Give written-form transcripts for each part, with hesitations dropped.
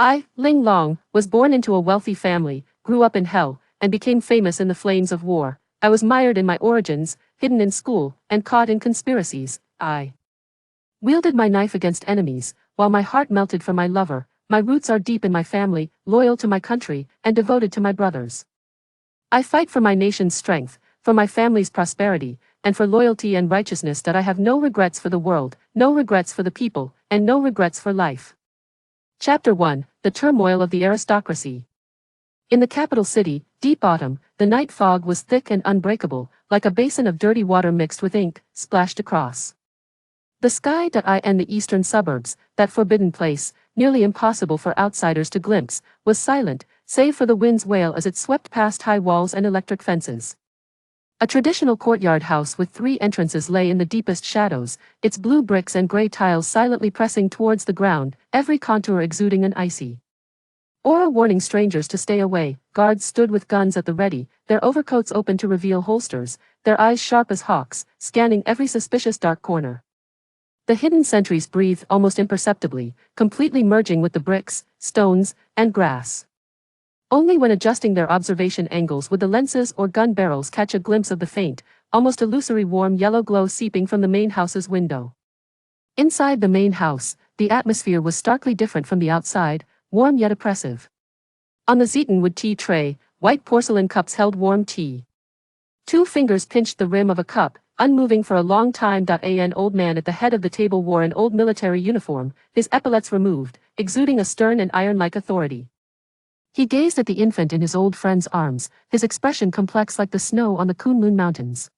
I, Ling Long, was born into a wealthy family, grew up in hell, and became famous in the flames of war. I was mired in my origins, hidden in school, and caught in conspiracies. I wielded my knife against enemies, while my heart melted for my lover. My roots are deep in my family, loyal to my country, and devoted to my brothers. I fight for my nation's strength, for my family's prosperity, and for loyalty and righteousness. That I have no regrets for the world, no regrets for the people, and no regrets for life. Chapter 1, The Turmoil of the Aristocracy. In the capital city, deep autumn, the night fog was thick and unbreakable, like a basin of dirty water mixed with ink, splashed across the sky. In the eastern suburbs, that forbidden place, nearly impossible for outsiders to glimpse, was silent, save for the wind's wail as it swept past high walls and electric fences. A traditional courtyard house with 3 entrances lay in the deepest shadows, its blue bricks and gray tiles silently pressing towards the ground, every contour exuding an icy aura warning strangers to stay away. Guards stood with guns at the ready, their overcoats open to reveal holsters, their eyes sharp as hawks, scanning every suspicious dark corner. The hidden sentries breathed almost imperceptibly, completely merging with the bricks, stones, and grass. Only when adjusting their observation angles would the lenses or gun barrels catch a glimpse of the faint, almost illusory warm yellow glow seeping from the main house's window. Inside the main house, the atmosphere was starkly different from the outside, warm yet oppressive. On the Zeaton-wood tea tray, white porcelain cups held warm tea. 2 fingers pinched the rim of a cup, unmoving for a long time. An old man at the head of the table wore an old military uniform, his epaulets removed, exuding a stern and iron-like authority. He gazed at the infant in his old friend's arms, his expression complex like the snow on the Kunlun Mountains.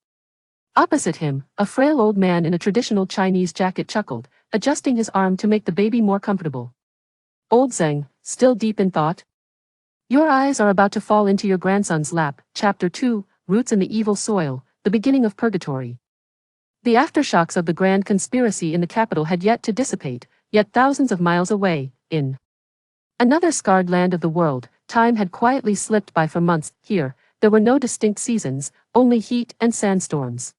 Opposite him, a frail old man in a traditional Chinese jacket chuckled, adjusting his arm to make the baby more comfortable. Old Zheng, still deep in thought. Your eyes are about to fall into your grandson's lap. Chapter 2, Roots in the Evil Soil, the Beginning of Purgatory. The aftershocks of the grand conspiracy in the capital had yet to dissipate, yet thousands of miles away, in another scarred land of the world, time had quietly slipped by for months. Here, there were no distinct seasons, only heat and sandstorms.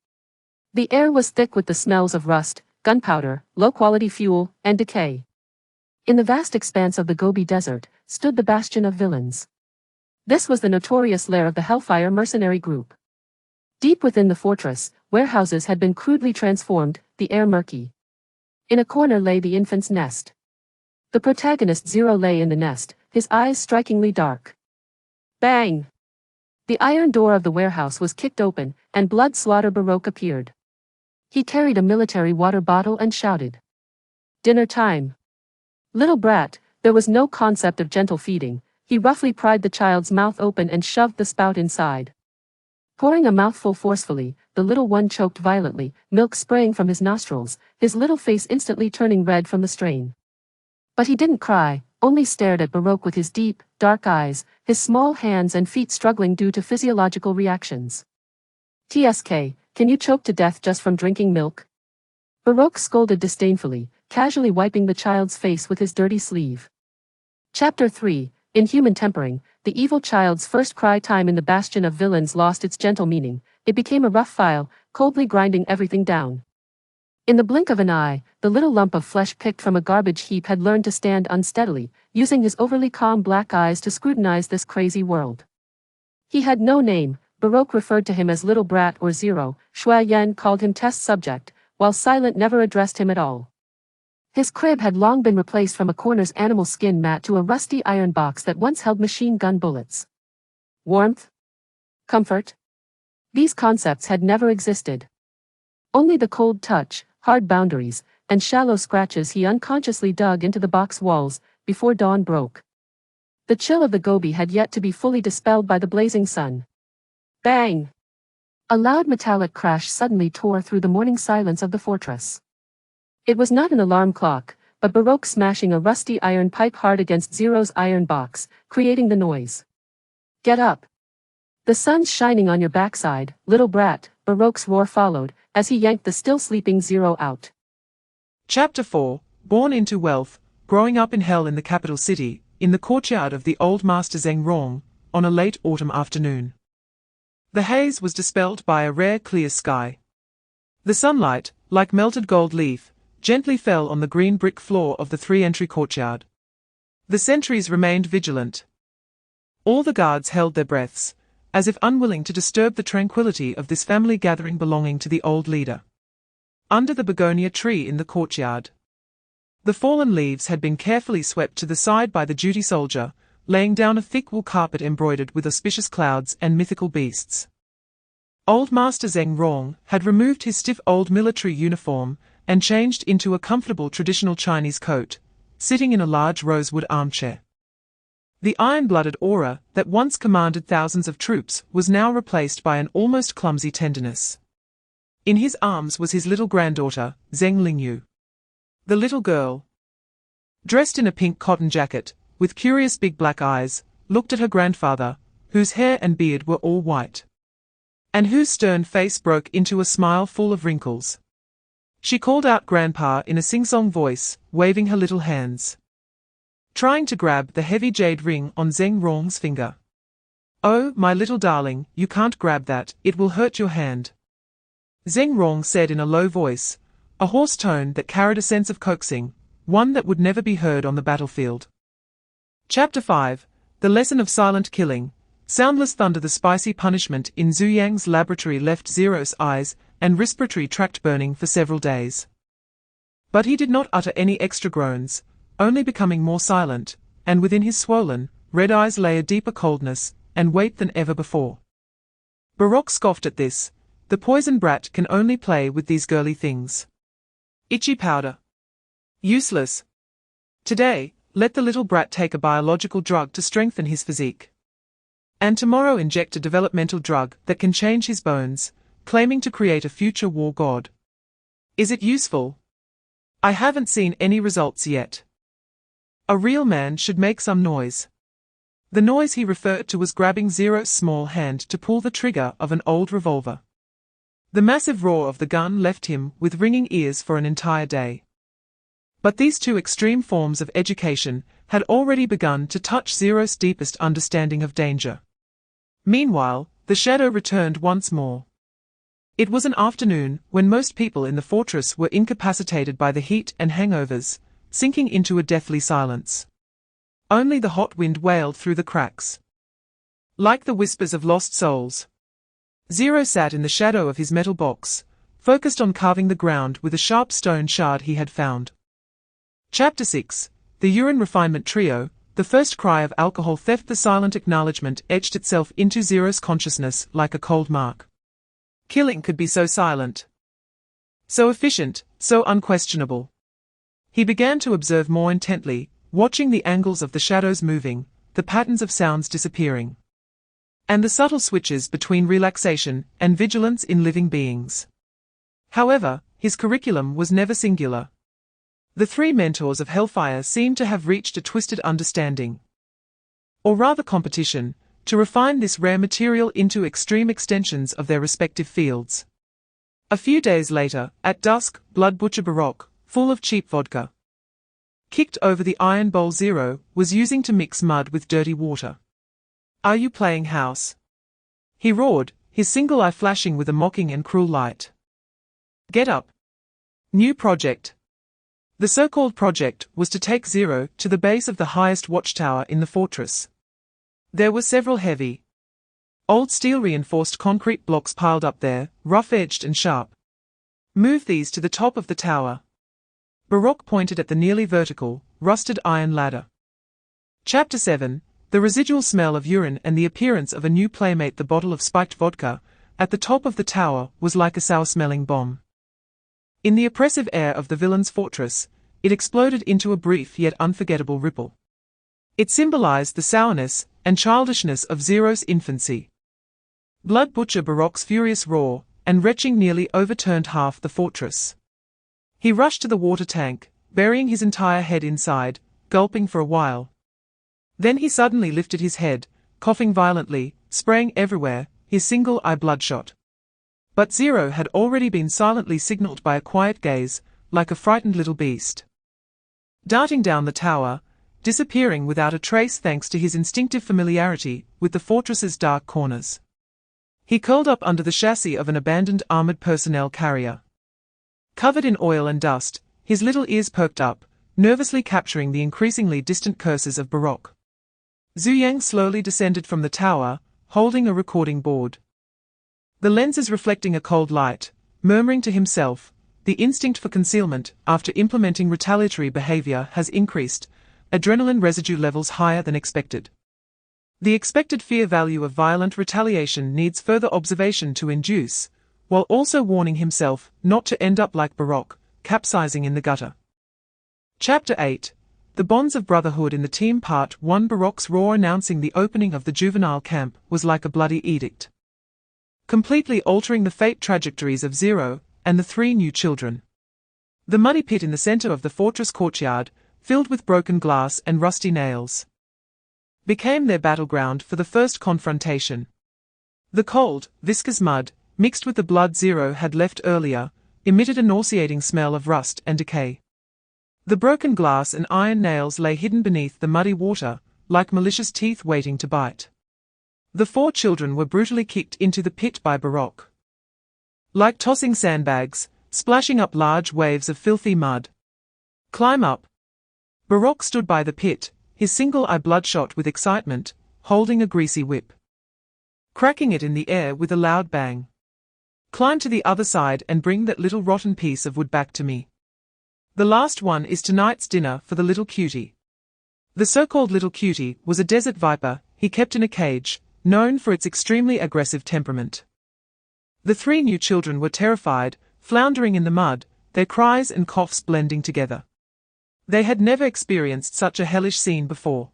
The air was thick with the smells of rust, gunpowder, low-quality fuel, and decay. In the vast expanse of the Gobi Desert, stood the bastion of villains. This was the notorious lair of the Hellfire mercenary group. Deep within the fortress, warehouses had been crudely transformed, the air murky. In a corner lay the infant's nest. The protagonist Zero lay in the nest, his eyes strikingly dark. Bang! The iron door of the warehouse was kicked open, and blood-slaughter Baroque appeared. He carried a military water bottle and shouted, "Dinner time." Little brat, there was no concept of gentle feeding. He roughly pried the child's mouth open and shoved the spout inside. Pouring a mouthful forcefully, the little one choked violently, milk spraying from his nostrils, his little face instantly turning red from the strain. But he didn't cry, only stared at Baroque with his deep, dark eyes, his small hands and feet struggling due to physiological reactions. "TSK, can you choke to death just from drinking milk?" Baroque scolded disdainfully, casually wiping the child's face with his dirty sleeve. Chapter 3, Inhuman Tempering, the evil child's first cry time in the bastion of villains lost its gentle meaning. It became a rough file, coldly grinding everything down. In the blink of an eye, the little lump of flesh picked from a garbage heap had learned to stand unsteadily, using his overly calm black eyes to scrutinize this crazy world. He had no name. Baroque referred to him as Little Brat or Zero. Shui Yan called him test subject, while Silent never addressed him at all. His crib had long been replaced from a corner's animal skin mat to a rusty iron box that once held machine gun bullets. Warmth? Comfort? These concepts had never existed. Only the cold touch, hard boundaries, and shallow scratches he unconsciously dug into the box walls before dawn broke. The chill of the Gobi had yet to be fully dispelled by the blazing sun. Bang! A loud metallic crash suddenly tore through the morning silence of the fortress. It was not an alarm clock, but Baroque smashing a rusty iron pipe hard against Zero's iron box, creating the noise. "Get up! The sun's shining on your backside, little brat," Baroque's roar followed, as he yanked the still sleeping Zero out. Chapter 4, Born into Wealth, Growing Up in Hell in the capital city, in the courtyard of the old master Zheng Rong, on a late autumn afternoon. The haze was dispelled by a rare clear sky. The sunlight, like melted gold leaf, gently fell on the green brick floor of the 3-entry courtyard. The sentries remained vigilant. All the guards held their breaths, as if unwilling to disturb the tranquility of this family gathering belonging to the old leader. Under the begonia tree in the courtyard, the fallen leaves had been carefully swept to the side by the duty soldier, laying down a thick wool carpet embroidered with auspicious clouds and mythical beasts. Old Master Zheng Rong had removed his stiff old military uniform and changed into a comfortable traditional Chinese coat, sitting in a large rosewood armchair. The iron-blooded aura that once commanded thousands of troops was now replaced by an almost clumsy tenderness. In his arms was his little granddaughter, Zheng Lingyu. The little girl, dressed in a pink cotton jacket, with curious big black eyes, looked at her grandfather, whose hair and beard were all white, and whose stern face broke into a smile full of wrinkles. She called out Grandpa in a sing-song voice, waving her little hands, trying to grab the heavy jade ring on Zheng Rong's finger. "Oh, my little darling, you can't grab that, it will hurt your hand," Zheng Rong said in a low voice, a hoarse tone that carried a sense of coaxing, one that would never be heard on the battlefield. Chapter 5, The Lesson of Silent Killing. Soundless thunder. The spicy punishment in Zhu Yang's laboratory left Zero's eyes and respiratory tract burning for several days. But he did not utter any extra groans, only becoming more silent, and within his swollen, red eyes lay a deeper coldness and weight than ever before. Baroque scoffed at this. The poison brat can only play with these girly things. Itchy powder. Useless. Today, let the little brat take a biological drug to strengthen his physique. And tomorrow inject a developmental drug that can change his bones, claiming to create a future war god. Is it useful? I haven't seen any results yet. A real man should make some noise. The noise he referred to was grabbing Zero's small hand to pull the trigger of an old revolver. The massive roar of the gun left him with ringing ears for an entire day. But these two extreme forms of education had already begun to touch Zero's deepest understanding of danger. Meanwhile, the shadow returned once more. It was an afternoon when most people in the fortress were incapacitated by the heat and hangovers, sinking into a deathly silence. Only the hot wind wailed through the cracks, like the whispers of lost souls. Zero sat in the shadow of his metal box, focused on carving the ground with a sharp stone shard he had found. Chapter 6, The Urine Refinement Trio. The first cry of alcohol theft. The silent acknowledgement etched itself into Zero's consciousness like a cold mark. Killing could be so silent, so efficient, so unquestionable. He began to observe more intently, watching the angles of the shadows moving, the patterns of sounds disappearing, and the subtle switches between relaxation and vigilance in living beings. However, his curriculum was never singular. The three mentors of Hellfire seemed to have reached a twisted understanding, or rather competition, to refine this rare material into extreme extensions of their respective fields. A few days later, at dusk, Blood Butcher Baroque, full of cheap vodka, kicked over the iron bowl Zero was using to mix mud with dirty water. "Are you playing house?" he roared, his single eye flashing with a mocking and cruel light. "Get up. New project." The so-called project was to take Zero to the base of the highest watchtower in the fortress. There were several heavy, old steel-reinforced concrete blocks piled up there, rough-edged and sharp. "Move these to the top of the tower." Baroque pointed at the nearly vertical, rusted iron ladder. Chapter 7, The Residual Smell of Urine and the Appearance of a New Playmate. The bottle of spiked vodka, at the top of the tower, was like a sour-smelling bomb. In the oppressive air of the villain's fortress, it exploded into a brief yet unforgettable ripple. It symbolized the sourness and childishness of Zero's infancy. Blood Butcher Baroque's furious roar and retching nearly overturned half the fortress. He rushed to the water tank, burying his entire head inside, gulping for a while. Then he suddenly lifted his head, coughing violently, spraying everywhere, his single eye bloodshot. But Zero had already been silently signaled by a quiet gaze, like a frightened little beast, darting down the tower, disappearing without a trace thanks to his instinctive familiarity with the fortress's dark corners. He curled up under the chassis of an abandoned armored personnel carrier. Covered in oil and dust, his little ears perked up, nervously capturing the increasingly distant curses of Baroque. Zhu Yang slowly descended from the tower, holding a recording board. The lenses reflecting a cold light, murmuring to himself, the instinct for concealment, after implementing retaliatory behavior, has increased, adrenaline residue levels higher than expected. The expected fear value of violent retaliation needs further observation to induce, while also warning himself not to end up like Baroque, capsizing in the gutter. Chapter 8. The Bonds of Brotherhood in the Team Part 1. Baroque's roar announcing the opening of the juvenile camp was like a bloody edict, completely altering the fate trajectories of Zero and the three new children. The muddy pit in the center of the fortress courtyard, filled with broken glass and rusty nails, became their battleground for the first confrontation. The cold, viscous mud, mixed with the blood Zero had left earlier, emitted a nauseating smell of rust and decay. The broken glass and iron nails lay hidden beneath the muddy water, like malicious teeth waiting to bite. The four children were brutally kicked into the pit by Baroque, like tossing sandbags, splashing up large waves of filthy mud. Climb up. Baroque stood by the pit, his single eye bloodshot with excitement, holding a greasy whip, cracking it in the air with a loud bang. Climb to the other side and bring that little rotten piece of wood back to me. The last one is tonight's dinner for the little cutie. The so-called little cutie was a desert viper he kept in a cage, known for its extremely aggressive temperament. The three new children were terrified, floundering in the mud, their cries and coughs blending together. They had never experienced such a hellish scene before.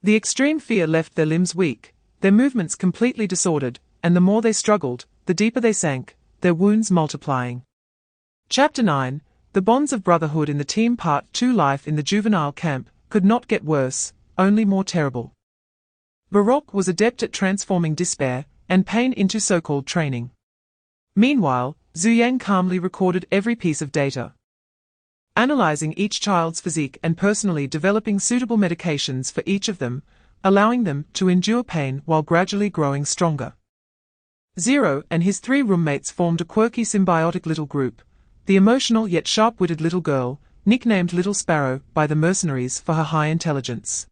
The extreme fear left their limbs weak, their movements completely disordered, and the more they struggled, the deeper they sank, their wounds multiplying. Chapter 9. The Bonds of Brotherhood in the Team Part 2. Life in the juvenile camp could not get worse, only more terrible. Baroque was adept at transforming despair and pain into so-called training. Meanwhile, Zhu Yang calmly recorded every piece of data, analyzing each child's physique and personally developing suitable medications for each of them, allowing them to endure pain while gradually growing stronger. Zero and his three roommates formed a quirky symbiotic little group, the emotional yet sharp-witted little girl, nicknamed Little Sparrow by the mercenaries for her high intelligence,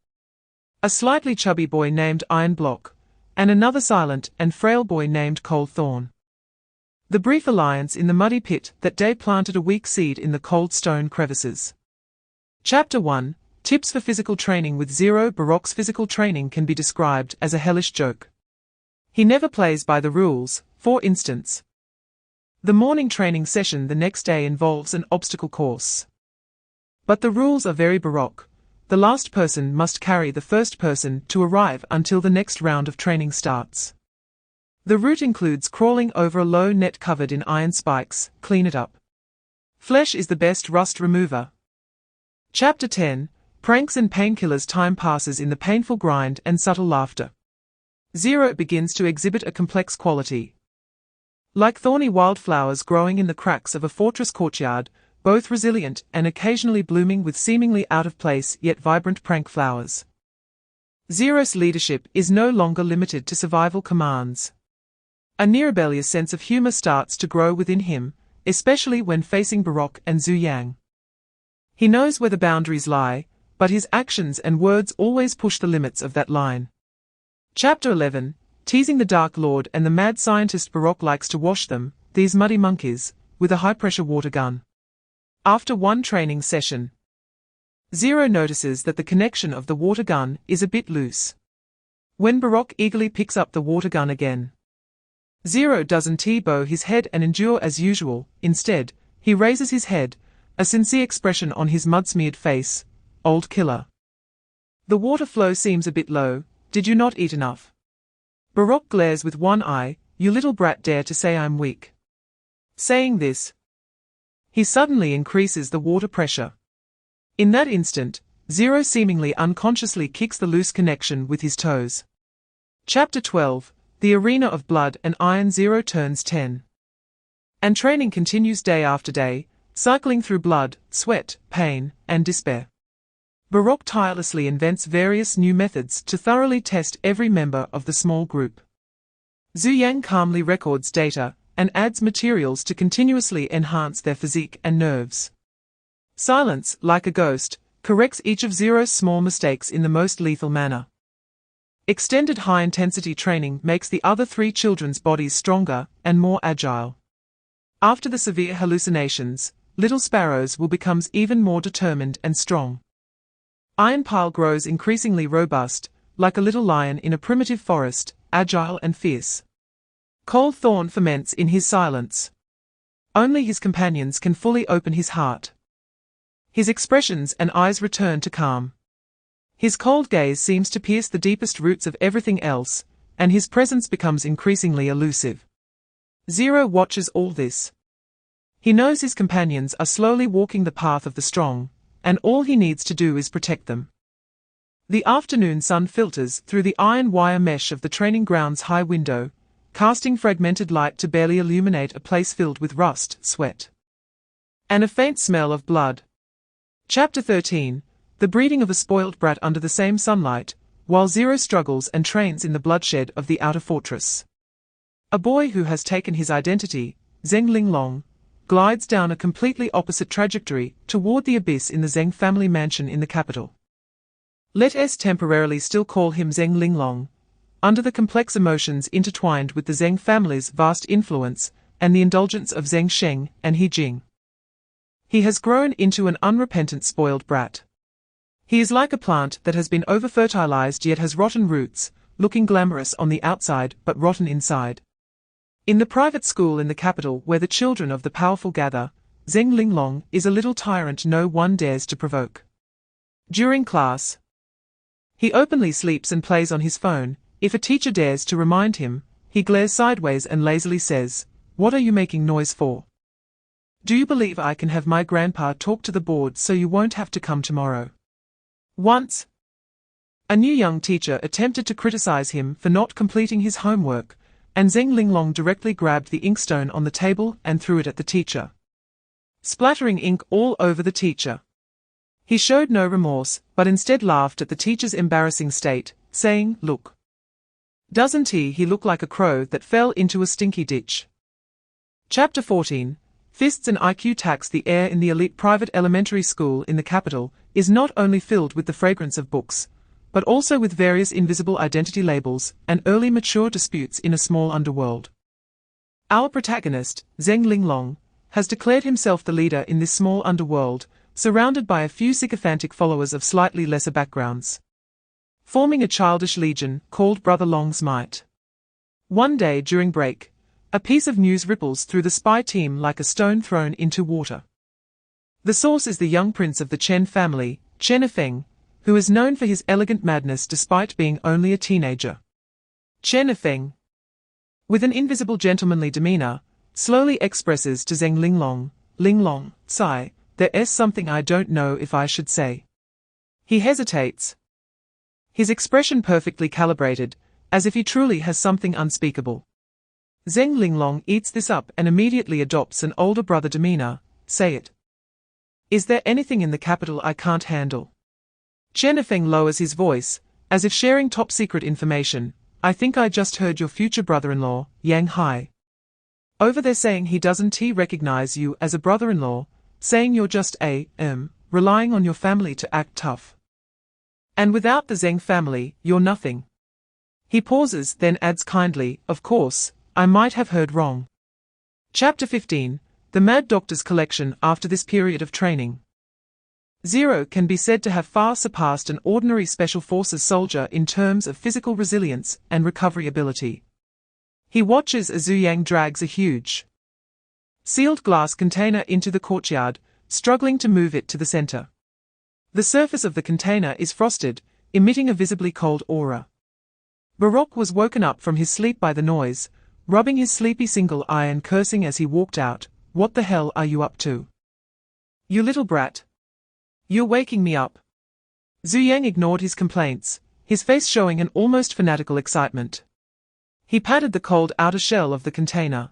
a slightly chubby boy named Iron Block, and another silent and frail boy named Cold Thorn. The brief alliance in the muddy pit that day planted a weak seed in the cold stone crevices. Chapter 1. Tips for physical training with Zero. Baroque's physical training can be described as a hellish joke. He never plays by the rules. For instance, the morning training session the next day involves an obstacle course. But the rules are very Baroque. The last person must carry the first person to arrive until the next round of training starts. The route includes crawling over a low net covered in iron spikes, clean it up. Flesh is the best rust remover. Chapter 10. Pranks and painkillers. Time passes in the painful grind and subtle laughter. Zero begins to exhibit a complex quality. Like thorny wildflowers growing in the cracks of a fortress courtyard, both resilient and occasionally blooming with seemingly out-of-place yet vibrant prank flowers. Zero's leadership is no longer limited to survival commands. A near-rebellious sense of humor starts to grow within him, especially when facing Baroque and Zhu Yang. He knows where the boundaries lie, but his actions and words always push the limits of that line. Chapter 11. Teasing the Dark Lord and the mad scientist. Baroque likes to wash them, these muddy monkeys, with a high-pressure water gun. After one training session, Zero notices that the connection of the water gun is a bit loose. When Baroque eagerly picks up the water gun again, Zero doesn't bow his head and endure as usual. Instead, he raises his head, a sincere expression on his mud-smeared face. Old killer. The water flow seems a bit low. Did you not eat enough? Baroque glares with one eye. You little brat, dare to say I'm weak. Saying this, he suddenly increases the water pressure. In that instant, Zero seemingly unconsciously kicks the loose connection with his toes. Chapter 12. The Arena of Blood and Iron. Zero turns 10. And training continues day after day, cycling through blood, sweat, pain, and despair. Baroque tirelessly invents various new methods to thoroughly test every member of the small group. Zhu Yang calmly records data and adds materials to continuously enhance their physique and nerves. Silence, like a ghost, corrects each of Zero's small mistakes in the most lethal manner. Extended high-intensity training makes the other three children's bodies stronger and more agile. After the severe hallucinations, Little Sparrows will become even more determined and strong. Ironpile grows increasingly robust, like a little lion in a primitive forest, agile and fierce. Cold Thorn ferments in his silence. Only his companions can fully open his heart. His expressions and eyes return to calm. His cold gaze seems to pierce the deepest roots of everything else, and his presence becomes increasingly elusive. Zero watches all this. He knows his companions are slowly walking the path of the strong, and all he needs to do is protect them. The afternoon sun filters through the iron wire mesh of the training ground's high window, casting fragmented light to barely illuminate a place filled with rust, sweat, and a faint smell of blood. Chapter 13. The breeding of a spoiled brat under the same sunlight, while Zero struggles and trains in the bloodshed of the outer fortress. A boy who has taken his identity, Ling Long, glides down a completely opposite trajectory toward the abyss in the Zeng family mansion in the capital. Let us temporarily still call him Ling Long, under the complex emotions intertwined with the Zeng family's vast influence and the indulgence of Zeng Sheng and He Jing. He has grown into an unrepentant spoiled brat. He is like a plant that has been over-fertilized yet has rotten roots, looking glamorous on the outside but rotten inside. In the private school in the capital where the children of the powerful gather, Ling Long is a little tyrant no one dares to provoke. During class, he openly sleeps and plays on his phone. If a teacher dares to remind him, he glares sideways and lazily says, "What are you making noise for? Do you believe I can have my grandpa talk to the board so you won't have to come tomorrow?" Once, a new young teacher attempted to criticize him for not completing his homework, and Ling Long directly grabbed the inkstone on the table and threw it at the teacher, splattering ink all over the teacher. He showed no remorse, but instead laughed at the teacher's embarrassing state, saying, "Look. Doesn't he look like a crow that fell into a stinky ditch?" Chapter 14. Fists and IQ tax. The air in the elite private elementary school in the capital is not only filled with the fragrance of books, but also with various invisible identity labels and early mature disputes in a small underworld. Our protagonist, Ling Long, has declared himself the leader in this small underworld, surrounded by a few sycophantic followers of slightly lesser backgrounds, forming a childish legion called Brother Long's Might. One day during break, a piece of news ripples through the spy team like a stone thrown into water. The source is the young prince of the Chen family, Chen Feng, who is known for his elegant madness despite being only a teenager. Chen Feng, with an invisible gentlemanly demeanor, slowly expresses to Ling Long, sigh, "There's something I don't know if I should say." He hesitates, his expression perfectly calibrated, as if he truly has something unspeakable. Ling Long eats this up and immediately adopts an older brother demeanor. "Say it. Is there anything in the capital I can't handle?" Chen Feng lowers his voice, as if sharing top-secret information. "I think I just heard your future brother-in-law, Yang Hai, over there saying he doesn't recognize you as a brother-in-law, saying you're just relying on your family to act tough. And without the Zeng family, you're nothing." He pauses, then adds kindly, "Of course, I might have heard wrong." Chapter 15. The Mad Doctor's Collection. After this period of training, Zero can be said to have far surpassed an ordinary Special Forces soldier in terms of physical resilience and recovery ability. He watches as Zhu Yang drags a huge, sealed glass container into the courtyard, struggling to move it to the center. The surface of the container is frosted, emitting a visibly cold aura. Baroque was woken up from his sleep by the noise, rubbing his sleepy single eye and cursing as he walked out. "What the hell are you up to? You little brat. You're waking me up." Zhu Yang ignored his complaints, his face showing an almost fanatical excitement. He patted the cold outer shell of the container,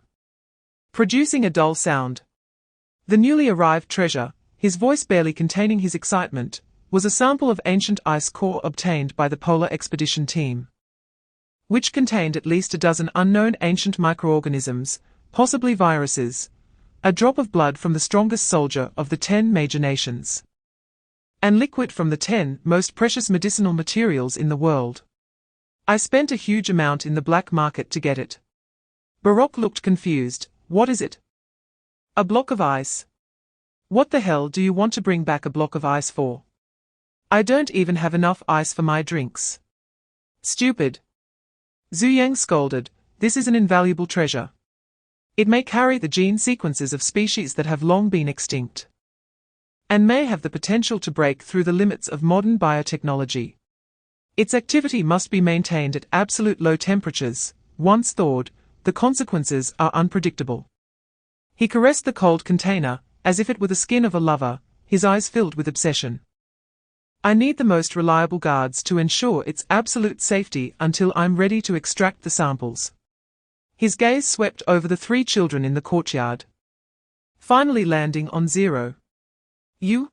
producing a dull sound. The newly arrived treasure, his voice barely containing his excitement, was a sample of ancient ice core obtained by the Polar Expedition team, which contained at least a dozen unknown ancient microorganisms, possibly viruses, a drop of blood from the strongest soldier of the 10 major nations. And liquid from the 10 most precious medicinal materials in the world. I spent a huge amount in the black market to get it. Baroque looked confused. What is it? A block of ice. What the hell do you want to bring back a block of ice for? I don't even have enough ice for my drinks. Stupid. Zhu Yang scolded. This is an invaluable treasure. It may carry the gene sequences of species that have long been extinct, and may have the potential to break through the limits of modern biotechnology. Its activity must be maintained at absolute low temperatures. Once thawed, the consequences are unpredictable. He caressed the cold container, as if it were the skin of a lover, his eyes filled with obsession. I need the most reliable guards to ensure its absolute safety until I'm ready to extract the samples. His gaze swept over the 3 children in the courtyard, finally landing on Zero. You?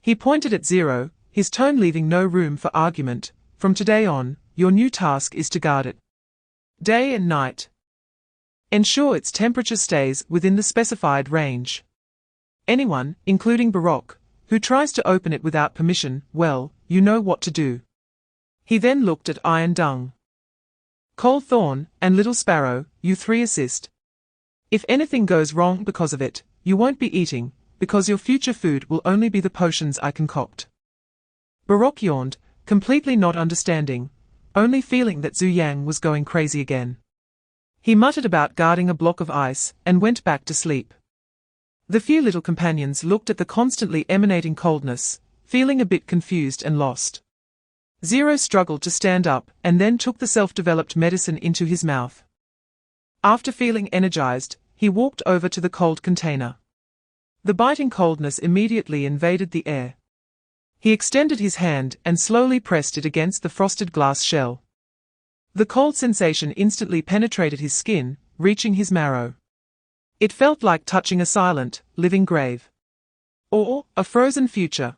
He pointed at Zero, his tone leaving no room for argument. From today on, your new task is to guard it. Day and night. Ensure its temperature stays within the specified range. Anyone, including Baroque, who tries to open it without permission, well, you know what to do. He then looked at Iron Dung, Cold Thorn, and Little Sparrow. You 3 assist. If anything goes wrong because of it, you won't be eating, because your future food will only be the potions I concoct. Baroque yawned, completely not understanding, only feeling that Zhu Yang was going crazy again. He muttered about guarding a block of ice, and went back to sleep. The few little companions looked at the constantly emanating coldness, feeling a bit confused and lost. Zero struggled to stand up, and then took the self-developed medicine into his mouth. After feeling energized, he walked over to the cold container. The biting coldness immediately invaded the air. He extended his hand and slowly pressed it against the frosted glass shell. The cold sensation instantly penetrated his skin, reaching his marrow. It felt like touching a silent, living grave. Or a frozen future.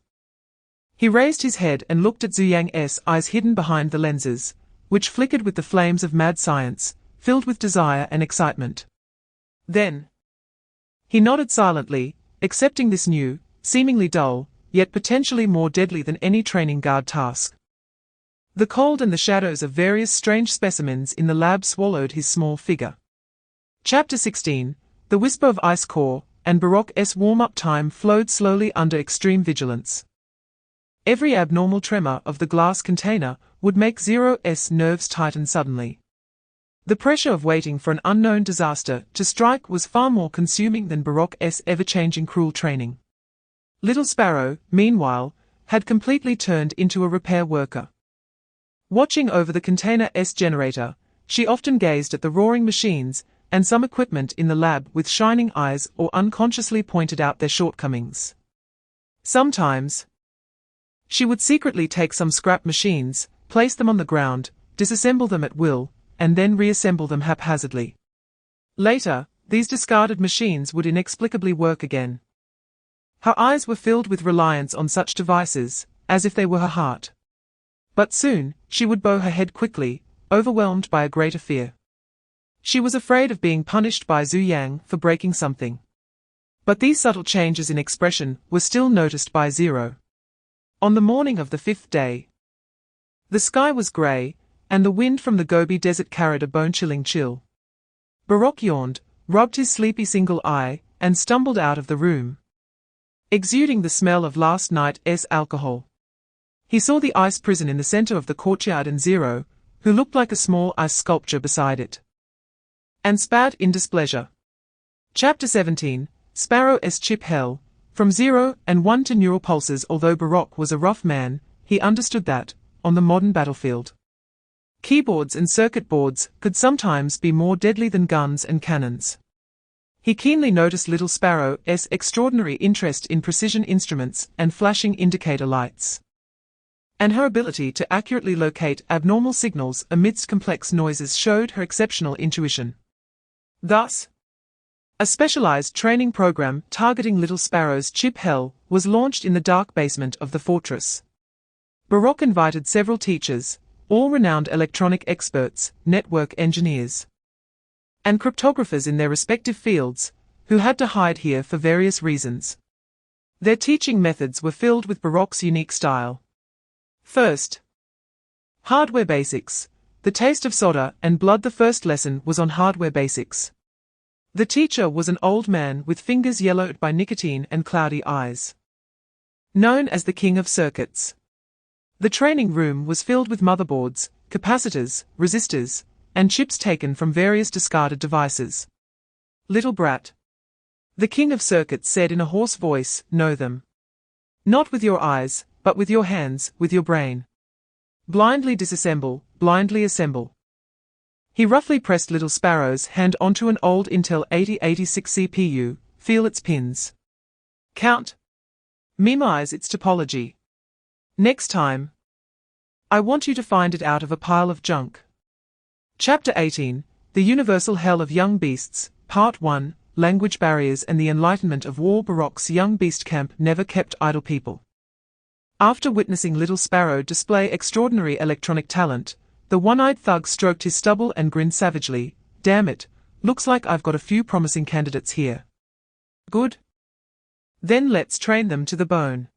He raised his head and looked at Zhu Yang's eyes hidden behind the lenses, which flickered with the flames of mad science, filled with desire and excitement. Then he nodded silently, accepting this new, seemingly dull, yet potentially more deadly than any training guard task. The cold and the shadows of various strange specimens in the lab swallowed his small figure. Chapter 16, The Whisper of Ice Core, and Baroque's warm-up time flowed slowly under extreme vigilance. Every abnormal tremor of the glass container would make Zero's nerves tighten suddenly. The pressure of waiting for an unknown disaster to strike was far more consuming than Baroque's ever-changing cruel training. Little Sparrow, meanwhile, had completely turned into a repair worker. Watching over the container's generator, she often gazed at the roaring machines and some equipment in the lab with shining eyes or unconsciously pointed out their shortcomings. Sometimes, she would secretly take some scrap machines, place them on the ground, disassemble them at will, and then reassemble them haphazardly. Later, these discarded machines would inexplicably work again. Her eyes were filled with reliance on such devices, as if they were her heart. But soon, she would bow her head quickly, overwhelmed by a greater fear. She was afraid of being punished by Zhu Yang for breaking something. But these subtle changes in expression were still noticed by Zero. On the morning of the 5th day, the sky was grey, and the wind from the Gobi Desert carried a bone-chilling chill. Baroque yawned, rubbed his sleepy single eye, and stumbled out of the room, exuding the smell of last night's alcohol. He saw the ice prison in the center of the courtyard and Zero, who looked like a small ice sculpture beside it, and spat in displeasure. Chapter 17, Sparrow's Chip Hell. From 0 and 1 to neural pulses. Although Baroque was a rough man, he understood that, on the modern battlefield, keyboards and circuit boards could sometimes be more deadly than guns and cannons. He keenly noticed Little Sparrow's extraordinary interest in precision instruments and flashing indicator lights, and her ability to accurately locate abnormal signals amidst complex noises showed her exceptional intuition. Thus, a specialized training program targeting Little Sparrow's Chip Hell was launched in the dark basement of the fortress. Baroque invited several teachers, all renowned electronic experts, network engineers, and cryptographers in their respective fields, who had to hide here for various reasons. Their teaching methods were filled with Baroque's unique style. First, hardware basics. The taste of solder and blood. The first lesson was on hardware basics. The teacher was an old man with fingers yellowed by nicotine and cloudy eyes, known as the King of Circuits. The training room was filled with motherboards, capacitors, resistors, and chips taken from various discarded devices. Little brat, the King of Circuits said in a hoarse voice, know them. Not with your eyes, but with your hands, with your brain. Blindly disassemble, blindly assemble. He roughly pressed Little Sparrow's hand onto an old Intel 8086 CPU, feel its pins. Count. Memorize its topology. Next time, I want you to find it out of a pile of junk. Chapter 18, The Universal Hell of Young Beasts, Part 1, Language Barriers and the Enlightenment of War. Baroque's young beast camp never kept idle people. After witnessing Little Sparrow display extraordinary electronic talent, the one-eyed thug stroked his stubble and grinned savagely. Damn it, looks like I've got a few promising candidates here. Good. Then let's train them to the bone.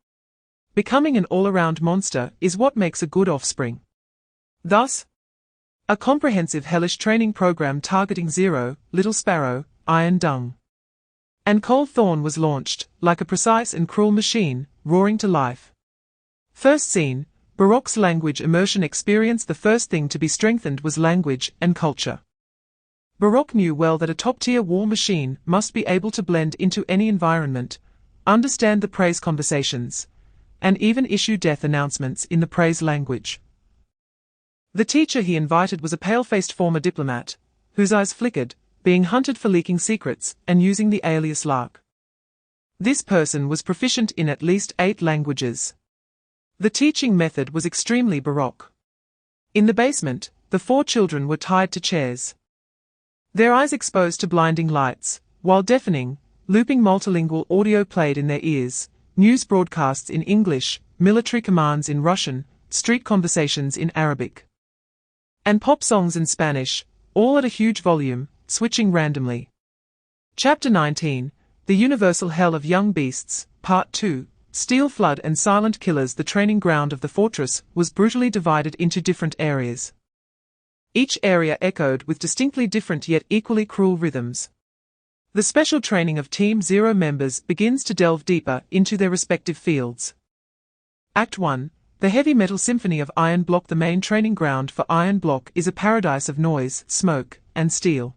Becoming an all-around monster is what makes a good offspring. Thus, a comprehensive hellish training program targeting Zero, Little Sparrow, Iron Dung, and Cold Thorn was launched, like a precise and cruel machine, roaring to life. First scene, Baroque's language immersion experience. The first thing to be strengthened was language and culture. Baroque knew well that a top-tier war machine must be able to blend into any environment, understand the praise conversations, and even issue death announcements in the praise language. The teacher he invited was a pale-faced former diplomat, whose eyes flickered, being hunted for leaking secrets and using the alias Lark. This person was proficient in at least 8 languages. The teaching method was extremely Baroque. In the basement, the 4 children were tied to chairs, their eyes exposed to blinding lights, while deafening, looping multilingual audio played in their ears, news broadcasts in English, military commands in Russian, street conversations in Arabic, and pop songs in Spanish, all at a huge volume, switching randomly. Chapter 19, The Universal Hell of Young Beasts, Part 2, Steel Flood and Silent Killers. The training ground of the fortress was brutally divided into different areas. Each area echoed with distinctly different yet equally cruel rhythms. The special training of Team Zero members begins to delve deeper into their respective fields. Act 1, The Heavy Metal Symphony of Iron Block. The main training ground for Iron Block is a paradise of noise, smoke, and steel.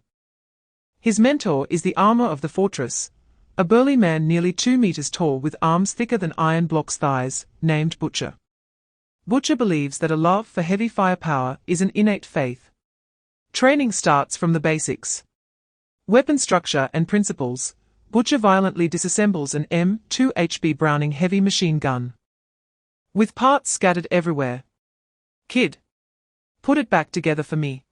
His mentor is the armor of the fortress, a burly man nearly 2 meters tall with arms thicker than Iron Block's thighs, named Butcher. Butcher believes that a love for heavy firepower is an innate faith. Training starts from the basics. Weapon structure and principles. Butcher violently disassembles an M2HB Browning heavy machine gun, with parts scattered everywhere. Kid, put it back together for me.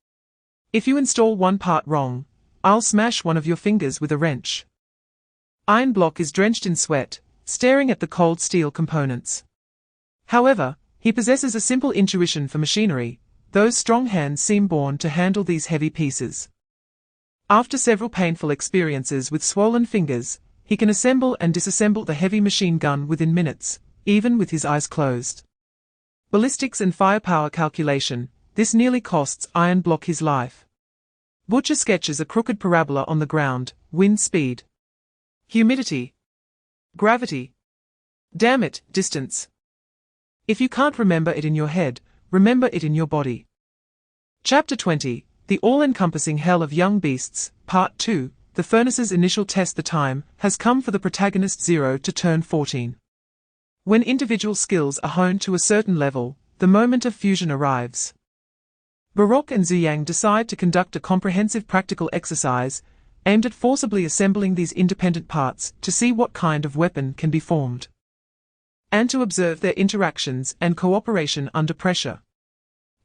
If you install one part wrong, I'll smash one of your fingers with a wrench. Iron Block is drenched in sweat, staring at the cold steel components. However, he possesses a simple intuition for machinery. Those strong hands seem born to handle these heavy pieces. After several painful experiences with swollen fingers, he can assemble and disassemble the heavy machine gun within minutes, even with his eyes closed. Ballistics and firepower calculation. This nearly costs Iron Block his life. Butcher sketches a crooked parabola on the ground, wind speed, humidity, gravity. Damn it, distance. If you can't remember it in your head, remember it in your body. Chapter 20, The All-Encompassing Hell of Young Beasts, Part 2, The Furnace's Initial Test. The time has come for the protagonist Zero to turn 14. When individual skills are honed to a certain level, the moment of fusion arrives. Baroque and Ziyang decide to conduct a comprehensive practical exercise, aimed at forcibly assembling these independent parts to see what kind of weapon can be formed, and to observe their interactions and cooperation under pressure.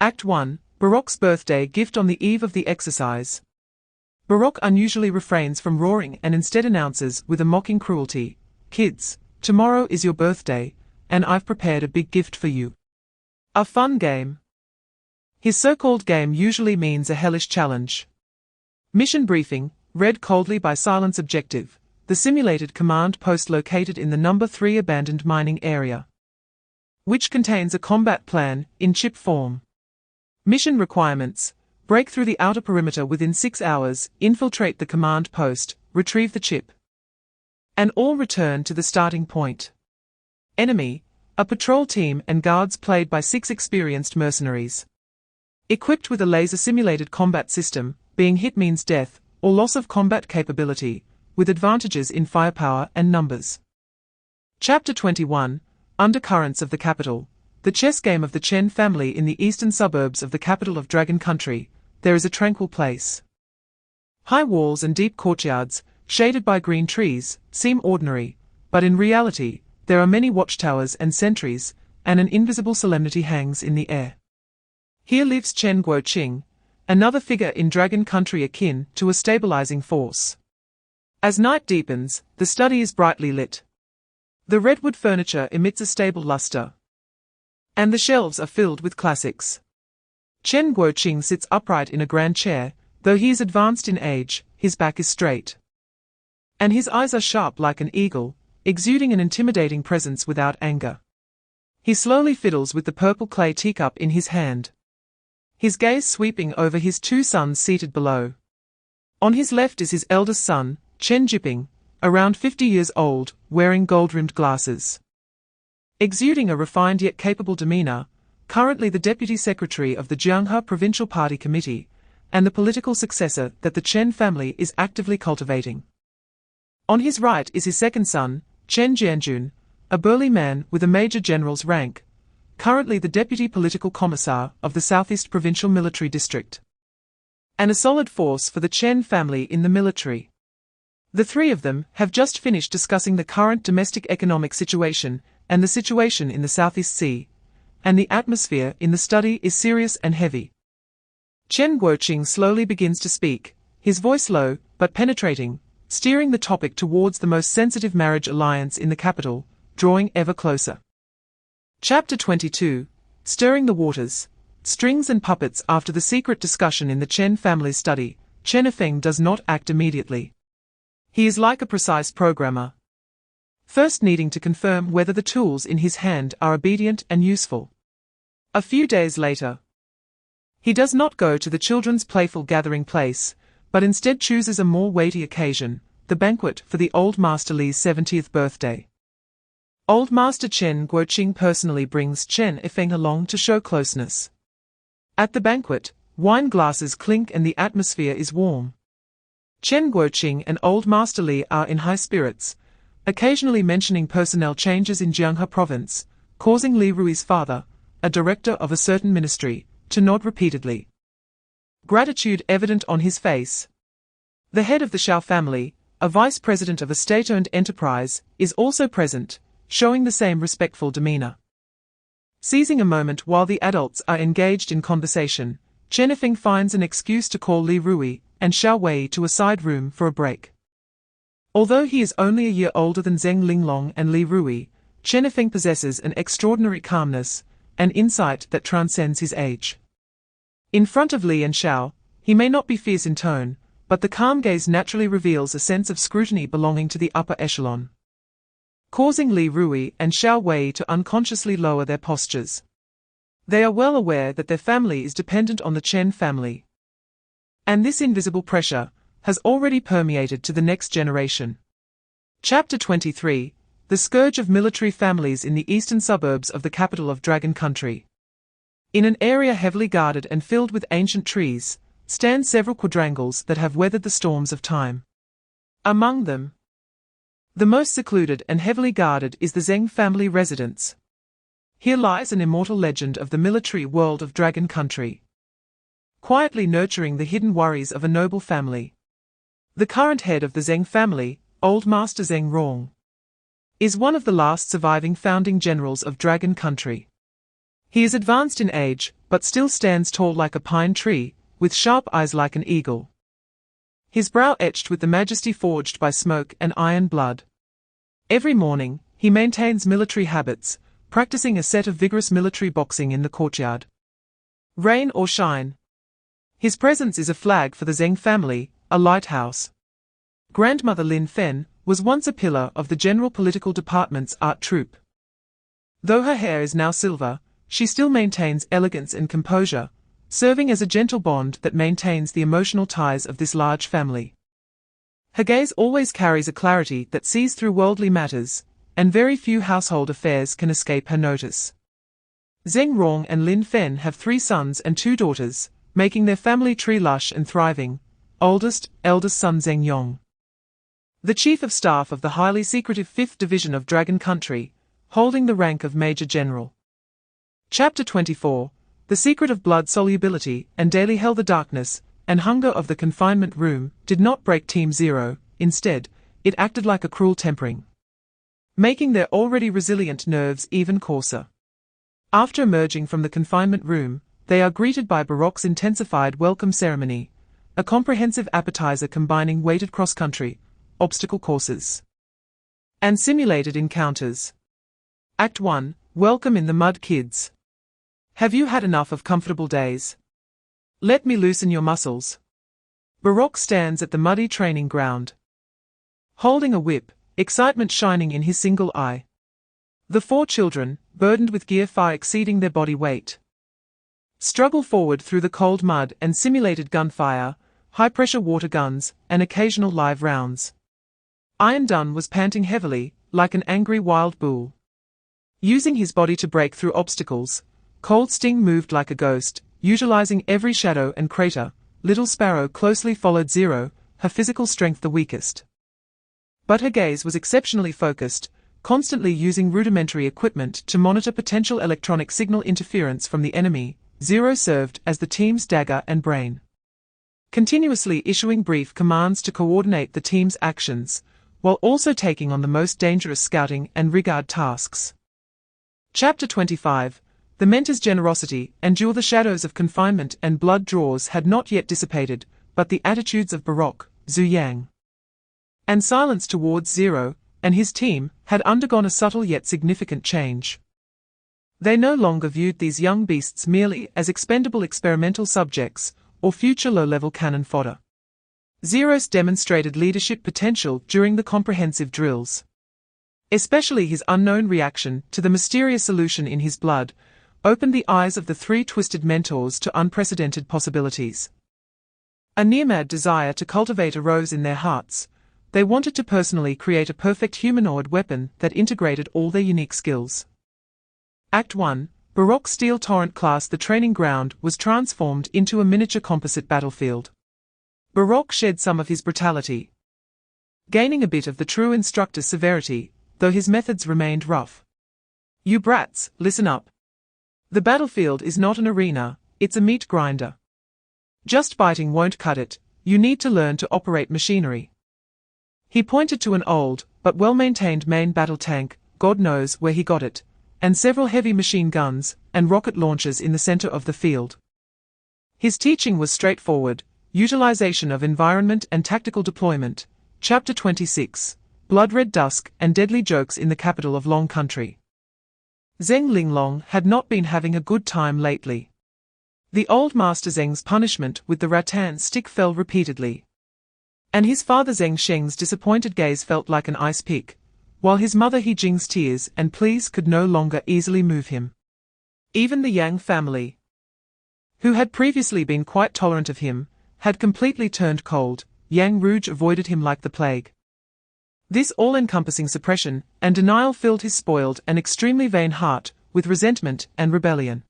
Act 1, Baroque's birthday gift. On the eve of the exercise, Baroque unusually refrains from roaring and instead announces with a mocking cruelty, "Kids, tomorrow is your birthday, and I've prepared a big gift for you. A fun game." His so-called game usually means a hellish challenge. Mission briefing, read coldly by Silence. Objective, the simulated command post located in the number 3 abandoned mining area, which contains a combat plan in chip form. Mission requirements: break through the outer perimeter within 6 hours, infiltrate the command post, retrieve the chip, and all return to the starting point. Enemy: a patrol team and guards played by 6 experienced mercenaries. Equipped with a laser-simulated combat system, being hit means death or loss of combat capability, with advantages in firepower and numbers. Chapter 21: Undercurrents of the Capital. The chess game of the Chen family in the eastern suburbs of the capital of Dragon Country. There is a tranquil place. High walls and deep courtyards, shaded by green trees, seem ordinary, but in reality, there are many watchtowers and sentries, and an invisible solemnity hangs in the air. Here lives Chen Guoqing, another figure in Dragon Country akin to a stabilizing force. As night deepens, the study is brightly lit. The redwood furniture emits a stable luster, and the shelves are filled with classics. Chen Guoqing sits upright in a grand chair, though he is advanced in age, his back is straight, and his eyes are sharp like an eagle, exuding an intimidating presence without anger. He slowly fiddles with the purple clay teacup in his hand, his gaze sweeping over his 2 sons seated below. On his left is his eldest son, Chen Jiping, around 50 years old, wearing gold-rimmed glasses, exuding a refined yet capable demeanor, currently the deputy secretary of the Jianghe Provincial Party Committee, and the political successor that the Chen family is actively cultivating. On his right is his second son, Chen Jianjun, a burly man with a major general's rank, currently the deputy political commissar of the Southeast Provincial Military District, and a solid force for the Chen family in the military. The 3 of them have just finished discussing the current domestic economic situation and the situation in the Southeast Sea, and the atmosphere in the study is serious and heavy. Chen Guoqing slowly begins to speak, his voice low but penetrating, steering the topic towards the most sensitive marriage alliance in the capital, drawing ever closer. Chapter 22: Stirring the Waters. Strings and puppets. After the secret discussion in the Chen family's study, Chen Yifeng does not act immediately. He is like a precise programmer, first needing to confirm whether the tools in his hand are obedient and useful. A few days later, he does not go to the children's playful gathering place, but instead chooses a more weighty occasion, the banquet for the Old Master Li's 70th birthday. Old Master Chen Guoqing personally brings Chen Yifeng along to show closeness. At the banquet, wine glasses clink and the atmosphere is warm. Chen Guoqing and Old Master Li are in high spirits, occasionally mentioning personnel changes in Jianghe province, causing Li Rui's father, a director of a certain ministry, to nod repeatedly, gratitude evident on his face. The head of the Shao family, a vice president of a state-owned enterprise, is also present, showing the same respectful demeanor. Seizing a moment while the adults are engaged in conversation, Chen Yifeng finds an excuse to call Li Rui and Xiao Wei to a side room for a break. Although he is only a year older than Zheng Ling Long and Li Rui, Chen Yifeng possesses an extraordinary calmness, an insight that transcends his age. In front of Li and Xiao, he may not be fierce in tone, but the calm gaze naturally reveals a sense of scrutiny belonging to the upper echelon, causing Li Rui and Xiao Wei to unconsciously lower their postures. They are well aware that their family is dependent on the Chen family, and this invisible pressure has already permeated to the next generation. Chapter 23: The Scourge of Military Families in the Eastern Suburbs of the capital of Dragon Country. In an area heavily guarded and filled with ancient trees, stand several quadrangles that have weathered the storms of time. Among them, the most secluded and heavily guarded is the Zheng family residence. Here lies an immortal legend of the military world of Dragon Country, quietly nurturing the hidden worries of a noble family. The current head of the Zheng family, Old Master Zheng Rong, is one of the last surviving founding generals of Dragon Country. He is advanced in age, but still stands tall like a pine tree, with sharp eyes like an eagle, his brow etched with the majesty forged by smoke and iron blood. Every morning, he maintains military habits, practicing a set of vigorous military boxing in the courtyard. Rain or shine, his presence is a flag for the Zheng family, a lighthouse. Grandmother Lin Fen, was once a pillar of the General Political Department's art troupe. Though her hair is now silver, she still maintains elegance and composure, serving as a gentle bond that maintains the emotional ties of this large family. Her gaze always carries a clarity that sees through worldly matters, and very few household affairs can escape her notice. Zheng Rong and Lin Fen have 3 sons and 2 daughters, making their family tree lush and thriving. Eldest son Zheng Yong, the Chief of Staff of the highly secretive 5th Division of Dragon Country, holding the rank of Major General. Chapter 24, The Secret of Blood Solubility and Daily Hell. The darkness and hunger of the confinement room did not break Team Zero, instead, it acted like a cruel tempering, making their already resilient nerves even coarser. After emerging from the confinement room, they are greeted by Baroque's intensified welcome ceremony, a comprehensive appetizer combining weighted cross-country, obstacle courses, and simulated encounters. Act 1, Welcome in the Mud, kids. Have you had enough of comfortable days? Let me loosen your muscles. Baroque stands at the muddy training ground, holding a whip, excitement shining in his single eye. The 4 children, burdened with gear far exceeding their body weight, struggle forward through the cold mud and simulated gunfire, high-pressure water guns, and occasional live rounds. Iron Dun was panting heavily, like an angry wild bull, using his body to break through obstacles. Cold Sting moved like a ghost, utilizing every shadow and crater. Little Sparrow closely followed Zero, her physical strength the weakest, but her gaze was exceptionally focused, constantly using rudimentary equipment to monitor potential electronic signal interference from the enemy. Zero served as the team's dagger and brain, continuously issuing brief commands to coordinate the team's actions, while also taking on the most dangerous scouting and regard tasks. Chapter 25, The Mentor's generosity. Endure. The shadows of confinement and blood draws had not yet dissipated, but the attitudes of Baroque, Zhu Yang, and silence towards Zero and his team had undergone a subtle yet significant change. They no longer viewed these young beasts merely as expendable experimental subjects or future low-level cannon fodder. Zero's demonstrated leadership potential during the comprehensive drills, especially his unknown reaction to the mysterious solution in his blood, opened the eyes of the 3 twisted mentors to unprecedented possibilities. A near-mad desire to cultivate arose in their hearts. They wanted to personally create a perfect humanoid weapon that integrated all their unique skills. Act 1, Baroque Steel Torrent class. The training ground was transformed into a miniature composite battlefield. Baroque shed some of his brutality, gaining a bit of the true instructor's severity, though his methods remained rough. You brats, listen up. The battlefield is not an arena, it's a meat grinder. Just biting won't cut it, you need to learn to operate machinery. He pointed to an old, but well-maintained main battle tank, God knows where he got it, and several heavy machine guns and rocket launchers in the center of the field. His teaching was straightforward, utilization of environment and tactical deployment. Chapter 26, Blood-Red Dusk and Deadly Jokes in the Capital of Long Country. Zheng Ling Long had not been having a good time lately. The old master Zheng's punishment with the rattan stick fell repeatedly, and his father Zheng Sheng's disappointed gaze felt like an ice pick, while his mother He Jing's tears and pleas could no longer easily move him. Even the Yang family, who had previously been quite tolerant of him, had completely turned cold. Yang Rouge avoided him like the plague. This all-encompassing suppression and denial filled his spoiled and extremely vain heart with resentment and rebellion.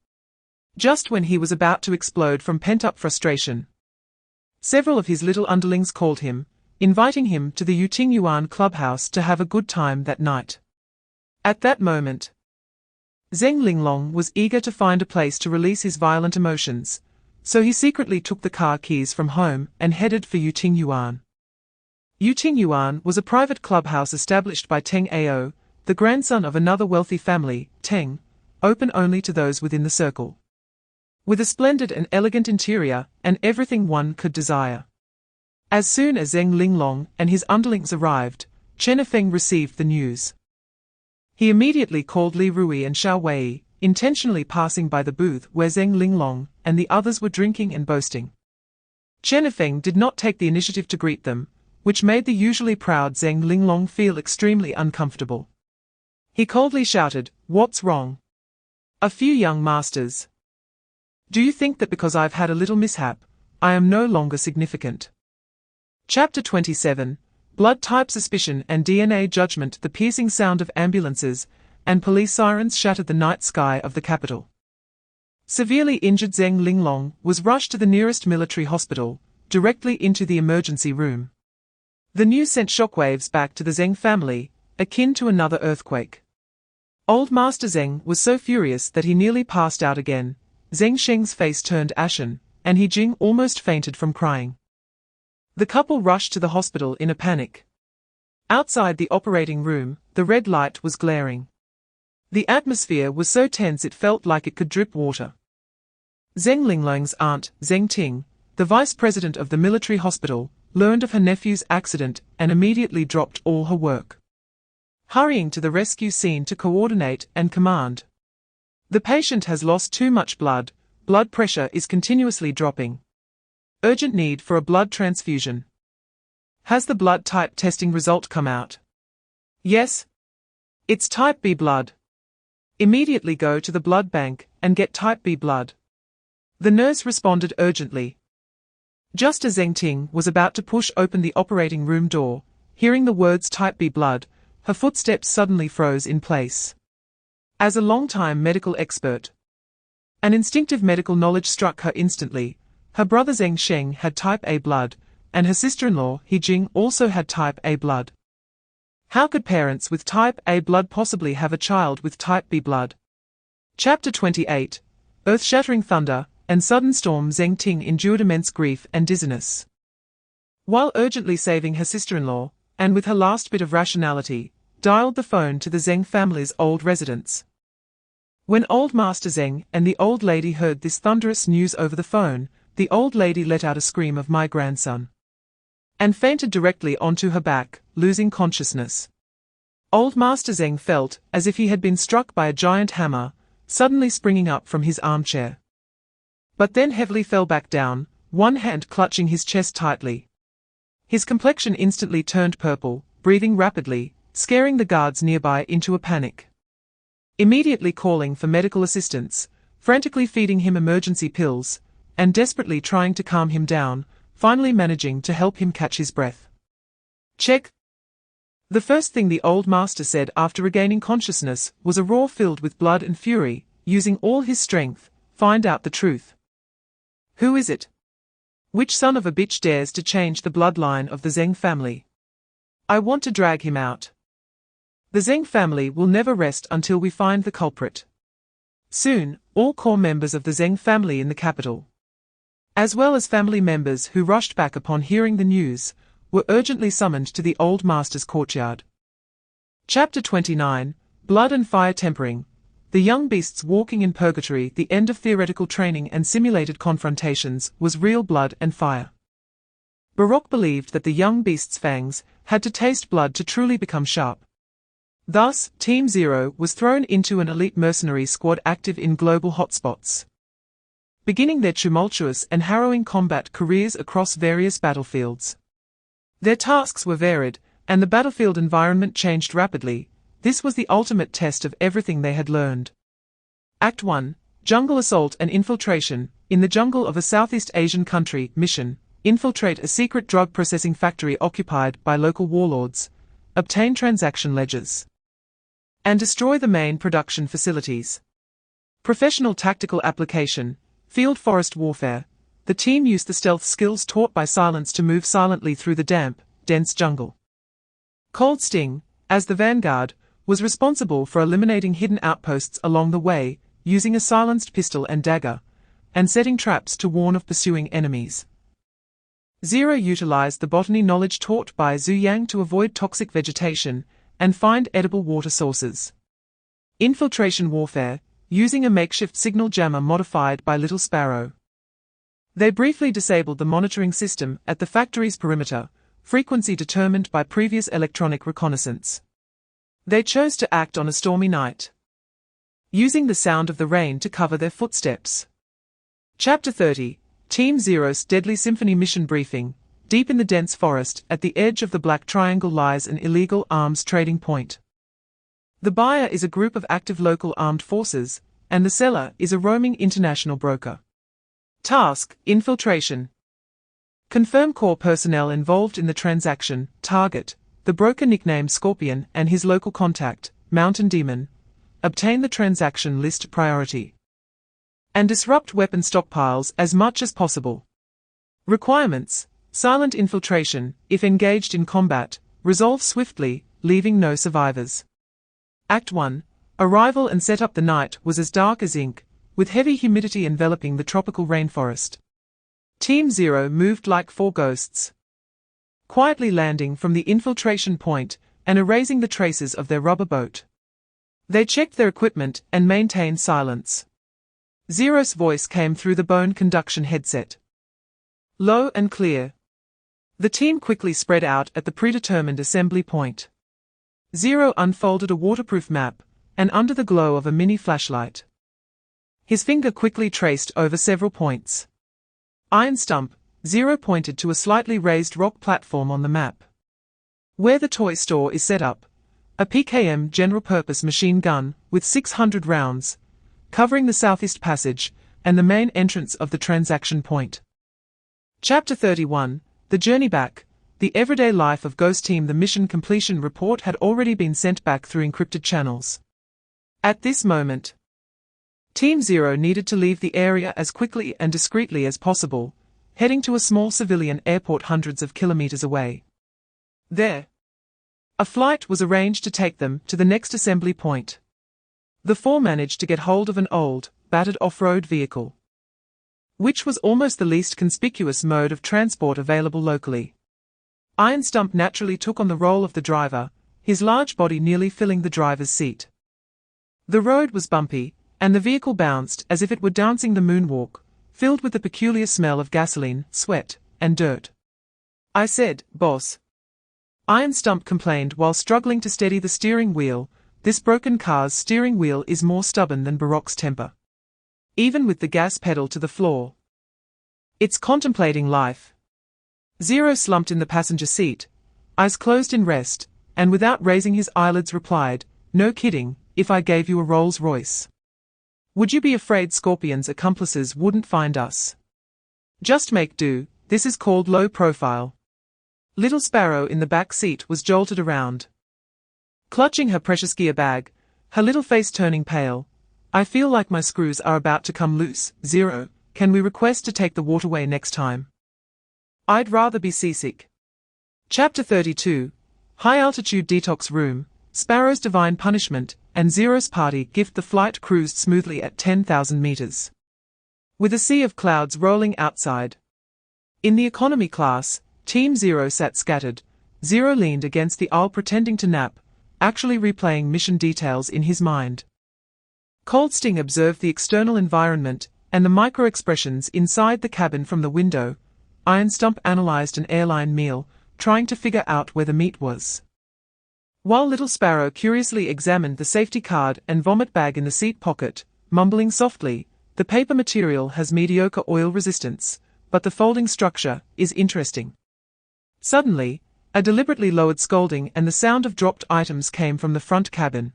Just when he was about to explode from pent-up frustration, several of his little underlings called him, inviting him to the Yuting Yuan clubhouse to have a good time that night. At that moment, Zheng Ling Long was eager to find a place to release his violent emotions, so he secretly took the car keys from home and headed for Yuting Yuan. Yuting Yuan was a private clubhouse established by Teng Ao, the grandson of another wealthy family, Teng, open only to those within the circle, with a splendid and elegant interior and everything one could desire. As soon as Zheng Ling Long and his underlings arrived, Chen Feng received the news. He immediately called Li Rui and Xiao Wei, intentionally passing by the booth where Zheng Ling Long and the others were drinking and boasting. Chen Feng did not take the initiative to greet them, which made the usually proud Ling Long feel extremely uncomfortable. He coldly shouted, "What's wrong?" "A few young masters. Do you think that because I've had a little mishap, I am no longer significant?" Chapter 27, Blood Type Suspicion and DNA Judgment. The piercing sound of ambulances and police sirens shattered the night sky of the capital. Severely injured Ling Long was rushed to the nearest military hospital, directly into the emergency room. The news sent shockwaves back to the Zeng family, akin to another earthquake. Old Master Zeng was so furious that he nearly passed out again. Zeng Sheng's face turned ashen, and He Jing almost fainted from crying. The couple rushed to the hospital in a panic. Outside the operating room, the red light was glaring. The atmosphere was so tense it felt like it could drip water. Zeng Linglong's aunt, Zeng Ting, the vice president of the military hospital, learned of her nephew's accident and immediately dropped all her work, hurrying to the rescue scene to coordinate and command. "The patient has lost too much blood pressure is continuously dropping. Urgent need for a blood transfusion. Has the blood type testing result come out?" "Yes. It's type B blood. Immediately go to the blood bank and get type B blood." The nurse responded urgently. Just as Zeng Ting was about to push open the operating room door, hearing the words type B blood, her footsteps suddenly froze in place. As a long-time medical expert, an instinctive medical knowledge struck her instantly. Her brother Zeng Sheng had type A blood, and her sister-in-law He Jing also had type A blood. How could parents with type A blood possibly have a child with type B blood? Chapter 28, Earth-Shattering Thunder and Sudden Storm. Zeng Ting endured immense grief and dizziness. While urgently saving her sister-in-law, and with her last bit of rationality, dialed the phone to the Zeng family's old residence. When old Master Zeng and the old lady heard this thunderous news over the phone, the old lady let out a scream of "My grandson!" and fainted directly onto her back, losing consciousness. Old Master Zeng felt as if he had been struck by a giant hammer, suddenly springing up from his armchair. But then heavily fell back down, one hand clutching his chest tightly. His complexion instantly turned purple, breathing rapidly, scaring the guards nearby into a panic. Immediately calling for medical assistance, frantically feeding him emergency pills, and desperately trying to calm him down, finally managing to help him catch his breath. "Check." The first thing the old master said after regaining consciousness was a roar filled with blood and fury, using all his strength, "Find out the truth. Who is it? Which son of a bitch dares to change the bloodline of the Zeng family? I want to drag him out. The Zeng family will never rest until we find the culprit." Soon, all core members of the Zeng family in the capital, as well as family members who rushed back upon hearing the news, were urgently summoned to the old master's courtyard. Chapter 29, Blood and Fire Tempering. The young beasts walking in purgatory. The end of theoretical training and simulated confrontations was real blood and fire. Baroque believed that the young beast's fangs had to taste blood to truly become sharp. Thus, Team Zero was thrown into an elite mercenary squad active in global hotspots, beginning their tumultuous and harrowing combat careers across various battlefields. Their tasks were varied, and the battlefield environment changed rapidly. This was the ultimate test of everything they had learned. Act 1, Jungle Assault and Infiltration. In the jungle of a Southeast Asian country. Mission: infiltrate a secret drug processing factory occupied by local warlords, obtain transaction ledgers, and destroy the main production facilities. Professional tactical application: field forest warfare. The team used the stealth skills taught by Silence to move silently through the damp, dense jungle. Cold Sting, as the vanguard, was responsible for eliminating hidden outposts along the way, using a silenced pistol and dagger, and setting traps to warn of pursuing enemies. Zero utilized the botany knowledge taught by Zhu Yang to avoid toxic vegetation and find edible water sources. Infiltration warfare, using a makeshift signal jammer modified by Little Sparrow. They briefly disabled the monitoring system at the factory's perimeter, frequency determined by previous electronic reconnaissance. They chose to act on a stormy night, using the sound of the rain to cover their footsteps. Chapter 30, Team Zero's Deadly Symphony Mission Briefing. deep in the dense forest, at the edge of the Black Triangle lies an illegal arms trading point. The buyer is a group of active local armed forces, and the seller is a roaming international broker. Task: infiltration. Confirm core personnel involved in the transaction. Target: the broker nicknamed Scorpion and his local contact, Mountain Demon. Obtain the transaction list priority. And disrupt weapon stockpiles as much as possible. Requirements: silent infiltration. If engaged in combat, resolve swiftly, leaving no survivors. Act 1. Arrival and setup. The night was as dark as ink, with heavy humidity enveloping the tropical rainforest. Team 0 moved like four ghosts, quietly landing from the infiltration point and erasing the traces of their rubber boat. They checked their equipment and maintained silence. Zero's voice came through the bone conduction headset, low and clear. The team quickly spread out at the predetermined assembly point. Zero unfolded a waterproof map, and under the glow of a mini flashlight, his finger quickly traced over several points. Iron stump. Zero pointed to a slightly raised rock platform on the map, where the toy store is set up. A PKM general-purpose machine gun, with 600 rounds, covering the southeast passage, and the main entrance of the transaction point. Chapter 31. The Journey Back. The everyday life of Ghost Team. The mission completion report had already been sent back through encrypted channels. At this moment, Team 0 needed to leave the area as quickly and discreetly as possible, heading to a small civilian airport hundreds of kilometers away. There, a flight was arranged to take them to the next assembly point. The four managed to get hold of an old, battered off-road vehicle, which was almost the least conspicuous mode of transport available locally. Iron Stump naturally took on the role of the driver, his large body nearly filling the driver's seat. The road was bumpy, and the vehicle bounced as if it were dancing the moonwalk, filled with the peculiar smell of gasoline, sweat, and dirt. "I said, boss," Iron Stump complained while struggling to steady the steering wheel, "this broken car's steering wheel is more stubborn than Baroque's temper. Even with the gas pedal to the floor, it's contemplating life." Zero slumped in the passenger seat, eyes closed in rest, and without raising his eyelids replied, "No kidding, if I gave you a Rolls Royce, would you be afraid Scorpion's accomplices wouldn't find us? Just make do, this is called low profile." Little Sparrow in the back seat was jolted around, clutching her precious gear bag, her little face turning pale. "I feel like my screws are about to come loose. Zero, can we request to take the waterway next time? I'd rather be seasick." Chapter 32. High-altitude detox room. Sparrow's divine punishment, and Zero's party gift. The flight cruised smoothly at 10,000 meters, with a sea of clouds rolling outside. In the economy class, Team 0 sat scattered. Zero leaned against the aisle pretending to nap, actually replaying mission details in his mind. Cold Sting observed the external environment and the micro-expressions inside the cabin from the window. Iron Stump analyzed an airline meal, trying to figure out where the meat was, while Little Sparrow curiously examined the safety card and vomit bag in the seat pocket, mumbling softly, "The paper material has mediocre oil resistance, but the folding structure is interesting." Suddenly, a deliberately lowered scolding and the sound of dropped items came from the front cabin.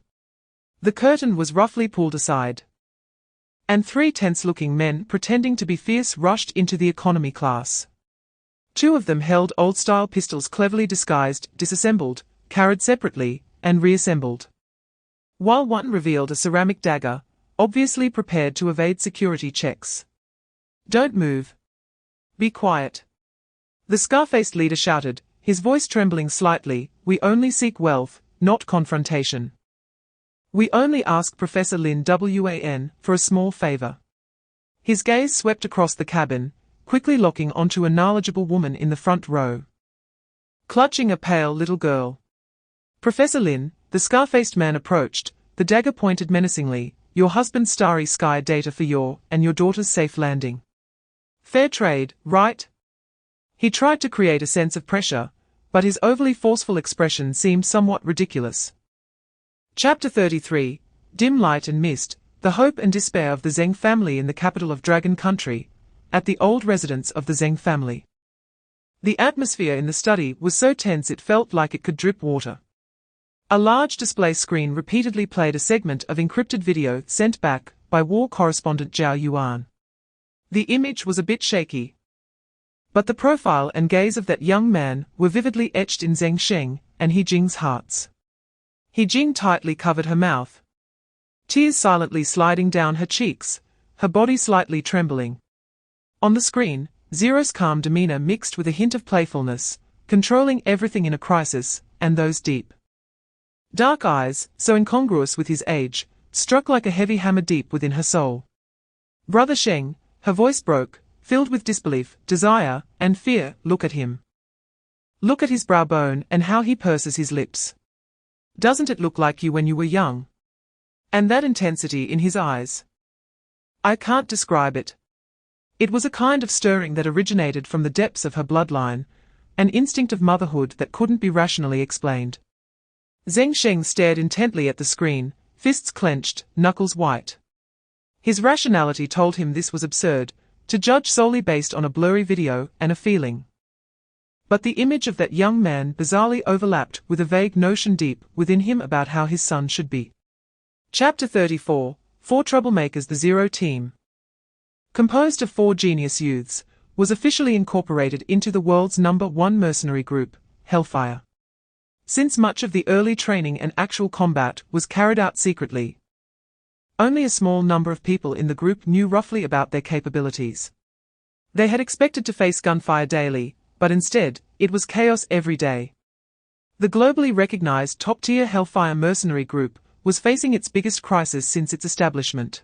The curtain was roughly pulled aside, and three tense-looking men pretending to be fierce rushed into the economy class. Two of them held old-style pistols cleverly disguised, disassembled, carried separately, and reassembled, while one revealed a ceramic dagger, obviously prepared to evade security checks. "Don't move. Be quiet," the scar-faced leader shouted, his voice trembling slightly. "We only seek wealth, not confrontation. We only ask Professor Lin Wan for a small favor." His gaze swept across the cabin, quickly locking onto a knowledgeable woman in the front row, clutching a pale little girl. "Professor Lin," the scar-faced man approached, the dagger pointed menacingly, "your husband's starry sky data for your and your daughter's safe landing. Fair trade, right?" He tried to create a sense of pressure, but his overly forceful expression seemed somewhat ridiculous. Chapter 33. Dim Light and Mist. The hope and despair of the Zheng family in the capital of Dragon Country, at the old residence of the Zheng family. The atmosphere in the study was so tense it felt like it could drip water. A large display screen repeatedly played a segment of encrypted video sent back by war correspondent Zhao Yuan. The image was a bit shaky, but the profile and gaze of that young man were vividly etched in Zheng Sheng and He Jing's hearts. He Jing tightly covered her mouth, tears silently sliding down her cheeks, her body slightly trembling. On the screen, Zero's calm demeanor mixed with a hint of playfulness, controlling everything in a crisis, and those deep, dark eyes, so incongruous with his age, struck like a heavy hammer deep within her soul. Brother Sheng, her voice broke, filled with disbelief, desire, and fear, look at him. Look at his brow bone and how he purses his lips. Doesn't it look like you when you were young? And that intensity in his eyes. I can't describe it. It was a kind of stirring that originated from the depths of her bloodline, an instinct of motherhood that couldn't be rationally explained. Zheng Sheng stared intently at the screen, fists clenched, knuckles white. His rationality told him this was absurd, to judge solely based on a blurry video and a feeling. But the image of that young man bizarrely overlapped with a vague notion deep within him about how his son should be. Chapter 34, 4 Troublemakers. The Zero Team, composed of 4 genius youths, was officially incorporated into the world's #1 mercenary group, Hellfire. Since much of the early training and actual combat was carried out secretly, only a small number of people in the group knew roughly about their capabilities. They had expected to face gunfire daily, but instead, it was chaos every day. The globally recognized top-tier Hellfire mercenary group was facing its biggest crisis since its establishment.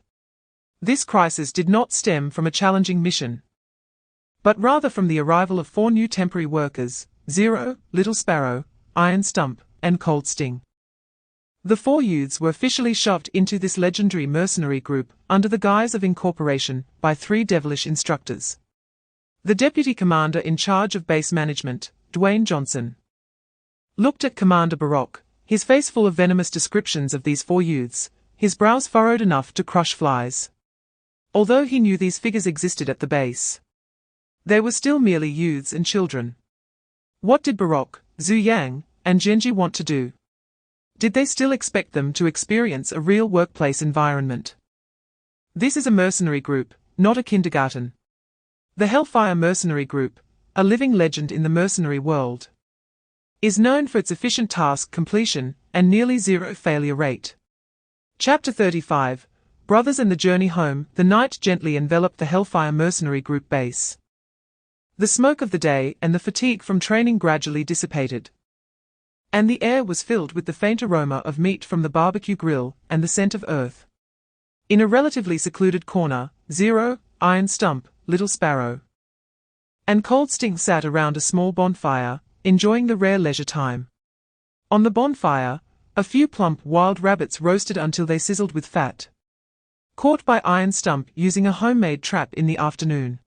This crisis did not stem from a challenging mission, but rather from the arrival of 4 new temporary workers, Zero, Little Sparrow, Iron Stump, and Cold Sting. The 4 youths were officially shoved into this legendary mercenary group under the guise of incorporation by 3 devilish instructors. The deputy commander in charge of base management, Dwayne Johnson, looked at Commander Baroque, his face full of venomous descriptions of these 4 youths, his brows furrowed enough to crush flies. Although he knew these figures existed at the base, they were still merely youths and children. What did Baroque, Zhu Yang, and Genji want to do? Did they still expect them to experience a real workplace environment? This is a mercenary group, not a kindergarten. The Hellfire Mercenary Group, a living legend in the mercenary world, is known for its efficient task completion and nearly zero failure rate. Chapter 35, Brothers and the Journey Home. The night gently enveloped the Hellfire Mercenary Group base. The smoke of the day and the fatigue from training gradually dissipated, and the air was filled with the faint aroma of meat from the barbecue grill and the scent of earth. In a relatively secluded corner, Zero, Iron Stump, Little Sparrow, and Cold Sting sat around a small bonfire, enjoying the rare leisure time. On the bonfire, a few plump wild rabbits roasted until they sizzled with fat, caught by Iron Stump using a homemade trap in the afternoon.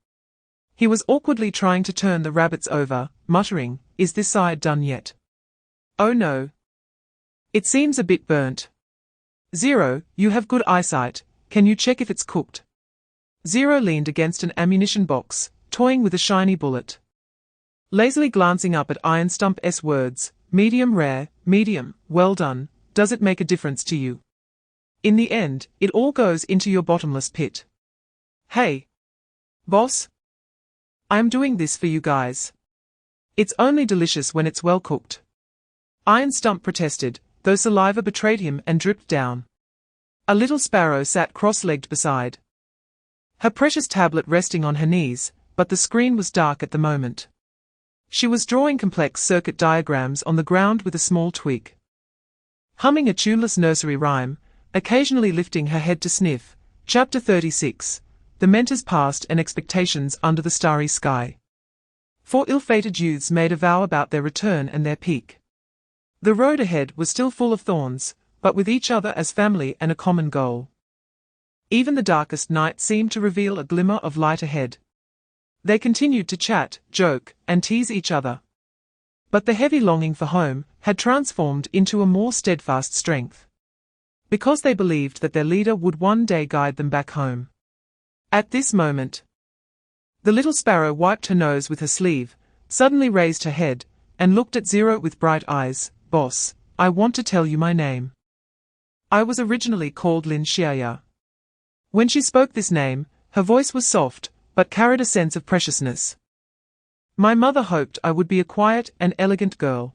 He was awkwardly trying to turn the rabbits over, muttering, "Is this side done yet? Oh no. It seems a bit burnt." "Zero, you have good eyesight, can you check if it's cooked?" Zero leaned against an ammunition box, toying with a shiny bullet, lazily glancing up at Iron Stump's words, "Medium rare, medium, well done, does it make a difference to you? In the end, it all goes into your bottomless pit." "Hey, boss. I'm doing this for you guys. It's only delicious when it's well cooked." Iron Stump protested, though saliva betrayed him and dripped down. A Little Sparrow sat cross-legged beside, her precious tablet resting on her knees, but the screen was dark at the moment. She was drawing complex circuit diagrams on the ground with a small twig, humming a tuneless nursery rhyme, occasionally lifting her head to sniff. Chapter 36, The Mentor's Past and Expectations Under the Starry Sky. 4 ill-fated youths made a vow about their return and their peak. The road ahead was still full of thorns, but with each other as family and a common goal. Even the darkest night seemed to reveal a glimmer of light ahead. They continued to chat, joke, and tease each other. But the heavy longing for home had transformed into a more steadfast strength, because they believed that their leader would one day guide them back home. At this moment, the Little Sparrow wiped her nose with her sleeve, suddenly raised her head, and looked at Zero with bright eyes. Boss, I want to tell you my name. I was originally called Lin Xiaya. When she spoke this name, her voice was soft, but carried a sense of preciousness. My mother hoped I would be a quiet and elegant girl.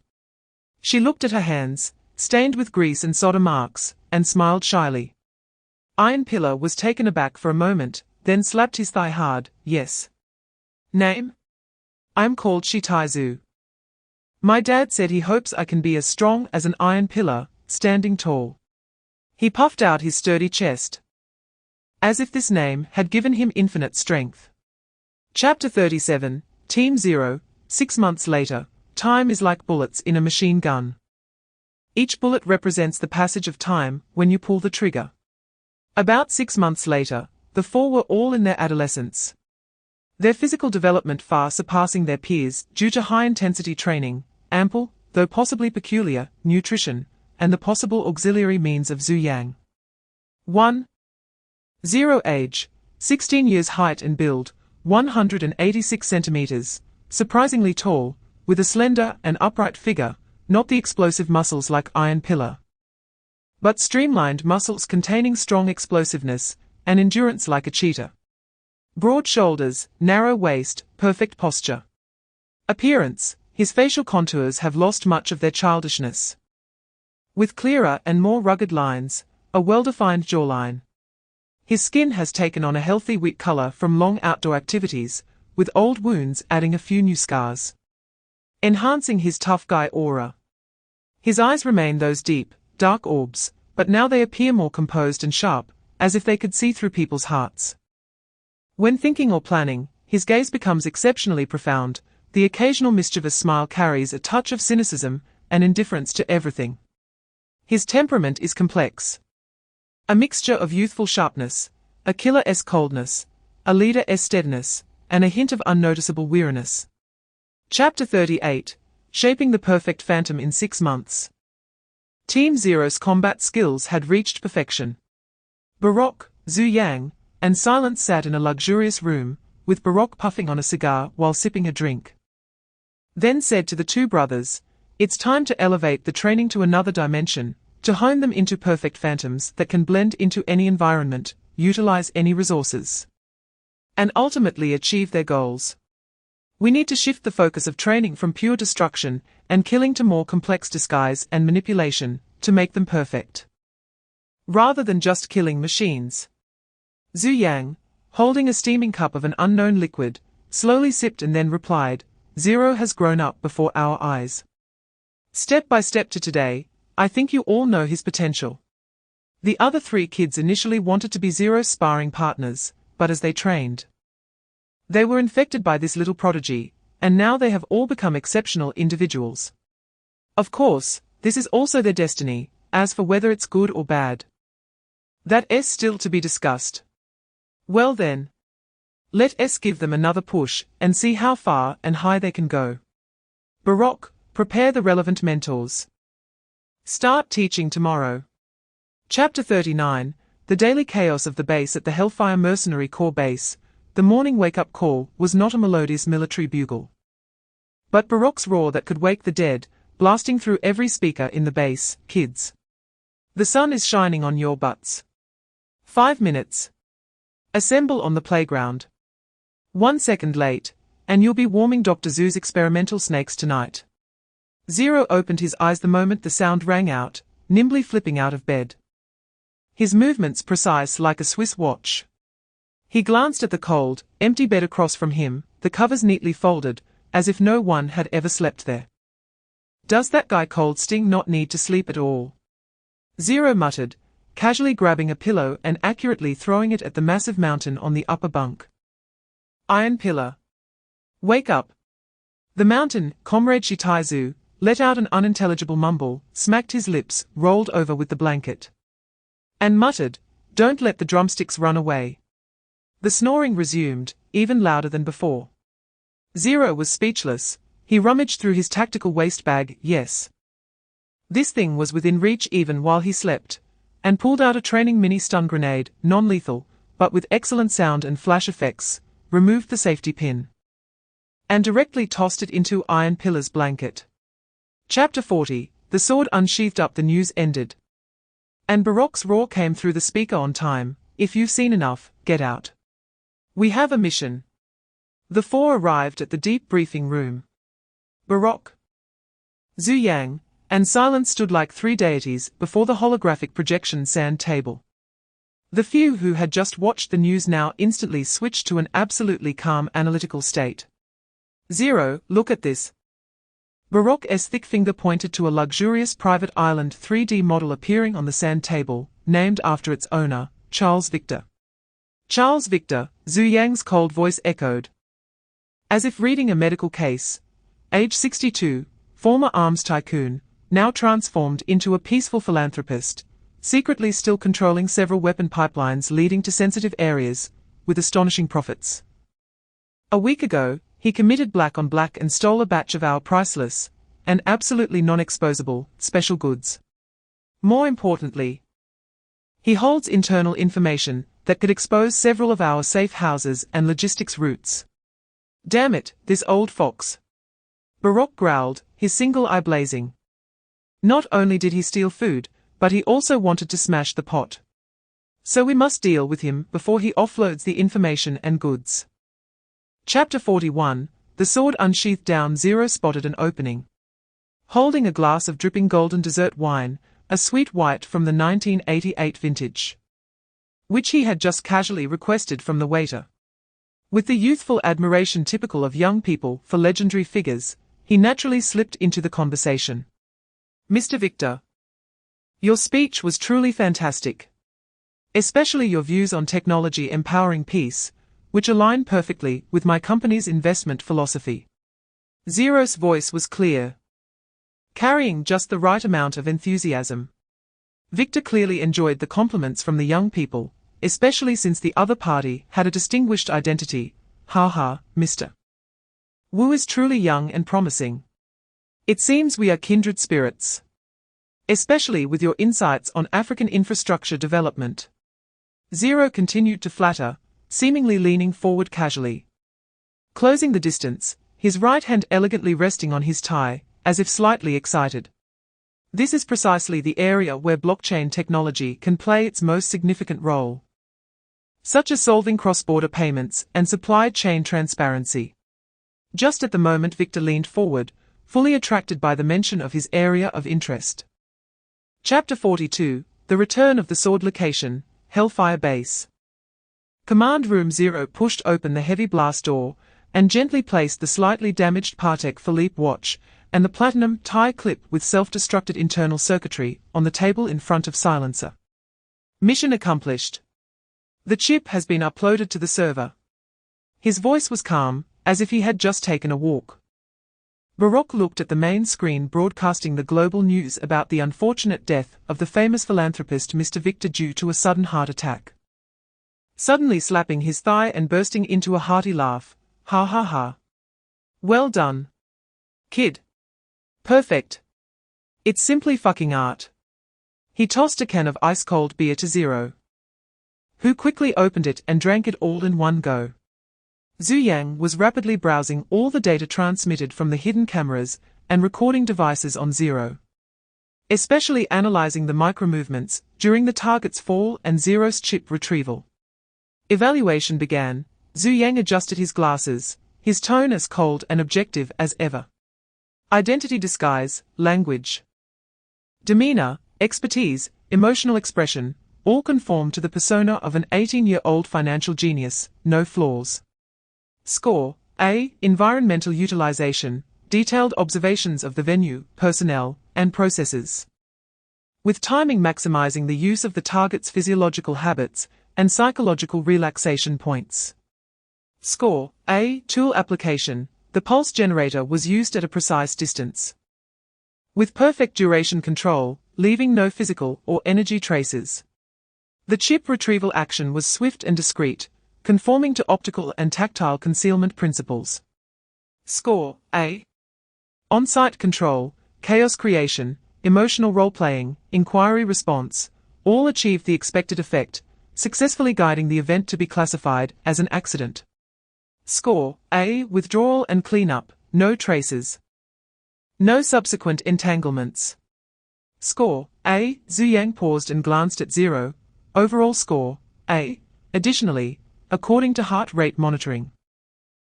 She looked at her hands, stained with grease and solder marks, and smiled shyly. Iron Pillar was taken aback for a moment, then slapped his thigh hard. Yes. Name? I'm called Shi Taizu. My dad said he hopes I can be as strong as an iron pillar, standing tall. He puffed out his sturdy chest, as if this name had given him infinite strength. Chapter 37, Team 0, 6 months later. Time is like bullets in a machine gun. Each bullet represents the passage of time when you pull the trigger. About 6 months later, the four were all in their adolescence. Their physical development far surpassing their peers due to high-intensity training, ample, though possibly peculiar, nutrition, and the possible auxiliary means of Zhu Yang. 1. 0 age, 16 years height and build, 186 centimeters, surprisingly tall, with a slender and upright figure, not the explosive muscles like Iron Pillar, but streamlined muscles containing strong explosiveness and endurance like a cheetah. Broad shoulders, narrow waist, perfect posture. Appearance, his facial contours have lost much of their childishness, with clearer and more rugged lines, a well-defined jawline. His skin has taken on a healthy wheat color from long outdoor activities, with old wounds adding a few new scars, enhancing his tough guy aura. His eyes remain those deep, dark orbs, but now they appear more composed and sharp, as if they could see through people's hearts. When thinking or planning, his gaze becomes exceptionally profound. The occasional mischievous smile carries a touch of cynicism and indifference to everything. His temperament is complex. A mixture of youthful sharpness, a killer-esque coldness, a leader-esque steadiness, and a hint of unnoticeable weariness. Chapter 38, Shaping the Perfect Phantom in 6 months. Team Zero's combat skills had reached perfection. Baroque, Zhu Yang, and Silence sat in a luxurious room, with Baroque puffing on a cigar while sipping a drink. Then said to the two brothers, "It's time to elevate the training to another dimension, to hone them into perfect phantoms that can blend into any environment, utilize any resources, and ultimately achieve their goals. We need to shift the focus of training from pure destruction and killing to more complex disguise and manipulation, to make them perfect, rather than just killing machines." Zhu Yang, holding a steaming cup of an unknown liquid, slowly sipped and then replied, "Zero has grown up before our eyes. Step by step to today, I think you all know his potential." The other 3 kids initially wanted to be Zero's sparring partners, but as they trained, they were infected by this little prodigy, and now they have all become exceptional individuals. Of course, this is also their destiny. As for whether it's good or bad, that's still to be discussed. Well then, let us give them another push and see how far and high they can go. Baroque, prepare the relevant mentors. Start teaching tomorrow. Chapter 39, The Daily Chaos of the Base. At the Hellfire Mercenary Corps base, the morning wake-up call was not a melodious military bugle, but Baroque's roar that could wake the dead, blasting through every speaker in the base. "Kids, the sun is shining on your butts. 5 minutes. Assemble on the playground. 1 second late, and you'll be warming Dr. Zhu's experimental snakes tonight." Zero opened his eyes the moment the sound rang out, nimbly flipping out of bed, his movements precise like a Swiss watch. He glanced at the cold, empty bed across from him, the covers neatly folded, as if no one had ever slept there. "Does that guy Cold Sting not need to sleep at all?" Zero muttered, casually grabbing a pillow and accurately throwing it at the massive mountain on the upper bunk. "Iron Pillar, wake up." The mountain, Comrade Shi Taizu, let out an unintelligible mumble, smacked his lips, rolled over with the blanket, and muttered, "Don't let the drumsticks run away." The snoring resumed, even louder than before. Zero was speechless. He rummaged through his tactical waste bag. Yes, this thing was within reach even while he slept, and pulled out a training mini stun grenade, non-lethal, but with excellent sound and flash effects, removed the safety pin, and directly tossed it into Iron Pillar's blanket. Chapter 40, the sword unsheathed up the news ended. And Baroque's roar came through the speaker on time, "If you've seen enough, get out. We have a mission." The four arrived at the deep briefing room. Baroque, Zhu Yang, and Silence stood like three deities before the holographic projection sand table. The few who had just watched the news now instantly switched to an absolutely calm analytical state. "Zero, look at this." Baroque's thick finger pointed to a luxurious private island 3D model appearing on the sand table, named after its owner, Charles Victor. Charles Victor, Zhu Yang's cold voice echoed. As if reading a medical case. Age 62, former arms tycoon, now transformed into a peaceful philanthropist, secretly still controlling several weapon pipelines leading to sensitive areas, with astonishing profits. A week ago, he committed black on black and stole a batch of our priceless, and absolutely non-exposable, special goods. More importantly, he holds internal information that could expose several of our safe houses and logistics routes. Damn it, this old fox. Baroque growled, his single eye blazing. Not only did he steal food, but he also wanted to smash the pot. So we must deal with him before he offloads the information and goods. Chapter 41, the sword unsheathed down. Zero spotted an opening. Holding a glass of dripping golden dessert wine, a sweet white from the 1988 vintage, which he had just casually requested from the waiter. With the youthful admiration typical of young people for legendary figures, he naturally slipped into the conversation. "Mr. Victor, your speech was truly fantastic. Especially your views on technology empowering peace, which align perfectly with my company's investment philosophy." Zero's voice was clear, carrying just the right amount of enthusiasm. Victor clearly enjoyed the compliments from the young people, especially since the other party had a distinguished identity. "Haha, Mr. Wu is truly young and promising. It seems we are kindred spirits. Especially with your insights on African infrastructure development." Zero continued to flatter, seemingly leaning forward casually, closing the distance, his right hand elegantly resting on his tie, as if slightly excited. This is precisely the area where blockchain technology can play its most significant role, such as solving cross-border payments and supply chain transparency. Just at the moment Victor leaned forward, fully attracted by the mention of his area of interest. Chapter 42, the return of the sword location, Hellfire Base. Command Room 0 pushed open the heavy blast door, and gently placed the slightly damaged Patek Philippe watch, and the platinum tie clip with self-destructed internal circuitry, on the table in front of Silencer. "Mission accomplished. The chip has been uploaded to the server." His voice was calm, as if he had just taken a walk. Baroque looked at the main screen broadcasting the global news about the unfortunate death of the famous philanthropist Mr. Victor due to a sudden heart attack. Suddenly slapping his thigh and bursting into a hearty laugh. "Ha ha ha. Well done, kid. Perfect. It's simply fucking art." He tossed a can of ice-cold beer to Zero, who quickly opened it and drank it all in one go. Zhu Yang was rapidly browsing all the data transmitted from the hidden cameras and recording devices on Zero, especially analyzing the micromovements during the target's fall and Zero's chip retrieval. Evaluation began. Zhu Yang adjusted his glasses, his tone as cold and objective as ever. Identity disguise, language, demeanor, expertise, emotional expression, all conform to the persona of an 18-year-old financial genius, no flaws. Score, A. Environmental utilization, detailed observations of the venue, personnel, and processes, with timing maximizing the use of the target's physiological habits and psychological relaxation points. Score, A. Tool application, the pulse generator was used at a precise distance, with perfect duration control, leaving no physical or energy traces. The chip retrieval action was swift and discreet, conforming to optical and tactile concealment principles. Score, A. On-site control, chaos creation, emotional role-playing, inquiry response, all achieved the expected effect, successfully guiding the event to be classified as an accident. Score, A. Withdrawal and cleanup, no traces. No subsequent entanglements. Score, A. Zhu Yang paused and glanced at 0. Overall score, A. Additionally, according to heart rate monitoring,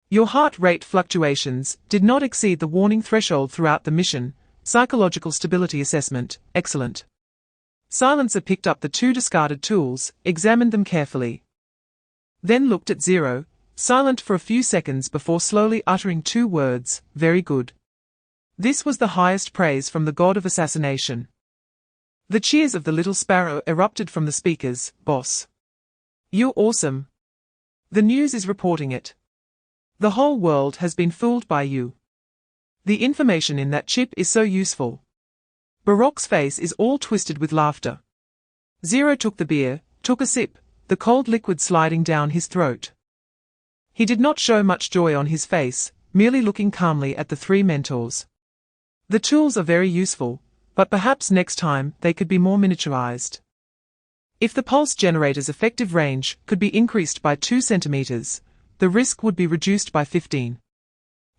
your heart rate fluctuations did not exceed the warning threshold throughout the mission. Psychological stability assessment, excellent. Silencer picked up the 2 discarded tools, examined them carefully. Then looked at 0, silent for a few seconds before slowly uttering 2 words, very good. This was the highest praise from the god of assassination. The cheers of the little sparrow erupted from the speakers. Boss, you're awesome. The news is reporting it. The whole world has been fooled by you. The information in that chip is so useful. Baroque's face is all twisted with laughter. 0 took the beer, took a sip, the cold liquid sliding down his throat. He did not show much joy on his face, merely looking calmly at the 3 mentors. The tools are very useful, but perhaps next time they could be more miniaturized. If the pulse generator's effective range could be increased by 2 centimeters, the risk would be reduced by 15.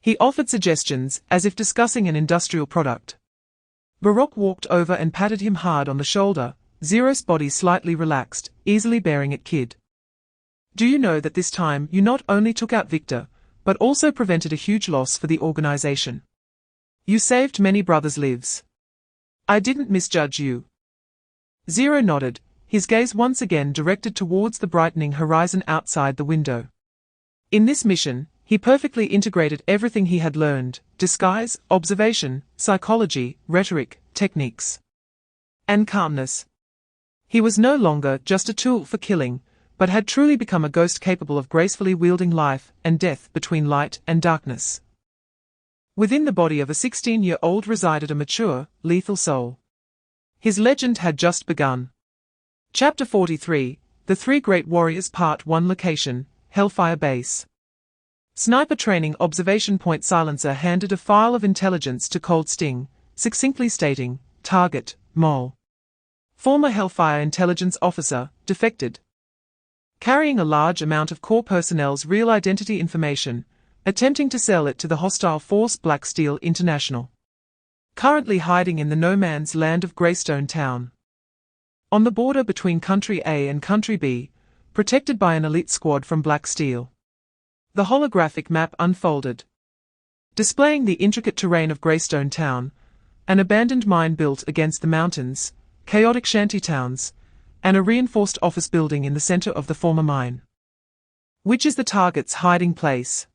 He offered suggestions as if discussing an industrial product. Baroque walked over and patted him hard on the shoulder. 0's body slightly relaxed, easily bearing it, kid. Do you know that this time you not only took out Victor, but also prevented a huge loss for the organization? You saved many brothers' lives. I didn't misjudge you. 0 nodded, his gaze once again directed towards the brightening horizon outside the window. In this mission, he perfectly integrated everything he had learned: disguise, observation, psychology, rhetoric, techniques, and calmness. He was no longer just a tool for killing, but had truly become a ghost capable of gracefully wielding life and death between light and darkness. Within the body of a 16-year-old resided a mature, lethal soul. His legend had just begun. Chapter 43, The 3 Great Warriors Part 1 Location, Hellfire Base. Sniper Training Observation Point. Silencer handed a file of intelligence to Cold Sting, succinctly stating, Target, Mole. Former Hellfire intelligence officer, defected. Carrying a large amount of core personnel's real identity information, attempting to sell it to the hostile force Black Steel International. Currently hiding in the no-man's land of Greystone Town. On the border between Country A and Country B, protected by an elite squad from Black Steel. The holographic map unfolded, displaying the intricate terrain of Greystone Town, an abandoned mine built against the mountains, chaotic shantytowns, and a reinforced office building in the center of the former mine. Which is the target's hiding place?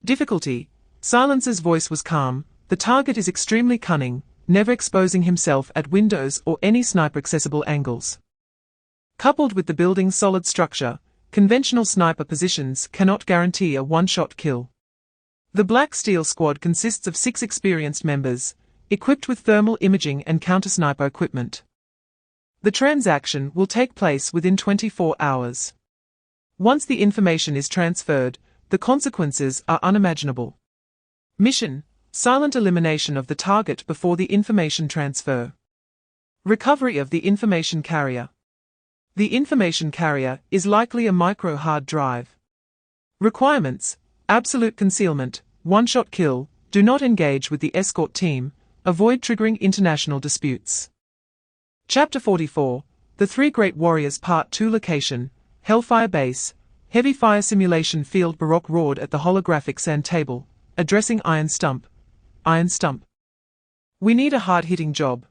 Difficulty. Silencer's voice was calm. The target is extremely cunning, never exposing himself at windows or any sniper-accessible angles. Coupled with the building's solid structure, conventional sniper positions cannot guarantee a one-shot kill. The Black Steel squad consists of 6 experienced members, equipped with thermal imaging and counter-sniper equipment. The transaction will take place within 24 hours. Once the information is transferred, the consequences are unimaginable. Mission: silent elimination of the target before the information transfer. Recovery of the information carrier. The information carrier is likely a micro hard drive. Requirements: absolute concealment, one-shot kill, do not engage with the escort team, avoid triggering international disputes. Chapter 44, The 3 Great Warriors Part 2 Location, Hellfire Base, Heavy Fire Simulation Field. Baroque roared at the holographic sand table, addressing Iron Stump. Iron Stump. We need a hard-hitting job.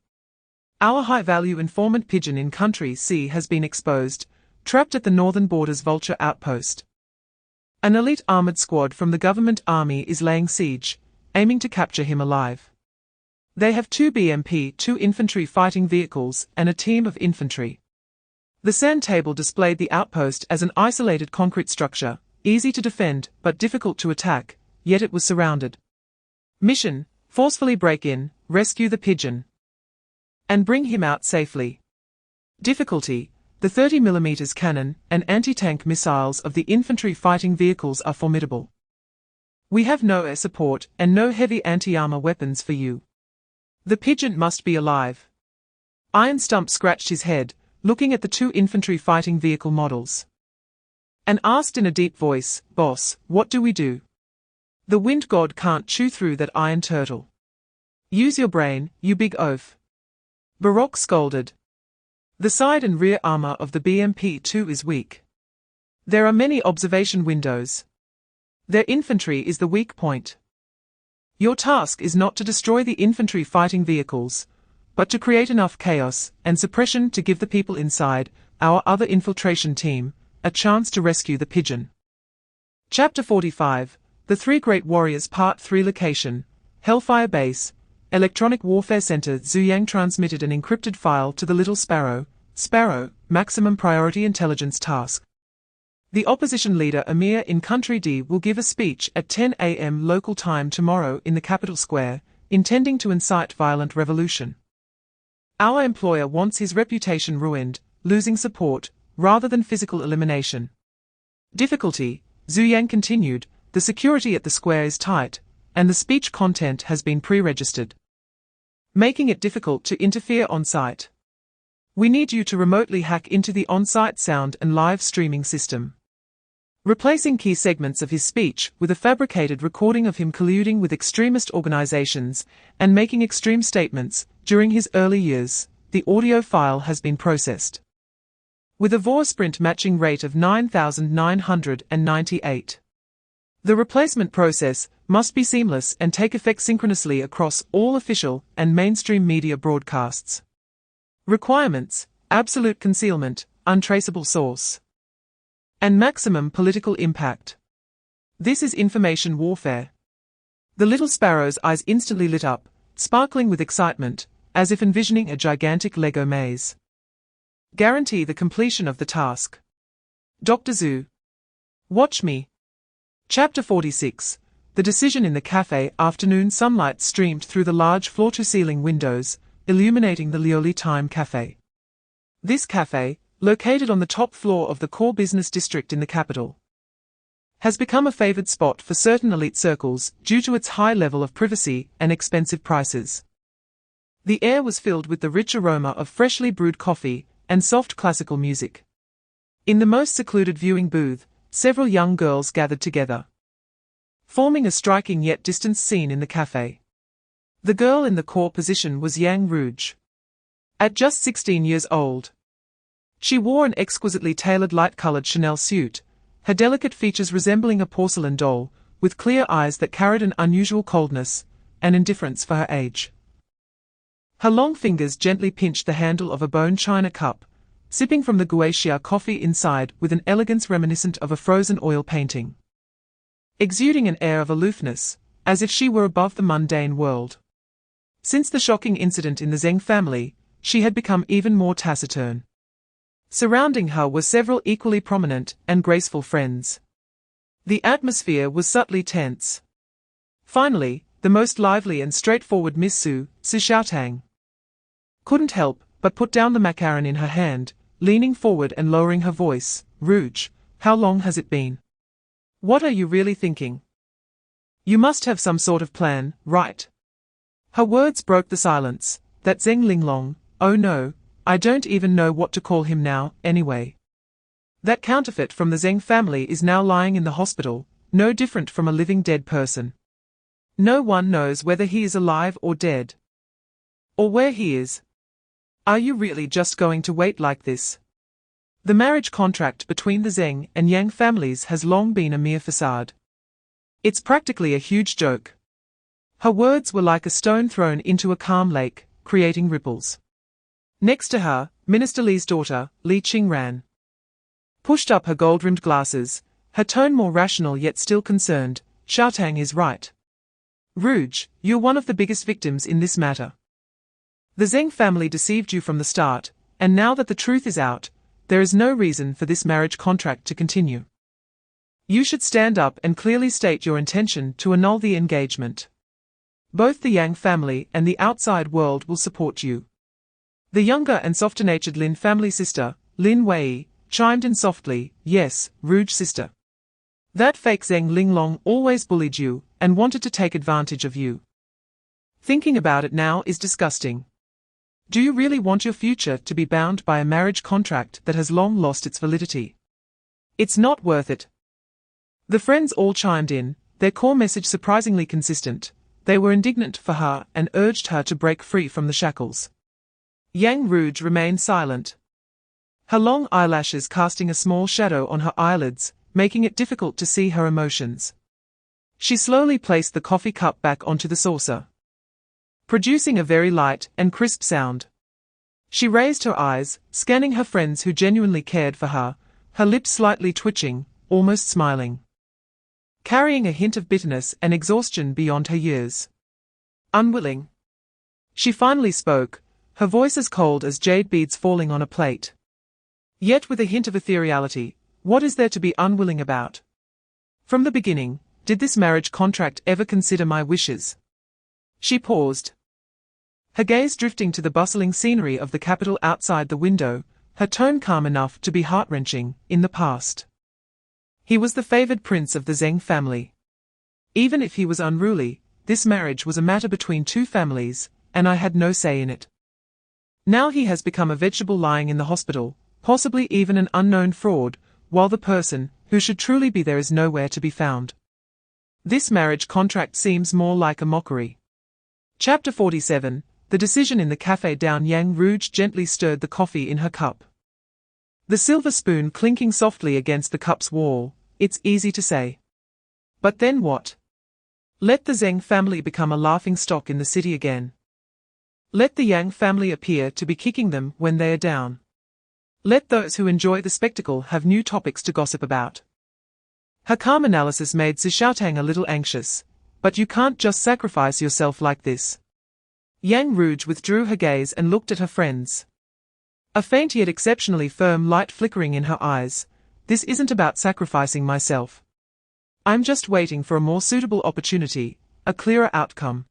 Our high-value informant pigeon in Country C has been exposed, trapped at the northern border's Vulture outpost. An elite armored squad from the government army is laying siege, aiming to capture him alive. They have 2 BMP, 2 infantry fighting vehicles, and a team of infantry. The sand table displayed the outpost as an isolated concrete structure, easy to defend but difficult to attack, yet it was surrounded. Mission: forcefully break in, rescue the pigeon, and bring him out safely. Difficulty: the 30mm cannon and anti-tank missiles of the infantry fighting vehicles are formidable. We have no air support and no heavy anti-armor weapons for you. The pigeon must be alive. Iron Stump scratched his head, looking at the 2 infantry fighting vehicle models. and asked in a deep voice, "Boss, what do we do? The wind god can't chew through that iron turtle. Use your brain, you big oaf." Baroque scolded. "The side and rear armor of the BMP-2 is weak. There are many observation windows. Their infantry is the weak point. Your task is not to destroy the infantry fighting vehicles, but to create enough chaos and suppression to give the people inside, our other infiltration team, a chance to rescue the pigeon." Chapter 45, The Three Great Warriors Part 3 Location, Hellfire Base, Electronic Warfare Center. Zhu transmitted an encrypted file to the Little Sparrow, Maximum Priority Intelligence Task. The opposition leader Amir in Country D will give a speech at 10 a.m. local time tomorrow in the capital square, intending to incite violent revolution. Our employer wants his reputation ruined, losing support, rather than physical elimination. Difficulty, Zhu Yang continued, the security at the square is tight, and the speech content has been pre-registered, making it difficult to interfere on-site. We need you to remotely hack into the on-site sound and live streaming system, replacing key segments of his speech with a fabricated recording of him colluding with extremist organizations and making extreme statements. During his early years, the audio file has been processed with a Vorsprint matching rate of 9,998. The replacement process must be seamless and take effect synchronously across all official and mainstream media broadcasts. Requirements: absolute concealment, untraceable source, and maximum political impact. This is information warfare. The Little Sparrow's eyes instantly lit up, sparkling with excitement, as if envisioning a gigantic Lego maze. Guarantee the completion of the task. Dr. Zhu. Watch me. Chapter 46. The decision in the cafe. Afternoon sunlight streamed through the large floor-to-ceiling windows, illuminating the Lioli Time Cafe. This cafe, located on the top floor of the core business district in the capital, has become a favored spot for certain elite circles due to its high level of privacy and expensive prices. The air was filled with the rich aroma of freshly brewed coffee and soft classical music. In the most secluded viewing booth, several young girls gathered together, forming a striking yet distant scene in the cafe. The girl in the core position was Yang Rouge. At just 16 years old, she wore an exquisitely tailored light-colored Chanel suit, her delicate features resembling a porcelain doll, with clear eyes that carried an unusual coldness and indifference for her age. Her long fingers gently pinched the handle of a bone china cup, sipping from the guixia coffee inside with an elegance reminiscent of a frozen oil painting, exuding an air of aloofness, as if she were above the mundane world. Since the shocking incident in the Zheng family, she had become even more taciturn. Surrounding her were several equally prominent and graceful friends. The atmosphere was subtly tense. Finally, the most lively and straightforward Miss Su Xiaotang couldn't help but put down the macaron in her hand, leaning forward and lowering her voice. "Rouge, how long has it been? What are you really thinking? You must have some sort of plan, right?" Her words broke the silence. "That Zheng Ling Long, oh no, I don't even know what to call him now, anyway. That counterfeit from the Zheng family is now lying in the hospital, no different from a living dead person. No one knows whether he is alive or dead, or where he is. Are you really just going to wait like this? The marriage contract between the Zheng and Yang families has long been a mere facade. It's practically a huge joke." Her words were like a stone thrown into a calm lake, creating ripples. Next to her, Minister Li's daughter, Li Qingran, pushed up her gold-rimmed glasses, her tone more rational yet still concerned. "Xiaotang is right. Rouge, you're one of the biggest victims in this matter. The Zheng family deceived you from the start, and now that the truth is out, there is no reason for this marriage contract to continue. You should stand up and clearly state your intention to annul the engagement. Both the Yang family and the outside world will support you." The younger and softer-natured Lin family sister, Lin Wei, chimed in softly, "Yes, Rouge sister. That fake Zheng Ling Long always bullied you and wanted to take advantage of you. Thinking about it now is disgusting. Do you really want your future to be bound by a marriage contract that has long lost its validity? It's not worth it. The friends all chimed in, their core message surprisingly consistent. They were indignant for her and urged her to break free from the shackles. Yang Rouge remained silent, her long eyelashes casting a small shadow on her eyelids, making it difficult to see her emotions. She slowly placed the coffee cup back onto the saucer, producing a very light and crisp sound. She raised her eyes, scanning her friends who genuinely cared for her, her lips slightly twitching, almost smiling, carrying a hint of bitterness and exhaustion beyond her years. Unwilling, she finally spoke, her voice as cold as jade beads falling on a plate, yet with a hint of ethereality. What is there to be unwilling about? From the beginning, did this marriage contract ever consider my wishes? She paused, her gaze drifting to the bustling scenery of the capital outside the window, her tone calm enough to be heart-wrenching. In the past, he was the favored prince of the Zheng family. Even if he was unruly, this marriage was a matter between two families, and I had no say in it. Now he has become a vegetable lying in the hospital, possibly even an unknown fraud, while the person who should truly be there is nowhere to be found. This marriage contract seems more like a mockery. Chapter 47. The decision in the café down. Yang Rouge gently stirred the coffee in her cup, the silver spoon clinking softly against the cup's wall. It's easy to say. But then what? Let the Zheng family become a laughingstock in the city again. Let the Yang family appear to be kicking them when they are down. Let those who enjoy the spectacle have new topics to gossip about. Her calm analysis made Xiaotang a little anxious. But you can't just sacrifice yourself like this. Yang Rouge withdrew her gaze and looked at her friends, a faint yet exceptionally firm light flickering in her eyes. This isn't about sacrificing myself. I'm just waiting for a more suitable opportunity, a clearer outcome.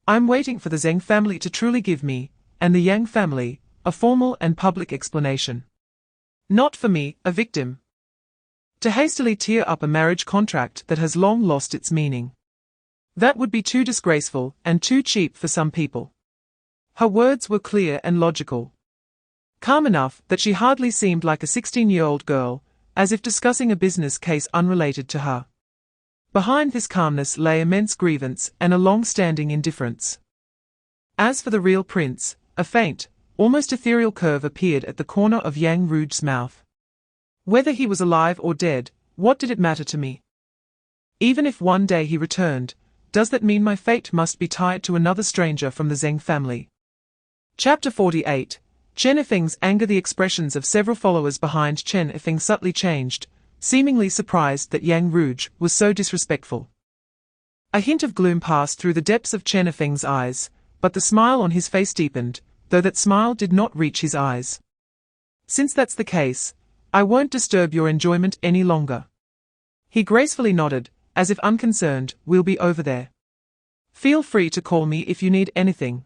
I'm waiting for the Zheng family to truly give me, and the Yang family, a formal and public explanation. Not for me, a victim, to hastily tear up a marriage contract that has long lost its meaning. That would be too disgraceful and too cheap for some people. Her words were clear and logical, calm enough that she hardly seemed like a 16-year-old girl, as if discussing a business case unrelated to her. Behind this calmness lay immense grievance and a long-standing indifference. As for the real prince, a faint, almost ethereal curve appeared at the corner of Yang Rouge's mouth. Whether he was alive or dead, what did it matter to me? Even if one day he returned, does that mean my fate must be tied to another stranger from the Zheng family? Chapter 48. Chen Yifeng's anger. The expressions of several followers behind Chen Yifeng subtly changed, seemingly surprised that Yang Rouge was so disrespectful. A hint of gloom passed through the depths of Chen Yifeng's eyes, but the smile on his face deepened, though that smile did not reach his eyes. Since that's the case, I won't disturb your enjoyment any longer. He gracefully nodded, as if unconcerned. We'll be over there. Feel free to call me if you need anything.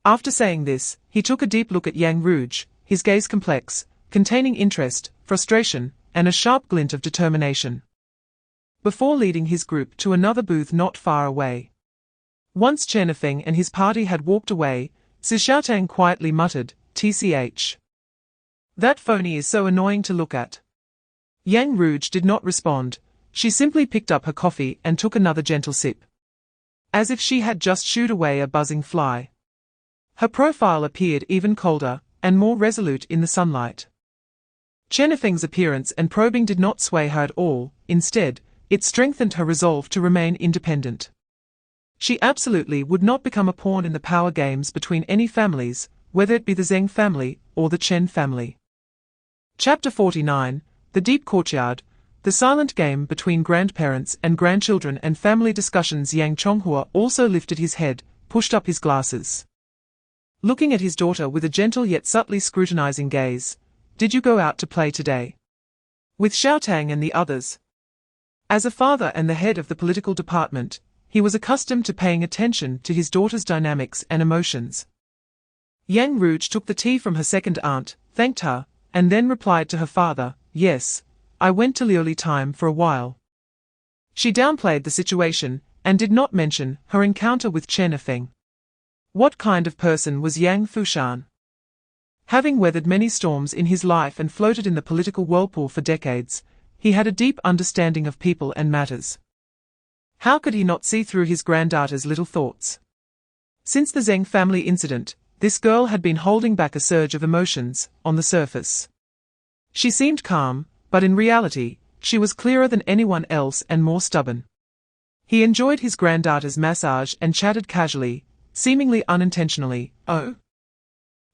After saying this, he took a deep look at Yang Rouge, his gaze complex, containing interest, frustration, and a sharp glint of determination, before leading his group to another booth not far away. Once Chen Yifeng and his party had walked away, Xiaotang quietly muttered, "Tch. That phony is so annoying to look at." Yang Rouge did not respond. She simply picked up her coffee and took another gentle sip, as if she had just shooed away a buzzing fly. Her profile appeared even colder and more resolute in the sunlight. Chen Yifeng's appearance and probing did not sway her at all. Instead, it strengthened her resolve to remain independent. She absolutely would not become a pawn in the power games between any families, whether it be the Zheng family or the Chen family. Chapter 49. The Deep Courtyard. The silent game between grandparents and grandchildren and family discussions. Yang Chonghua also lifted his head, pushed up his glasses, looking at his daughter with a gentle yet subtly scrutinizing gaze. "Did you go out to play today? With Xiaotang and the others?" As a father and the head of the political department, he was accustomed to paying attention to his daughter's dynamics and emotions. Yang Rouge took the tea from her second aunt, thanked her, and then replied to her father, "Yes, I went to Liuli time for a while." She downplayed the situation, and did not mention her encounter with Chen Yifeng. What kind of person was Yang Fushan? Having weathered many storms in his life and floated in the political whirlpool for decades, he had a deep understanding of people and matters. How could he not see through his granddaughter's little thoughts? Since the Zheng family incident, this girl had been holding back a surge of emotions, on the surface. She seemed calm, but in reality, she was clearer than anyone else and more stubborn. He enjoyed his granddaughter's massage and chatted casually, seemingly unintentionally. "Oh,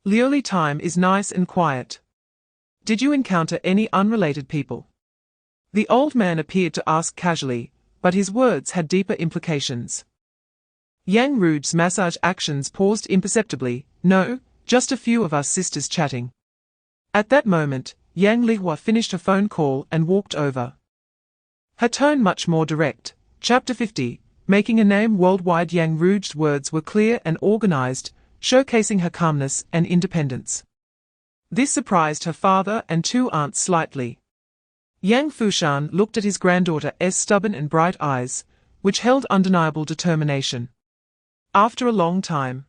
Lioli time is nice and quiet. Did you encounter any unrelated people?" The old man appeared to ask casually, but his words had deeper implications. Yang Ruge's massage actions paused imperceptibly. "No, just a few of us sisters chatting." At that moment, Yang Lihua finished a phone call and walked over. Her tone much more direct. Chapter 50, Making a Name Worldwide. Yang Ruge's words were clear and organized, showcasing her calmness and independence. This surprised her father and two aunts slightly. Yang Fushan looked at his granddaughter's stubborn and bright eyes, which held undeniable determination. After a long time,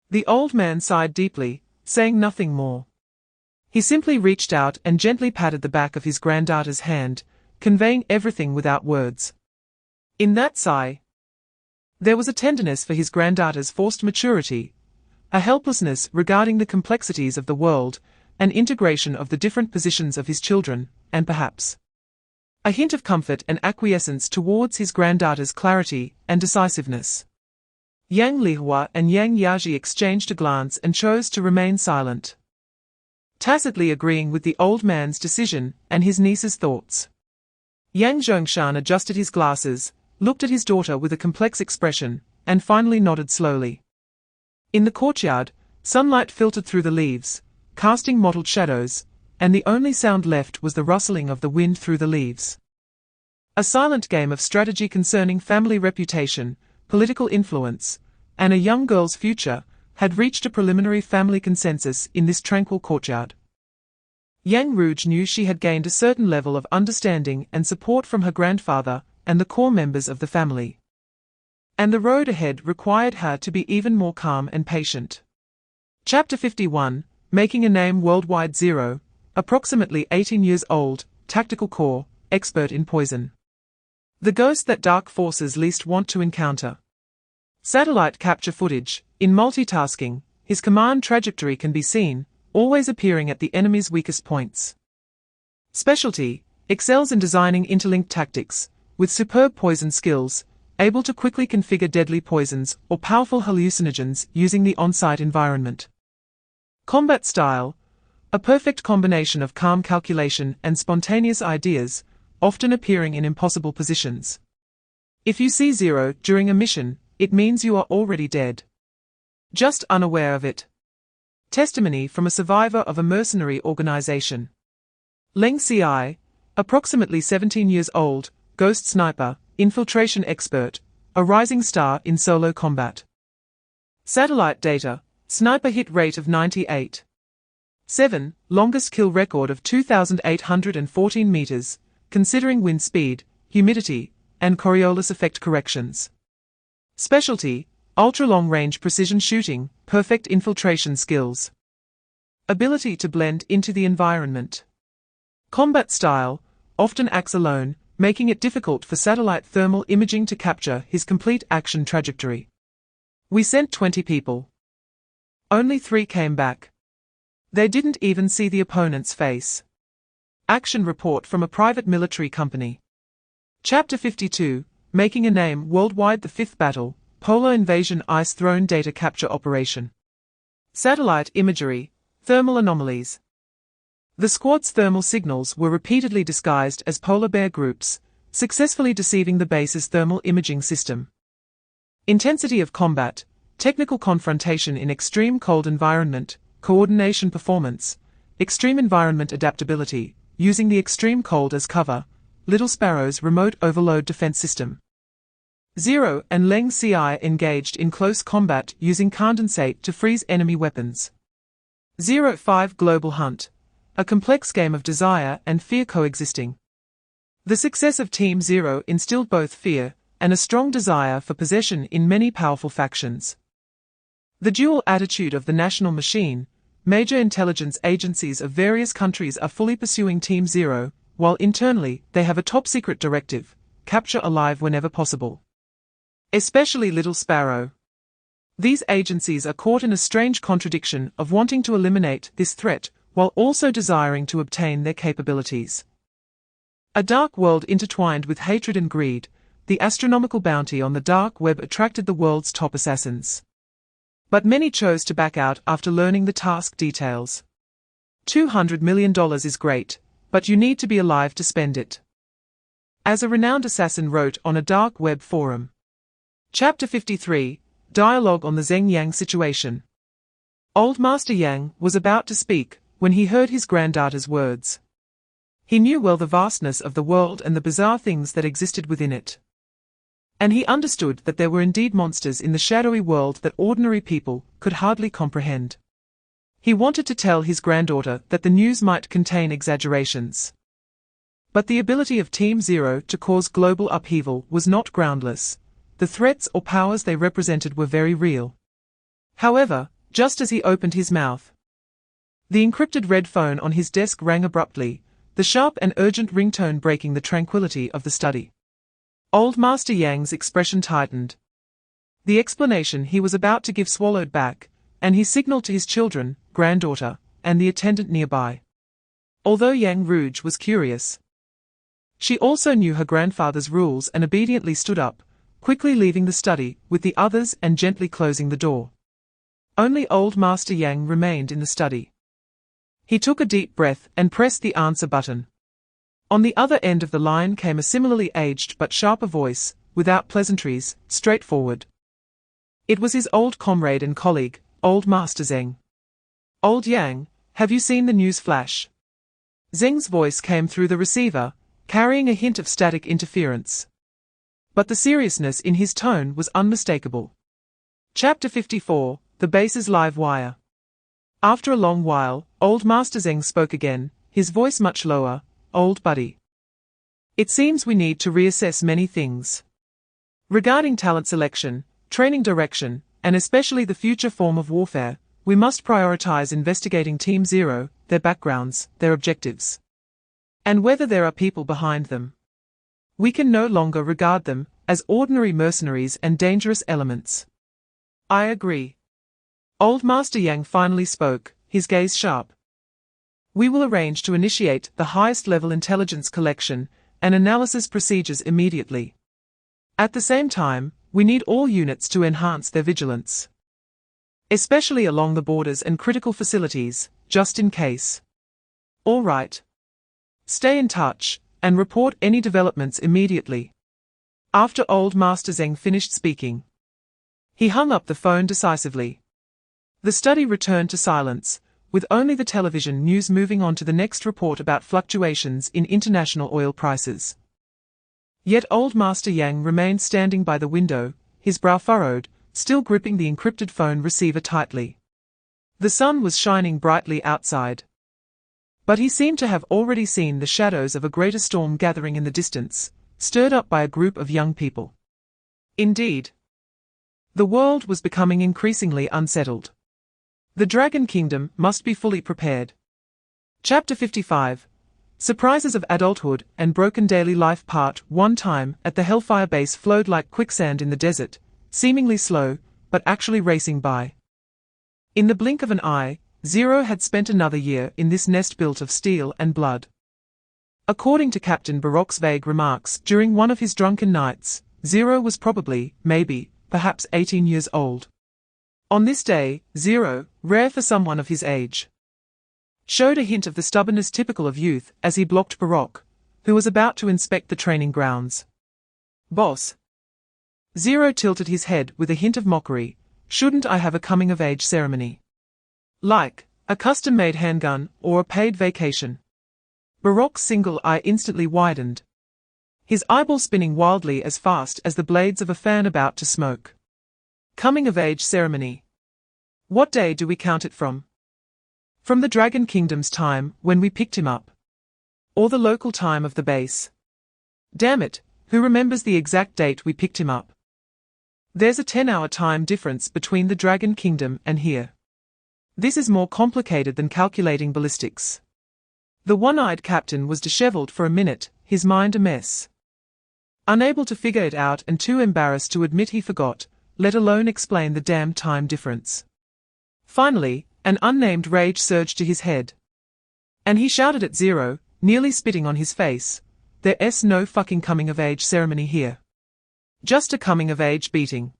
the old man sighed deeply, saying nothing more. He simply reached out and gently patted the back of his granddaughter's hand, conveying everything without words. In that sigh, there was a tenderness for his granddaughter's forced maturity, a helplessness regarding the complexities of the world, an integration of the different positions of his children, and perhaps a hint of comfort and acquiescence towards his granddaughter's clarity and decisiveness. Yang Lihua and Yang Yaji exchanged a glance and chose to remain silent, tacitly agreeing with the old man's decision and his niece's thoughts. Yang Zhongshan adjusted his glasses, looked at his daughter with a complex expression, and finally nodded slowly. In the courtyard, sunlight filtered through the leaves, casting mottled shadows, and the only sound left was the rustling of the wind through the leaves. A silent game of strategy concerning family reputation, political influence, and a young girl's future had reached a preliminary family consensus in this tranquil courtyard. Yang Ruge knew she had gained a certain level of understanding and support from her grandfather and the core members of the family. And the road ahead required her to be even more calm and patient. Chapter 51, Making a Name Worldwide. 0, approximately 18 years old, tactical core, expert in poison. The ghost that dark forces least want to encounter. Satellite capture footage. In multitasking, his command trajectory can be seen, always appearing at the enemy's weakest points. Specialty, excels in designing interlinked tactics, with superb poison skills, able to quickly configure deadly poisons or powerful hallucinogens using the on-site environment. Combat style, a perfect combination of calm calculation and spontaneous ideas, often appearing in impossible positions. If you see 0 during a mission, it means you are already dead. Just unaware of it. Testimony from a survivor of a mercenary organization. Leng Ci, approximately 17 years old, ghost sniper, infiltration expert, a rising star in solo combat. Satellite data, sniper hit rate of 98.7, longest kill record of 2,814 meters, considering wind speed, humidity, and Coriolis effect corrections. Specialty, ultra-long-range precision shooting, perfect infiltration skills. Ability to blend into the environment. Combat style, often acts alone, making it difficult for satellite thermal imaging to capture his complete action trajectory. We sent 20 people. Only 3 came back. They didn't even see the opponent's face. Action report from a private military company. Chapter 52, Making a Name Worldwide. The 5th Battle, Polar Invasion Ice Throne Data Capture Operation. Satellite imagery, thermal anomalies. The squad's thermal signals were repeatedly disguised as polar bear groups, successfully deceiving the base's thermal imaging system. Intensity of combat, technical confrontation in extreme cold environment, coordination performance, extreme environment adaptability, using the extreme cold as cover, Little Sparrow's remote overload defense system. 0 and Leng Ci engaged in close combat using condensate to freeze enemy weapons. 0-5 Global Hunt, a complex game of desire and fear coexisting. The success of Team 0 instilled both fear and a strong desire for possession in many powerful factions. The dual attitude of the national machine, major intelligence agencies of various countries are fully pursuing Team Zero, while internally they have a top-secret directive: capture alive whenever possible. Especially Little Sparrow. These agencies are caught in a strange contradiction of wanting to eliminate this threat while also desiring to obtain their capabilities. A dark world intertwined with hatred and greed, the astronomical bounty on the dark web attracted the world's top assassins. But many chose to back out after learning the task details. $200 million is great, but you need to be alive to spend it. As a renowned assassin wrote on a dark web forum. Chapter 53, Dialogue on the Zheng Yang Situation. Old Master Yang was about to speak when he heard his granddaughter's words. He knew well the vastness of the world and the bizarre things that existed within it. And he understood that there were indeed monsters in the shadowy world that ordinary people could hardly comprehend. He wanted to tell his granddaughter that the news might contain exaggerations. But the ability of Team Zero to cause global upheaval was not groundless. The threats or powers they represented were very real. However, just as he opened his mouth, the encrypted red phone on his desk rang abruptly, the sharp and urgent ringtone breaking the tranquility of the study. Old Master Yang's expression tightened. The explanation he was about to give swallowed back, and he signaled to his children, granddaughter, and the attendant nearby. Although Yang Rouge was curious, she also knew her grandfather's rules and obediently stood up, quickly leaving the study with the others and gently closing the door. Only Old Master Yang remained in the study. He took a deep breath and pressed the answer button. On the other end of the line came a similarly aged but sharper voice, without pleasantries, straightforward. It was his old comrade and colleague, Old Master Zheng. Old Yang, have you seen the news flash? Zheng's voice came through the receiver, carrying a hint of static interference. But the seriousness in his tone was unmistakable. Chapter 54, The Base's Live Wire. After a long while, Old Master Zheng spoke again, his voice much lower. Old buddy. It seems we need to reassess many things. Regarding talent selection, training direction, and especially the future form of warfare, we must prioritize investigating Team Zero, their backgrounds, their objectives, and whether there are people behind them. We can no longer regard them as ordinary mercenaries and dangerous elements. I agree. Old Master Yang finally spoke, his gaze sharp. We will arrange to initiate the highest-level intelligence collection and analysis procedures immediately. At the same time, we need all units to enhance their vigilance, especially along the borders and critical facilities, just in case. All right. Stay in touch, and report any developments immediately. After Old Master Zheng finished speaking, he hung up the phone decisively. The study returned to silence, with only the television news moving on to the next report about fluctuations in international oil prices. Yet Old Master Yang remained standing by the window, his brow furrowed, still gripping the encrypted phone receiver tightly. The sun was shining brightly outside, but he seemed to have already seen the shadows of a greater storm gathering in the distance, stirred up by a group of young people. Indeed, the world was becoming increasingly unsettled. The Dragon Kingdom must be fully prepared. Chapter 55, Surprises of Adulthood and Broken Daily Life. Part 1. Time at the Hellfire Base flowed like quicksand in the desert, seemingly slow, but actually racing by. In the blink of an eye, Zero had spent another year in this nest built of steel and blood. According to Captain Baroque's vague remarks during one of his drunken nights, Zero was probably, maybe, perhaps 18 years old. On this day, Zero, rare for someone of his age, showed a hint of the stubbornness typical of youth as he blocked Baroque, who was about to inspect the training grounds. Boss. Zero tilted his head with a hint of mockery. Shouldn't I have a coming-of-age ceremony? Like a custom-made handgun or a paid vacation? Baroque's single eye instantly widened, his eyeball spinning wildly as fast as the blades of a fan about to smoke. Coming-of-age ceremony. What day do we count it from? From the Dragon Kingdom's time when we picked him up? Or the local time of the base? Damn it, who remembers the exact date we picked him up? There's a 10-hour time difference between the Dragon Kingdom and here. This is more complicated than calculating ballistics. The one-eyed captain was disheveled for a minute, his mind a mess. Unable to figure it out and too embarrassed to admit he forgot, let alone explain the damn time difference. Finally, an unnamed rage surged to his head. And he shouted at Zero, nearly spitting on his face, "There's no fucking coming-of-age ceremony here. Just a coming-of-age beating.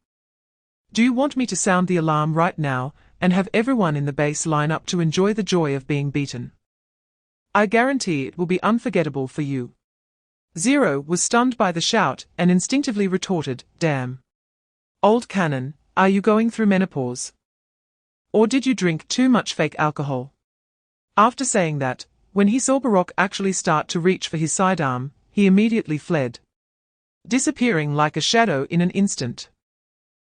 Do you want me to sound the alarm right now, and have everyone in the base line up to enjoy the joy of being beaten? I guarantee it will be unforgettable for you." Zero was stunned by the shout and instinctively retorted, "Damn. Old cannon, are you going through menopause? Or did you drink too much fake alcohol?" After saying that, when he saw Baroque actually start to reach for his sidearm, he immediately fled, disappearing like a shadow in an instant.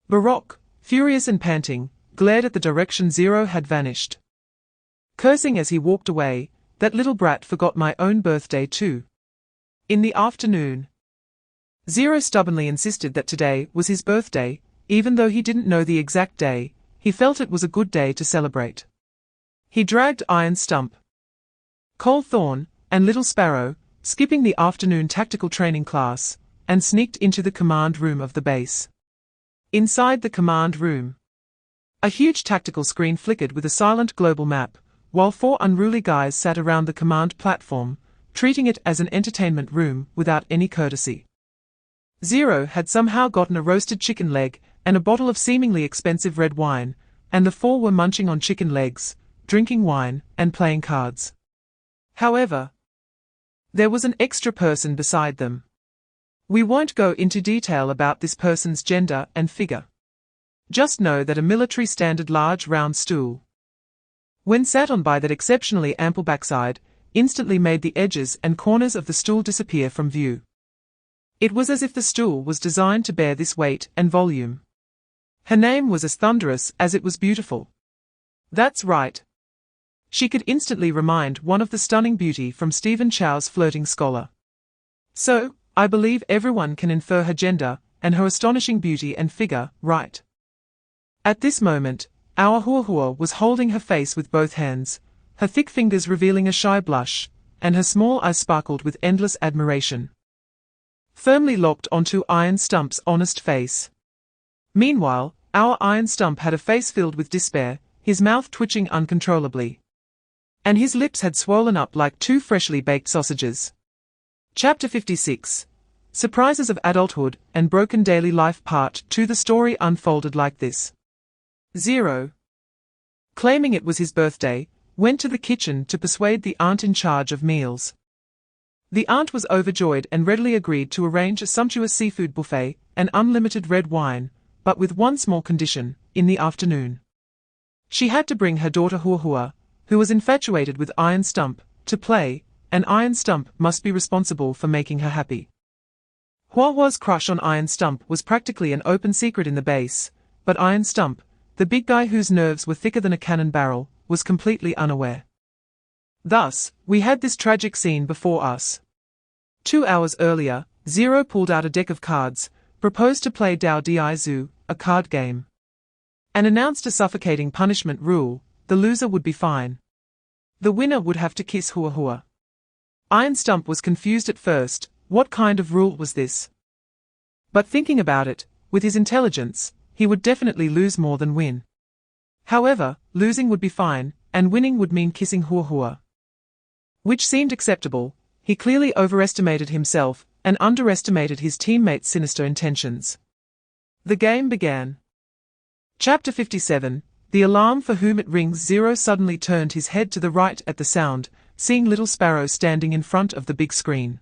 Baroque, furious and panting, glared at the direction Zero had vanished, cursing as he walked away, "That little brat forgot my own birthday too." In the afternoon, Zero stubbornly insisted that today was his birthday, even though he didn't know the exact day. He felt it was a good day to celebrate. He dragged Iron Stump, Coal Thorn, and Little Sparrow, skipping the afternoon tactical training class, and sneaked into the command room of the base. Inside the command room, a huge tactical screen flickered with a silent global map, while 4 unruly guys sat around the command platform, treating it as an entertainment room without any courtesy. Zero had somehow gotten a roasted chicken leg and a bottle of seemingly expensive red wine, and the 4 were munching on chicken legs, drinking wine, and playing cards. However, there was an extra person beside them. We won't go into detail about this person's gender and figure. Just know that a military standard large round stool, when sat on by that exceptionally ample backside, instantly made the edges and corners of the stool disappear from view. It was as if the stool was designed to bear this weight and volume. Her name was as thunderous as it was beautiful. That's right. She could instantly remind one of the stunning beauty from Stephen Chow's Flirting Scholar. So, I believe everyone can infer her gender and her astonishing beauty and figure, right? At this moment, our Huahua was holding her face with both hands, her thick fingers revealing a shy blush, and her small eyes sparkled with endless admiration, firmly locked onto Iron Stump's honest face. Meanwhile, our Iron Stump had a face filled with despair, his mouth twitching uncontrollably, and his lips had swollen up like 2 freshly baked sausages. Chapter 56. Surprises of Adulthood and Broken Daily Life Part 2. The story unfolded like this. Zero, claiming it was his birthday, went to the kitchen to persuade the aunt in charge of meals. The aunt was overjoyed and readily agreed to arrange a sumptuous seafood buffet and unlimited red wine, but with one small condition: in the afternoon, she had to bring her daughter Huahua, who was infatuated with Iron Stump, to play, and Iron Stump must be responsible for making her happy. Huahua's crush on Iron Stump was practically an open secret in the base, but Iron Stump, the big guy whose nerves were thicker than a cannon barrel, was completely unaware. Thus, we had this tragic scene before us. 2 hours earlier, Zero pulled out a deck of cards, proposed to play Dao Di Zu, a card game, and announced a suffocating punishment rule: the loser would be fine. The winner would have to kiss Huahua. Iron Stump was confused at first. What kind of rule was this? But thinking about it, with his intelligence, he would definitely lose more than win. However, losing would be fine, and winning would mean kissing Huahua, which seemed acceptable. He clearly overestimated himself and underestimated his teammates' sinister intentions. The game began. Chapter 57. The alarm for whom it rings. Zero suddenly turned his head to the right at the sound, seeing Little Sparrow standing in front of the big screen,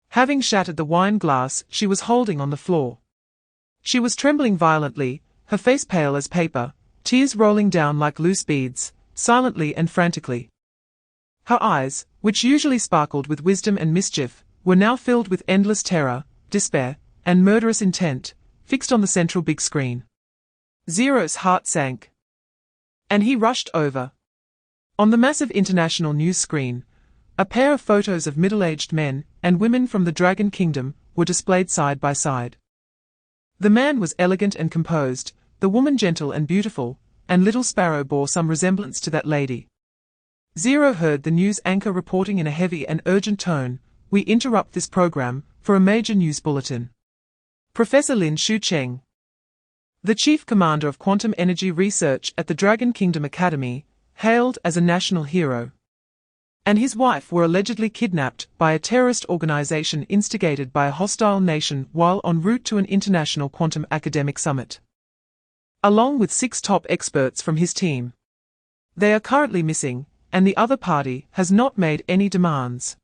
having shattered the wine glass she was holding on the floor. She was trembling violently, her face pale as paper, tears rolling down like loose beads, silently and frantically. Her eyes, which usually sparkled with wisdom and mischief, were now filled with endless terror, despair, and murderous intent, fixed on the central big screen. Zero's heart sank, and he rushed over. On the massive international news screen, a pair of photos of middle-aged men and women from the Dragon Kingdom were displayed side by side. The man was elegant and composed, the woman gentle and beautiful, and Little Sparrow bore some resemblance to that lady. Zero heard the news anchor reporting in a heavy and urgent tone, "We interrupt this program for a major news bulletin." Professor Lin Shucheng, the chief commander of quantum energy research at the Dragon Kingdom Academy, hailed as a national hero, and his wife were allegedly kidnapped by a terrorist organization instigated by a hostile nation while en route to an international quantum academic summit, along with 6 top experts from his team. They are currently missing, and the other party has not made any demands.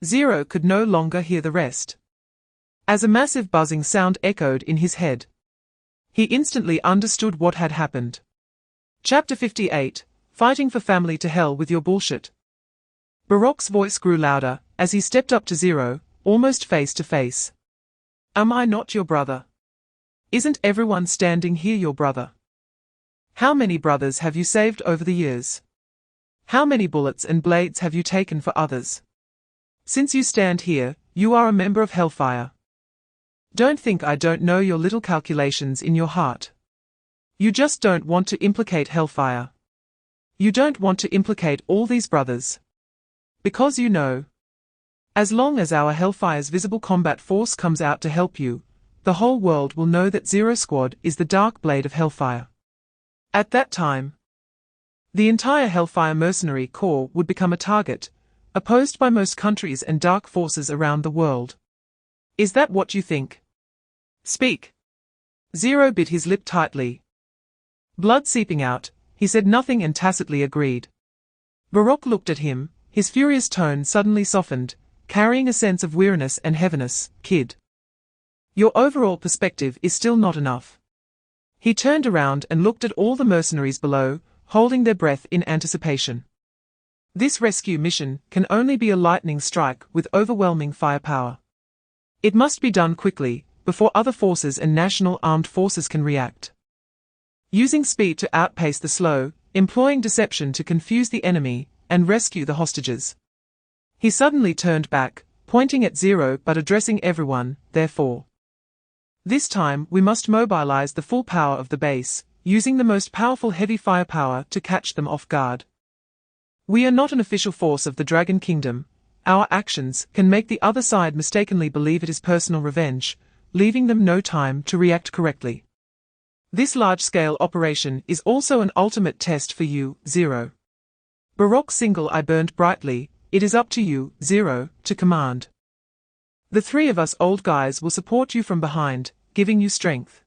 Zero could no longer hear the rest, as a massive buzzing sound echoed in his head. He instantly understood what had happened. Chapter 58, Fighting for Family to Hell with Your Bullshit. Baroque's voice grew louder as he stepped up to Zero, almost face to face. "Am I not your brother? Isn't everyone standing here your brother? How many brothers have you saved over the years? How many bullets and blades have you taken for others? Since you stand here, you are a member of Hellfire. Don't think I don't know your little calculations in your heart. You just don't want to implicate Hellfire. You don't want to implicate all these brothers. Because you know, as long as our Hellfire's visible combat force comes out to help you, the whole world will know that Zero Squad is the dark blade of Hellfire. At that time, the entire Hellfire mercenary corps would become a target, opposed by most countries and dark forces around the world. Is that what you think? Speak." Zero bit his lip tightly. Blood seeping out, he said nothing and tacitly agreed. Baroque looked at him, his furious tone suddenly softened, carrying a sense of weariness and heaviness. "Kid, your overall perspective is still not enough." He turned around and looked at all the mercenaries below, holding their breath in anticipation. This rescue mission can only be a lightning strike with overwhelming firepower. It must be done quickly, before other forces and national armed forces can react. Using speed to outpace the slow, employing deception to confuse the enemy, and rescue the hostages. He suddenly turned back, pointing at Zero but addressing everyone, therefore. This time we must mobilize the full power of the base, using the most powerful heavy firepower to catch them off guard. We are not an official force of the Dragon Kingdom. Our actions can make the other side mistakenly believe it is personal revenge, leaving them no time to react correctly. This large-scale operation is also an ultimate test for you, Zero. Baroque's single eye burned brightly. It is up to you, Zero, to command. The 3 of us old guys will support you from behind, giving you strength.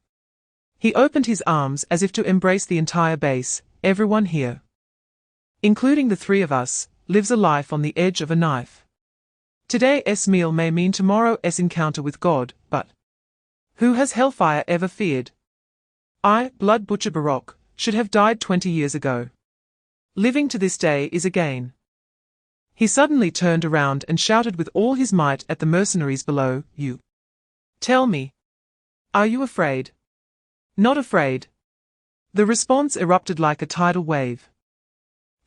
He opened his arms as if to embrace the entire base. Everyone here, including the 3 of us, lives a life on the edge of a knife. Today's meal may mean tomorrow's encounter with God, but who has Hellfire ever feared? I, Blood Butcher Baroque, should have died 20 years ago. Living to this day is a gain. He suddenly turned around and shouted with all his might at the mercenaries below, "You. Tell me. Are you afraid? Not afraid?" The response erupted like a tidal wave.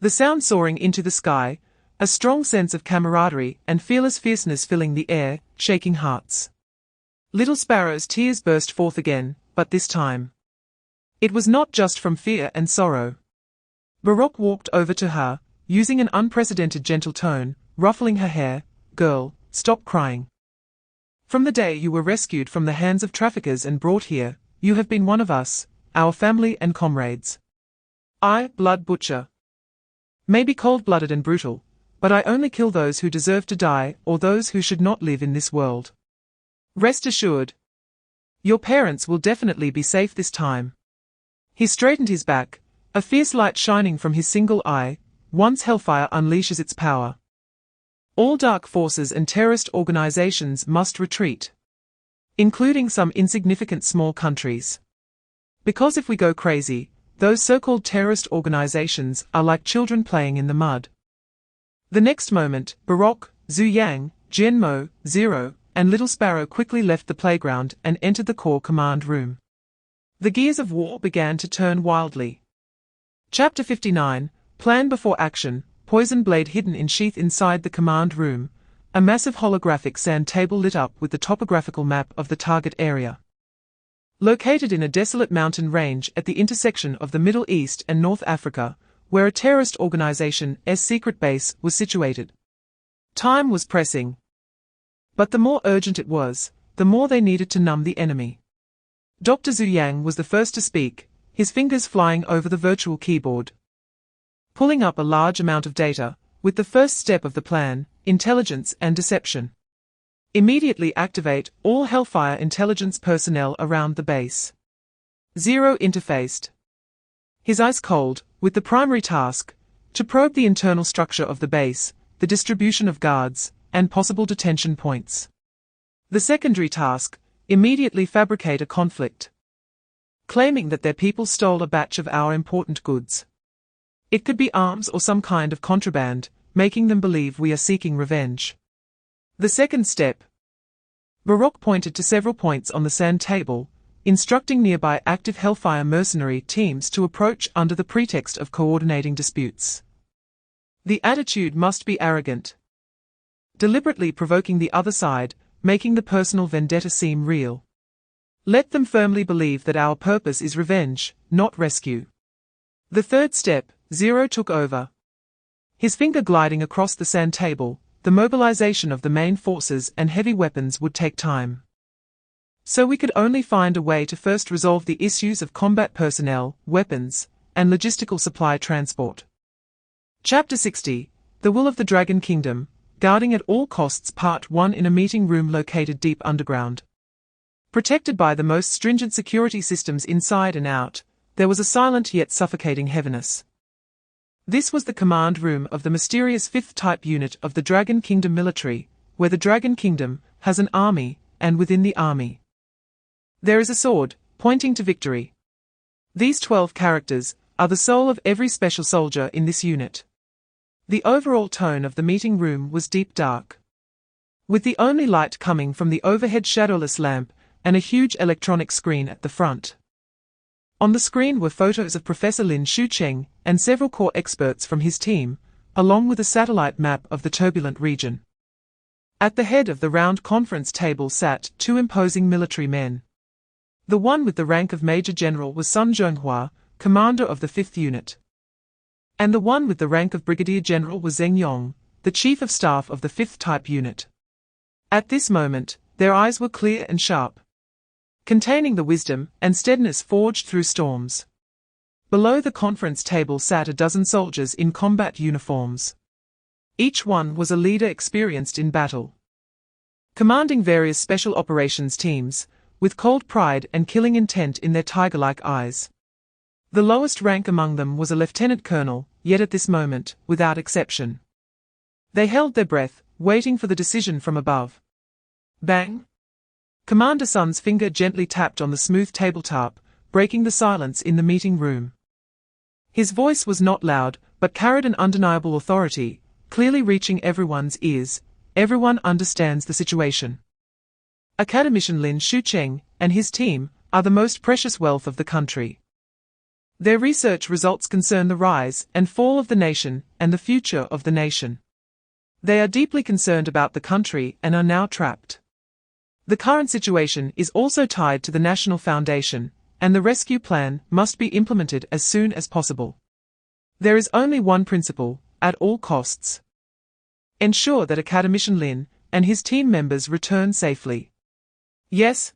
The sound soaring into the sky, a strong sense of camaraderie and fearless fierceness filling the air, shaking hearts. Little Sparrow's tears burst forth again, but this time it was not just from fear and sorrow. Baroque walked over to her, using an unprecedented gentle tone, ruffling her hair. "Girl, stop crying. From the day you were rescued from the hands of traffickers and brought here, you have been one of us, our family and comrades. I, Blood Butcher, may be cold-blooded and brutal, but I only kill those who deserve to die or those who should not live in this world. Rest assured, your parents will definitely be safe this time." He straightened his back, a fierce light shining from his single eye. Once Hellfire unleashes its power, all dark forces and terrorist organizations must retreat, including some insignificant small countries. Because if we go crazy, those so-called terrorist organizations are like children playing in the mud. The next moment, Baroque, Zhu Yang, Jianmo, Zero, and Little Sparrow quickly left the playground and entered the core command room. The gears of war began to turn wildly. Chapter 59, Plan Before Action. Poison blade hidden in sheath inside the command room, a massive holographic sand table lit up with the topographical map of the target area. Located in a desolate mountain range at the intersection of the Middle East and North Africa, where a terrorist organization's secret base was situated. Time was pressing. But the more urgent it was, the more they needed to numb the enemy. Dr. Zhu Yang was the first to speak, his fingers flying over the virtual keyboard. Pulling up a large amount of data, with the first step of the plan, intelligence and deception. Immediately activate all Hellfire intelligence personnel around the base. Zero interfaced. His eyes cold, with the primary task, to probe the internal structure of the base, the distribution of guards, and possible detention points. The secondary task, immediately fabricate a conflict. Claiming that their people stole a batch of our important goods. It could be arms or some kind of contraband, making them believe we are seeking revenge. The second step. Baroque pointed to several points on the sand table, instructing nearby active Hellfire mercenary teams to approach under the pretext of coordinating disputes. The attitude must be arrogant. Deliberately provoking the other side, making the personal vendetta seem real. Let them firmly believe that our purpose is revenge, not rescue. The third step, Zero took over. His finger gliding across the sand table, the mobilization of the main forces and heavy weapons would take time. So we could only find a way to first resolve the issues of combat personnel, weapons, and logistical supply transport. Chapter 60, The Will of the Dragon Kingdom, Guarding at All Costs Part 1. In a meeting room located deep underground. Protected by the most stringent security systems inside and out, there was a silent yet suffocating heaviness. This was the command room of the mysterious 5th type unit of the Dragon Kingdom military, where the Dragon Kingdom has an army, and within the army there is a sword, pointing to victory. These 12 characters are the soul of every special soldier in this unit. The overall tone of the meeting room was deep dark, with the only light coming from the overhead shadowless lamp and a huge electronic screen at the front. On the screen were photos of Professor Lin Shucheng and several core experts from his team, along with a satellite map of the turbulent region. At the head of the round conference table sat 2 imposing military men. The one with the rank of Major General was Sun Zhonghua, commander of the 5th unit. And the one with the rank of Brigadier General was Zheng Yong, the chief of staff of the 5th type unit. At this moment, their eyes were clear and sharp, containing the wisdom and steadiness forged through storms. Below the conference table sat a dozen soldiers in combat uniforms. Each one was a leader experienced in battle, commanding various special operations teams, with cold pride and killing intent in their tiger-like eyes. The lowest rank among them was a lieutenant colonel, yet at this moment, without exception, they held their breath, waiting for the decision from above. Bang! Commander Sun's finger gently tapped on the smooth tabletop, breaking the silence in the meeting room. His voice was not loud, but carried an undeniable authority, clearly reaching everyone's ears. Everyone understands the situation. Academician Lin Shucheng and his team are the most precious wealth of the country. Their research results concern the rise and fall of the nation and the future of the nation. They are deeply concerned about the country and are now trapped. The current situation is also tied to the National Foundation, and the rescue plan must be implemented as soon as possible. There is only one principle, at all costs. Ensure that Academician Lin and his team members return safely. Yes?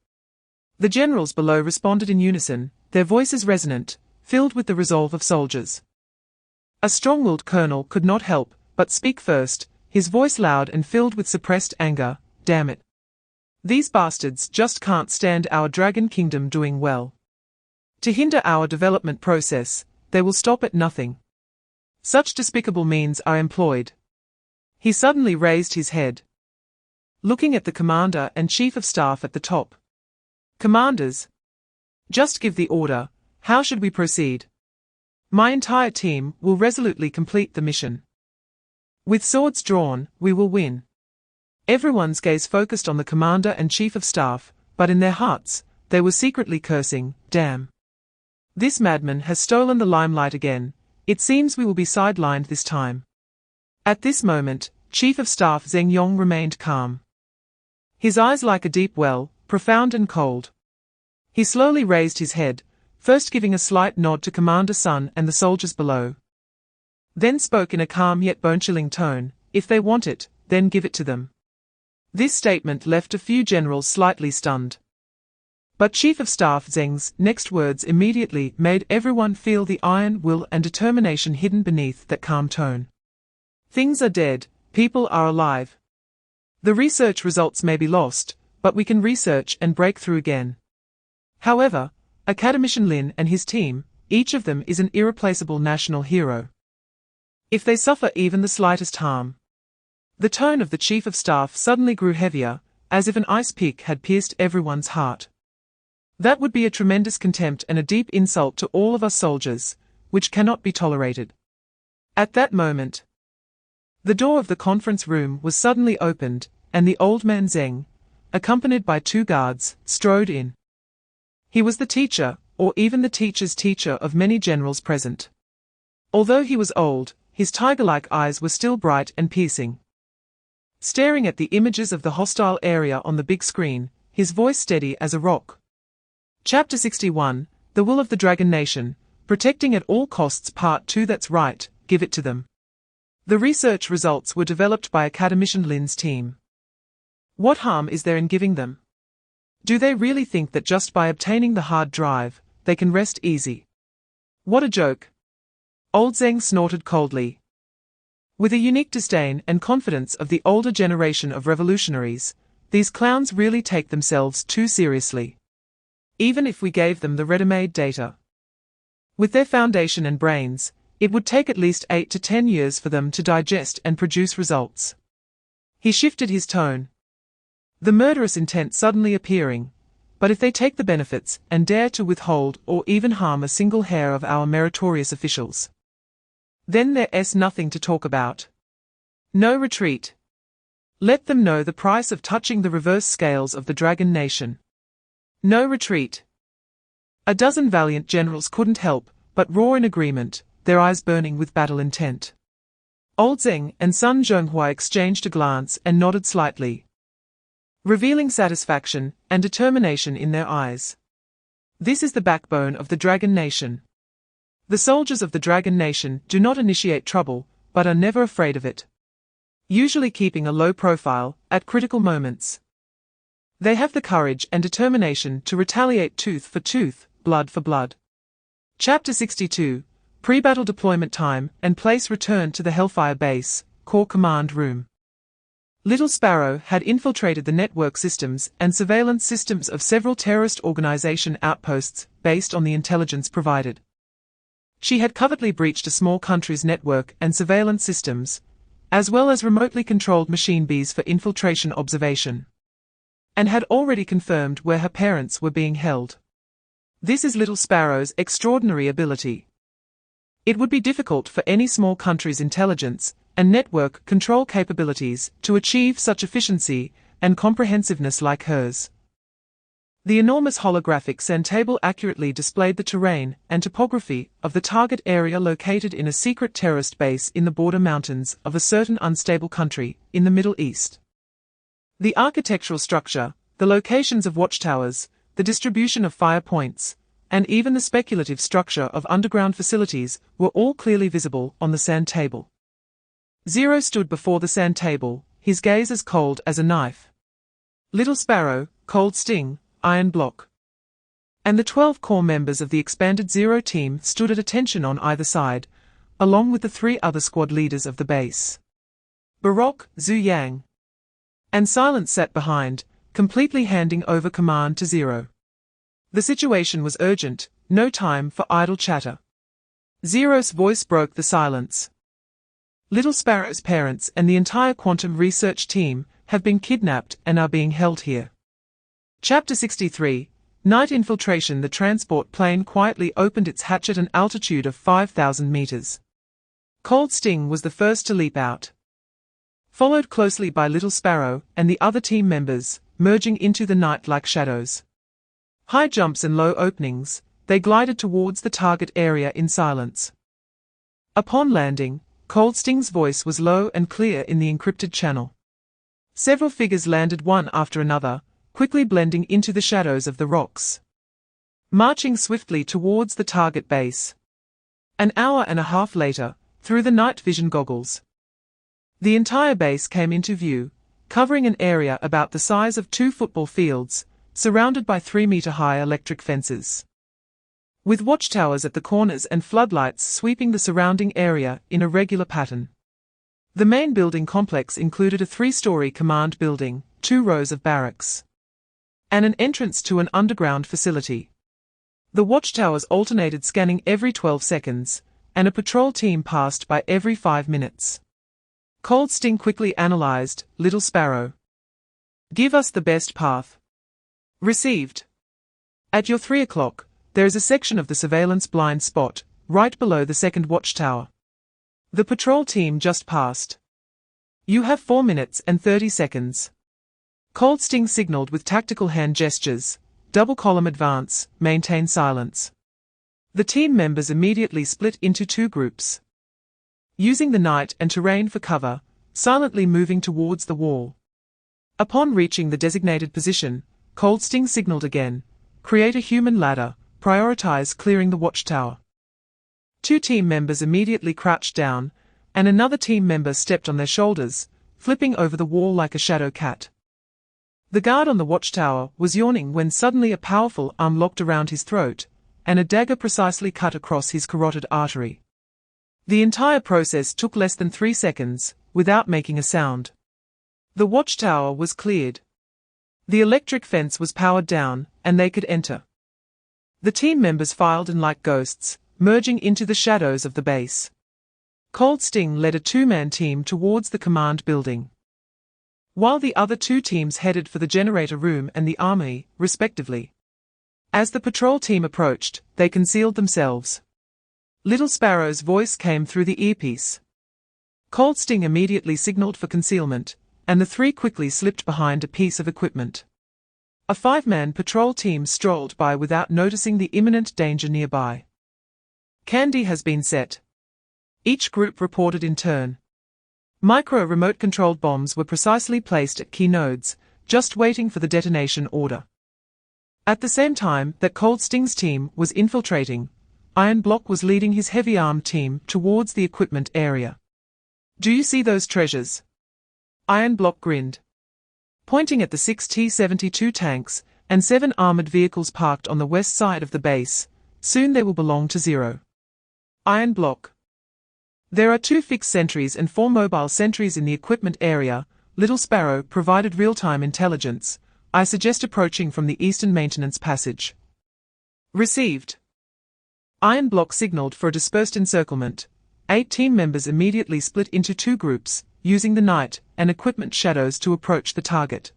The generals below responded in unison, their voices resonant, filled with the resolve of soldiers. A strong-willed colonel could not help but speak first, his voice loud and filled with suppressed anger. Damn it. These bastards just can't stand our Dragon Kingdom doing well. To hinder our development process, they will stop at nothing. Such despicable means are employed. He suddenly raised his head, looking at the commander and chief of staff at the top. Commanders, just give the order. How should we proceed? My entire team will resolutely complete the mission. With swords drawn, we will win. Everyone's gaze focused on the commander and chief of staff, but in their hearts, they were secretly cursing, damn. This madman has stolen the limelight again. It seems we will be sidelined this time. At this moment, Chief of Staff Zheng Yong remained calm. His eyes like a deep well, profound and cold. He slowly raised his head, first giving a slight nod to Commander Sun and the soldiers below. Then spoke in a calm yet bone-chilling tone, "If they want it, then give it to them." This statement left a few generals slightly stunned. But Chief of Staff Zeng's next words immediately made everyone feel the iron will and determination hidden beneath that calm tone. "Things are dead, people are alive. The research results may be lost, but we can research and break through again. However, Academician Lin and his team, each of them is an irreplaceable national hero. If they suffer even the slightest harm." The tone of the Chief of Staff suddenly grew heavier, as if an ice pick had pierced everyone's heart. "That would be a tremendous contempt and a deep insult to all of us soldiers, which cannot be tolerated." At that moment, the door of the conference room was suddenly opened, and the old man Zeng, accompanied by 2 guards, strode in. He was the teacher, or even the teacher's teacher of many generals present. Although he was old, his tiger-like eyes were still bright and piercing. Staring at the images of the hostile area on the big screen, his voice steady as a rock. Chapter 61, The Will of the Dragon Nation, Protecting at All Costs Part 2. That's right, give it to them. The research results were developed by Academician Lin's team. What harm is there in giving them? Do they really think that just by obtaining the hard drive, they can rest easy? What a joke. Old Zeng snorted coldly. With a unique disdain and confidence of the older generation of revolutionaries, these clowns really take themselves too seriously. Even if we gave them the ready-made data, with their foundation and brains, it would take at least 8 to 10 years for them to digest and produce results. He shifted his tone, the murderous intent suddenly appearing. But if they take the benefits and dare to withhold or even harm a single hair of our meritorious officials, then there's nothing to talk about. No retreat. Let them know the price of touching the reverse scales of the Dragon Nation. No retreat. A dozen valiant generals couldn't help but roar in agreement, their eyes burning with battle intent. Old Zeng and Sun Zhonghua exchanged a glance and nodded slightly, revealing satisfaction and determination in their eyes. This is the backbone of the Dragon Nation. The soldiers of the Dragon Nation do not initiate trouble, but are never afraid of it, usually keeping a low profile at critical moments. They have the courage and determination to retaliate tooth for tooth, blood for blood. Chapter 62, Pre-battle deployment time and place return to the Hellfire Base, Core Command Room. Little Sparrow had infiltrated the network systems and surveillance systems of several terrorist organization outposts based on the intelligence provided. She had covertly breached a small country's network and surveillance systems, as well as remotely controlled machine bees for infiltration observation, and had already confirmed where her parents were being held. This is Little Sparrow's extraordinary ability. It would be difficult for any small country's intelligence and network control capabilities to achieve such efficiency and comprehensiveness like hers. The enormous holographic sand table accurately displayed the terrain and topography of the target area located in a secret terrorist base in the border mountains of a certain unstable country in the Middle East. The architectural structure, the locations of watchtowers, the distribution of fire points, and even the speculative structure of underground facilities were all clearly visible on the sand table. Zero stood before the sand table, his gaze as cold as a knife. Little Sparrow, Cold Sting, Iron Block, and the 12 core members of the expanded Zero team stood at attention on either side, along with the 3 other squad leaders of the base. Baroque, Zhu Yang, and Silence sat behind, completely handing over command to Zero. The situation was urgent, no time for idle chatter. Zero's voice broke the silence. Little Sparrow's parents and the entire quantum research team have been kidnapped and are being held here. Chapter 63, Night Infiltration. The transport plane quietly opened its hatch at an altitude of 5,000 meters. Cold Sting was the first to leap out, followed closely by Little Sparrow and the other team members, merging into the night like shadows. High jumps and low openings, they glided towards the target area in silence. Upon landing, Cold Sting's voice was low and clear in the encrypted channel. Several figures landed one after another, quickly blending into the shadows of the rocks. marching swiftly towards the target base. An hour and a half later, through the night vision goggles, the entire base came into view, covering an area about the size of 2 football fields, surrounded by 3-meter-high electric fences, with watchtowers at the corners and floodlights sweeping the surrounding area in a regular pattern. The main building complex included a 3-story command building, 2 rows of barracks, and an entrance to an underground facility. The watchtowers alternated scanning every 12 seconds, and a patrol team passed by every 5 minutes. Cold Sting quickly analyzed, Little Sparrow. Give us the best path. Received. At your 3 o'clock, there is a section of the surveillance blind spot, right below the second watchtower. The patrol team just passed. You have 4 minutes and 30 seconds. Cold Sting signaled with tactical hand gestures, double column advance, maintain silence. The team members immediately split into 2 groups, using the night and terrain for cover, silently moving towards the wall. Upon reaching the designated position, Cold Sting signaled again, create a human ladder, prioritize clearing the watchtower. 2 team members immediately crouched down, and another team member stepped on their shoulders, flipping over the wall like a shadow cat. The guard on the watchtower was yawning when suddenly a powerful arm locked around his throat, and a dagger precisely cut across his carotid artery. The entire process took less than 3 seconds, without making a sound. The watchtower was cleared. The electric fence was powered down, and they could enter. The team members filed in like ghosts, merging into the shadows of the base. Cold Sting led a 2-man team towards the command building, while the other 2 teams headed for the generator room and the armory, respectively. As the patrol team approached, they concealed themselves. Little Sparrow's voice came through the earpiece. Cold Sting immediately signaled for concealment, and the 3 quickly slipped behind a piece of equipment. A 5-man patrol team strolled by without noticing the imminent danger nearby. Candy has been set. Each group reported in turn. Micro remote-controlled bombs were precisely placed at key nodes, just waiting for the detonation order. At the same time that Cold Sting's team was infiltrating, Iron Block was leading his heavy-armed team towards the equipment area. Do you see those treasures? Iron Block grinned, pointing at the 6 T-72 tanks and 7 armored vehicles parked on the west side of the base. Soon they will belong to Zero. Iron Block. There are 2 fixed sentries and 4 mobile sentries in the equipment area. Little Sparrow provided real-time intelligence. I suggest approaching from the eastern maintenance passage. Received. Iron Block signaled for a dispersed encirclement. 8 team members immediately split into 2 groups, using the night and equipment shadows to approach the target.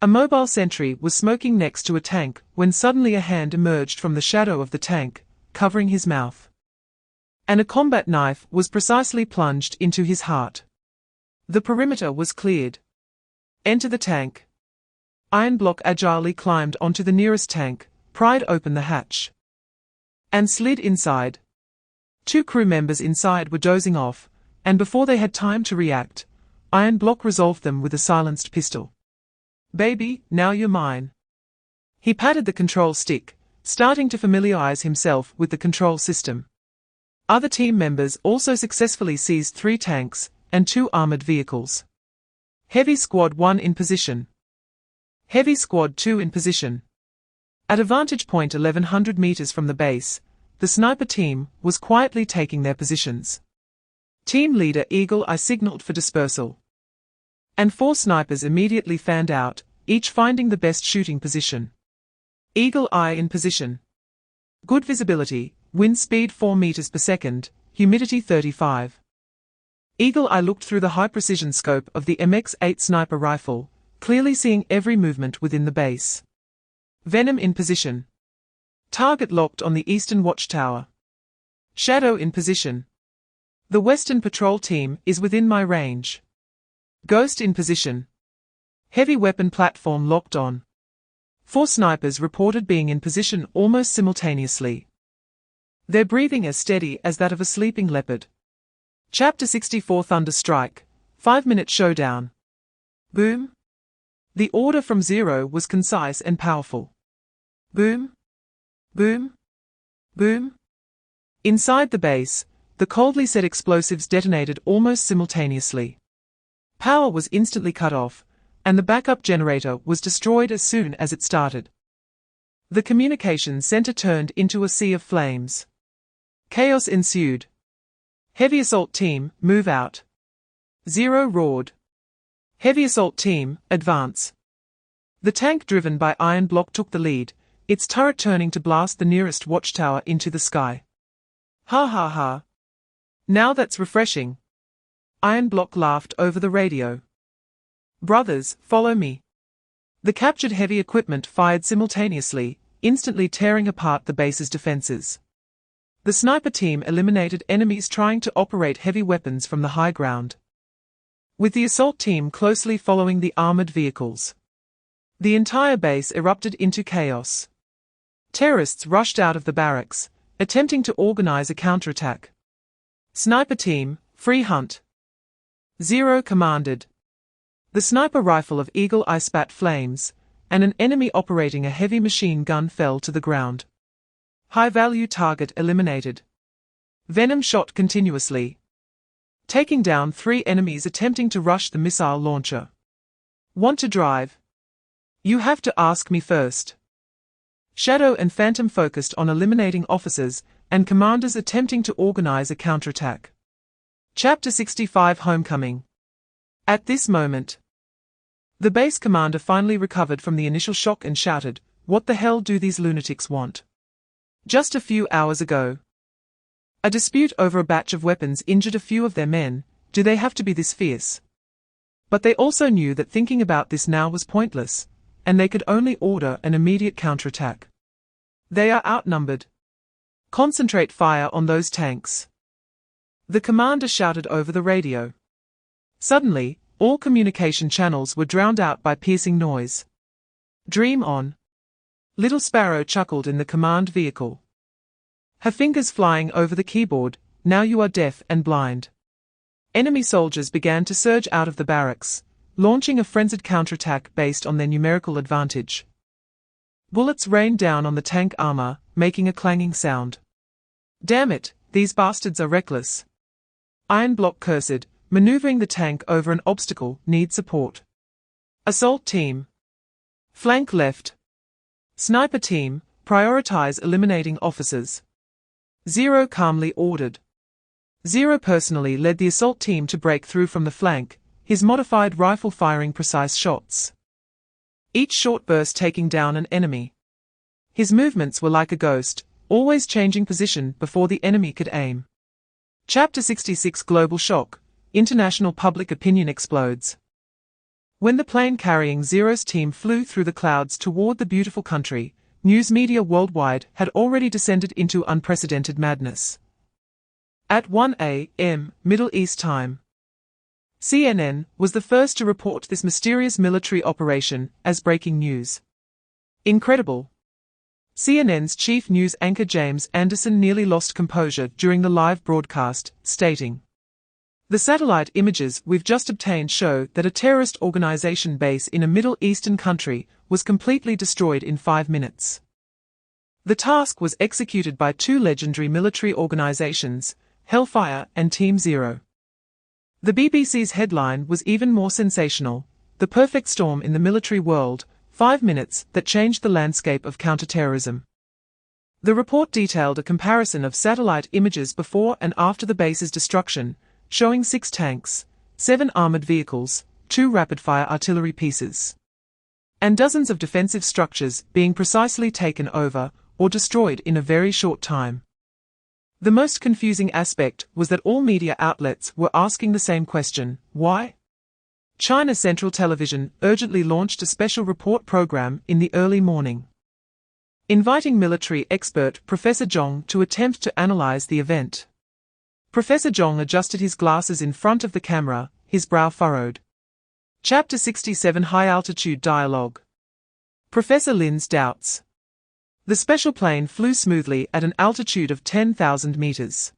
A mobile sentry was smoking next to a tank when suddenly a hand emerged from the shadow of the tank, covering his mouth, and a combat knife was precisely plunged into his heart. The perimeter was cleared. Enter the tank. Iron Block agilely climbed onto the nearest tank, pried open the hatch, and slid inside. 2 crew members inside were dozing off, and before they had time to react, Iron Block resolved them with a silenced pistol. Baby, now you're mine. He patted the control stick, starting to familiarize himself with the control system. Other team members also successfully seized 3 tanks and 2 armored vehicles. Heavy Squad 1 in position. Heavy Squad 2 in position. At a vantage point 1100 meters from the base, the sniper team was quietly taking their positions. Team leader Eagle Eye signaled for dispersal, and 4 snipers immediately fanned out, each finding the best shooting position. Eagle Eye in position. Good visibility, wind speed 4 meters per second, humidity 35. Eagle Eye looked through the high-precision scope of the MX-8 sniper rifle, clearly seeing every movement within the base. Venom in position. Target locked on the eastern watchtower. Shadow in position. The western patrol team is within my range. Ghost in position. Heavy weapon platform locked on. 4 snipers reported being in position almost simultaneously. Their breathing as steady as that of a sleeping leopard. Chapter 64 Thunder Strike. 5-minute showdown. Boom. The order from Zero was concise and powerful. Boom. Boom. Boom. Inside the base, the coldly set explosives detonated almost simultaneously. Power was instantly cut off, and the backup generator was destroyed as soon as it started. The communications center turned into a sea of flames. Chaos ensued. Heavy assault team, move out. Zero roared. Heavy assault team, advance. The tank driven by Iron Block took the lead, its turret turning to blast the nearest watchtower into the sky. Ha ha ha. Now that's refreshing. Iron Block laughed over the radio. Brothers, follow me. The captured heavy equipment fired simultaneously, instantly tearing apart the base's defenses. The sniper team eliminated enemies trying to operate heavy weapons from the high ground, with the assault team closely following the armored vehicles. The entire base erupted into chaos. Terrorists rushed out of the barracks, attempting to organize a counterattack. Sniper team, free hunt. Zero commanded. The sniper rifle of Eagle Eye spat flames, and an enemy operating a heavy machine gun fell to the ground. High-value target eliminated. Venom shot continuously, taking down 3 enemies attempting to rush the missile launcher. Want to drive? You have to ask me first. Shadow and Phantom focused on eliminating officers and commanders attempting to organize a counterattack. Chapter 65 Homecoming. At this moment, the base commander finally recovered from the initial shock and shouted, "What the hell do these lunatics want?" Just a few hours ago, a dispute over a batch of weapons injured a few of their men. Do they have to be this fierce? But they also knew that thinking about this now was pointless, and they could only order an immediate counterattack. They are outnumbered. Concentrate fire on those tanks. The commander shouted over the radio. Suddenly, all communication channels were drowned out by piercing noise. Dream on. Little Sparrow chuckled in the command vehicle, her fingers flying over the keyboard. Now you are deaf and blind. Enemy soldiers began to surge out of the barracks, launching a frenzied counterattack based on their numerical advantage. Bullets rained down on the tank armor, making a clanging sound. Damn it, these bastards are reckless. Iron Block cursed, maneuvering the tank over an obstacle. Need support. Assault team, flank left. Sniper team, prioritize eliminating officers. Zero calmly ordered. Zero personally led the assault team to break through from the flank, his modified rifle firing precise shots, each short burst taking down an enemy. His movements were like a ghost, always changing position before the enemy could aim. Chapter 66 Global Shock. International public opinion explodes. When the plane carrying Zero's team flew through the clouds toward the beautiful country, news media worldwide had already descended into unprecedented madness. At 1 a.m. Middle East time, CNN was the first to report this mysterious military operation as breaking news. Incredible. CNN's chief news anchor James Anderson nearly lost composure during the live broadcast, stating, "The satellite images we've just obtained show that a terrorist organization base in a Middle Eastern country was completely destroyed in 5 minutes. The task was executed by 2 legendary military organizations, Hellfire and Team Zero." The BBC's headline was even more sensational: "The perfect storm in the military world, 5 minutes that changed the landscape of counterterrorism." The report detailed a comparison of satellite images before and after the base's destruction, showing 6 tanks, 7 armored vehicles, 2 rapid-fire artillery pieces, and dozens of defensive structures being precisely taken over or destroyed in a very short time. The most confusing aspect was that all media outlets were asking the same question: why? China Central Television urgently launched a special report program in the early morning, inviting military expert Professor Zhong to attempt to analyze the event. Professor Zhong adjusted his glasses in front of the camera, his brow furrowed. Chapter 67 High-Altitude Dialogue. Professor Lin's doubts. The special plane flew smoothly at an altitude of 10,000 meters,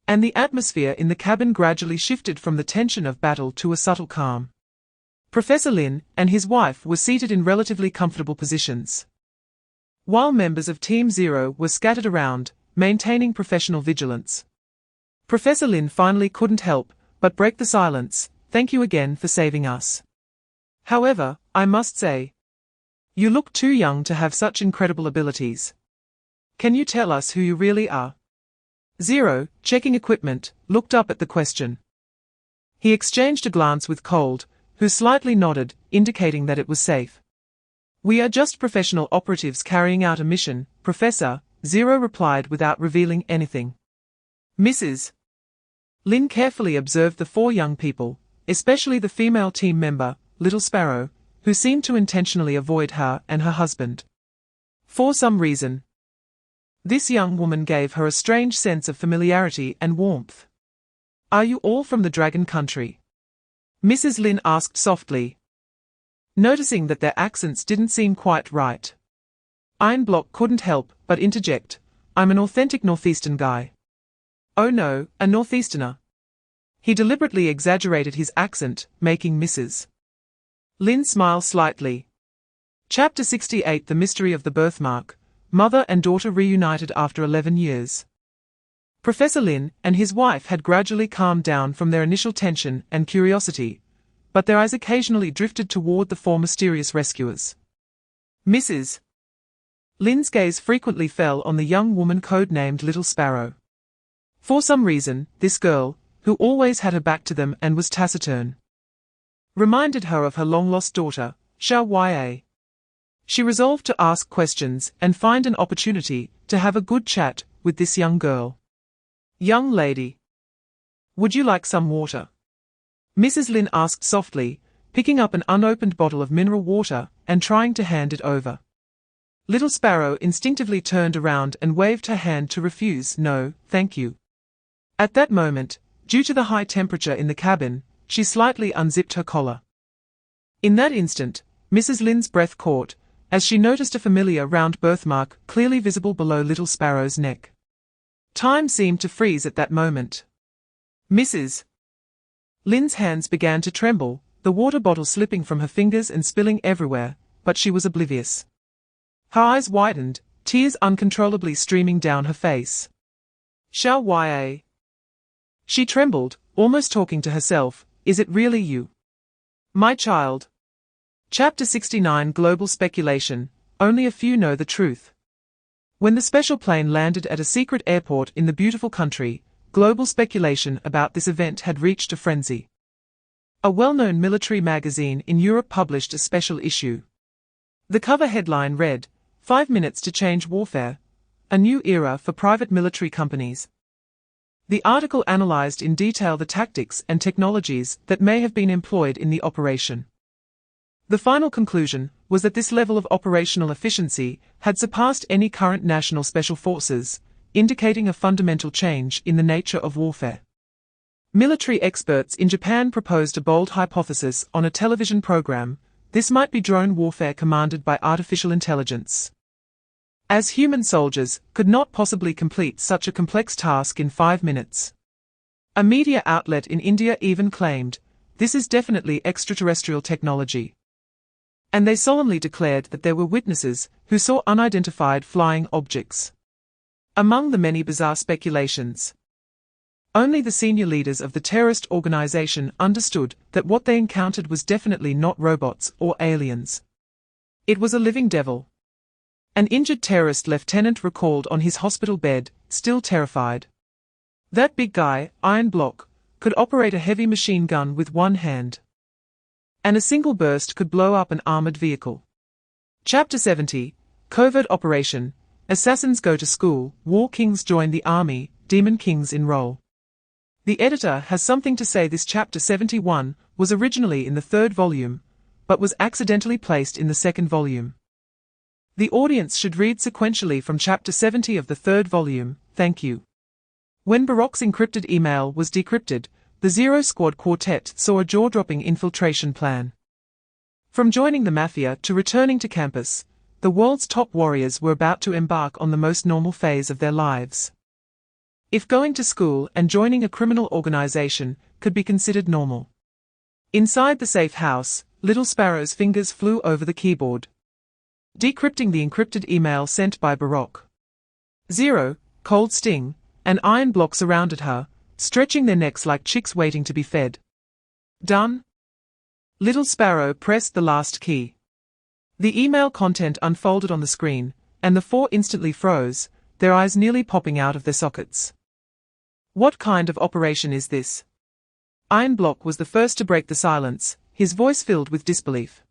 and the atmosphere in the cabin gradually shifted from the tension of battle to a subtle calm. Professor Lin and his wife were seated in relatively comfortable positions. while members of Team Zero were scattered around, maintaining professional vigilance. Professor Lin finally couldn't help but break the silence. Thank you again for saving us. However, I must say, you look too young to have such incredible abilities. Can you tell us who you really are? Zero, checking equipment, looked up at the question. He exchanged a glance with Cold, who slightly nodded, indicating that it was safe. We are just professional operatives carrying out a mission, Professor, Zero replied without revealing anything. Mrs. Lin carefully observed the four young people, especially the female team member, Little Sparrow, who seemed to intentionally avoid her and her husband. For some reason, this young woman gave her a strange sense of familiarity and warmth. Are you all from the Dragon Country? Mrs. Lin asked softly, noticing that their accents didn't seem quite right. Iron Block couldn't help but interject, I'm an authentic Northeastern guy. Oh no, a Northeasterner. He deliberately exaggerated his accent, making Mrs. Lin smile slightly. Chapter 68 The Mystery of the Birthmark. Mother and daughter reunited after 11 years. Professor Lin and his wife had gradually calmed down from their initial tension and curiosity, but their eyes occasionally drifted toward the four mysterious rescuers. Mrs. Lin's gaze frequently fell on the young woman codenamed Little Sparrow. For some reason, this girl, who always had her back to them and was taciturn, reminded her of her long-lost daughter, Xiao Ya. She resolved to ask questions and find an opportunity to have a good chat with this young girl. Young lady, would you like some water? Mrs. Lin asked softly, picking up an unopened bottle of mineral water and trying to hand it over. Little Sparrow instinctively turned around and waved her hand to refuse. No, thank you. At that moment, due to the high temperature in the cabin, she slightly unzipped her collar. In that instant, Mrs. Lin's breath caught, as she noticed a familiar round birthmark clearly visible below Little Sparrow's neck. Time seemed to freeze at that moment. Mrs. Lin's hands began to tremble, the water bottle slipping from her fingers and spilling everywhere, but she was oblivious. Her eyes widened, tears uncontrollably streaming down her face. Xiao Ya. She trembled, almost talking to herself, is it really you? My child. Chapter 69 Global Speculation, only a few know the truth. When the special plane landed at a secret airport in the beautiful country, global speculation about this event had reached a frenzy. A well-known military magazine in Europe published a special issue. The cover headline read, 5 minutes to change warfare, a new era for private military companies. The article analyzed in detail the tactics and technologies that may have been employed in the operation. The final conclusion was that this level of operational efficiency had surpassed any current national special forces, indicating a fundamental change in the nature of warfare. Military experts in Japan proposed a bold hypothesis on a television program. This might be drone warfare commanded by artificial intelligence. As human soldiers could not possibly complete such a complex task in 5 minutes. A media outlet in India even claimed, this is definitely extraterrestrial technology. And they solemnly declared that there were witnesses who saw unidentified flying objects. Among the many bizarre speculations, only the senior leaders of the terrorist organization understood that what they encountered was definitely not robots or aliens. It was a living devil. An injured terrorist lieutenant recalled on his hospital bed, still terrified. That big guy, Iron Block, could operate a heavy machine gun with one hand. And a single burst could blow up an armored vehicle. Chapter 70, Covert Operation, Assassins Go to School, War Kings Join the Army, Demon Kings Enroll. The editor has something to say. This chapter 71 was originally in the 3rd volume, but was accidentally placed in the 2nd volume. The audience should read sequentially from chapter 70 of the 3rd volume, thank you. When Baroque's encrypted email was decrypted, the Zero Squad quartet saw a jaw-dropping infiltration plan. From joining the mafia to returning to campus, the world's top warriors were about to embark on the most normal phase of their lives. If going to school and joining a criminal organization could be considered normal. Inside the safe house, Little Sparrow's fingers flew over the keyboard. Decrypting the encrypted email sent by Baroque. 0. Cold sting. An iron block surrounded her, stretching their necks like chicks waiting to be fed. Done. Little Sparrow pressed the last key. The email content unfolded on the screen, and the four instantly froze, their eyes nearly popping out of their sockets. What kind of operation is this? Ironblock was the first to break the silence, his voice filled with disbelief.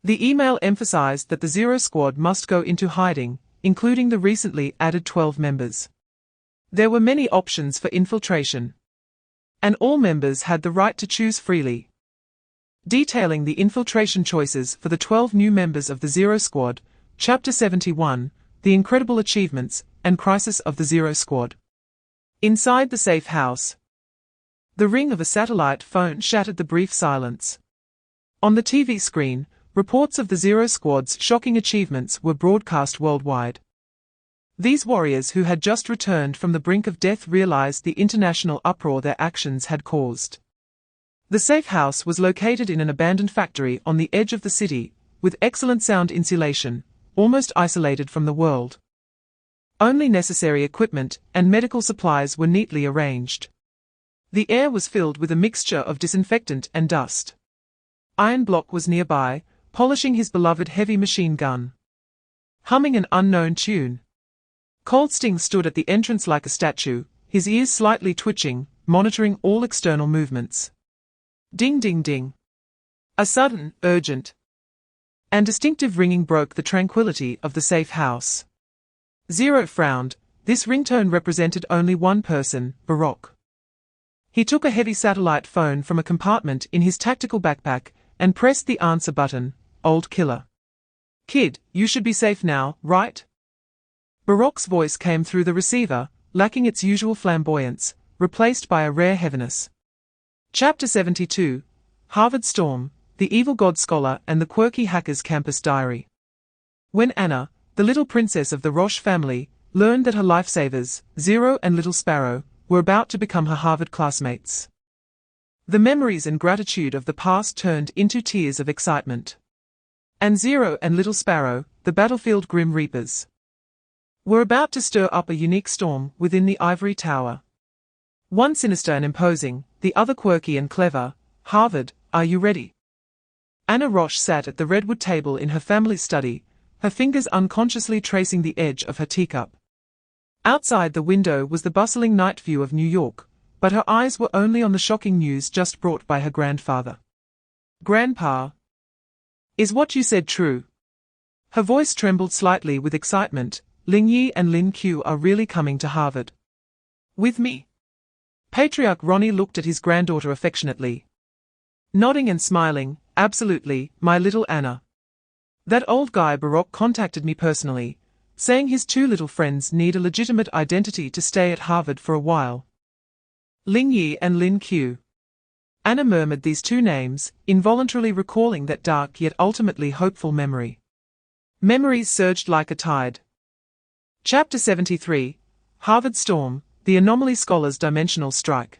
The email emphasized that the Zero Squad must go into hiding, including the recently added 12 members. There were many options for infiltration, and all members had the right to choose freely. Detailing the infiltration choices for the 12 new members of the Zero Squad, Chapter 71, The Incredible Achievements and Crisis of the Zero Squad. Inside the safe house, the ring of a satellite phone shattered the brief silence. On the TV screen, reports of the Zero Squad's shocking achievements were broadcast worldwide. These warriors who had just returned from the brink of death realized the international uproar their actions had caused. The safe house was located in an abandoned factory on the edge of the city, with excellent sound insulation, almost isolated from the world. Only necessary equipment and medical supplies were neatly arranged. The air was filled with a mixture of disinfectant and dust. Ironblock was nearby, polishing his beloved heavy machine gun, humming an unknown tune. Cold Sting stood at the entrance like a statue, his ears slightly twitching, monitoring all external movements. Ding ding ding. A sudden, urgent, and distinctive ringing broke the tranquility of the safe house. Zero frowned. This ringtone represented only one person, Baroque. He took a heavy satellite phone from a compartment in his tactical backpack and pressed the answer button. Old killer. Kid, you should be safe now, right? Baroque's voice came through the receiver, lacking its usual flamboyance, replaced by a rare heaviness. Chapter 72, Harvard Storm, the Evil God Scholar and the Quirky Hacker's Campus Diary. When Anna, the little princess of the Roche family, learned that her lifesavers, Zero and Little Sparrow, were about to become her Harvard classmates, the memories and gratitude of the past turned into tears of excitement. And Zero and Little Sparrow, the battlefield Grim Reapers, were about to stir up a unique storm within the ivory tower. One sinister and imposing, the other quirky and clever. Harvard, are you ready? Anna Roche sat at the redwood table in her family's study, her fingers unconsciously tracing the edge of her teacup. Outside the window was the bustling night view of New York, but her eyes were only on the shocking news just brought by her grandfather. Grandpa, is what you said true? Her voice trembled slightly with excitement. Ling Yi and Lin Q are really coming to Harvard. With me? Patriarch Ronnie looked at his granddaughter affectionately, nodding and smiling. Absolutely, my little Anna. That old guy Baroque contacted me personally, saying his two little friends need a legitimate identity to stay at Harvard for a while. Ling Yi and Lin Q. Anna murmured these two names, involuntarily recalling that dark yet ultimately hopeful memory. Memories surged like a tide. Chapter 73, Harvard Storm, the Anomaly Scholars' Dimensional Strike.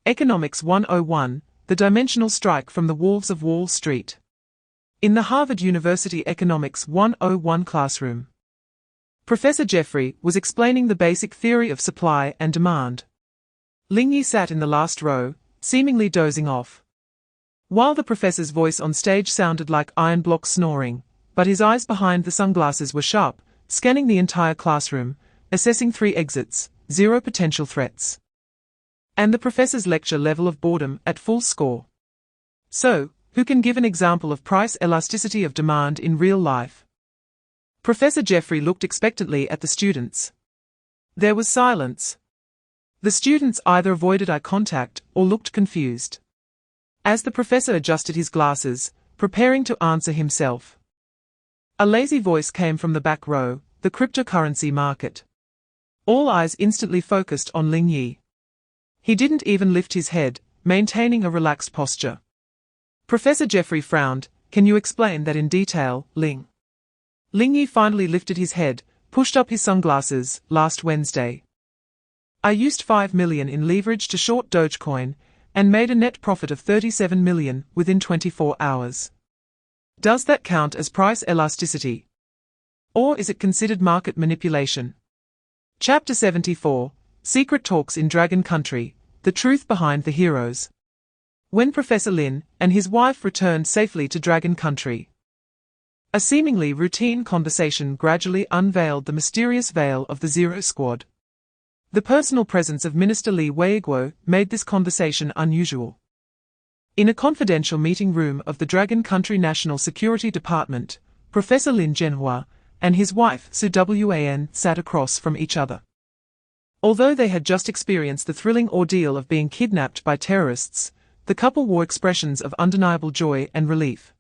Economics 101, the Dimensional Strike from the Wolves of Wall Street. In the Harvard University Economics 101 classroom, Professor Jeffrey was explaining the basic theory of supply and demand. Ling Yi sat in the last row, seemingly dozing off, while the professor's voice on stage sounded like Ironblock snoring, but his eyes behind the sunglasses were sharp, scanning the entire classroom, assessing 3 exits, 0 potential threats, and the professor's lecture level of boredom at full score. So, who can give an example of price elasticity of demand in real life? Professor Jeffrey looked expectantly at the students. There was silence. The students either avoided eye contact or looked confused, as the professor adjusted his glasses, preparing to answer himself. A lazy voice came from the back row, the cryptocurrency market. All eyes instantly focused on Ling Yi. He didn't even lift his head, maintaining a relaxed posture. Professor Jeffrey frowned. Can you explain that in detail, Ling? Ling Yi finally lifted his head, pushed up his sunglasses. Last Wednesday, I used 5 million in leverage to short Dogecoin, and made a net profit of 37 million within 24 hours. Does that count as price elasticity? Or is it considered market manipulation? Chapter 74, Secret Talks in Dragon Country, The Truth Behind the Heroes. When Professor Lin and his wife returned safely to Dragon Country, a seemingly routine conversation gradually unveiled the mysterious veil of the Zero Squad. The personal presence of Minister Li Weiguo made this conversation unusual. In a confidential meeting room of the Dragon Country National Security Department, Professor Lin Zhenhua and his wife Su Wan sat across from each other. Although they had just experienced the thrilling ordeal of being kidnapped by terrorists, the couple wore expressions of undeniable joy and relief.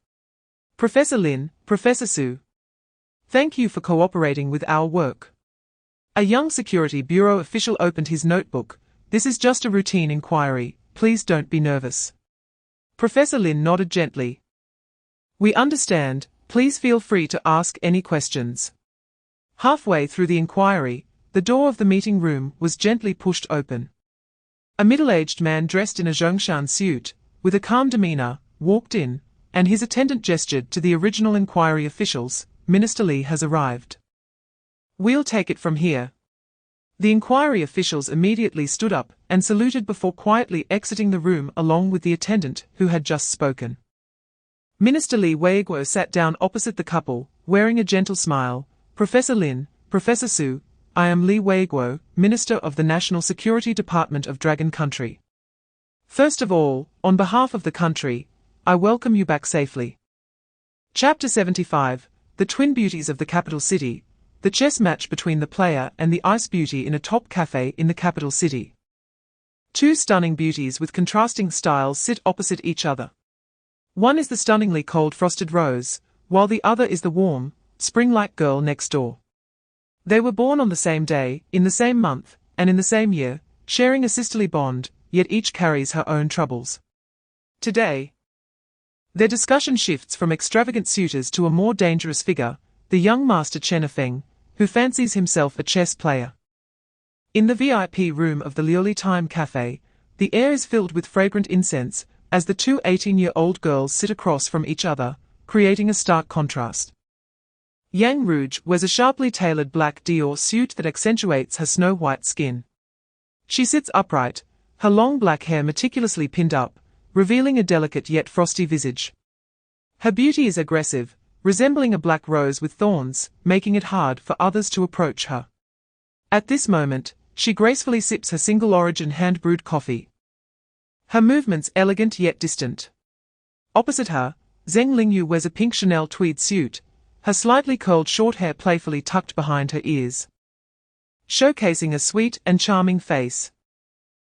Professor Lin, Professor Su, thank you for cooperating with our work. A young Security Bureau official opened his notebook. This is just a routine inquiry, please don't be nervous. Professor Lin nodded gently. We understand, please feel free to ask any questions. Halfway through the inquiry, the door of the meeting room was gently pushed open. A middle-aged man dressed in a Zhongshan suit, with a calm demeanor, walked in, and his attendant gestured to the original inquiry officials. Minister Li has arrived. We'll take it from here. The inquiry officials immediately stood up and saluted before quietly exiting the room along with the attendant who had just spoken. Minister Li Weiguo sat down opposite the couple, wearing a gentle smile. Professor Lin, Professor Su, I am Li Weiguo, Minister of the National Security Department of Dragon Country. First of all, on behalf of the country, I welcome you back safely. Chapter 75, The Twin Beauties of the Capital City, the chess match between the player and the ice beauty in a top cafe in the capital city. Two stunning beauties with contrasting styles sit opposite each other. One is the stunningly cold frosted rose, while the other is the warm, spring-like girl next door. They were born on the same day, in the same month, and in the same year, sharing a sisterly bond, yet each carries her own troubles. Today, their discussion shifts from extravagant suitors to a more dangerous figure, the young master Chen Feng, who fancies himself a chess player. In the VIP room of the Lioli Time Cafe, the air is filled with fragrant incense, as the two 18-year-old girls sit across from each other, creating a stark contrast. Yang Rouge wears a sharply tailored black Dior suit that accentuates her snow-white skin. She sits upright, her long black hair meticulously pinned up, revealing a delicate yet frosty visage. Her beauty is aggressive, resembling a black rose with thorns, making it hard for others to approach her. At this moment, she gracefully sips her single-origin hand-brewed coffee. Her movements elegant yet distant. Opposite her, Zheng Lingyu wears a pink Chanel tweed suit, her slightly curled short hair playfully tucked behind her ears, showcasing a sweet and charming face.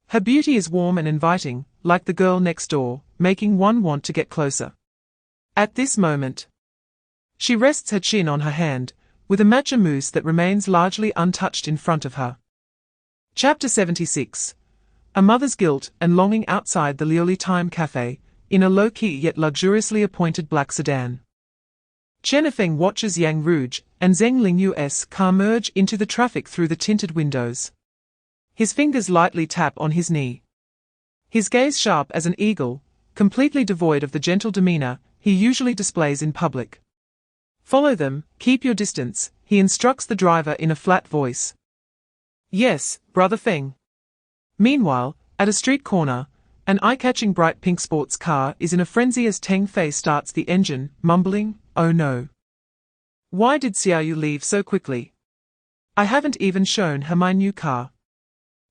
Her beauty is warm and inviting, like the girl next door, making one want to get closer. At this moment, she rests her chin on her hand, with a matcha mousse that remains largely untouched in front of her. Chapter 76, A Mother's Guilt and Longing outside the Lioli Time Cafe, in a low-key yet luxuriously appointed black sedan. Chen Feng watches Yang Rouge and Zheng Lingyu's car merge into the traffic through the tinted windows. His fingers lightly tap on his knee. His gaze sharp as an eagle, completely devoid of the gentle demeanor he usually displays in public. Follow them, keep your distance, he instructs the driver in a flat voice. Yes, Brother Feng. Meanwhile, at a street corner, an eye-catching bright pink sports car is in a frenzy as Teng Fei starts the engine, mumbling, oh no. Why did Xiaoyu leave so quickly? I haven't even shown her my new car.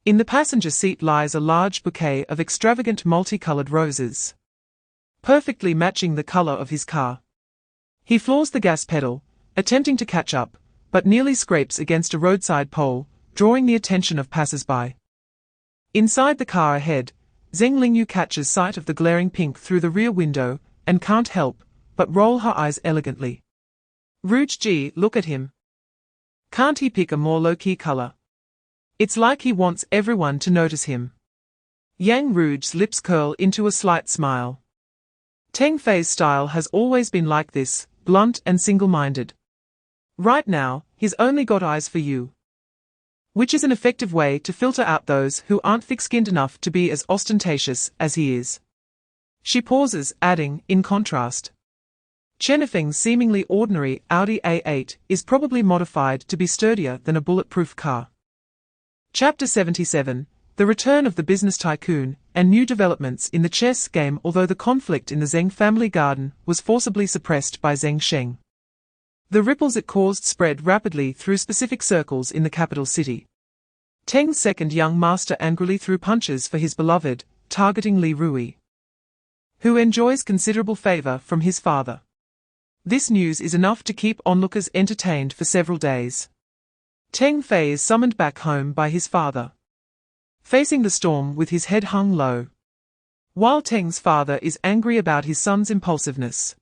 In the passenger seat lies a large bouquet of extravagant multicolored roses, perfectly matching the color of his car. He floors the gas pedal, attempting to catch up, but nearly scrapes against a roadside pole, drawing the attention of passers-by. Inside the car ahead, Zheng Lingyu catches sight of the glaring pink through the rear window, and can't help but roll her eyes elegantly. Rouge Ji, look at him. Can't he pick a more low-key color? It's like he wants everyone to notice him. Yang Rouge's lips curl into a slight smile. Teng Fei's style has always been like this, blunt and single-minded. Right now, he's only got eyes for you. Which is an effective way to filter out those who aren't thick-skinned enough to be as ostentatious as he is. She pauses, adding, in contrast. Chenifeng's seemingly ordinary Audi A8 is probably modified to be sturdier than a bulletproof car. Chapter 77, The Return of the Business Tycoon, and New Developments in the Chess Game. Although the conflict in the Zheng family garden was forcibly suppressed by Zheng Sheng, the ripples it caused spread rapidly through specific circles in the capital city. Teng's second young master angrily threw punches for his beloved, targeting Li Rui, who enjoys considerable favor from his father. This news is enough to keep onlookers entertained for several days. Teng Fei is summoned back home by his father, facing the storm with his head hung low, while Teng's father is angry about his son's impulsiveness.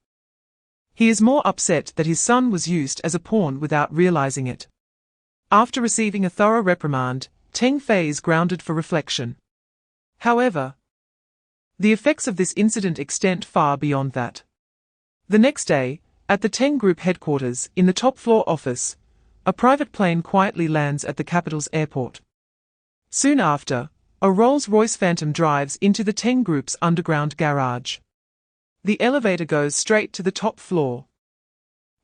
He is more upset that his son was used as a pawn without realizing it. After receiving a thorough reprimand, Teng Fei is grounded for reflection. However, the effects of this incident extend far beyond that. The next day, at the Teng Group headquarters in the top-floor office, a private plane quietly lands at the capital's airport. Soon after, a Rolls-Royce Phantom drives into the Teng Group's underground garage. The elevator goes straight to the top floor,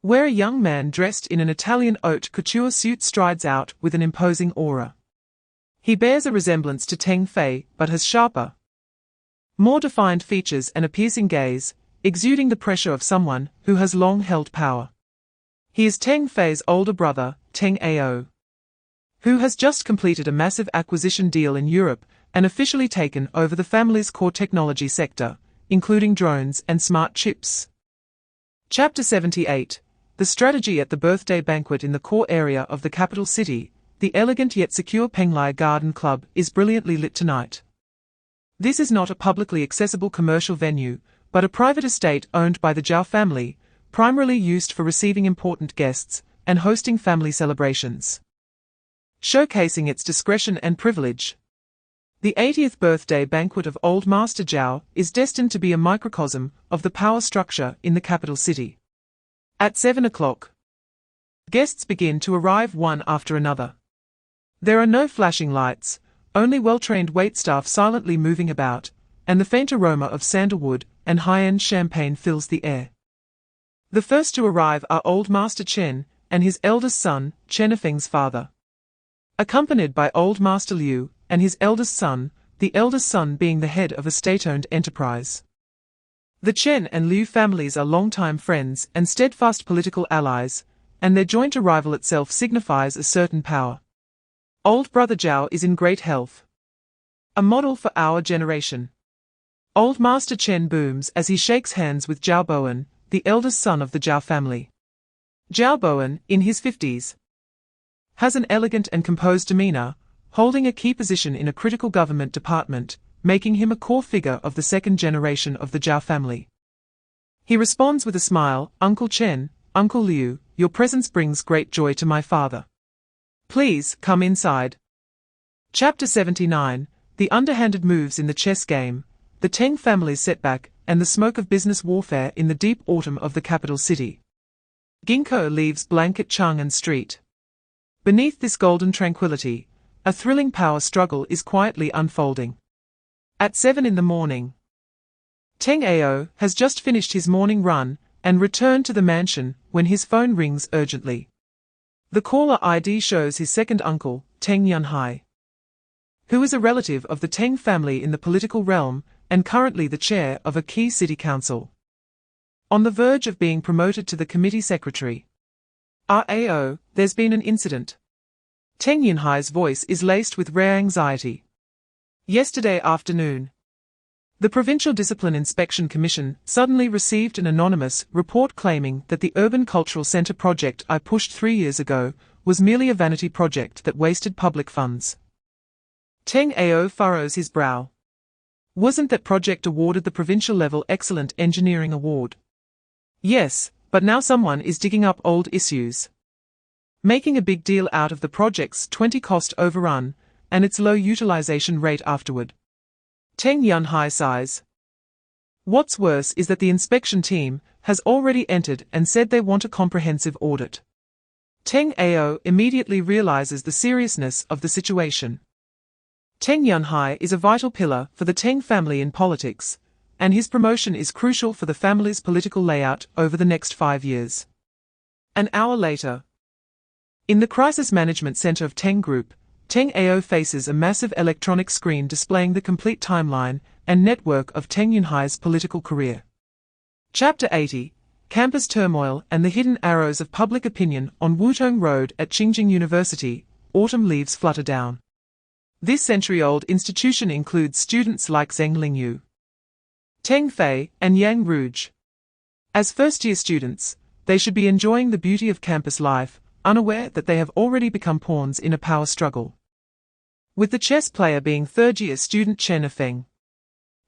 where a young man dressed in an Italian haute couture suit strides out with an imposing aura. He bears a resemblance to Teng Fei but has sharper, more defined features and a piercing gaze, exuding the pressure of someone who has long held power. He is Teng Fei's older brother, Teng Ao, who has just completed a massive acquisition deal in Europe and officially taken over the family's core technology sector, including drones and smart chips. Chapter 78, The Strategy at the Birthday Banquet. In the core area of the capital city, the elegant yet secure Penglai Garden Club is brilliantly lit tonight. This is not a publicly accessible commercial venue, but a private estate owned by the Zhao family, primarily used for receiving important guests and hosting family celebrations, showcasing its discretion and privilege. The 80th birthday banquet of Old Master Zhao is destined to be a microcosm of the power structure in the capital city. At 7 o'clock, guests begin to arrive one after another. There are no flashing lights, only well-trained waitstaff silently moving about, and the faint aroma of sandalwood and high-end champagne fills the air. The first to arrive are Old Master Chen and his eldest son, Chenifeng's father, accompanied by Old Master Liu and his eldest son, the eldest son being the head of a state-owned enterprise. The Chen and Liu families are longtime friends and steadfast political allies, and their joint arrival itself signifies a certain power. Old Brother Zhao is in great health, a model for our generation. Old Master Chen booms as he shakes hands with Zhao Bowen, the eldest son of the Zhao family. Zhao Bowen, in his 50s, has an elegant and composed demeanor, holding a key position in a critical government department, making him a core figure of the second generation of the Zhao family. He responds with a smile, "Uncle Chen, Uncle Liu, your presence brings great joy to my father. Please, come inside." Chapter 79, The Underhanded Moves in the Chess Game, the Teng family's setback, and the smoke of business warfare in the deep autumn of the capital city. Ginkgo leaves blanket Chang'an Street. Beneath this golden tranquility, a thrilling power struggle is quietly unfolding. At 7 in the morning, Teng Ao has just finished his morning run and returned to the mansion when his phone rings urgently. The caller ID shows his second uncle, Teng Yunhai, who is a relative of the Teng family in the political realm and currently the chair of a key city council, on the verge of being promoted to the committee secretary. "RAO, there's been an incident." Teng Yunhai's voice is laced with rare anxiety. "Yesterday afternoon, the Provincial Discipline Inspection Commission suddenly received an anonymous report claiming that the Urban Cultural Center project I pushed 3 years ago was merely a vanity project that wasted public funds." Teng Ao furrows his brow. "Wasn't that project awarded the provincial-level Excellent Engineering Award?" "Yes, but now someone is digging up old issues, making a big deal out of the project's 20 cost overrun and its low utilization rate afterward." Teng Yunhai sighs. What's worse is that the inspection team has already entered and said they want a comprehensive audit. Teng Ao immediately realizes the seriousness of the situation. Teng Yunhai is a vital pillar for the Teng family in politics, and his promotion is crucial for the family's political layout over the next 5 years. An hour later, in the Crisis Management Center of Teng Group, Teng Ao faces a massive electronic screen displaying the complete timeline and network of Teng Yunhai's political career. Chapter 80, Campus Turmoil and the Hidden Arrows of Public Opinion on Wutong Road at Qingjing University, autumn leaves flutter down. This century-old institution includes students like Zheng Lingyu, Teng Fei, and Yang Rouge. As first-year students, they should be enjoying the beauty of campus life, unaware that they have already become pawns in a power struggle. With the chess player being third-year student Chen Feng,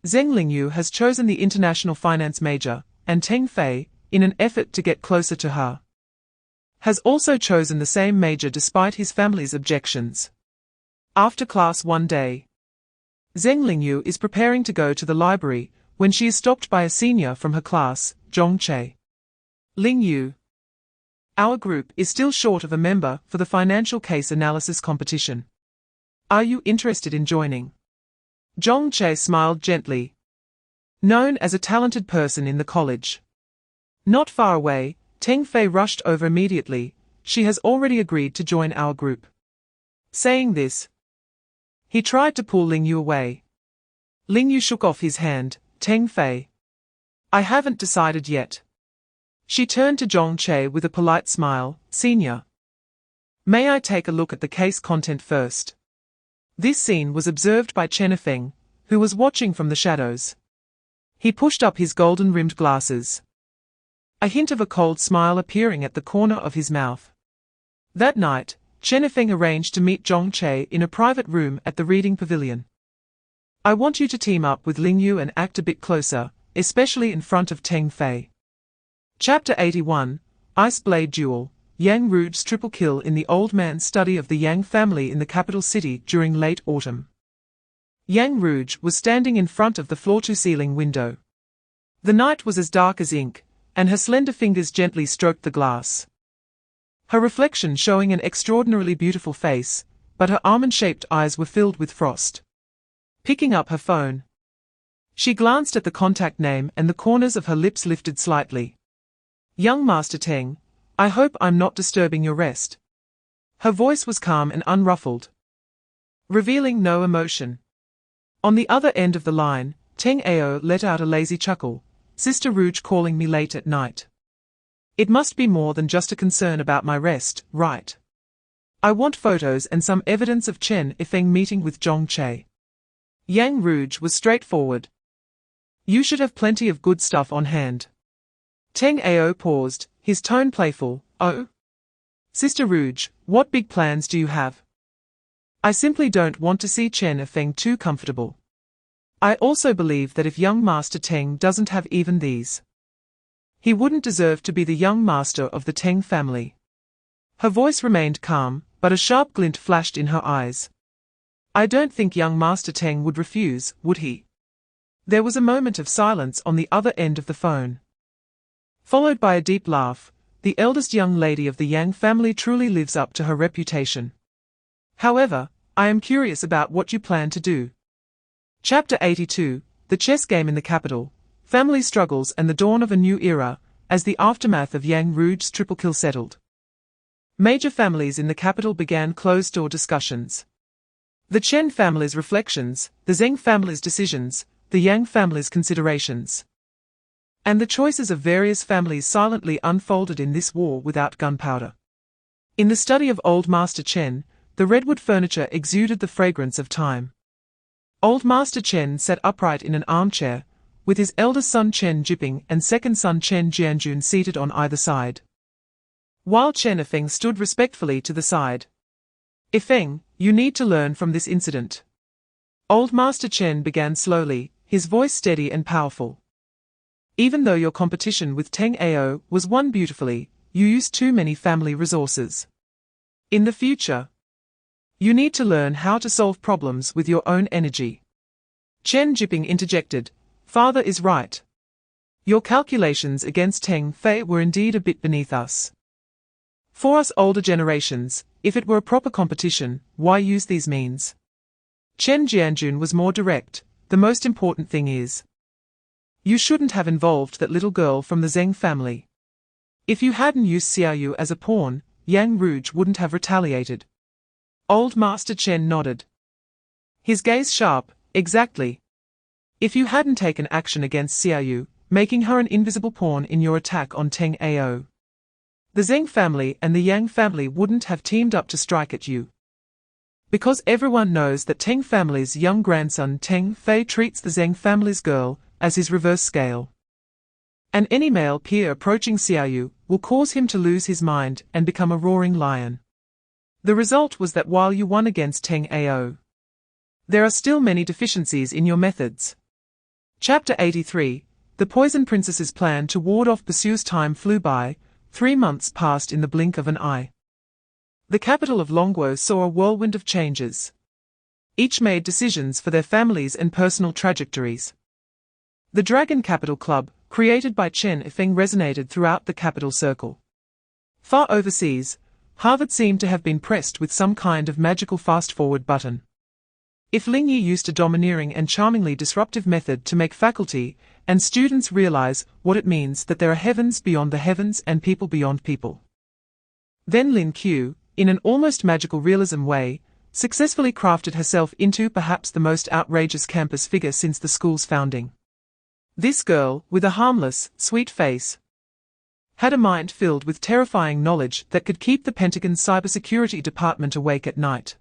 Zheng Lingyu has chosen the international finance major, and Teng Fei, in an effort to get closer to her, has also chosen the same major despite his family's objections. After class one day, Zheng Lingyu is preparing to go to the library when she is stopped by a senior from her class, Zhong Che. Lingyu, our group is still short of a member for the financial case analysis competition. Are you interested in joining? Zhong Che smiled gently. Known as a talented person in the college. Not far away, Teng Fei rushed over immediately. She has already agreed to join our group. Saying this, he tried to pull Lingyu away. Lingyu shook off his hand. Teng Fei, I haven't decided yet. She turned to Zhong Che with a polite smile. Senior, may I take a look at the case content first? This scene was observed by Chen Feng, who was watching from the shadows. He pushed up his golden-rimmed glasses, a hint of a cold smile appearing at the corner of his mouth. That night, Chen Feng arranged to meet Zhong Che in a private room at the reading pavilion. I want you to team up with Lingyu and act a bit closer, especially in front of Teng Fei. Chapter 81, Ice Blade Duel. Yang Rouge's triple kill in the old man's study of the Yang family in the capital city during late autumn. Yang Rouge was standing in front of the floor-to-ceiling window. The night was as dark as ink, and her slender fingers gently stroked the glass. Her reflection showing an extraordinarily beautiful face, but her almond-shaped eyes were filled with frost. Picking up her phone, she glanced at the contact name and the corners of her lips lifted slightly. Young Master Teng, I hope I'm not disturbing your rest. Her voice was calm and unruffled, revealing no emotion. On the other end of the line, Teng Ao let out a lazy chuckle. Sister Rouge calling me late at night. It must be more than just a concern about my rest, right? I want photos and some evidence of Chen Feng meeting with Zhong Che. Yang Rouge was straightforward. You should have plenty of good stuff on hand. Teng Ao paused, his tone playful. Oh? Sister Rouge, what big plans do you have? I simply don't want to see Chen Feng too comfortable. I also believe that if young Master Teng doesn't have even these, he wouldn't deserve to be the young master of the Teng family. Her voice remained calm, but a sharp glint flashed in her eyes. I don't think young Master Teng would refuse, would he? There was a moment of silence on the other end of the phone, followed by a deep laugh. The eldest young lady of the Yang family truly lives up to her reputation. However, I am curious about what you plan to do. Chapter 82, The Chess Game in the Capital, Family Struggles and the Dawn of a New Era, as the aftermath of Yang Rouge's triple kill settled. Major families in the capital began closed-door discussions. The Chen family's reflections, the Zheng family's decisions, the Yang family's considerations, and the choices of various families silently unfolded in this war without gunpowder. In the study of Old Master Chen, the redwood furniture exuded the fragrance of time. Old Master Chen sat upright in an armchair, with his eldest son Chen Jiping and second son Chen Jianjun seated on either side, while Chen Feng stood respectfully to the side. Feng, you need to learn from this incident. Old Master Chen began slowly, his voice steady and powerful. Even though your competition with Teng Ao was won beautifully, you used too many family resources. In the future, you need to learn how to solve problems with your own energy. Chen Jiping interjected, Father is right. Your calculations against Teng Fei were indeed a bit beneath us. For us older generations, if it were a proper competition, why use these means? Chen Jianjun was more direct. The most important thing is You shouldn't have involved that little girl from the Zheng family. If you hadn't used Xiaoyu as a pawn, Yang Rouge wouldn't have retaliated. Old Master Chen nodded. His gaze sharp, exactly. If you hadn't taken action against Xiaoyu, making her an invisible pawn in your attack on Teng Ao, the Zheng family and the Yang family wouldn't have teamed up to strike at you. Because everyone knows that Teng family's young grandson Teng Fei treats the Zheng family's girl as his reverse scale. And any male peer approaching Xiaoyu will cause him to lose his mind and become a roaring lion. The result was that while you won against Teng Ao, there are still many deficiencies in your methods. Chapter 83. The Poison Princess's plan to ward off pursues. Time flew by. 3 months passed in the blink of an eye. The capital of Longguo saw a whirlwind of changes. Each made decisions for their families and personal trajectories. The Dragon Capital Club, created by Chen Yifeng, resonated throughout the capital circle. Far overseas, Harvard seemed to have been pressed with some kind of magical fast-forward button. If Ling Yi used a domineering and charmingly disruptive method to make faculty and students realize what it means that there are heavens beyond the heavens and people beyond people, then Lin Q, in an almost magical realism way, successfully crafted herself into perhaps the most outrageous campus figure since the school's founding. This girl, with a harmless, sweet face, had a mind filled with terrifying knowledge that could keep the Pentagon's cybersecurity department awake at night.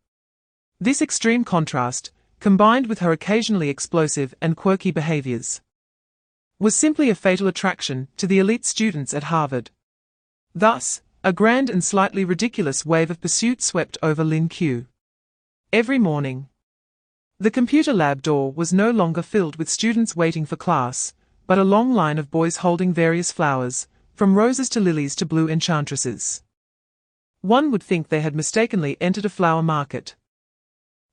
This extreme contrast, combined with her occasionally explosive and quirky behaviors, was simply a fatal attraction to the elite students at Harvard. Thus, a grand and slightly ridiculous wave of pursuit swept over Lin Q. Every morning, the computer lab door was no longer filled with students waiting for class, but a long line of boys holding various flowers, from roses to lilies to blue enchantresses. One would think they had mistakenly entered a flower market.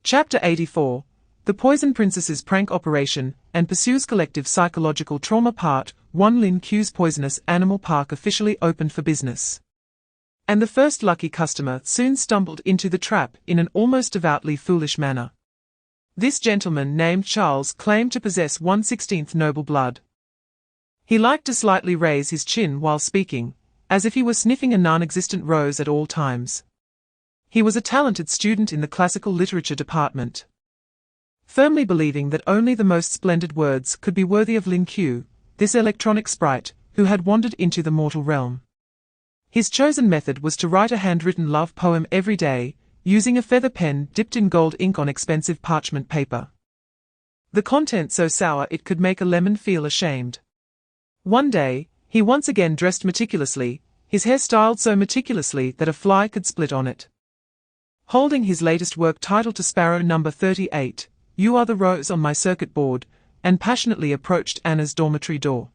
Chapter 84. The Poison Princess's Prank Operation and Pursues Collective Psychological Trauma. Part 1. Lin Q's Poisonous Animal Park officially opened for business. And the first lucky customer soon stumbled into the trap in an almost devoutly foolish manner. This gentleman named Charles claimed to possess 1/16 noble blood. He liked to slightly raise his chin while speaking, as if he were sniffing a non-existent rose at all times. He was a talented student in the classical literature department. Firmly believing that only the most splendid words could be worthy of Lin Q, this electronic sprite, who had wandered into the mortal realm. His chosen method was to write a handwritten love poem every day, using a feather pen dipped in gold ink on expensive parchment paper. The content so sour it could make a lemon feel ashamed. One day, he once again dressed meticulously, his hair styled so meticulously that a fly could split on it. Holding his latest work titled to Sparrow number 38, "You Are the Rose on My Circuit Board," and passionately approached Anna's dormitory door.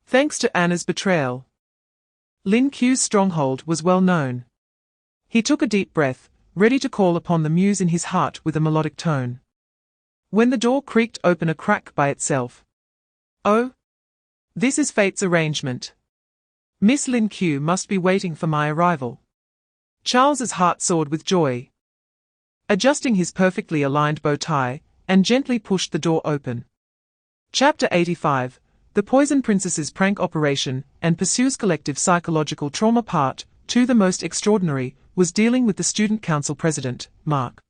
Thanks to Anna's betrayal, Lin Q's stronghold was well known. He took a deep breath, ready to call upon the muse in his heart with a melodic tone. When the door creaked open a crack by itself. Oh! This is fate's arrangement. Miss Lin Q must be waiting for my arrival. Charles's heart soared with joy. Adjusting his perfectly aligned bow tie, and gently pushed the door open. Chapter 85. The Poison Princess's Prank Operation and Pursues Collective Psychological Trauma. Part 2. The most extraordinary was dealing with the Student Council President, Mark.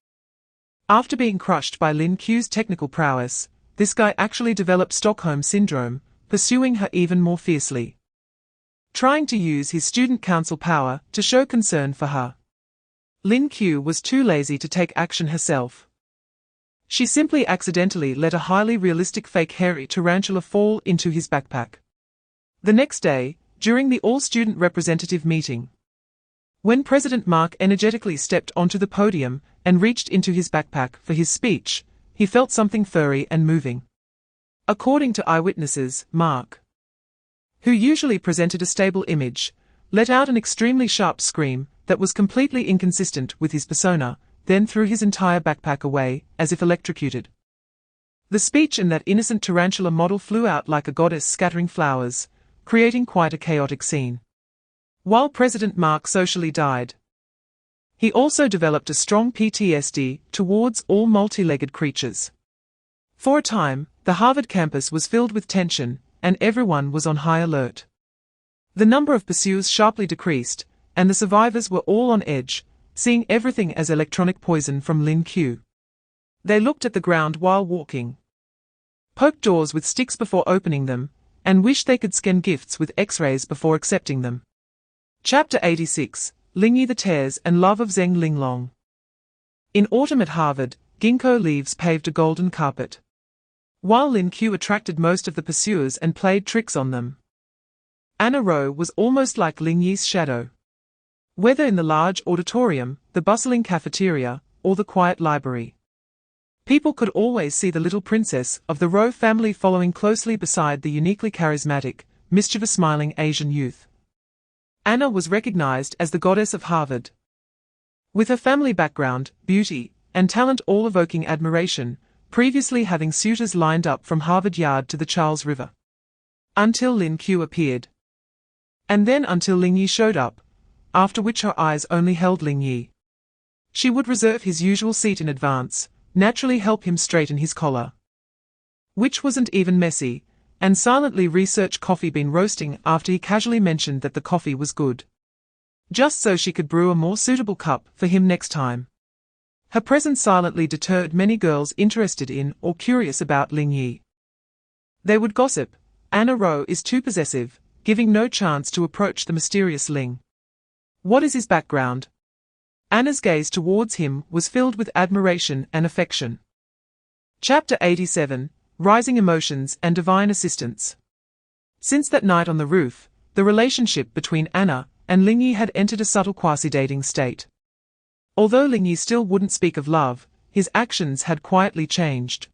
After being crushed by Lin Q's technical prowess, this guy actually developed Stockholm Syndrome, pursuing her even more fiercely. Trying to use his student council power to show concern for her. Lin Q was too lazy to take action herself. She simply accidentally let a highly realistic fake hairy tarantula fall into his backpack. The next day, during the all-student representative meeting, when President Mark energetically stepped onto the podium and reached into his backpack for his speech, he felt something furry and moving. According to eyewitnesses, Mark, who usually presented a stable image, let out an extremely sharp scream that was completely inconsistent with his persona, then threw his entire backpack away, as if electrocuted. The speech in that innocent tarantula model flew out like a goddess scattering flowers, creating quite a chaotic scene. While President Mark socially died, he also developed a strong PTSD towards all multi-legged creatures. For a time, the Harvard campus was filled with tension, and everyone was on high alert. The number of pursuers sharply decreased, and the survivors were all on edge, seeing everything as electronic poison from Lin Q. They looked at the ground while walking, poked doors with sticks before opening them, and wished they could scan gifts with X-rays before accepting them. Chapter 86, Lingyi the Tears and Love of Zheng Ling Long. In autumn at Harvard, ginkgo leaves paved a golden carpet, while Lin Q attracted most of the pursuers and played tricks on them. Anna Rowe was almost like Lingyi's shadow. Whether in the large auditorium, the bustling cafeteria, or the quiet library, people could always see the little princess of the Rowe family following closely beside the uniquely charismatic, mischievous-smiling Asian youth. Anna was recognized as the goddess of Harvard. With her family background, beauty, and talent all evoking admiration, previously having suitors lined up from Harvard Yard to the Charles River. Until Lin Q appeared. And then until Lingyi showed up, after which her eyes only held Lingyi. She would reserve his usual seat in advance, naturally help him straighten his collar, which wasn't even messy, and silently research coffee bean roasting after he casually mentioned that the coffee was good, just so she could brew a more suitable cup for him next time. Her presence silently deterred many girls interested in or curious about Lingyi. They would gossip, Anna Rowe is too possessive, giving no chance to approach the mysterious Ling. What is his background? Anna's gaze towards him was filled with admiration and affection. Chapter 87, Rising Emotions and Divine Assistance. Since that night on the roof, the relationship between Anna and Lingyi had entered a subtle quasi-dating state. Although Lingyi still wouldn't speak of love, his actions had quietly changed.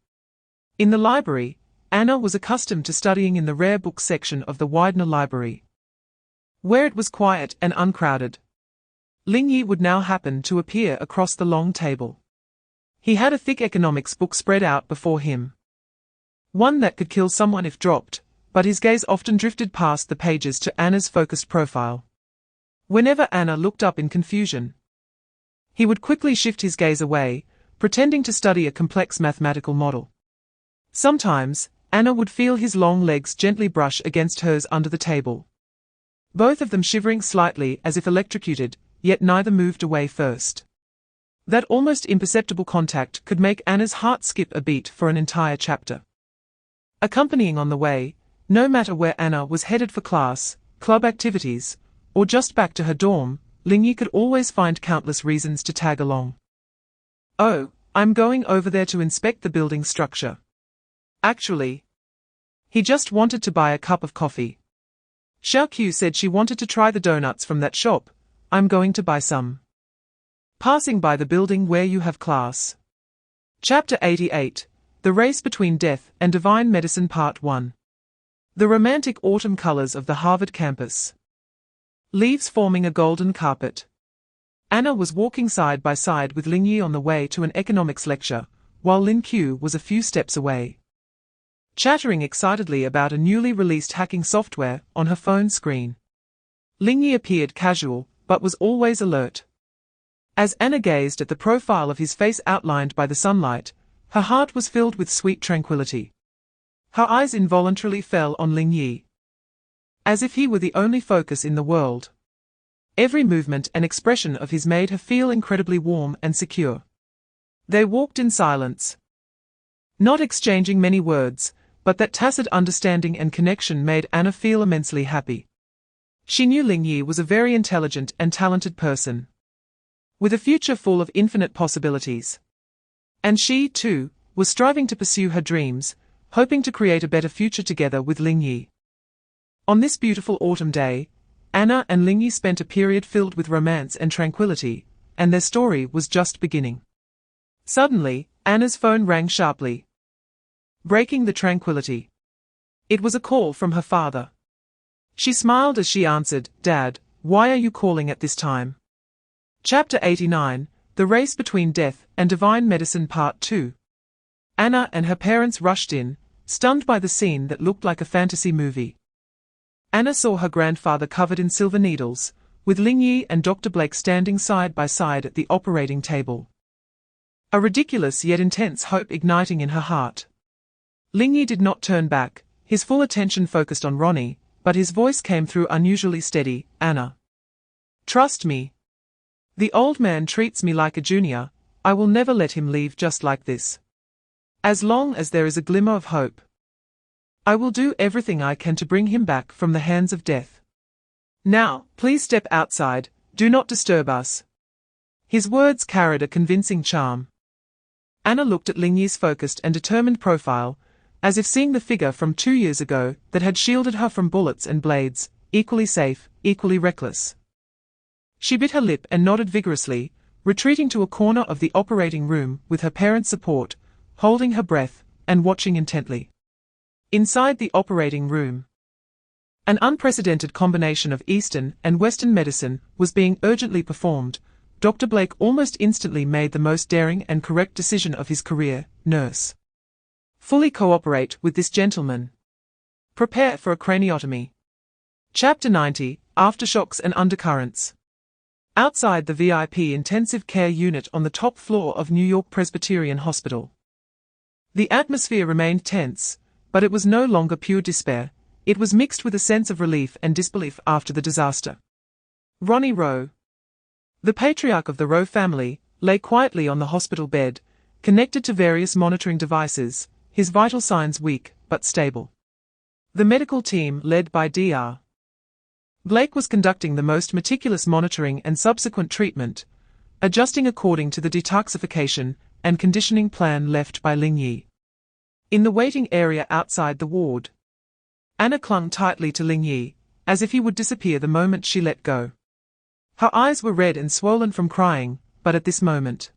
In the library, Anna was accustomed to studying in the rare books section of the Widener Library, where it was quiet and uncrowded. Lingyi would now happen to appear across the long table. He had a thick economics book spread out before him, one that could kill someone if dropped, but his gaze often drifted past the pages to Anna's focused profile. Whenever Anna looked up in confusion, he would quickly shift his gaze away, pretending to study a complex mathematical model. Sometimes, Anna would feel his long legs gently brush against hers under the table, both of them shivering slightly as if electrocuted, yet neither moved away first. That almost imperceptible contact could make Anna's heart skip a beat for an entire chapter. Accompanying on the way, no matter where Anna was headed for class, club activities, or just back to her dorm, Lingyi could always find countless reasons to tag along. Oh, I'm going over there to inspect the building structure. Actually, he just wanted to buy a cup of coffee. Xiaoqiu said she wanted to try the donuts from that shop. I'm going to buy some. Passing by the building where you have class. Chapter 88, The Race Between Death and Divine Medicine Part 1. The romantic autumn colors of the Harvard campus. Leaves forming a golden carpet. Anna was walking side by side with Lingyi on the way to an economics lecture, while Lin Q was a few steps away, chattering excitedly about a newly released hacking software on her phone screen. Lingyi appeared casual, but was always alert. As Anna gazed at the profile of his face outlined by the sunlight, her heart was filled with sweet tranquility. Her eyes involuntarily fell on Lingyi, as if he were the only focus in the world. Every movement and expression of his made her feel incredibly warm and secure. They walked in silence, not exchanging many words, but that tacit understanding and connection made Anna feel immensely happy. She knew Lingyi was a very intelligent and talented person, with a future full of infinite possibilities. And she, too, was striving to pursue her dreams, hoping to create a better future together with Lingyi. On this beautiful autumn day, Anna and Lingyi spent a period filled with romance and tranquility, and their story was just beginning. Suddenly, Anna's phone rang sharply, breaking the tranquility. It was a call from her father. She smiled as she answered, "Dad, why are you calling at this time?" Chapter 89, The Race Between Death and Divine Medicine Part 2. Anna and her parents rushed in, stunned by the scene that looked like a fantasy movie. Anna saw her grandfather covered in silver needles, with Lingyi and Dr. Blake standing side by side at the operating table. A ridiculous yet intense hope igniting in her heart. Ling Yi did not turn back, his full attention focused on Ronnie, but his voice came through unusually steady. Anna. Trust me. The old man treats me like a junior, I will never let him leave just like this. As long as there is a glimmer of hope. I will do everything I can to bring him back from the hands of death. Now, please step outside, do not disturb us. His words carried a convincing charm. Anna looked at Ling Yi's focused and determined profile, as if seeing the figure from 2 years ago that had shielded her from bullets and blades, equally safe, equally reckless. She bit her lip and nodded vigorously, retreating to a corner of the operating room with her parents' support, holding her breath, and watching intently. Inside the operating room, an unprecedented combination of Eastern and Western medicine was being urgently performed. Dr. Blake almost instantly made the most daring and correct decision of his career. Nurse. Fully cooperate with this gentleman. Prepare for a craniotomy. Chapter 90, Aftershocks and Undercurrents. Outside the VIP intensive care unit on the top floor of New York Presbyterian Hospital. The atmosphere remained tense, but it was no longer pure despair, it was mixed with a sense of relief and disbelief after the disaster. Ronnie Rowe, the patriarch of the Rowe family, lay quietly on the hospital bed, connected to various monitoring devices, his vital signs weak but stable. The medical team, led by Dr. Blake, was conducting the most meticulous monitoring and subsequent treatment, adjusting according to the detoxification and conditioning plan left by Ling Yi. In the waiting area outside the ward, Anna clung tightly to Ling Yi, as if he would disappear the moment she let go. Her eyes were red and swollen from crying, but at this moment,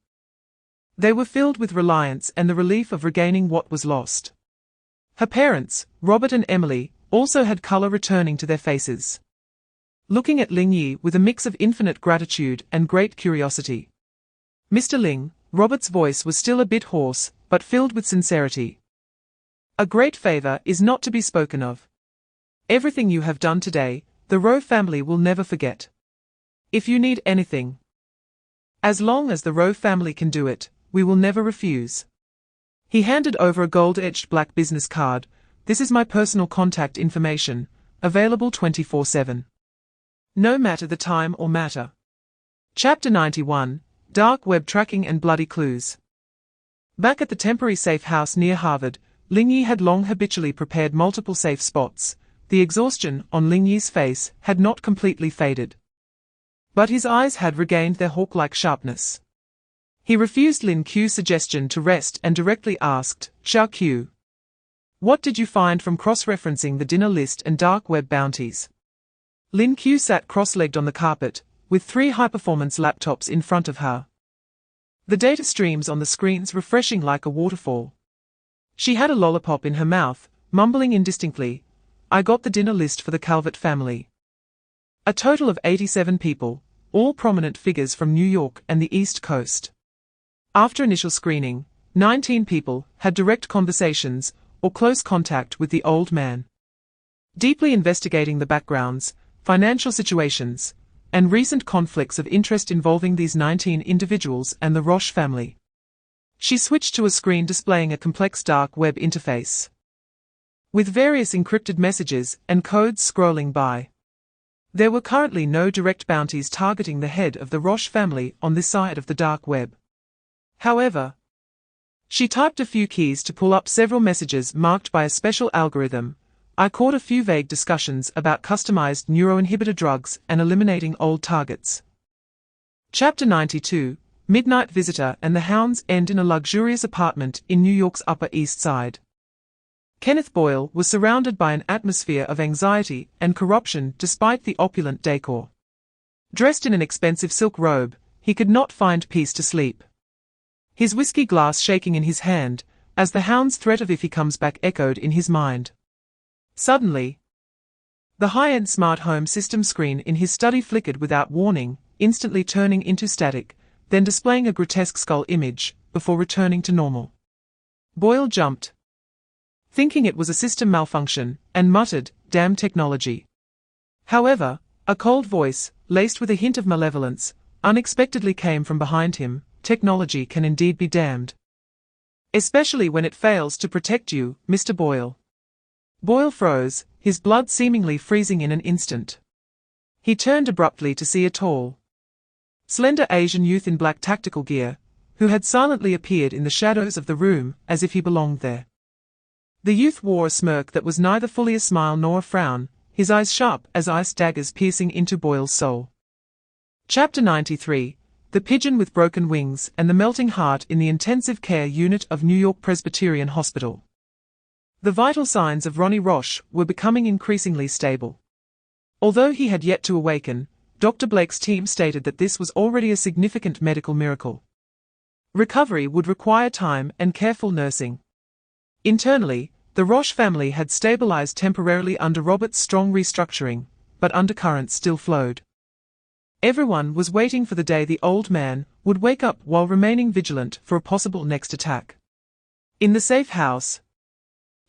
they were filled with reliance and the relief of regaining what was lost. Her parents, Robert and Emily, also had color returning to their faces, looking at Ling Yi with a mix of infinite gratitude and great curiosity. Mr. Ling, Robert's voice was still a bit hoarse, but filled with sincerity. A great favor is not to be spoken of. Everything you have done today, the Rowe family will never forget. If you need anything, as long as the Rowe family can do it, we will never refuse. He handed over a gold-edged black business card. This is my personal contact information, available 24/7. No matter the time or matter. Chapter 91, Dark Web Tracking and Bloody Clues. Back at the temporary safe house near Harvard, Ling Yi had long habitually prepared multiple safe spots. The exhaustion on Ling Yi's face had not completely faded, but his eyes had regained their hawk-like sharpness. He refused Lin Q's suggestion to rest and directly asked, Xiao Q, what did you find from cross-referencing the dinner list and dark web bounties? Lin Q sat cross-legged on the carpet, with 3 high-performance laptops in front of her. The data streams on the screens refreshing like a waterfall. She had a lollipop in her mouth, mumbling indistinctly, I got the dinner list for the Calvert family. A total of 87 people, all prominent figures from New York and the East Coast. After initial screening, 19 people had direct conversations or close contact with the old man. Deeply investigating the backgrounds, financial situations, and recent conflicts of interest involving these 19 individuals and the Roche family. She switched to a screen displaying a complex dark web interface, with various encrypted messages and codes scrolling by. There were currently no direct bounties targeting the head of the Roche family on this side of the dark web. However, she typed a few keys to pull up several messages marked by a special algorithm. I caught a few vague discussions about customized neuroinhibitor drugs and eliminating old targets. Chapter 92, Midnight Visitor and the Hounds end in a luxurious apartment in New York's Upper East Side. Kenneth Boyle was surrounded by an atmosphere of anxiety and corruption despite the opulent decor. Dressed in an expensive silk robe, he could not find peace to sleep. His whiskey glass shaking in his hand, as the Hound's threat of if he comes back echoed in his mind. Suddenly, the high-end smart home system screen in his study flickered without warning, instantly turning into static, then displaying a grotesque skull image, before returning to normal. Boyle jumped, thinking it was a system malfunction, and muttered, damn technology. However, a cold voice, laced with a hint of malevolence, unexpectedly came from behind him, technology can indeed be damned. Especially when it fails to protect you, Mr. Boyle. Boyle froze, his blood seemingly freezing in an instant. He turned abruptly to see a tall, slender Asian youth in black tactical gear, who had silently appeared in the shadows of the room as if he belonged there. The youth wore a smirk that was neither fully a smile nor a frown, his eyes sharp as ice daggers piercing into Boyle's soul. Chapter 93, The Pigeon with Broken Wings and the Melting Heart in the Intensive Care Unit of New York Presbyterian Hospital. The vital signs of Ronnie Roche were becoming increasingly stable. Although he had yet to awaken, Dr. Blake's team stated that this was already a significant medical miracle. Recovery would require time and careful nursing. Internally, the Roche family had stabilized temporarily under Robert's strong restructuring, but undercurrents still flowed. Everyone was waiting for the day the old man would wake up while remaining vigilant for a possible next attack. In the safe house,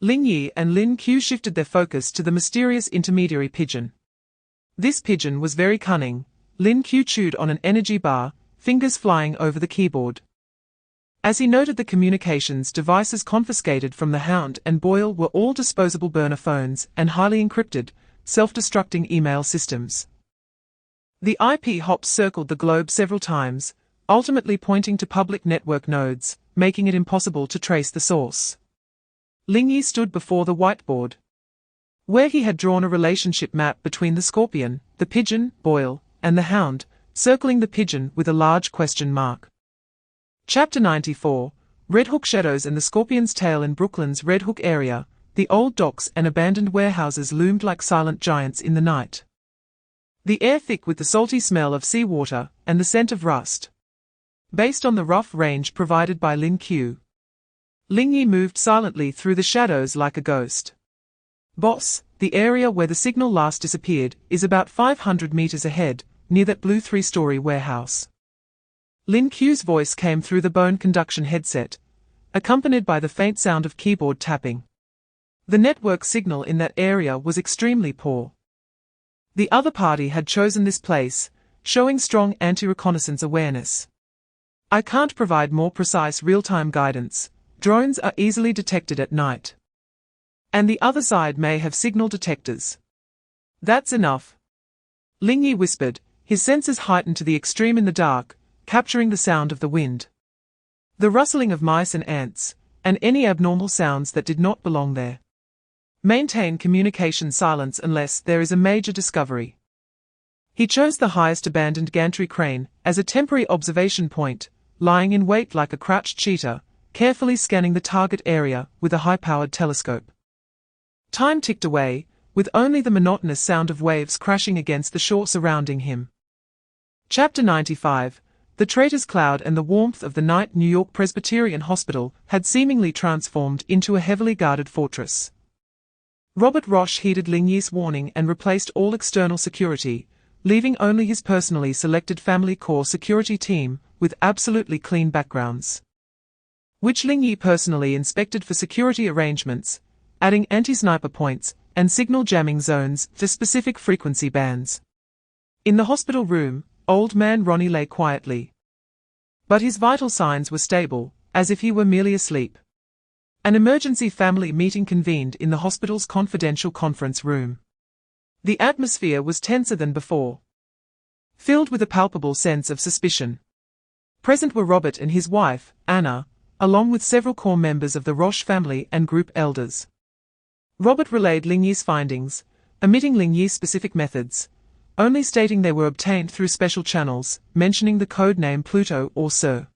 Ling Yi and Lin Q shifted their focus to the mysterious intermediary pigeon. This pigeon was very cunning. Lin Q chewed on an energy bar, fingers flying over the keyboard. As he noted, the communications devices confiscated from the Hound and Boyle were all disposable burner phones and highly encrypted, self-destructing email systems. The IP hops circled the globe several times, ultimately pointing to public network nodes, making it impossible to trace the source. Ling Yi stood before the whiteboard, where he had drawn a relationship map between the scorpion, the pigeon, Boyle, and the Hound, circling the pigeon with a large question mark. Chapter 94, Red Hook Shadows and the Scorpion's Tail. In Brooklyn's Red Hook area, the old docks and abandoned warehouses loomed like silent giants in the night. The air thick with the salty smell of seawater and the scent of rust. Based on the rough range provided by Lin Q, Ling Yi moved silently through the shadows like a ghost. Boss, the area where the signal last disappeared is about 500 meters ahead, near that blue 3-story warehouse. Lin Q's voice came through the bone conduction headset, accompanied by the faint sound of keyboard tapping. The network signal in that area was extremely poor. The other party had chosen this place, showing strong anti-reconnaissance awareness. I can't provide more precise real-time guidance. Drones are easily detected at night. And the other side may have signal detectors. That's enough. Ling Yi whispered, his senses heightened to the extreme in the dark, capturing the sound of the wind, the rustling of mice and ants, and any abnormal sounds that did not belong there. Maintain communication silence unless there is a major discovery. He chose the highest abandoned gantry crane as a temporary observation point, lying in wait like a crouched cheetah, carefully scanning the target area with a high-powered telescope. Time ticked away, with only the monotonous sound of waves crashing against the shore surrounding him. Chapter 95, The Traitor's Cloud and the warmth of the night. New York Presbyterian Hospital had seemingly transformed into a heavily guarded fortress. Robert Roche heeded Ling Yi's warning and replaced all external security, leaving only his personally selected family core security team with absolutely clean backgrounds, which Ling Yi personally inspected for security arrangements, adding anti-sniper points and signal jamming zones for specific frequency bands. In the hospital room, old man Ronnie lay quietly, but his vital signs were stable, as if he were merely asleep. An emergency family meeting convened in the hospital's confidential conference room. The atmosphere was tenser than before, filled with a palpable sense of suspicion. Present were Robert and his wife, Anna, along with several core members of the Roche family and group elders. Robert relayed Ling Yi's findings, omitting Ling Yi's specific methods, only stating they were obtained through special channels, mentioning the code name Pluto or Sir,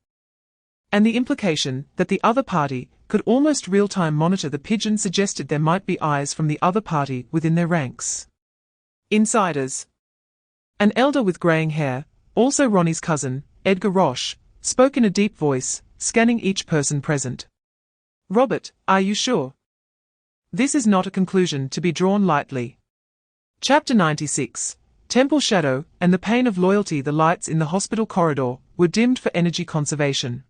and the implication that the other party could almost real-time monitor the pigeon suggested there might be eyes from the other party within their ranks. Insiders. An elder with graying hair, also Ronnie's cousin, Edgar Roche, spoke in a deep voice, scanning each person present. Robert, are you sure? This is not a conclusion to be drawn lightly. Chapter 96, Temple Shadow and the Pain of Loyalty. The lights in the hospital corridor were dimmed for energy conservation,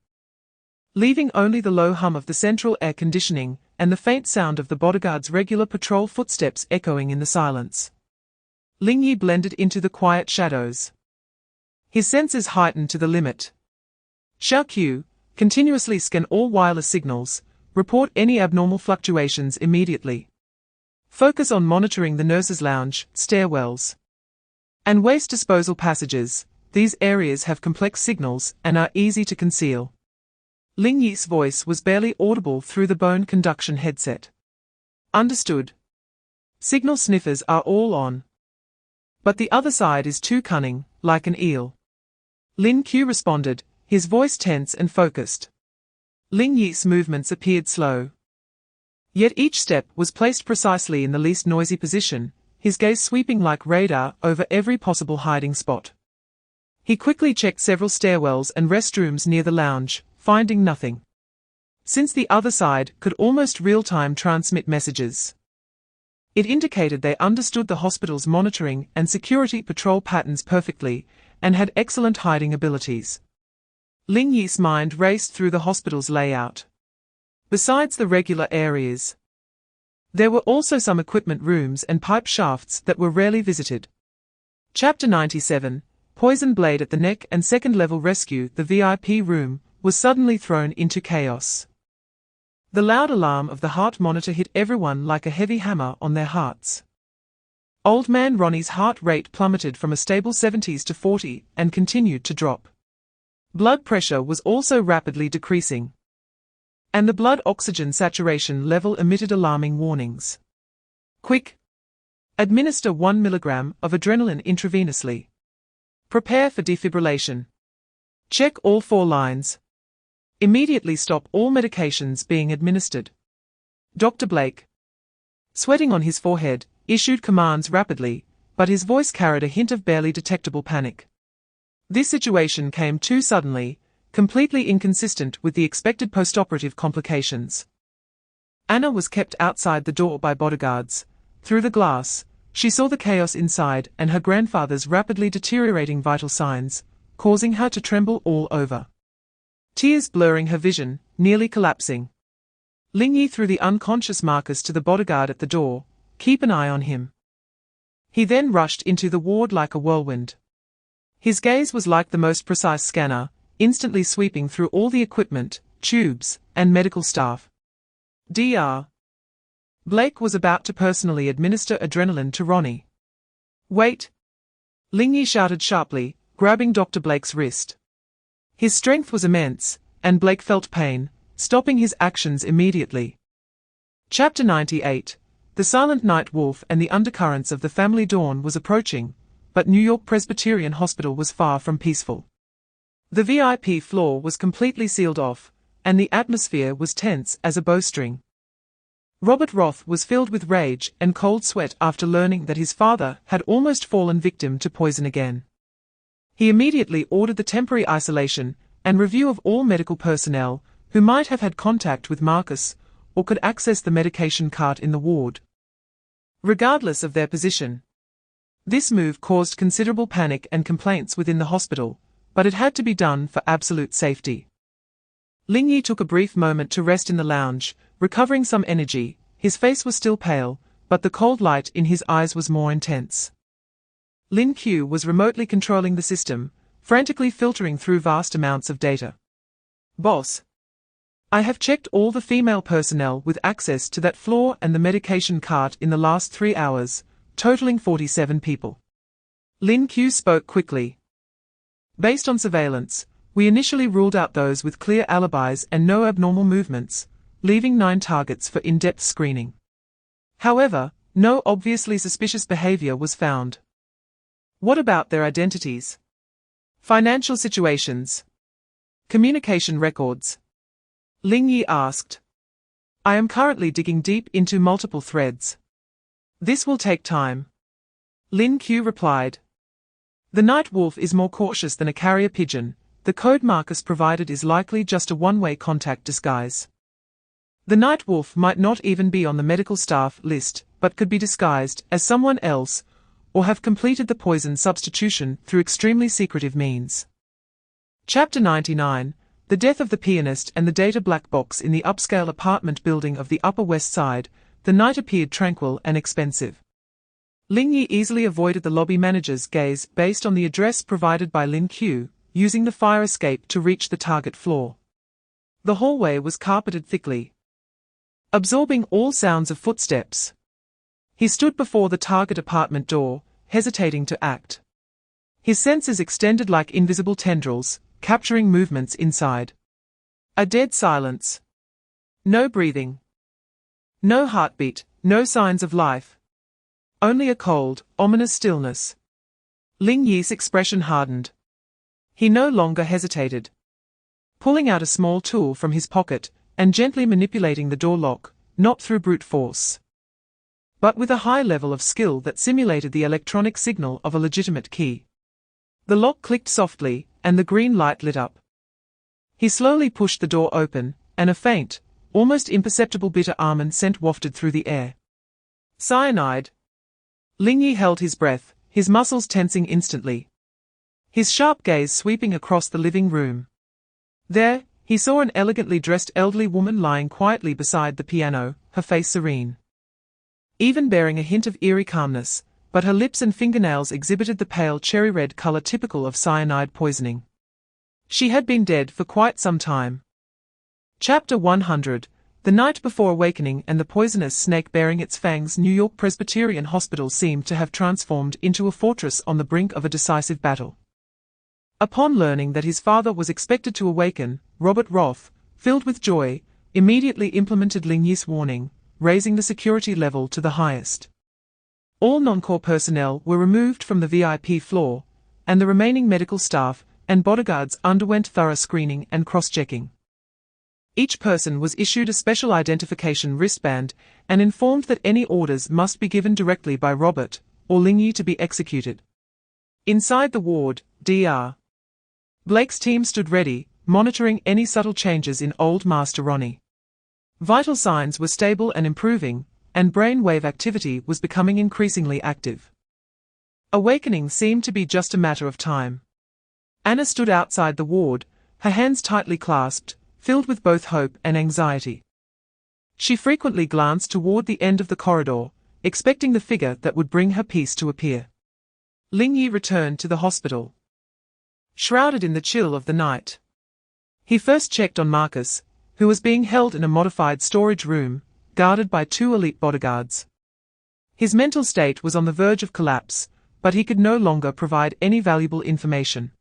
leaving only the low hum of the central air conditioning and the faint sound of the bodyguard's regular patrol footsteps echoing in the silence. Ling Yi blended into the quiet shadows, his senses heightened to the limit. Xiao Qiu, Continuously scan all wireless signals, report any abnormal fluctuations immediately. Focus on monitoring the nurses' lounge, stairwells, and waste disposal passages. These areas have complex signals and are easy to conceal. Ling Yi's voice was barely audible through the bone conduction headset. Understood. Signal sniffers are all on. But the other side is too cunning, like an eel. Lin Q responded, his voice tense and focused. Ling Yi's movements appeared slow. Yet each step was placed precisely in the least noisy position, his gaze sweeping like radar over every possible hiding spot. He quickly checked several stairwells and restrooms near the lounge, finding nothing. Since the other side could almost real-time transmit messages, it indicated they understood the hospital's monitoring and security patrol patterns perfectly, and had excellent hiding abilities. Ling Yi's mind raced through the hospital's layout. Besides the regular areas, there were also some equipment rooms and pipe shafts that were rarely visited. Chapter 97, Poison Blade at the Neck and Second Level Rescue. The VIP room was suddenly thrown into chaos. The loud alarm of the heart monitor hit everyone like a heavy hammer on their hearts. Old man Ronnie's heart rate plummeted from a stable 70s to 40 and continued to drop. Blood pressure was also rapidly decreasing, and the blood oxygen saturation level emitted alarming warnings. Quick! Administer 1 milligram of adrenaline intravenously. Prepare for defibrillation. Check all 4 lines. Immediately stop all medications being administered. Dr. Blake, sweating on his forehead, issued commands rapidly, but his voice carried a hint of barely detectable panic. This situation came too suddenly, completely inconsistent with the expected postoperative complications. Anna was kept outside the door by bodyguards. Through the glass, she saw the chaos inside and her grandfather's rapidly deteriorating vital signs, causing her to tremble all over. Tears blurring her vision, nearly collapsing. Ling Yi threw the unconscious Marcus to the bodyguard at the door. Keep an eye on him. He then rushed into the ward like a whirlwind. His gaze was like the most precise scanner, instantly sweeping through all the equipment, tubes, and medical staff. Dr. Blake was about to personally administer adrenaline to Ronnie. Wait! Ling Yi shouted sharply, grabbing Dr. Blake's wrist. His strength was immense, and Blake felt pain, stopping his actions immediately. Chapter 98, The Silent Night Wolf and the Undercurrents of the Family. Dawn was approaching, but New York Presbyterian Hospital was far from peaceful. The VIP floor was completely sealed off, and the atmosphere was tense as a bowstring. Robert Roth was filled with rage and cold sweat after learning that his father had almost fallen victim to poison again. He immediately ordered the temporary isolation and review of all medical personnel who might have had contact with Marcus or could access the medication cart in the ward, regardless of their position. This move caused considerable panic and complaints within the hospital, but it had to be done for absolute safety. Ling Yi took a brief moment to rest in the lounge, recovering some energy. His face was still pale, but the cold light in his eyes was more intense. Lin Q was remotely controlling the system, frantically filtering through vast amounts of data. Boss, I have checked all the female personnel with access to that floor and the medication cart in the last 3 hours, totaling 47 people. Lin Q spoke quickly. Based on surveillance, we initially ruled out those with clear alibis and no abnormal movements, leaving 9 targets for in-depth screening. However, no obviously suspicious behavior was found. What about their identities? Financial situations? Communication records? Ling Yi asked. I am currently digging deep into multiple threads. This will take time. Lin Q replied. The Night Wolf is more cautious than a carrier pigeon. The code Marcus provided is likely just a one-way contact disguise. The Night Wolf might not even be on the medical staff list, but could be disguised as someone else, or have completed the poison substitution through extremely secretive means. Chapter 99, The Death of the Pianist and the Data Black Box. In the upscale apartment building of the Upper West Side, the night appeared tranquil and expensive. Ling Yi easily avoided the lobby manager's gaze based on the address provided by Lin Q, using the fire escape to reach the target floor. The hallway was carpeted thickly, absorbing all sounds of footsteps. He stood before the target apartment door, hesitating to act. His senses extended like invisible tendrils, capturing movements inside. A dead silence. No breathing. No heartbeat, no signs of life. Only a cold, ominous stillness. Ling Yi's expression hardened. He no longer hesitated. Pulling out a small tool from his pocket, and gently manipulating the door lock, not through brute force, but with a high level of skill that simulated the electronic signal of a legitimate key. The lock clicked softly, and the green light lit up. He slowly pushed the door open, and a faint, almost imperceptible bitter almond scent wafted through the air. Cyanide. Ling Yi held his breath, his muscles tensing instantly. His sharp gaze sweeping across the living room. There, he saw an elegantly dressed elderly woman lying quietly beside the piano, her face serene, even bearing a hint of eerie calmness, but her lips and fingernails exhibited the pale cherry-red color typical of cyanide poisoning. She had been dead for quite some time. Chapter 100. The night before awakening and the poisonous snake bearing its fangs, New York Presbyterian Hospital seemed to have transformed into a fortress on the brink of a decisive battle. Upon learning that his father was expected to awaken, Robert Roth, filled with joy, immediately implemented Ling Yi's warning, raising the security level to the highest. All non-core personnel were removed from the VIP floor, and the remaining medical staff and bodyguards underwent thorough screening and cross-checking. Each person was issued a special identification wristband and informed that any orders must be given directly by Robert or Ling Yi to be executed. Inside the ward, Dr. Blake's team stood ready, monitoring any subtle changes in Old Master Ronnie. Vital signs were stable and improving, and brain-wave activity was becoming increasingly active. Awakening seemed to be just a matter of time. Anna stood outside the ward, her hands tightly clasped, filled with both hope and anxiety. She frequently glanced toward the end of the corridor, expecting the figure that would bring her peace to appear. Ling Yi returned to the hospital, shrouded in the chill of the night. He first checked on Marcus, who was being held in a modified storage room, guarded by 2 elite bodyguards. His mental state was on the verge of collapse, but he could no longer provide any valuable information.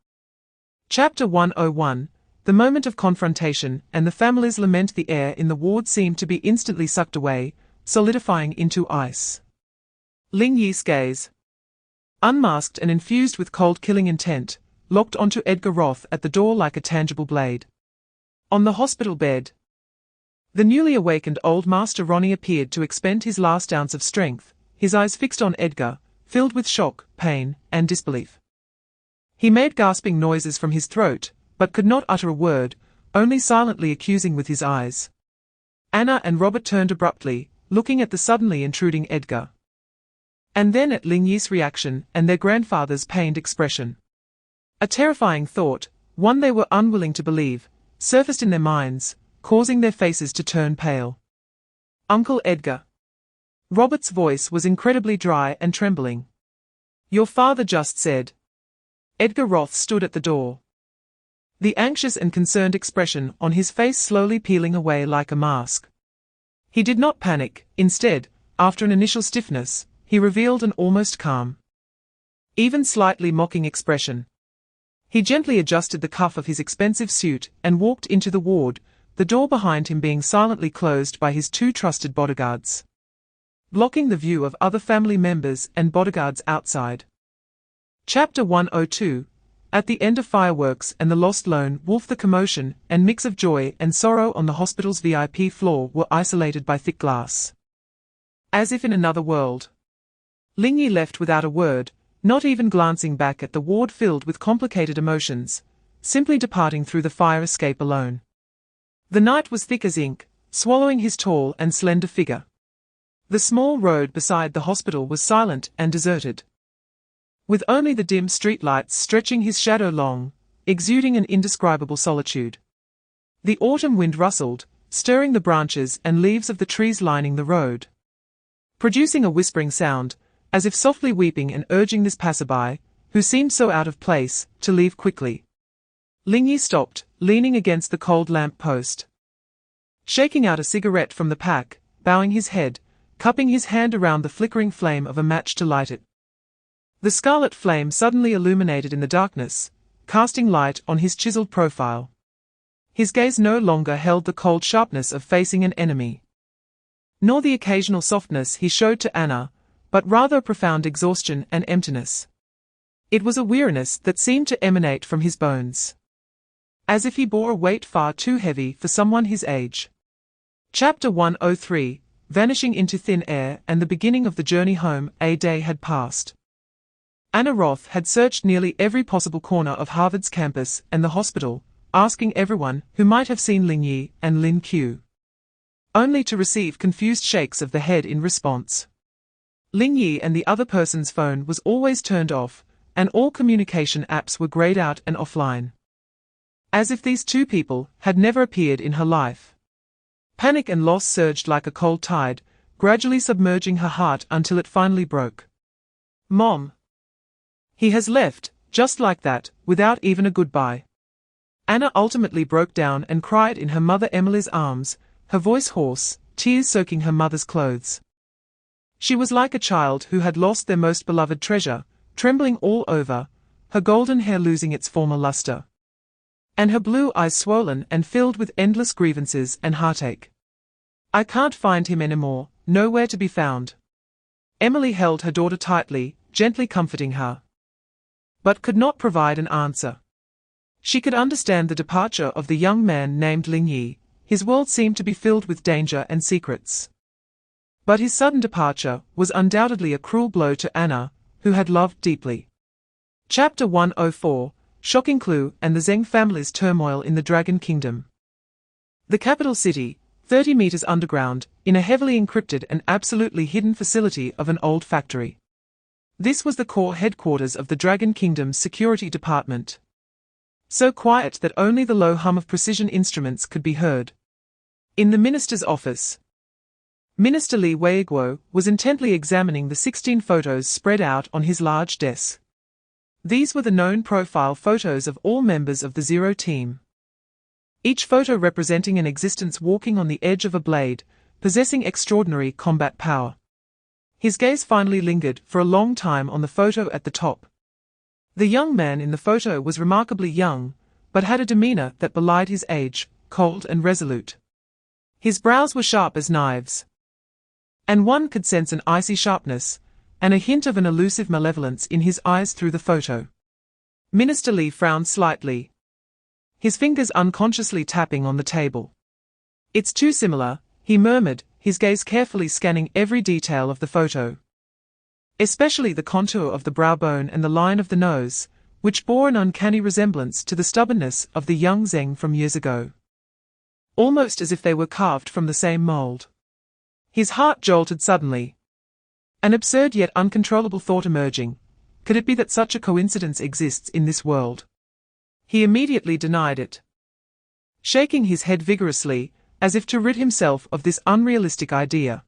Chapter 101. The moment of confrontation and the family's lament. The air in the ward seemed to be instantly sucked away, solidifying into ice. Ling Yi's gaze, unmasked and infused with cold killing intent, locked onto Edgar Roth at the door like a tangible blade. On the hospital bed, the newly awakened Old Master Ronnie appeared to expend his last ounce of strength, his eyes fixed on Edgar, filled with shock, pain, and disbelief. He made gasping noises from his throat, but could not utter a word, only silently accusing with his eyes. Anna and Robert turned abruptly, looking at the suddenly intruding Edgar, and then at Ling Yi's reaction and their grandfather's pained expression. A terrifying thought, one they were unwilling to believe, surfaced in their minds, causing their faces to turn pale. Uncle Edgar. Robert's voice was incredibly dry and trembling. Your father just said. Edgar Roth stood at the door, the anxious and concerned expression on his face slowly peeling away like a mask. He did not panic, instead, after an initial stiffness, he revealed an almost calm, even slightly mocking expression. He gently adjusted the cuff of his expensive suit and walked into the ward, the door behind him being silently closed by his 2 trusted bodyguards, blocking the view of other family members and bodyguards outside. Chapter 102. At the end of fireworks and the lost lone wolf, the commotion and mix of joy and sorrow on the hospital's VIP floor were isolated by thick glass. As if in another world. Ling Yi left without a word, not even glancing back at the ward filled with complicated emotions, simply departing through the fire escape alone. The night was thick as ink, swallowing his tall and slender figure. The small road beside the hospital was silent and deserted, with only the dim streetlights stretching his shadow long, exuding an indescribable solitude. The autumn wind rustled, stirring the branches and leaves of the trees lining the road, producing a whispering sound, as if softly weeping and urging this passerby, who seemed so out of place, to leave quickly. Ling Yi stopped, leaning against the cold lamp post. shaking out a cigarette from the pack, bowing his head, cupping his hand around the flickering flame of a match to light it. The scarlet flame suddenly illuminated in the darkness, casting light on his chiseled profile. His gaze no longer held the cold sharpness of facing an enemy, nor the occasional softness he showed to Anna, but rather a profound exhaustion and emptiness. It was a weariness that seemed to emanate from his bones, as if he bore a weight far too heavy for someone his age. Chapter 103, Vanishing into Thin Air and the beginning of the journey home. A day had passed. Anna Roth had searched nearly every possible corner of Harvard's campus and the hospital, asking everyone who might have seen Ling Yi and Lin Q, only to receive confused shakes of the head in response. Ling Yi and the other person's phone was always turned off, and all communication apps were grayed out and offline, as if these two people had never appeared in her life. Panic and loss surged like a cold tide, gradually submerging her heart until it finally broke. Mom. He has left, just like that, without even a goodbye. Anna ultimately broke down and cried in her mother Emily's arms, her voice hoarse, tears soaking her mother's clothes. She was like a child who had lost their most beloved treasure, trembling all over, her golden hair losing its former luster, and her blue eyes swollen and filled with endless grievances and heartache. I can't find him anymore, nowhere to be found. Emily held her daughter tightly, gently comforting her, but could not provide an answer. She could understand the departure of the young man named Ling Yi. His world seemed to be filled with danger and secrets. But his sudden departure was undoubtedly a cruel blow to Anna, who had loved deeply. Chapter 104, Shocking Clue and the Zheng family's turmoil in the Dragon Kingdom. The capital city, 30 meters underground, in a heavily encrypted and absolutely hidden facility of an old factory. This was the core headquarters of the Dragon Kingdom's security department, so quiet that only the low hum of precision instruments could be heard. In the minister's office, Minister Li Weiguo was intently examining the 16 photos spread out on his large desk. These were the known profile photos of all members of the Zero team, each photo representing an existence walking on the edge of a blade, possessing extraordinary combat power. His gaze finally lingered for a long time on the photo at the top. The young man in the photo was remarkably young, but had a demeanor that belied his age, cold and resolute. His brows were sharp as knives, and one could sense an icy sharpness, and a hint of an elusive malevolence in his eyes through the photo. Minister Li frowned slightly, his fingers unconsciously tapping on the table. "It's too similar," he murmured, his gaze carefully scanning every detail of the photo, especially the contour of the brow bone and the line of the nose, which bore an uncanny resemblance to the stubbornness of the young Zheng from years ago, almost as if they were carved from the same mold. His heart jolted suddenly, an absurd yet uncontrollable thought emerging. Could it be that such a coincidence exists in this world? He immediately denied it, shaking his head vigorously, as if to rid himself of this unrealistic idea.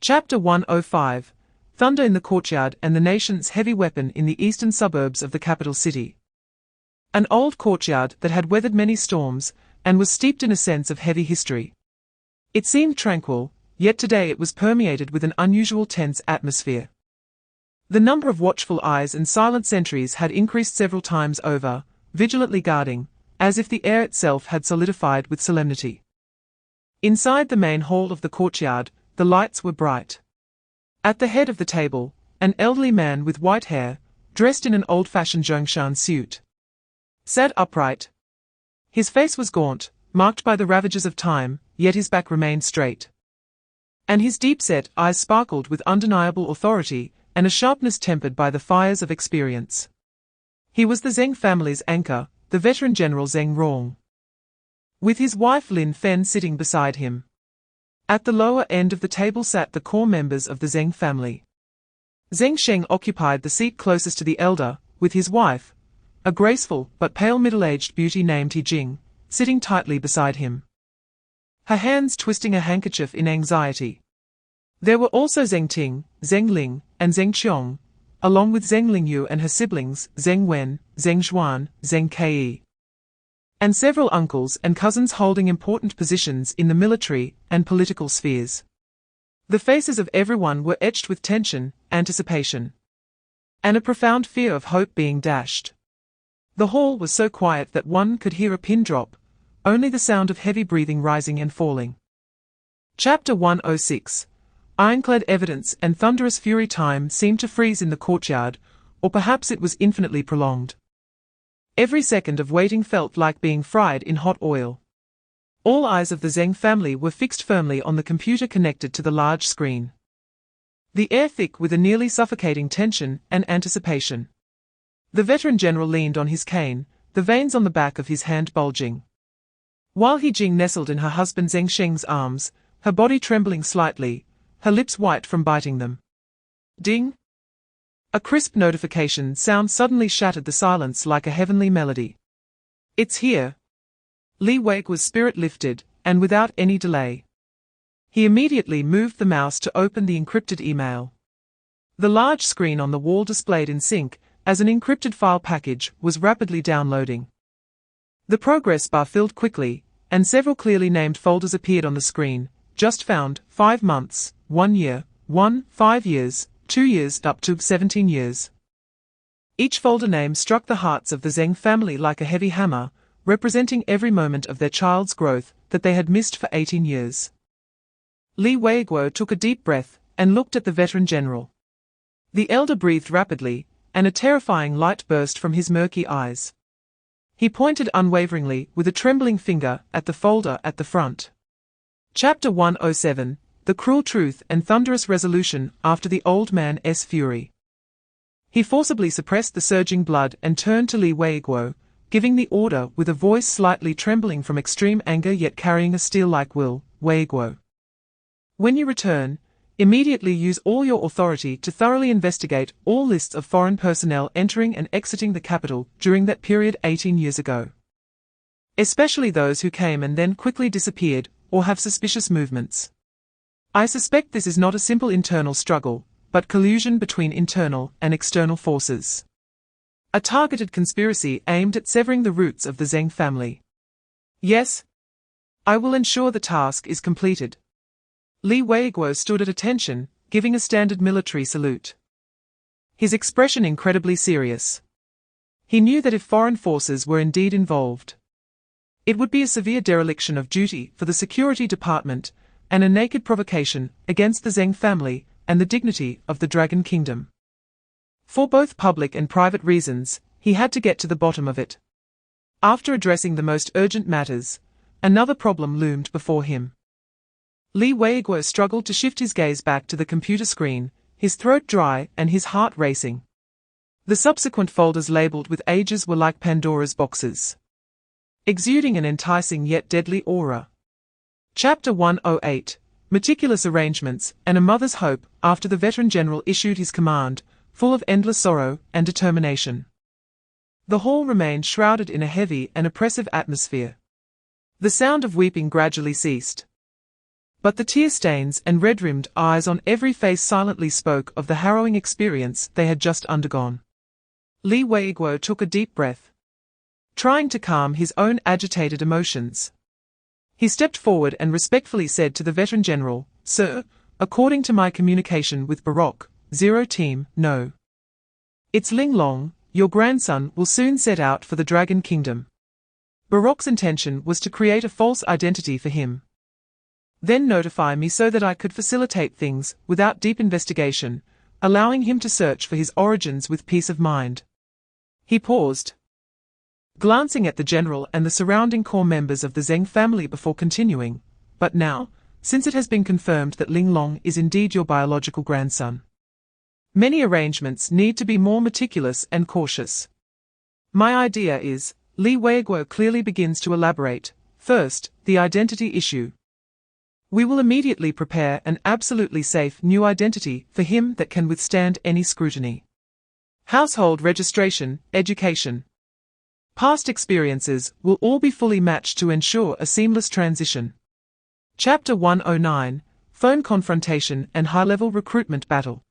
Chapter 105, Thunder in the Courtyard and the nation's heavy weapon in the eastern suburbs of the capital city. An old courtyard that had weathered many storms, and was steeped in a sense of heavy history. It seemed tranquil, yet today it was permeated with an unusual tense atmosphere. The number of watchful eyes and silent sentries had increased several times over, vigilantly guarding, as if the air itself had solidified with solemnity. Inside the main hall of the courtyard, the lights were bright. At the head of the table, an elderly man with white hair, dressed in an old-fashioned Zhongshan suit, sat upright. His face was gaunt, marked by the ravages of time, yet his back remained straight, and his deep-set eyes sparkled with undeniable authority and a sharpness tempered by the fires of experience. He was the Zheng family's anchor, the veteran General Zheng Rong, with his wife Lin Fen sitting beside him. At the lower end of the table sat the core members of the Zheng family. Zheng Sheng occupied the seat closest to the elder, with his wife, a graceful but pale middle-aged beauty named He Jing, sitting tightly beside him, her hands twisting a handkerchief in anxiety. There were also Zheng Ting, Zheng Ling, and Zheng Qiong, along with Zheng Lingyu and her siblings, Zheng Wen, Zheng Xuan, Zheng Ke. and several uncles and cousins holding important positions in the military and political spheres. The faces of everyone were etched with tension, anticipation, and a profound fear of hope being dashed. The hall was so quiet that one could hear a pin drop, only the sound of heavy breathing rising and falling. Chapter 106. Ironclad evidence and thunderous fury. Time seemed to freeze in the courtyard, or perhaps it was infinitely prolonged. Every second of waiting felt like being fried in hot oil. All eyes of the Zheng family were fixed firmly on the computer connected to the large screen. The air thick with a nearly suffocating tension and anticipation. The veteran general leaned on his cane, the veins on the back of his hand bulging. While He Jing nestled in her husband Zheng Sheng's arms, her body trembling slightly, her lips white from biting them. Ding! A crisp notification sound suddenly shattered the silence like a heavenly melody. It's here. Li Weiguo's spirit lifted, and without any delay. He immediately moved the mouse to open the encrypted email. The large screen on the wall displayed in sync, as an encrypted file package was rapidly downloading. The progress bar filled quickly, and several clearly named folders appeared on the screen. Just found, 5 months, 1 year, 5 years, 2 years up to 17 years. Each folder name struck the hearts of the Zheng family like a heavy hammer, representing every moment of their child's growth that they had missed for 18 years. Li Weiguo took a deep breath and looked at the veteran general. The elder breathed rapidly, and a terrifying light burst from his murky eyes. He pointed unwaveringly with a trembling finger at the folder at the front. Chapter 107, The Cruel Truth and Thunderous Resolution after the old man's fury. He forcibly suppressed the surging blood and turned to Li Weiguo, giving the order with a voice slightly trembling from extreme anger yet carrying a steel-like will. Weiguo, when you return, immediately use all your authority to thoroughly investigate all lists of foreign personnel entering and exiting the capital during that period 18 years ago. Especially those who came and then quickly disappeared, or have suspicious movements. I suspect this is not a simple internal struggle, but collusion between internal and external forces. A targeted conspiracy aimed at severing the roots of the Zheng family. Yes. I will ensure the task is completed. Li Weiguo stood at attention, giving a standard military salute. His expression incredibly serious. He knew that if foreign forces were indeed involved, it would be a severe dereliction of duty for the Security Department, and a naked provocation against the Zheng family and the dignity of the Dragon Kingdom. For both public and private reasons, he had to get to the bottom of it. After addressing the most urgent matters, another problem loomed before him. Li Weiguo struggled to shift his gaze back to the computer screen, his throat dry and his heart racing. The subsequent folders labeled with ages were like Pandora's boxes, exuding an enticing yet deadly aura. Chapter 108, Meticulous Arrangements and a Mother's Hope after the veteran general issued his command, full of endless sorrow and determination. The hall remained shrouded in a heavy and oppressive atmosphere. The sound of weeping gradually ceased, but the tear-stains and red-rimmed eyes on every face silently spoke of the harrowing experience they had just undergone. Li Weiguo took a deep breath, trying to calm his own agitated emotions. He stepped forward and respectfully said to the veteran general, "Sir, according to my communication with Baroque, 0 Team, no. It's Ling Long, your grandson will soon set out for the Dragon Kingdom. Baroque's intention was to create a false identity for him. Then notify me so that I could facilitate things without deep investigation, allowing him to search for his origins with peace of mind." He paused, glancing at the general and the surrounding core members of the Zheng family before continuing, "But now, since it has been confirmed that Ling Long is indeed your biological grandson, many arrangements need to be more meticulous and cautious. My idea is," Li Weiguo clearly begins to elaborate, "first, the identity issue. We will immediately prepare an absolutely safe new identity for him that can withstand any scrutiny. Household registration, education, past experiences will all be fully matched to ensure a seamless transition." Chapter 109, Phone Confrontation and High-Level Recruitment Battle.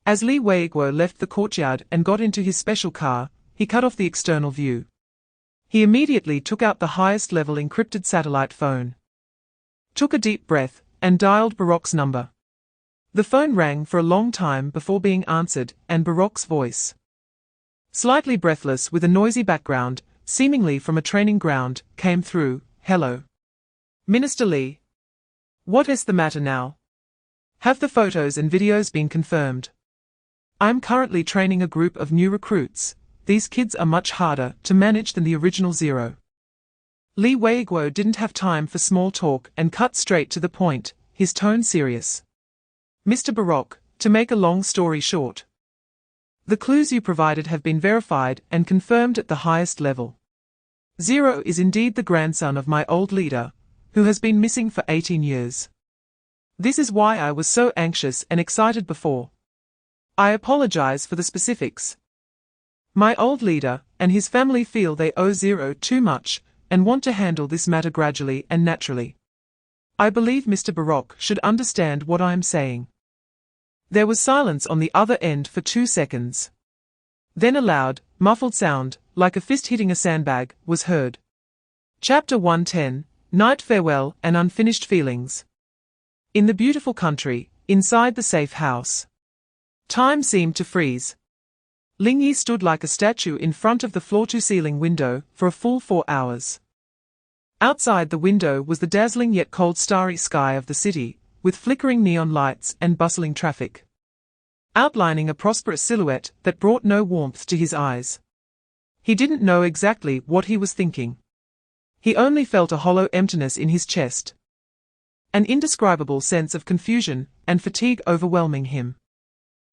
As Li Weiguo left the courtyard and got into his special car, he cut off the external view. He immediately took out the highest-level encrypted satellite phone, took a deep breath, and dialed Baroque's number. The phone rang for a long time before being answered, and Baroque's voice, slightly breathless with a noisy background, seemingly from a training ground, came through. "Hello. Minister Lee. What is the matter now? Have the photos and videos been confirmed? I'm currently training a group of new recruits. These kids are much harder to manage than the original Zero." Lee Weiguo didn't have time for small talk and cut straight to the point, his tone serious. "Mr. Baroque, to make a long story short, the clues you provided have been verified and confirmed at the highest level. Zero is indeed the grandson of my old leader, who has been missing for 18 years. This is why I was so anxious and excited before. I apologize for the specifics. My old leader and his family feel they owe Zero too much and want to handle this matter gradually and naturally. I believe Mr. Baroque should understand what I am saying." There was silence on the other end for 2 seconds. Then a loud, muffled sound, like a fist hitting a sandbag, was heard. Chapter 110, Night Farewell and Unfinished Feelings. In the beautiful country, inside the safe house, time seemed to freeze. Ling Yi stood like a statue in front of the floor-to-ceiling window for a full 4 hours. Outside the window was the dazzling yet cold starry sky of the city, with flickering neon lights and bustling traffic, outlining a prosperous silhouette that brought no warmth to his eyes. He didn't know exactly what he was thinking. He only felt a hollow emptiness in his chest, an indescribable sense of confusion and fatigue overwhelming him.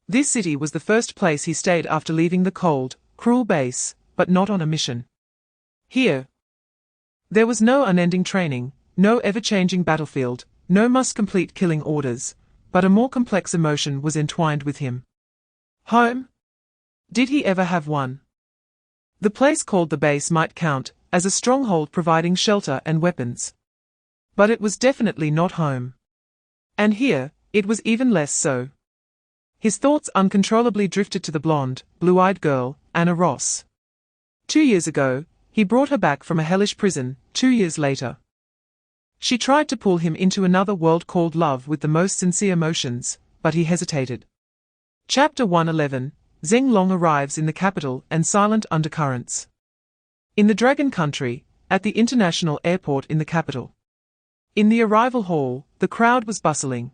This city was the first place he stayed after leaving the cold, cruel base, but not on a mission. Here, there was no unending training, no ever-changing battlefield, no must-complete killing orders, but a more complex emotion was entwined with him. Home? Did he ever have one? The place called the base might count as a stronghold providing shelter and weapons, but it was definitely not home. And here, it was even less so. His thoughts uncontrollably drifted to the blonde, blue-eyed girl, Anna Ross. 2 years ago, he brought her back from a hellish prison. 2 years later, she tried to pull him into another world called love with the most sincere emotions, but he hesitated. Chapter 111, Ling Long arrives in the capital and silent undercurrents. In the Dragon Country, at the international airport in the capital. In the arrival hall, the crowd was bustling.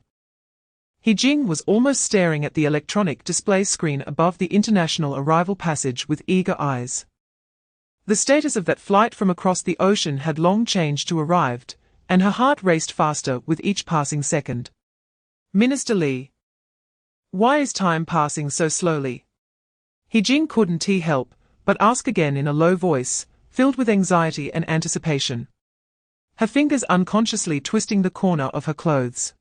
He Jing was almost staring at the electronic display screen above the international arrival passage with eager eyes. The status of that flight from across the ocean had long changed to arrived, and her heart raced faster with each passing second. Minister Lee. Why is time passing so slowly? He Jing couldn't help but ask again in a low voice, filled with anxiety and anticipation, her fingers unconsciously twisting the corner of her clothes.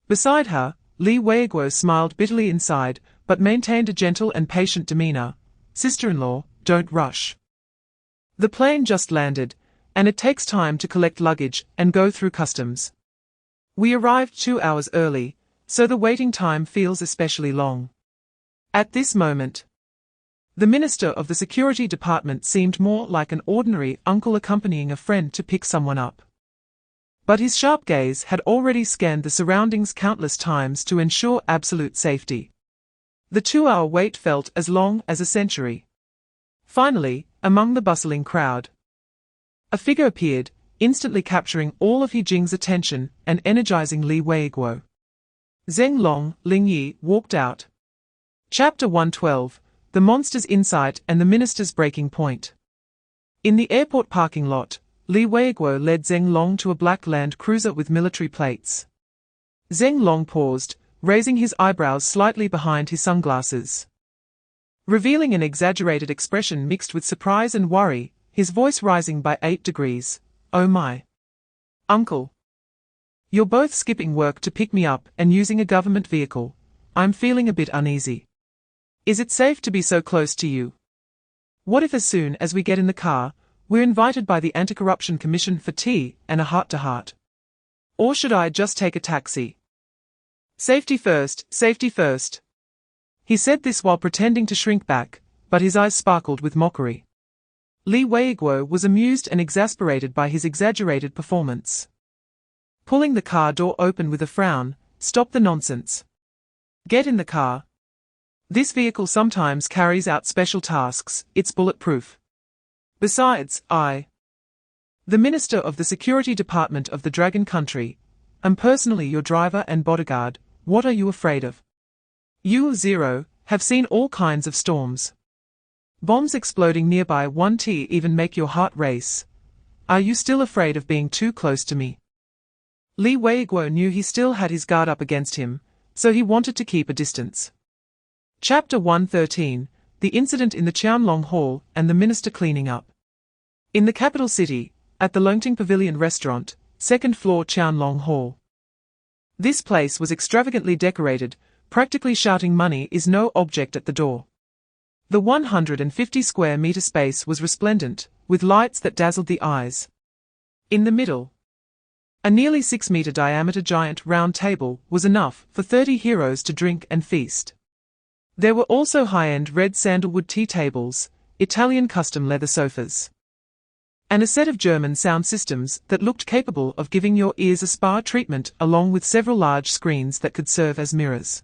Beside her, Lee Weiguo smiled bitterly inside, but maintained a gentle and patient demeanor. Sister-in-law, don't rush. The plane just landed, and it takes time to collect luggage and go through customs. We arrived 2 hours early, so the waiting time feels especially long. At this moment, the minister of the security department seemed more like an ordinary uncle accompanying a friend to pick someone up. But his sharp gaze had already scanned the surroundings countless times to ensure absolute safety. The 2-hour wait felt as long as a century. Finally, among the bustling crowd, a figure appeared, instantly capturing all of He Jing's attention and energizing Lee Weiguo. Ling Long, Ling Yi, walked out. Chapter 112, The Monster's Insight and the Minister's Breaking Point. In the airport parking lot, Lee Weiguo led Ling Long to a black Land Cruiser with military plates. Ling Long paused, raising his eyebrows slightly behind his sunglasses, revealing an exaggerated expression mixed with surprise and worry, his voice rising by 8 degrees. Oh my. Uncle. You're both skipping work to pick me up and using a government vehicle. I'm feeling a bit uneasy. Is it safe to be so close to you? What if as soon as we get in the car, we're invited by the Anti-Corruption Commission for tea and a heart-to-heart? Or should I just take a taxi? Safety first, safety first. He said this while pretending to shrink back, but his eyes sparkled with mockery. Li Weiguo was amused and exasperated by his exaggerated performance. Pulling the car door open with a frown, "Stop the nonsense. Get in the car. This vehicle sometimes carries out special tasks, it's bulletproof. Besides, the Minister of the Security Department of the Dragon Country, am personally your driver and bodyguard. What are you afraid of? You, Zero, have seen all kinds of storms. Bombs exploding nearby 1T even make your heart race. Are you still afraid of being too close to me?" Li Weiguo knew he still had his guard up against him, so he wanted to keep a distance. Chapter 113, The Incident in the Qianlong Hall and the Minister Cleaning Up. In the capital city, at the Longting Pavilion Restaurant, 2nd floor Qianlong Hall. This place was extravagantly decorated, practically shouting money is no object at the door. The 150 square meter space was resplendent, with lights that dazzled the eyes. In the middle, a nearly 6-meter diameter giant round table was enough for 30 heroes to drink and feast. There were also high-end red sandalwood tea tables, Italian custom leather sofas, and a set of German sound systems that looked capable of giving your ears a spa treatment, along with several large screens that could serve as mirrors.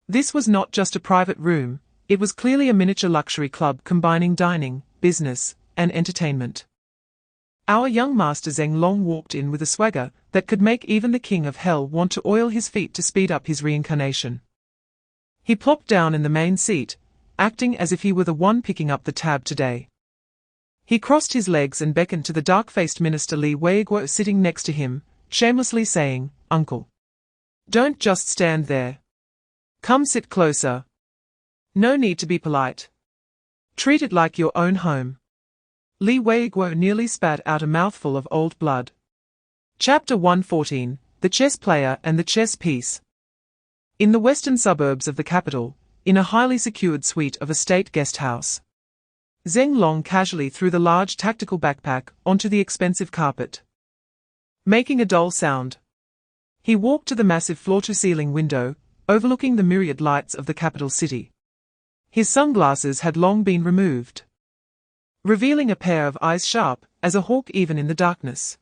This was not just a private room, it was clearly a miniature luxury club combining dining, business, and entertainment. Our young master Ling Long walked in with a swagger that could make even the king of hell want to oil his feet to speed up his reincarnation. He plopped down in the main seat, acting as if he were the one picking up the tab today. He crossed his legs and beckoned to the dark-faced Minister Li Weiguo sitting next to him, shamelessly saying, "Uncle. Don't just stand there. Come sit closer. No need to be polite. Treat it like your own home." Li Weiguo nearly spat out a mouthful of old blood. Chapter 114, The Chess Player and the Chess Piece. In the western suburbs of the capital, in a highly secured suite of a state guest house, Ling Long casually threw the large tactical backpack onto the expensive carpet, making a dull sound. He walked to the massive floor-to-ceiling window, overlooking the myriad lights of the capital city. His sunglasses had long been removed, revealing a pair of eyes sharp as a hawk even in the darkness.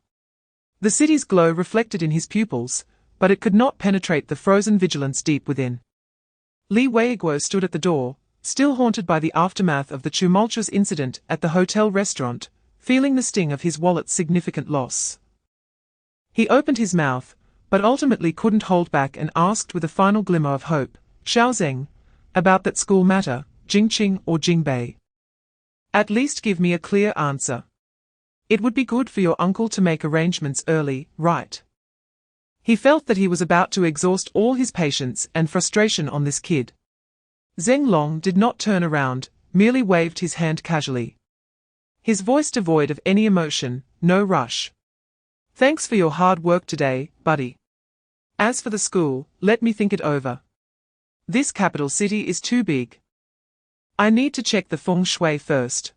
The city's glow reflected in his pupils, but it could not penetrate the frozen vigilance deep within. Li Weiguo stood at the door, still haunted by the aftermath of the tumultuous incident at the hotel restaurant, feeling the sting of his wallet's significant loss. He opened his mouth, but ultimately couldn't hold back and asked with a final glimmer of hope, "Xiao Zeng, about that school matter, Jingqing or Jingbei? At least give me a clear answer. It would be good for your uncle to make arrangements early, right?" He felt that he was about to exhaust all his patience and frustration on this kid. Ling Long did not turn around, merely waved his hand casually. His voice devoid of any emotion, no rush. "Thanks for your hard work today, buddy. As for the school, let me think it over. This capital city is too big. I need to check the feng shui first."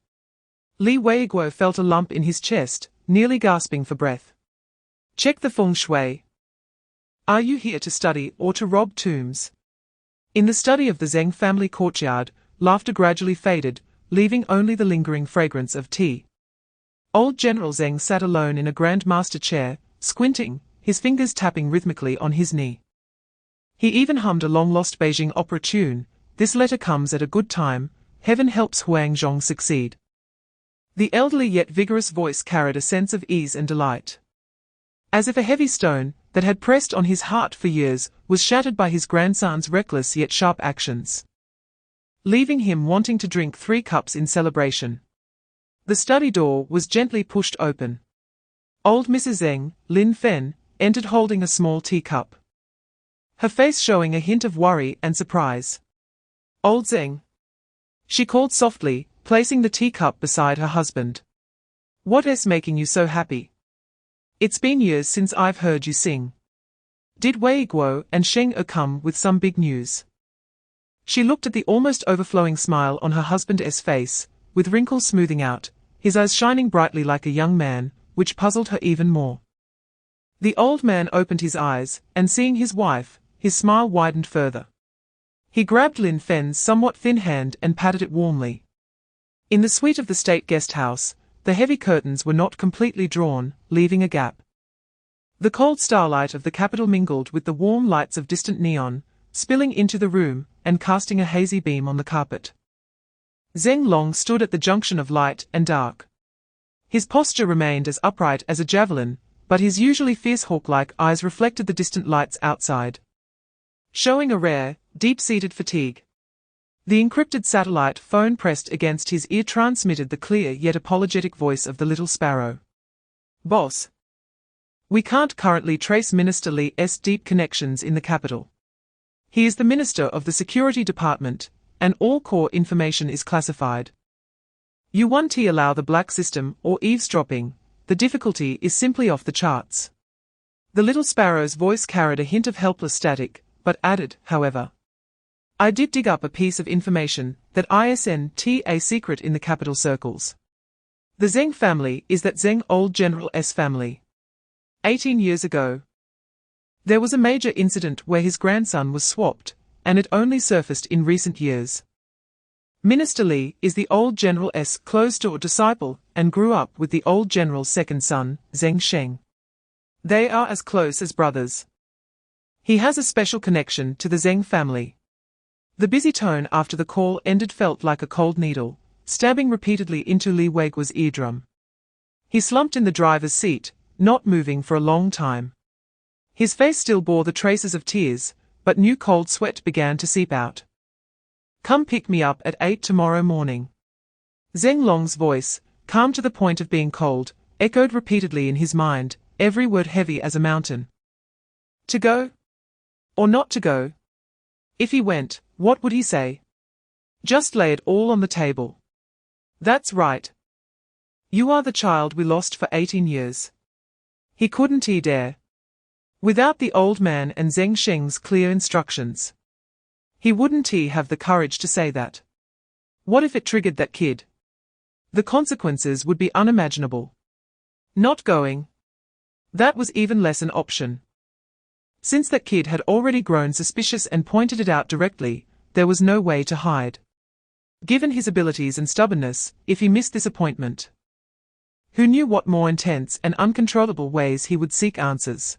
Li Weiguo felt a lump in his chest, nearly gasping for breath. "Check the feng shui? Are you here to study or to rob tombs?" In the study of the Zeng family courtyard, laughter gradually faded, leaving only the lingering fragrance of tea. Old General Zeng sat alone in a Grand Master chair, squinting, his fingers tapping rhythmically on his knee. He even hummed a long-lost Beijing opera tune, "This letter comes at a good time, heaven helps Huang Zhong succeed." The elderly yet vigorous voice carried a sense of ease and delight, as if a heavy stone, that had pressed on his heart for years, was shattered by his grandson's reckless yet sharp actions, leaving him wanting to drink 3 cups in celebration. The study door was gently pushed open. Old Mrs. Zeng, Lin Fen, entered holding a small teacup, her face showing a hint of worry and surprise. "Old Zeng," she called softly, placing the teacup beside her husband. "What is making you so happy? It's been years since I've heard you sing. Did Wei Guo and Sheng Er come with some big news?" She looked at the almost overflowing smile on her husband's face, with wrinkles smoothing out, his eyes shining brightly like a young man, which puzzled her even more. The old man opened his eyes, and seeing his wife, his smile widened further. He grabbed Lin Fen's somewhat thin hand and patted it warmly. In the suite of the state guest house, the heavy curtains were not completely drawn, leaving a gap. The cold starlight of the capital mingled with the warm lights of distant neon, spilling into the room and casting a hazy beam on the carpet. Ling Long stood at the junction of light and dark. His posture remained as upright as a javelin, but his usually fierce hawk-like eyes reflected the distant lights outside, showing a rare, deep-seated fatigue. The encrypted satellite phone pressed against his ear transmitted the clear yet apologetic voice of the little sparrow. "Boss. We can't currently trace Minister Lee's deep connections in the capital. He is the Minister of the Security Department, and all core information is classified. You won't allow the black system or eavesdropping, the difficulty is simply off the charts." The little sparrow's voice carried a hint of helpless static, but added, however, "I did dig up a piece of information that isn't a secret in the capital circles. The Zeng family is that Zeng old General's family. 18 years ago, there was a major incident where his grandson was swapped, and it only surfaced in recent years. Minister Lee is the old general's closed-door disciple and grew up with the old general's second son, Zeng Sheng. They are as close as brothers. He has a special connection to the Zeng family." The busy tone after the call ended felt like a cold needle, stabbing repeatedly into Li Weiguo's eardrum. He slumped in the driver's seat, not moving for a long time. His face still bore the traces of tears, but new cold sweat began to seep out. "Come pick me up at 8 tomorrow morning." Ling Long's voice, calm to the point of being cold, echoed repeatedly in his mind, every word heavy as a mountain. To go? Or not to go? If he went, what would he say? Just lay it all on the table. "That's right. You are the child we lost for 18 years. He couldn't dare. Without the old man and Zeng Sheng's clear instructions. He wouldn't have the courage to say that. What if it triggered that kid? The consequences would be unimaginable. Not going. That was even less an option. Since that kid had already grown suspicious and pointed it out directly, there was no way to hide. Given his abilities and stubbornness, if he missed this appointment, who knew what more intense and uncontrollable ways he would seek answers?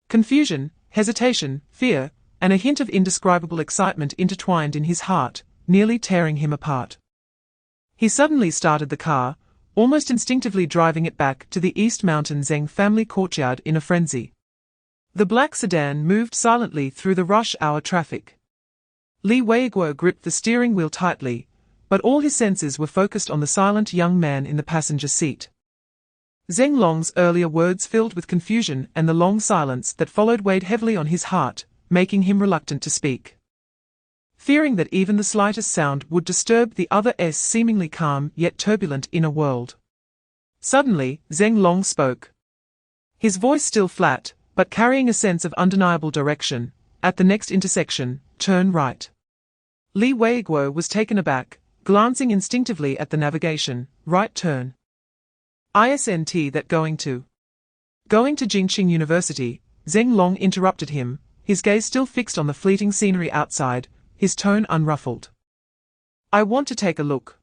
Confusion, hesitation, fear, and a hint of indescribable excitement intertwined in his heart, nearly tearing him apart. He suddenly started the car, almost instinctively driving it back to the East Mountain Zeng family courtyard in a frenzy. The black sedan moved silently through the rush-hour traffic. Li Weiguo gripped the steering wheel tightly, but all his senses were focused on the silent young man in the passenger seat. Ling Long's earlier words filled with confusion and the long silence that followed weighed heavily on his heart, making him reluctant to speak. Fearing that even the slightest sound would disturb the other's seemingly calm yet turbulent inner world. Suddenly, Ling Long spoke. His voice still flat, but carrying a sense of undeniable direction. "At the next intersection, turn right." Li Weiguo was taken aback, glancing instinctively at the navigation. "Right turn. Isn't that going to?" "Going to Jingqing University," Ling Long interrupted him, his gaze still fixed on the fleeting scenery outside, his tone unruffled. "I want to take a look."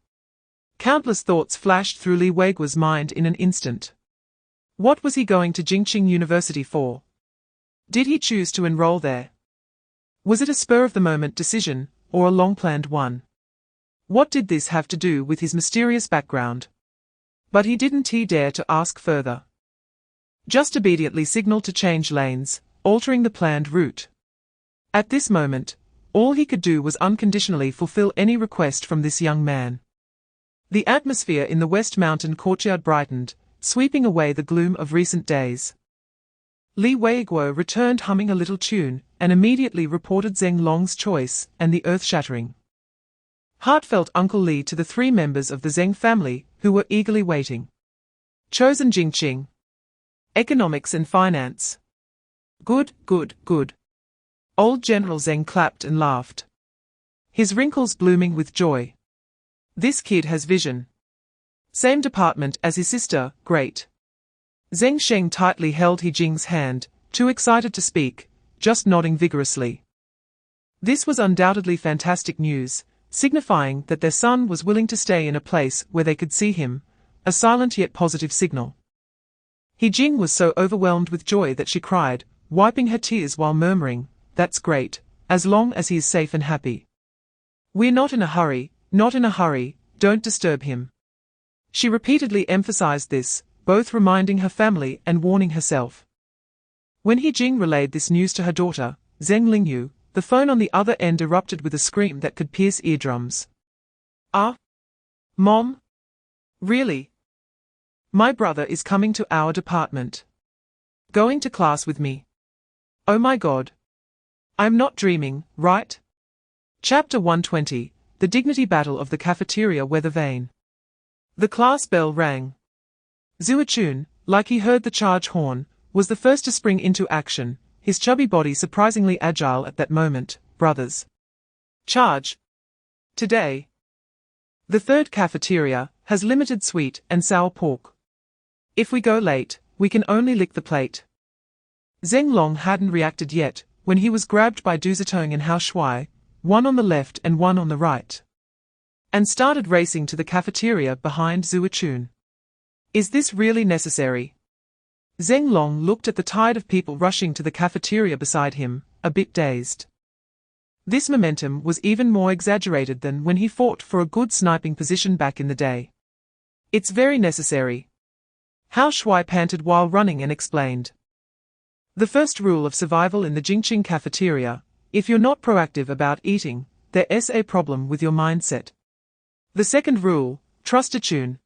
Countless thoughts flashed through Li Weiguo's mind in an instant. What was he going to Jingqing University for? Did he choose to enroll there? Was it a spur-of-the-moment decision, or a long-planned one? What did this have to do with his mysterious background? But he didn't dare to ask further. Just obediently signaled to change lanes, altering the planned route. At this moment, all he could do was unconditionally fulfill any request from this young man. The atmosphere in the West Mountain courtyard brightened, sweeping away the gloom of recent days. Li Weiguo returned humming a little tune, and immediately reported Ling Long's choice and the earth-shattering, heartfelt Uncle Li to the three members of the Zeng family, who were eagerly waiting. Chosen Jingqing. Economics and finance. Good, good, good. Old General Zeng clapped and laughed, his wrinkles blooming with joy. This kid has vision. Same department as his sister, great. Zeng Sheng tightly held He Jing's hand, too excited to speak, just nodding vigorously. This was undoubtedly fantastic news, signifying that their son was willing to stay in a place where they could see him, a silent yet positive signal. He Jing was so overwhelmed with joy that she cried, wiping her tears while murmuring, "That's great, as long as he is safe and happy. We're not in a hurry, not in a hurry, don't disturb him." She repeatedly emphasized this, both reminding her family and warning herself. When He Jing relayed this news to her daughter, Zheng Lingyu, the phone on the other end erupted with a scream that could pierce eardrums. "Ah? Mom? Really? My brother is coming to our department. Going to class with me. Oh my God. I'm not dreaming, right?" Chapter 120, The Dignity Battle of the Cafeteria Weather Vane. The class bell rang. Zuo-chun, like he heard the charge horn, was the first to spring into action, his chubby body surprisingly agile at that moment. "Brothers. Charge. Today. The third cafeteria has limited sweet and sour pork. If we go late, we can only lick the plate." Ling Long hadn't reacted yet, when he was grabbed by Du Zitong and Hao Shuai, one on the left and one on the right, and started racing to the cafeteria behind Zuo-chun. Is this really necessary? Ling Long looked at the tide of people rushing to the cafeteria beside him, a bit dazed. This momentum was even more exaggerated than when he fought for a good sniping position back in the day. "It's very necessary." Hao Shuai panted while running and explained. "The first rule of survival in the Jingqing cafeteria, if you're not proactive about eating, there's a problem with your mindset. The second rule, trust a tune,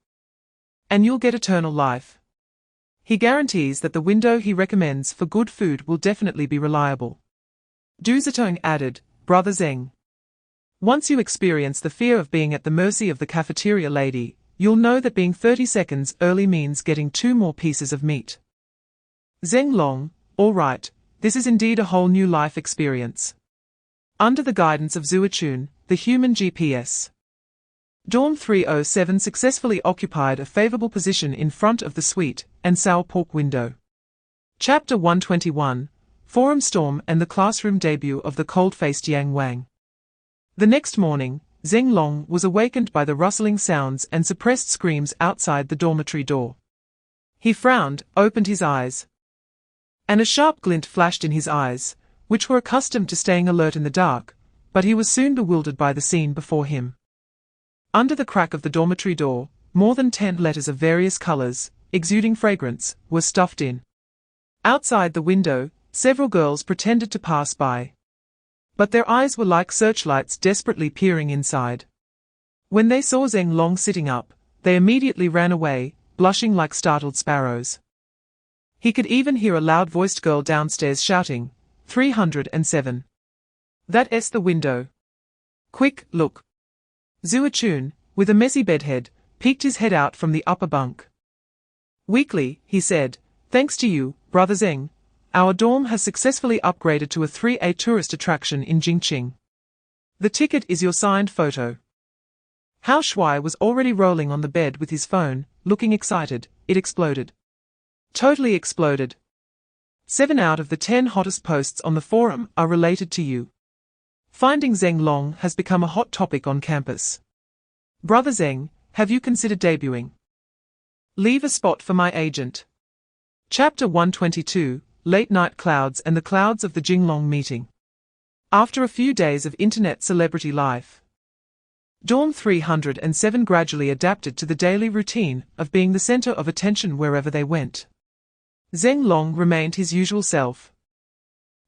and you'll get eternal life. He guarantees that the window he recommends for good food will definitely be reliable." Du Zitong added, "Brother Zeng. Once you experience the fear of being at the mercy of the cafeteria lady, you'll know that being 30 seconds early means getting 2 more pieces of meat." Ling Long, all right, this is indeed a whole new life experience. Under the guidance of Zuo-chun, the human GPS, Dorm 307 successfully occupied a favorable position in front of the sweet and sour pork window. Chapter 121, Forum Storm and the Classroom Debut of the Cold-Faced Yang Wang. The next morning, Ling Long was awakened by the rustling sounds and suppressed screams outside the dormitory door. He frowned, opened his eyes, and a sharp glint flashed in his eyes, which were accustomed to staying alert in the dark, but he was soon bewildered by the scene before him. Under the crack of the dormitory door, more than 10 letters of various colors, exuding fragrance, were stuffed in. Outside the window, several girls pretended to pass by, but their eyes were like searchlights desperately peering inside. When they saw Ling Long sitting up, they immediately ran away, blushing like startled sparrows. He could even hear a loud-voiced girl downstairs shouting, 307. That's the window. Quick, look. Zuo-chun, with a messy bedhead, peeked his head out from the upper bunk. Weakly, he said, "Thanks to you, Brother Zeng, our dorm has successfully upgraded to a 3A tourist attraction in Jingqing. The ticket is your signed photo." Hao Shuai was already rolling on the bed with his phone, looking excited. It exploded. Totally exploded. 7 out of the 10 hottest posts on the forum are related to you. Finding Ling Long has become a hot topic on campus. Brother Zeng, have you considered debuting? Leave a spot for my agent. Chapter 122, Late Night Clouds and the Clouds of the Jinglong Meeting. After a few days of internet celebrity life, Dorm 307 gradually adapted to the daily routine of being the center of attention wherever they went. Ling Long remained his usual self,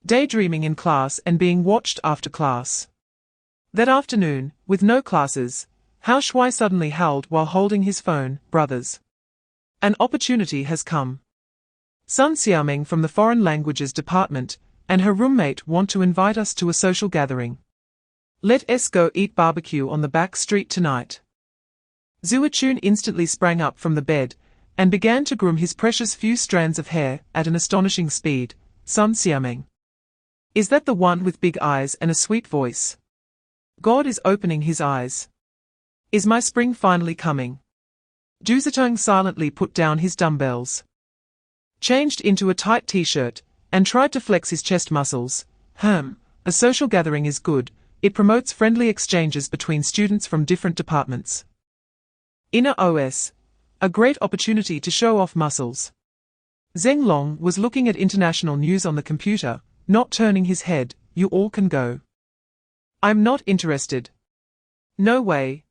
daydreaming in class and being watched after class. That afternoon, with no classes, Hao Shuai suddenly howled while holding his phone. "Brothers, an opportunity has come. Sun Xiaoming from the Foreign Languages Department and her roommate want to invite us to a social gathering. Let's go eat barbecue on the back street tonight." Zuo-chun instantly sprang up from the bed and began to groom his precious few strands of hair at an astonishing speed. "Sun Xiaoming. Is that the one with big eyes and a sweet voice? God is opening his eyes. Is my spring finally coming?" Du Zitong silently put down his dumbbells, changed into a tight t-shirt, and tried to flex his chest muscles. A social gathering is good, it promotes friendly exchanges between students from different departments. Inner OS, a great opportunity to show off muscles. Ling Long was looking at international news on the computer, not turning his head. You all can go. I'm not interested. No way.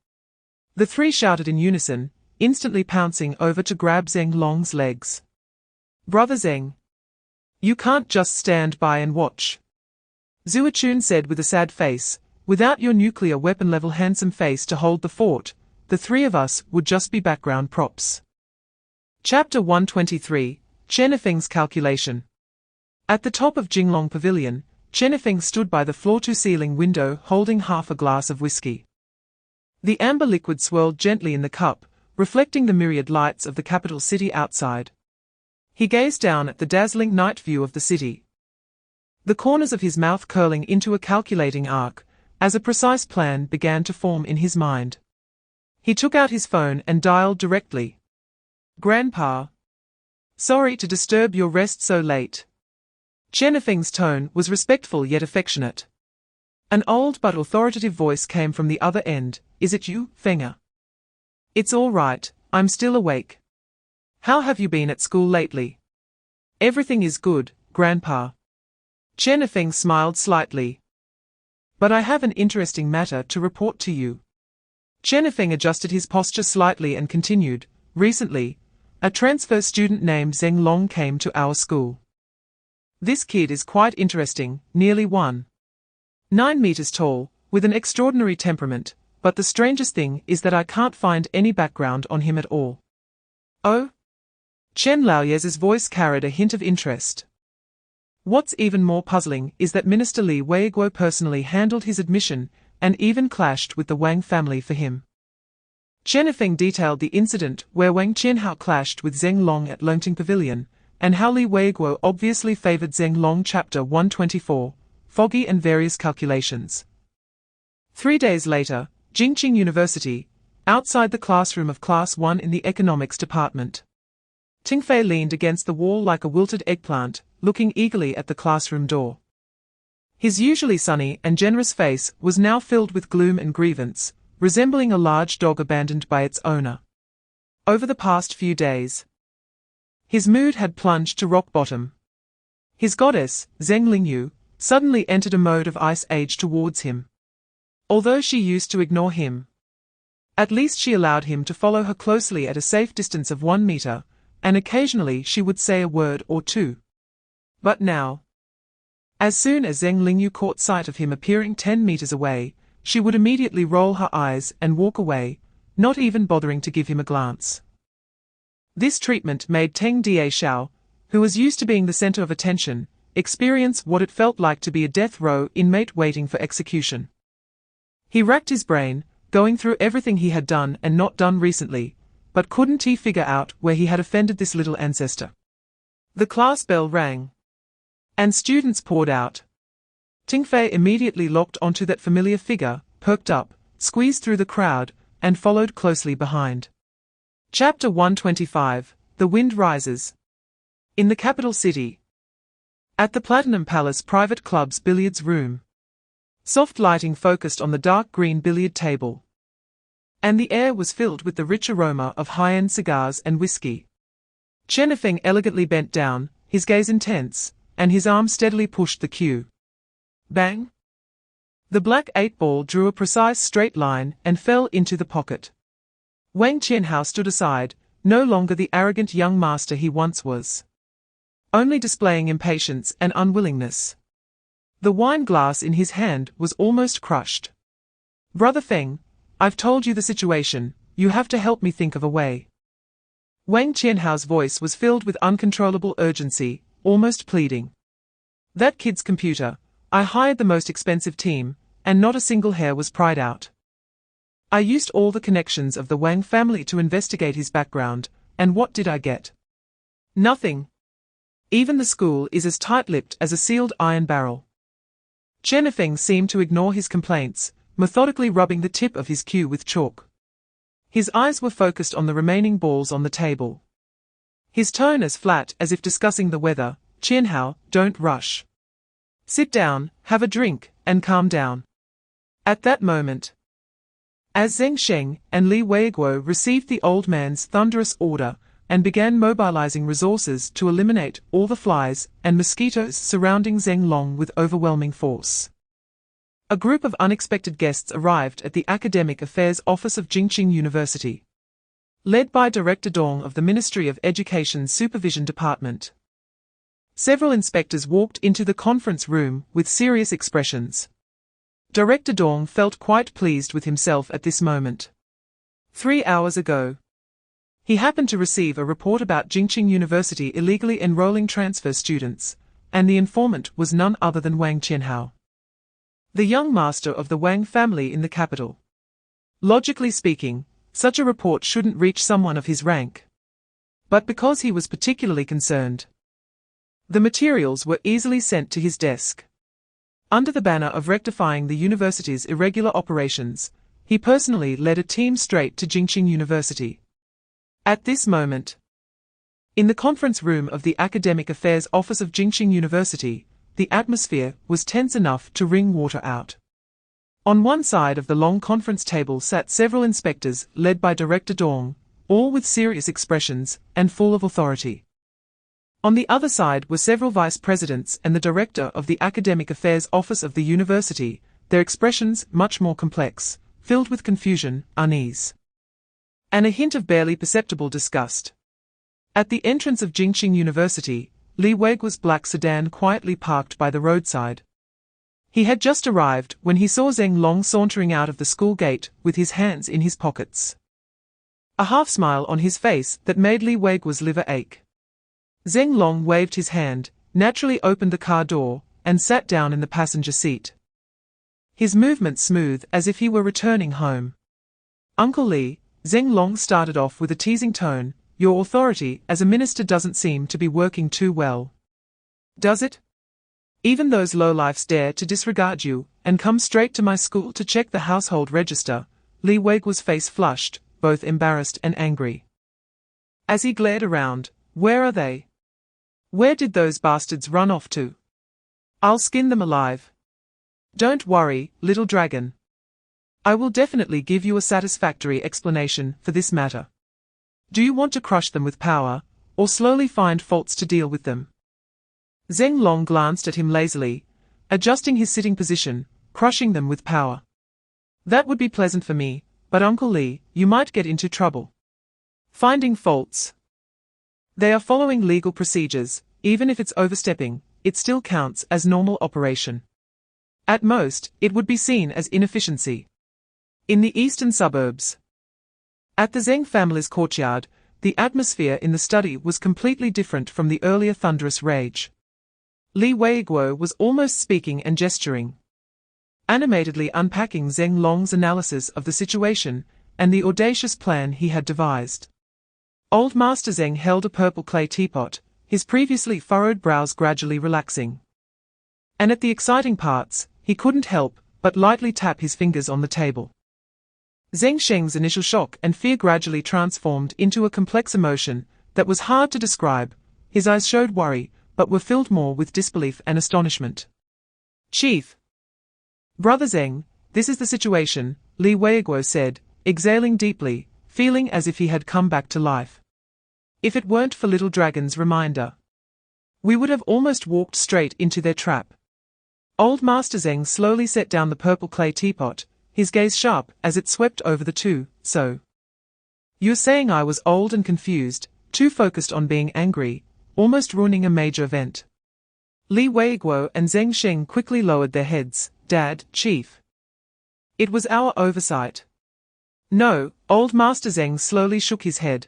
The three shouted in unison, instantly pouncing over to grab Ling Long's legs. Brother Zeng. You can't just stand by and watch. Zuachun said with a sad face, without your nuclear weapon-level handsome face to hold the fort, the three of us would just be background props. Chapter 123, Chenifeng's Calculation. At the top of Jinglong Pavilion, Chenifeng stood by the floor-to-ceiling window holding half a glass of whiskey. The amber liquid swirled gently in the cup, reflecting the myriad lights of the capital city outside. He gazed down at the dazzling night view of the city, the corners of his mouth curling into a calculating arc, as a precise plan began to form in his mind. He took out his phone and dialed directly. Grandpa. Sorry to disturb your rest so late. Chenifeng's tone was respectful yet affectionate. An old but authoritative voice came from the other end. Is it you, Fenger? It's all right, I'm still awake. How have you been at school lately? Everything is good, Grandpa. Chenifeng smiled slightly. But I have an interesting matter to report to you. Chenifeng adjusted his posture slightly and continued, recently, a transfer student named Ling Long came to our school. This kid is quite interesting, nearly 1.9 meters tall, with an extraordinary temperament, but the strangest thing is that I can't find any background on him at all. Oh? Chen Laoyes's voice carried a hint of interest. What's even more puzzling is that Minister Li Weiguo personally handled his admission and even clashed with the Wang family for him. Chenifeng detailed the incident where Wang Qianhao clashed with Ling Long at Longting Pavilion, and how Li Weiguo obviously favored Ling Long. Chapter 124, Foggy and Various Calculations. 3 days later, Jingqing University, outside the classroom of Class 1 in the Economics Department. Tingfei leaned against the wall like a wilted eggplant, looking eagerly at the classroom door. His usually sunny and generous face was now filled with gloom and grievance, resembling a large dog abandoned by its owner. Over the past few days, his mood had plunged to rock bottom. His goddess, Zheng Lingyu, suddenly entered a mode of ice age towards him. Although she used to ignore him, at least she allowed him to follow her closely at a safe distance of 1 meter, and occasionally she would say a word or two. But now, as soon as Zheng Lingyu caught sight of him appearing 10 meters away, she would immediately roll her eyes and walk away, not even bothering to give him a glance. This treatment made Teng Dieshao, who was used to being the center of attention, experience what it felt like to be a death row inmate waiting for execution. He racked his brain, going through everything he had done and not done recently, but couldn't he figure out where he had offended this little ancestor? The class bell rang, and students poured out. Tingfei immediately locked onto that familiar figure, perked up, squeezed through the crowd, and followed closely behind. Chapter 125, The Wind Rises. In the capital city, at the Platinum Palace Private Club's billiards room, soft lighting focused on the dark green billiard table, and the air was filled with the rich aroma of high-end cigars and whiskey. Chenifeng elegantly bent down, his gaze intense, and his arm steadily pushed the cue. Bang! The black 8-ball drew a precise straight line and fell into the pocket. Wang Qianhao stood aside, no longer the arrogant young master he once was, only displaying impatience and unwillingness. The wine glass in his hand was almost crushed. Brother Feng, I've told you the situation, you have to help me think of a way. Wang Qianhao's voice was filled with uncontrollable urgency, almost pleading. That kid's computer, I hired the most expensive team, and not a single hair was pried out. I used all the connections of the Wang family to investigate his background, and what did I get? Nothing. Even the school is as tight-lipped as a sealed iron barrel. Chenifeng seemed to ignore his complaints, methodically rubbing the tip of his cue with chalk. His eyes were focused on the remaining balls on the table. His tone as flat as if discussing the weather. Qianhao, don't rush. Sit down, have a drink, and calm down. At that moment, as Zheng Sheng and Li Weiguo received the old man's thunderous order and began mobilizing resources to eliminate all the flies and mosquitoes surrounding Ling Long with overwhelming force, a group of unexpected guests arrived at the Academic Affairs Office of Jingqing University, led by Director Dong of the Ministry of Education's Supervision Department. Several inspectors walked into the conference room with serious expressions. Director Dong felt quite pleased with himself at this moment. 3 hours ago, he happened to receive a report about Jingqing University illegally enrolling transfer students, and the informant was none other than Wang Qianhao, the young master of the Wang family in the capital. Logically speaking, such a report shouldn't reach someone of his rank. But because he was particularly concerned, the materials were easily sent to his desk. Under the banner of rectifying the university's irregular operations, he personally led a team straight to Jingqing University. At this moment, in the conference room of the Academic Affairs Office of Jingqing University, the atmosphere was tense enough to wring water out. On one side of the long conference table sat several inspectors led by Director Dong, all with serious expressions and full of authority. On the other side were several vice presidents and the director of the Academic Affairs Office of the University, their expressions much more complex, filled with confusion, unease, and a hint of barely perceptible disgust. At the entrance of Jingqing University, Li Weiguo's black sedan quietly parked by the roadside. He had just arrived when he saw Ling Long sauntering out of the school gate with his hands in his pockets, a half-smile on his face that made Li Weiguo's liver ache. Ling Long waved his hand, naturally opened the car door, and sat down in the passenger seat, his movements smooth as if he were returning home. "Uncle Li," Ling Long started off with a teasing tone, "your authority as a minister doesn't seem to be working too well. Does it? Even those lowlifes dare to disregard you and come straight to my school to check the household register." Li Weiguo's face flushed, both embarrassed and angry. As he glared around, "Where are they? Where did those bastards run off to? I'll skin them alive. Don't worry, little dragon. I will definitely give you a satisfactory explanation for this matter. Do you want to crush them with power, or slowly find faults to deal with them?" Ling Long glanced at him lazily, adjusting his sitting position, "Crushing them with power. That would be pleasant for me, but Uncle Li, you might get into trouble. Finding faults. They are following legal procedures, even if it's overstepping, it still counts as normal operation. At most, it would be seen as inefficiency." In the eastern suburbs, at the Zheng family's courtyard, the atmosphere in the study was completely different from the earlier thunderous rage. Li Weiguo was almost speaking and gesturing, animatedly unpacking Ling Long's analysis of the situation and the audacious plan he had devised. Old Master Zheng held a purple clay teapot, his previously furrowed brows gradually relaxing. And at the exciting parts, he couldn't help but lightly tap his fingers on the table. Zheng Sheng's initial shock and fear gradually transformed into a complex emotion that was hard to describe. His eyes showed worry, but were filled more with disbelief and astonishment. "Chief. Brother Zheng, this is the situation," Li Weiguo said, exhaling deeply, feeling as if he had come back to life. "If it weren't for Little Dragon's reminder, we would have almost walked straight into their trap." Old Master Zheng slowly set down the purple clay teapot, his gaze sharp as it swept over the two. "So, you're saying I was old and confused, too focused on being angry, almost ruining a major event." Li Weiguo and Zheng Sheng quickly lowered their heads. "Dad, Chief. It was our oversight." "No," Old Master Zheng slowly shook his head.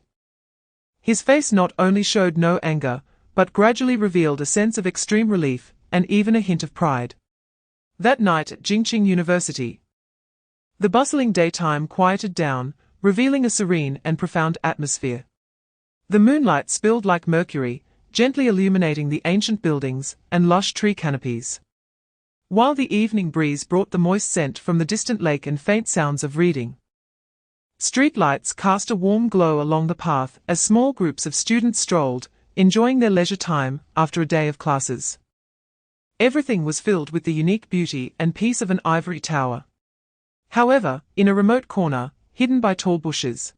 His face not only showed no anger, but gradually revealed a sense of extreme relief, and even a hint of pride. That night at Jingqing University, the bustling daytime quieted down, revealing a serene and profound atmosphere. The moonlight spilled like mercury, gently illuminating the ancient buildings and lush tree canopies, while the evening breeze brought the moist scent from the distant lake and faint sounds of reading. Streetlights cast a warm glow along the path as small groups of students strolled, enjoying their leisure time after a day of classes. Everything was filled with the unique beauty and peace of an ivory tower, However, in a remote corner, hidden by tall bushes,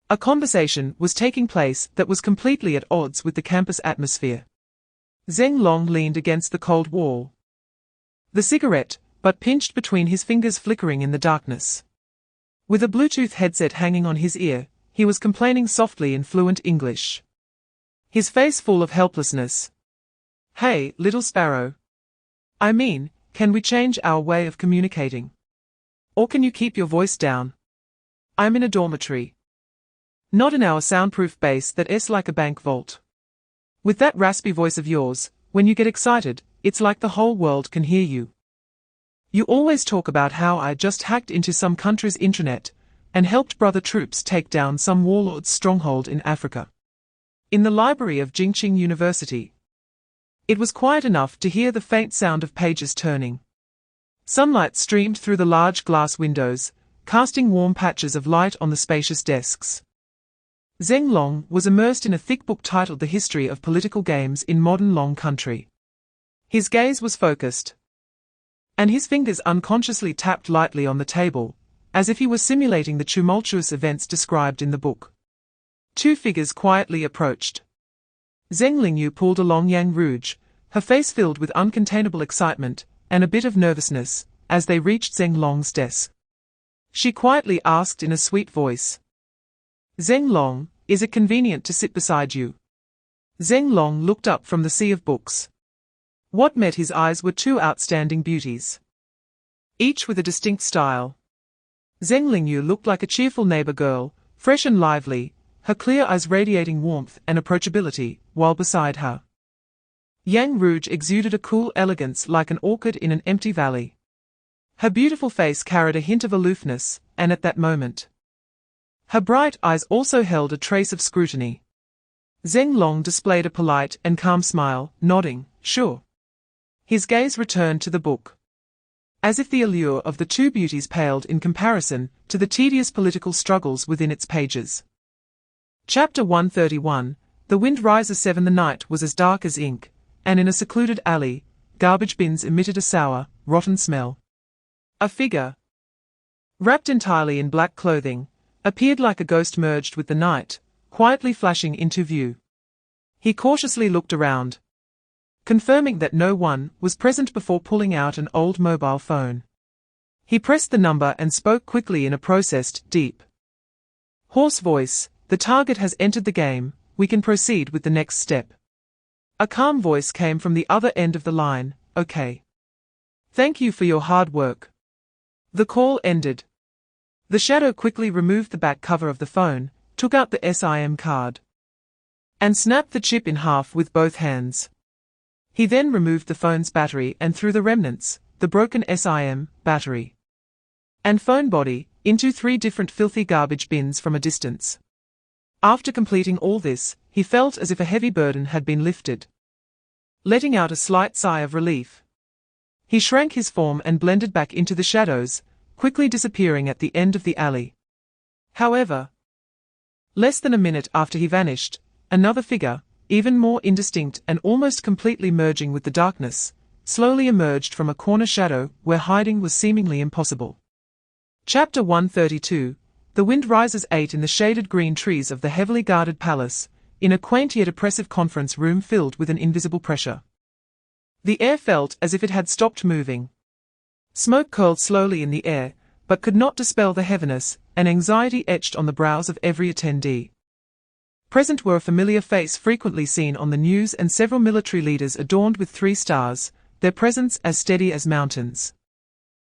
a conversation was taking place that was completely at odds with the campus atmosphere. Ling Long leaned against the cold wall, the cigarette butt pinched between his fingers flickering in the darkness. With a Bluetooth headset hanging on his ear, he was complaining softly in fluent English, his face full of helplessness. "Hey, little sparrow. I mean, can we change our way of communicating? Or can you keep your voice down? I'm in a dormitory. Not in our soundproof base that's like a bank vault. With that raspy voice of yours, when you get excited, it's like the whole world can hear you. You always talk about how I just hacked into some country's intranet and helped brother troops take down some warlord's stronghold in Africa. In the library of Jingqing University. It was quiet enough to hear the faint sound of pages turning. Sunlight streamed through the large glass windows, casting warm patches of light on the spacious desks. Ling Long was immersed in a thick book titled The History of Political Games in Modern Long Country. His gaze was focused, and his fingers unconsciously tapped lightly on the table, as if he were simulating the tumultuous events described in the book. Two figures quietly approached. Zheng Lingyu pulled a long Yang Rouge, her face filled with uncontainable excitement and a bit of nervousness, as they reached Zheng Long's desk. She quietly asked in a sweet voice, "Zheng Long, is it convenient to sit beside you?" Zheng Long looked up from the sea of books. What met his eyes were two outstanding beauties, each with a distinct style. Zheng Lingyu looked like a cheerful neighbor girl, fresh and lively, her clear eyes radiating warmth and approachability, while beside her, Yang Rouge exuded a cool elegance like an orchid in an empty valley. Her beautiful face carried a hint of aloofness, and at that moment, her bright eyes also held a trace of scrutiny. Zheng Long displayed a polite and calm smile, nodding, "Sure." His gaze returned to the book, as if the allure of the two beauties paled in comparison to the tedious political struggles within its pages. Chapter 131, The Wind Rises 7. The night was as dark as ink, and in a secluded alley, garbage bins emitted a sour, rotten smell. A figure, wrapped entirely in black clothing, appeared like a ghost merged with the night, quietly flashing into view. He cautiously looked around, confirming that no one was present before pulling out an old mobile phone. He pressed the number and spoke quickly in a processed, deep, hoarse voice, "The target has entered the game, we can proceed with the next step." A calm voice came from the other end of the line, "Okay. Thank you for your hard work." The call ended. The shadow quickly removed the back cover of the phone, took out the SIM card, and snapped the chip in half with both hands. He then removed the phone's battery and threw the remnants, the broken SIM, battery, and phone body, into 3 different filthy garbage bins from a distance. After completing all this, he felt as if a heavy burden had been lifted. Letting out a slight sigh of relief, he shrank his form and blended back into the shadows, quickly disappearing at the end of the alley. However, less than a minute after he vanished, another figure, even more indistinct and almost completely merging with the darkness, slowly emerged from a corner shadow where hiding was seemingly impossible. Chapter 132, The Wind Rises 8. In the shaded green trees of the heavily guarded palace, in a quaint yet oppressive conference room filled with an invisible pressure, the air felt as if it had stopped moving. Smoke curled slowly in the air, but could not dispel the heaviness and anxiety etched on the brows of every attendee. Present were a familiar face frequently seen on the news and several military leaders adorned with 3 stars, their presence as steady as mountains.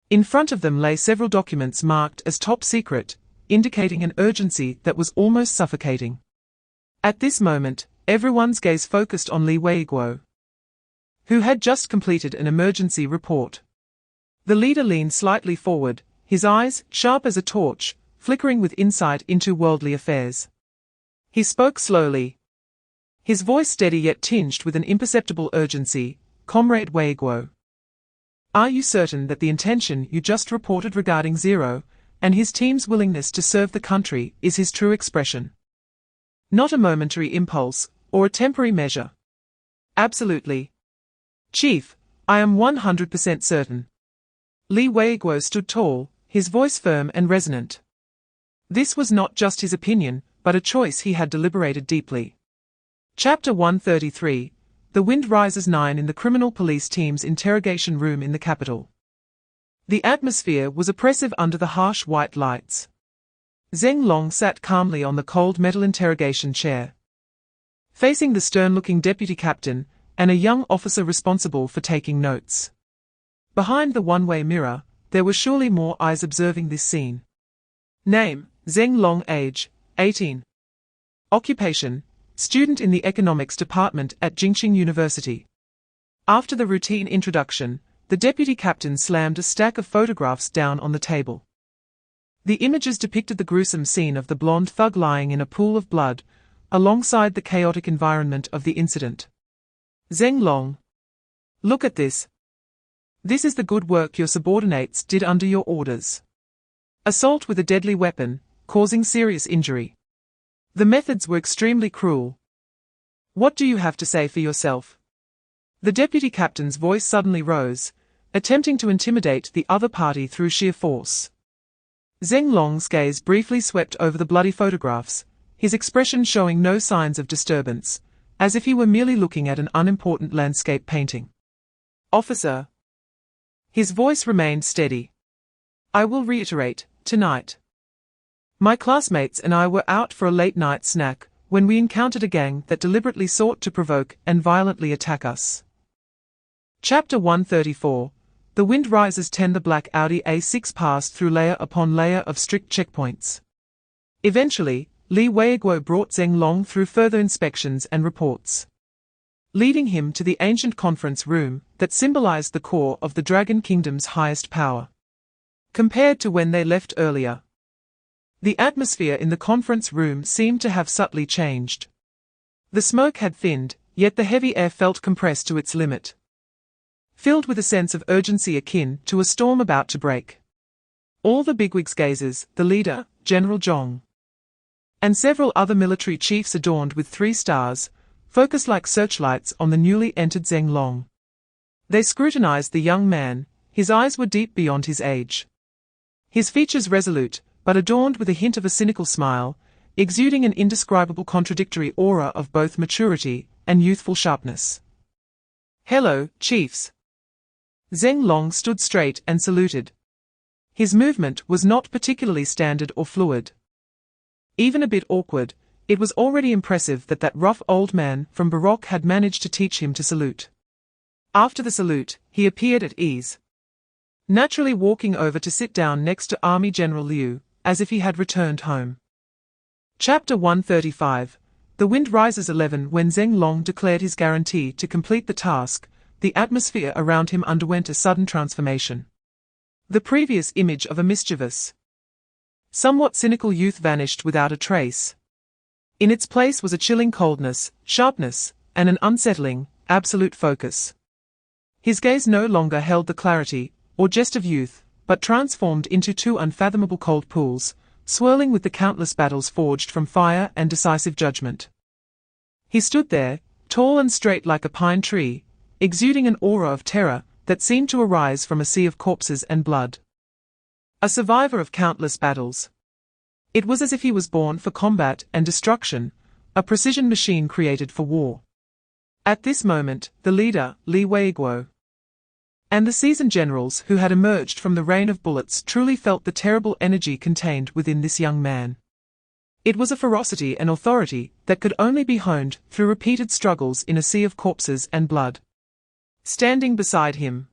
In front of them lay several documents marked as top secret, indicating an urgency that was almost suffocating. At this moment, everyone's gaze focused on Li Weiguo, who had just completed an emergency report. The leader leaned slightly forward, his eyes, sharp as a torch, flickering with insight into worldly affairs. He spoke slowly, his voice steady yet tinged with an imperceptible urgency, "Comrade Weiguo, are you certain that the intention you just reported regarding Zero, and his team's willingness to serve the country, is his true expression? Not a momentary impulse, or a temporary measure?" "Absolutely. Chief, I am 100% certain." Li Weiguo stood tall, his voice firm and resonant. This was not just his opinion, but a choice he had deliberated deeply. Chapter 133. The Wind Rises 9 in the Criminal Police Team's interrogation room in the capital. The atmosphere was oppressive under the harsh white lights. Ling Long sat calmly on the cold metal interrogation chair, facing the stern-looking deputy captain and a young officer responsible for taking notes. Behind the one-way mirror, there were surely more eyes observing this scene. Name, Ling Long. Age, 18. Occupation, student in the economics department at Jingqing University. After the routine introduction, the deputy captain slammed a stack of photographs down on the table. The images depicted the gruesome scene of the blonde thug lying in a pool of blood, alongside the chaotic environment of the incident. Ling Long. Look at this. This is the good work your subordinates did under your orders. Assault with a deadly weapon, causing serious injury. The methods were extremely cruel. What do you have to say for yourself? The deputy captain's voice suddenly rose, attempting to intimidate the other party through sheer force. Ling Long's gaze briefly swept over the bloody photographs, his expression showing no signs of disturbance, as if he were merely looking at an unimportant landscape painting. Officer. His voice remained steady. I will reiterate, tonight. My classmates and I were out for a late-night snack when we encountered a gang that deliberately sought to provoke and violently attack us. Chapter 134. The Wind Rises 10. The black Audi A6 passed through layer upon layer of strict checkpoints. Eventually, Li Weiguo brought Ling Long through further inspections and reports, leading him to the ancient conference room that symbolized the core of the Dragon Kingdom's highest power. Compared to when they left earlier, the atmosphere in the conference room seemed to have subtly changed. The smoke had thinned, yet the heavy air felt compressed to its limit, filled with a sense of urgency akin to a storm about to break. All the bigwigs' gazes, the leader, General Zhong, and several other military chiefs adorned with 3 stars, focused like searchlights on the newly entered Ling Long. They scrutinized the young man, his eyes were deep beyond his age. His features resolute, but adorned with a hint of a cynical smile, exuding an indescribable contradictory aura of both maturity and youthful sharpness. Hello, chiefs. Ling Long stood straight and saluted. His movement was not particularly standard or fluid. Even a bit awkward, it was already impressive that rough old man from Baroque had managed to teach him to salute. After the salute, he appeared at ease, naturally walking over to sit down next to Army General Liu, as if he had returned home. Chapter 135. The Wind Rises 11. When Ling Long declared his guarantee to complete the task, the atmosphere around him underwent a sudden transformation. The previous image of a mischievous, somewhat cynical youth vanished without a trace. In its place was a chilling coldness, sharpness, and an unsettling, absolute focus. His gaze no longer held the clarity or jest of youth, but transformed into 2 unfathomable cold pools, swirling with the countless battles forged from fire and decisive judgment. He stood there, tall and straight like a pine tree, exuding an aura of terror that seemed to arise from a sea of corpses and blood. A survivor of countless battles. It was as if he was born for combat and destruction, a precision machine created for war. At this moment, the leader, Li Weiguo, and the seasoned generals who had emerged from the rain of bullets truly felt the terrible energy contained within this young man. It was a ferocity and authority that could only be honed through repeated struggles in a sea of corpses and blood. Standing beside him,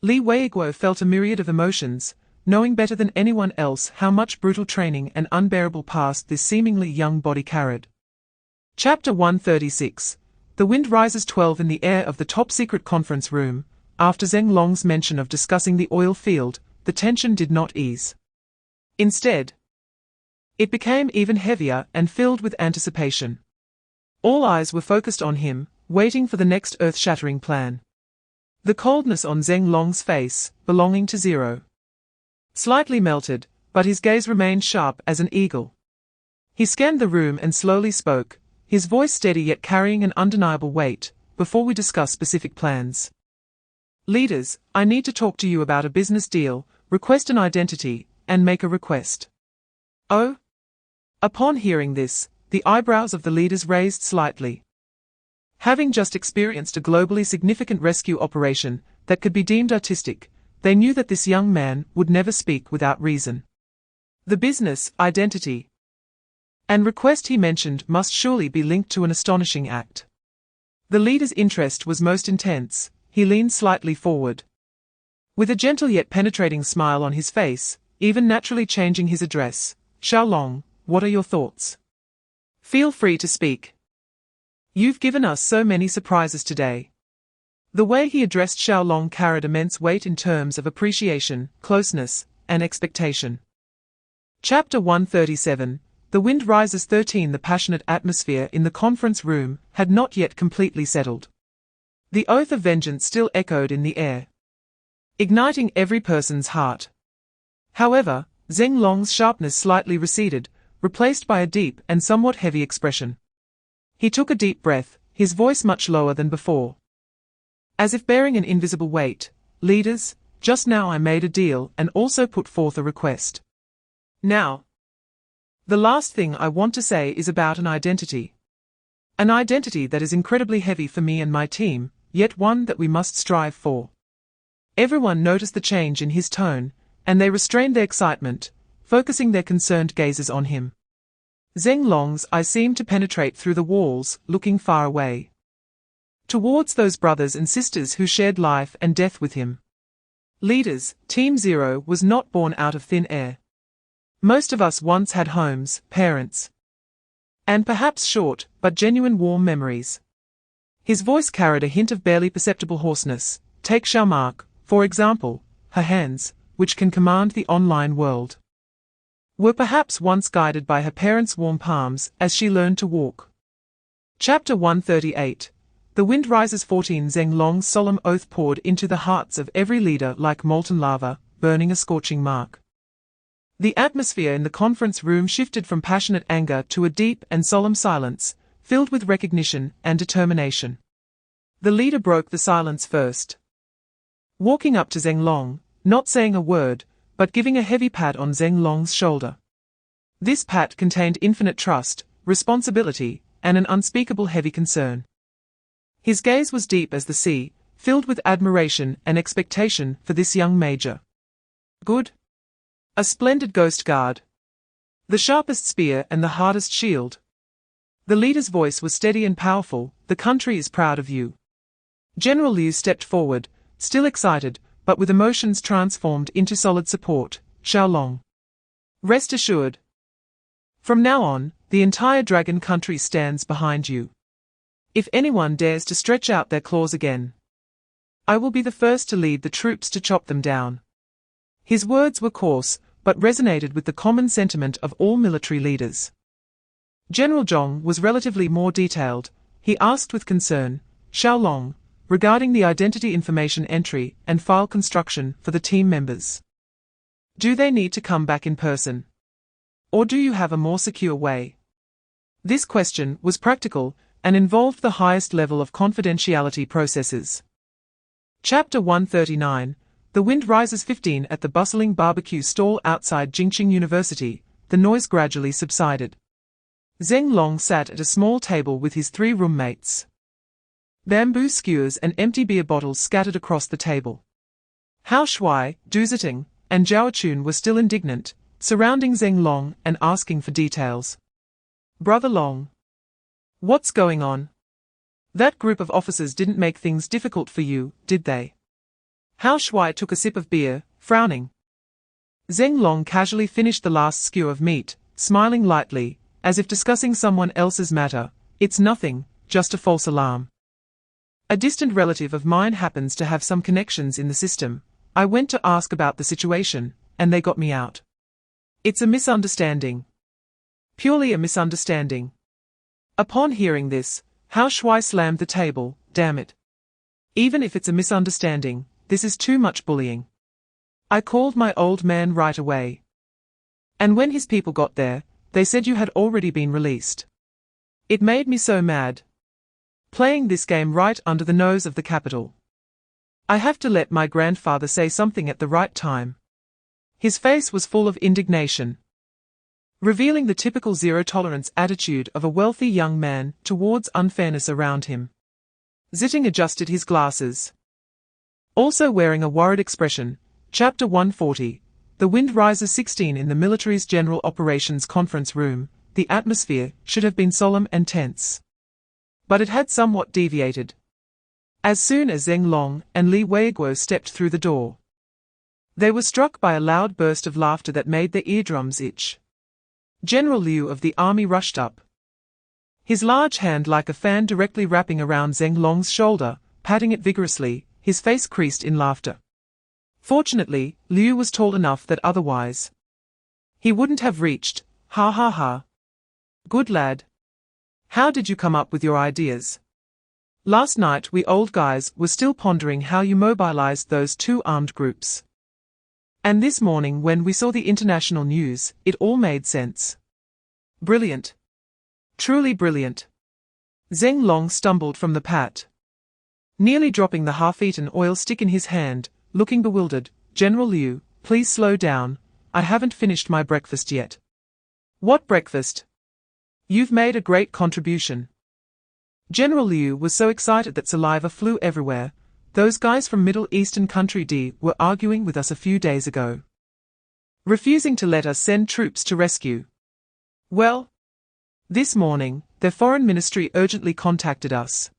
Li Weiguo felt a myriad of emotions, knowing better than anyone else how much brutal training and unbearable past this seemingly young body carried. Chapter 136. The Wind Rises 12. In the air of the top-secret conference room, after Ling Long's mention of discussing the oil field, the tension did not ease. Instead, it became even heavier and filled with anticipation. All eyes were focused on him, waiting for the next earth-shattering plan. The coldness on Ling Long's face, belonging to zero, slightly melted, but his gaze remained sharp as an eagle. He scanned the room and slowly spoke, his voice steady yet carrying an undeniable weight. Before we discuss specific plans, leaders, I need to talk to you about a business deal request an identity, and make a request. Oh? Upon hearing this, the eyebrows of the leaders raised slightly. Having just experienced a globally significant rescue operation that could be deemed artistic, they knew that this young man would never speak without reason. The business, identity, and request he mentioned must surely be linked to an astonishing act. The leader's interest was most intense. He leaned slightly forward. With a gentle yet penetrating smile on his face, even naturally changing his address, Xiaolong, what are your thoughts? Feel free to speak. You've given us so many surprises today. The way he addressed Xiaolong carried immense weight in terms of appreciation, closeness, and expectation. Chapter 137, The Wind Rises 13. The passionate atmosphere in the conference room had not yet completely settled. The oath of vengeance still echoed in the air, igniting every person's heart. However, Ling Long's sharpness slightly receded, replaced by a deep and somewhat heavy expression. He took a deep breath, his voice much lower than before. As if bearing an invisible weight, leaders, just now I made a deal and also put forth a request. Now, the last thing I want to say is about an identity. An identity that is incredibly heavy for me and my team, yet one that we must strive for. Everyone noticed the change in his tone, and they restrained their excitement, focusing their concerned gazes on him. Ling Long's eyes seemed to penetrate through the walls, looking far away, towards those brothers and sisters who shared life and death with him. Leaders, Team Zero was not born out of thin air. Most of us once had homes, parents, and perhaps short, but genuine warm memories. His voice carried a hint of barely perceptible hoarseness. Take Xiaomark, for example. Her hands, which can command the online world, were perhaps once guided by her parents' warm palms as she learned to walk. Chapter 138, The Wind Rises 14. Ling Long's solemn oath poured into the hearts of every leader like molten lava, burning a scorching mark. The atmosphere in the conference room shifted from passionate anger to a deep and solemn silence, filled with recognition and determination. The leader broke the silence first, walking up to Ling Long, not saying a word, but giving a heavy pat on Ling Long's shoulder. This pat contained infinite trust, responsibility, and an unspeakable heavy concern. His gaze was deep as the sea, filled with admiration and expectation for this young major. Good. A splendid ghost guard. The sharpest spear and the hardest shield. The leader's voice was steady and powerful. The country is proud of you. General Liu stepped forward, still excited, but with emotions transformed into solid support. Xiaolong, rest assured. From now on, the entire dragon country stands behind you. If anyone dares to stretch out their claws again, I will be the first to lead the troops to chop them down. His words were coarse, but resonated with the common sentiment of all military leaders. General Zhong was relatively more detailed. He asked with concern, Xiaolong, regarding the identity information entry and file construction for the team members. Do they need to come back in person? Or do you have a more secure way? This question was practical and involved the highest level of confidentiality processes. Chapter 139, The Wind Rises 15. At the bustling barbecue stall outside Jingqing University, the noise gradually subsided. Ling Long sat at a small table with his 3 roommates. Bamboo skewers and empty beer bottles scattered across the table. Hao Shuai, Du Ziting, and Zhao Chun were still indignant, surrounding Ling Long and asking for details. Brother Long, what's going on? That group of officers didn't make things difficult for you, did they? Hao Shuai took a sip of beer, frowning. Ling Long casually finished the last skewer of meat, smiling lightly, as if discussing someone else's matter. It's nothing, just a false alarm. A distant relative of mine happens to have some connections in the system. I went to ask about the situation, and they got me out. It's a misunderstanding. Purely a misunderstanding. Upon hearing this, Hao Shuai slammed the table. Damn it. Even if it's a misunderstanding, this is too much bullying. I called my old man right away. And when his people got there, they said you had already been released. It made me so mad. Playing this game right under the nose of the capital. I have to let my grandfather say something at the right time. His face was full of indignation, revealing the typical zero-tolerance attitude of a wealthy young man towards unfairness around him. Zitting adjusted his glasses. Also wearing a worried expression, Chapter 140, The Wind Rises 16 in the military's General Operations Conference Room, the atmosphere should have been solemn and tense. But it had somewhat deviated. As soon as Ling Long and Li Weiguo stepped through the door, they were struck by a loud burst of laughter that made their eardrums itch. General Liu of the army rushed up, his large hand like a fan directly wrapping around Ling Long's shoulder, patting it vigorously, his face creased in laughter. Fortunately, Liu was tall enough that otherwise he wouldn't have reached. Ha ha ha. Good lad. How did you come up with your ideas? Last night we old guys were still pondering how you mobilized those two armed groups. And this morning when we saw the international news, it all made sense. Brilliant. Truly brilliant. Ling Long stumbled from the pat, nearly dropping the half-eaten oil stick in his hand, looking bewildered. General Liu, please slow down, I haven't finished my breakfast yet. What breakfast? You've made a great contribution. General Liu was so excited that saliva flew everywhere. Those guys from Middle Eastern Country D were arguing with us a few days ago, refusing to let us send troops to rescue. Well, this morning, their foreign ministry urgently contacted us,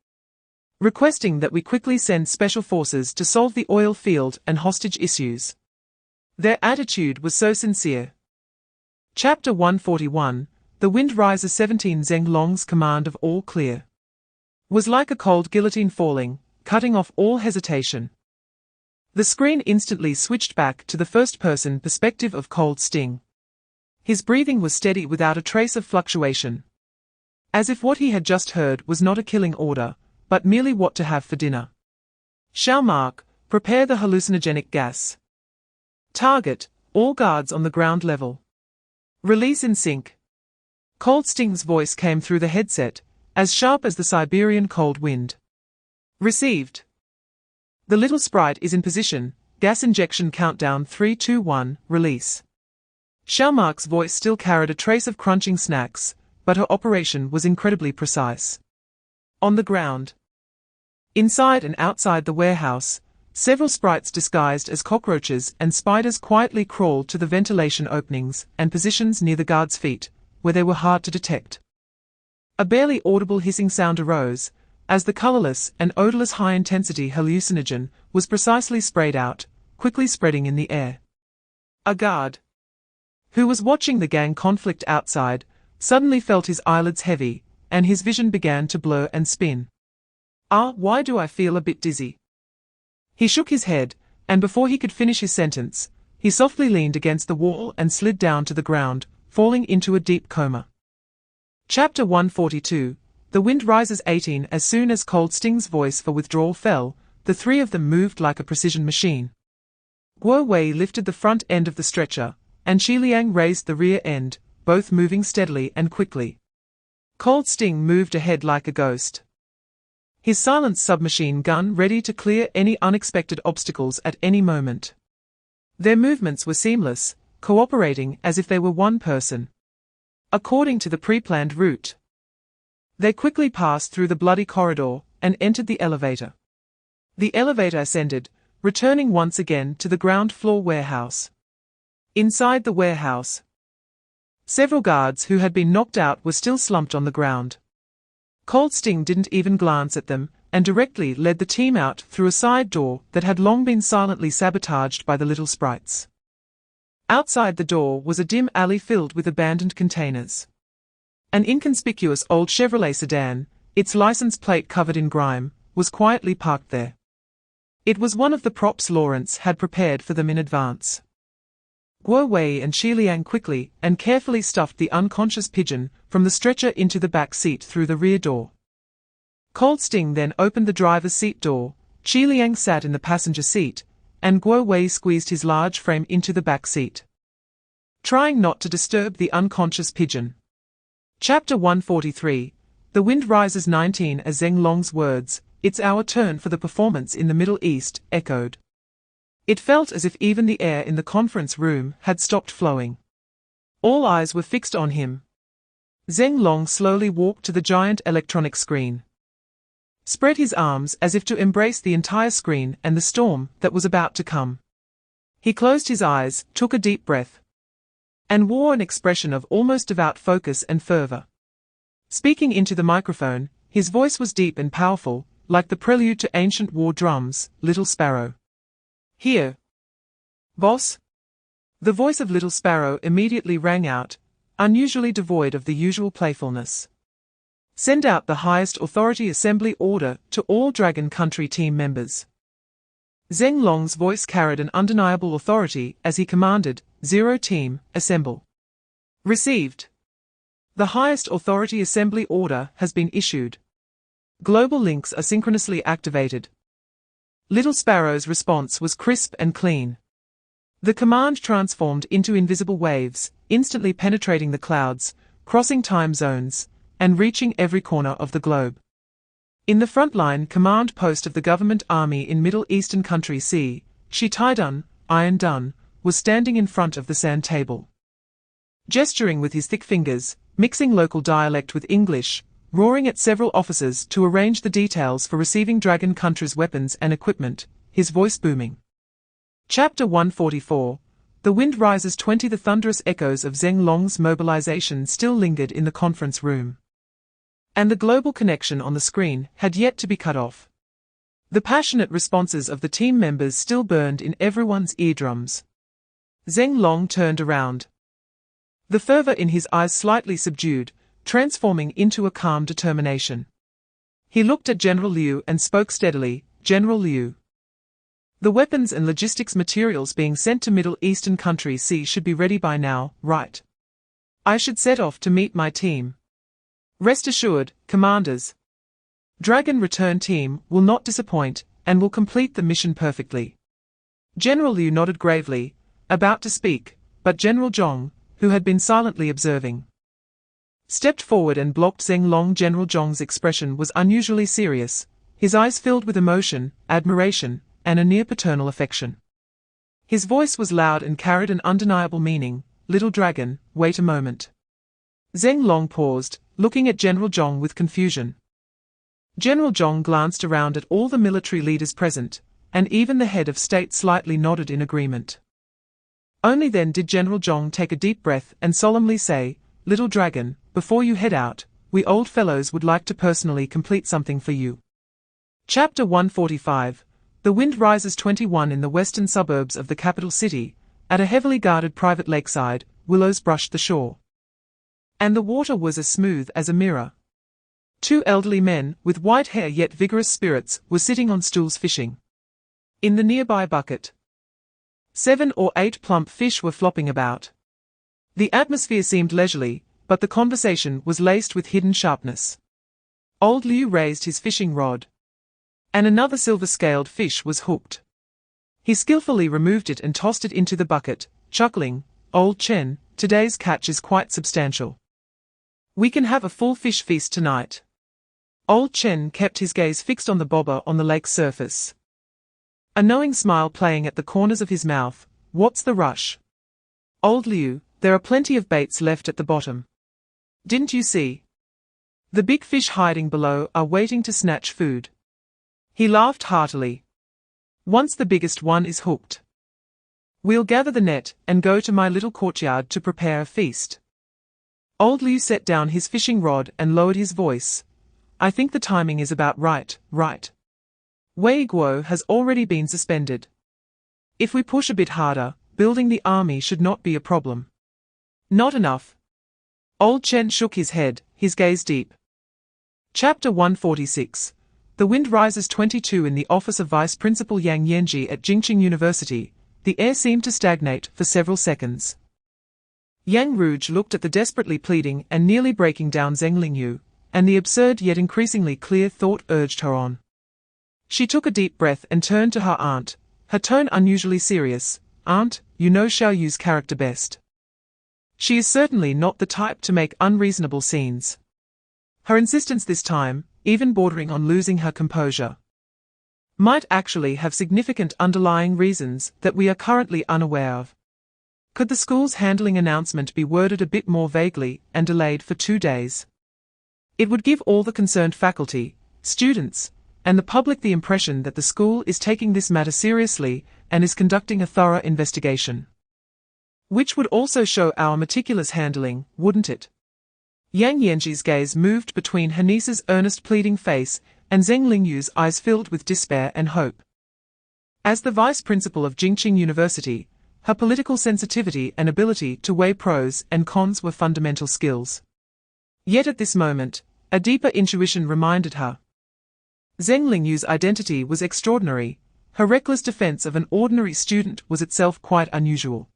requesting that we quickly send special forces to solve the oil field and hostage issues. Their attitude was so sincere. Chapter 141, The Wind Rises 17. Ling Long's command of all clear was like a cold guillotine falling, cutting off all hesitation. The screen instantly switched back to the first-person perspective of Cold Sting. His breathing was steady without a trace of fluctuation, as if what he had just heard was not a killing order, but merely what to have for dinner. Shall mark, prepare the hallucinogenic gas. Target, all guards on the ground level. Release in sync. Cold Sting's voice came through the headset, as sharp as the Siberian cold wind. Received. The little sprite is in position, gas injection countdown 3, 2, 1, release. Shalmark's voice still carried a trace of crunching snacks, but her operation was incredibly precise. On the ground, inside and outside the warehouse, several sprites disguised as cockroaches and spiders quietly crawled to the ventilation openings and positions near the guards' feet, where they were hard to detect. A barely audible hissing sound arose, as the colorless and odorless high-intensity hallucinogen was precisely sprayed out, quickly spreading in the air. A guard, who was watching the gang conflict outside, suddenly felt his eyelids heavy, and his vision began to blur and spin. Why do I feel a bit dizzy? He shook his head, and before he could finish his sentence, he softly leaned against the wall and slid down to the ground, falling into a deep coma. Chapter 142, The Wind Rises 18. As soon as Cold Sting's voice for withdrawal fell, the three of them moved like a precision machine. Guo Wei lifted the front end of the stretcher, and Qi Liang raised the rear end, both moving steadily and quickly. Cold Sting moved ahead like a ghost, his silenced submachine gun ready to clear any unexpected obstacles at any moment. Their movements were seamless, cooperating as if they were one person. According to the pre-planned route, they quickly passed through the bloody corridor and entered the elevator. The elevator ascended, returning once again to the ground floor warehouse. Inside the warehouse, several guards who had been knocked out were still slumped on the ground. Cold Sting didn't even glance at them, and directly led the team out through a side door that had long been silently sabotaged by the little sprites. Outside the door was a dim alley filled with abandoned containers. An inconspicuous old Chevrolet sedan, its license plate covered in grime, was quietly parked there. It was one of the props Lawrence had prepared for them in advance. Guo Wei and Qi Liang quickly and carefully stuffed the unconscious pigeon from the stretcher into the back seat through the rear door. Cold Sting then opened the driver's seat door, Qi Liang sat in the passenger seat, and Guo Wei squeezed his large frame into the back seat, trying not to disturb the unconscious pigeon. Chapter 143, The Wind Rises 19. As Ling Long's words, "It's our turn for the performance in the Middle East," echoed It felt as if even the air in the conference room had stopped flowing. All eyes were fixed on him. Ling Long slowly walked to the giant electronic screen. Spread his arms as if to embrace the entire screen and the storm that was about to come. He closed his eyes, took a deep breath, and wore an expression of almost devout focus and fervor. Speaking into the microphone, his voice was deep and powerful, like the prelude to ancient war drums. Little Sparrow. Here. Boss? The voice of Little Sparrow immediately rang out, unusually devoid of the usual playfulness. Send out the highest authority assembly order to all Dragon Country team members. Ling Long's voice carried an undeniable authority as he commanded, 0 team, assemble. Received. The highest authority assembly order has been issued. Global links are synchronously activated. Little Sparrow's response was crisp and clean. The command transformed into invisible waves, instantly penetrating the clouds, crossing time zones, and reaching every corner of the globe. In the frontline command post of the government army in Middle Eastern Country C, Shi Taidun, Iron Dun, was standing in front of the sand table. Gesturing with his thick fingers, mixing local dialect with English, roaring at several officers to arrange the details for receiving Dragon Country's weapons and equipment, his voice booming. Chapter 144. The Wind Rises 20. The thunderous echoes of Ling Long's mobilization still lingered in the conference room. And the global connection on the screen had yet to be cut off. The passionate responses of the team members still burned in everyone's eardrums. Ling Long turned around. The fervor in his eyes slightly subdued, transforming into a calm determination. He looked at General Liu and spoke steadily, General Liu. The weapons and logistics materials being sent to Middle Eastern Country C should be ready by now, right? I should set off to meet my team. Rest assured, commanders. Dragon Return Team will not disappoint, and will complete the mission perfectly. General Liu nodded gravely, about to speak, but General Zhong, who had been silently observing, stepped forward and blocked Ling Long. General Zhong's expression was unusually serious, his eyes filled with emotion, admiration, and a near-paternal affection. His voice was loud and carried an undeniable meaning. Little dragon, wait a moment. Ling Long paused, looking at General Zhong with confusion. General Zhong glanced around at all the military leaders present, and even the head of state slightly nodded in agreement. Only then did General Zhong take a deep breath and solemnly say, Little dragon, before you head out, we old fellows would like to personally complete something for you. Chapter 145. The Wind Rises 21. In the western suburbs of the capital city, at a heavily guarded private lakeside, willows brushed the shore. And the water was as smooth as a mirror. 2 elderly men, with white hair yet vigorous spirits, were sitting on stools fishing. In the nearby bucket, 7 or 8 plump fish were flopping about. The atmosphere seemed leisurely, but the conversation was laced with hidden sharpness. Old Liu raised his fishing rod, and another silver-scaled fish was hooked. He skillfully removed it and tossed it into the bucket, chuckling, Old Chen, today's catch is quite substantial. We can have a full fish feast tonight. Old Chen kept his gaze fixed on the bobber on the lake's surface, a knowing smile playing at the corners of his mouth. What's the rush? Old Liu, there are plenty of baits left at the bottom. Didn't you see? The big fish hiding below are waiting to snatch food. He laughed heartily. Once the biggest one is hooked, we'll gather the net and go to my little courtyard to prepare a feast. Old Liu set down his fishing rod and lowered his voice. I think the timing is about right. Wei Guo has already been suspended. If we push a bit harder, building the army should not be a problem. Not enough. Old Chen shook his head, his gaze deep. Chapter 146. The Wind Rises 22. In the office of Vice Principal Yang Yanji at Jingqing University, the air seemed to stagnate for several seconds. Yang Rouge looked at the desperately pleading and nearly breaking down Zheng Lingyu, and the absurd yet increasingly clear thought urged her on. She took a deep breath and turned to her aunt, her tone unusually serious. Aunt, you know Xiao Yu's character best. She is certainly not the type to make unreasonable scenes. Her insistence this time, even bordering on losing her composure, might actually have significant underlying reasons that we are currently unaware of. Could the school's handling announcement be worded a bit more vaguely and delayed for 2 days? It would give all the concerned faculty, students, and the public the impression that the school is taking this matter seriously and is conducting a thorough investigation. Which would also show our meticulous handling, wouldn't it? Yang Yanji's gaze moved between her niece's earnest pleading face and Zheng Lingyu's eyes filled with despair and hope. As the vice principal of Jingqing University, her political sensitivity and ability to weigh pros and cons were fundamental skills. Yet at this moment, a deeper intuition reminded her. Zheng Lingyu's identity was extraordinary. Her reckless defense of an ordinary student was itself quite unusual.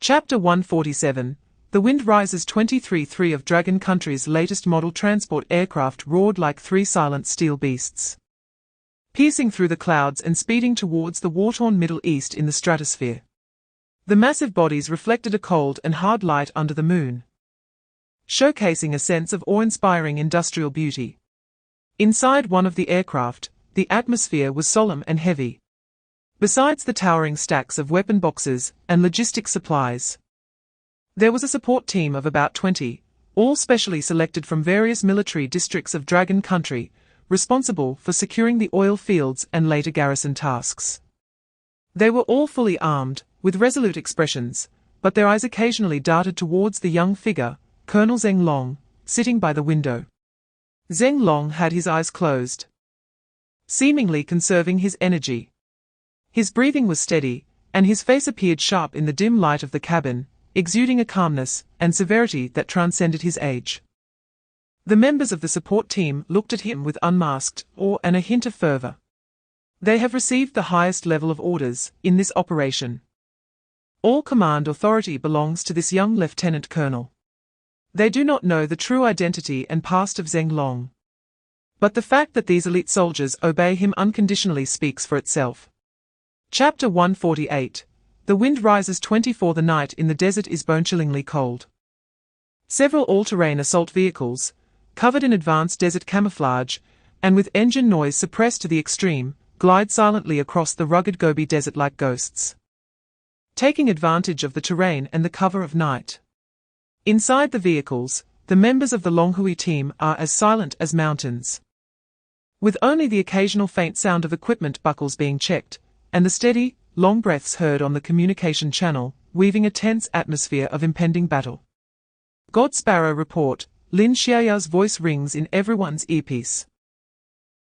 Chapter 147. The Wind Rises. 23. of Dragon Country's latest model transport aircraft roared like 3 silent steel beasts, piercing through the clouds and speeding towards the war-torn Middle East in the stratosphere. The massive bodies reflected a cold and hard light under the moon, showcasing a sense of awe-inspiring industrial beauty. Inside one of the aircraft, the atmosphere was solemn and heavy. Besides the towering stacks of weapon boxes and logistic supplies, there was a support team of about 20, all specially selected from various military districts of Dragon Country, responsible for securing the oil fields and later garrison tasks. They were all fully armed, with resolute expressions, but their eyes occasionally darted towards the young figure, Colonel Ling Long, sitting by the window. Ling Long had his eyes closed, seemingly conserving his energy. His breathing was steady, and his face appeared sharp in the dim light of the cabin, exuding a calmness and severity that transcended his age. The members of the support team looked at him with unmasked awe and a hint of fervor. They have received the highest level of orders in this operation. All command authority belongs to this young lieutenant colonel. They do not know the true identity and past of Ling Long, but the fact that these elite soldiers obey him unconditionally speaks for itself. Chapter 148. The Wind Rises. 24. The night in the desert is bone-chillingly cold. Several all-terrain assault vehicles, covered in advanced desert camouflage, and with engine noise suppressed to the extreme, glide silently across the rugged Gobi Desert like ghosts, taking advantage of the terrain and the cover of night. Inside the vehicles, the members of the Longhui team are as silent as mountains, with only the occasional faint sound of equipment buckles being checked, and the steady, long breaths heard on the communication channel, weaving a tense atmosphere of impending battle. God Sparrow report. Lin Xiaoya's voice rings in everyone's earpiece.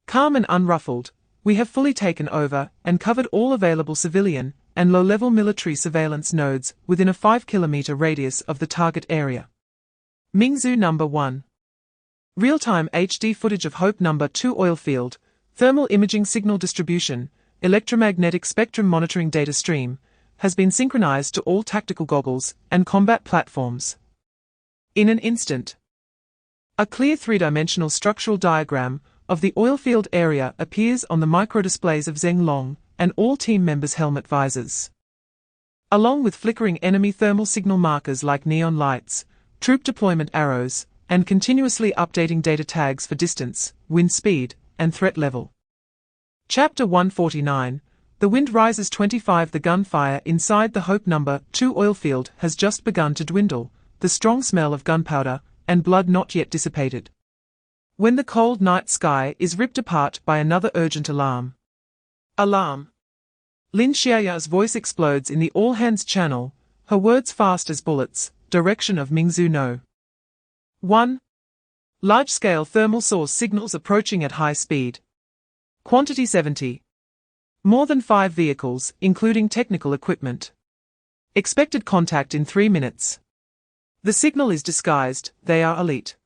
Calm and unruffled, we have fully taken over and covered all available civilian and low-level military surveillance nodes within a 5-kilometer radius of the target area. Mingzhu Number 1. Real-time HD footage of Hope Number 2 oil field, thermal imaging signal distribution, electromagnetic spectrum monitoring data stream, has been synchronized to all tactical goggles and combat platforms. In an instant, a clear 3-dimensional structural diagram of the oil field area appears on the microdisplays of Ling Long and all team members' helmet visors, along with flickering enemy thermal signal markers like neon lights, troop deployment arrows, and continuously updating data tags for distance, wind speed, and threat level. Chapter 149. The Wind Rises. 25. The gunfire inside the Hope Number 2 oil field has just begun to dwindle, the strong smell of gunpowder and blood not yet dissipated, when the cold night sky is ripped apart by another urgent alarm. Alarm! Lin Xiaoya's voice explodes in the all-hands channel, her words fast as bullets, direction of Mingzhu No. 1. Large-scale thermal source signals approaching at high speed. Quantity 70. More than 5 vehicles, including technical equipment. Expected contact in 3 minutes. The signal is disguised, they are elite.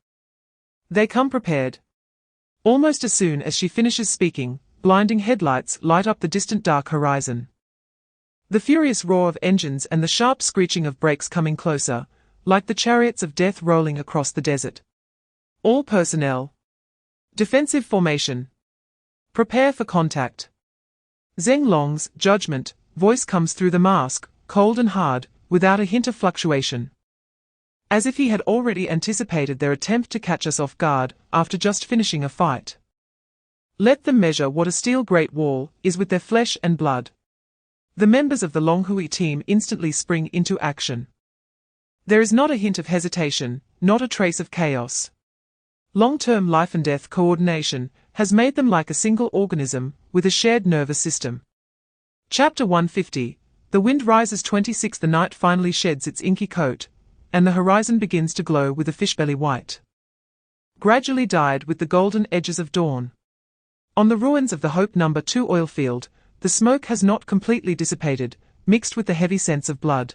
They come prepared. Almost as soon as she finishes speaking, blinding headlights light up the distant dark horizon. The furious roar of engines and the sharp screeching of brakes coming closer, like the chariots of death rolling across the desert. All personnel. Defensive formation. Prepare for contact. Ling Long's judgment voice comes through the mask, cold and hard, without a hint of fluctuation, as if he had already anticipated their attempt to catch us off guard after just finishing a fight. Let them measure what a steel great wall is with their flesh and blood. The members of the Longhui team instantly spring into action. There is not a hint of hesitation, not a trace of chaos. Long-term life and death coordination has made them like a single organism with a shared nervous system. Chapter 150. The wind rises 26. The night finally sheds its inky coat, and the horizon begins to glow with a fishbelly white, gradually dyed with the golden edges of dawn. On the ruins of the Hope No. 2 oil field, the smoke has not completely dissipated, mixed with the heavy scents of blood,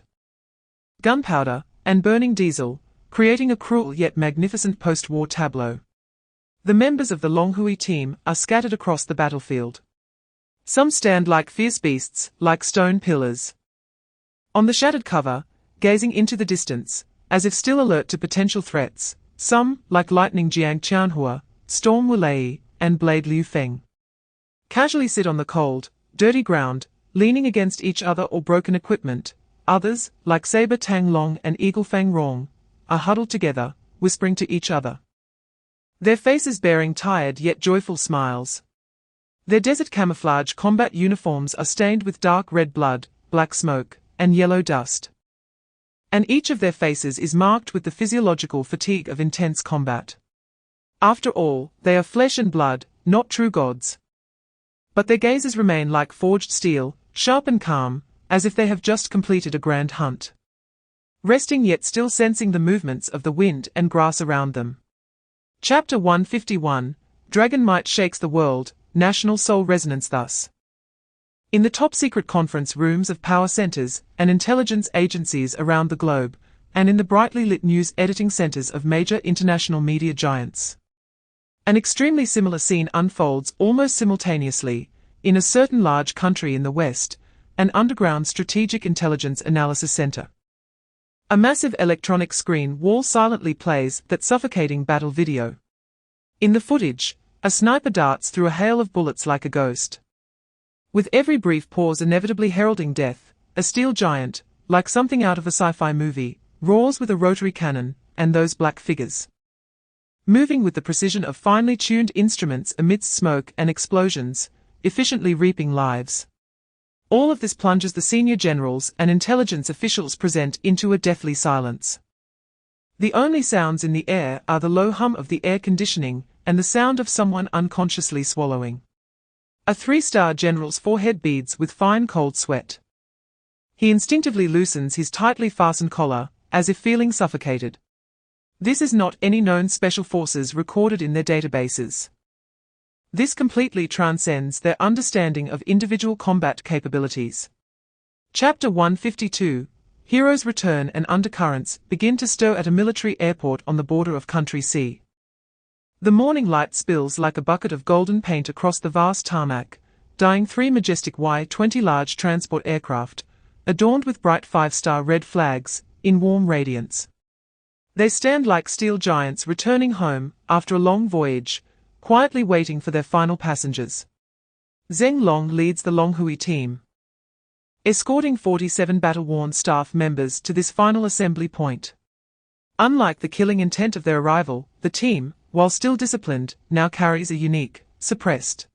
gunpowder, and burning diesel, creating a cruel yet magnificent post-war tableau. The members of the Longhui team are scattered across the battlefield. Some stand like fierce beasts, like stone pillars on the shattered cover, gazing into the distance, as if still alert to potential threats. Some, like lightning Jiang Qianhua, Storm Wulei, and Blade Liu Feng, casually sit on the cold, dirty ground, leaning against each other or broken equipment. Others, like Saber Tang Long and Eagle Fang Rong, are huddled together, whispering to each other, their faces bearing tired yet joyful smiles. Their desert camouflage combat uniforms are stained with dark red blood, black smoke, and yellow dust. And each of their faces is marked with the physiological fatigue of intense combat. After all, they are flesh and blood, not true gods. But their gazes remain like forged steel, sharp and calm, as if they have just completed a grand hunt, resting yet still sensing the movements of the wind and grass around them. Chapter 151. Dragon Might Shakes the World, National Soul Resonance. Thus, in the top-secret conference rooms of power centers and intelligence agencies around the globe, and in the brightly lit news editing centers of major international media giants, an extremely similar scene unfolds almost simultaneously. In a certain large country in the West, an underground strategic intelligence analysis center, a massive electronic screen wall silently plays that suffocating battle video. In the footage, a sniper darts through a hail of bullets like a ghost, with every brief pause inevitably heralding death. A steel giant, like something out of a sci-fi movie, roars with a rotary cannon, and those black figures, moving with the precision of finely tuned instruments amidst smoke and explosions, efficiently reaping lives. All of this plunges the senior generals and intelligence officials present into a deathly silence. The only sounds in the air are the low hum of the air conditioning and the sound of someone unconsciously swallowing. A 3-star general's forehead beads with fine cold sweat. He instinctively loosens his tightly fastened collar, as if feeling suffocated. This is not any known special forces recorded in their databases. This completely transcends their understanding of individual combat capabilities. Chapter 152. Heroes return and undercurrents begin to stir at a military airport on the border of Country C. The morning light spills like a bucket of golden paint across the vast tarmac, dyeing 3 majestic Y-20 large transport aircraft, adorned with bright 5-star red flags, in warm radiance. They stand like steel giants returning home after a long voyage, quietly waiting for their final passengers. Ling Long leads the Longhui team, escorting 47 battle-worn staff members to this final assembly point. Unlike the killing intent of their arrival, the team, while still disciplined, now carries a unique, suppressed,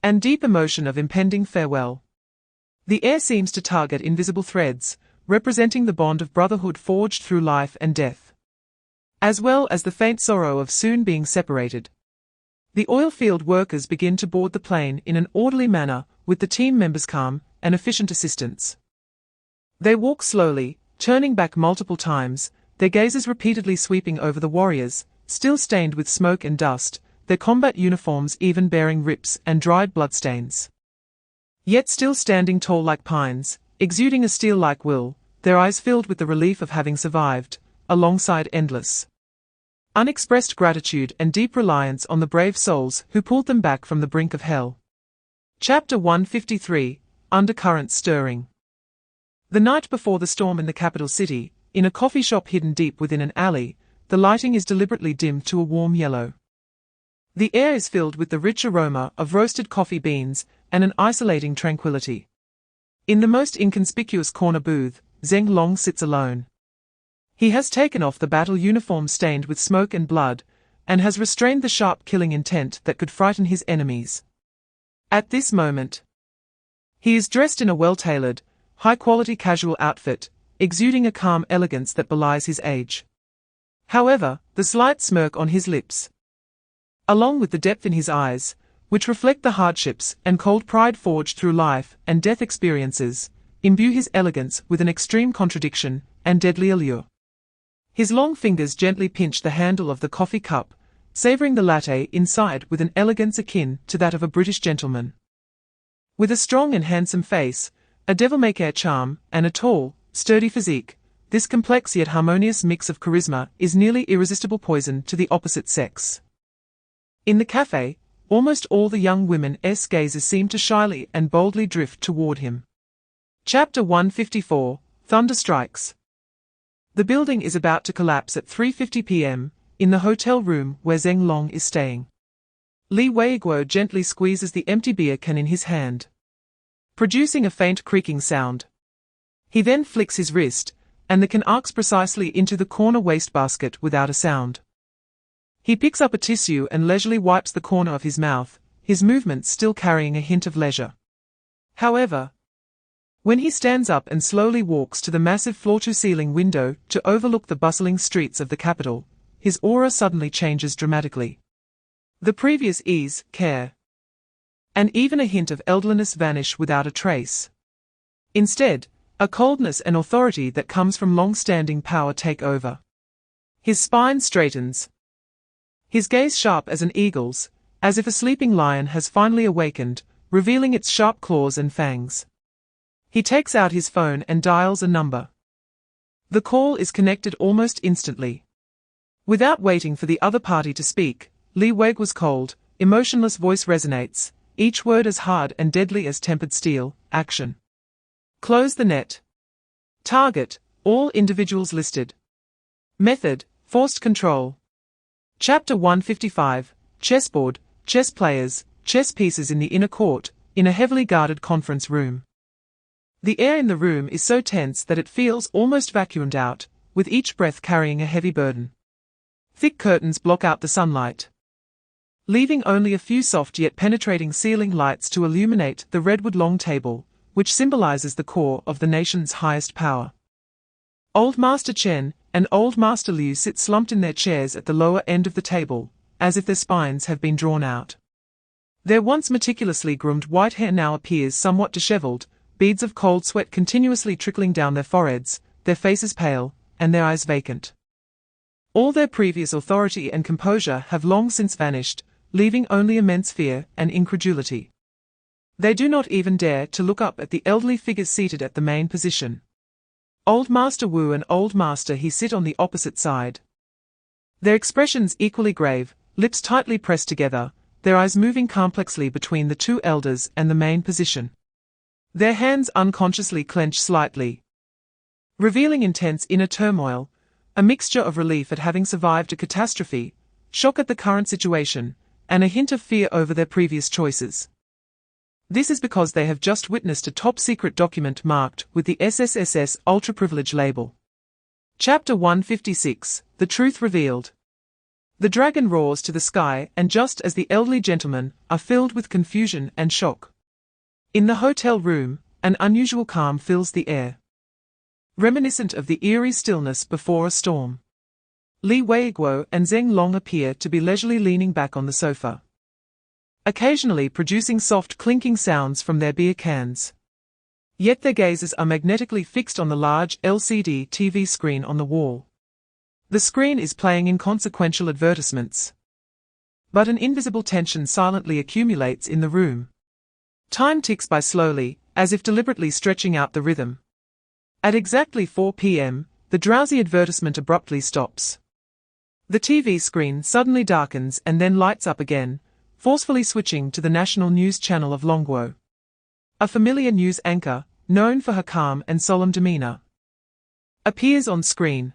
and deep emotion of impending farewell. The air seems to tug at invisible threads, representing the bond of brotherhood forged through life and death, as well as the faint sorrow of soon being separated. The oil field workers begin to board the plane in an orderly manner, with the team members' calm and efficient assistance. They walk slowly, turning back multiple times, their gazes repeatedly sweeping over the warriors, still stained with smoke and dust, their combat uniforms even bearing rips and dried bloodstains. Yet still standing tall like pines, exuding a steel-like will, their eyes filled with the relief of having survived, alongside endless, unexpressed gratitude and deep reliance on the brave souls who pulled them back from the brink of hell. Chapter 153. Undercurrents Stirring. The night before the storm in the capital city, in a coffee shop hidden deep within an alley, the lighting is deliberately dimmed to a warm yellow. The air is filled with the rich aroma of roasted coffee beans and an isolating tranquility. In the most inconspicuous corner booth, Ling Long sits alone. He has taken off the battle uniform stained with smoke and blood, and has restrained the sharp killing intent that could frighten his enemies. At this moment, he is dressed in a well-tailored, high-quality casual outfit, exuding a calm elegance that belies his age. However, the slight smirk on his lips, along with the depth in his eyes, which reflect the hardships and cold pride forged through life and death experiences, imbue his elegance with an extreme contradiction and deadly allure. His long fingers gently pinch the handle of the coffee cup, savouring the latte inside with an elegance akin to that of a British gentleman. With a strong and handsome face, a devil-may-care charm, and a tall, sturdy physique, this complex yet harmonious mix of charisma is nearly irresistible poison to the opposite sex. In the cafe, almost all the young women's gazes seem to shyly and boldly drift toward him. Chapter 154, Thunder Strikes. The building is about to collapse at 3:50 p.m., in the hotel room where Ling Long is staying. Li Weiguo gently squeezes the empty beer can in his hand, producing a faint creaking sound. He then flicks his wrist, and the can arcs precisely into the corner wastebasket without a sound. He picks up a tissue and leisurely wipes the corner of his mouth, his movements still carrying a hint of leisure. However, when he stands up and slowly walks to the massive floor-to-ceiling window to overlook the bustling streets of the capital, his aura suddenly changes dramatically. The previous ease, care, and even a hint of elderliness vanish without a trace. Instead, a coldness and authority that comes from long-standing power take over. His spine straightens, his gaze sharp as an eagle's, as if a sleeping lion has finally awakened, revealing its sharp claws and fangs. He takes out his phone and dials a number. The call is connected almost instantly. Without waiting for the other party to speak, Li Weiguo's cold, emotionless voice resonates, each word as hard and deadly as tempered steel. Action. Close the net. Target, all individuals listed. Method, forced control. Chapter 155, Chessboard, chess players, chess pieces in the inner court, in a heavily guarded conference room. The air in the room is so tense that it feels almost vacuumed out, with each breath carrying a heavy burden. Thick curtains block out the sunlight, leaving only a few soft yet penetrating ceiling lights to illuminate the redwood long table, which symbolizes the core of the nation's highest power. Old Master Chen and Old Master Liu sit slumped in their chairs at the lower end of the table, as if their spines have been drawn out. Their once meticulously groomed white hair now appears somewhat disheveled, beads of cold sweat continuously trickling down their foreheads, their faces pale, and their eyes vacant. All their previous authority and composure have long since vanished, leaving only immense fear and incredulity. They do not even dare to look up at the elderly figures seated at the main position. Old Master Wu and Old Master He sit on the opposite side. Their expressions equally grave, lips tightly pressed together, their eyes moving complexly between the two elders and the main position. Their hands unconsciously clench slightly, revealing intense inner turmoil, a mixture of relief at having survived a catastrophe, shock at the current situation, and a hint of fear over their previous choices. This is because they have just witnessed a top-secret document marked with the SSSS ultra-privilege label. Chapter 156, The Truth Revealed. The dragon roars to the sky, and just as the elderly gentlemen are filled with confusion and shock. In the hotel room, an unusual calm fills the air, reminiscent of the eerie stillness before a storm. Li Weiguo and Ling Long appear to be leisurely leaning back on the sofa, occasionally producing soft clinking sounds from their beer cans. Yet their gazes are magnetically fixed on the large LCD TV screen on the wall. The screen is playing inconsequential advertisements, but an invisible tension silently accumulates in the room. Time ticks by slowly, as if deliberately stretching out the rhythm. At exactly 4 p.m., the drowsy advertisement abruptly stops. The TV screen suddenly darkens and then lights up again, forcefully switching to the national news channel of Longguo. A familiar news anchor, known for her calm and solemn demeanor, appears on screen.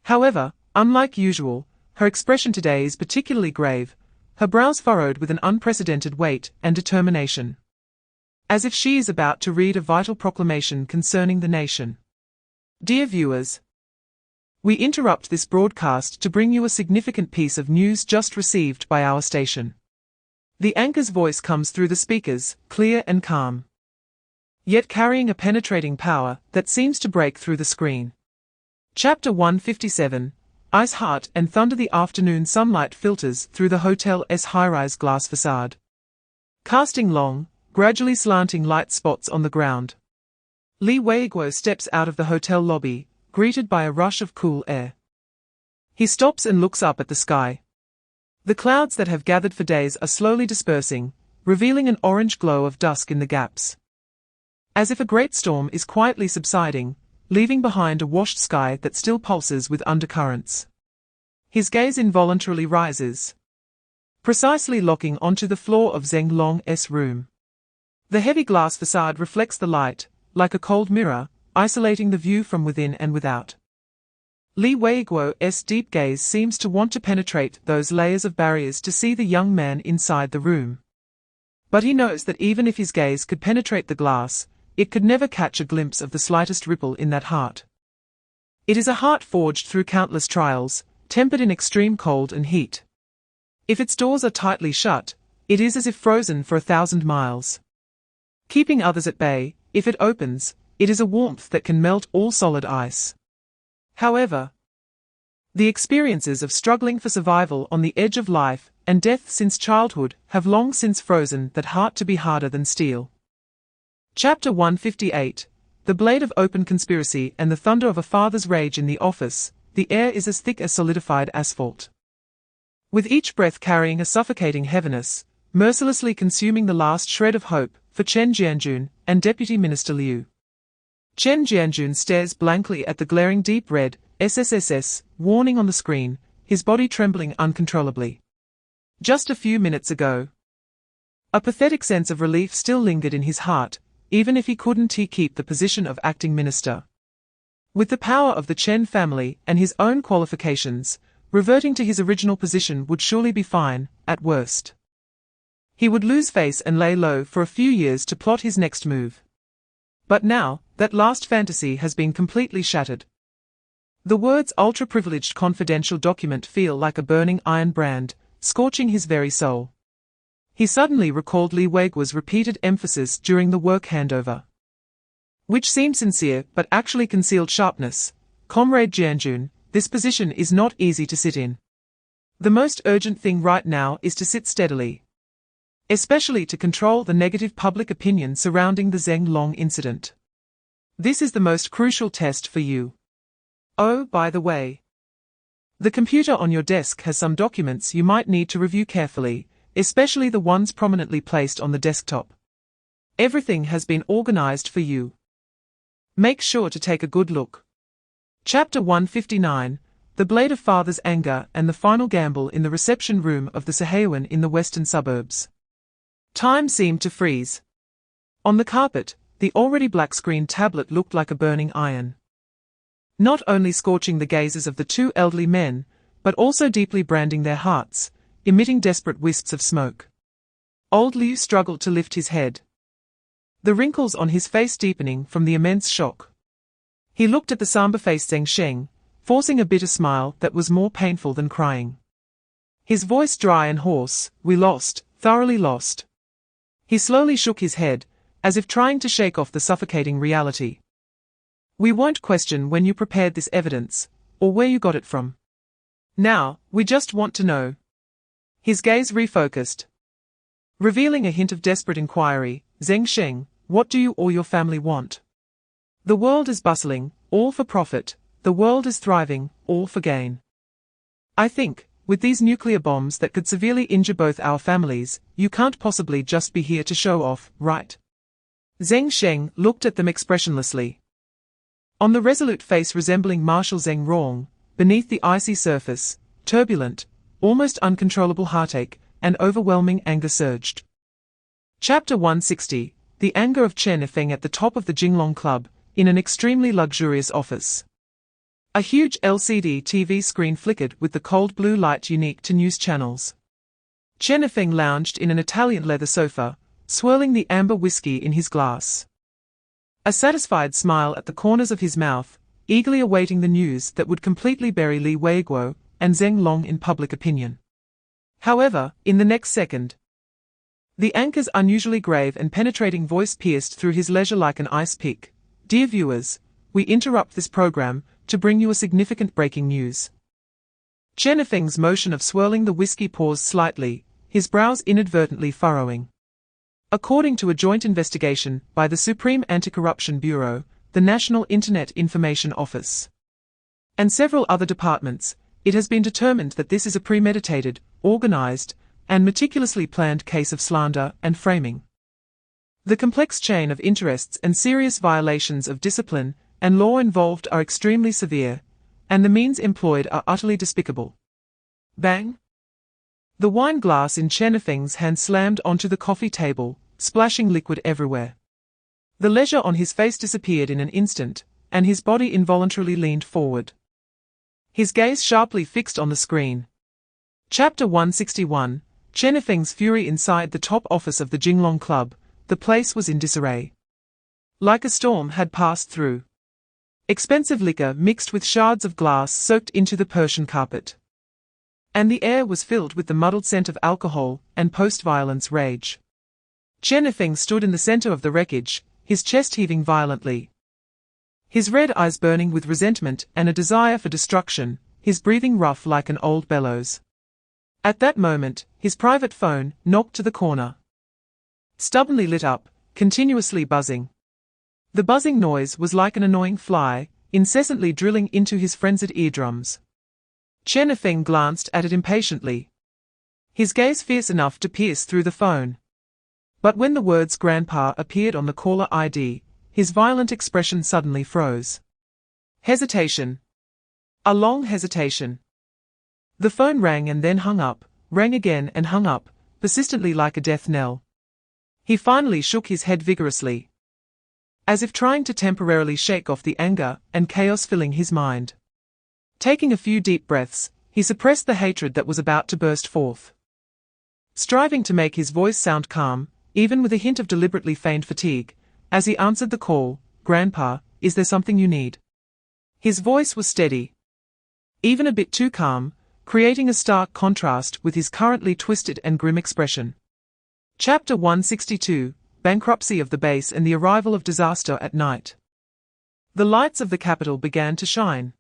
However, unlike usual, her expression today is particularly grave, her brows furrowed with an unprecedented weight and determination, as if she is about to read a vital proclamation concerning the nation. Dear viewers, We interrupt this broadcast to bring you a significant piece of news just received by our station. The anchor's voice comes through the speakers, clear and calm, yet carrying a penetrating power that seems to break through the screen. Chapter 157, Ice Heart and Thunder. The afternoon sunlight filters through the hotel's high-rise glass facade, casting long, gradually slanting light spots on the ground. Li Weiguo steps out of the hotel lobby, greeted by a rush of cool air. He stops and looks up at the sky. The clouds that have gathered for days are slowly dispersing, revealing an orange glow of dusk in the gaps, as if a great storm is quietly subsiding, leaving behind a washed sky that still pulses with undercurrents. His gaze involuntarily rises, precisely locking onto the floor of Ling Long's room. The heavy glass facade reflects the light, like a cold mirror, isolating the view from within and without. Li Weiguo's deep gaze seems to want to penetrate those layers of barriers to see the young man inside the room. But he knows that even if his gaze could penetrate the glass, it could never catch a glimpse of the slightest ripple in that heart. It is a heart forged through countless trials, tempered in extreme cold and heat. If its doors are tightly shut, it is as if frozen for 1,000 miles. Keeping others at bay, if it opens, it is a warmth that can melt all solid ice. However, the experiences of struggling for survival on the edge of life and death since childhood have long since frozen that heart to be harder than steel. Chapter 158, The Blade of Open Conspiracy and the Thunder of a Father's Rage. In the office, the air is as thick as solidified asphalt, with each breath carrying a suffocating heaviness, mercilessly consuming the last shred of hope for Chen Jianjun and Deputy Minister Liu. Chen Jianjun stares blankly at the glaring deep red SSSS warning on the screen, his body trembling uncontrollably. Just a few minutes ago, a pathetic sense of relief still lingered in his heart, even if he couldn't keep the position of acting minister. With the power of the Chen family and his own qualifications, reverting to his original position would surely be fine, at worst. He would lose face and lay low for a few years to plot his next move. But now, that last fantasy has been completely shattered. The words ultra-privileged confidential document feel like a burning iron brand, scorching his very soul. He suddenly recalled Li Weiguo's repeated emphasis during the work handover, which seemed sincere but actually concealed sharpness. Comrade Jianjun, this position is not easy to sit in. The most urgent thing right now is to sit steadily, especially to control the negative public opinion surrounding the Ling Long incident. This is the most crucial test for you. Oh, by the way, the computer on your desk has some documents you might need to review carefully, especially the ones prominently placed on the desktop. Everything has been organized for you. Make sure to take a good look. Chapter 159, The Blade of Father's Anger and the Final Gamble. In the reception room of the Scion in the western suburbs, time seemed to freeze. On the carpet, the already black-screened tablet looked like a burning iron, not only scorching the gazes of the two elderly men, but also deeply branding their hearts, emitting desperate wisps of smoke. Old Liu struggled to lift his head, the wrinkles on his face deepening from the immense shock. He looked at the somber-faced Zheng Sheng, forcing a bitter smile that was more painful than crying. His voice dry and hoarse. We lost, thoroughly lost. He slowly shook his head, as if trying to shake off the suffocating reality. We won't question when you prepared this evidence, or where you got it from. Now, we just want to know. His gaze refocused, revealing a hint of desperate inquiry. Zheng Sheng, what do you or your family want? The world is bustling, all for profit. The world is thriving, all for gain. I think, with these nuclear bombs that could severely injure both our families, you can't possibly just be here to show off, right? Zheng Sheng looked at them expressionlessly. On the resolute face resembling Marshal Zheng Rong, beneath the icy surface, turbulent, almost uncontrollable heartache and overwhelming anger surged. Chapter 160, The Anger of Chen Feng. At the top of the Jinglong Club, in an extremely luxurious office, a huge LCD TV screen flickered with the cold blue light unique to news channels. Chen Feng lounged in an Italian leather sofa, swirling the amber whiskey in his glass. A satisfied smile at the corners of his mouth, eagerly awaiting the news that would completely bury Li Weiguo and Ling Long in public opinion. However, in the next second, the anchor's unusually grave and penetrating voice pierced through his leisure like an ice pick. Dear viewers, we interrupt this program to bring you a significant breaking news. Chen Yifeng's motion of swirling the whiskey paused slightly, his brows inadvertently furrowing. According to a joint investigation by the Supreme Anti-Corruption Bureau, the National Internet Information Office, and several other departments, it has been determined that this is a premeditated, organized, and meticulously planned case of slander and framing. The complex chain of interests and serious violations of discipline and law involved are extremely severe, and the means employed are utterly despicable. Bang! The wine glass in Chen Yifeng's hand slammed onto the coffee table, splashing liquid everywhere. The leisure on his face disappeared in an instant, and his body involuntarily leaned forward, his gaze sharply fixed on the screen. Chapter 161, Chen Yifeng's fury inside the top office of the Jinglong Club. The place was in disarray. Like a storm had passed through. Expensive liquor mixed with shards of glass soaked into the Persian carpet, and the air was filled with the muddled scent of alcohol and post-violence rage. Chen Yifeng stood in the center of the wreckage, his chest heaving violently, his red eyes burning with resentment and a desire for destruction, his breathing rough like an old bellows. At that moment, his private phone knocked to the corner, stubbornly lit up, continuously buzzing. The buzzing noise was like an annoying fly, incessantly drilling into his frenzied eardrums. Chen Yifeng glanced at it impatiently, his gaze fierce enough to pierce through the phone. But when the words Grandpa appeared on the caller ID, his violent expression suddenly froze. Hesitation. A long hesitation. The phone rang and then hung up, rang again and hung up, persistently like a death knell. He finally shook his head vigorously, as if trying to temporarily shake off the anger and chaos filling his mind. Taking a few deep breaths, he suppressed the hatred that was about to burst forth. Striving to make his voice sound calm, even with a hint of deliberately feigned fatigue, as he answered the call, Grandpa, is there something you need? His voice was steady, even a bit too calm, creating a stark contrast with his currently twisted and grim expression. Chapter 162, Bankruptcy of the Base and the Arrival of Disaster at Night. The lights of the capital began to shine.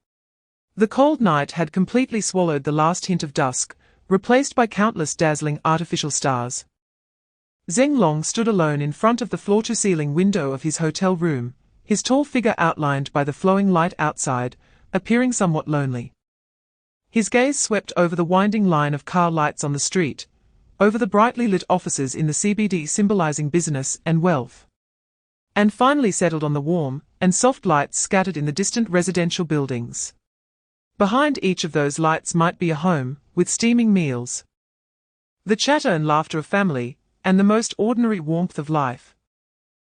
The cold night had completely swallowed the last hint of dusk, replaced by countless dazzling artificial stars. Ling Long stood alone in front of the floor-to-ceiling window of his hotel room, his tall figure outlined by the flowing light outside, appearing somewhat lonely. His gaze swept over the winding line of car lights on the street, over the brightly lit offices in the CBD symbolizing business and wealth, and finally settled on the warm and soft lights scattered in the distant residential buildings. Behind each of those lights might be a home, with steaming meals, the chatter and laughter of family, and the most ordinary warmth of life.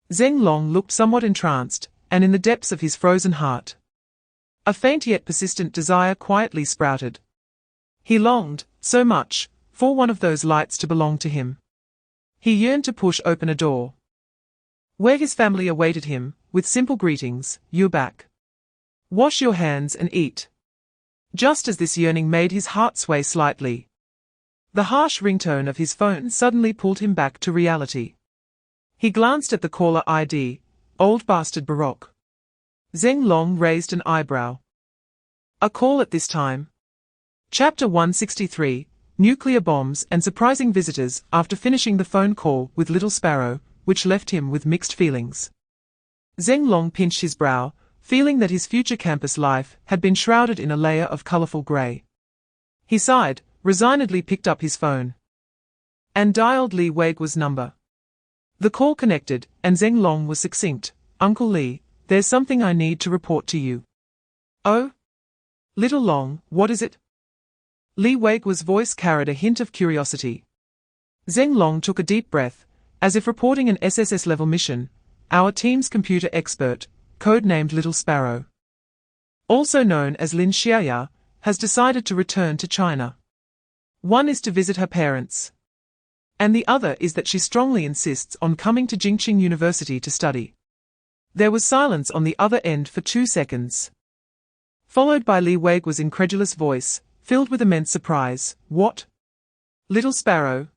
Ling Long looked somewhat entranced, and in the depths of his frozen heart, a faint yet persistent desire quietly sprouted. He longed, so much, for one of those lights to belong to him. He yearned to push open a door, where his family awaited him, with simple greetings, "You're back. Wash your hands and eat." Just as this yearning made his heart sway slightly, the harsh ringtone of his phone suddenly pulled him back to reality. He glanced at the caller ID, Old Bastard Baroque. Ling Long raised an eyebrow. A call at this time? Chapter 163, Nuclear Bombs and Surprising Visitors. After finishing the phone call with Little Sparrow, which left him with mixed feelings, Ling Long pinched his brow, feeling that his future campus life had been shrouded in a layer of colorful gray. He sighed, resignedly picked up his phone, and dialed Li Weiguo's number. The call connected, and Ling Long was succinct. "Uncle Li, there's something I need to report to you." "Oh? Little Long, what is it?" Li Weiguo's voice carried a hint of curiosity. Ling Long took a deep breath, as if reporting an SSS-level mission. "Our team's computer expert, codenamed Little Sparrow, also known as Lin Xiaya, has decided to return to China. One is to visit her parents, and the other is that she strongly insists on coming to Jingqing University to study." There was silence on the other end for 2 seconds. Followed by Li Weigu's incredulous voice, filled with immense surprise. What? Little Sparrow?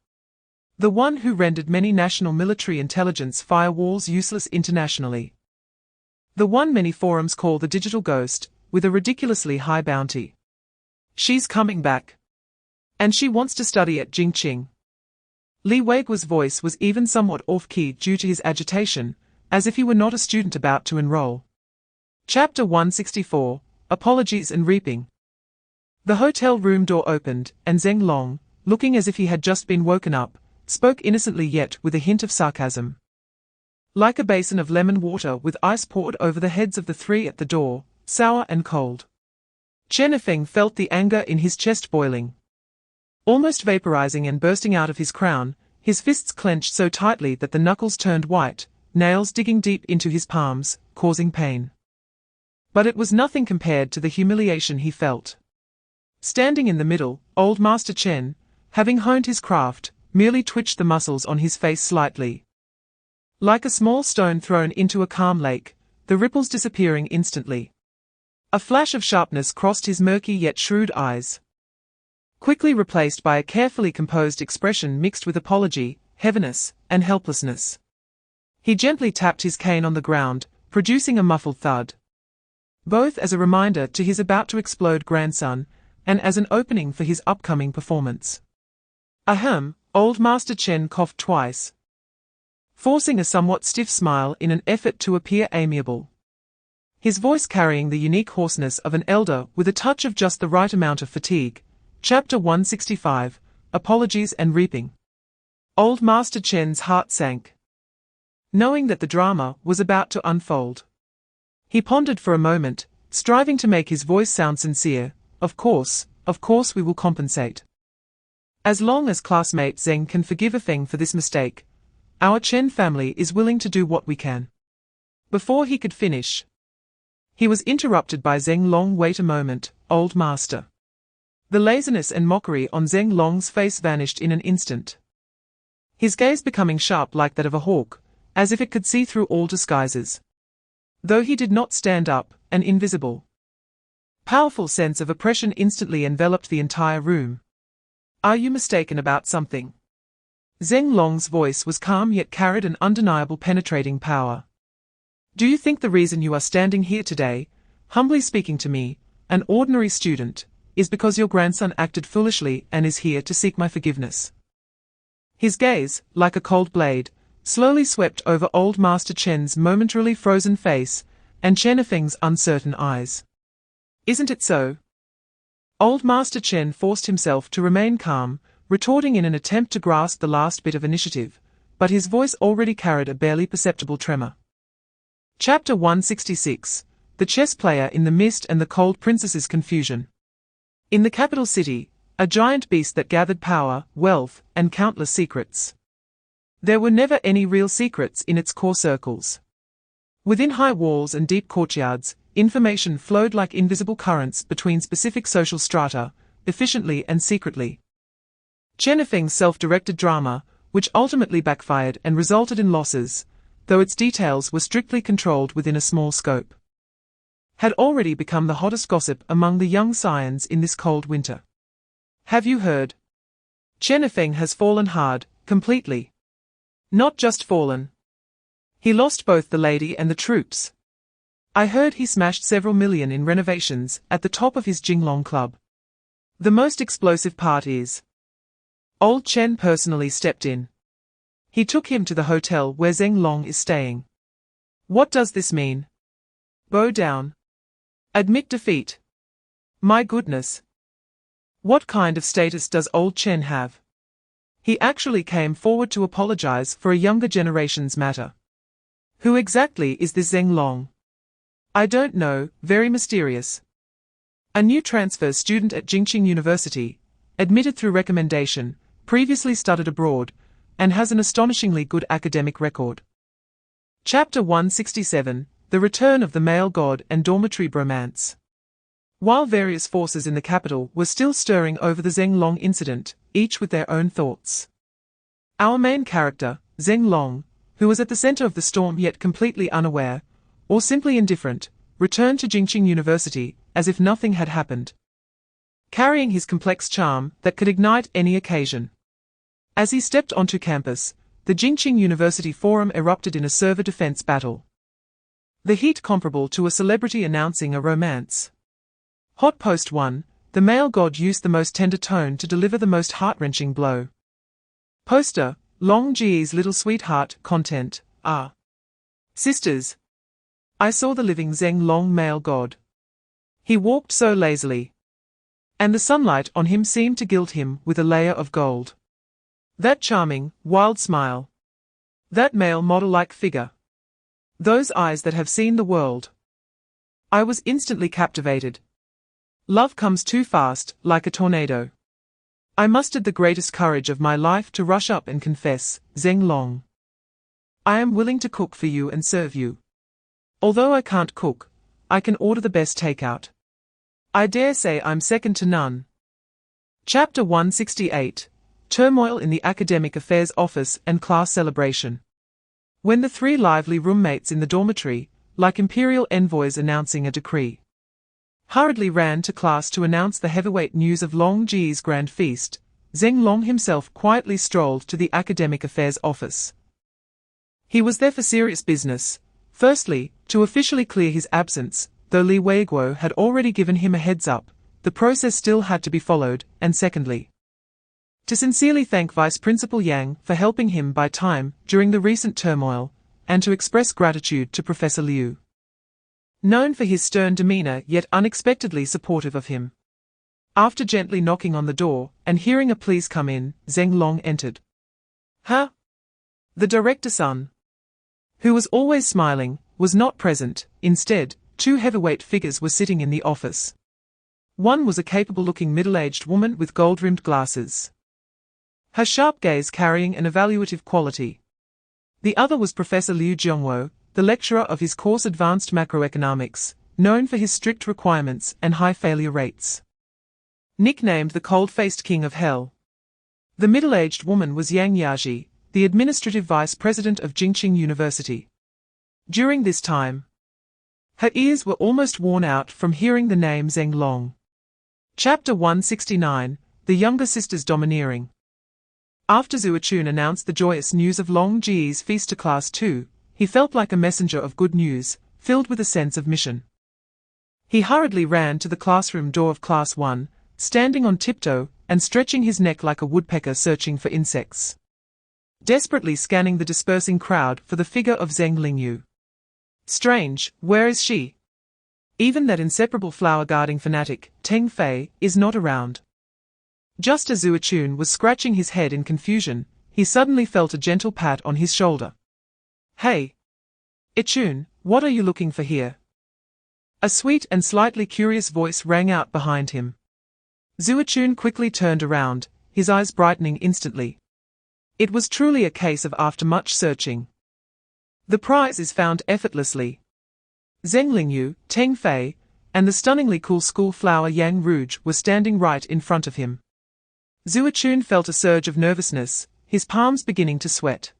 The one who rendered many national military intelligence firewalls useless internationally. The one many forums call the digital ghost, with a ridiculously high bounty. She's coming back. And she wants to study at Jingqing. Li Weigu's voice was even somewhat off-key due to his agitation, as if he were not a student about to enroll. Chapter 164, Apologies and Reaping. The hotel room door opened, and Ling Long, looking as if he had just been woken up, spoke innocently yet with a hint of sarcasm. Like a basin of lemon water with ice poured over the heads of the three at the door, sour and cold. Chen Yifeng felt the anger in his chest boiling. Almost vaporizing and bursting out of his crown, his fists clenched so tightly that the knuckles turned white, nails digging deep into his palms, causing pain. But it was nothing compared to the humiliation he felt. Standing in the middle, old Master Chen, having honed his craft, merely twitched the muscles on his face slightly. Like a small stone thrown into a calm lake, the ripples disappearing instantly. A flash of sharpness crossed his murky yet shrewd eyes, quickly replaced by a carefully composed expression mixed with apology, heaviness, and helplessness. He gently tapped his cane on the ground, producing a muffled thud. Both as a reminder to his about-to-explode grandson, and as an opening for his upcoming performance. Ahem, old Master Chen coughed twice, forcing a somewhat stiff smile in an effort to appear amiable. His voice carrying the unique hoarseness of an elder with a touch of just the right amount of fatigue. Chapter 165, Apologies and Reaping. Old Master Chen's heart sank, knowing that the drama was about to unfold. He pondered for a moment, striving to make his voice sound sincere. Of course we will compensate. As long as classmate Zeng can forgive a Feng for this mistake, our Chen family is willing to do what we can. Before he could finish, he was interrupted by Ling Long. Wait a moment, old master. The laziness and mockery on Ling Long's face vanished in an instant, his gaze becoming sharp like that of a hawk, as if it could see through all disguises. Though he did not stand up, an invisible, powerful sense of oppression instantly enveloped the entire room. Are you mistaken about something? Ling Long's voice was calm yet carried an undeniable penetrating power. Do you think the reason you are standing here today, humbly speaking to me, an ordinary student, is because your grandson acted foolishly and is here to seek my forgiveness? His gaze, like a cold blade, slowly swept over old Master Chen's momentarily frozen face, and Chen Yifeng's uncertain eyes. Isn't it so? Old Master Chen forced himself to remain calm, retorting in an attempt to grasp the last bit of initiative, but his voice already carried a barely perceptible tremor. Chapter 166, The Chess Player in the Mist and the Cold Princess's Confusion. In the capital city, a giant beast that gathered power, wealth, and countless secrets. There were never any real secrets in its core circles. Within high walls and deep courtyards, information flowed like invisible currents between specific social strata, efficiently and secretly. Chen Yifeng's self-directed drama, which ultimately backfired and resulted in losses, though its details were strictly controlled within a small scope, had already become the hottest gossip among the young Scions in this cold winter. Have you heard? Chen Yifeng has fallen hard, completely. Not just fallen. He lost both the lady and the troops. I heard he smashed several million in renovations at the top of his Jinglong club. The most explosive part is, old Chen personally stepped in. He took him to the hotel where Ling Long is staying. What does this mean? Bow down. Admit defeat. My goodness. What kind of status does old Chen have? He actually came forward to apologize for a younger generation's matter. Who exactly is this Ling Long? I don't know, very mysterious. A new transfer student at Jingqing University, admitted through recommendation, previously studied abroad, and has an astonishingly good academic record. Chapter 167, The Return of the Male God and Dormitory Bromance. While various forces in the capital were still stirring over the Ling Long incident, each with their own thoughts, our main character, Ling Long, who was at the center of the storm yet completely unaware, or simply indifferent, returned to Jingqing University, as if nothing had happened, carrying his complex charm that could ignite any occasion. As he stepped onto campus, the Jingqing University Forum erupted in a server defense battle. The heat comparable to a celebrity announcing a romance. Hot Post 1, the male god used the most tender tone to deliver the most heart-wrenching blow. Poster, Long Ji's Little Sweetheart, content, Sisters. I saw the living Zeng Long male god. He walked so lazily, and the sunlight on him seemed to gild him with a layer of gold. That charming, wild smile. That male model-like figure. Those eyes that have seen the world. I was instantly captivated. Love comes too fast, like a tornado. I mustered the greatest courage of my life to rush up and confess, Zeng Long, I am willing to cook for you and serve you. Although I can't cook, I can order the best takeout. I dare say I'm second to none. Chapter 168. Turmoil in the Academic Affairs Office and Class Celebration. When the three lively roommates in the dormitory, like imperial envoys announcing a decree, hurriedly ran to class to announce the heavyweight news of Long Ji's grand feast, Zeng Long himself quietly strolled to the Academic Affairs Office. He was there for serious business. Firstly, to officially clear his absence, though Li Weiguo had already given him a heads-up, the process still had to be followed, and secondly, to sincerely thank Vice Principal Yang for helping him buy time during the recent turmoil, and to express gratitude to Professor Liu, known for his stern demeanor yet unexpectedly supportive of him. After gently knocking on the door and hearing a "please come in," Zeng Long entered. The director's son, who was always smiling, was not present. Instead, two heavyweight figures were sitting in the office. One was a capable-looking middle-aged woman with gold-rimmed glasses, her sharp gaze carrying an evaluative quality. The other was Professor Liu Jiongwo, the lecturer of his course Advanced Macroeconomics, known for his strict requirements and high failure rates. Nicknamed the Cold-Faced King of Hell. The middle-aged woman was Yang Yaji, the administrative vice president of Jingqing University. During this time, her ears were almost worn out from hearing the name Zeng Long. Chapter 169. The Younger Sisters Domineering. After Zuochun announced the joyous news of Long Ji's feast to Class 2, he felt like a messenger of good news, filled with a sense of mission. He hurriedly ran to the classroom door of Class 1, standing on tiptoe and stretching his neck like a woodpecker searching for insects, desperately scanning the dispersing crowd for the figure of Zeng Lingyu. Strange, where is she? Even that inseparable flower-guarding fanatic, Teng Fei, is not around. Just as Zuochun was scratching his head in confusion, he suddenly felt a gentle pat on his shoulder. Hey! Ichun, what are you looking for here? A sweet and slightly curious voice rang out behind him. Zuochun quickly turned around, his eyes brightening instantly. It was truly a case of after much searching, the prize is found effortlessly. Zeng Lingyu, Teng Fei, and the stunningly cool school flower Yang Rouge were standing right in front of him. Zuochun felt a surge of nervousness, his palms beginning to sweat.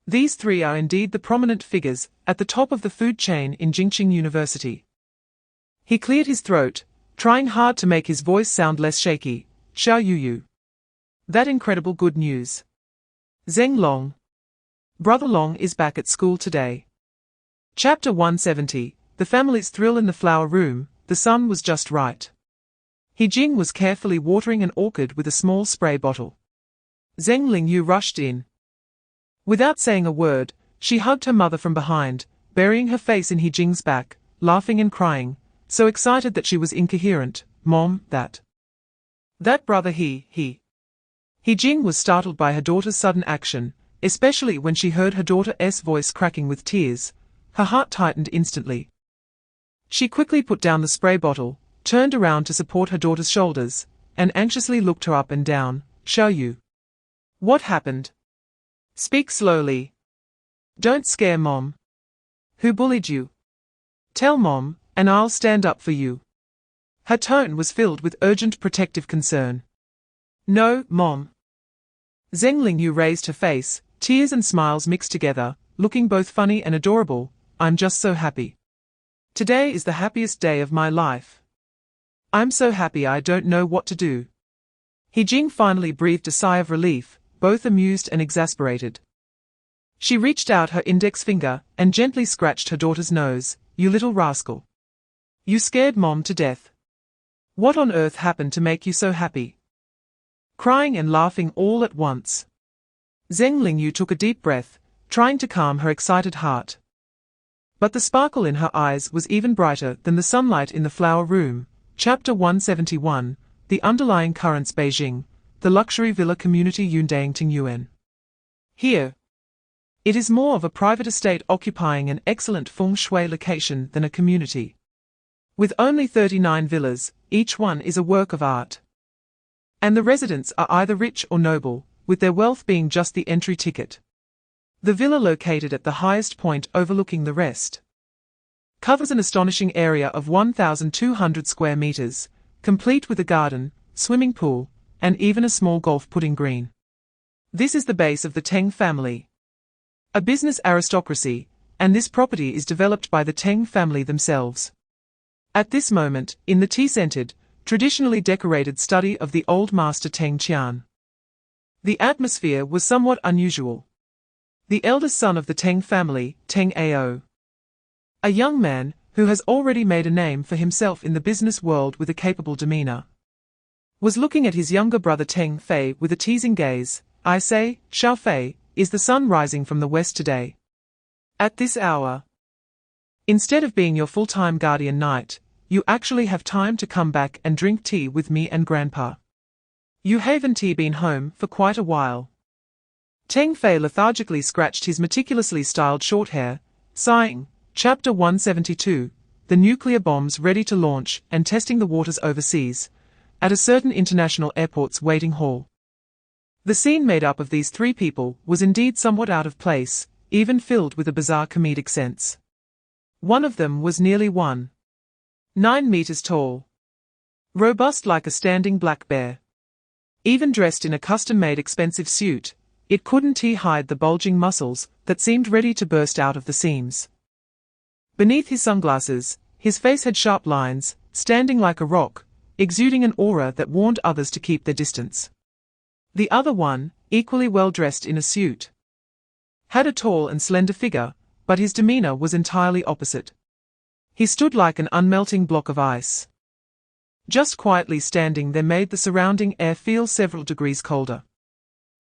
These three are indeed the prominent figures at the top of the food chain in Jingqing University. He cleared his throat, trying hard to make his voice sound less shaky. Xiao Yuyu. That incredible good news. Zeng Long. Brother Long is back at school today. Chapter 170. The family's thrill in the flower room. The sun was just right. He Jing was carefully watering an orchid with a small spray bottle. Zeng Lingyu rushed in. Without saying a word, she hugged her mother from behind, burying her face in He Jing's back, laughing and crying, so excited that she was incoherent. Mom, that brother He Jing was startled by her daughter's sudden action, especially when she heard her daughter's voice cracking with tears. Her heart tightened instantly. She quickly put down the spray bottle, turned around to support her daughter's shoulders, and anxiously looked her up and down. Xiao Yu. What happened? Speak slowly. Don't scare Mom. Who bullied you? Tell Mom, and I'll stand up for you. Her tone was filled with urgent protective concern. No, Mom. Zeng Lingyu raised her face, tears and smiles mixed together, looking both funny and adorable. I'm just so happy. Today is the happiest day of my life. I'm so happy I don't know what to do. He Jing finally breathed a sigh of relief, both amused and exasperated. She reached out her index finger and gently scratched her daughter's nose. You little rascal. You scared Mom to death. What on earth happened to make you so happy? Crying and laughing all at once. Zheng Lingyu took a deep breath, trying to calm her excited heart. But the sparkle in her eyes was even brighter than the sunlight in the flower room. Chapter 171, The Underlying Currents. Beijing, the luxury villa community Yundang Tingyuan. Here, it is more of a private estate occupying an excellent feng shui location than a community. With only 39 villas, each one is a work of art. And the residents are either rich or noble, with their wealth being just the entry ticket. The villa, located at the highest point overlooking the rest, covers an astonishing area of 1,200 square meters, complete with a garden, swimming pool, and even a small golf putting green. This is the base of the Teng family, a business aristocracy, and this property is developed by the Teng family themselves. At this moment, in the tea-scented, traditionally decorated study of the old master Teng Qian, the atmosphere was somewhat unusual. The eldest son of the Teng family, Teng Ao, a young man who has already made a name for himself in the business world with a capable demeanor, was looking at his younger brother Teng Fei with a teasing gaze. I say, Xiao Fei, is the sun rising from the west today? At this hour? Instead of being your full-time guardian knight, you actually have time to come back and drink tea with me and Grandpa. You haven't been home for quite a while. Teng Fei lethargically scratched his meticulously styled short hair, sighing. Chapter 172, The Nuclear Bombs Ready to Launch and Testing the Waters Overseas, at a certain international airport's waiting hall. The scene made up of these three people was indeed somewhat out of place, even filled with a bizarre comedic sense. One of them was nearly 1.9 meters tall, robust like a standing black bear. Even dressed in a custom-made expensive suit, it couldn't hide the bulging muscles that seemed ready to burst out of the seams. Beneath his sunglasses, his face had sharp lines, standing like a rock, exuding an aura that warned others to keep their distance. The other one, equally well dressed in a suit, had a tall and slender figure, but his demeanor was entirely opposite. He stood like an unmelting block of ice. Just quietly standing there made the surrounding air feel several degrees colder.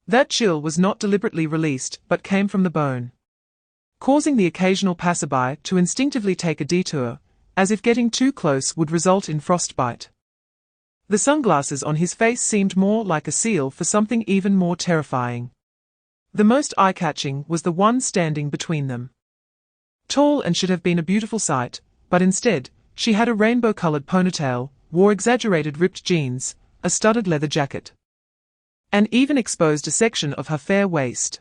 That chill was not deliberately released but came from the bone, causing the occasional passerby to instinctively take a detour, as if getting too close would result in frostbite. The sunglasses on his face seemed more like a seal for something even more terrifying. The most eye-catching was the one standing between them. Tall and should have been a beautiful sight, but instead, she had a rainbow-colored ponytail, wore exaggerated ripped jeans, a studded leather jacket, and even exposed a section of her fair waist.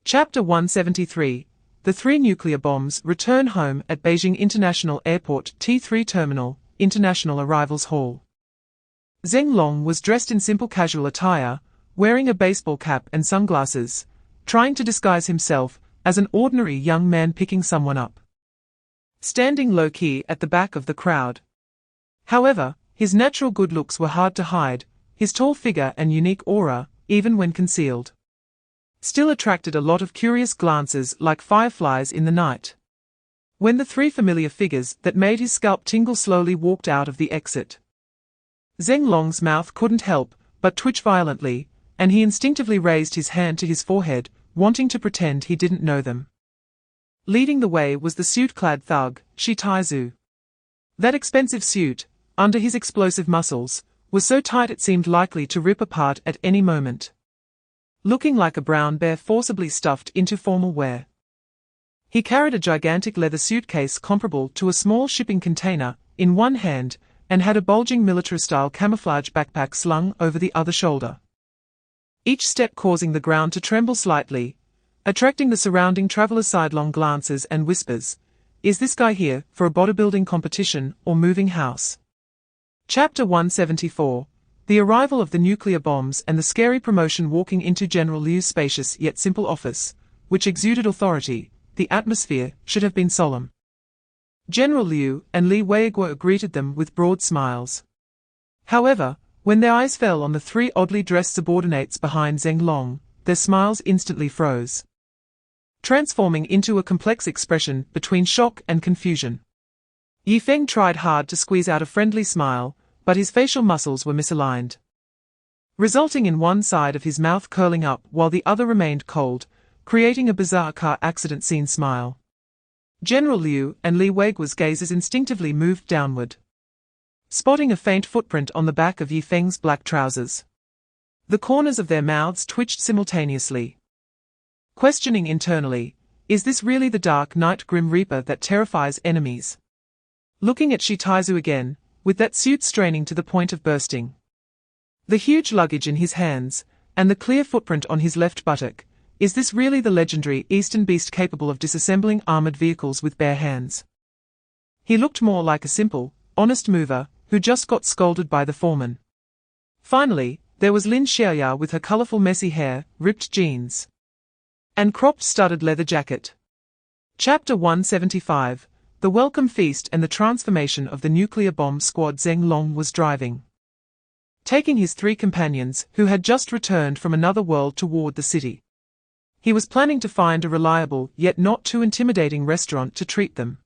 Chapter 173, The Three Nuclear Bombs Return Home at Beijing International Airport T3 Terminal, International Arrivals Hall. Ling Long was dressed in simple casual attire, wearing a baseball cap and sunglasses, trying to disguise himself as an ordinary young man picking someone up, standing low-key at the back of the crowd. However, his natural good looks were hard to hide. His tall figure and unique aura, even when concealed, still attracted a lot of curious glances like fireflies in the night. When the three familiar figures that made his scalp tingle slowly walked out of the exit, Ling Long's mouth couldn't help but twitch violently, and he instinctively raised his hand to his forehead, wanting to pretend he didn't know them. Leading the way was the suit-clad thug, Shi Taizu. That expensive suit, under his explosive muscles, was so tight it seemed likely to rip apart at any moment. Looking like a brown bear forcibly stuffed into formal wear, he carried a gigantic leather suitcase comparable to a small shipping container in one hand, and had a bulging military-style camouflage backpack slung over the other shoulder. Each step causing the ground to tremble slightly, attracting the surrounding travelers' sidelong glances and whispers. Is this guy here for a bodybuilding competition or moving house? Chapter 174, The Arrival of the Nuclear Bombs and the Scary Promotion. Walking into General Liu's spacious yet simple office, which exuded authority, the atmosphere should have been solemn. General Liu and Li Weiguo greeted them with broad smiles. However, when their eyes fell on the three oddly dressed subordinates behind Ling Long, their smiles instantly froze, transforming into a complex expression between shock and confusion. Yifeng tried hard to squeeze out a friendly smile, but his facial muscles were misaligned, resulting in one side of his mouth curling up while the other remained cold, creating a bizarre car accident scene smile. General Liu and Li Weiguo's gazes instinctively moved downward, spotting a faint footprint on the back of Yifeng's black trousers. The corners of their mouths twitched simultaneously, questioning internally, is this really the Dark Knight Grim Reaper that terrifies enemies? Looking at Shitaizu again, with that suit straining to the point of bursting, the huge luggage in his hands, and the clear footprint on his left buttock, is this really the legendary Eastern beast capable of disassembling armored vehicles with bare hands? He looked more like a simple, honest mover, who just got scolded by the foreman. Finally, there was Lin Xiaoya with her colorful messy hair, ripped jeans, and cropped studded leather jacket. Chapter 175, The Welcome Feast and the Transformation of the Nuclear Bomb Squad. Ling Long was driving, taking his three companions, who had just returned from another world, toward the city. He was planning to find a reliable, yet not too intimidating restaurant to treat them.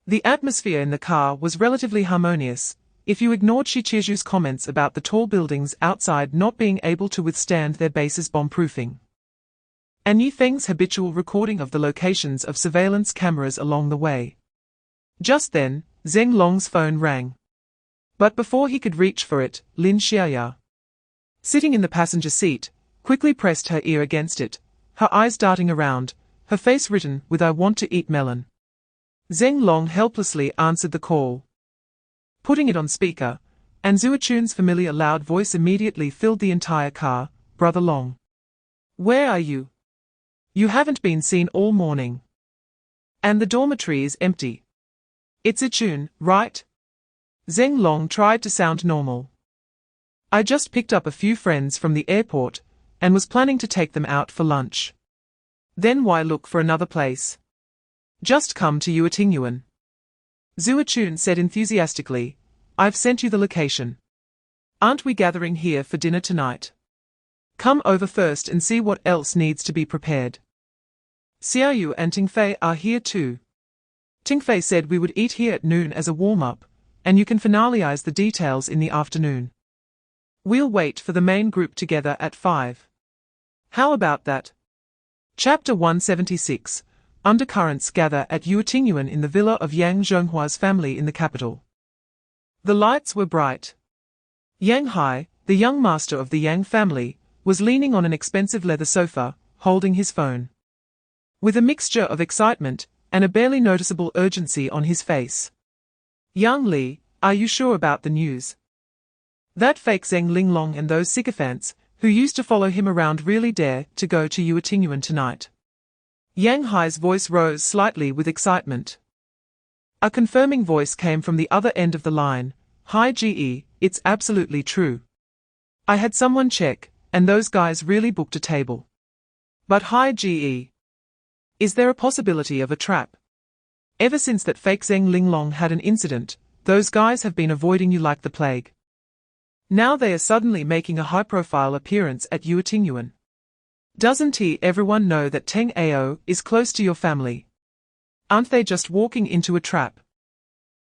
The atmosphere in the car was relatively harmonious, if you ignored Shichizu's comments about the tall buildings outside not being able to withstand their base's bomb-proofing, and Yifeng's habitual recording of the locations of surveillance cameras along the way. Just then, Ling Long's phone rang. But before he could reach for it, Lin Xiaoya, sitting in the passenger seat, quickly pressed her ear against it, her eyes darting around, her face written with "I want to eat melon." Ling Long helplessly answered the call, putting it on speaker, and Zuochun's familiar loud voice immediately filled the entire car. "Brother Long, where are you? You haven't been seen all morning. And the dormitory is empty. It's Zuochun, right?" Ling Long tried to sound normal. "I just picked up a few friends from the airport, and was planning to take them out for lunch. Then why look for another place? Just come to Yuetingyuan." Zuochun said enthusiastically, "I've sent you the location. Aren't we gathering here for dinner tonight? Come over first and see what else needs to be prepared. Xiaoyu and Tingfei are here too. Tingfei said we would eat here at noon as a warm-up, and you can finalize the details in the afternoon. We'll wait for the main group together at 5. How about that?" Chapter 176, Undercurrents gather at Yuetingyuan in the villa of Yang Zhenghua's family in the capital. The lights were bright. Yang Hai, the young master of the Yang family, was leaning on an expensive leather sofa, holding his phone, with a mixture of excitement and a barely noticeable urgency on his face. "Young Li, are you sure about the news? That fake Ling Long and those sycophants, who used to follow him around, really dare to go to Yuetingyuan tonight?" Yang Hai's voice rose slightly with excitement. A confirming voice came from the other end of the line. "Hi GE, it's absolutely true. I had someone check, and those guys really booked a table. But hi GE. Is there a possibility of a trap? Ever since that fake Ling Long had an incident, those guys have been avoiding you like the plague. Now they are suddenly making a high-profile appearance at Yuetingyuan. Doesn't everyone know that Teng Ao is close to your family? Aren't they just walking into a trap?"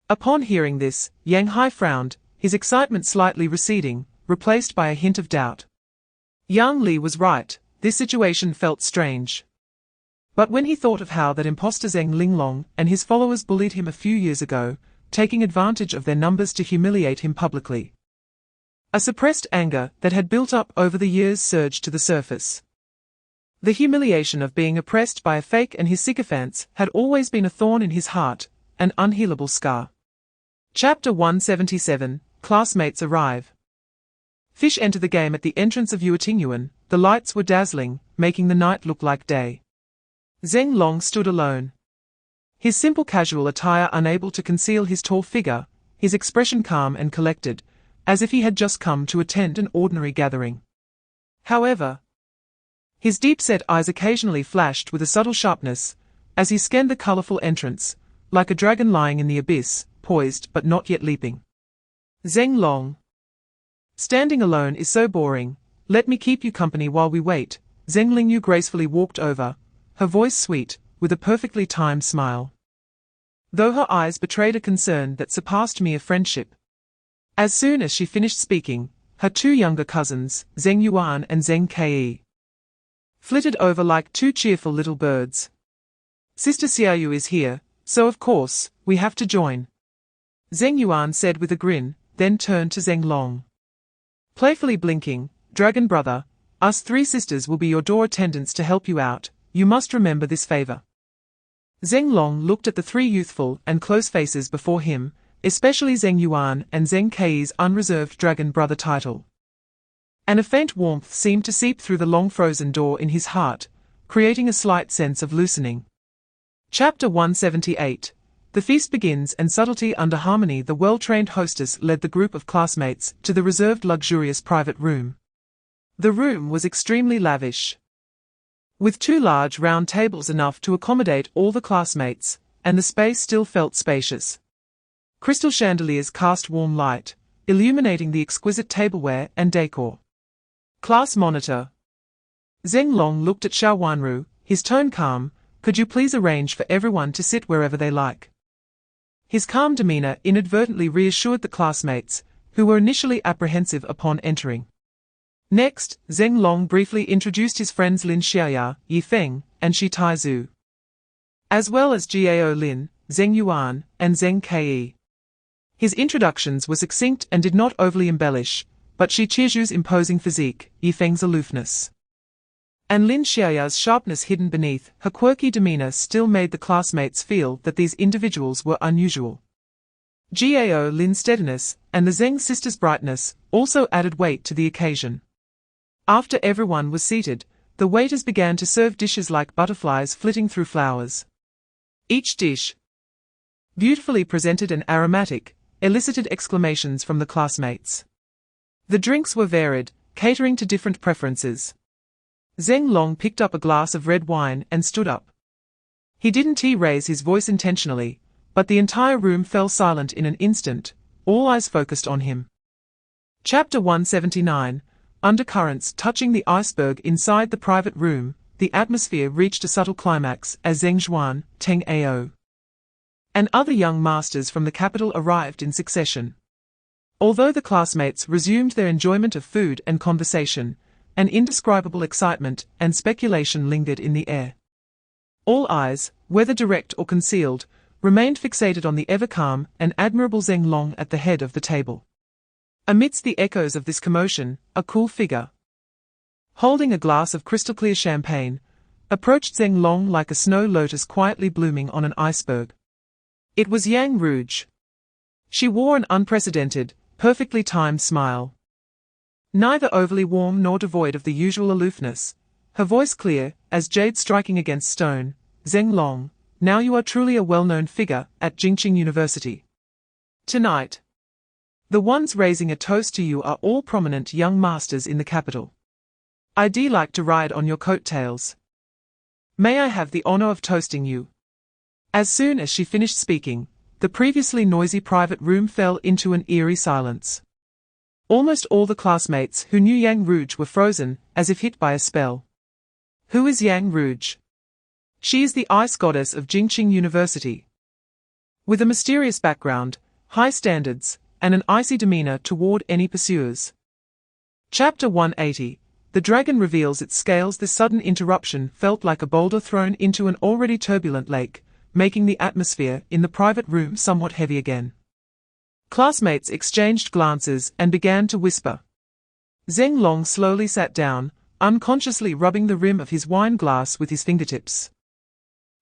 Upon hearing this, Yang Hai frowned, his excitement slightly receding, replaced by a hint of doubt. Yang Li was right, this situation felt strange. But when he thought of how that imposter Ling Long and his followers bullied him a few years ago, taking advantage of their numbers to humiliate him publicly, a suppressed anger that had built up over the years surged to the surface. The humiliation of being oppressed by a fake and his sycophants had always been a thorn in his heart, an unhealable scar. Chapter 177, Classmates arrive. Fish enter the game at the entrance of Yuetingyuan. The lights were dazzling, making the night look like day. Ling Long stood alone, his simple casual attire unable to conceal his tall figure, his expression calm and collected, as if he had just come to attend an ordinary gathering. However, his deep-set eyes occasionally flashed with a subtle sharpness, as he scanned the colorful entrance, like a dragon lying in the abyss, poised but not yet leaping. "Ling Long, Standing alone is so boring. Let me keep you company while we wait. Zheng Lingyu gracefully walked over, her voice sweet, with a perfectly timed smile, though her eyes betrayed a concern that surpassed mere friendship. As soon as she finished speaking, her two younger cousins, Zheng Yuan and Zheng Ke, flitted over like two cheerful little birds. Sister Xiaoyu is here, so of course, we have to join, Zheng Yuan said with a grin, then turned to Zheng Long. Playfully blinking, Dragon brother, us three sisters will be your door attendants to help you out, you must remember this favor. Zheng Long looked at the three youthful and close faces before him, especially Zheng Yuan and Zheng Ke's unreserved dragon brother title. And a faint warmth seemed to seep through the long frozen door in his heart, creating a slight sense of loosening. Chapter 178. The feast begins, and subtlety under harmony. The well-trained hostess led the group of classmates to the reserved luxurious private room. The room was extremely lavish, with two large round tables enough to accommodate all the classmates, and the space still felt spacious. Crystal chandeliers cast warm light, illuminating the exquisite tableware and decor. Class monitor. Zheng Long looked at Xiao Wanru, his tone calm. Could you please arrange for everyone to sit wherever they like? His calm demeanor inadvertently reassured the classmates, who were initially apprehensive upon entering. Next, Zheng Long briefly introduced his friends Lin Xiaya, Yi Feng, and Shi Taizu, as well as Gao Lin, Zheng Yuan, and Zheng Ke. His introductions were succinct and did not overly embellish, but Shi Qizu's imposing physique, Yi Feng's aloofness, and Lin Xiaya's sharpness hidden beneath her quirky demeanor still made the classmates feel that these individuals were unusual. Gao Lin's steadiness, and the Zheng sisters' brightness, also added weight to the occasion. After everyone was seated, the waiters began to serve dishes like butterflies flitting through flowers. Each dish, beautifully presented and aromatic, elicited exclamations from the classmates. The drinks were varied, catering to different preferences. Zheng Long picked up a glass of red wine and stood up. He didn't raise his voice intentionally, but the entire room fell silent in an instant, all eyes focused on him. Chapter 179. Undercurrents touching the iceberg. Inside the private room, the atmosphere reached a subtle climax as Zheng Zhuan, Teng Ao, and other young masters from the capital arrived in succession. Although the classmates resumed their enjoyment of food and conversation, an indescribable excitement and speculation lingered in the air. All eyes, whether direct or concealed, remained fixated on the ever-calm and admirable Zheng Long at the head of the table. Amidst the echoes of this commotion, a cool figure, holding a glass of crystal-clear champagne, approached Zheng Long like a snow lotus quietly blooming on an iceberg. It was Yang Rouge. She wore an unprecedented, perfectly timed smile, neither overly warm nor devoid of the usual aloofness, her voice clear as jade striking against stone. Zheng Long, now you are truly a well-known figure at Jingqing University. Tonight, the ones raising a toast to you are all prominent young masters in the capital. I'd like to ride on your coattails. May I have the honor of toasting you? As soon as she finished speaking, the previously noisy private room fell into an eerie silence. Almost all the classmates who knew Yang Rouge were frozen, as if hit by a spell. Who is Yang Rouge? She is the ice goddess of Jingqing University, with a mysterious background, high standards, and an icy demeanor toward any pursuers. Chapter 180. The dragon reveals its scales. This sudden interruption felt like a boulder thrown into an already turbulent lake, making the atmosphere in the private room somewhat heavy again. Classmates exchanged glances and began to whisper. Zheng Long slowly sat down, unconsciously rubbing the rim of his wine glass with his fingertips.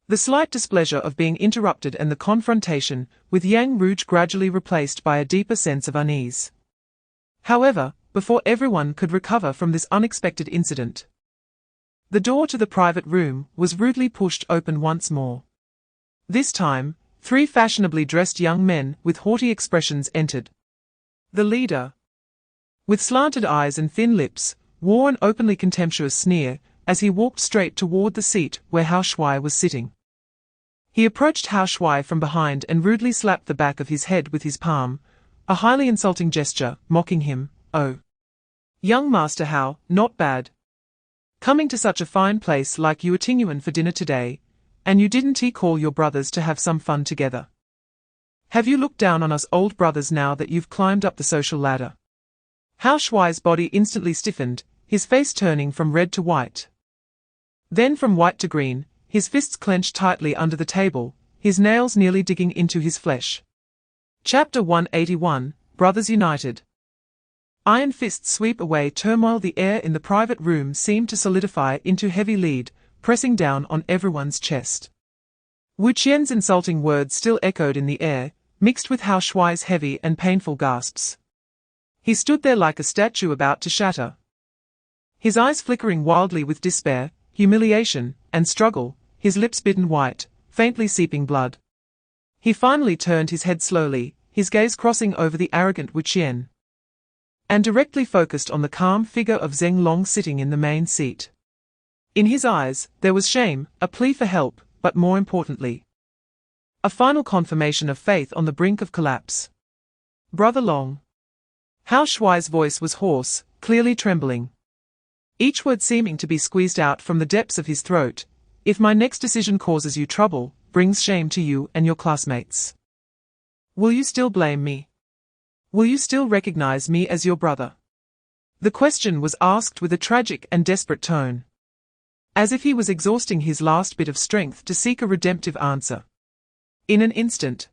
The slight displeasure of being interrupted and the confrontation with Yang Rouge gradually replaced by a deeper sense of unease. However, before everyone could recover from this unexpected incident, the door to the private room was rudely pushed open once more. This time, 3 fashionably dressed young men with haughty expressions entered. The leader, with slanted eyes and thin lips, wore an openly contemptuous sneer as he walked straight toward the seat where Hao Shuai was sitting. He approached Hao Shuai from behind and rudely slapped the back of his head with his palm, a highly insulting gesture, mocking him. Oh, Young master, how, not bad. Coming to such a fine place like you Yuan for dinner today, and you didn't call your brothers to have some fun together. Have you looked down on us old brothers now that you've climbed up the social ladder? Hao Shuai's body instantly stiffened, his face turning from red to white. Then from white to green, his fists clenched tightly under the table, his nails nearly digging into his flesh. Chapter 181, Brothers United. Iron fists sweep away turmoil. The air in the private room seemed to solidify into heavy lead, pressing down on everyone's chest. Wu Qian's insulting words still echoed in the air, mixed with Hao Shuai's heavy and painful gasps. He stood there like a statue about to shatter. His eyes flickering wildly with despair, humiliation, and struggle, his lips bitten white, faintly seeping blood. He finally turned his head slowly, his gaze crossing over the arrogant Wu Qian, and directly focused on the calm figure of Ling Long sitting in the main seat. In his eyes, there was shame, a plea for help, but more importantly, a final confirmation of faith on the brink of collapse. Brother Long. Hao Shuai's voice was hoarse, clearly trembling, each word seeming to be squeezed out from the depths of his throat. If my next decision causes you trouble, brings shame to you and your classmates, will you still blame me? Will you still recognize me as your brother? The question was asked with a tragic and desperate tone, as if he was exhausting his last bit of strength to seek a redemptive answer. In an instant,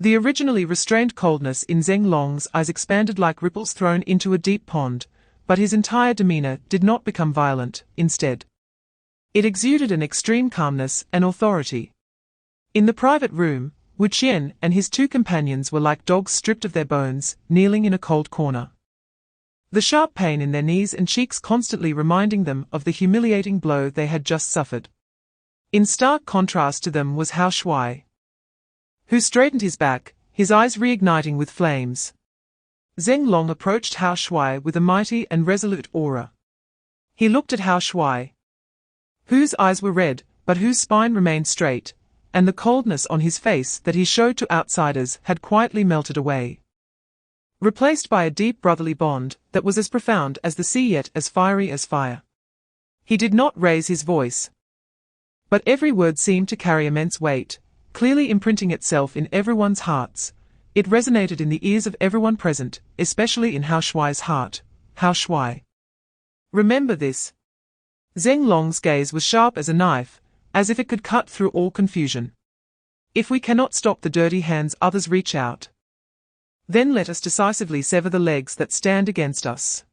the originally restrained coldness in Ling Long's eyes expanded like ripples thrown into a deep pond, but his entire demeanor did not become violent. Instead, it exuded an extreme calmness and authority. In the private room, Wu Qian and his two companions were like dogs stripped of their bones, kneeling in a cold corner, the sharp pain in their knees and cheeks constantly reminding them of the humiliating blow they had just suffered. In stark contrast to them was Hao Shuai, who straightened his back, his eyes reigniting with flames. Ling Long approached Hao Shuai with a mighty and resolute aura. He looked at Hao Shuai, whose eyes were red, but whose spine remained straight, and the coldness on his face that he showed to outsiders had quietly melted away, replaced by a deep brotherly bond that was as profound as the sea yet as fiery as fire. He did not raise his voice, but every word seemed to carry immense weight, clearly imprinting itself in everyone's hearts. It resonated in the ears of everyone present, especially in Hao Shuai's heart. Hao Shuai, remember this. Ling Long's gaze was sharp as a knife, as if it could cut through all confusion. If we cannot stop the dirty hands others reach out, then let us decisively sever the legs that stand against us.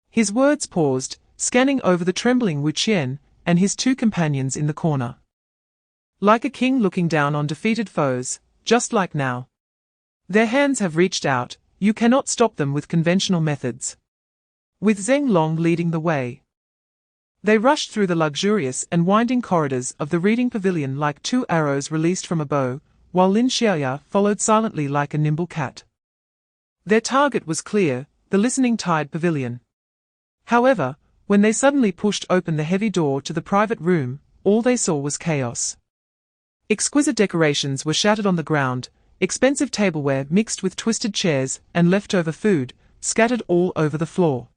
His words paused, scanning over the trembling Wu Qian and his two companions in the corner, like a king looking down on defeated foes. Just like now, their hands have reached out, you cannot stop them with conventional methods. With Ling Long leading the way, they rushed through the luxurious and winding corridors of the reading pavilion like two arrows released from a bow, while Lin Xiaoya followed silently like a nimble cat. Their target was clear, the listening tide pavilion. However, when they suddenly pushed open the heavy door to the private room, all they saw was chaos. Exquisite decorations were shattered on the ground, expensive tableware mixed with twisted chairs and leftover food, scattered all over the floor.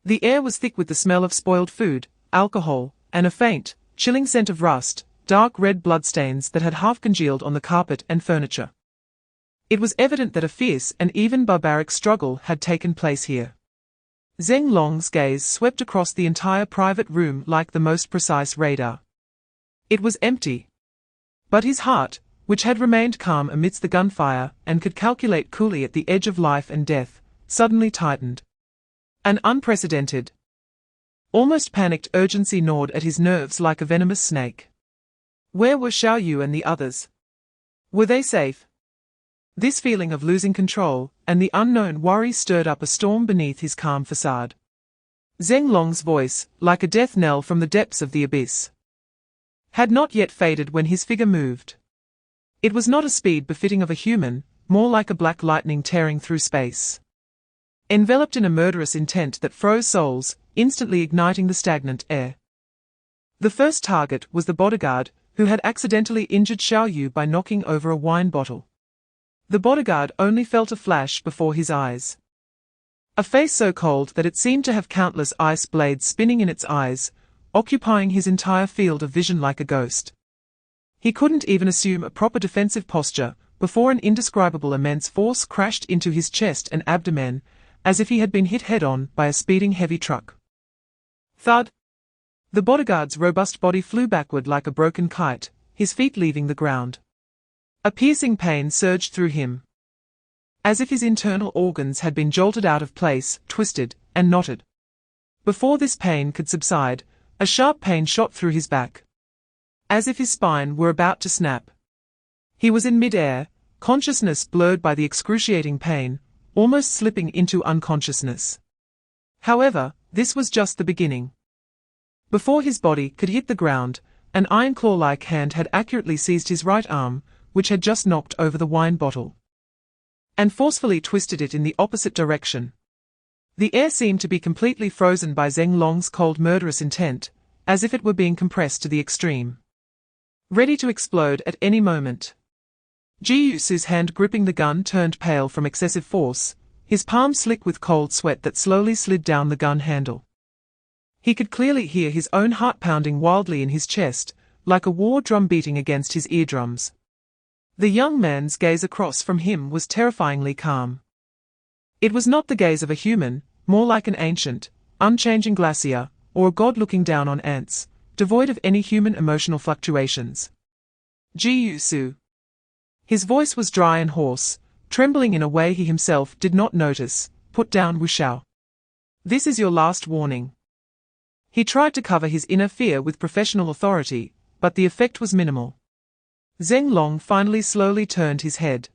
The air was thick with the smell of spoiled food, alcohol, and a faint, chilling scent of rust, dark red bloodstains that had half congealed on the carpet and furniture. It was evident that a fierce and even barbaric struggle had taken place here. Ling Long's gaze swept across the entire private room like the most precise radar. It was empty, but his heart, which had remained calm amidst the gunfire and could calculate coolly at the edge of life and death, suddenly tightened. An unprecedented, almost panicked urgency gnawed at his nerves like a venomous snake. Where were Xiao Yu and the others? Were they safe? This feeling of losing control and the unknown worry stirred up a storm beneath his calm facade. Ling Long's voice, like a death knell from the depths of the abyss, had not yet faded when his figure moved. It was not a speed befitting of a human, more like a black lightning tearing through space, enveloped in a murderous intent that froze souls, instantly igniting the stagnant air. The first target was the bodyguard, who had accidentally injured Xiao Yu by knocking over a wine bottle. The bodyguard only felt a flash before his eyes. A face so cold that it seemed to have countless ice blades spinning in its eyes, occupying his entire field of vision like a ghost. He couldn't even assume a proper defensive posture before an indescribable immense force crashed into his chest and abdomen, as if he had been hit head-on by a speeding heavy truck. Thud! The bodyguard's robust body flew backward like a broken kite, his feet leaving the ground. A piercing pain surged through him, as if his internal organs had been jolted out of place, twisted, and knotted. Before this pain could subside, a sharp pain shot through his back, as if his spine were about to snap. He was in mid-air, consciousness blurred by the excruciating pain, almost slipping into unconsciousness. However, this was just the beginning. Before his body could hit the ground, an iron claw-like hand had accurately seized his right arm, which had just knocked over the wine bottle, and forcefully twisted it in the opposite direction. The air seemed to be completely frozen by Ling Long's cold murderous intent, as if it were being compressed to the extreme, ready to explode at any moment. Ji Yusu's hand gripping the gun turned pale from excessive force, his palm slick with cold sweat that slowly slid down the gun handle. He could clearly hear his own heart pounding wildly in his chest, like a war drum beating against his eardrums. The young man's gaze across from him was terrifyingly calm. It was not the gaze of a human, more like an ancient, unchanging glacier, or a god looking down on ants, devoid of any human emotional fluctuations. Ji Yusu. His voice was dry and hoarse, trembling in a way he himself did not notice. Put down Wushao. This is your last warning. He tried to cover his inner fear with professional authority, but the effect was minimal. Ling Long finally slowly turned his head,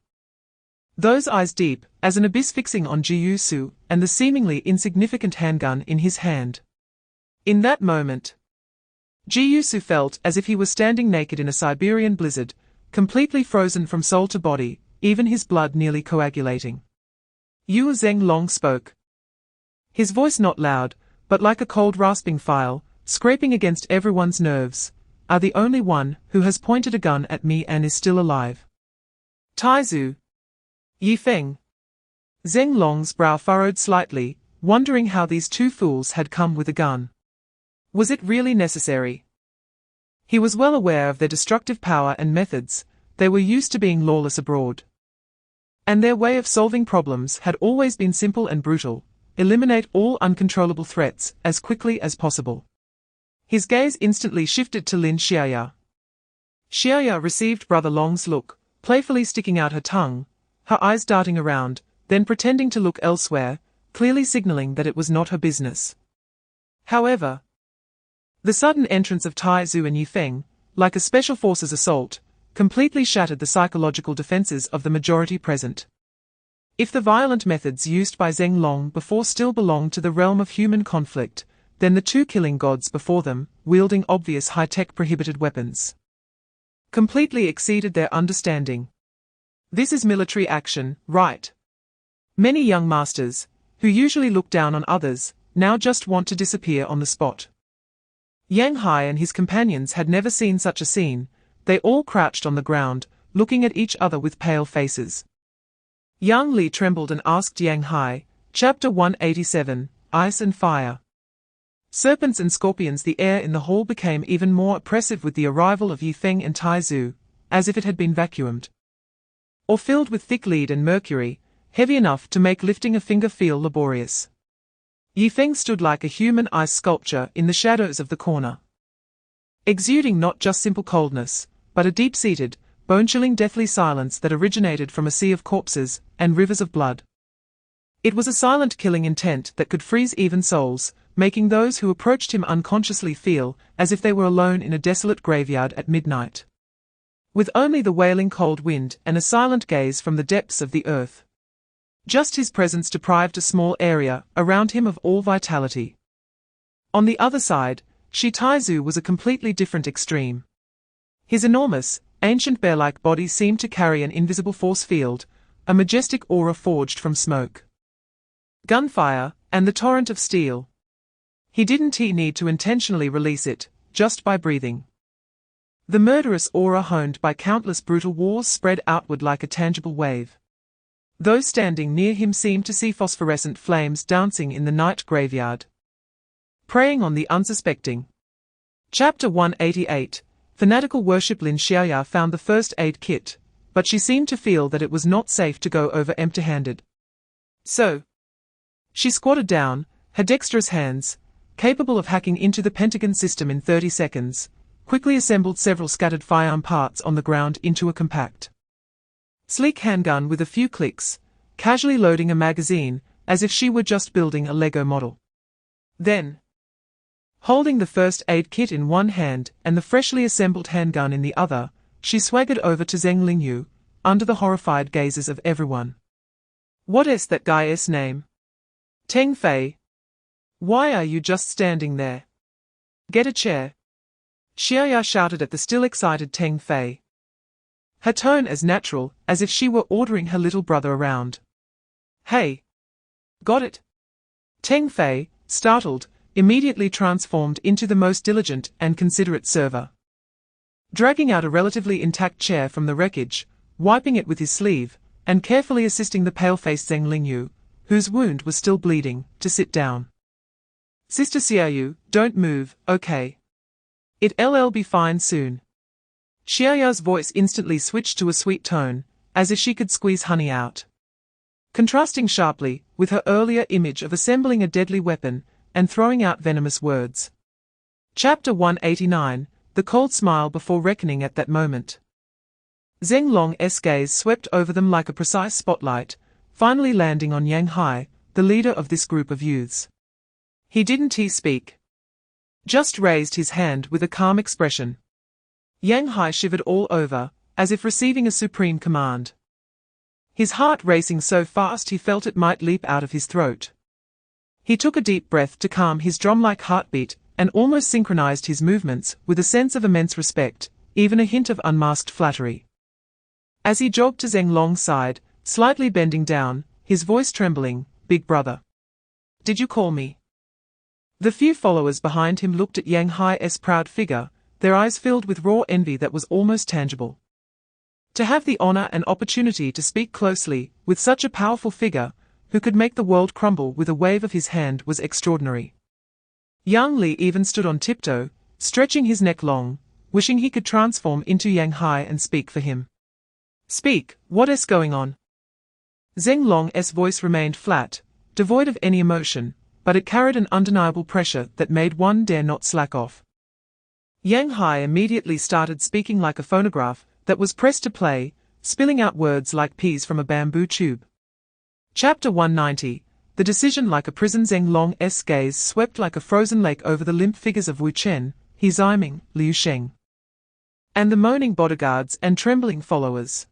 those eyes deep as an abyss fixing on Ji Yusu and the seemingly insignificant handgun in his hand. In that moment, Ji Yusu felt as if he was standing naked in a Siberian blizzard, completely frozen from soul to body, even his blood nearly coagulating. Ling Long spoke. His voice not loud, but like a cold rasping file, scraping against everyone's nerves. Are the only one who has pointed a gun at me and is still alive. Taizu. Yifeng. Ling Long's brow furrowed slightly, wondering how these two fools had come with a gun. Was it really necessary? He was well aware of their destructive power and methods. They were used to being lawless abroad, and their way of solving problems had always been simple and brutal: eliminate all uncontrollable threats as quickly as possible. His gaze instantly shifted to Lin Xiaya. Xiaya received Brother Long's look, playfully sticking out her tongue, her eyes darting around, then pretending to look elsewhere, clearly signaling that it was not her business. However, the sudden entrance of Taizu and Yifeng, like a special forces assault, completely shattered the psychological defenses of the majority present. If the violent methods used by Ling Long before still belonged to the realm of human conflict, then the two killing gods before them, wielding obvious high-tech prohibited weapons, completely exceeded their understanding. This is military action, right? Many young masters, who usually look down on others, now just want to disappear on the spot. Yang Hai and his companions had never seen such a scene. They all crouched on the ground, looking at each other with pale faces. Yang Li trembled and asked Yang Hai, Chapter 187, Ice and Fire. Serpents and scorpions. The air in the hall became even more oppressive with the arrival of Yifeng and Taizu, as if it had been vacuumed, or filled with thick lead and mercury, heavy enough to make lifting a finger feel laborious. Yifeng stood like a human ice sculpture in the shadows of the corner, exuding not just simple coldness, but a deep-seated, bone-chilling deathly silence that originated from a sea of corpses and rivers of blood. It was a silent killing intent that could freeze even souls, making those who approached him unconsciously feel as if they were alone in a desolate graveyard at midnight, with only the wailing cold wind and a silent gaze from the depths of the earth. Just his presence deprived a small area around him of all vitality. On the other side, Shi Taizu was a completely different extreme. His enormous, ancient bear-like body seemed to carry an invisible force field, a majestic aura forged from smoke, gunfire, and the torrent of steel. He didn't need to intentionally release it, just by breathing. The murderous aura honed by countless brutal wars spread outward like a tangible wave. Those standing near him seemed to see phosphorescent flames dancing in the night graveyard, preying on the unsuspecting. Chapter 188. Fanatical worship. Lin Xiaoya found the first aid kit, but she seemed to feel that it was not safe to go over empty-handed. So, she squatted down, her dexterous hands, capable of hacking into the Pentagon system in 30 seconds, quickly assembled several scattered firearm parts on the ground into a compact, sleek handgun with a few clicks, casually loading a magazine, as if she were just building a Lego model. Then, holding the first aid kit in one hand and the freshly assembled handgun in the other, she swaggered over to Zheng Lingyu, under the horrified gazes of everyone. "What is that guy's name? Teng Fei. Why are you just standing there? Get a chair." Xiaoya shouted at the still excited Teng Fei, her tone as natural as if she were ordering her little brother around. "Hey! Got it?" Teng Fei, startled, immediately transformed into the most diligent and considerate server. Dragging out a relatively intact chair from the wreckage, wiping it with his sleeve, and carefully assisting the pale-faced Zheng Lingyu, whose wound was still bleeding, to sit down. "Sister Xiaoyu, don't move, okay? It'll be fine soon." Xiaoya's voice instantly switched to a sweet tone, as if she could squeeze honey out, contrasting sharply with her earlier image of assembling a deadly weapon and throwing out venomous words. Chapter 189. The cold smile before reckoning. At that moment, Zheng Long's gaze swept over them like a precise spotlight, finally landing on Yang Hai, the leader of this group of youths. He didn't speak, just raised his hand with a calm expression. Yang Hai shivered all over, as if receiving a supreme command, his heart racing so fast he felt it might leap out of his throat. He took a deep breath to calm his drum-like heartbeat and almost synchronized his movements with a sense of immense respect, even a hint of unmasked flattery. As he jogged to Zheng Long's side, slightly bending down, his voice trembling, "Big brother. Did you call me?" The few followers behind him looked at Yang Hai's proud figure, their eyes filled with raw envy that was almost tangible. To have the honor and opportunity to speak closely with such a powerful figure, who could make the world crumble with a wave of his hand, was extraordinary. Yang Li even stood on tiptoe, stretching his neck long, wishing he could transform into Yang Hai and speak for him. "Speak, what is going on?" Zheng Long's voice remained flat, devoid of any emotion, but it carried an undeniable pressure that made one dare not slack off. Yang Hai immediately started speaking like a phonograph that was pressed to play, spilling out words like peas from a bamboo tube. Chapter 190. The decision. Like a prison. Zheng Long's gaze swept like a frozen lake over the limp figures of Wu Chen, He Ziming, Liu Sheng, and the moaning bodyguards and trembling followers.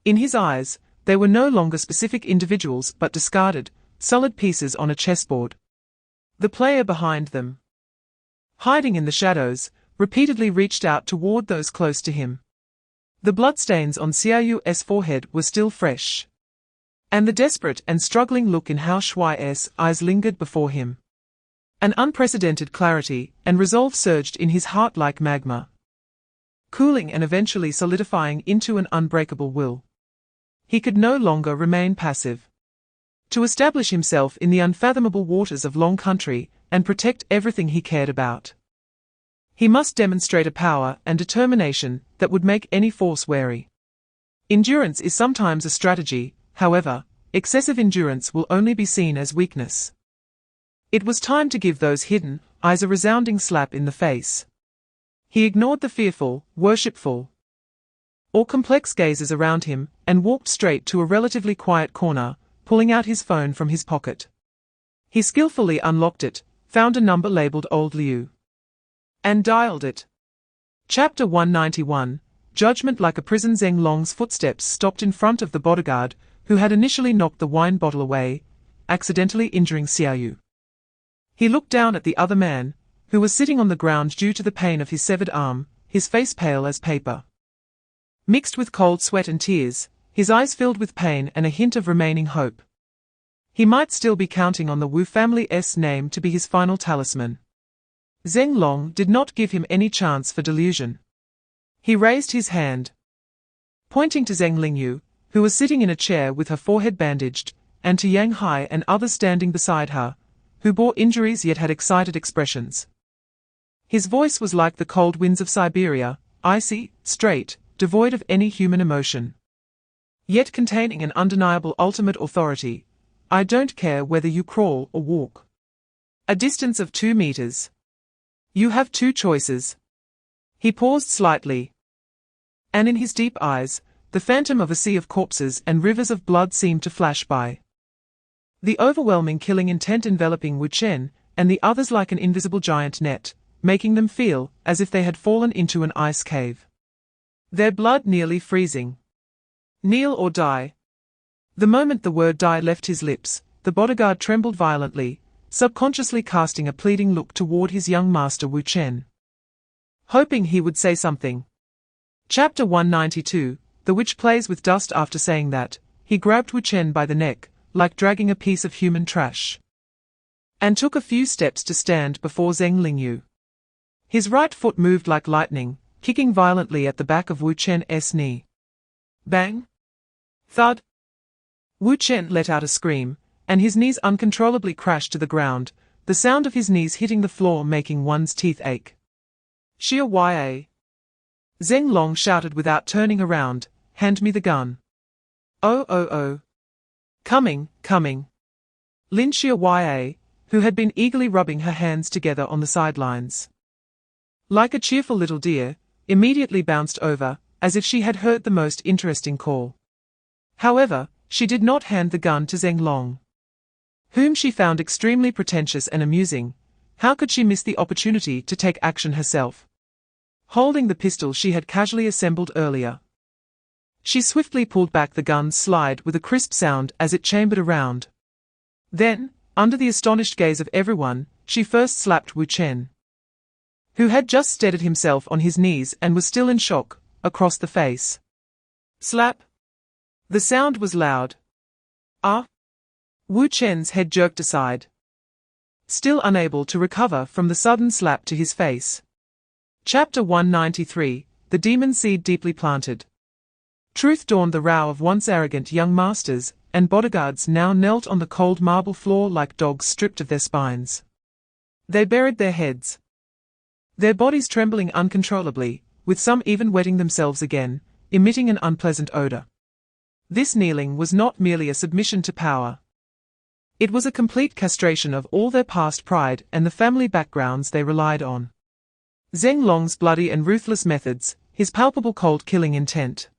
In his eyes, they were no longer specific individuals but discarded, solid pieces on a chessboard. The player behind them, hiding in the shadows, repeatedly reached out toward those close to him. The bloodstains on Xiaoyu's forehead were still fresh, and the desperate and struggling look in Hao Shuai's eyes lingered before him. An unprecedented clarity and resolve surged in his heart like magma, cooling and eventually solidifying into an unbreakable will. He could no longer remain passive. To establish himself in the unfathomable waters of Long Country and protect everything he cared about, he must demonstrate a power and determination that would make any force wary. Endurance is sometimes a strategy, however, excessive endurance will only be seen as weakness. It was time to give those hidden eyes a resounding slap in the face. He ignored the fearful, worshipful, or complex gazes around him and walked straight to a relatively quiet corner, pulling out his phone from his pocket. He skillfully unlocked it, found a number labeled Old Liu, and dialed it. Chapter 191. Judgment. Like a prison. Zheng Long's footsteps stopped in front of the bodyguard, who had initially knocked the wine bottle away, accidentally injuring Xiaoyu. He looked down at the other man, who was sitting on the ground due to the pain of his severed arm, his face pale as paper, mixed with cold sweat and tears, his eyes filled with pain and a hint of remaining hope. He might still be counting on the Wu family's name to be his final talisman. Zheng Long did not give him any chance for delusion. He raised his hand, pointing to Zheng Lingyu, who was sitting in a chair with her forehead bandaged, and to Yang Hai and others standing beside her, who bore injuries yet had excited expressions. His voice was like the cold winds of Siberia, icy, straight, devoid of any human emotion, yet containing an undeniable ultimate authority. I don't care whether you crawl or walk a distance of 2 meters. You have 2 choices. He paused slightly, and in his deep eyes, the phantom of a sea of corpses and rivers of blood seemed to flash by. The overwhelming killing intent enveloping Wu Chen and the others like an invisible giant net, making them feel as if they had fallen into an ice cave, their blood nearly freezing. Kneel or die. The moment the word die left his lips, the bodyguard trembled violently, subconsciously casting a pleading look toward his young master Wu Chen, hoping he would say something. Chapter 192, The Witch Plays with Dust. After saying that, he grabbed Wu Chen by the neck, like dragging a piece of human trash, and took a few steps to stand before Zheng Lingyu. His right foot moved like lightning, kicking violently at the back of Wu Chen's knee. Bang! Thud! Wu Chen let out a scream, and his knees uncontrollably crashed to the ground, the sound of his knees hitting the floor making one's teeth ache. Xia Ya! Ling Long shouted without turning around, hand me the gun. Oh. Coming. Lin Xia Ya, who had been eagerly rubbing her hands together on the sidelines, like a cheerful little deer, immediately bounced over, as if she had heard the most interesting call. However, she did not hand the gun to Ling Long, whom she found extremely pretentious and amusing. How could she miss the opportunity to take action herself? Holding the pistol she had casually assembled earlier, she swiftly pulled back the gun's slide with a crisp sound as it chambered around. Then, under the astonished gaze of everyone, she first slapped Wu Chen, who had just steadied himself on his knees and was still in shock, across the face. Slap! The sound was loud. Ah! Wu Chen's head jerked aside, still unable to recover from the sudden slap to his face. Chapter 193, The Demon Seed Deeply Planted. Truth dawned. The row of once arrogant young masters and bodyguards now knelt on the cold marble floor like dogs stripped of their spines. They buried their heads, their bodies trembling uncontrollably, with some even wetting themselves again, emitting an unpleasant odor. This kneeling was not merely a submission to power. It was a complete castration of all their past pride and the family backgrounds they relied on. Ling Long's bloody and ruthless methods, his palpable cold-killing intent,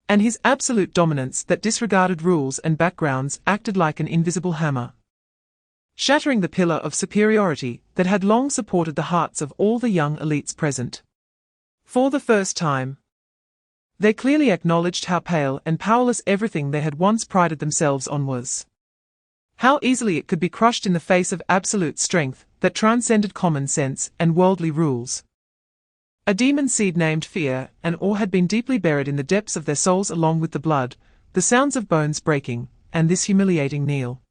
and his absolute dominance that disregarded rules and backgrounds acted like an invisible hammer, shattering the pillar of superiority that had long supported the hearts of all the young elites present. For the first time, they clearly acknowledged how pale and powerless everything they had once prided themselves on was. How easily it could be crushed in the face of absolute strength that transcended common sense and worldly rules. A demon seed named fear and awe had been deeply buried in the depths of their souls, along with the blood, the sounds of bones breaking, and this humiliating kneel.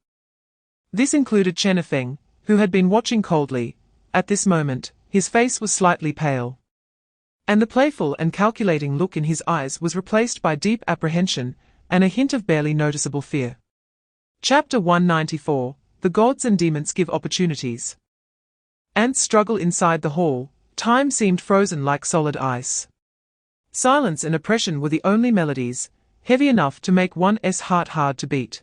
This included Chen Feng, who had been watching coldly. At this moment, his face was slightly pale, and the playful and calculating look in his eyes was replaced by deep apprehension and a hint of barely noticeable fear. Chapter 194, The Gods and Demons Give Opportunities. Ants struggle inside the hall. Time seemed frozen like solid ice. Silence and oppression were the only melodies, heavy enough to make one's heart hard to beat.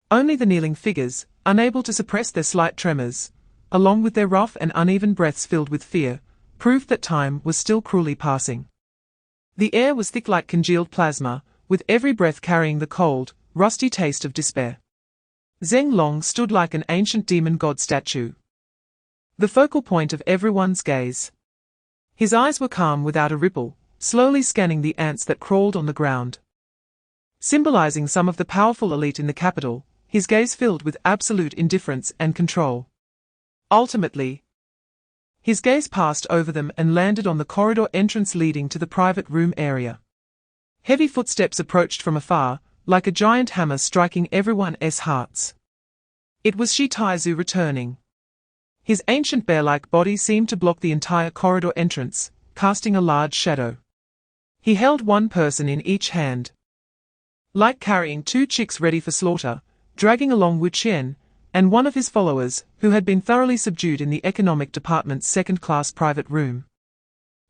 Only the kneeling figures, unable to suppress their slight tremors, along with their rough and uneven breaths filled with fear, proved that time was still cruelly passing. The air was thick like congealed plasma, with every breath carrying the cold, rusty taste of despair. Ling Long stood like an ancient demon god statue, the focal point of everyone's gaze. His eyes were calm without a ripple, slowly scanning the ants that crawled on the ground. Symbolizing some of the powerful elite in the capital, his gaze filled with absolute indifference and control. Ultimately, his gaze passed over them and landed on the corridor entrance leading to the private room area. Heavy footsteps approached from afar, like a giant hammer striking everyone's hearts. It was Shi Taizu returning. His ancient bear-like body seemed to block the entire corridor entrance, casting a large shadow. He held one person in each hand, like carrying two chicks ready for slaughter, dragging along Wu Qian, and one of his followers, who had been thoroughly subdued in the economic department's second-class private room.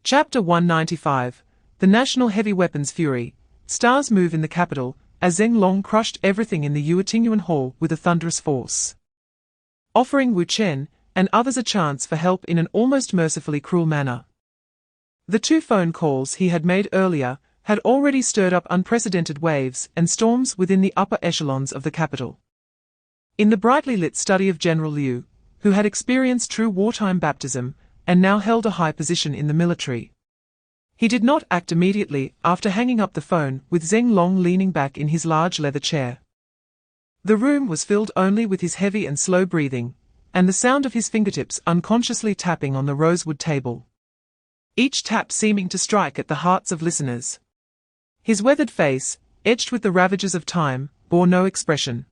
Chapter 195. The National Heavy Weapons Fury. Stars move in the capital, as Ling Long crushed everything in the Yuetinyuan Hall with a thunderous force, offering Wu Qian and others a chance for help in an almost mercifully cruel manner. The 2 phone calls he had made earlier had already stirred up unprecedented waves and storms within the upper echelons of the capital. In the brightly lit study of General Liu, who had experienced true wartime baptism and now held a high position in the military, he did not act immediately after hanging up the phone with Ling Long leaning back in his large leather chair. The room was filled only with his heavy and slow breathing, and the sound of his fingertips unconsciously tapping on the rosewood table, each tap seeming to strike at the hearts of listeners. His weathered face, etched with the ravages of time, bore no expression.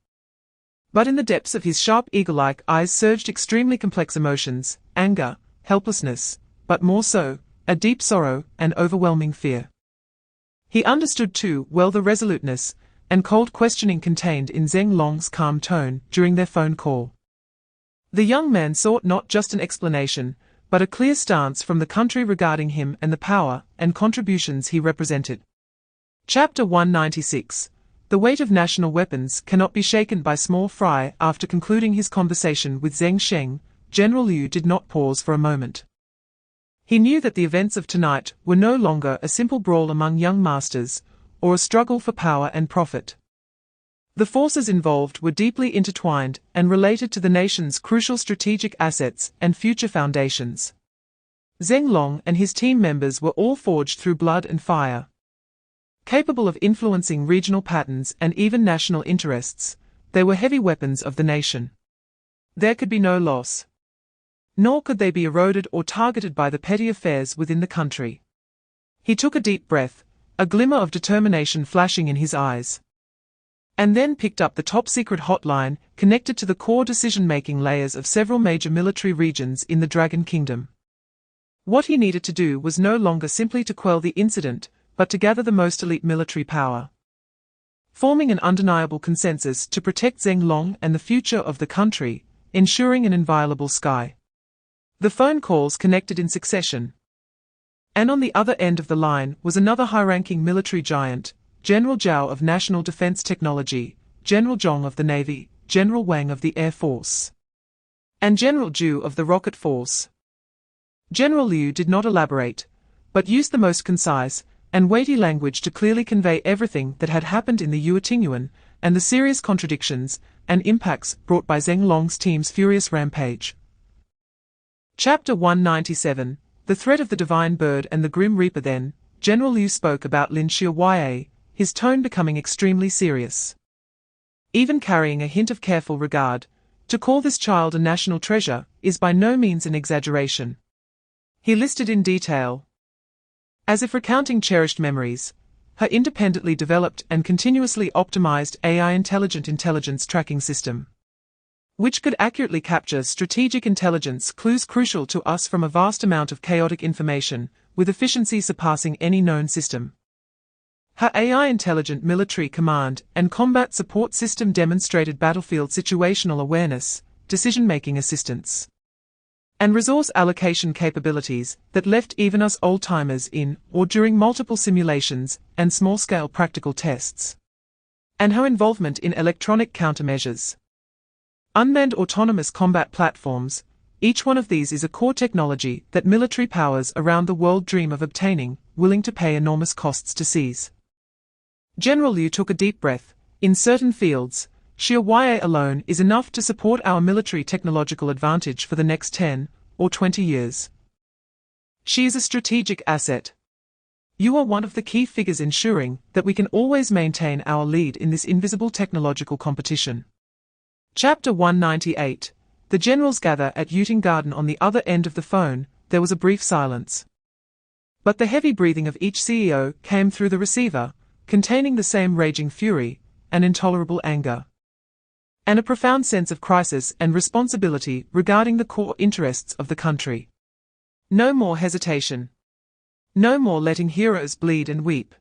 But in the depths of his sharp eagle-like eyes surged extremely complex emotions, anger, helplessness, but more so, a deep sorrow and overwhelming fear. He understood too well the resoluteness and cold questioning contained in Ling Long's calm tone during their phone call. The young man sought not just an explanation, but a clear stance from the country regarding him and the power and contributions he represented. Chapter 196. The weight of national weapons cannot be shaken by small fry. After concluding his conversation with Zheng Sheng, General Liu did not pause for a moment. He knew that the events of tonight were no longer a simple brawl among young masters, or a struggle for power and profit. The forces involved were deeply intertwined and related to the nation's crucial strategic assets and future foundations. Ling Long and his team members were all forged through blood and fire. Capable of influencing regional patterns and even national interests, they were heavy weapons of the nation. There could be no loss. Nor could they be eroded or targeted by the petty affairs within the country. He took a deep breath, a glimmer of determination flashing in his eyes, and then picked up the top-secret hotline connected to the core decision-making layers of several major military regions in the Dragon Kingdom. What he needed to do was no longer simply to quell the incident, but to gather the most elite military power, forming an undeniable consensus to protect Ling Long and the future of the country, ensuring an inviolable sky. The phone calls connected in succession, and on the other end of the line was another high-ranking military giant, General Zhao of National Defense Technology, General Zhong of the Navy, General Wang of the Air Force, and General Zhu of the Rocket Force. General Liu did not elaborate, but used the most concise and weighty language to clearly convey everything that had happened in the Yuetinyuan and the serious contradictions and impacts brought by Ling Long's team's furious rampage. Chapter 197. The Threat of the Divine Bird and the Grim Reaper. Then, General Liu spoke about Lin Xiaoye, his tone becoming extremely serious, even carrying a hint of careful regard. To call this child a national treasure is by no means an exaggeration. He listed in detail, as if recounting cherished memories, her independently developed and continuously optimized AI intelligence tracking system, which could accurately capture strategic intelligence clues crucial to us from a vast amount of chaotic information, with efficiency surpassing any known system. Her AI intelligent military command and combat support system demonstrated battlefield situational awareness, decision-making assistance, and resource allocation capabilities that left even us old-timers in or during multiple simulations and small-scale practical tests. And her involvement in electronic countermeasures, unmanned autonomous combat platforms, each one of these is a core technology that military powers around the world dream of obtaining, willing to pay enormous costs to seize. General Liu took a deep breath. In certain fields, Xiaoye alone is enough to support our military technological advantage for the next 10 or 20 years. She is a strategic asset. You are one of the key figures ensuring that we can always maintain our lead in this invisible technological competition. Chapter 198. The generals gather at Yuting Garden. On the other end of the phone, there was a brief silence. But the heavy breathing of each CEO came through the receiver, containing the same raging fury and intolerable anger, and a profound sense of crisis and responsibility regarding the core interests of the country. No more hesitation. No more letting heroes bleed and weep.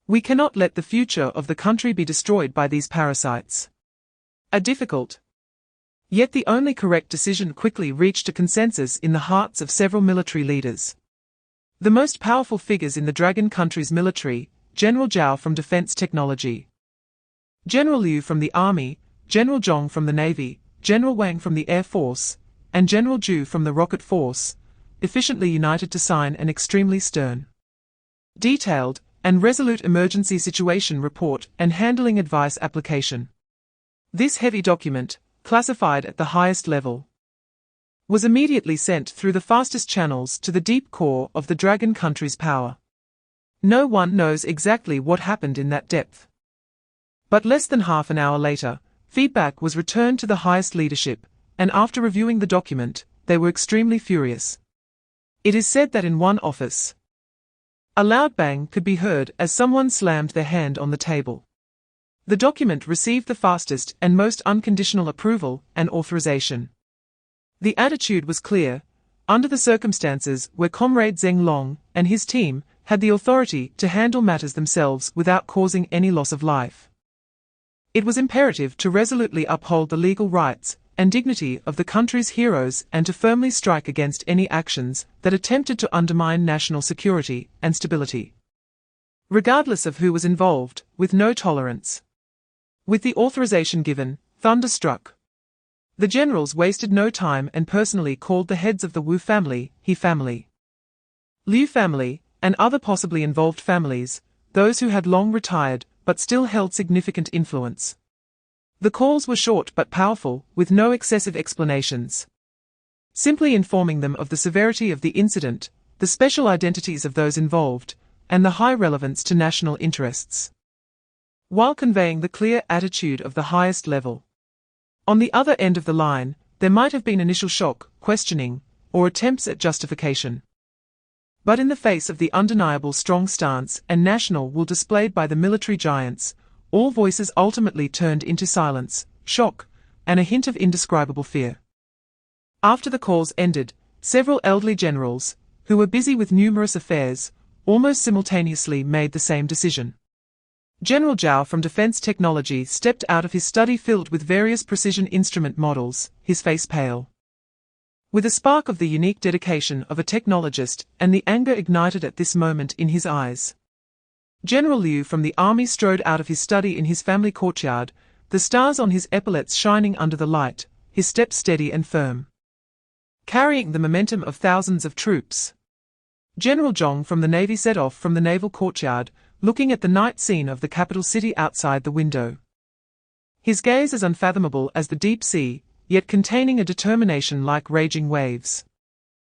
We cannot let the future of the country be destroyed by these parasites. A difficult, yet the only correct decision quickly reached a consensus in the hearts of several military leaders. The most powerful figures in the Dragon country's military, General Zhao from Defense Technology, General Liu from the Army, General Zhong from the Navy, General Wang from the Air Force, and General Zhu from the Rocket Force, efficiently united to sign an extremely stern, detailed, and resolute emergency situation report and handling advice application. This heavy document, classified at the highest level, was immediately sent through the fastest channels to the deep core of the Dragon country's power. No one knows exactly what happened in that depth. But less than half an hour later, feedback was returned to the highest leadership, and after reviewing the document, they were extremely furious. It is said that in one office, a loud bang could be heard as someone slammed their hand on the table. The document received the fastest and most unconditional approval and authorization. The attitude was clear, under the circumstances where Comrade Ling Long and his team had the authority to handle matters themselves without causing any loss of life. It was imperative to resolutely uphold the legal rights and dignity of the country's heroes and to firmly strike against any actions that attempted to undermine national security and stability, regardless of who was involved, with no tolerance. With the authorization given, thunder struck. The generals wasted no time and personally called the heads of the Wu family, He family, Liu family, and other possibly involved families, those who had long retired but still held significant influence. The calls were short but powerful, with no excessive explanations. Simply informing them of the severity of the incident, the special identities of those involved, and the high relevance to national interests, while conveying the clear attitude of the highest level. On the other end of the line, there might have been initial shock, questioning, or attempts at justification. But in the face of the undeniable strong stance and national will displayed by the military giants, all voices ultimately turned into silence, shock, and a hint of indescribable fear. After the calls ended, several elderly generals, who were busy with numerous affairs, almost simultaneously made the same decision. General Zhao from Defense Technology stepped out of his study filled with various precision instrument models, his face pale, with a spark of the unique dedication of a technologist and the anger ignited at this moment in his eyes. General Liu from the Army strode out of his study in his family courtyard, the stars on his epaulets shining under the light, his steps steady and firm, carrying the momentum of thousands of troops. General Zhong from the Navy set off from the naval courtyard, looking at the night scene of the capital city outside the window. His gaze as unfathomable as the deep sea, yet containing a determination like raging waves.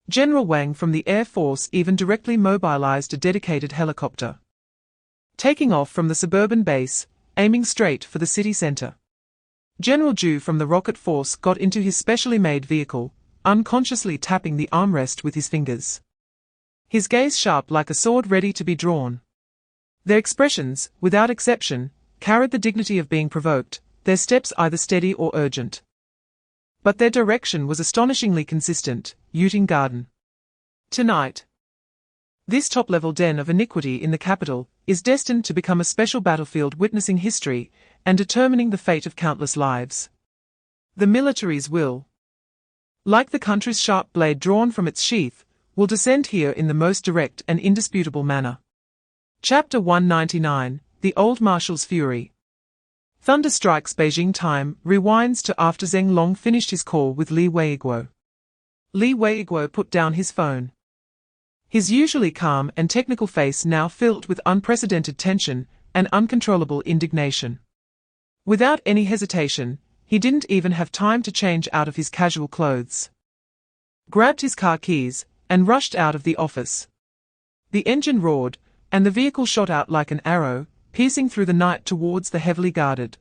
General Wang from the Air Force even directly mobilized a dedicated helicopter, taking off from the suburban base, aiming straight for the city center. General Zhu from the Rocket Force got into his specially made vehicle, unconsciously tapping the armrest with his fingers, his gaze sharp like a sword ready to be drawn. Their expressions, without exception, carried the dignity of being provoked, their steps either steady or urgent. But their direction was astonishingly consistent, Yuting Garden. Tonight, this top-level den of iniquity in the capital is destined to become a special battlefield witnessing history and determining the fate of countless lives. The military's will, like the country's sharp blade drawn from its sheath, will descend here in the most direct and indisputable manner. Chapter 199, The Old Marshal's Fury. Thunder strikes Beijing time, rewinds to after Ling Long finished his call with Li Weiguo. Li Weiguo put down his phone. His usually calm and technical face now filled with unprecedented tension and uncontrollable indignation. Without any hesitation, he didn't even have time to change out of his casual clothes, grabbed his car keys, and rushed out of the office. The engine roared, and the vehicle shot out like an arrow, piercing through the night towards the heavily guarded,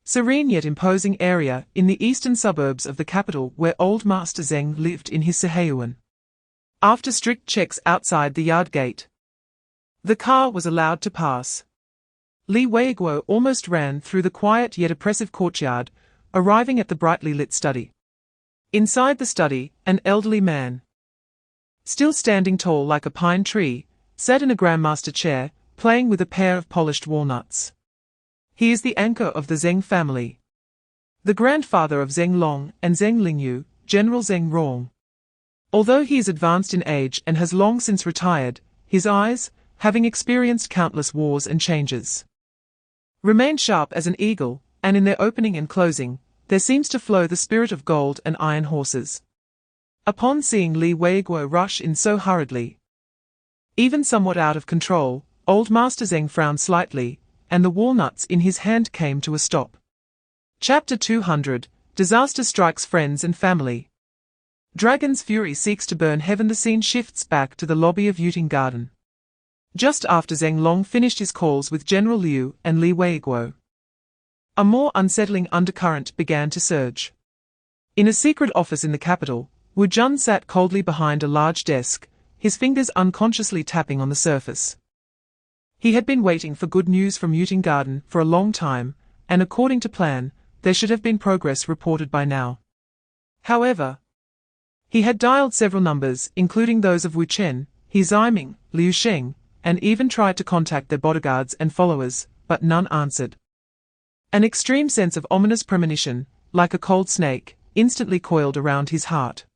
serene yet imposing area in the eastern suburbs of the capital where Old Master Zeng lived in his Siheyuan. After strict checks outside the yard gate, the car was allowed to pass. Li Weiguo almost ran through the quiet yet oppressive courtyard, arriving at the brightly lit study. Inside the study, an elderly man, still standing tall like a pine tree, sat in a grandmaster chair, playing with a pair of polished walnuts. He is the anchor of the Zheng family. The grandfather of Ling Long and Zheng Lingyu, General Zheng Rong. Although he is advanced in age and has long since retired, his eyes, having experienced countless wars and changes, remain sharp as an eagle, and in their opening and closing, there seems to flow the spirit of gold and iron horses. Upon seeing Li Weiguo rush in so hurriedly, even somewhat out of control, old Master Zheng frowned slightly, and the walnuts in his hand came to a stop. Chapter 200, Disaster Strikes Friends and Family. Dragon's Fury seeks to burn heaven. The scene shifts back to the lobby of Yuting Garden. Just after Zheng Long finished his calls with General Liu and Li Weiguo, a more unsettling undercurrent began to surge. In a secret office in the capital, Wu Jun sat coldly behind a large desk, his fingers unconsciously tapping on the surface. He had been waiting for good news from Yuting Garden for a long time, and according to plan, there should have been progress reported by now. However, he had dialed several numbers, including those of Wu Chen, He Ziming, Liu Sheng, and even tried to contact their bodyguards and followers, but none answered. An extreme sense of ominous premonition, like a cold snake, instantly coiled around his heart.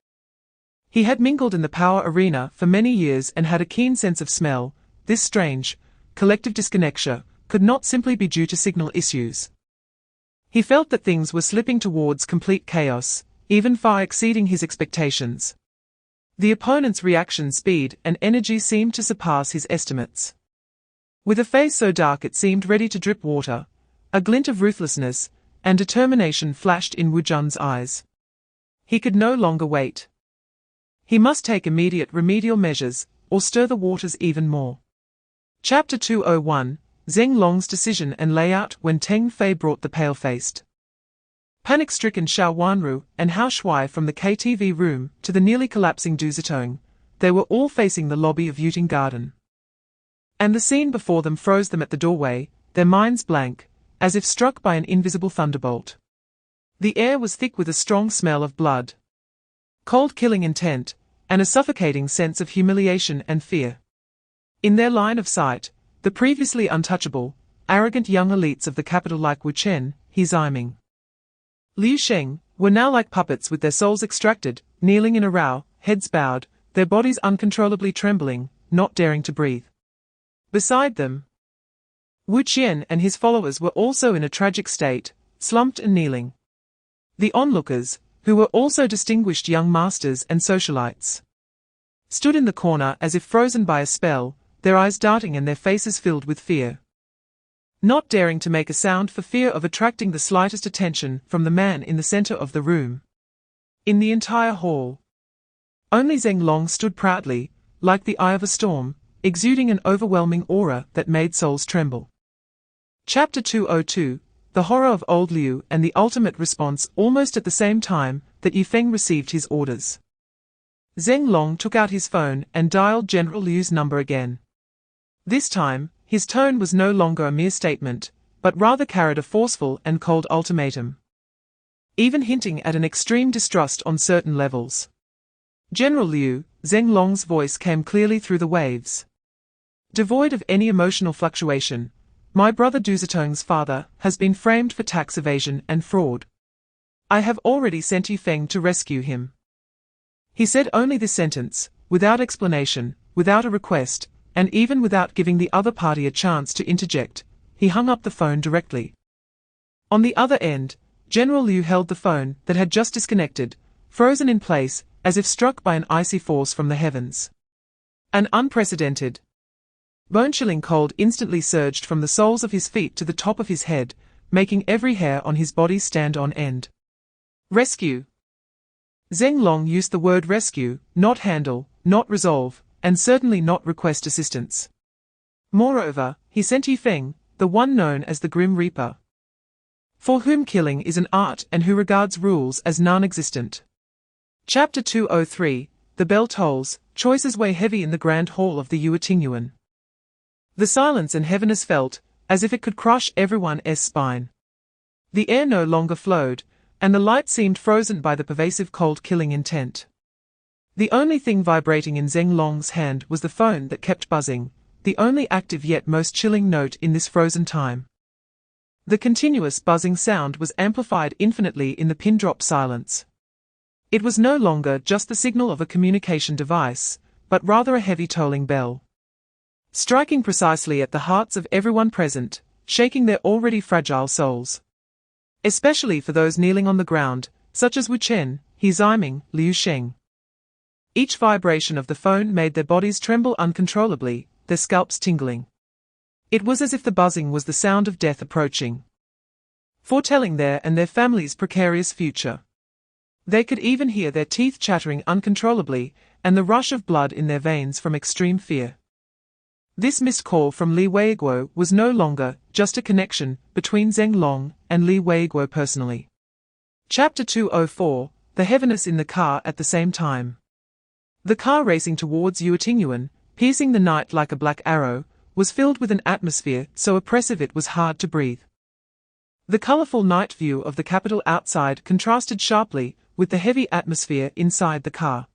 He had mingled in the power arena for many years and had a keen sense of smell. This strange, collective disconnection could not simply be due to signal issues. He felt that things were slipping towards complete chaos, even far exceeding his expectations. The opponent's reaction speed and energy seemed to surpass his estimates. With a face so dark it seemed ready to drip water, a glint of ruthlessness and determination flashed in Wu Jun's eyes. He could no longer wait. He must take immediate remedial measures, or stir the waters even more. Chapter 201, Zheng Long's Decision and Layout. When Teng Fei brought the pale-faced, panic-stricken Xiao Wanru and Hao Shui from the KTV room to the nearly collapsing Du Zitong, they were all facing the lobby of Yuting Garden. And the scene before them froze them at the doorway, their minds blank, as if struck by an invisible thunderbolt. The air was thick with a strong smell of blood, cold killing intent, and a suffocating sense of humiliation and fear. In their line of sight, the previously untouchable, arrogant young elites of the capital like Wu Chen, He Ziming, Liu Sheng, were now like puppets with their souls extracted, kneeling in a row, heads bowed, their bodies uncontrollably trembling, not daring to breathe. Beside them, Wu Qian and his followers were also in a tragic state, slumped and kneeling. The onlookers, who were also distinguished young masters and socialites, stood in the corner as if frozen by a spell, their eyes darting and their faces filled with fear, not daring to make a sound for fear of attracting the slightest attention from the man in the center of the room. In the entire hall, only Zheng Long stood proudly, like the eye of a storm, exuding an overwhelming aura that made souls tremble. Chapter 202, The Horror of Old Liu and the Ultimate Response. Almost at the same time that Yifeng received his orders, Zheng Long took out his phone and dialed General Liu's number again. This time, his tone was no longer a mere statement, but rather carried a forceful and cold ultimatum, even hinting at an extreme distrust on certain levels. General Liu, Zheng Long's voice came clearly through the waves, devoid of any emotional fluctuation. My brother Du Zitong's father has been framed for tax evasion and fraud. I have already sent Yifeng to rescue him. He said only this sentence, without explanation, without a request, and even without giving the other party a chance to interject. He hung up the phone directly. On the other end, General Liu held the phone that had just disconnected, frozen in place, as if struck by an icy force from the heavens. An unprecedented, bone-chilling cold instantly surged from the soles of his feet to the top of his head, making every hair on his body stand on end. Rescue. Zheng Long used the word rescue, not handle, not resolve, and certainly not request assistance. Moreover, he sent Yifeng, the one known as the Grim Reaper, for whom killing is an art and who regards rules as non-existent. Chapter 203, The Bell Tolls. Choices weigh heavy in the grand hall of the Yuetingyuan. The silence and heaviness felt, as if it could crush everyone's spine. The air no longer flowed, and the light seemed frozen by the pervasive cold killing intent. The only thing vibrating in Zheng Long's hand was the phone that kept buzzing, the only active yet most chilling note in this frozen time. The continuous buzzing sound was amplified infinitely in the pin-drop silence. It was no longer just the signal of a communication device, but rather a heavy tolling bell, striking precisely at the hearts of everyone present, shaking their already fragile souls. Especially for those kneeling on the ground, such as Wu Chen, He Ziming, Liu Sheng. Each vibration of the phone made their bodies tremble uncontrollably, their scalps tingling. It was as if the buzzing was the sound of death approaching, foretelling their and their families' precarious future. They could even hear their teeth chattering uncontrollably, and the rush of blood in their veins from extreme fear. This missed call from Li Weiguo was no longer just a connection between Ling Long and Li Weiguo personally. Chapter 204, The Heaviness in the Car at the same time. The car racing towards Yuetingyuan, piercing the night like a black arrow, was filled with an atmosphere so oppressive it was hard to breathe. The colorful night view of the capital outside contrasted sharply with the heavy atmosphere inside the car.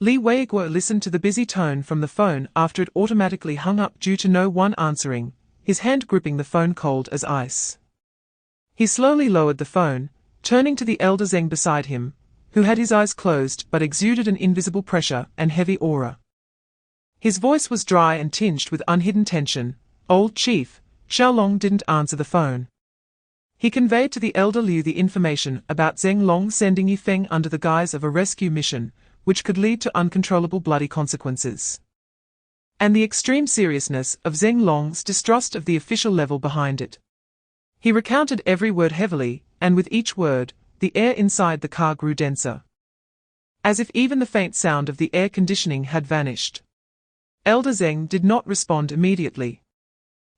Li Weiguo listened to the busy tone from the phone after it automatically hung up due to no one answering, his hand gripping the phone cold as ice. He slowly lowered the phone, turning to the elder Zeng beside him, who had his eyes closed but exuded an invisible pressure and heavy aura. His voice was dry and tinged with unhidden tension. "Old Chief, Xiaolong didn't answer the phone." He conveyed to the elder Liu the information about Ling Long sending Yifeng under the guise of a rescue mission, which could lead to uncontrollable bloody consequences, and the extreme seriousness of Ling Long's distrust of the official level behind it. He recounted every word heavily, and with each word, the air inside the car grew denser, as if even the faint sound of the air conditioning had vanished. Elder Zeng did not respond immediately.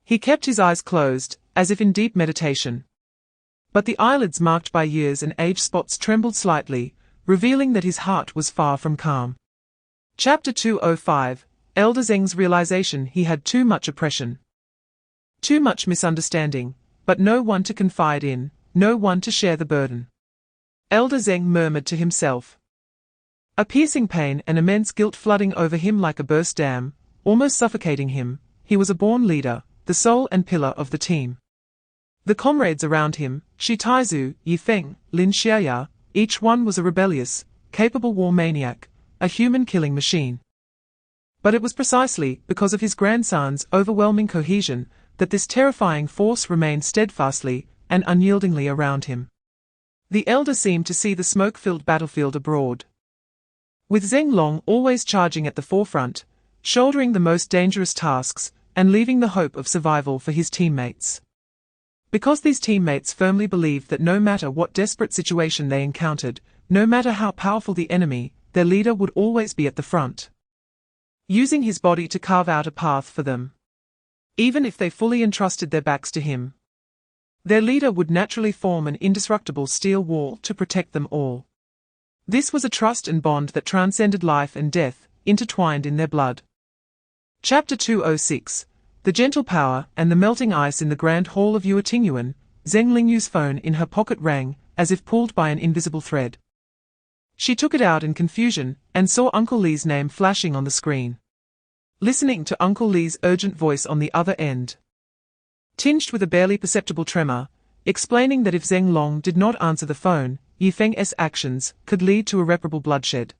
He kept his eyes closed, as if in deep meditation. But the eyelids marked by years and age spots trembled slightly, revealing that his heart was far from calm. Chapter 205, Elder Zeng's realization he had too much oppression, too much misunderstanding, but no one to confide in, no one to share the burden. Elder Zeng murmured to himself, a piercing pain and immense guilt flooding over him like a burst dam, almost suffocating him. He was a born leader, the soul and pillar of the team. The comrades around him, Shi Taizu, Yifeng, Lin Xiaya, each one was a rebellious, capable war maniac, a human-killing machine. But it was precisely because of his grandson's overwhelming cohesion that this terrifying force remained steadfastly and unyieldingly around him. The elder seemed to see the smoke-filled battlefield abroad, with Ling Long always charging at the forefront, shouldering the most dangerous tasks, and leaving the hope of survival for his teammates. Because these teammates firmly believed that no matter what desperate situation they encountered, no matter how powerful the enemy, their leader would always be at the front, using his body to carve out a path for them. Even if they fully entrusted their backs to him, their leader would naturally form an indestructible steel wall to protect them all. This was a trust and bond that transcended life and death, intertwined in their blood. Chapter 206, The Gentle Power and the Melting Ice. In the Grand Hall of Yuetingyuan, Zeng Lingyu's phone in her pocket rang, as if pulled by an invisible thread. She took it out in confusion, and saw Uncle Li's name flashing on the screen. Listening to Uncle Li's urgent voice on the other end, tinged with a barely perceptible tremor, explaining that if Ling Long did not answer the phone, Yifeng's actions could lead to irreparable bloodshed,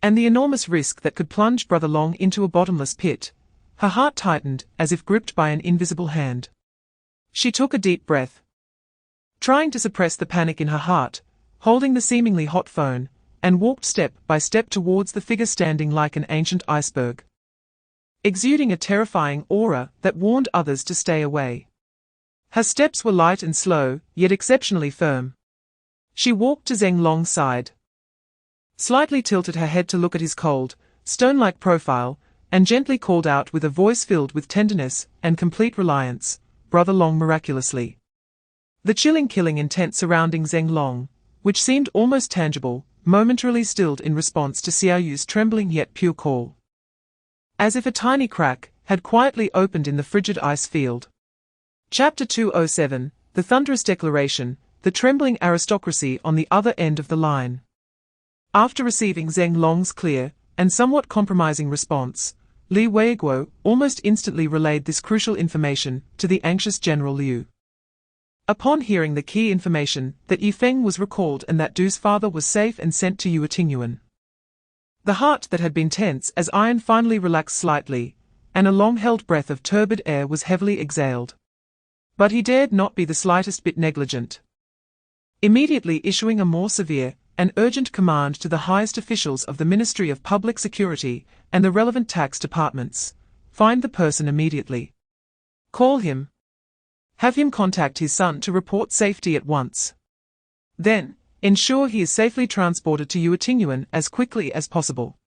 and the enormous risk that could plunge Brother Long into a bottomless pit. Her heart tightened, as if gripped by an invisible hand. She took a deep breath, trying to suppress the panic in her heart, holding the seemingly hot phone, and walked step by step towards the figure standing like an ancient iceberg, exuding a terrifying aura that warned others to stay away. Her steps were light and slow, yet exceptionally firm. She walked to Ling Long's side, slightly tilted her head to look at his cold, stone-like profile, and gently called out with a voice filled with tenderness and complete reliance, "Brother Long." Miraculously, the chilling killing intent surrounding Ling Long, which seemed almost tangible, momentarily stilled in response to Xiaoyu's trembling yet pure call, as if a tiny crack had quietly opened in the frigid ice field. Chapter 207, The Thunderous Declaration, the trembling aristocracy on the other end of the line. After receiving Ling Long's clear and somewhat compromising response, Li Weiguo almost instantly relayed this crucial information to the anxious General Liu. Upon hearing the key information that Yifeng was recalled and that Du's father was safe and sent to Yuetingyuan, the heart that had been tense as iron finally relaxed slightly, and a long-held breath of turbid air was heavily exhaled. But he dared not be the slightest bit negligent. Immediately issuing a more severe and urgent command to the highest officials of the Ministry of Public Security and the relevant tax departments, find the person immediately. Call him. Have him contact his son to report safety at once. Then, ensure he is safely transported to Yuetingyuan as quickly as possible.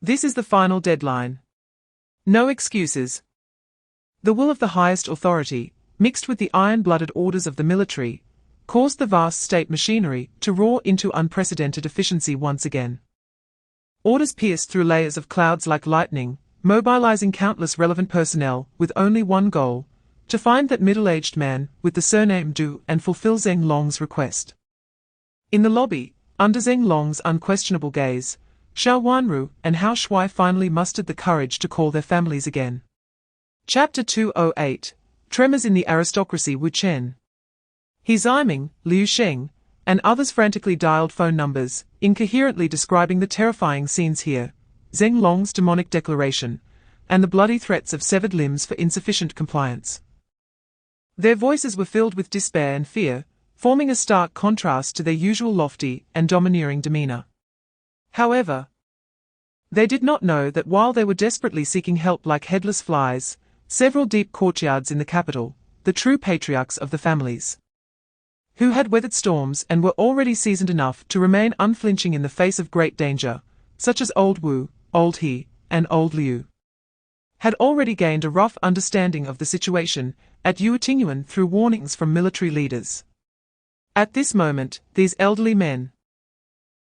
This is the final deadline. No excuses. The will of the highest authority, mixed with the iron-blooded orders of the military, caused the vast state machinery to roar into unprecedented efficiency once again. Orders pierced through layers of clouds like lightning, mobilizing countless relevant personnel with only one goal: to find that middle-aged man with the surname Du and fulfill Zeng Long's request. In the lobby, under Zeng Long's unquestionable gaze, Xiao Wanru and Hao Shui finally mustered the courage to call their families again. Chapter 208 Tremors in the Aristocracy Wu Chen. He Ziming, Liu Sheng, and others frantically dialed phone numbers, incoherently describing the terrifying scenes here, Zeng Long's demonic declaration, and the bloody threats of severed limbs for insufficient compliance. Their voices were filled with despair and fear, forming a stark contrast to their usual lofty and domineering demeanor. However, they did not know that while they were desperately seeking help like headless flies, several deep courtyards in the capital, the true patriarchs of the families, who had weathered storms and were already seasoned enough to remain unflinching in the face of great danger, such as Old Wu, Old He, and Old Liu, had already gained a rough understanding of the situation at Yuetingyuan through warnings from military leaders. At this moment, these elderly men,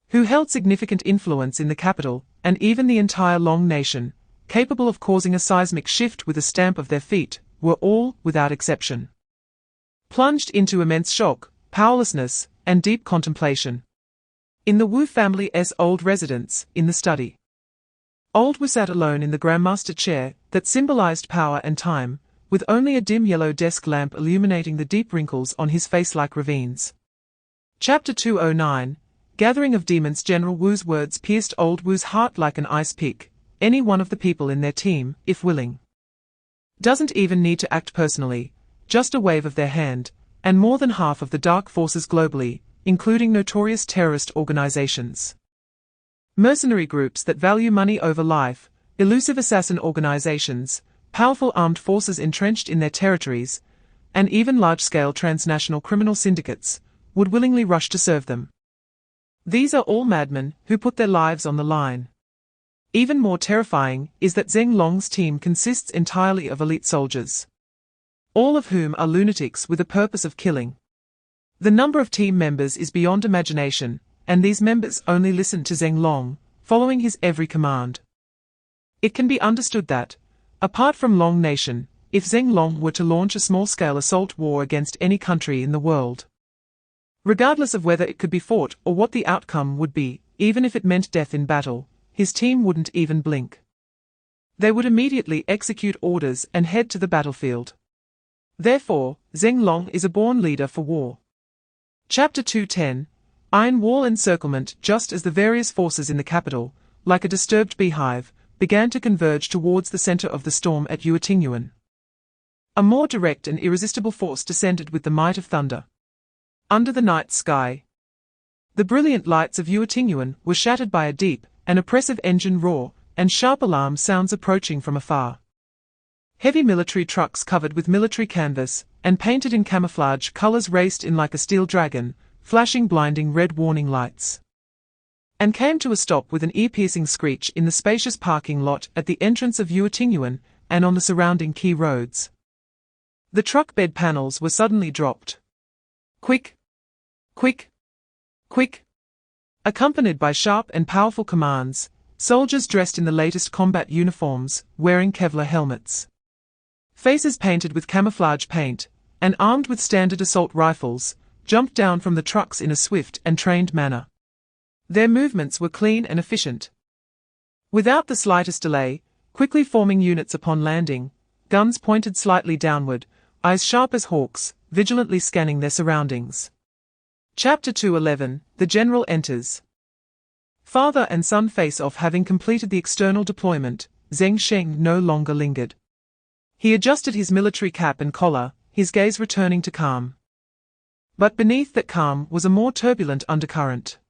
who held significant influence in the capital and even the entire Long nation, capable of causing a seismic shift with a stamp of their feet, were all, without exception, plunged into immense shock, powerlessness, and deep contemplation. In the Wu family's old residence, in the study, Old Wu sat alone in the Grandmaster chair that symbolized power and time, with only a dim yellow desk lamp illuminating the deep wrinkles on his face like ravines. Chapter 209 Gathering of Demons. General Wu's words pierced Old Wu's heart like an ice pick. Any one of the people in their team, if willing, doesn't even need to act personally, just a wave of their hand, and more than half of the dark forces globally, including notorious terrorist organizations, mercenary groups that value money over life, elusive assassin organizations, powerful armed forces entrenched in their territories, and even large-scale transnational criminal syndicates, would willingly rush to serve them. These are all madmen who put their lives on the line. Even more terrifying is that Zeng Long's team consists entirely of elite soldiers, all of whom are lunatics with a purpose of killing. The number of team members is beyond imagination, and these members only listen to Zeng Long, following his every command. It can be understood that, apart from Long Nation, if Zeng Long were to launch a small-scale assault war against any country in the world, regardless of whether it could be fought or what the outcome would be, even if it meant death in battle, his team wouldn't even blink. They would immediately execute orders and head to the battlefield. Therefore, Zeng Long is a born leader for war. Chapter 210 Iron Wall Encirclement. Just as the various forces in the capital, like a disturbed beehive, began to converge towards the center of the storm at Yuetingyuan, a more direct and irresistible force descended with the might of thunder. Under the night sky, the brilliant lights of Yuetingyuan were shattered by a deep and oppressive engine roar and sharp alarm sounds approaching from afar. Heavy military trucks covered with military canvas and painted in camouflage colors raced in like a steel dragon, flashing blinding red warning lights, and came to a stop with an ear-piercing screech in the spacious parking lot at the entrance of Yuetingyuan and on the surrounding key roads. The truck bed panels were suddenly dropped. Quick! Quick! Quick! Accompanied by sharp and powerful commands, soldiers dressed in the latest combat uniforms, wearing Kevlar helmets, faces painted with camouflage paint, and armed with standard assault rifles, jumped down from the trucks in a swift and trained manner. Their movements were clean and efficient. Without the slightest delay, quickly forming units upon landing, guns pointed slightly downward, eyes sharp as hawks, vigilantly scanning their surroundings. Chapter 2:11 The General enters. Father and son face off. Having completed the external deployment, Zheng Sheng no longer lingered. He adjusted his military cap and collar, his gaze returning to calm. But beneath that calm was a more turbulent undercurrent.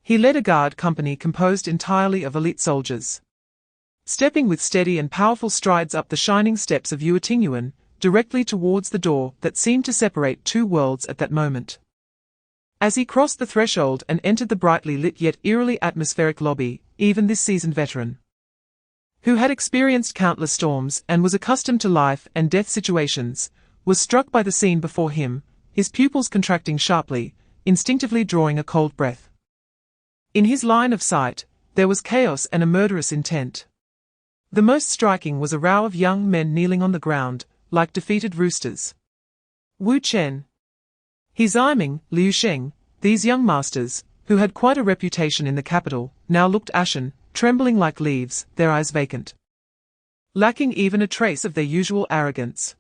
He led a guard company composed entirely of elite soldiers. Stepping with steady and powerful strides up the shining steps of Yuetinyuan, directly towards the door that seemed to separate two worlds at that moment. As he crossed the threshold and entered the brightly lit yet eerily atmospheric lobby, even this seasoned veteran, who had experienced countless storms and was accustomed to life and death situations, was struck by the scene before him, his pupils contracting sharply, instinctively drawing a cold breath. In his line of sight, there was chaos and a murderous intent. The most striking was a row of young men kneeling on the ground, like defeated roosters. Wu Chen, He Ziming, Liu Sheng, these young masters, who had quite a reputation in the capital, now looked ashen, trembling like leaves, their eyes vacant, lacking even a trace of their usual arrogance.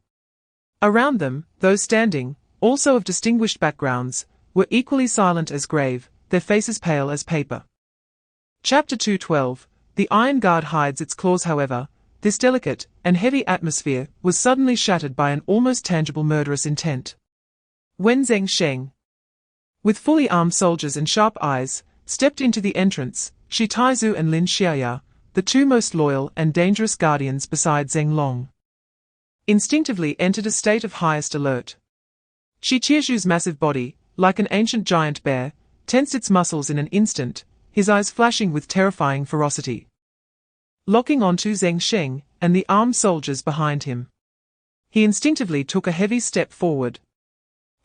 Around them, those standing, also of distinguished backgrounds, were equally silent as grave, their faces pale as paper. Chapter 2:12 The Iron Guard hides its claws. However, this delicate and heavy atmosphere was suddenly shattered by an almost tangible murderous intent. When Zheng Sheng, with fully armed soldiers and sharp eyes, stepped into the entrance, Shi Taizu and Lin Xiaya, the two most loyal and dangerous guardians beside Ling Long, instinctively entered a state of highest alert. Shi Qiushu's massive body, like an ancient giant bear, tensed its muscles in an instant, his eyes flashing with terrifying ferocity. Locking onto Zheng Sheng and the armed soldiers behind him, he instinctively took a heavy step forward.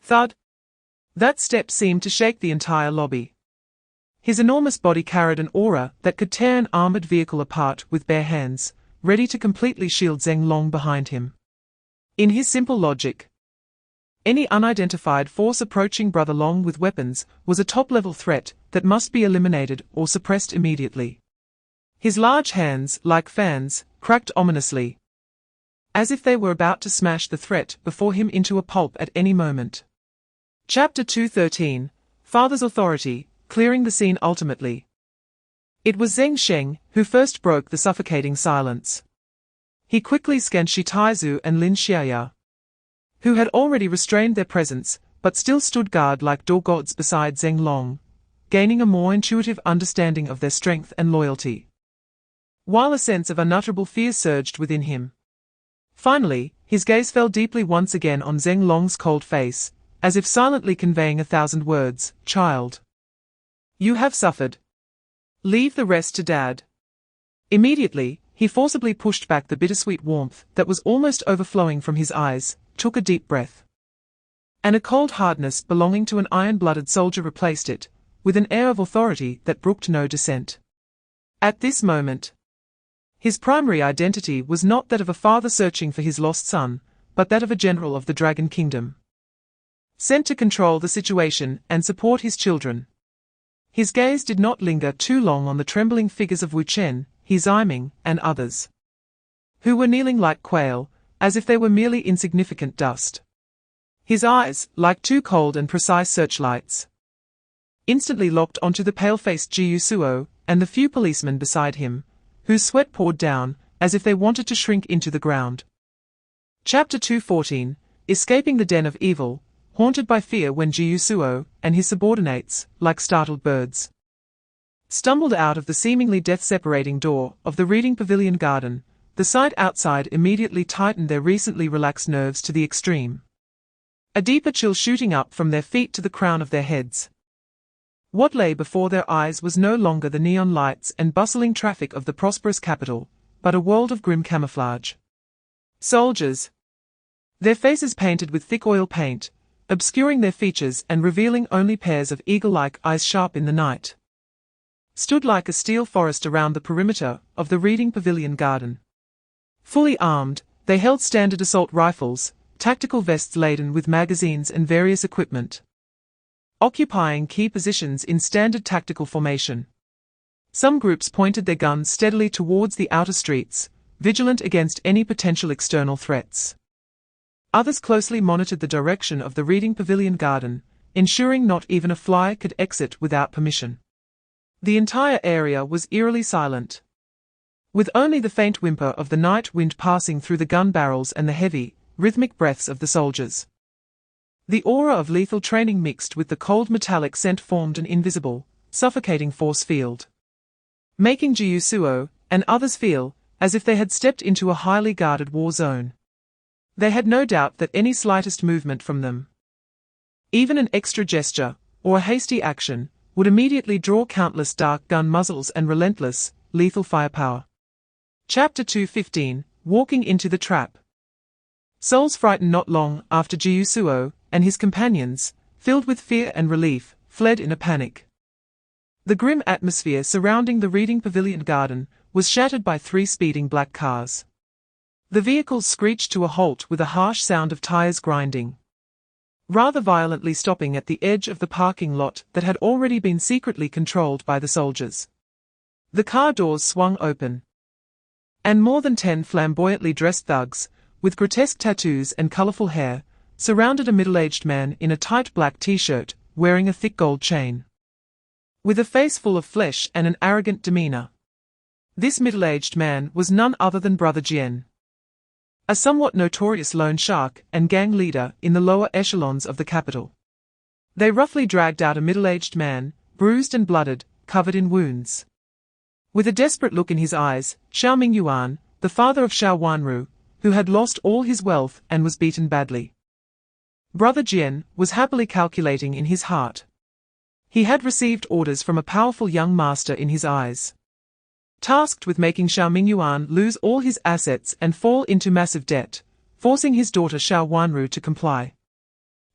Thud! That step seemed to shake the entire lobby. His enormous body carried an aura that could tear an armored vehicle apart with bare hands, ready to completely shield Ling Long behind him. In his simple logic, any unidentified force approaching Brother Long with weapons was a top-level threat that must be eliminated or suppressed immediately. His large hands, like fans, cracked ominously, as if they were about to smash the threat before him into a pulp at any moment. Chapter 2:13 Father's Authority, Clearing the Scene. Ultimately, it was Zheng Sheng who first broke the suffocating silence. He quickly scanned Shi Taizu and Lin Xiaya, who had already restrained their presence, but still stood guard like door gods beside Ling Long, gaining a more intuitive understanding of their strength and loyalty, while a sense of unutterable fear surged within him. Finally, his gaze fell deeply once again on Ling Long's cold face, as if silently conveying 1,000 words. Child, you have suffered. Leave the rest to Dad. Immediately, he forcibly pushed back the bittersweet warmth that was almost overflowing from his eyes, took a deep breath, and a cold hardness belonging to an iron-blooded soldier replaced it, with an air of authority that brooked no dissent. At this moment, his primary identity was not that of a father searching for his lost son, but that of a general of the Dragon Kingdom, sent to control the situation and support his children. His gaze did not linger too long on the trembling figures of Wu Chen, His Ziming, and others, who were kneeling like quail, as if they were merely insignificant dust. His eyes, like two cold and precise searchlights, instantly locked onto the pale-faced Jiu Suo and the few policemen beside him, whose sweat poured down, as if they wanted to shrink into the ground. Chapter 2:14 Escaping the Den of Evil, haunted by fear when Jiu Suo and his subordinates, like startled birds, stumbled out of the seemingly death-separating door of the reading pavilion garden. The sight outside immediately tightened their recently relaxed nerves to the extreme, a deeper chill shooting up from their feet to the crown of their heads. What lay before their eyes was no longer the neon lights and bustling traffic of the prosperous capital, but a world of grim camouflage. Soldiers, their faces painted with thick oil paint, obscuring their features and revealing only pairs of eagle-like eyes sharp in the night, stood like a steel forest around the perimeter of the reading pavilion garden. Fully armed, they held standard assault rifles, tactical vests laden with magazines and various equipment, occupying key positions in standard tactical formation. Some groups pointed their guns steadily towards the outer streets, vigilant against any potential external threats. Others closely monitored the direction of the reading pavilion garden, ensuring not even a fly could exit without permission. The entire area was eerily silent, with only the faint whimper of the night wind passing through the gun barrels and the heavy, rhythmic breaths of the soldiers. The aura of lethal training mixed with the cold metallic scent formed an invisible, suffocating force field, making Jiyusuo and others feel as if they had stepped into a highly guarded war zone. They had no doubt that any slightest movement from them, even an extra gesture or a hasty action, would immediately draw countless dark gun muzzles and relentless, lethal firepower. Chapter 2:15 Walking into the Trap. Souls frightened not long after Jiyusuo and his companions, filled with fear and relief, fled in a panic. The grim atmosphere surrounding the reading pavilion garden was shattered by 3 speeding black cars. The vehicles screeched to a halt with a harsh sound of tires grinding, rather violently stopping at the edge of the parking lot that had already been secretly controlled by the soldiers. The car doors swung open, and more than 10 flamboyantly dressed thugs, with grotesque tattoos and colorful hair, surrounded a middle-aged man in a tight black t-shirt, wearing a thick gold chain, with a face full of flesh and an arrogant demeanor. This middle-aged man was none other than Brother Jian, a somewhat notorious loan shark and gang leader in the lower echelons of the capital. They roughly dragged out a middle-aged man, bruised and blooded, covered in wounds. With a desperate look in his eyes, Xiao Mingyuan, the father of Xiao Wanru, who had lost all his wealth and was beaten badly. Brother Jian was happily calculating in his heart. He had received orders from a powerful young master in his eyes, tasked with making Xiao Mingyuan lose all his assets and fall into massive debt, forcing his daughter Xiao Wanru to comply.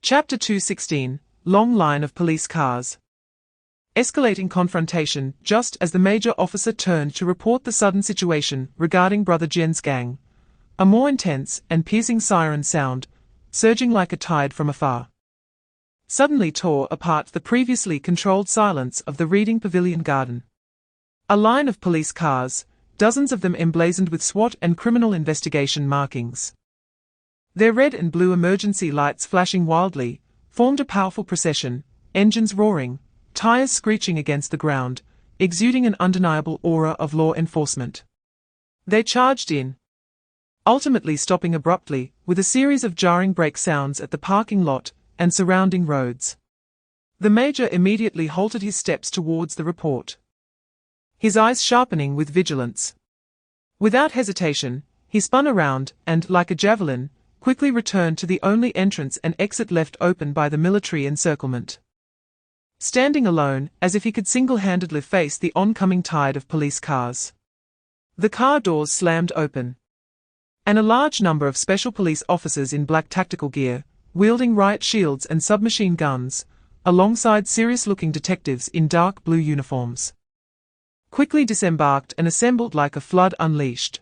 Chapter 2:16 Long line of police cars. Escalating confrontation just as the major officer turned to report the sudden situation regarding Brother Jian's gang. A more intense and piercing siren sound, surging like a tide from afar, suddenly tore apart the previously controlled silence of the reading pavilion garden. A line of police cars, dozens of them emblazoned with SWAT and criminal investigation markings, their red and blue emergency lights flashing wildly, formed a powerful procession, engines roaring, tires screeching against the ground, exuding an undeniable aura of law enforcement. They charged in, ultimately stopping abruptly, with a series of jarring brake sounds at the parking lot and surrounding roads. The major immediately halted his steps towards the report, his eyes sharpening with vigilance. Without hesitation, he spun around and, like a javelin, quickly returned to the only entrance and exit left open by the military encirclement. Standing alone, as if he could single-handedly face the oncoming tide of police cars. The car doors slammed open, and a large number of special police officers in black tactical gear, wielding riot shields and submachine guns, alongside serious-looking detectives in dark blue uniforms, quickly disembarked and assembled like a flood unleashed.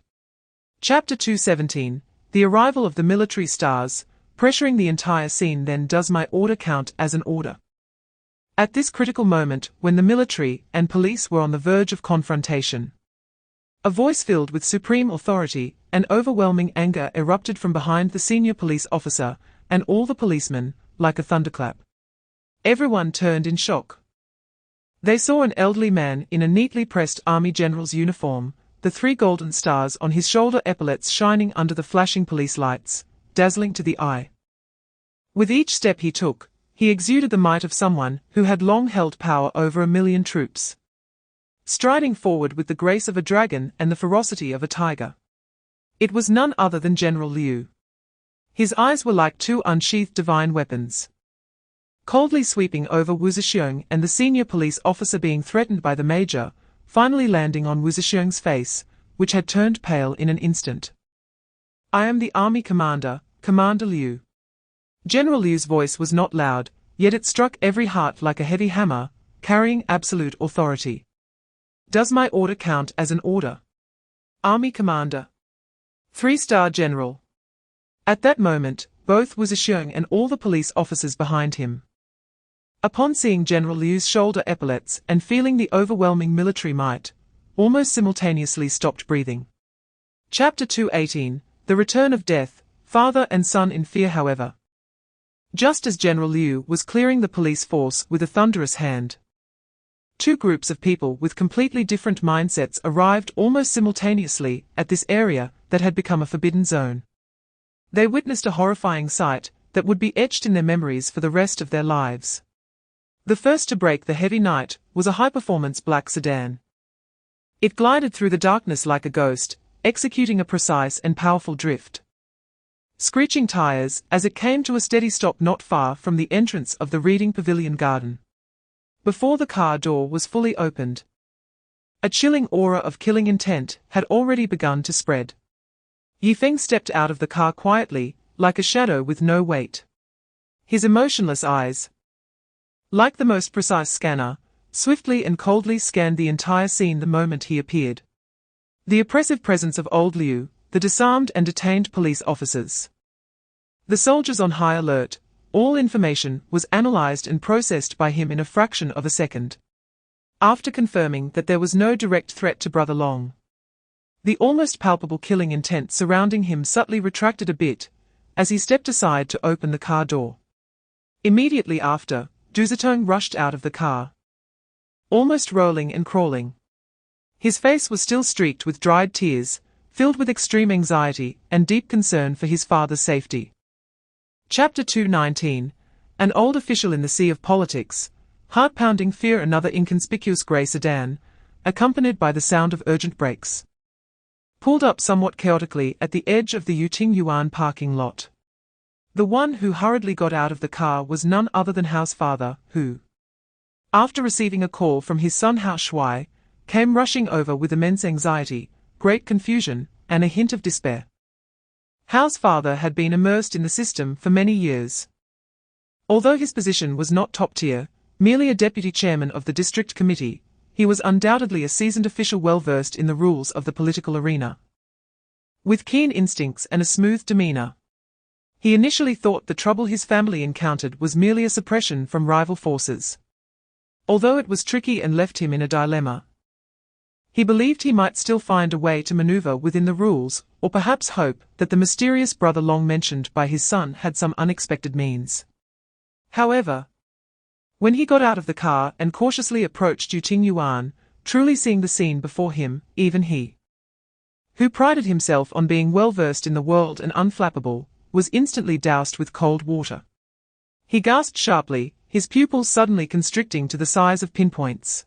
Chapter 2:17 The arrival of the military stars, pressuring the entire scene. Then does my order count as an order? At this critical moment, when the military and police were on the verge of confrontation, a voice filled with supreme authority and overwhelming anger erupted from behind the senior police officer and all the policemen, like a thunderclap. Everyone turned in shock. They saw an elderly man in a neatly pressed army general's uniform, the 3 golden stars on his shoulder epaulets shining under the flashing police lights, dazzling to the eye. With each step he took, he exuded the might of someone who had long held power over 1,000,000 troops, striding forward with the grace of a dragon and the ferocity of a tiger. It was none other than General Liu. His eyes were like 2 unsheathed divine weapons, coldly sweeping over Wu Zhixiong and the senior police officer being threatened by the major, finally landing on Wu Zhixiong's face, which had turned pale in an instant. I am the army commander, Commander Liu. General Liu's voice was not loud, yet it struck every heart like a heavy hammer, carrying absolute authority. Does my order count as an order? Army Commander. 3-star General. At that moment, both Wu Zhixiong and all the police officers behind him, upon seeing General Liu's shoulder epaulets and feeling the overwhelming military might, almost simultaneously stopped breathing. Chapter 218, The Return of Death, Father and Son in Fear. However, just as General Liu was clearing the police force with a thunderous hand, two groups of people with completely different mindsets arrived almost simultaneously at this area that had become a forbidden zone. They witnessed a horrifying sight that would be etched in their memories for the rest of their lives. The first to break the heavy night was a high-performance black sedan. It glided through the darkness like a ghost, executing a precise and powerful drift, screeching tires as it came to a steady stop not far from the entrance of the Reading Pavilion garden. Before the car door was fully opened, a chilling aura of killing intent had already begun to spread. Yifeng stepped out of the car quietly, like a shadow with no weight. His emotionless eyes, like the most precise scanner, swiftly and coldly scanned the entire scene the moment he appeared. The oppressive presence of old Liu, the disarmed and detained police officers, the soldiers on high alert, all information was analyzed and processed by him in a fraction of a second. After confirming that there was no direct threat to Brother Long, the almost palpable killing intent surrounding him subtly retracted a bit as he stepped aside to open the car door. Immediately after, Du Zitong rushed out of the car, almost rolling and crawling. His face was still streaked with dried tears, filled with extreme anxiety and deep concern for his father's safety. Chapter 219, An old official in the sea of politics, heart-pounding fear. Another inconspicuous grey sedan, accompanied by the sound of urgent brakes, pulled up somewhat chaotically at the edge of the Yuting Yuan parking lot. The one who hurriedly got out of the car was none other than Hao's father, who, after receiving a call from his son Hao Shui, came rushing over with immense anxiety, great confusion, and a hint of despair. Hao's father had been immersed in the system for many years. Although his position was not top-tier, merely a deputy chairman of the district committee, he was undoubtedly a seasoned official well versed in the rules of the political arena. With keen instincts and a smooth demeanor, he initially thought the trouble his family encountered was merely a suppression from rival forces. Although it was tricky and left him in a dilemma, he believed he might still find a way to maneuver within the rules, or perhaps hope that the mysterious Brother Long mentioned by his son had some unexpected means. However, when he got out of the car and cautiously approached Yuting Yuan, truly seeing the scene before him, even he, who prided himself on being well versed in the world and unflappable, was instantly doused with cold water. He gasped sharply, his pupils suddenly constricting to the size of pinpoints,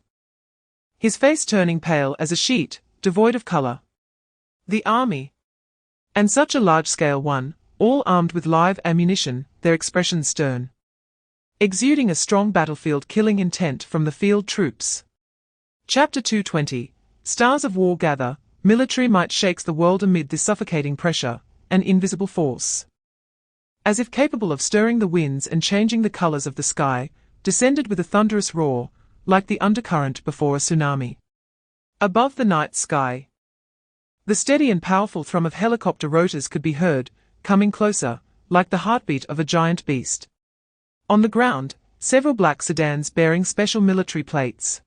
his face turning pale as a sheet, devoid of color. The army, and such a large-scale one, all armed with live ammunition, their expressions stern, exuding a strong battlefield killing intent from the field troops. Chapter 220, Stars of War Gather, Military Might Shakes the World. Amid this suffocating pressure, an invisible force, as if capable of stirring the winds and changing the colors of the sky, descended with a thunderous roar, like the undercurrent before a tsunami. Above the night sky, the steady and powerful thrum of helicopter rotors could be heard, coming closer, like the heartbeat of a giant beast. On the ground, several black sedans bearing special military plates,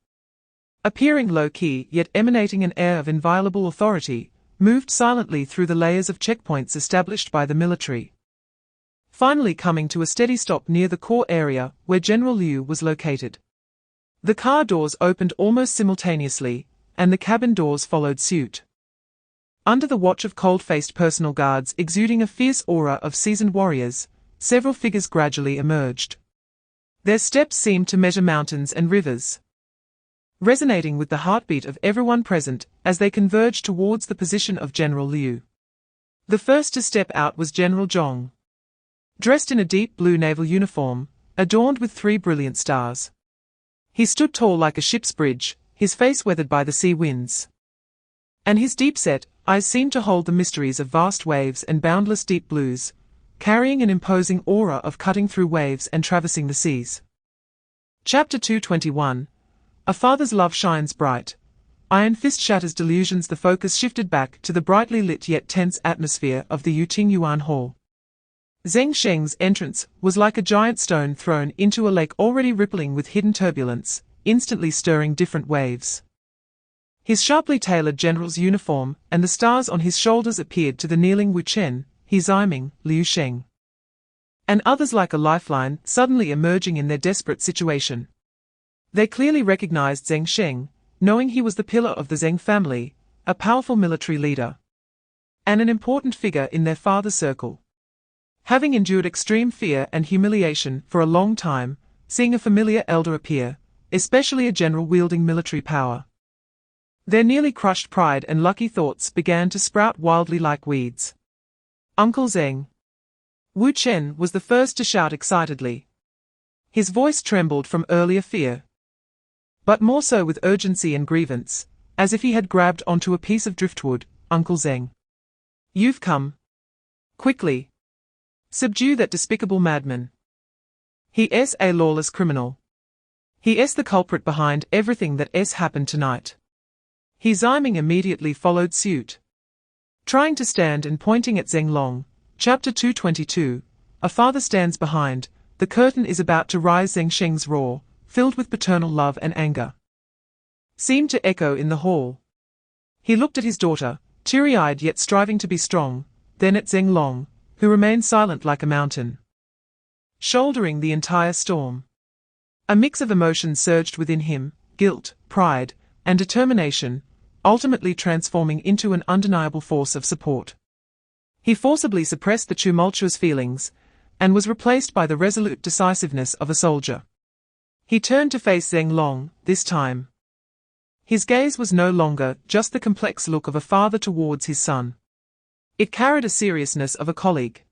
appearing low-key yet emanating an air of inviolable authority, moved silently through the layers of checkpoints established by the military, finally coming to a steady stop near the core area where General Liu was located. The car doors opened almost simultaneously, and the cabin doors followed suit. Under the watch of cold-faced personal guards exuding a fierce aura of seasoned warriors, several figures gradually emerged. Their steps seemed to measure mountains and rivers, resonating with the heartbeat of everyone present as they converged towards the position of General Liu. The first to step out was General Zhong, dressed in a deep blue naval uniform, adorned with 3 brilliant stars. He stood tall like a ship's bridge, his face weathered by the sea winds, and his deep-set eyes seemed to hold the mysteries of vast waves and boundless deep blues, carrying an imposing aura of cutting through waves and traversing the seas. Chapter 221, A Father's Love Shines Bright. Iron Fist shatters delusions. The focus shifted back to the brightly lit yet tense atmosphere of the Yuting Yuan Hall. Zheng Sheng's entrance was like a giant stone thrown into a lake already rippling with hidden turbulence, instantly stirring different waves. His sharply tailored general's uniform and the stars on his shoulders appeared to the kneeling Wu Chen, He Ziming, Liu Sheng, and others like a lifeline suddenly emerging in their desperate situation. They clearly recognized Zheng Sheng, knowing he was the pillar of the Zheng family, a powerful military leader, and an important figure in their father's circle. Having endured extreme fear and humiliation for a long time, seeing a familiar elder appear, especially a general wielding military power, their nearly crushed pride and lucky thoughts began to sprout wildly like weeds. Uncle Zheng. Wu Chen was the first to shout excitedly. His voice trembled from earlier fear, but more so with urgency and grievance, as if he had grabbed onto a piece of driftwood. Uncle Zheng. You've come. Quickly. Subdue that despicable madman. He is a lawless criminal. He is the culprit behind everything that has happened tonight. He Ziming immediately followed suit, trying to stand and pointing at Ling Long. Chapter 222. A father stands behind. The curtain is about to rise. Zheng Sheng's roar, filled with paternal love and anger, seemed to echo in the hall. He looked at his daughter, teary-eyed yet striving to be strong, then at Ling Long, who remained silent like a mountain, shouldering the entire storm. A mix of emotions surged within him, guilt, pride, and determination, ultimately transforming into an undeniable force of support. He forcibly suppressed the tumultuous feelings, and was replaced by the resolute decisiveness of a soldier. He turned to face Ling Long, this time. His gaze was no longer just the complex look of a father towards his son. It carried a seriousness of a colleague.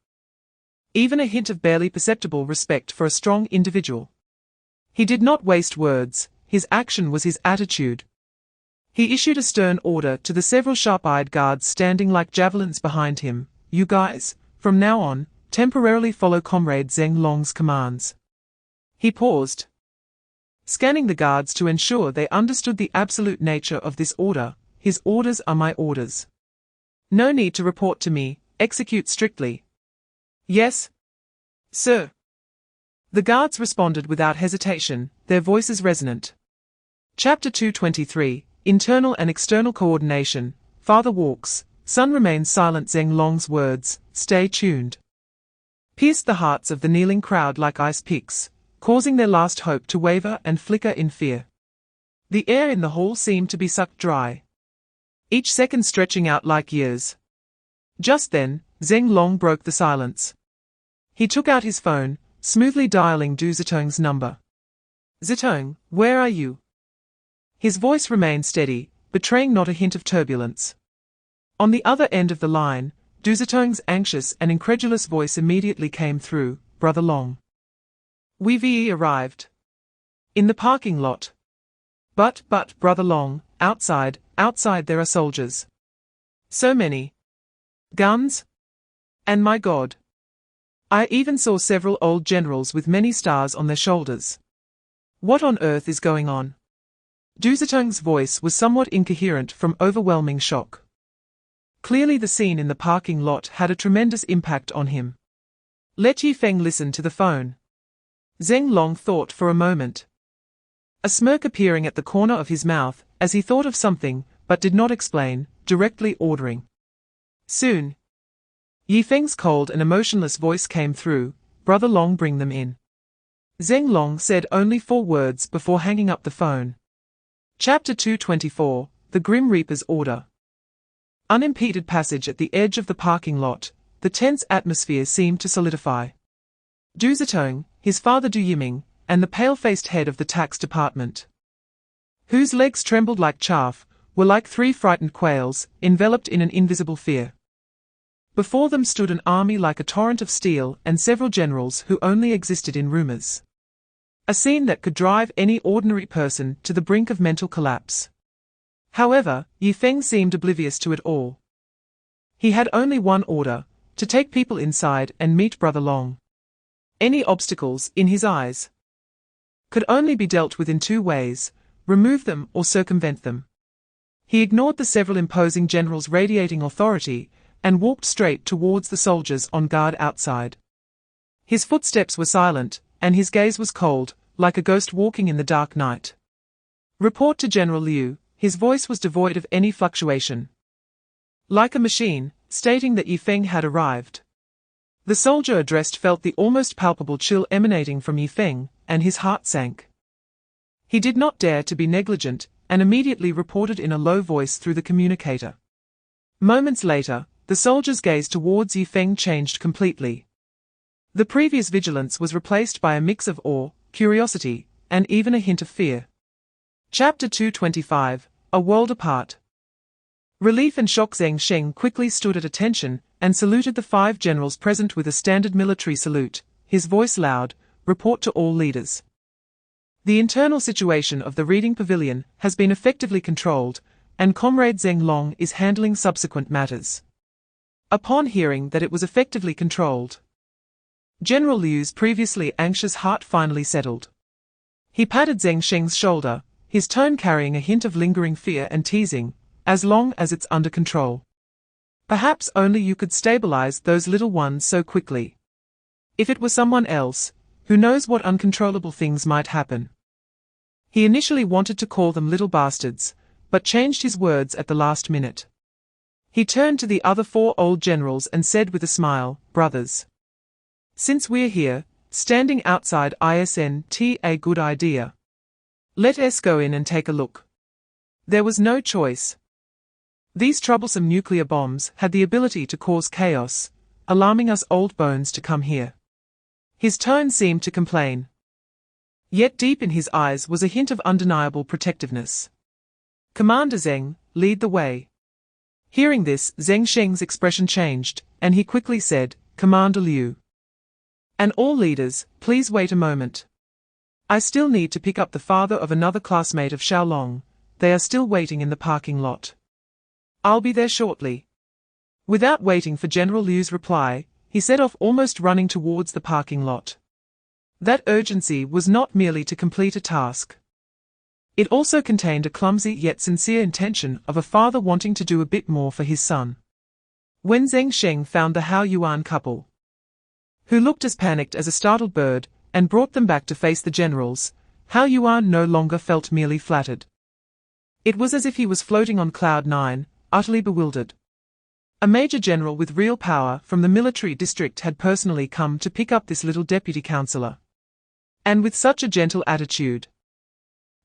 Even a hint of barely perceptible respect for a strong individual. He did not waste words, his action was his attitude. He issued a stern order to the several sharp-eyed guards standing like javelins behind him. You guys, from now on, temporarily follow Comrade Ling Long's commands. He paused, scanning the guards to ensure they understood the absolute nature of this order. His orders are my orders. No need to report to me, execute strictly. Yes, sir. The guards responded without hesitation, their voices resonant. Chapter 223. Internal and external coordination. Father walks, son remains silent. Ling Long's words, stay tuned, pierced the hearts of the kneeling crowd like ice picks, causing their last hope to waver and flicker in fear. The air in the hall seemed to be sucked dry, each second stretching out like years. Just then, Ling Long broke the silence. He took out his phone, smoothly dialing Du Zitong's number. Zitong, where are you? His voice remained steady, betraying not a hint of turbulence. On the other end of the line, Du Zitong's anxious and incredulous voice immediately came through. Brother Long. We've arrived. In the parking lot. But, Brother Long, outside there are soldiers. So many. Guns? And my God. I even saw several old generals with many stars on their shoulders. What on earth is going on? Du Zitong's voice was somewhat incoherent from overwhelming shock. Clearly the scene in the parking lot had a tremendous impact on him. Let Yifeng listen to the phone. Ling Long thought for a moment, a smirk appearing at the corner of his mouth as he thought of something, but did not explain, directly ordering. Soon. Yifeng's cold and emotionless voice came through. Brother Long, bring them in. Ling Long said only 4 words before hanging up the phone. Chapter 224. The Grim Reaper's Order. Unimpeded passage at the edge of the parking lot, the tense atmosphere seemed to solidify. Du Zitong, his father Du Yiming, and the pale-faced head of the tax department, whose legs trembled like chaff, were like 3 frightened quails, enveloped in an invisible fear. Before them stood an army like a torrent of steel and several generals who only existed in rumors. A scene that could drive any ordinary person to the brink of mental collapse. However, Yifeng seemed oblivious to it all. He had only one order, to take people inside and meet Brother Long. Any obstacles, in his eyes, could only be dealt with in 2 ways, remove them or circumvent them. He ignored the several imposing generals radiating authority, and walked straight towards the soldiers on guard outside. His footsteps were silent, and his gaze was cold, like a ghost walking in the dark night. Report to General Liu, His voice was devoid of any fluctuation. Like a machine, stating that Yifeng had arrived. The soldier addressed felt the almost palpable chill emanating from Yifeng, and his heart sank. He did not dare to be negligent, and immediately reported in a low voice through the communicator. Moments later, the soldier's gaze towards Yifeng changed completely. The previous vigilance was replaced by a mix of awe, curiosity, and even a hint of fear. Chapter 225, A World Apart. Relief and shock. Zheng Sheng quickly stood at attention, and saluted the 5 generals present with a standard military salute, his voice loud, report to all leaders. The internal situation of the reading pavilion has been effectively controlled, and Comrade Ling Long is handling subsequent matters. Upon hearing that it was effectively controlled, General Liu's previously anxious heart finally settled. He patted Zheng Sheng's shoulder, his tone carrying a hint of lingering fear and teasing, as long as it's under control. Perhaps only you could stabilize those little ones so quickly. If it was someone else, who knows what uncontrollable things might happen. He initially wanted to call them little bastards, but changed his words at the last minute. He turned to the other 4 old generals and said with a smile, "Brothers, since we're here, standing outside, isn't a good idea. Let us go in and take a look." There was no choice. These troublesome nuclear bombs had the ability to cause chaos, alarming us old bones to come here. His tone seemed to complain. Yet deep in his eyes was a hint of undeniable protectiveness. "Commander Zheng, lead the way." Hearing this, Zheng Sheng's expression changed, and he quickly said, "Commander Liu. And all leaders, please wait a moment. I still need to pick up the father of another classmate of Xiaolong. They are still waiting in the parking lot. I'll be there shortly." Without waiting for General Liu's reply, he set off, almost running towards the parking lot. That urgency was not merely to complete a task. It also contained a clumsy yet sincere intention of a father wanting to do a bit more for his son. When Zheng Sheng found the Hao Yuan couple, who looked as panicked as a startled bird, and brought them back to face the generals, Hao Yuan no longer felt merely flattered. It was as if he was floating on cloud 9, utterly bewildered. A major general with real power from the military district had personally come to pick up this little deputy councillor. And with such a gentle attitude,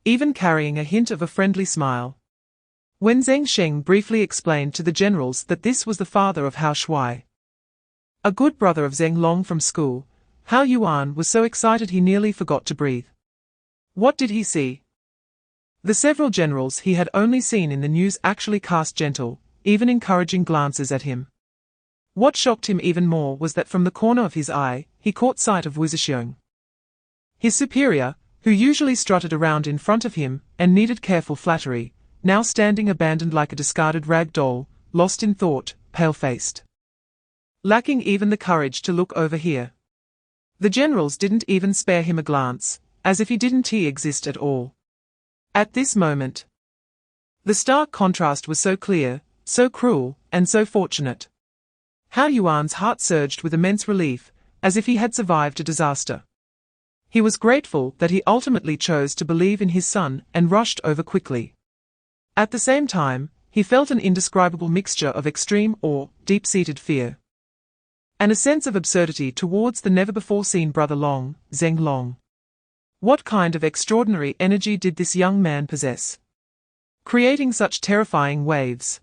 even carrying a hint of a friendly smile. When Zheng Sheng briefly explained to the generals that this was the father of Hao Shui, a good brother of Zheng Long from school, Hao Yuan was so excited he nearly forgot to breathe. What did he see? The several generals he had only seen in the news actually cast gentle, even encouraging glances at him. What shocked him even more was that from the corner of his eye, he caught sight of Wuzixiong, his superior, who usually strutted around in front of him and needed careful flattery, now standing abandoned like a discarded rag doll, lost in thought, pale-faced, lacking even the courage to look over here. The generals didn't even spare him a glance, as if he didn't exist at all. At this moment, the stark contrast was so clear, so cruel, and so fortunate. Hao Yuan's heart surged with immense relief, as if he had survived a disaster. He was grateful that he ultimately chose to believe in his son and rushed over quickly. At the same time, he felt an indescribable mixture of extreme awe, deep-seated fear, and a sense of absurdity towards the never-before-seen brother Long, Zheng Long. What kind of extraordinary energy did this young man possess, creating such terrifying waves,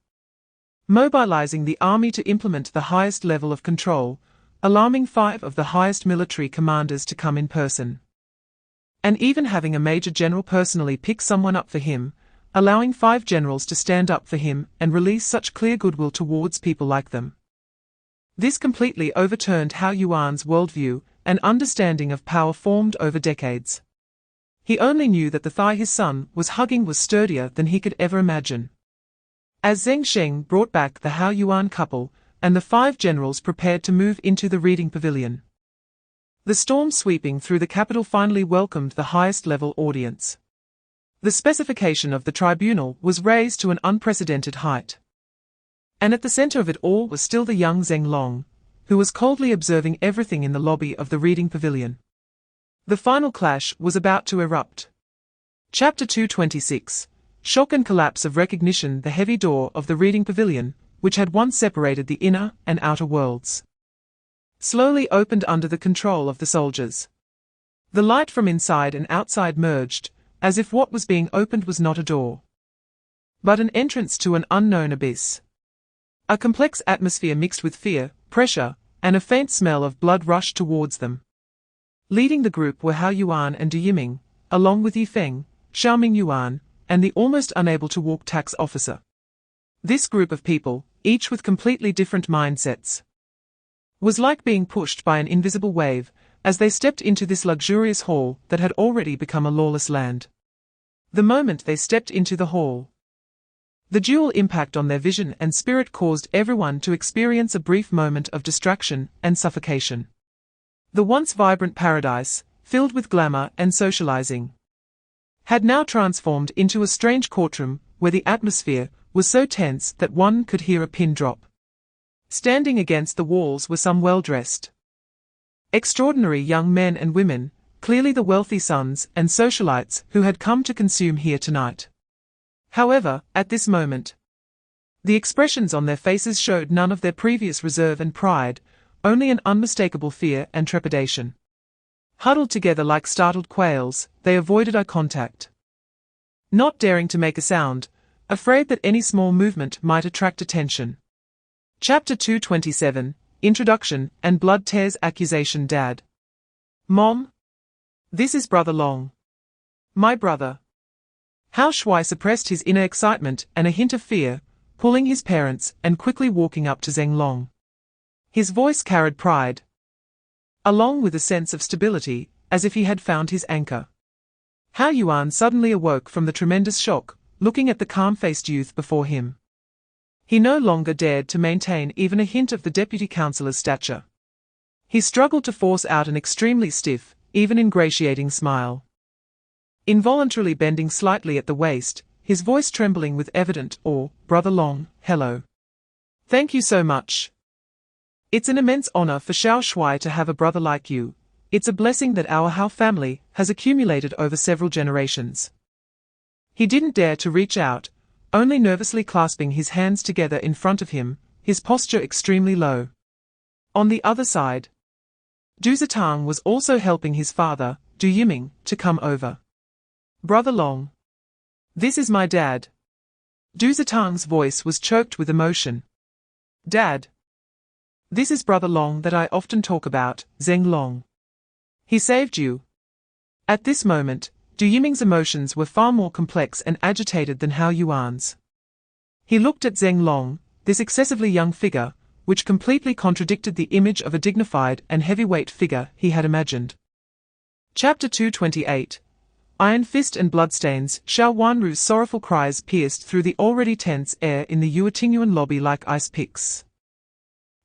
mobilizing the army to implement the highest level of control, alarming 5 of the highest military commanders to come in person, and even having a major general personally pick someone up for him, allowing 5 generals to stand up for him and release such clear goodwill towards people like them. This completely overturned Hao Yuan's worldview and understanding of power formed over decades. He only knew that the thigh his son was hugging was sturdier than he could ever imagine. As Zheng Sheng brought back the Hao Yuan couple, and the 5 generals prepared to move into the reading pavilion, the storm sweeping through the capital finally welcomed the highest-level audience. The specification of the tribunal was raised to an unprecedented height. And at the center of it all was still the young Zheng Long, who was coldly observing everything in the lobby of the reading pavilion. The final clash was about to erupt. Chapter 226. shock and collapse of recognition. The heavy door of the reading pavilion, which had once separated the inner and outer worlds, slowly opened under the control of the soldiers. The light from inside and outside merged, as if what was being opened was not a door, but an entrance to an unknown abyss. A complex atmosphere mixed with fear, pressure, and a faint smell of blood rushed towards them. Leading the group were Hao Yuan and Du Yiming, along with Yifeng, Xiaoming Yuan, and the almost unable to walk tax officer. This group of people, each with completely different mindsets, was like being pushed by an invisible wave as they stepped into this luxurious hall that had already become a lawless land. The moment they stepped into the hall, the dual impact on their vision and spirit caused everyone to experience a brief moment of distraction and suffocation. The once vibrant paradise, filled with glamour and socializing, had now transformed into a strange courtroom where the atmosphere was so tense that one could hear a pin drop. Standing against the walls were some well-dressed, extraordinary young men and women, clearly the wealthy sons and socialites who had come to consume here tonight. However, at this moment, the expressions on their faces showed none of their previous reserve and pride, only an unmistakable fear and trepidation. Huddled together like startled quails, they avoided eye contact, not daring to make a sound, afraid that any small movement might attract attention. Chapter 227, Introduction and Blood Tears Accusation. Dad. Mom? This is Brother Long. My brother. Hao Shui suppressed his inner excitement and a hint of fear, pulling his parents and quickly walking up to Ling Long. His voice carried pride, along with a sense of stability, as if he had found his anchor. Hao Yuan suddenly awoke from the tremendous shock, looking at the calm-faced youth before him. He no longer dared to maintain even a hint of the deputy councillor's stature. He struggled to force out an extremely stiff, even ingratiating smile. Involuntarily bending slightly at the waist, his voice trembling with evident awe, "Brother Long, hello. Thank you so much. It's an immense honor for Hao Shui to have a brother like you. It's a blessing that our Hao family has accumulated over several generations." He didn't dare to reach out, only nervously clasping his hands together in front of him, his posture extremely low. On the other side, Du Zitang was also helping his father, Du Yiming, to come over. "Brother Long. This is my dad." Du Zitang's voice was choked with emotion. "Dad. This is Brother Long that I often talk about, Ling Long. He saved you." At this moment, Du Yiming's emotions were far more complex and agitated than Hao Yuan's. He looked at Ling Long, this excessively young figure, which completely contradicted the image of a dignified and heavyweight figure he had imagined. Chapter 228, Iron Fist and Bloodstains. Xiao Wanru's sorrowful cries pierced through the already tense air in the Yuetinuan lobby like ice picks.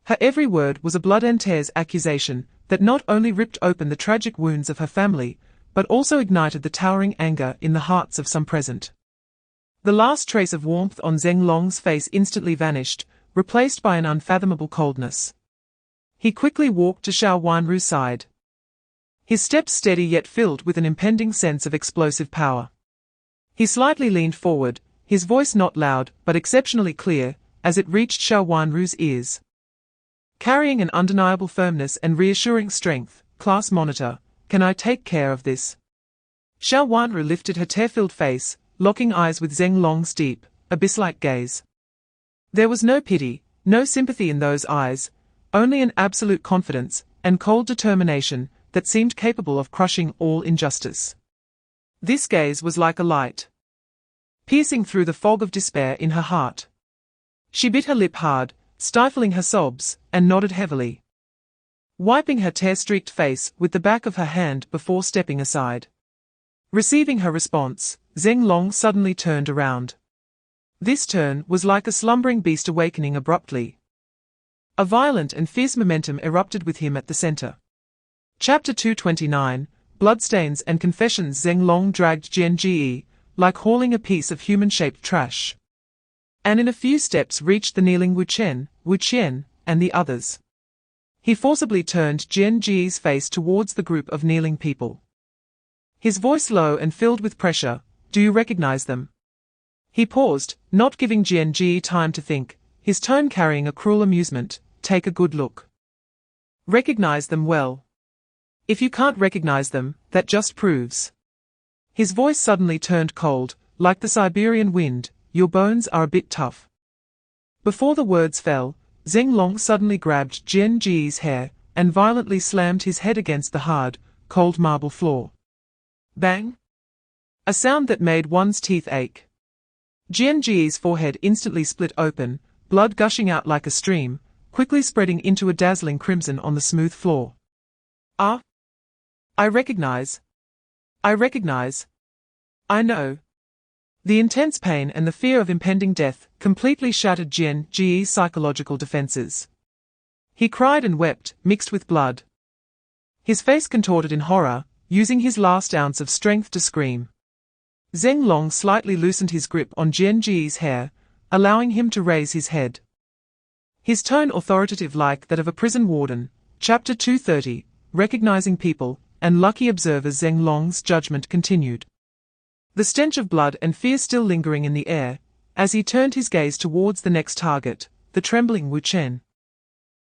Her every word was a blood and tears accusation that not only ripped open the tragic wounds of her family, but also ignited the towering anger in the hearts of some present. The last trace of warmth on Ling Long's face instantly vanished, replaced by an unfathomable coldness. He quickly walked to Xiao Wanru's side, his steps steady yet filled with an impending sense of explosive power. He slightly leaned forward, his voice not loud but exceptionally clear, as it reached Xiao Wanru's ears. Carrying an undeniable firmness and reassuring strength, "Class monitor, can I take care of this?" Xiao Wanru lifted her tear-filled face, locking eyes with Ling Long's deep, abyss-like gaze. There was no pity, no sympathy in those eyes, only an absolute confidence and cold determination that seemed capable of crushing all injustice. This gaze was like a light, piercing through the fog of despair in her heart. She bit her lip hard, stifling her sobs, and nodded heavily, wiping her tear-streaked face with the back of her hand before stepping aside. Receiving her response, Ling Long suddenly turned around. This turn was like a slumbering beast awakening abruptly. A violent and fierce momentum erupted with him at the center. Chapter 229, Bloodstains and Confessions. Ling Long dragged Jian like hauling a piece of human-shaped trash, and in a few steps reached the kneeling Wu Qian, and the others. He forcibly turned Jian face towards the group of kneeling people. His voice low and filled with pressure, "Do you recognize them?" He paused, not giving Jian time to think, his tone carrying a cruel amusement. Take a good look. Recognize them well. If you can't recognize them, that just proves. His voice suddenly turned cold, like the Siberian wind. Your bones are a bit tough. Before the words fell, Ling Long suddenly grabbed Jian's hair and violently slammed his head against the hard, cold marble floor. Bang! A sound that made one's teeth ache. Jian's forehead instantly split open, blood gushing out like a stream, quickly spreading into a dazzling crimson on the smooth floor. Ah! I recognize. I know. The intense pain and the fear of impending death completely shattered Jian's psychological defenses. He cried and wept, mixed with blood. His face contorted in horror, using his last ounce of strength to scream. Ling Long slightly loosened his grip on Jian's hair, allowing him to raise his head. His tone authoritative like that of a prison warden. Chapter 230, Recognizing People, and lucky observers. Ling Long's judgment continued. The stench of blood and fear still lingering in the air, as he turned his gaze towards the next target, the trembling Wu Chen.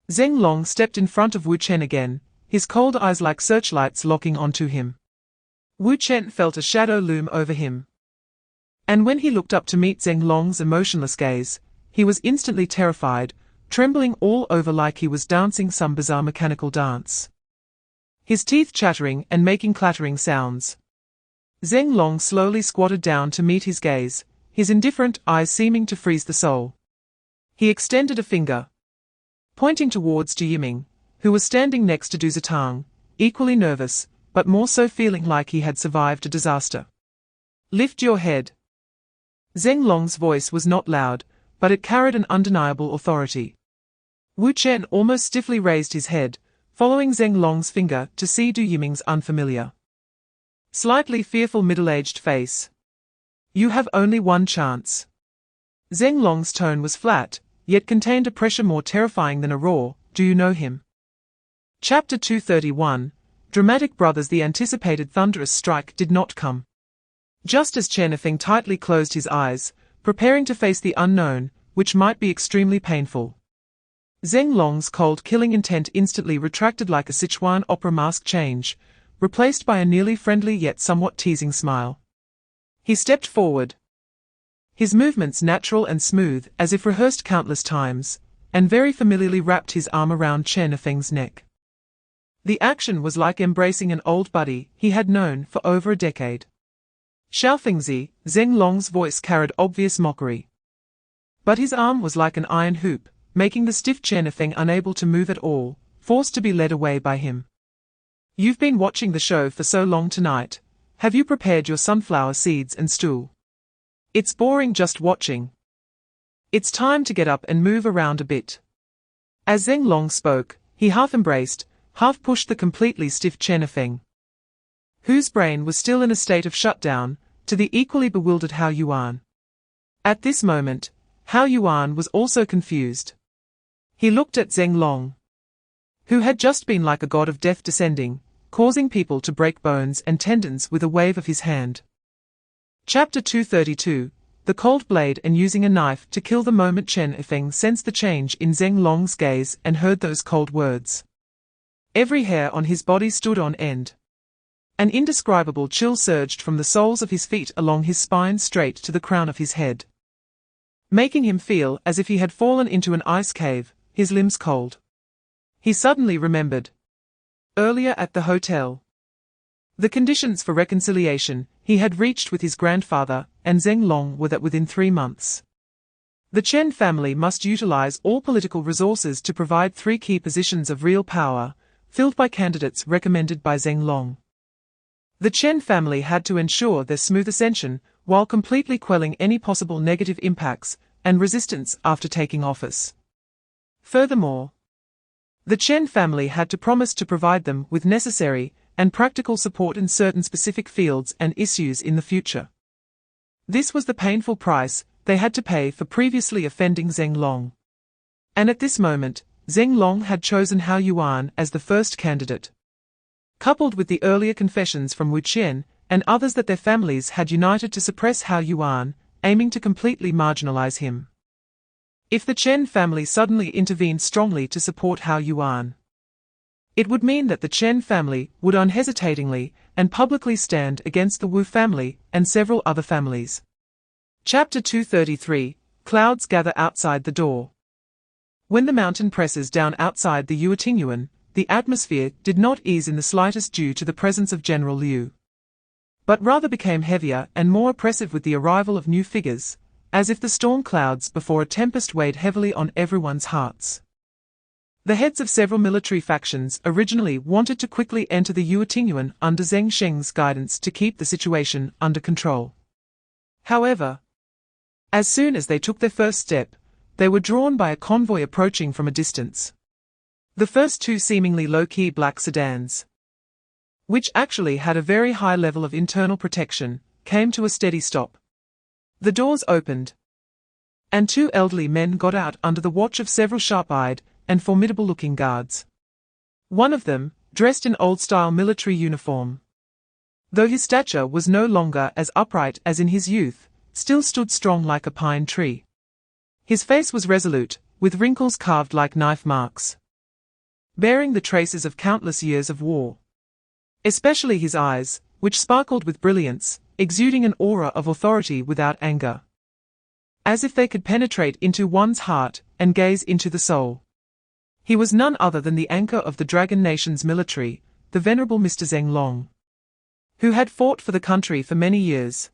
Ling Long stepped in front of Wu Chen again, his cold eyes like searchlights locking onto him. Wu Chen felt a shadow loom over him. And when he looked up to meet Ling Long's emotionless gaze, he was instantly terrified, trembling all over like he was dancing some bizarre mechanical dance. His teeth chattering and making clattering sounds. Ling Long slowly squatted down to meet his gaze, his indifferent eyes seeming to freeze the soul. He extended a finger, pointing towards Yiming, who was standing next to Du Zitang, equally nervous, but more so feeling like he had survived a disaster. Lift your head. Ling Long's voice was not loud, but it carried an undeniable authority. Wu Chen almost stiffly raised his head, following Ling Long's finger to see Du Yiming's unfamiliar, slightly fearful middle-aged face. You have only one chance. Ling Long's tone was flat, yet contained a pressure more terrifying than a roar. Do you know him? Chapter 231, Dramatic Brothers. The anticipated thunderous strike did not come. Just as Chen Yifeng tightly closed his eyes, preparing to face the unknown, which might be extremely painful, Ling Long's cold killing intent instantly retracted like a Sichuan opera mask change, replaced by a nearly friendly yet somewhat teasing smile. He stepped forward, his movements natural and smooth as if rehearsed countless times, and very familiarly wrapped his arm around Chen Yifeng's neck. The action was like embracing an old buddy he had known for over a decade. Xiaofengzi, Ling Long's voice carried obvious mockery. But his arm was like an iron hoop, making the stiff Chen Yifeng unable to move at all, forced to be led away by him. You've been watching the show for so long tonight. Have you prepared your sunflower seeds and stool? It's boring just watching. It's time to get up and move around a bit. As Ling Long spoke, he half embraced, half pushed the completely stiff Chen Yifeng, whose brain was still in a state of shutdown, to the equally bewildered Hao Yuan. At this moment, Hao Yuan was also confused. He looked at Ling Long, who had just been like a god of death descending, causing people to break bones and tendons with a wave of his hand. Chapter 232, The Cold Blade. And using a knife to kill. The moment Chen Yifeng sensed the change in Ling Long's gaze and heard those cold words, every hair on his body stood on end. An indescribable chill surged from the soles of his feet along his spine straight to the crown of his head, making him feel as if he had fallen into an ice cave, his limbs cold. He suddenly remembered, earlier at the hotel, the conditions for reconciliation he had reached with his grandfather and Ling Long were that within 3 months, the Chen family must utilize all political resources to provide 3 key positions of real power, filled by candidates recommended by Ling Long. The Chen family had to ensure their smooth ascension, while completely quelling any possible negative impacts and resistance after taking office. Furthermore, the Chen family had to promise to provide them with necessary and practical support in certain specific fields and issues in the future. This was the painful price they had to pay for previously offending Ling Long. And at this moment, Ling Long had chosen Hao Yuan as the first candidate. Coupled with the earlier confessions from Wu Qian and others that their families had united to suppress Hao Yuan, aiming to completely marginalize him. If the Chen family suddenly intervened strongly to support Hao Yuan, it would mean that the Chen family would unhesitatingly and publicly stand against the Wu family and several other families. Chapter 233, Clouds gather outside the door. When the mountain presses down outside the Yuetinyuan, the atmosphere did not ease in the slightest due to the presence of General Liu, but rather became heavier and more oppressive with the arrival of new figures, as if the storm clouds before a tempest weighed heavily on everyone's hearts. The heads of several military factions originally wanted to quickly enter the Yuetinyuan under Zheng Sheng's guidance to keep the situation under control. However, as soon as they took their first step, they were drawn by a convoy approaching from a distance. The first two seemingly low-key black sedans, which actually had a very high level of internal protection, came to a steady stop. The doors opened, and two elderly men got out under the watch of several sharp-eyed and formidable-looking guards. One of them, dressed in old-style military uniform, though his stature was no longer as upright as in his youth, still stood strong like a pine tree. His face was resolute, with wrinkles carved like knife marks, bearing the traces of countless years of war. Especially his eyes, which sparkled with brilliance, exuding an aura of authority without anger, as if they could penetrate into one's heart and gaze into the soul. He was none other than the anchor of the Dragon Nation's military, the venerable Mr. Ling Long, who had fought for the country for many years.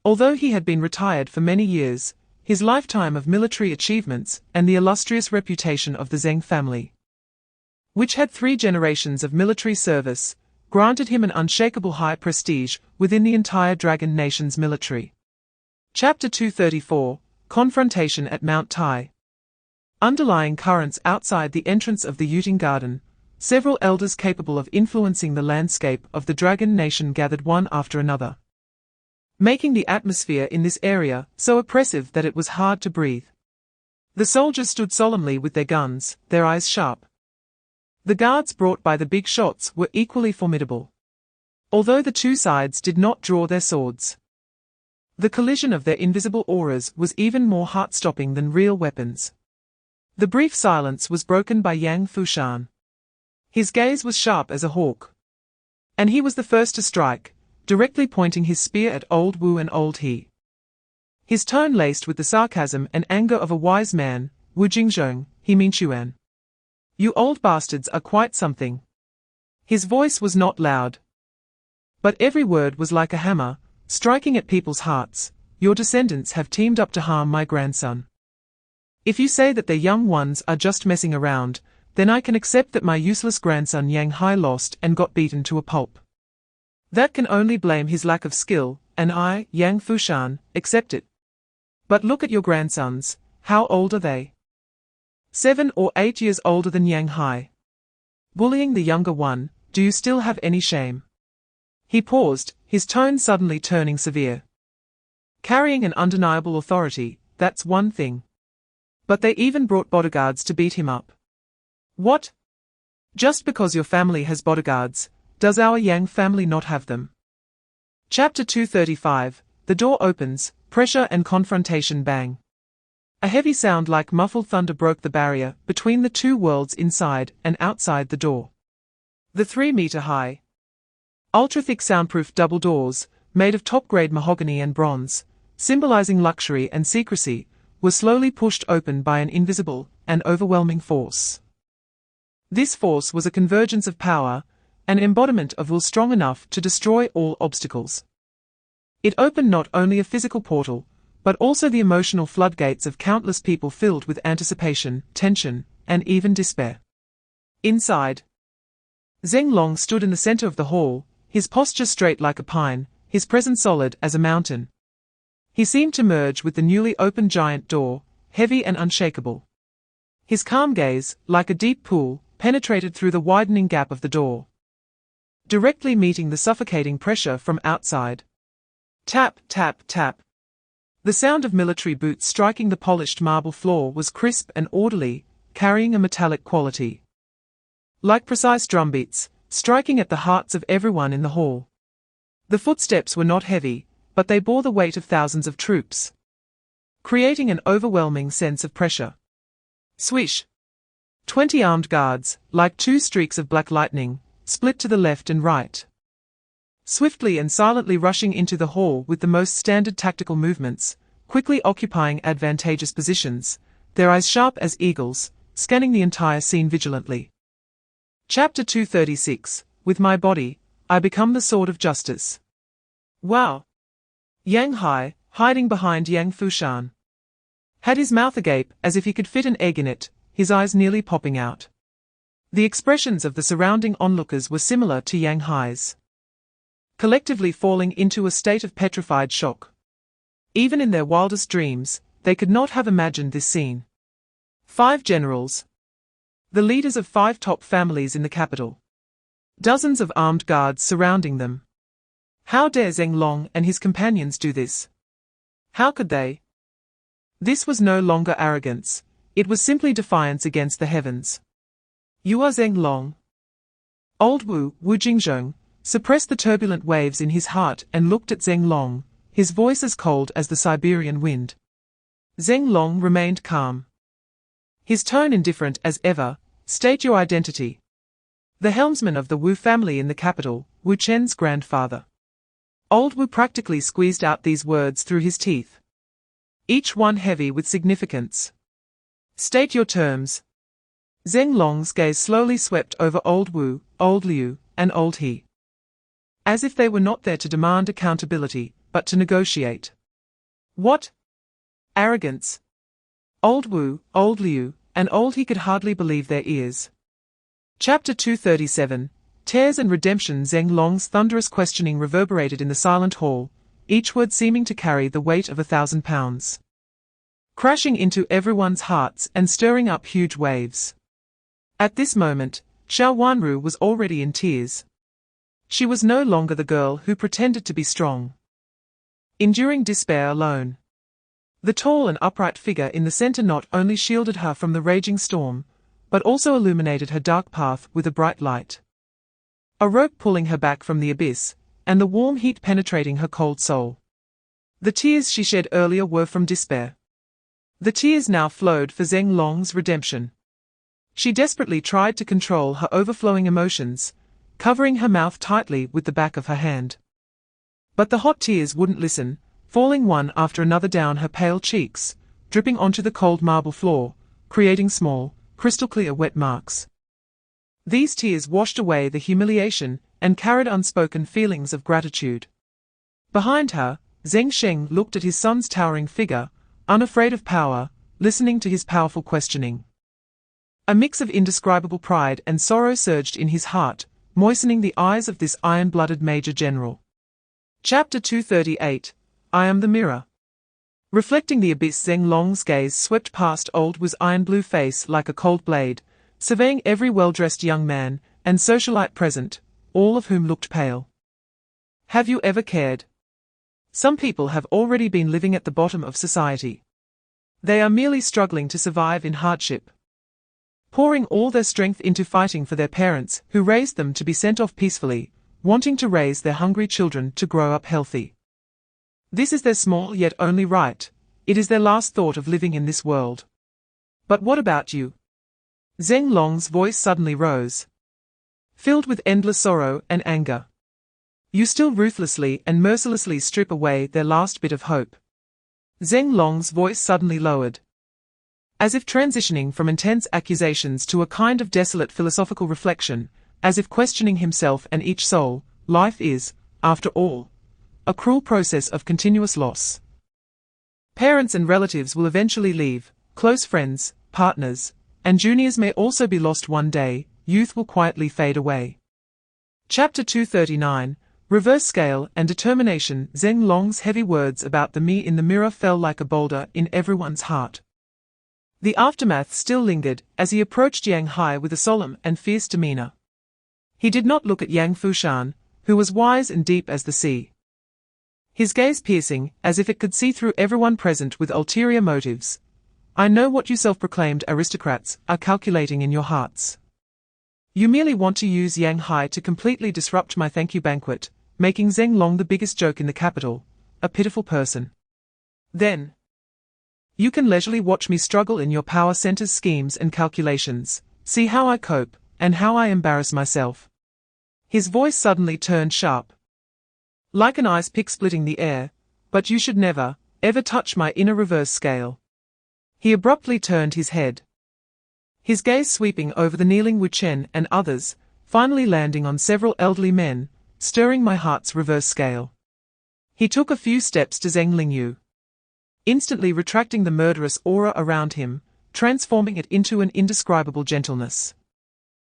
Although he had been retired for many years, his lifetime of military achievements and the illustrious reputation of the Zheng family, which had 3 generations of military service, granted him an unshakable high prestige within the entire Dragon Nation's military. Chapter 234, Confrontation at Mount Tai. Underlying currents outside the entrance of the Yuting Garden, several elders capable of influencing the landscape of the Dragon Nation gathered one after another, making the atmosphere in this area so oppressive that it was hard to breathe. The soldiers stood solemnly with their guns, their eyes sharp. The guards brought by the big shots were equally formidable, although the two sides did not draw their swords. The collision of their invisible auras was even more heart-stopping than real weapons. The brief silence was broken by Yang Fushan. His gaze was sharp as a hawk, and he was the first to strike, directly pointing his spear at Old Wu and Old He. His tone laced with the sarcasm and anger of a wise man. Wu Jingzhong, He Minchuan. You old bastards are quite something. His voice was not loud, but every word was like a hammer, striking at people's hearts. Your descendants have teamed up to harm my grandson. If you say that their young ones are just messing around, then I can accept that my useless grandson Yang Hai lost and got beaten to a pulp. That can only blame his lack of skill, and I, Yang Fushan, accept it. But look at your grandsons, how old are they? 7 or 8 years older than Yang Hai. Bullying the younger one, do you still have any shame? He paused, his tone suddenly turning severe. Carrying an undeniable authority, that's one thing. But they even brought bodyguards to beat him up. What? Just because your family has bodyguards, does our Yang family not have them? Chapter 235, The door opens, pressure and confrontation bang. A heavy sound like muffled thunder broke the barrier between the two worlds inside and outside the door. The 3-meter-high, ultra-thick soundproof double doors, made of top-grade mahogany and bronze, symbolizing luxury and secrecy, were slowly pushed open by an invisible and overwhelming force. This force was a convergence of power, an embodiment of will strong enough to destroy all obstacles. It opened not only a physical portal, but also the emotional floodgates of countless people filled with anticipation, tension, and even despair. Inside, Zheng Long stood in the center of the hall, his posture straight like a pine, his presence solid as a mountain. He seemed to merge with the newly opened giant door, heavy and unshakable. His calm gaze, like a deep pool, penetrated through the widening gap of the door, directly meeting the suffocating pressure from outside. Tap, tap, tap. The sound of military boots striking the polished marble floor was crisp and orderly, carrying a metallic quality. Like precise drumbeats, striking at the hearts of everyone in the hall. The footsteps were not heavy, but they bore the weight of thousands of troops, creating an overwhelming sense of pressure. Swish! 20 armed guards, like 2 streaks of black lightning, split to the left and right, swiftly and silently rushing into the hall with the most standard tactical movements, quickly occupying advantageous positions, their eyes sharp as eagles, scanning the entire scene vigilantly. Chapter 236, With my body, I become the sword of justice. Wow! Yang Hai, hiding behind Yang Fushan, had his mouth agape as if he could fit an egg in it, his eyes nearly popping out. The expressions of the surrounding onlookers were similar to Yang Hai's, collectively falling into a state of petrified shock. Even in their wildest dreams, they could not have imagined this scene. 5 generals, the leaders of 5 top families in the capital, dozens of armed guards surrounding them. How dare Ling Long and his companions do this? How could they? This was no longer arrogance, it was simply defiance against the heavens. You are Ling Long. Old Wu Jingzhong, suppressed the turbulent waves in his heart and looked at Ling Long, his voice as cold as the Siberian wind. Ling Long remained calm, his tone indifferent as ever. State your identity. The helmsman of the Wu family in the capital, Wu Chen's grandfather. Old Wu practically squeezed out these words through his teeth, each one heavy with significance. State your terms. Ling Long's gaze slowly swept over Old Wu, Old Liu, and Old He, as if they were not there to demand accountability, but to negotiate. What? Arrogance. Old Wu, Old Liu, and Old He could hardly believe their ears. Chapter 237, Tears and Redemption. Ling Long's thunderous questioning reverberated in the silent hall, each word seeming to carry the weight of 1,000 pounds, crashing into everyone's hearts and stirring up huge waves. At this moment, Xiao Wanru was already in tears. She was no longer the girl who pretended to be strong, enduring despair alone. The tall and upright figure in the center not only shielded her from the raging storm, but also illuminated her dark path with a bright light. A rope pulling her back from the abyss, and the warm heat penetrating her cold soul. The tears she shed earlier were from despair. The tears now flowed for Ling Long's redemption. She desperately tried to control her overflowing emotions, covering her mouth tightly with the back of her hand. But the hot tears wouldn't listen, falling one after another down her pale cheeks, dripping onto the cold marble floor, creating small, crystal-clear wet marks. These tears washed away the humiliation and carried unspoken feelings of gratitude. Behind her, Zheng Sheng looked at his son's towering figure, unafraid of power, listening to his powerful questioning. A mix of indescribable pride and sorrow surged in his heart, moistening the eyes of this iron-blooded Major General. Chapter 238, I Am the Mirror. Reflecting the abyss, Ling Long's gaze swept past Old Wu's iron-blue face like a cold blade, surveying every well-dressed young man and socialite present, all of whom looked pale. Have you ever cared? Some people have already been living at the bottom of society. They are merely struggling to survive in hardship, pouring all their strength into fighting for their parents who raised them to be sent off peacefully, wanting to raise their hungry children to grow up healthy. This is their small yet only right, it is their last thought of living in this world. But what about you? Ling Long's voice suddenly rose, filled with endless sorrow and anger. You still ruthlessly and mercilessly strip away their last bit of hope. Ling Long's voice suddenly lowered, as if transitioning from intense accusations to a kind of desolate philosophical reflection, as if questioning himself and each soul. Life is, after all, a cruel process of continuous loss. Parents and relatives will eventually leave, close friends, partners, and juniors may also be lost one day, youth will quietly fade away. Chapter 239, Reverse Scale and Determination. Ling Long's heavy words about the me in the mirror fell like a boulder in everyone's heart. The aftermath still lingered as he approached Yang Hai with a solemn and fierce demeanor. He did not look at Yang Fushan, who was wise and deep as the sea, his gaze piercing, as if it could see through everyone present with ulterior motives. I know what you self-proclaimed aristocrats are calculating in your hearts. You merely want to use Yang Hai to completely disrupt my thank you banquet, making Ling Long the biggest joke in the capital, a pitiful person. Then you can leisurely watch me struggle in your power center's schemes and calculations, see how I cope, and how I embarrass myself. His voice suddenly turned sharp, like an ice pick splitting the air, but you should never, ever touch my inner reverse scale. He abruptly turned his head, his gaze sweeping over the kneeling Wu Chen and others, finally landing on several elderly men, stirring my heart's reverse scale. He took a few steps to Zheng Lingyu, instantly retracting the murderous aura around him, transforming it into an indescribable gentleness.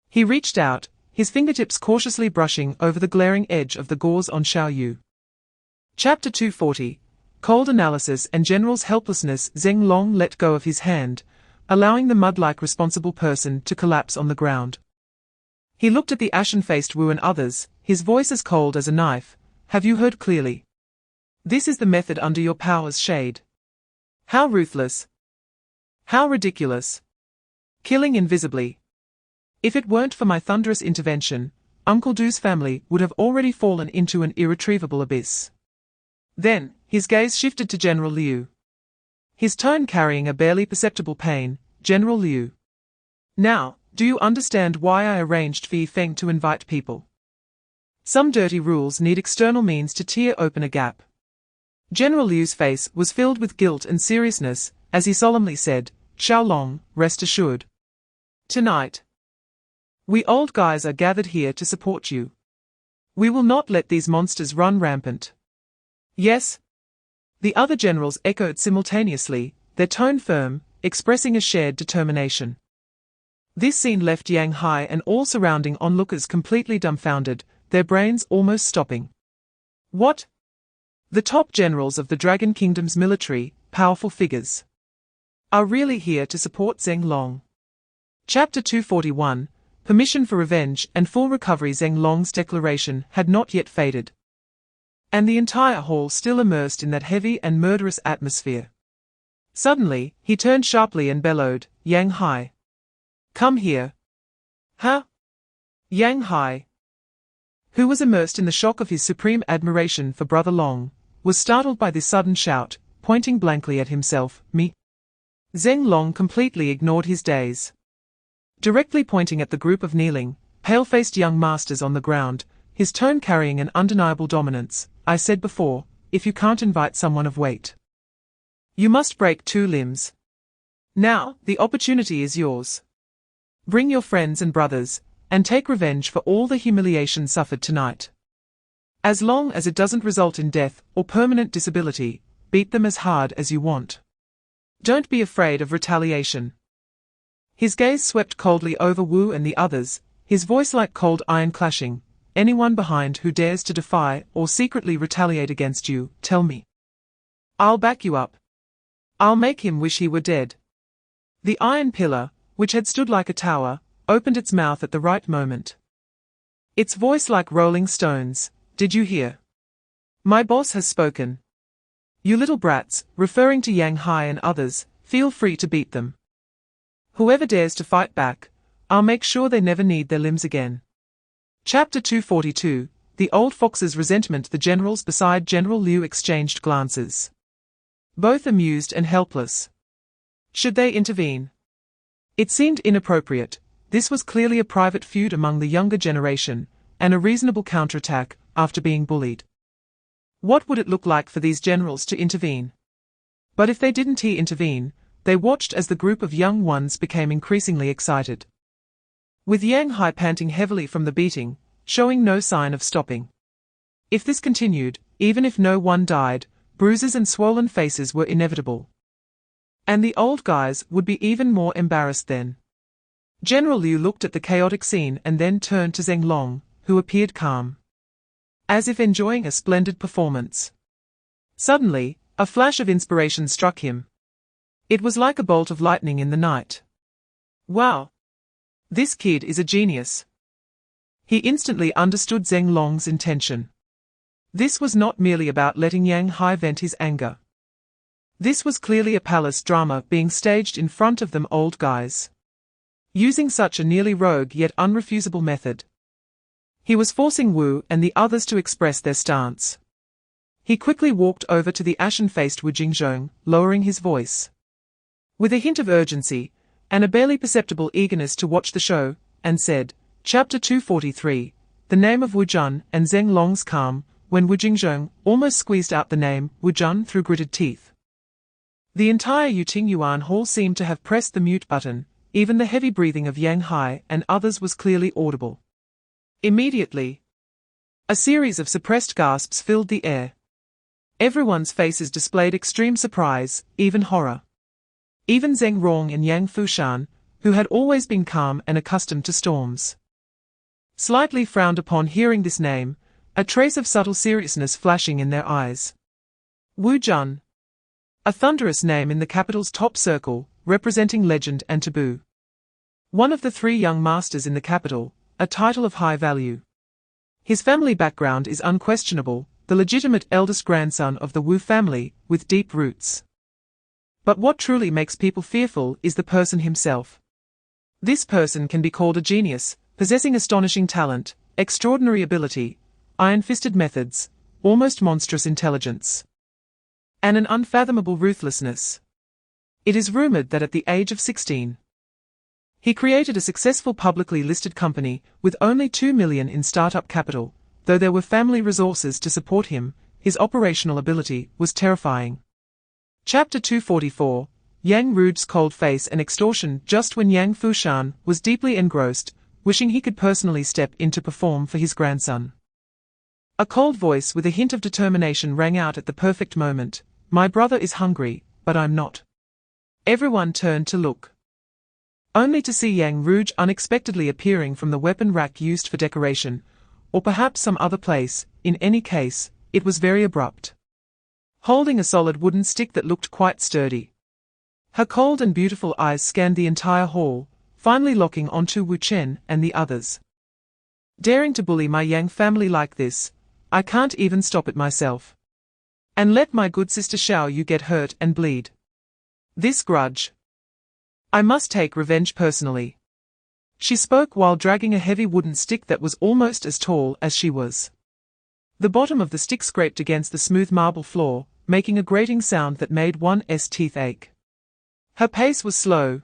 He reached out, his fingertips cautiously brushing over the glaring edge of the gauze on Xiao Yu. Chapter 240. Cold analysis and General's helplessness. Ling Long let go of his hand, allowing the mud-like responsible person to collapse on the ground. He looked at the ashen-faced Wu and others, his voice as cold as a knife. Have you heard clearly? This is the method under your power's shade. How ruthless. How ridiculous. Killing invisibly. If it weren't for my thunderous intervention, Uncle Du's family would have already fallen into an irretrievable abyss. Then, his gaze shifted to General Liu, his tone carrying a barely perceptible pain. General Liu. Now, do you understand why I arranged for Yi Feng to invite people? Some dirty rules need external means to tear open a gap. General Liu's face was filled with guilt and seriousness, as he solemnly said, Xiao Long, rest assured. Tonight, we old guys are gathered here to support you. We will not let these monsters run rampant. Yes? The other generals echoed simultaneously, their tone firm, expressing a shared determination. This scene left Yang Hai and all surrounding onlookers completely dumbfounded, their brains almost stopping. What? The top generals of the Dragon Kingdom's military, powerful figures, are really here to support Zheng Long. Chapter 241. Permission for revenge and full recovery. Zheng Long's declaration had not yet faded, and the entire hall still immersed in that heavy and murderous atmosphere. Suddenly, he turned sharply and bellowed, Yang Hai. Come here. Huh? Yang Hai, who was immersed in the shock of his supreme admiration for Brother Long, was startled by this sudden shout, pointing blankly at himself, me. Zheng Long completely ignored his daze. Directly pointing at the group of kneeling, pale-faced young masters on the ground, his tone carrying an undeniable dominance, I said before, if you can't invite someone of weight, you must break 2 limbs. Now, the opportunity is yours. Bring your friends and brothers, and take revenge for all the humiliation suffered tonight. As long as it doesn't result in death or permanent disability, beat them as hard as you want. Don't be afraid of retaliation. His gaze swept coldly over Wu and the others, his voice like cold iron clashing. Anyone behind who dares to defy or secretly retaliate against you, tell me. I'll back you up. I'll make him wish he were dead. The iron pillar, which had stood like a tower, opened its mouth at the right moment. Its voice like rolling stones. Did you hear? My boss has spoken. You little brats, referring to Yang Hai and others, feel free to beat them. Whoever dares to fight back, I'll make sure they never need their limbs again. Chapter 242. The old fox's resentment. The generals beside General Liu exchanged glances, both amused and helpless. Should they intervene? It seemed inappropriate. This was clearly a private feud among the younger generation, and a reasonable counterattack, after being bullied. What would it look like for these generals to intervene? But if they didn't intervene, they watched as the group of young ones became increasingly excited, with Yang Hai panting heavily from the beating, showing no sign of stopping. If this continued, even if no one died, bruises and swollen faces were inevitable. And the old guys would be even more embarrassed then. General Liu looked at the chaotic scene and then turned to Zheng Long, who appeared calm, as if enjoying a splendid performance. Suddenly, a flash of inspiration struck him. It was like a bolt of lightning in the night. Wow! This kid is a genius. He instantly understood Zheng Long's intention. This was not merely about letting Yang Hai vent his anger. This was clearly a palace drama being staged in front of them old guys. Using such a nearly rogue yet unrefusable method, he was forcing Wu and the others to express their stance. He quickly walked over to the ashen-faced Wu Jingzhong, lowering his voice. With a hint of urgency, and a barely perceptible eagerness to watch the show, and said, Chapter 243, The Name of Wu Jun and Zeng Long's Calm, when Wu Jingzhong almost squeezed out the name Wu Jun through gritted teeth. The entire Yuting Yuan hall seemed to have pressed the mute button, even the heavy breathing of Yang Hai and others was clearly audible. Immediately, a series of suppressed gasps filled the air. Everyone's faces displayed extreme surprise, even horror. Even Zeng Rong and Yang Fushan, who had always been calm and accustomed to storms, slightly frowned upon hearing this name, a trace of subtle seriousness flashing in their eyes. Wu Jun. A thunderous name in the capital's top circle, representing legend and taboo. One of the 3 young masters in the capital, a title of high value. His family background is unquestionable, the legitimate eldest grandson of the Wu family, with deep roots. But what truly makes people fearful is the person himself. This person can be called a genius, possessing astonishing talent, extraordinary ability, iron-fisted methods, almost monstrous intelligence, and an unfathomable ruthlessness. It is rumored that at the age of 16, he created a successful publicly listed company with only 2 million in startup capital. Though there were family resources to support him, his operational ability was terrifying. Chapter 244, Yang Rude's cold face and extortion. Just when Yang Fushan was deeply engrossed, wishing he could personally step in to perform for his grandson, a cold voice with a hint of determination rang out at the perfect moment. My brother is hungry, but I'm not. Everyone turned to look, only to see Yang Rouge unexpectedly appearing from the weapon rack used for decoration, or perhaps some other place. In any case, it was very abrupt, holding a solid wooden stick that looked quite sturdy. Her cold and beautiful eyes scanned the entire hall, finally locking onto Wu Chen and the others. Daring to bully my Yang family like this, I can't even stop it myself. And let my good sister Xiao Yu get hurt and bleed. This grudge, I must take revenge personally. She spoke while dragging a heavy wooden stick that was almost as tall as she was. The bottom of the stick scraped against the smooth marble floor, making a grating sound that made one's teeth ache. Her pace was slow,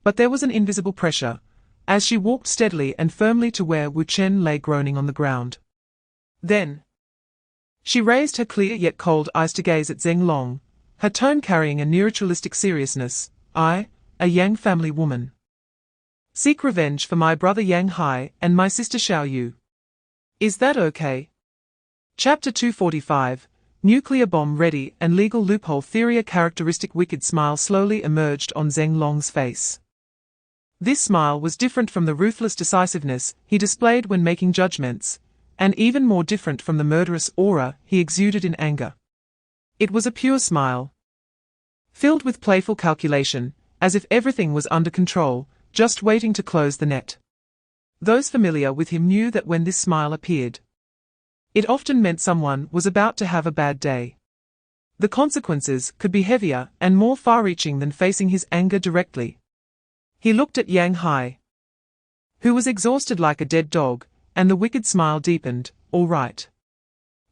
but there was an invisible pressure, as she walked steadily and firmly to where Wu Chen lay groaning on the ground. Then, she raised her clear yet cold eyes to gaze at Zeng Long, her tone carrying a near-ritualistic seriousness. I, a Yang family woman, seek revenge for my brother Yang Hai and my sister Xiao Yu. Is that okay? Chapter 245, Nuclear Bomb Ready and Legal Loophole Theory. A characteristic wicked smile slowly emerged on Zeng Long's face. This smile was different from the ruthless decisiveness he displayed when making judgments, and even more different from the murderous aura he exuded in anger. It was a pure smile, filled with playful calculation, as if everything was under control, just waiting to close the net. Those familiar with him knew that when this smile appeared, it often meant someone was about to have a bad day. The consequences could be heavier and more far-reaching than facing his anger directly. He looked at Yang Hai, who was exhausted like a dead dog, and the wicked smile deepened. All right.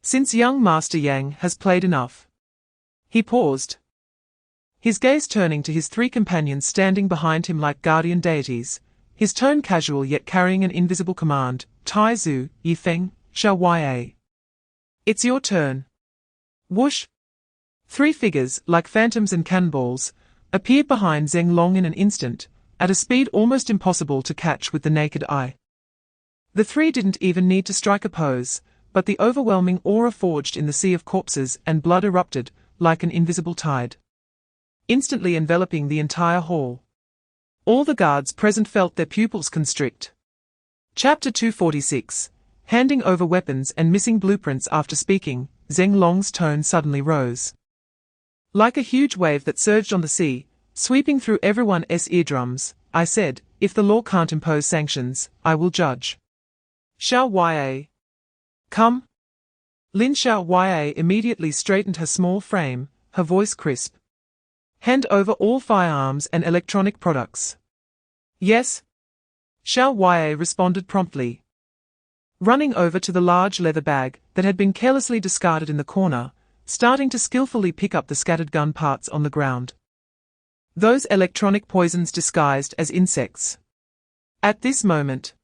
Since young Master Yang has played enough. He paused, his gaze turning to his 3 companions standing behind him like guardian deities, his tone casual yet carrying an invisible command. Tai Zhu, Yifeng, Xiao Ya. It's your turn. Whoosh! 3 figures, like phantoms and cannonballs, appeared behind Zeng Long in an instant, at a speed almost impossible to catch with the naked eye. The 3 didn't even need to strike a pose, but the overwhelming aura forged in the sea of corpses and blood erupted, like an invisible tide, instantly enveloping the entire hall. All the guards present felt their pupils constrict. Chapter 246, Handing over weapons and missing blueprints. After speaking, Zeng Long's tone suddenly rose, like a huge wave that surged on the sea, sweeping through everyone's eardrums. I said, if the law can't impose sanctions, I will judge. Xiao Ya. Come. Lin Xiao Ya immediately straightened her small frame, her voice crisp. Hand over all firearms and electronic products. Yes. Xiao Ya responded promptly. running over to the large leather bag that had been carelessly discarded in the corner, starting to skillfully pick up the scattered gun parts on the ground. Those electronic poisons disguised as insects. At this moment,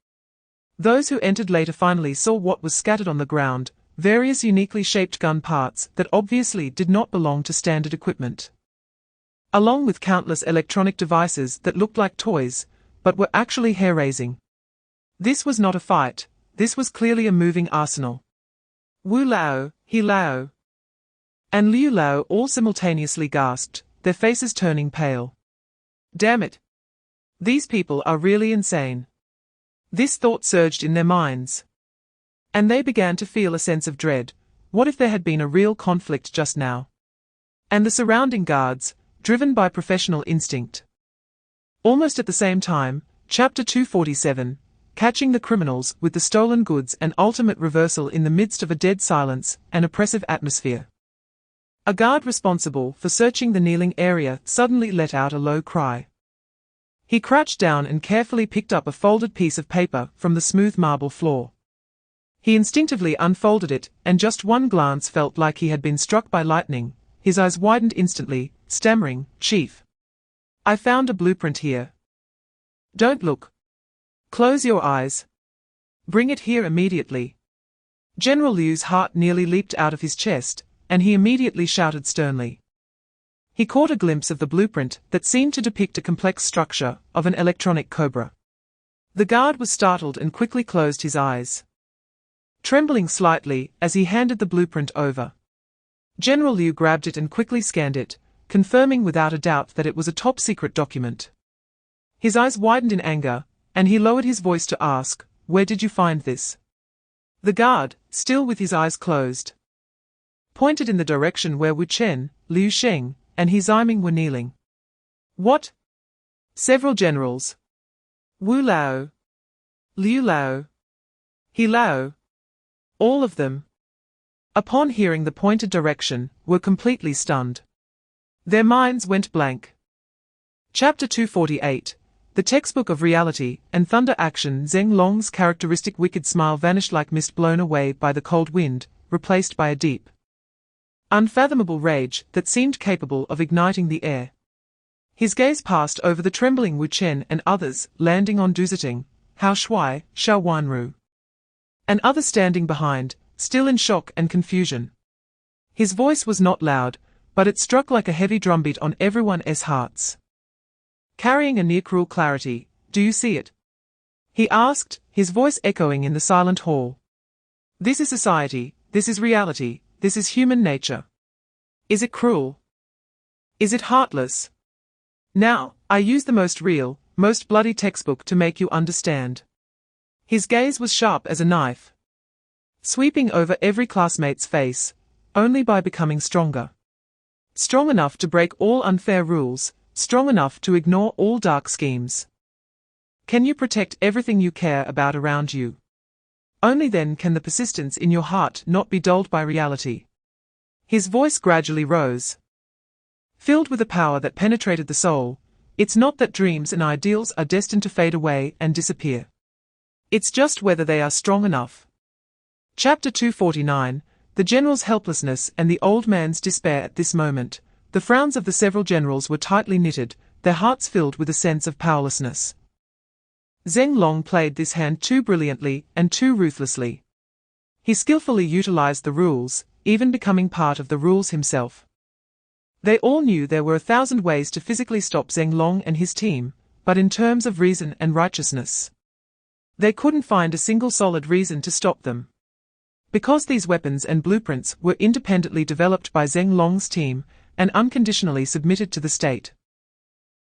those who entered later finally saw what was scattered on the ground, various uniquely shaped gun parts that obviously did not belong to standard equipment, along with countless electronic devices that looked like toys, but were actually hair-raising. This was not a fight, this was clearly a moving arsenal. Wu Lao, He Lao, and Liu Lao all simultaneously gasped, their faces turning pale. Damn it! These people are really insane. This thought surged in their minds. And they began to feel a sense of dread. What if there had been a real conflict just now? And the surrounding guards, driven by professional instinct. Almost at the same time, Chapter 247, catching the criminals with the stolen goods and ultimate reversal in the midst of a dead silence and oppressive atmosphere. A guard responsible for searching the kneeling area suddenly let out a low cry. He crouched down and carefully picked up a folded piece of paper from the smooth marble floor. He instinctively unfolded it, and just one glance felt like he had been struck by lightning. His eyes widened instantly, stammering, "Chief, I found a blueprint here." "Don't look. Close your eyes. Bring it here immediately." General Liu's heart nearly leaped out of his chest, and he immediately shouted sternly. He caught a glimpse of the blueprint that seemed to depict a complex structure of an electronic cobra. The guard was startled and quickly closed his eyes, trembling slightly as he handed the blueprint over. General Liu grabbed it and quickly scanned it, confirming without a doubt that it was a top-secret document. His eyes widened in anger, and he lowered his voice to ask, "Where did you find this?" The guard, still with his eyes closed, pointed in the direction where Wu Chen, Liu Sheng, and He Ziming were kneeling. "What?" Several generals, Wu Lao, Liu Lao, He Lao, all of them, upon hearing the pointed direction, were completely stunned. Their minds went blank. Chapter 248, the textbook of reality and thunder action. Ling Long's characteristic wicked smile vanished like mist blown away by the cold wind, replaced by a deep, unfathomable rage that seemed capable of igniting the air. His gaze passed over the trembling Wu Chen and others, landing on Du Ziting, Hao Shui, Xiao Wanru, and others standing behind, still in shock and confusion. His voice was not loud, but it struck like a heavy drumbeat on everyone's hearts, carrying a near-cruel clarity. "Do you see it?" he asked, his voice echoing in the silent hall. "This is society, this is reality, this is human nature. Is it cruel? Is it heartless? Now, I use the most real, most bloody textbook to make you understand." His gaze was sharp as a knife, sweeping over every classmate's face, only by becoming stronger. Strong enough to break all unfair rules, strong enough to ignore all dark schemes. Can you protect everything you care about around you? Only then can the persistence in your heart not be dulled by reality. His voice gradually rose, filled with a power that penetrated the soul. It's not that dreams and ideals are destined to fade away and disappear. It's just whether they are strong enough. Chapter 249, the general's helplessness and the old man's despair. At this moment, the frowns of the several generals were tightly knitted, their hearts filled with a sense of powerlessness. Ling Long played this hand too brilliantly and too ruthlessly. He skillfully utilized the rules, even becoming part of the rules himself. They all knew there were 1,000 ways to physically stop Ling Long and his team, but in terms of reason and righteousness, they couldn't find a single solid reason to stop them. Because these weapons and blueprints were independently developed by Ling Long's team and unconditionally submitted to the state.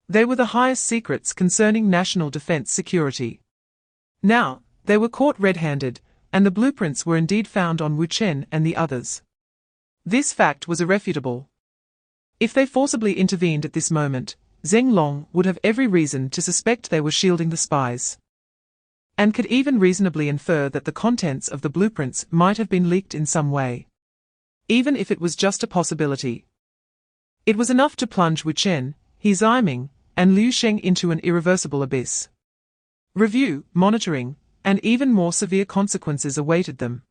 They were the highest secrets concerning national defense security. Now, they were caught red-handed, and the blueprints were indeed found on Wu Chen and the others. This fact was irrefutable. If they forcibly intervened at this moment, Ling Long would have every reason to suspect they were shielding the spies, and could even reasonably infer that the contents of the blueprints might have been leaked in some way. Even if it was just a possibility, it was enough to plunge Wu Chen, He Ziming, and Liu Sheng into an irreversible abyss. Review, monitoring, and even more severe consequences awaited them.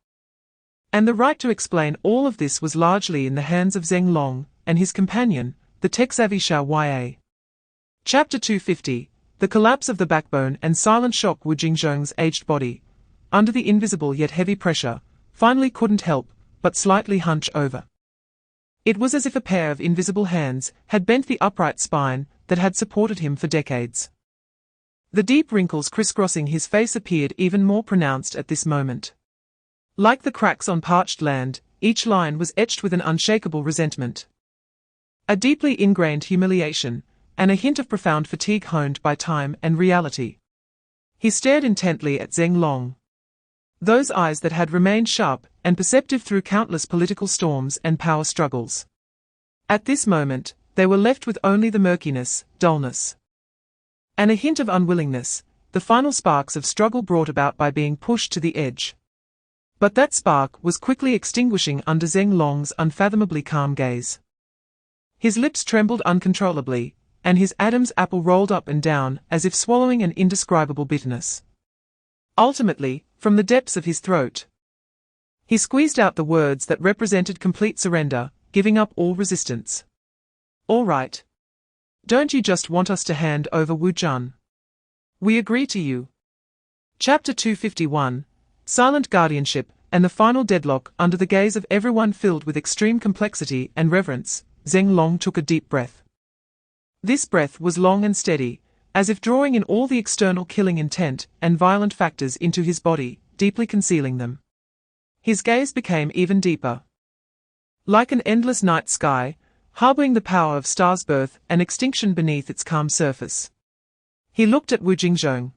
And the right to explain all of this was largely in the hands of Ling Long and his companion, the tech-savvy Xiao. Chapter 250, The Collapse of the Backbone and Silent Shock. Wu Jingzhong's aged body, under the invisible yet heavy pressure, finally couldn't help but slightly hunch over. It was as if a pair of invisible hands had bent the upright spine that had supported him for decades. The deep wrinkles crisscrossing his face appeared even more pronounced at this moment. Like the cracks on parched land, each line was etched with an unshakable resentment. A deeply ingrained humiliation, and a hint of profound fatigue honed by time and reality. He stared intently at Ling Long. Those eyes that had remained sharp and perceptive through countless political storms and power struggles. At this moment, they were left with only the murkiness, dullness, and a hint of unwillingness, the final sparks of struggle brought about by being pushed to the edge. But that spark was quickly extinguishing under Ling Long's unfathomably calm gaze. His lips trembled uncontrollably, and his Adam's apple rolled up and down as if swallowing an indescribable bitterness. Ultimately, from the depths of his throat, he squeezed out the words that represented complete surrender, giving up all resistance. All right. Don't you just want us to hand over Wu Jun? We agree to you. Chapter 251, Silent Guardianship, and the final deadlock. Under the gaze of everyone filled with extreme complexity and reverence, Ling Long took a deep breath. This breath was long and steady, as if drawing in all the external killing intent and violent factors into his body, deeply concealing them. His gaze became even deeper. Like an endless night sky, harboring the power of stars' birth and extinction beneath its calm surface. He looked at Wu Jingzhong,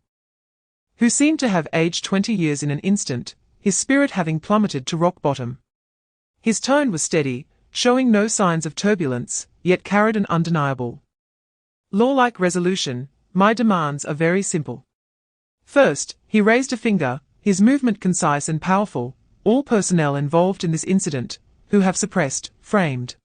who seemed to have aged 20 years in an instant, his spirit having plummeted to rock bottom. His tone was steady, showing no signs of turbulence, yet carried an undeniable, law-like resolution. My demands are very simple. First, he raised a finger, his movement concise and powerful. All personnel involved in this incident, who have suppressed, framed,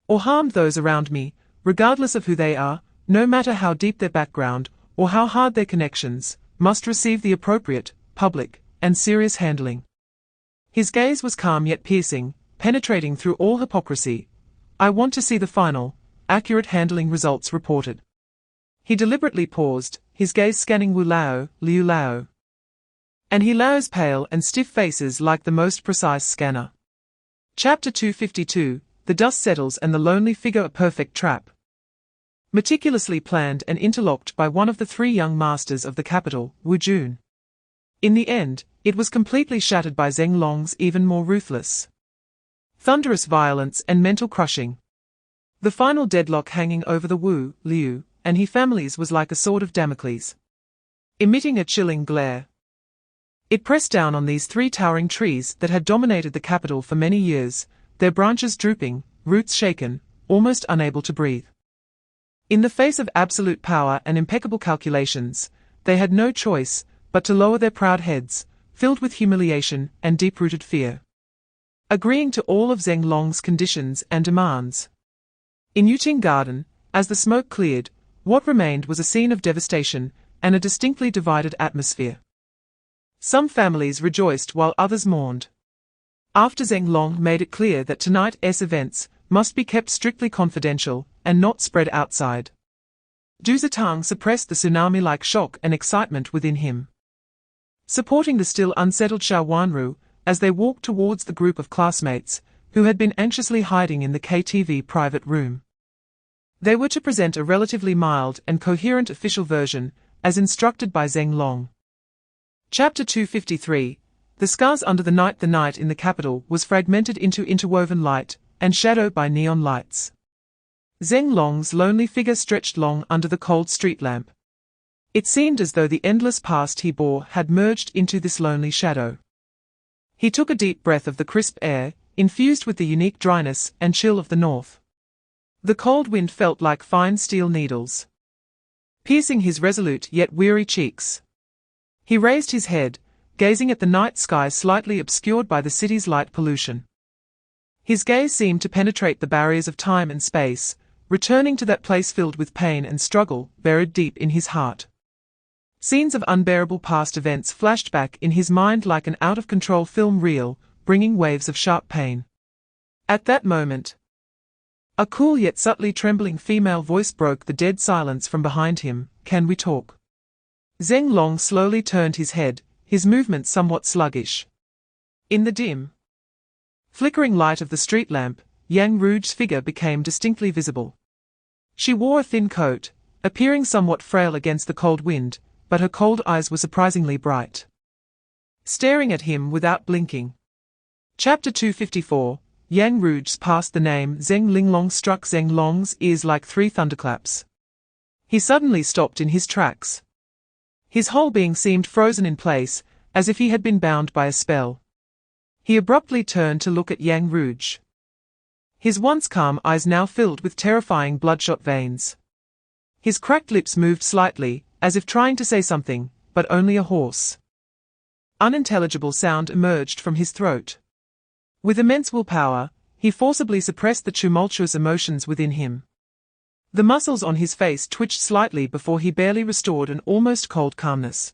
or harmed those around me, regardless of who they are, no matter how deep their background, or how hard their connections, must receive the appropriate, public, and serious handling. His gaze was calm yet piercing, penetrating through all hypocrisy. I want to see the final, accurate handling results reported. He deliberately paused, his gaze scanning Liu Lao, and He Lao's pale and stiff faces like the most precise scanner. Chapter 252, The dust settles and the lonely figure. A perfect trap, meticulously planned and interlocked by one of the three young masters of the capital, Wu Jun. In the end, it was completely shattered by Ling Long's even more ruthless, thunderous violence and mental crushing. The final deadlock hanging over the Wu, Liu, and He families was like a sword of Damocles, emitting a chilling glare. It pressed down on these three towering trees that had dominated the capital for many years, their branches drooping, roots shaken, almost unable to breathe. In the face of absolute power and impeccable calculations, they had no choice but to lower their proud heads, filled with humiliation and deep-rooted fear, agreeing to all of Ling Long's conditions and demands. In Yuqing Garden, as the smoke cleared, what remained was a scene of devastation and a distinctly divided atmosphere. Some families rejoiced while others mourned. After Ling Long made it clear that tonight's events must be kept strictly confidential and not spread outside, Du Zitang suppressed the tsunami-like shock and excitement within him. Supporting the still unsettled Xiao Wanru, as they walked towards the group of classmates who had been anxiously hiding in the KTV private room. They were to present a relatively mild and coherent official version, as instructed by Ling Long. Chapter 253, The Scars under the night. The night in the capital was fragmented into interwoven light and shadow by neon lights. Ling Long's lonely figure stretched long under the cold street lamp. It seemed as though the endless past he bore had merged into this lonely shadow. He took a deep breath of the crisp air, infused with the unique dryness and chill of the north. The cold wind felt like fine steel needles, piercing his resolute yet weary cheeks. He raised his head, gazing at the night sky slightly obscured by the city's light pollution. His gaze seemed to penetrate the barriers of time and space, returning to that place filled with pain and struggle, buried deep in his heart. Scenes of unbearable past events flashed back in his mind like an out-of-control film reel, bringing waves of sharp pain. At that moment, a cool yet subtly trembling female voice broke the dead silence from behind him. "Can we talk?" Ling Long slowly turned his head, his movements somewhat sluggish. In the dim, flickering light of the street lamp, Yang Ruge's figure became distinctly visible. She wore a thin coat, appearing somewhat frail against the cold wind, but her cold eyes were surprisingly bright, staring at him without blinking. Chapter 254. Yang Ruge's passed the name Ling Long struck Ling Long's ears like 3 thunderclaps. He suddenly stopped in his tracks. His whole being seemed frozen in place, as if he had been bound by a spell. He abruptly turned to look at Yang Ruge. His once calm eyes now filled with terrifying bloodshot veins. His cracked lips moved slightly, as if trying to say something, but only a hoarse, unintelligible sound emerged from his throat. With immense willpower, he forcibly suppressed the tumultuous emotions within him. The muscles on his face twitched slightly before he barely restored an almost cold calmness.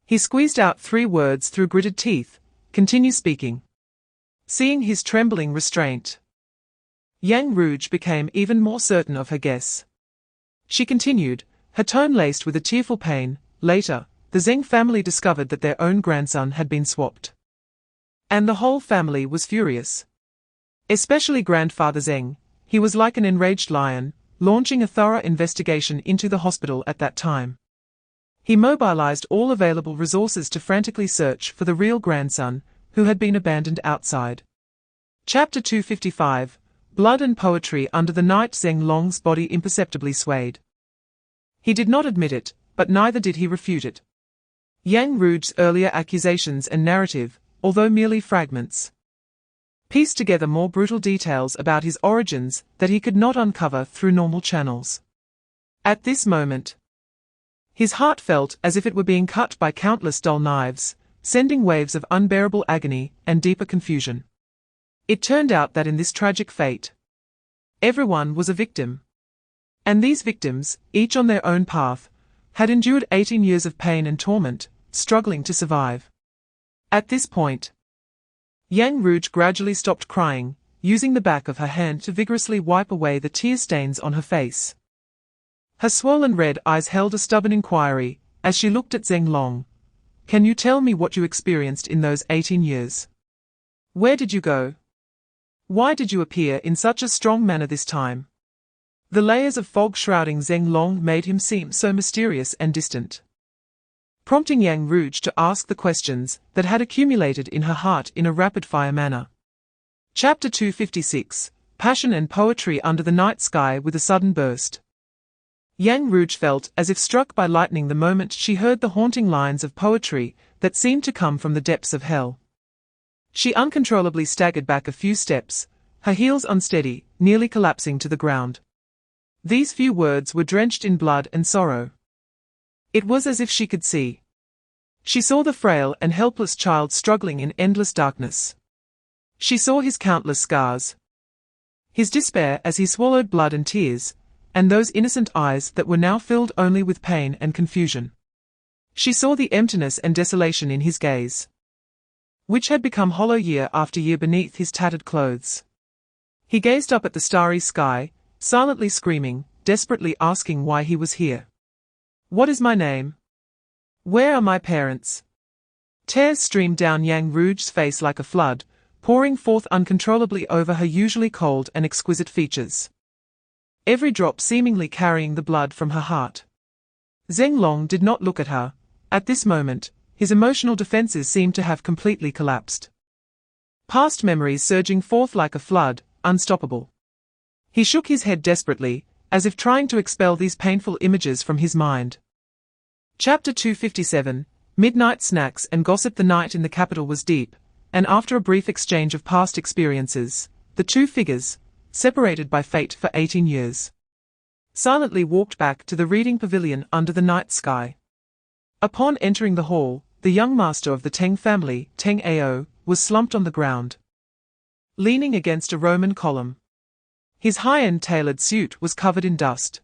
He squeezed out 3 words through gritted teeth, "Continue speaking." Seeing his trembling restraint, Yang Ruge became even more certain of her guess. She continued, her tone laced with a tearful pain. "Later, the Zeng family discovered that their own grandson had been swapped. And the whole family was furious. Especially Grandfather Zeng. He was like an enraged lion, launching a thorough investigation into the hospital at that time. He mobilized all available resources to frantically search for the real grandson, who had been abandoned outside." Chapter 255. Blood and poetry under the night. Ling Long's body imperceptibly swayed. He did not admit it, but neither did he refute it. Yang Ruge's earlier accusations and narrative, although merely fragments, pieced together more brutal details about his origins that he could not uncover through normal channels. At this moment, his heart felt as if it were being cut by countless dull knives, sending waves of unbearable agony and deeper confusion. It turned out that in this tragic fate, everyone was a victim. And these victims, each on their own path, had endured 18 years of pain and torment, struggling to survive. At this point, Yang Ruge gradually stopped crying, using the back of her hand to vigorously wipe away the tear stains on her face. Her swollen red eyes held a stubborn inquiry, as she looked at Ling Long. "Can you tell me what you experienced in those 18 years? Where did you go? Why did you appear in such a strong manner this time?" The layers of fog shrouding Ling Long made him seem so mysterious and distant, prompting Yang Ruge to ask the questions that had accumulated in her heart in a rapid-fire manner. Chapter 256. Passion and poetry under the night sky. With a sudden burst, Yang Ruge felt as if struck by lightning the moment she heard the haunting lines of poetry that seemed to come from the depths of hell. She uncontrollably staggered back a few steps, her heels unsteady, nearly collapsing to the ground. These few words were drenched in blood and sorrow. It was as if she could see. She saw the frail and helpless child struggling in endless darkness. She saw his countless scars, his despair as he swallowed blood and tears, and those innocent eyes that were now filled only with pain and confusion. She saw the emptiness and desolation in his gaze, which had become hollow year after year beneath his tattered clothes. He gazed up at the starry sky, silently screaming, desperately asking why he was here. "What is my name? Where are my parents?" Tears streamed down Yang Ruge's face like a flood, pouring forth uncontrollably over her usually cold and exquisite features, every drop seemingly carrying the blood from her heart. Ling Long did not look at her. At this moment, his emotional defenses seemed to have completely collapsed. Past memories surging forth like a flood, unstoppable. He shook his head desperately, as if trying to expel these painful images from his mind. Chapter 257. Midnight snacks and gossip. The night in the capital was deep, and after a brief exchange of past experiences, the two figures, separated by fate for 18 years, silently walked back to the reading pavilion under the night sky. Upon entering the hall, the young master of the Teng family, Teng Ao, was slumped on the ground, leaning against a Roman column. His high-end tailored suit was covered in dust,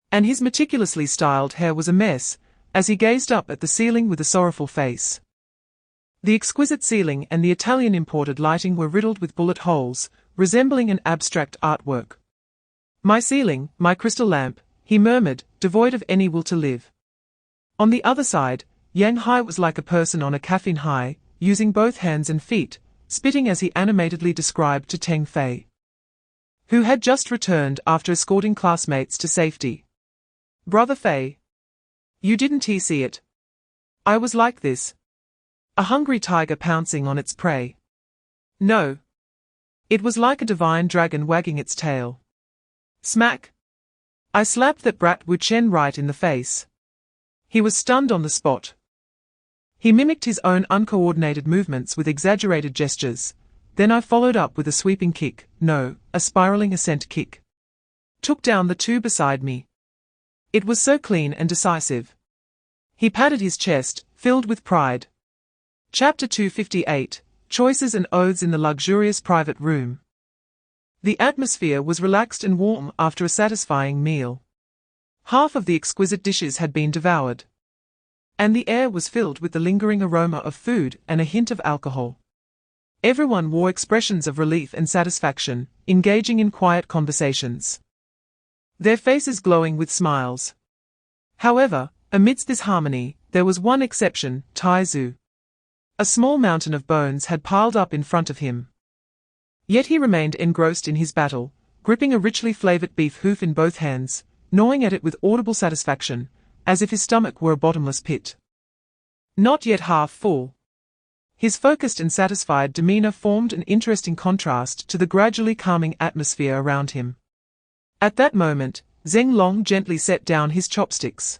and his meticulously styled hair was a mess, as he gazed up at the ceiling with a sorrowful face. The exquisite ceiling and the Italian imported lighting were riddled with bullet holes, resembling an abstract artwork. "My ceiling, my crystal lamp," he murmured, devoid of any will to live. On the other side, Yang Hai was like a person on a caffeine high, using both hands and feet, spitting as he animatedly described to Teng Fei, who had just returned after escorting classmates to safety. "Brother Fei, you didn't see it. I was like this. A hungry tiger pouncing on its prey. No. It was like a divine dragon wagging its tail. Smack! I slapped that brat Wu Chen right in the face. He was stunned on the spot. He mimicked his own uncoordinated movements with exaggerated gestures. Then I followed up with a sweeping kick, no, a spiraling ascent kick. Took down the two beside me. It was so clean and decisive." He patted his chest, filled with pride. Chapter 258, Choices and Oaths in the Luxurious Private Room. The atmosphere was relaxed and warm after a satisfying meal. Half of the exquisite dishes had been devoured, and the air was filled with the lingering aroma of food and a hint of alcohol. Everyone wore expressions of relief and satisfaction, engaging in quiet conversations, their faces glowing with smiles. However, amidst this harmony, there was one exception, Tai Zu. A small mountain of bones had piled up in front of him. Yet he remained engrossed in his battle, gripping a richly flavored beef hoof in both hands, gnawing at it with audible satisfaction, as if his stomach were a bottomless pit, not yet half full. His focused and satisfied demeanor formed an interesting contrast to the gradually calming atmosphere around him. At that moment, Ling Long gently set down his chopsticks.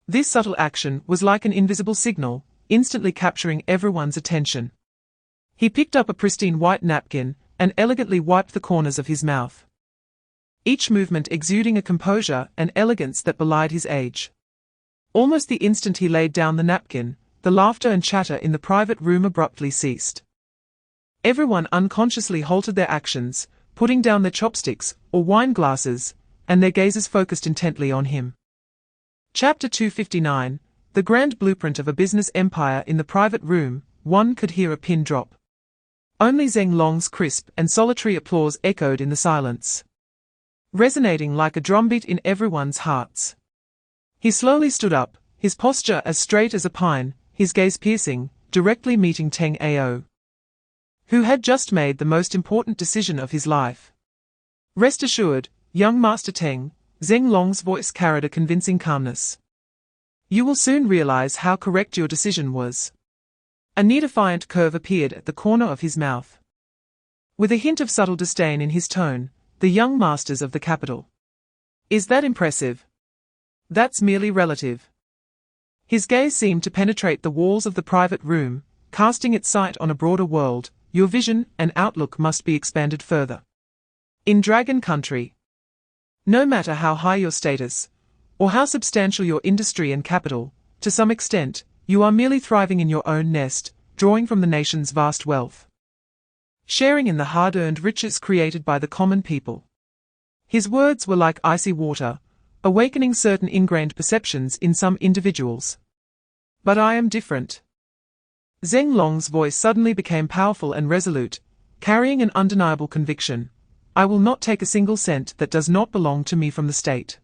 This subtle action was like an invisible signal, instantly capturing everyone's attention. He picked up a pristine white napkin and elegantly wiped the corners of his mouth, each movement exuding a composure and elegance that belied his age. Almost the instant he laid down the napkin, the laughter and chatter in the private room abruptly ceased. Everyone unconsciously halted their actions, putting down their chopsticks or wine glasses, and their gazes focused intently on him. Chapter 259, The Grand Blueprint of a Business Empire. In the private room, one could hear a pin drop. Only Ling Long's crisp and solitary applause echoed in the silence, resonating like a drumbeat in everyone's hearts. He slowly stood up, his posture as straight as a pine, his gaze piercing, directly meeting Teng Ao, who had just made the most important decision of his life. "Rest assured, young Master Teng," Ling Long's voice carried a convincing calmness. "You will soon realize how correct your decision was." A near-defiant curve appeared at the corner of his mouth, with a hint of subtle disdain in his tone. "The young masters of the capital. Is that impressive? That's merely relative." His gaze seemed to penetrate the walls of the private room, casting its sight on a broader world. "Your vision and outlook must be expanded further. In Dragon Country, no matter how high your status, or how substantial your industry and capital, to some extent, you are merely thriving in your own nest, drawing from the nation's vast wealth, sharing in the hard-earned riches created by the common people." His words were like icy water, awakening certain ingrained perceptions in some individuals. "But I am different." Ling Long's voice suddenly became powerful and resolute, carrying an undeniable conviction. "I will not take a single cent that does not belong to me from the state.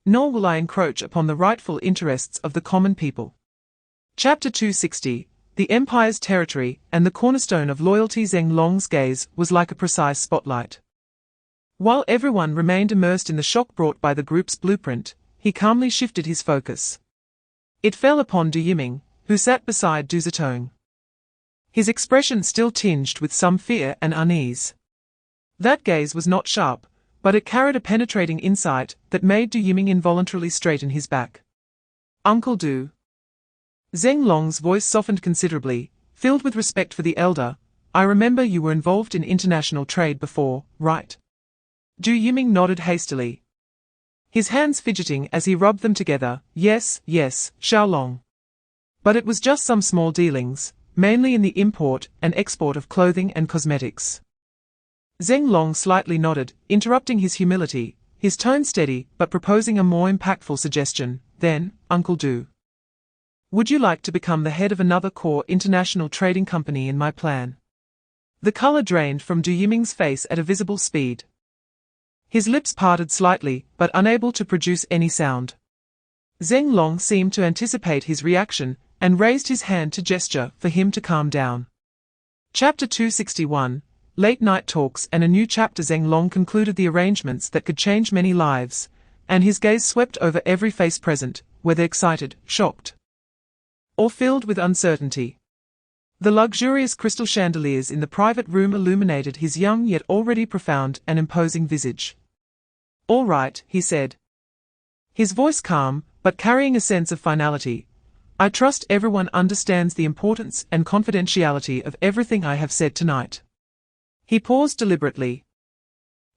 Nor will I encroach upon the rightful interests of the common people." Chapter 260, The Empire's Territory and the Cornerstone of Loyalty. Ling Long's gaze was like a precise spotlight. While everyone remained immersed in the shock brought by the group's blueprint, he calmly shifted his focus. It fell upon Du Yiming, who sat beside Du Zitong, his expression still tinged with some fear and unease. That gaze was not sharp, but it carried a penetrating insight that made Du Yiming involuntarily straighten his back. "Uncle Du." Ling Long's voice softened considerably, filled with respect for the elder. "I remember you were involved in international trade before, right?" Du Yiming nodded hastily, his hands fidgeting as he rubbed them together. Yes, Xiaolong. But it was just some small dealings, mainly in the import and export of clothing and cosmetics." Ling Long slightly nodded, interrupting his humility, his tone steady but proposing a more impactful suggestion. then, Uncle Do. Would you like to become the head of another core international trading company in my plan? The color drained from Du Yiming's face at a visible speed. His lips parted slightly, but unable to produce any sound. Zeng Long seemed to anticipate his reaction, and raised his hand to gesture for him to calm down. Chapter 261, Late Night Talks and a New Chapter. Zeng Long concluded the arrangements that could change many lives, and his gaze swept over every face present, whether excited, shocked, or filled with uncertainty. The luxurious crystal chandeliers in the private room illuminated his young yet already profound and imposing visage. "All right," he said, his voice calm, but carrying a sense of finality. "I trust everyone understands the importance and confidentiality of everything I have said tonight." He paused deliberately,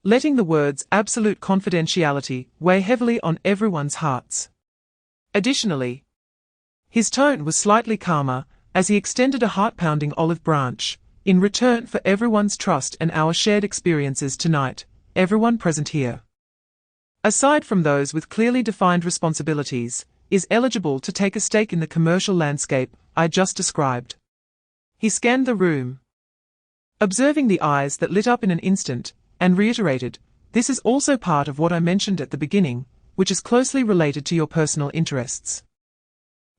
letting the words absolute confidentiality weigh heavily on everyone's hearts. Additionally, his tone was slightly calmer, as he extended a heart-pounding olive branch, "In return for everyone's trust and our shared experiences tonight, everyone present here, aside from those with clearly defined responsibilities, is eligible to take a stake in the commercial landscape I just described." He scanned the room, observing the eyes that lit up in an instant, and reiterated, "This is also part of what I mentioned at the beginning, which is closely related to your personal interests.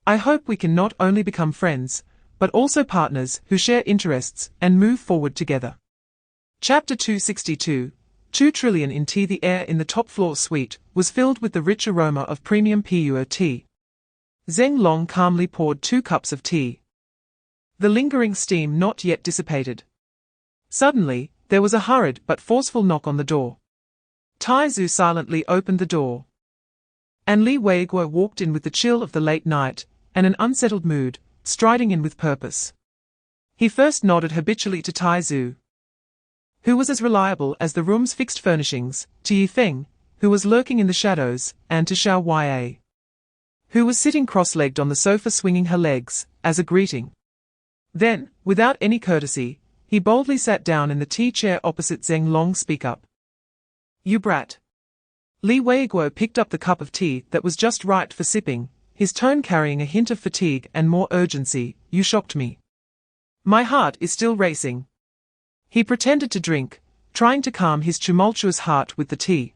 I hope we can not only become friends, but also partners who share interests and move forward together." Chapter 262, 2 trillion in tea. The air in the top-floor suite was filled with the rich aroma of premium pure tea. Zeng Long calmly poured 2 cups of tea, the lingering steam not yet dissipated. Suddenly, there was a hurried but forceful knock on the door. Tai Zhu silently opened the door, and Li Weiguo walked in with the chill of the late night and an unsettled mood, striding in with purpose. He first nodded habitually to Tai Zhu, who was as reliable as the room's fixed furnishings, to Yi Feng, who was lurking in the shadows, and to Xiao Yue, who was sitting cross-legged on the sofa swinging her legs, as a greeting. Then, without any courtesy, he boldly sat down in the tea chair opposite Zeng Long. "Speak up, you brat." Li Weiguo picked up the cup of tea that was just right for sipping, his tone carrying a hint of fatigue and more urgency. "You shocked me. My heart is still racing." He pretended to drink, trying to calm his tumultuous heart with the tea.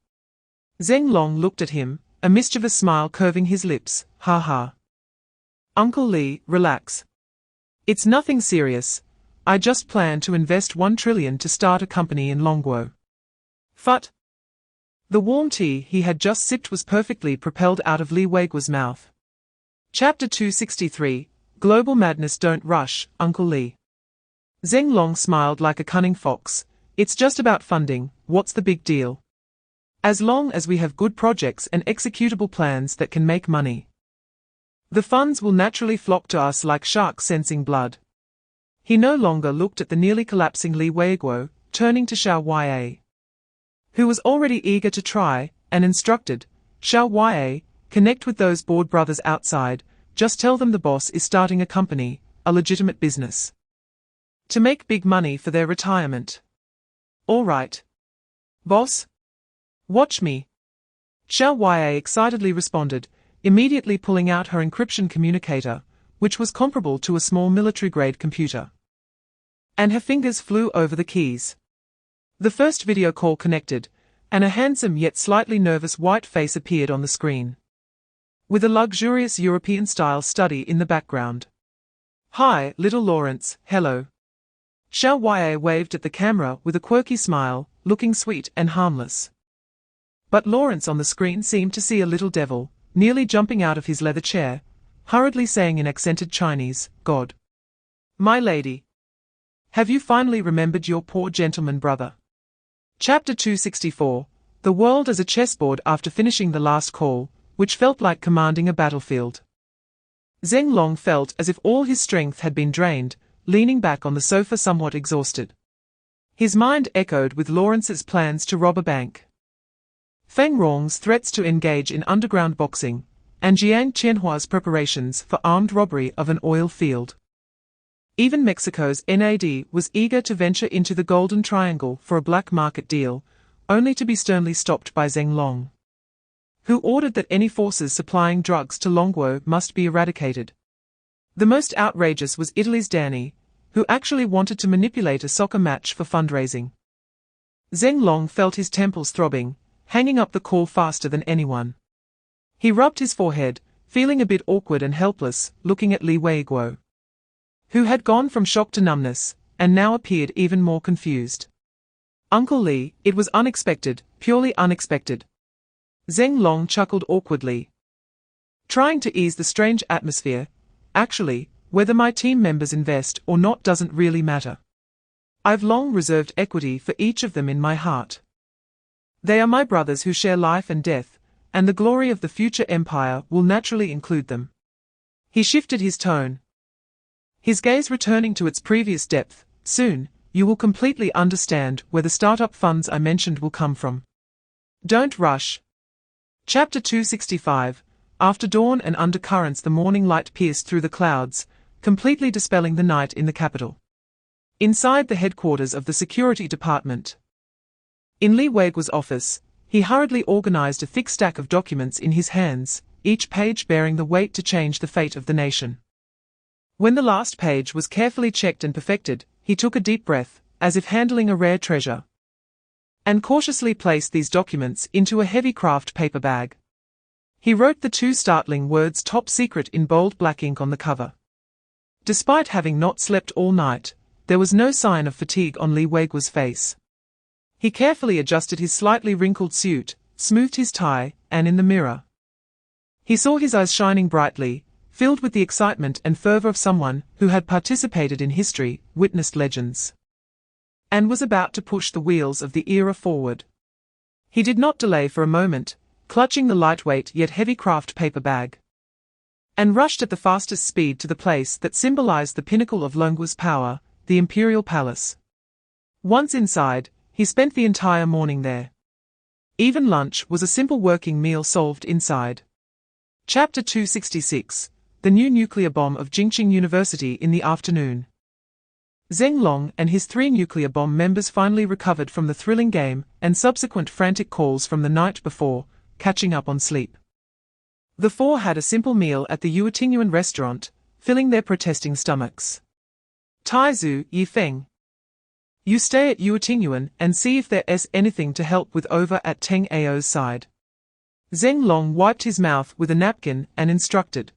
Zeng Long looked at him, a mischievous smile curving his lips. "Ha ha. Uncle Li, relax. It's nothing serious. I just plan to invest 1 trillion to start a company in Longguo." Phut. The warm tea he had just sipped was perfectly propelled out of Li Weiguo's mouth. Chapter 263, Global Madness. "Don't rush, Uncle Li." Zeng Long smiled like a cunning fox. "It's just about funding, what's the big deal? As long as we have good projects and executable plans that can make money, the funds will naturally flock to us like sharks sensing blood." He no longer looked at the nearly collapsing Li Weiguo, turning to Xiao Yue, who was already eager to try, and instructed, "Xiao Yue, connect with those board brothers outside, just tell them the boss is starting a company, a legitimate business, to make big money for their retirement." "All right, boss. Watch me," Xiao Yue excitedly responded, immediately pulling out her encryption communicator, which was comparable to a small military-grade computer. And her fingers flew over the keys. The first video call connected, and a handsome yet slightly nervous white face appeared on the screen, with a luxurious European-style study in the background. "Hi, little Lawrence, hello." Xiao Yue waved at the camera with a quirky smile, looking sweet and harmless. But Lawrence on the screen seemed to see a little devil, nearly jumping out of his leather chair, hurriedly saying in accented Chinese, "God, my lady, have you finally remembered your poor gentleman brother?" Chapter 264, The World as a Chessboard. After finishing the last call, which felt like commanding a battlefield, Zeng Long felt as if all his strength had been drained, leaning back on the sofa somewhat exhausted. His mind echoed with Lawrence's plans to rob a bank, Feng Rong's threats to engage in underground boxing, and Jiang Qianhua's preparations for armed robbery of an oil field. Even Mexico's NAD was eager to venture into the Golden Triangle for a black market deal, only to be sternly stopped by Zeng Long. who ordered that any forces supplying drugs to Longguo must be eradicated. The most outrageous was Italy's Danny, who actually wanted to manipulate a soccer match for fundraising. Ling Long felt his temples throbbing, hanging up the call faster than anyone. He rubbed his forehead, feeling a bit awkward and helpless, looking at Li Weiguo, who had gone from shock to numbness, and now appeared even more confused. Uncle Li, it was unexpected, purely unexpected. Ling Long chuckled awkwardly, trying to ease the strange atmosphere. Actually, whether my team members invest or not doesn't really matter. I've long reserved equity for each of them in my heart. They are my brothers who share life and death, and the glory of the future empire will naturally include them. He shifted his tone, his gaze returning to its previous depth. Soon, you will completely understand where the startup funds I mentioned will come from. Don't rush. Chapter 265. After dawn and undercurrents, the morning light pierced through the clouds, completely dispelling the night in the capital. Inside the headquarters of the security department, in Li Weiguo's office, he hurriedly organized a thick stack of documents in his hands, each page bearing the weight to change the fate of the nation. When the last page was carefully checked and perfected, he took a deep breath, as if handling a rare treasure, and cautiously placed these documents into a heavy craft paper bag. He wrote the two startling words "Top Secret" in bold black ink on the cover. Despite having not slept all night, there was no sign of fatigue on Li Weiguo's face. He carefully adjusted his slightly wrinkled suit, smoothed his tie, and in the mirror, he saw his eyes shining brightly, filled with the excitement and fervor of someone who had participated in history, witnessed legends, and was about to push the wheels of the era forward. He did not delay for a moment, clutching the lightweight yet heavy craft paper bag, and rushed at the fastest speed to the place that symbolized the pinnacle of Longguo's power, the Imperial Palace. Once inside, he spent the entire morning there. Even lunch was a simple working meal solved inside. Chapter 266. The new nuclear bomb of Jingqing University. In the afternoon, Ling Long and his 3 nuclear bomb members finally recovered from the thrilling game and subsequent frantic calls from the night before, catching up on sleep. The 4 had a simple meal at the Yuetingyuan restaurant, filling their protesting stomachs. Taizu, Yifeng, you stay at Yuetingyuan and see if there's anything to help with over at Teng Ao's side. Ling Long wiped his mouth with a napkin and instructed.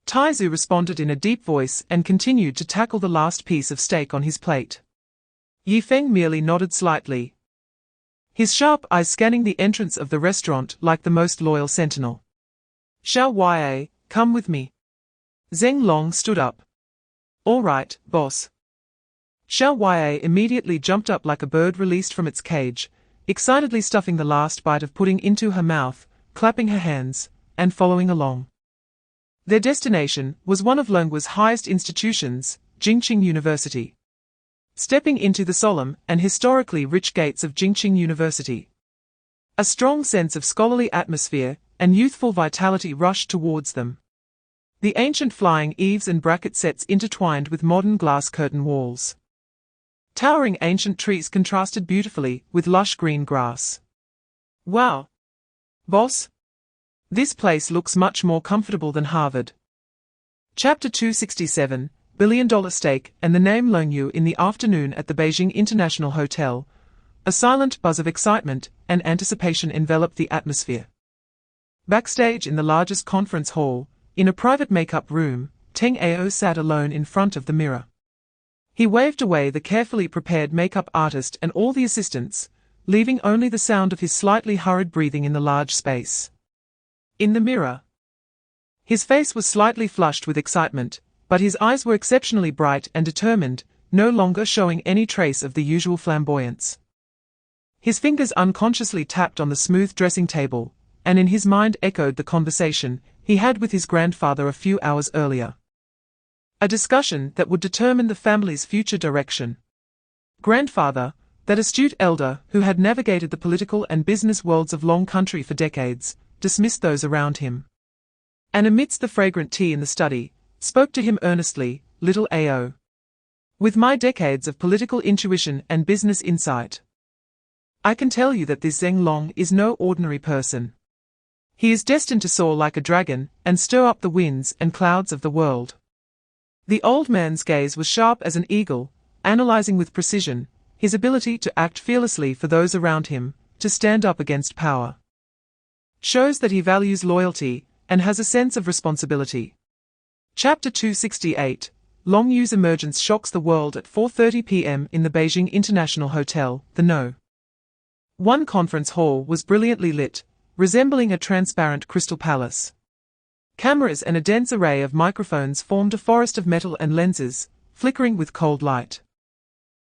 Taizu responded in a deep voice and continued to tackle the last piece of steak on his plate. Yifeng merely nodded slightly, his sharp eyes scanning the entrance of the restaurant like the most loyal sentinel. Xiao Ya, come with me. Ling Long stood up. All right, boss. Xiao Ya immediately jumped up like a bird released from its cage, excitedly stuffing the last bite of pudding into her mouth, clapping her hands, and following along. Their destination was one of Longguo's highest institutions, Jingqing University. Stepping into the solemn and historically rich gates of Jingqing University, a strong sense of scholarly atmosphere and youthful vitality rushed towards them. The ancient flying eaves and bracket sets intertwined with modern glass curtain walls. Towering ancient trees contrasted beautifully with lush green grass. Wow! Boss? This place looks much more comfortable than Harvard. Chapter 267, Billion-Dollar Steak and the name Longyu. In the afternoon at the Beijing International Hotel, a silent buzz of excitement and anticipation enveloped the atmosphere. Backstage in the largest conference hall, in a private makeup room, Teng Ao sat alone in front of the mirror. He waved away the carefully prepared makeup artist and all the assistants, leaving only the sound of his slightly hurried breathing in the large space. In the mirror, his face was slightly flushed with excitement, but his eyes were exceptionally bright and determined, no longer showing any trace of the usual flamboyance. His fingers unconsciously tapped on the smooth dressing table, and in his mind echoed the conversation he had with his grandfather a few hours earlier. A discussion that would determine the family's future direction. Grandfather, that astute elder who had navigated the political and business worlds of Long Country for decades, dismissed those around him, and amidst the fragrant tea in the study, spoke to him earnestly, "Little Ao. With my decades of political intuition and business insight, I can tell you that this Ling Long is no ordinary person. He is destined to soar like a dragon and stir up the winds and clouds of the world. The old man's gaze was sharp as an eagle, analyzing with precision his ability to act fearlessly for those around him, to stand up against power. Shows that he values loyalty and has a sense of responsibility. Chapter 268. Long Yu's emergence shocks the world at 4:30 p.m. in the Beijing International Hotel, the No. 1 conference hall was brilliantly lit, resembling a transparent crystal palace. Cameras and a dense array of microphones formed a forest of metal and lenses, flickering with cold light.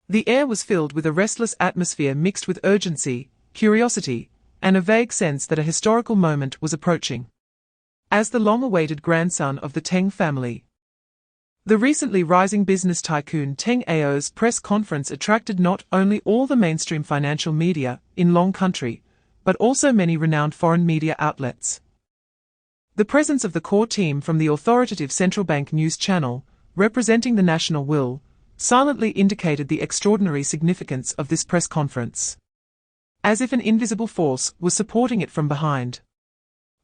The air was filled with a restless atmosphere mixed with urgency, curiosity, and a vague sense that a historical moment was approaching. As the long-awaited grandson of the Teng family, the recently rising business tycoon Teng Ao's press conference attracted not only all the mainstream financial media in Long Country, but also many renowned foreign media outlets. The presence of the core team from the authoritative central bank news channel, representing the national will, silently indicated the extraordinary significance of this press conference. As if an invisible force was supporting it from behind.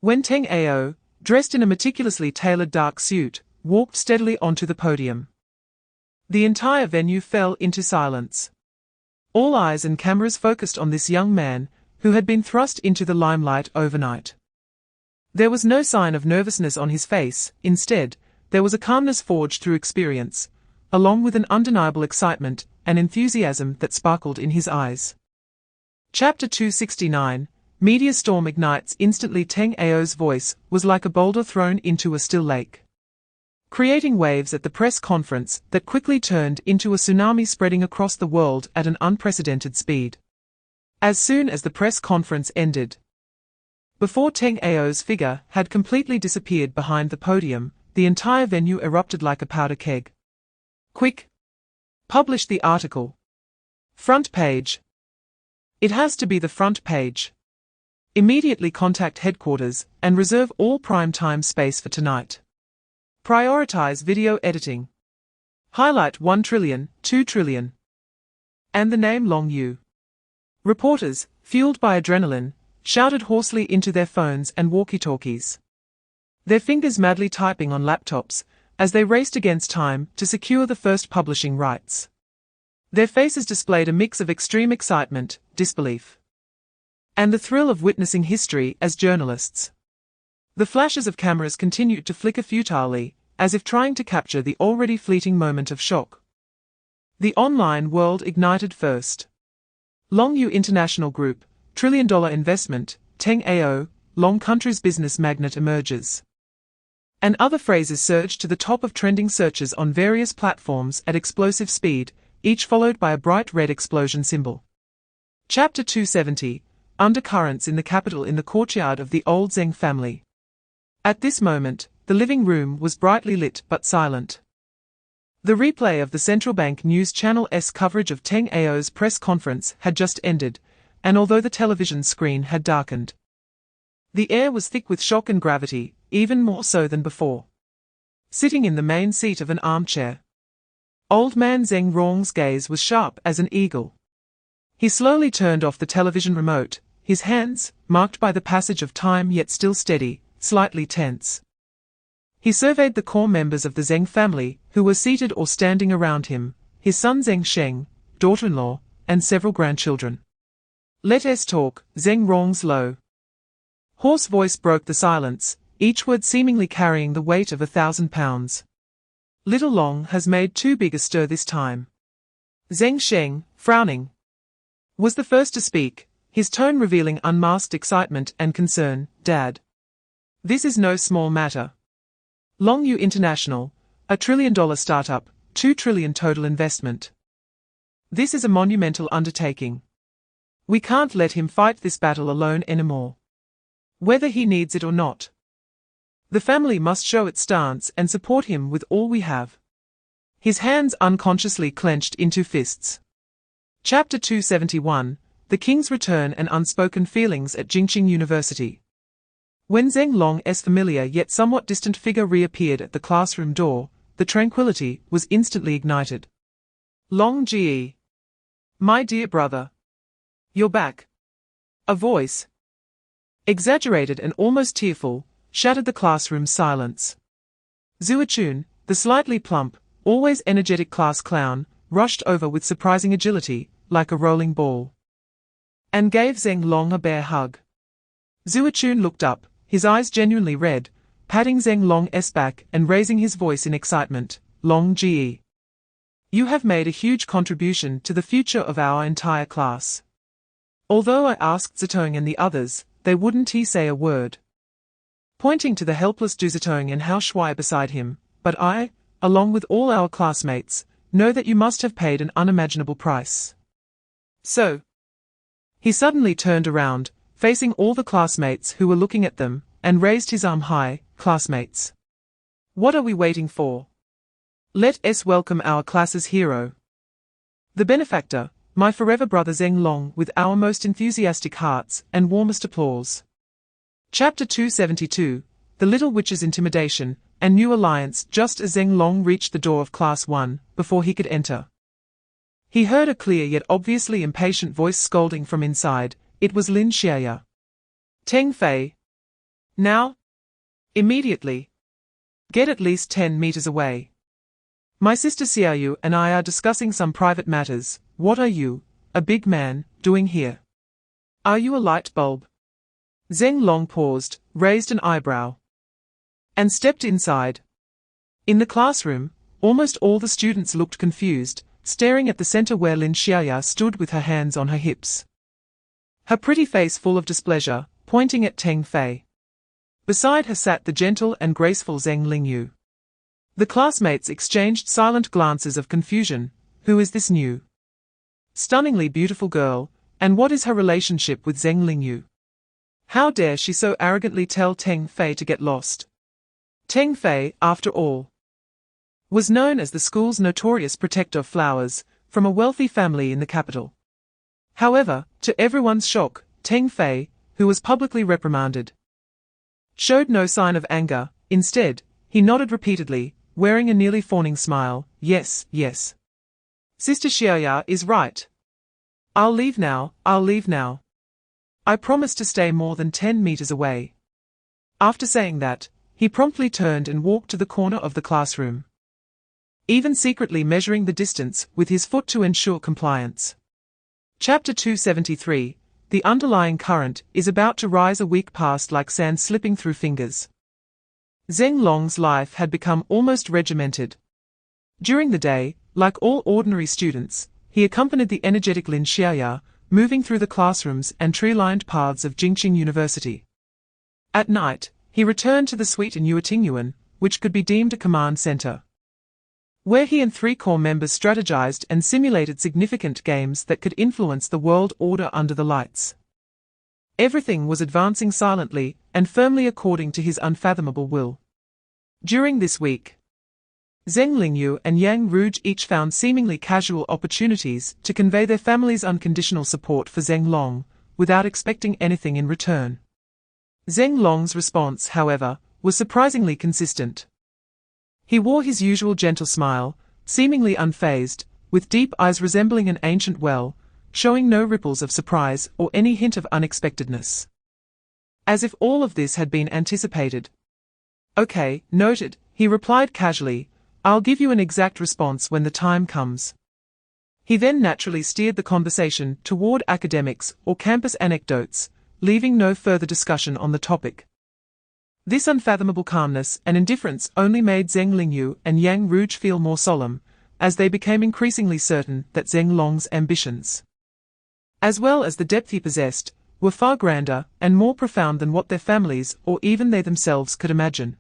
When Teng Ao, dressed in a meticulously tailored dark suit, walked steadily onto the podium, the entire venue fell into silence. All eyes and cameras focused on this young man, who had been thrust into the limelight overnight. There was no sign of nervousness on his face. Instead, there was a calmness forged through experience, along with an undeniable excitement and enthusiasm that sparkled in his eyes. Chapter 269. Media storm ignites instantly. Teng Ao's voice was like a boulder thrown into a still lake, creating waves at the press conference that quickly turned into a tsunami spreading across the world at an unprecedented speed. As soon as the press conference ended, before Teng Ao's figure had completely disappeared behind the podium, the entire venue erupted like a powder keg. Quick! Publish the article. Front page. It has to be the front page. Immediately contact headquarters and reserve all prime time space for tonight. Prioritize video editing. Highlight 1 trillion, 2 trillion. And the name Long Yu. Reporters, fueled by adrenaline, shouted hoarsely into their phones and walkie-talkies, their fingers madly typing on laptops as they raced against time to secure the first publishing rights. Their faces displayed a mix of extreme excitement, disbelief, and the thrill of witnessing history as journalists. The flashes of cameras continued to flicker futilely, as if trying to capture the already fleeting moment of shock. The online world ignited first. Long Yu International Group, trillion-dollar investment, Teng Ao, Long Country's business magnate emerges. And other phrases surged to the top of trending searches on various platforms at explosive speed, each followed by a bright red explosion symbol. Chapter 270. Undercurrents in the capital. In the courtyard of the old Zheng family. At this moment, the living room was brightly lit but silent. The replay of the central bank news channel's coverage of Teng Ao's press conference had just ended, and although the television screen had darkened, the air was thick with shock and gravity, even more so than before. Sitting in the main seat of an armchair, old man Zheng Rong's gaze was sharp as an eagle. He slowly turned off the television remote, his hands, marked by the passage of time yet still steady, slightly tense. He surveyed the core members of the Zheng family, who were seated or standing around him, his son Zheng Sheng, daughter-in-law, and several grandchildren. "Let us talk," Zheng Rong's low, hoarse voice broke the silence, each word seemingly carrying the weight of 1,000 pounds. "Little Long has made too big a stir this time." Zheng Sheng, frowning, was the first to speak, his tone revealing unmasked excitement and concern. "Dad, this is no small matter. Long Yu International, a trillion-dollar startup, 2 trillion total investment. This is a monumental undertaking. We can't let him fight this battle alone anymore. Whether he needs it or not. The family must show its stance and support him with all we have." His hands unconsciously clenched into fists. Chapter 271. The King's Return and Unspoken Feelings at Jingqing University. When Zheng Long's familiar yet somewhat distant figure reappeared at the classroom door, the tranquility was instantly ignited. "Long Ji. My dear brother. You're back." A voice, exaggerated and almost tearful, shattered the classroom's silence. Zuachun, the slightly plump, always energetic class clown, rushed over with surprising agility, like a rolling ball, and gave Ling Long a bear hug. Zuachun looked up, his eyes genuinely red, patting Ling Long's back and raising his voice in excitement. Long Ge. You have made a huge contribution to the future of our entire class. Although I asked Zitong and the others, they wouldn't say a word. Pointing to the helpless Du Zitong and Hao Shui beside him, but I, along with all our classmates, know that you must have paid an unimaginable price. So. He suddenly turned around, facing all the classmates who were looking at them, and raised his arm high. Classmates. What are we waiting for? Let us welcome our class's hero. The benefactor, my forever brother Ling Long, with our most enthusiastic hearts and warmest applause. Chapter 272, The Little Witch's Intimidation, and New Alliance. Just as Ling Long reached the door of Class 1, before he could enter, he heard a clear yet obviously impatient voice scolding from inside. It was Lin Xiaya. Teng Fei. Now? Immediately. Get at least 10 meters away. My sister Xiaoyu and I are discussing some private matters. What are you, a big man, doing here? Are you a light bulb? Ling Long paused, raised an eyebrow, and stepped inside. In the classroom, almost all the students looked confused, staring at the center where Lin Xiaya stood with her hands on her hips, her pretty face full of displeasure, pointing at Teng Fei. Beside her sat the gentle and graceful Zheng Lingyu. The classmates exchanged silent glances of confusion. Who is this new, stunningly beautiful girl, and what is her relationship with Zheng Lingyu? How dare she so arrogantly tell Teng Fei to get lost? Teng Fei, after all, was known as the school's notorious protector of flowers, from a wealthy family in the capital. However, to everyone's shock, Teng Fei, who was publicly reprimanded, showed no sign of anger. Instead, he nodded repeatedly, wearing a nearly fawning smile. Yes, yes. Sister Xiaoya is right. I'll leave now, I'll leave now. I promise to stay more than 10 meters away. After saying that, he promptly turned and walked to the corner of the classroom, even secretly measuring the distance with his foot to ensure compliance. Chapter 273, The underlying current is about to rise a week past like sand slipping through fingers. Ling Long's life had become almost regimented. During the day, like all ordinary students, he accompanied the energetic Lin Xiaya, moving through the classrooms and tree-lined paths of Jingqing University. At night, he returned to the suite in Yuetingyuan, which could be deemed a command center, where he and 3 core members strategized and simulated significant games that could influence the world order under the lights. Everything was advancing silently and firmly according to his unfathomable will. During this week, Zheng Lingyu and Yang Ruge each found seemingly casual opportunities to convey their family's unconditional support for Ling Long, without expecting anything in return. Ling Long's response, however, was surprisingly consistent. He wore his usual gentle smile, seemingly unfazed, with deep eyes resembling an ancient well, showing no ripples of surprise or any hint of unexpectedness. As if all of this had been anticipated. Okay, noted, he replied casually. I'll give you an exact response when the time comes. He then naturally steered the conversation toward academics or campus anecdotes, leaving no further discussion on the topic. This unfathomable calmness and indifference only made Zheng Lingyu and Yang Ruge feel more solemn, as they became increasingly certain that Ling Long's ambitions, as well as the depth he possessed, were far grander and more profound than what their families or even they themselves could imagine.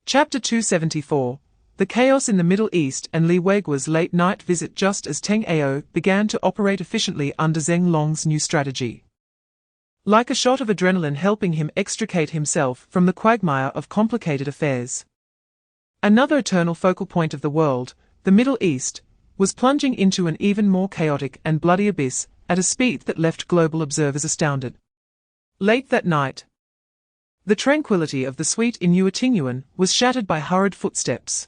Chapter 274, The Chaos in the Middle East and Li Weiguo's late-night visit. Just as Teng Ao began to operate efficiently under Ling Long's new strategy, like a shot of adrenaline helping him extricate himself from the quagmire of complicated affairs. Another eternal focal point of the world, the Middle East, was plunging into an even more chaotic and bloody abyss at a speed that left global observers astounded. Late that night, the tranquility of the suite in Yuetingyuan was shattered by hurried footsteps.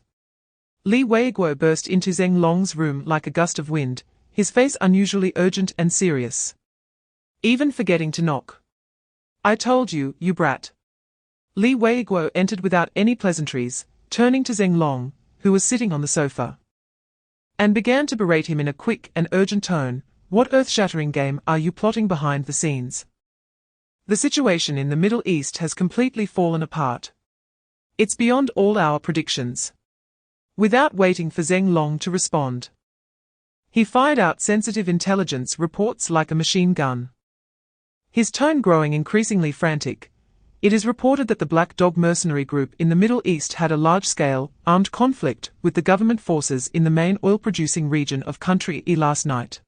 Li Weiguo burst into Ling Long's room like a gust of wind, his face unusually urgent and serious, even forgetting to knock. I told you, you brat. Li Weiguo entered without any pleasantries, turning to Ling Long, who was sitting on the sofa, and began to berate him in a quick and urgent tone. What earth-shattering game are you plotting behind the scenes? The situation in the Middle East has completely fallen apart. It's beyond all our predictions. Without waiting for Ling Long to respond, he fired out sensitive intelligence reports like a machine gun. His tone growing increasingly frantic. It is reported that the Black Dog mercenary group in the Middle East had a large-scale, armed conflict with the government forces in the main oil-producing region of country last night,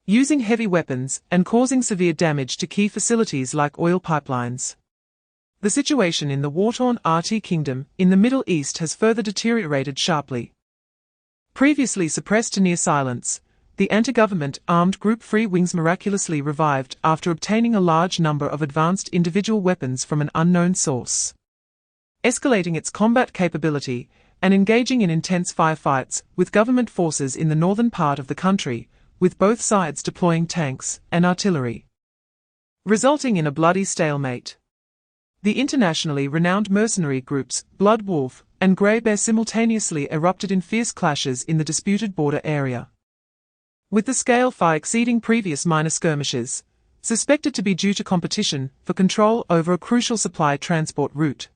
using heavy weapons and causing severe damage to key facilities like oil pipelines. The situation in the war-torn RT Kingdom in the Middle East has further deteriorated sharply. Previously suppressed to near silence, the anti-government armed group Free Wings miraculously revived after obtaining a large number of advanced individual weapons from an unknown source, escalating its combat capability and engaging in intense firefights with government forces in the northern part of the country, with both sides deploying tanks and artillery, resulting in a bloody stalemate. The internationally renowned mercenary groups Blood Wolf and Grey Bear simultaneously erupted in fierce clashes in the disputed border area, with the scale far exceeding previous minor skirmishes, suspected to be due to competition for control over a crucial supply transport route.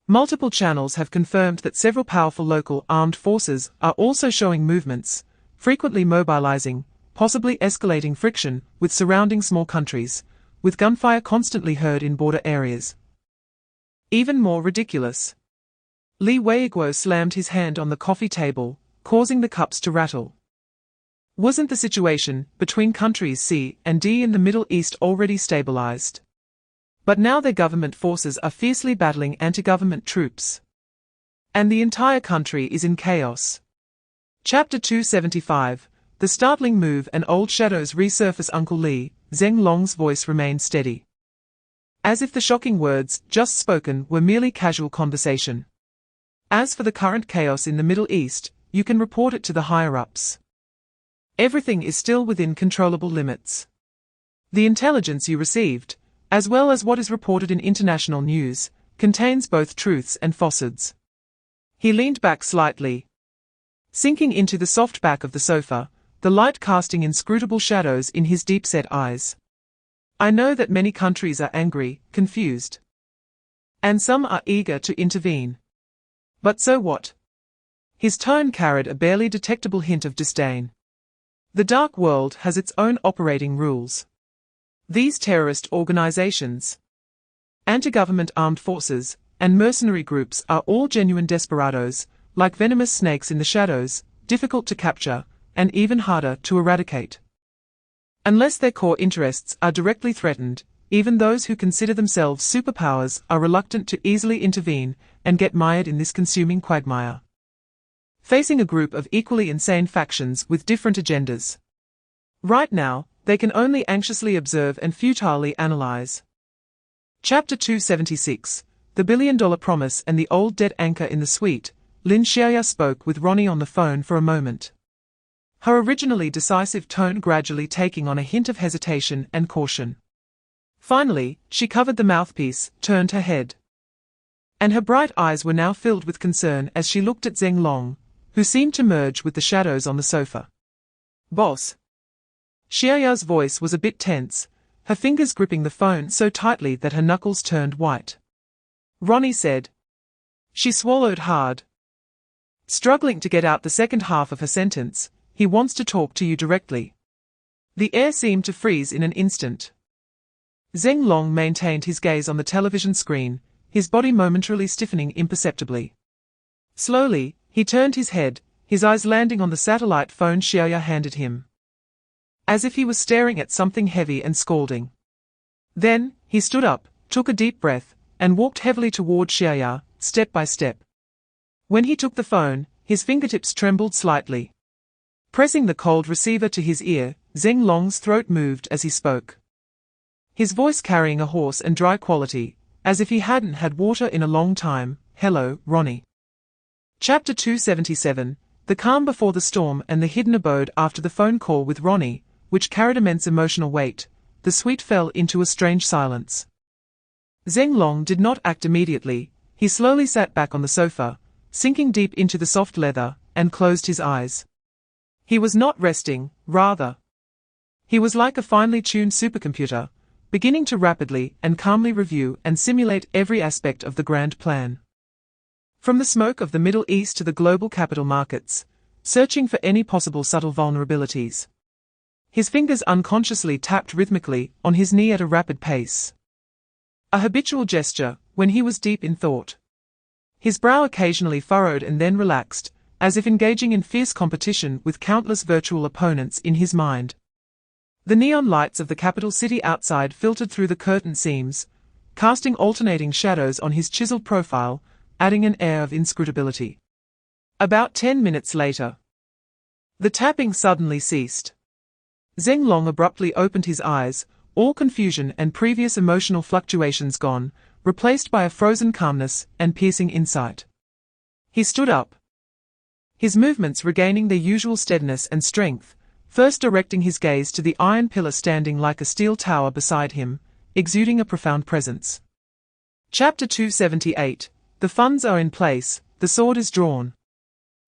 Multiple channels have confirmed that several powerful local armed forces are also showing movements, frequently mobilizing, possibly escalating friction with surrounding small countries, with gunfire constantly heard in border areas. Even more ridiculous, Li Weiguo slammed his hand on the coffee table, causing the cups to rattle. Wasn't the situation between countries C and D in the Middle East already stabilized? But now their government forces are fiercely battling anti-government troops, and the entire country is in chaos. Chapter 275, The Startling Move and Old Shadows Resurface. Uncle Li, Ling Long's voice remained steady, as if the shocking words just spoken were merely casual conversation. As for the current chaos in the Middle East, you can report it to the higher-ups. Everything is still within controllable limits. The intelligence you received, as well as what is reported in international news, contains both truths and falsehoods. He leaned back slightly, sinking into the soft back of the sofa, the light casting inscrutable shadows in his deep-set eyes. I know that many countries are angry, confused, and some are eager to intervene. But so what? His tone carried a barely detectable hint of disdain. The dark world has its own operating rules. These terrorist organizations, anti-government armed forces, and mercenary groups are all genuine desperados, like venomous snakes in the shadows, difficult to capture, and even harder to eradicate. Unless their core interests are directly threatened, even those who consider themselves superpowers are reluctant to easily intervene and get mired in this consuming quagmire, facing a group of equally insane factions with different agendas. Right now, they can only anxiously observe and futilely analyze. Chapter 276, The Billion-Dollar Promise and the Old Dead. Anchor in the suite, Lin Xiaoya spoke with Ronnie on the phone for a moment, her originally decisive tone gradually taking on a hint of hesitation and caution. Finally, she covered the mouthpiece, turned her head, and her bright eyes were now filled with concern as she looked at Ling Long, who seemed to merge with the shadows on the sofa. Boss. Xiaoya's voice was a bit tense, her fingers gripping the phone so tightly that her knuckles turned white. Ronnie said. She swallowed hard, struggling to get out the second half of her sentence. He wants to talk to you directly. The air seemed to freeze in an instant. Ling Long maintained his gaze on the television screen, his body momentarily stiffening imperceptibly. Slowly, he turned his head, his eyes landing on the satellite phone Xiaoya handed him, as if he was staring at something heavy and scalding. Then, he stood up, took a deep breath, and walked heavily toward Xiaoya, step by step. When he took the phone, his fingertips trembled slightly. Pressing the cold receiver to his ear, Ling Long's throat moved as he spoke, his voice carrying a hoarse and dry quality, as if he hadn't had water in a long time. Hello, Ronnie. Chapter 277, The Calm Before the Storm and the Hidden Abode. After the phone call with Ronnie, which carried immense emotional weight, the suite fell into a strange silence. Ling Long did not act immediately. He slowly sat back on the sofa, sinking deep into the soft leather, and closed his eyes. He was not resting, rather. He was like a finely tuned supercomputer, beginning to rapidly and calmly review and simulate every aspect of the grand plan. From the smoke of the Middle East to the global capital markets, searching for any possible subtle vulnerabilities. His fingers unconsciously tapped rhythmically on his knee at a rapid pace. A habitual gesture when he was deep in thought. His brow occasionally furrowed and then relaxed, as if engaging in fierce competition with countless virtual opponents in his mind. The neon lights of the capital city outside filtered through the curtain seams, casting alternating shadows on his chiseled profile, adding an air of inscrutability. About 10 minutes later, the tapping suddenly ceased. Ling Long abruptly opened his eyes, all confusion and previous emotional fluctuations gone, replaced by a frozen calmness and piercing insight. He stood up, his movements regaining their usual steadiness and strength, first directing his gaze to the iron pillar standing like a steel tower beside him, exuding a profound presence. Chapter 278. The funds are in place, the sword is drawn.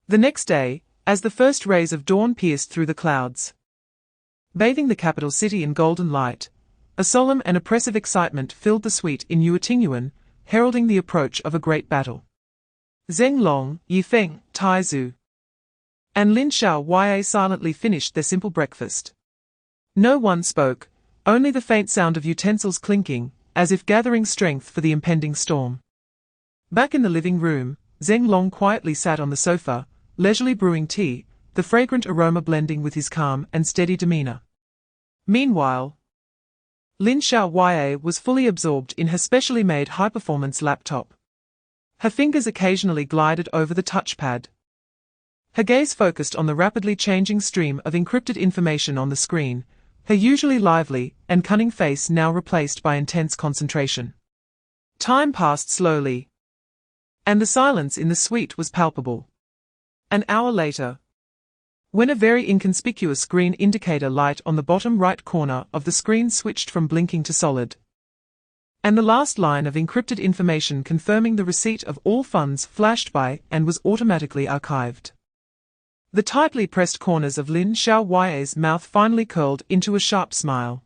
The next day, as the first rays of dawn pierced through the clouds, bathing the capital city in golden light, a solemn and oppressive excitement filled the suite in Yuetingyuan, heralding the approach of a great battle. Ling Long, Yifeng, Taizu, and Lin Xiaoye silently finished their simple breakfast. No one spoke, only the faint sound of utensils clinking, as if gathering strength for the impending storm. Back in the living room, Ling Long quietly sat on the sofa, leisurely brewing tea, the fragrant aroma blending with his calm and steady demeanor. Meanwhile, Lin Xiaoye was fully absorbed in her specially made high-performance laptop. Her fingers occasionally glided over the touchpad. Her gaze focused on the rapidly changing stream of encrypted information on the screen, her usually lively and cunning face now replaced by intense concentration. Time passed slowly, and the silence in the suite was palpable. An hour later, when a very inconspicuous green indicator light on the bottom right corner of the screen switched from blinking to solid, and the last line of encrypted information confirming the receipt of all funds flashed by and was automatically archived. The tightly pressed corners of Lin Xiaoye's mouth finally curled into a sharp smile.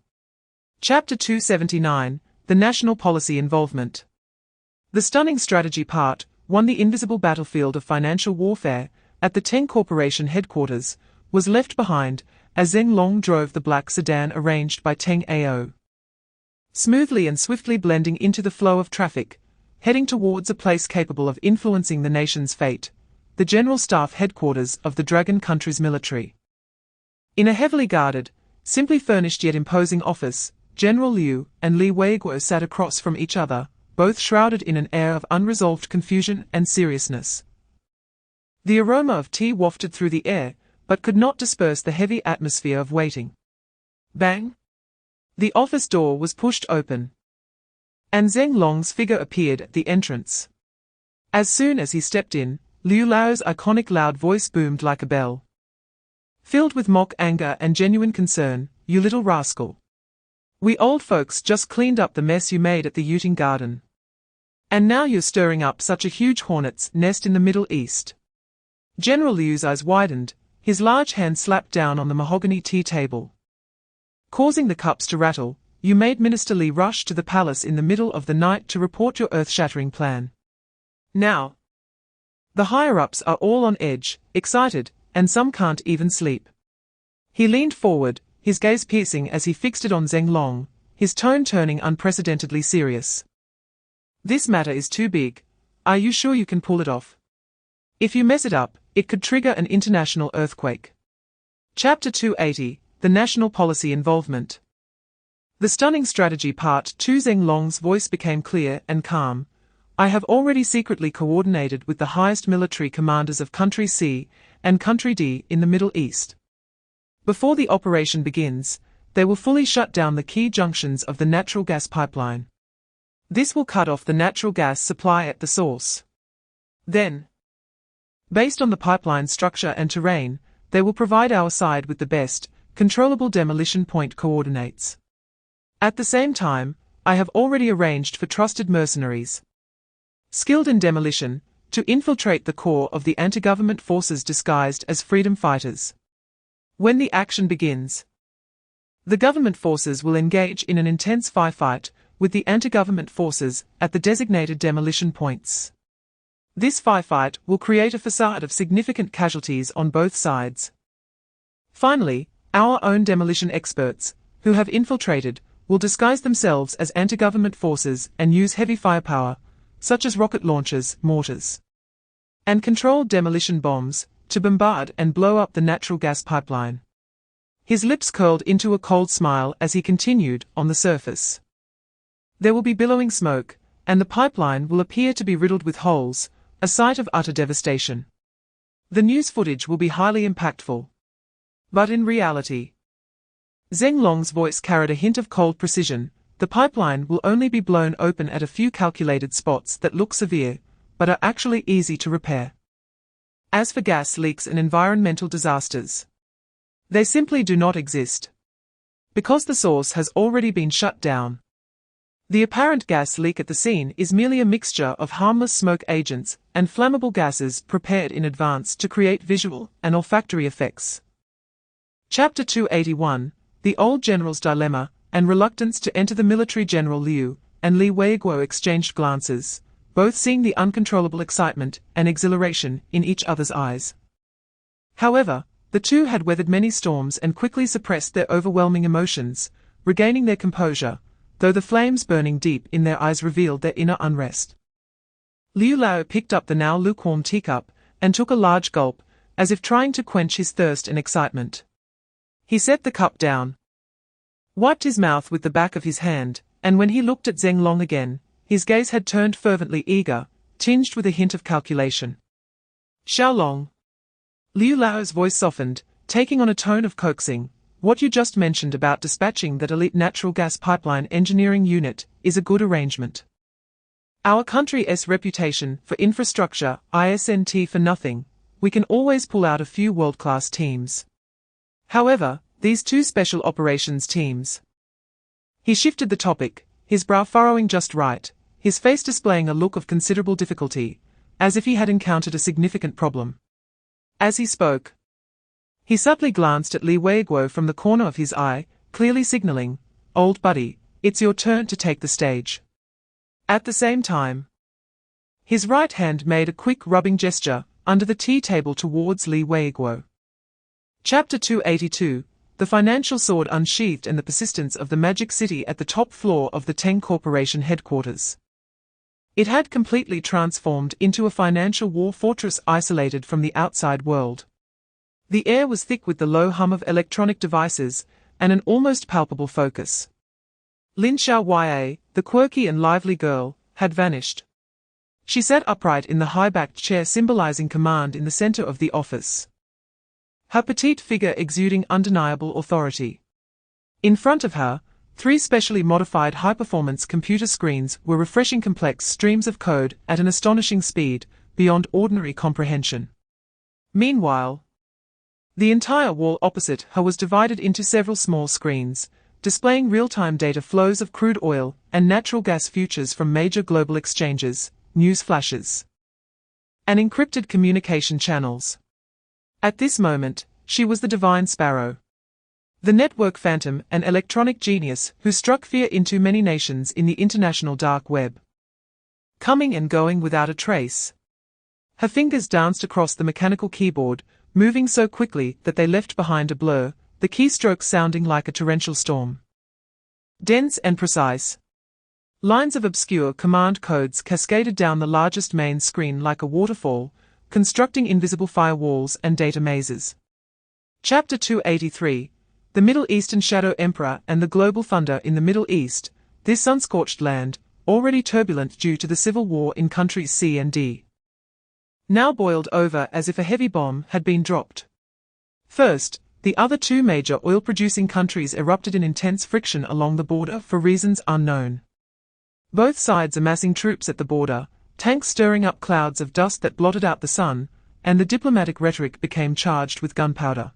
Chapter 279. The National Policy Involvement. The stunning strategy part, won the invisible battlefield of financial warfare, at the Teng Corporation headquarters, was left behind, as Ling Long drove the black sedan arranged by Teng AO. Smoothly and swiftly blending into the flow of traffic, heading towards a place capable of influencing the nation's fate, the General Staff headquarters of the Dragon Country's military. In a heavily guarded, simply furnished yet imposing office, General Liu and Li Weiguo sat across from each other, both shrouded in an air of unresolved confusion and seriousness. The aroma of tea wafted through the air, but could not disperse the heavy atmosphere of waiting. Bang! The office door was pushed open, and Ling Long's figure appeared at the entrance. As soon as he stepped in, Liu Lao's iconic loud voice boomed like a bell. Filled with mock anger and genuine concern, "You little rascal. We old folks just cleaned up the mess you made at the Yuting Garden. And now you're stirring up such a huge hornet's nest in the Middle East." General Liu's eyes widened, his large hand slapped down on the mahogany tea table, causing the cups to rattle. "You made Minister Li rush to the palace in the middle of the night to report your earth-shattering plan. Now, the higher-ups are all on edge, excited, and some can't even sleep." He leaned forward, his gaze piercing as he fixed it on Ling Long, his tone turning unprecedentedly serious. "This matter is too big. Are you sure you can pull it off? If you mess it up, it could trigger an international earthquake." Chapter 280. The National Policy Involvement. The stunning strategy part 2. Ling Long's voice became clear and calm. "I have already secretly coordinated with the highest military commanders of Country C and Country D in the Middle East. Before the operation begins, they will fully shut down the key junctions of the natural gas pipeline. This will cut off the natural gas supply at the source. Then, based on the pipeline structure and terrain, they will provide our side with the best, controllable demolition point coordinates. At the same time, I have already arranged for trusted mercenaries, skilled in demolition, to infiltrate the core of the anti-government forces disguised as freedom fighters. When the action begins, the government forces will engage in an intense firefight with the anti-government forces at the designated demolition points. This firefight will create a facade of significant casualties on both sides. Finally, our own demolition experts, who have infiltrated, will disguise themselves as anti-government forces and use heavy firepower, such as rocket launchers, mortars, and controlled demolition bombs, to bombard and blow up the natural gas pipeline. His lips curled into a cold smile as he continued. On the surface, there will be billowing smoke, and the pipeline will appear to be riddled with holes, a sight of utter devastation. The news footage will be highly impactful. But in reality, Ling Long's voice carried a hint of cold precision. The pipeline will only be blown open at a few calculated spots that look severe, but are actually easy to repair. As for gas leaks and environmental disasters, they simply do not exist, because the source has already been shut down. The apparent gas leak at the scene is merely a mixture of harmless smoke agents and flammable gases prepared in advance to create visual and olfactory effects. Chapter 281, The Old General's Dilemma and Reluctance to Enter. The military general Liu and Li Weiguo exchanged glances, both seeing the uncontrollable excitement and exhilaration in each other's eyes. However, the two had weathered many storms and quickly suppressed their overwhelming emotions, regaining their composure, though the flames burning deep in their eyes revealed their inner unrest. Liu Lao picked up the now lukewarm teacup and took a large gulp, as if trying to quench his thirst and excitement. He set the cup down, wiped his mouth with the back of his hand, and when he looked at Ling Long again, his gaze had turned fervently eager, tinged with a hint of calculation. Xiaolong. Liu Lao's voice softened, taking on a tone of coaxing. What you just mentioned about dispatching that elite natural gas pipeline engineering unit is a good arrangement. Our country's reputation for infrastructure isn't for nothing. We can always pull out a few world-class teams. However, these two special operations teams. He shifted the topic, his brow furrowing just right, his face displaying a look of considerable difficulty, as if he had encountered a significant problem. As he spoke, he subtly glanced at Li Weiguo from the corner of his eye, clearly signaling, "Old buddy, it's your turn to take the stage." At the same time, his right hand made a quick rubbing gesture under the tea table towards Li Weiguo. Chapter 282, The Financial Sword Unsheathed and the Persistence of the Magic City. At the top floor of the Teng Corporation headquarters, it had completely transformed into a financial war fortress isolated from the outside world. The air was thick with the low hum of electronic devices and an almost palpable focus. Lin Xiaoye, the quirky and lively girl, had vanished. She sat upright in the high-backed chair symbolizing command in the center of the office, her petite figure exuding undeniable authority. In front of her, 3 specially modified high-performance computer screens were refreshing complex streams of code at an astonishing speed, beyond ordinary comprehension. Meanwhile, the entire wall opposite her was divided into several small screens, displaying real-time data flows of crude oil and natural gas futures from major global exchanges, news flashes, and encrypted communication channels. At this moment, she was the Divine Sparrow, the network phantom and electronic genius who struck fear into many nations in the international dark web. Coming and going without a trace, her fingers danced across the mechanical keyboard, moving so quickly that they left behind a blur, the keystrokes sounding like a torrential storm. Dense and precise, lines of obscure command codes cascaded down the largest main screen like a waterfall, constructing invisible firewalls and data mazes. Chapter 283, The Middle Eastern Shadow Emperor and the Global Thunder in the Middle East. This sun-scorched land, already turbulent due to the civil war in countries C and D, now boiled over as if a heavy bomb had been dropped. First, the other 2 major oil-producing countries erupted in intense friction along the border for reasons unknown. Both sides amassing troops at the border, tanks stirring up clouds of dust that blotted out the sun, and the diplomatic rhetoric became charged with gunpowder,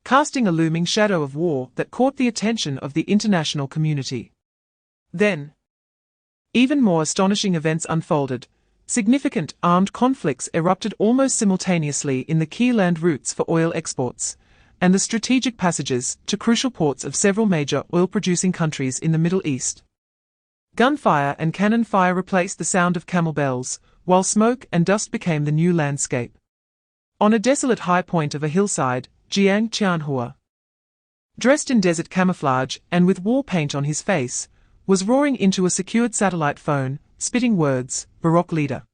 casting a looming shadow of war that caught the attention of the international community. Then, even more astonishing events unfolded. Significant armed conflicts erupted almost simultaneously in the key land routes for oil exports, and the strategic passages to crucial ports of several major oil-producing countries in the Middle East. Gunfire and cannon fire replaced the sound of camel bells, while smoke and dust became the new landscape. On a desolate high point of a hillside, Jiang Qianhua, dressed in desert camouflage and with war paint on his face, was roaring into a secured satellite phone, spitting words, Baroque leader.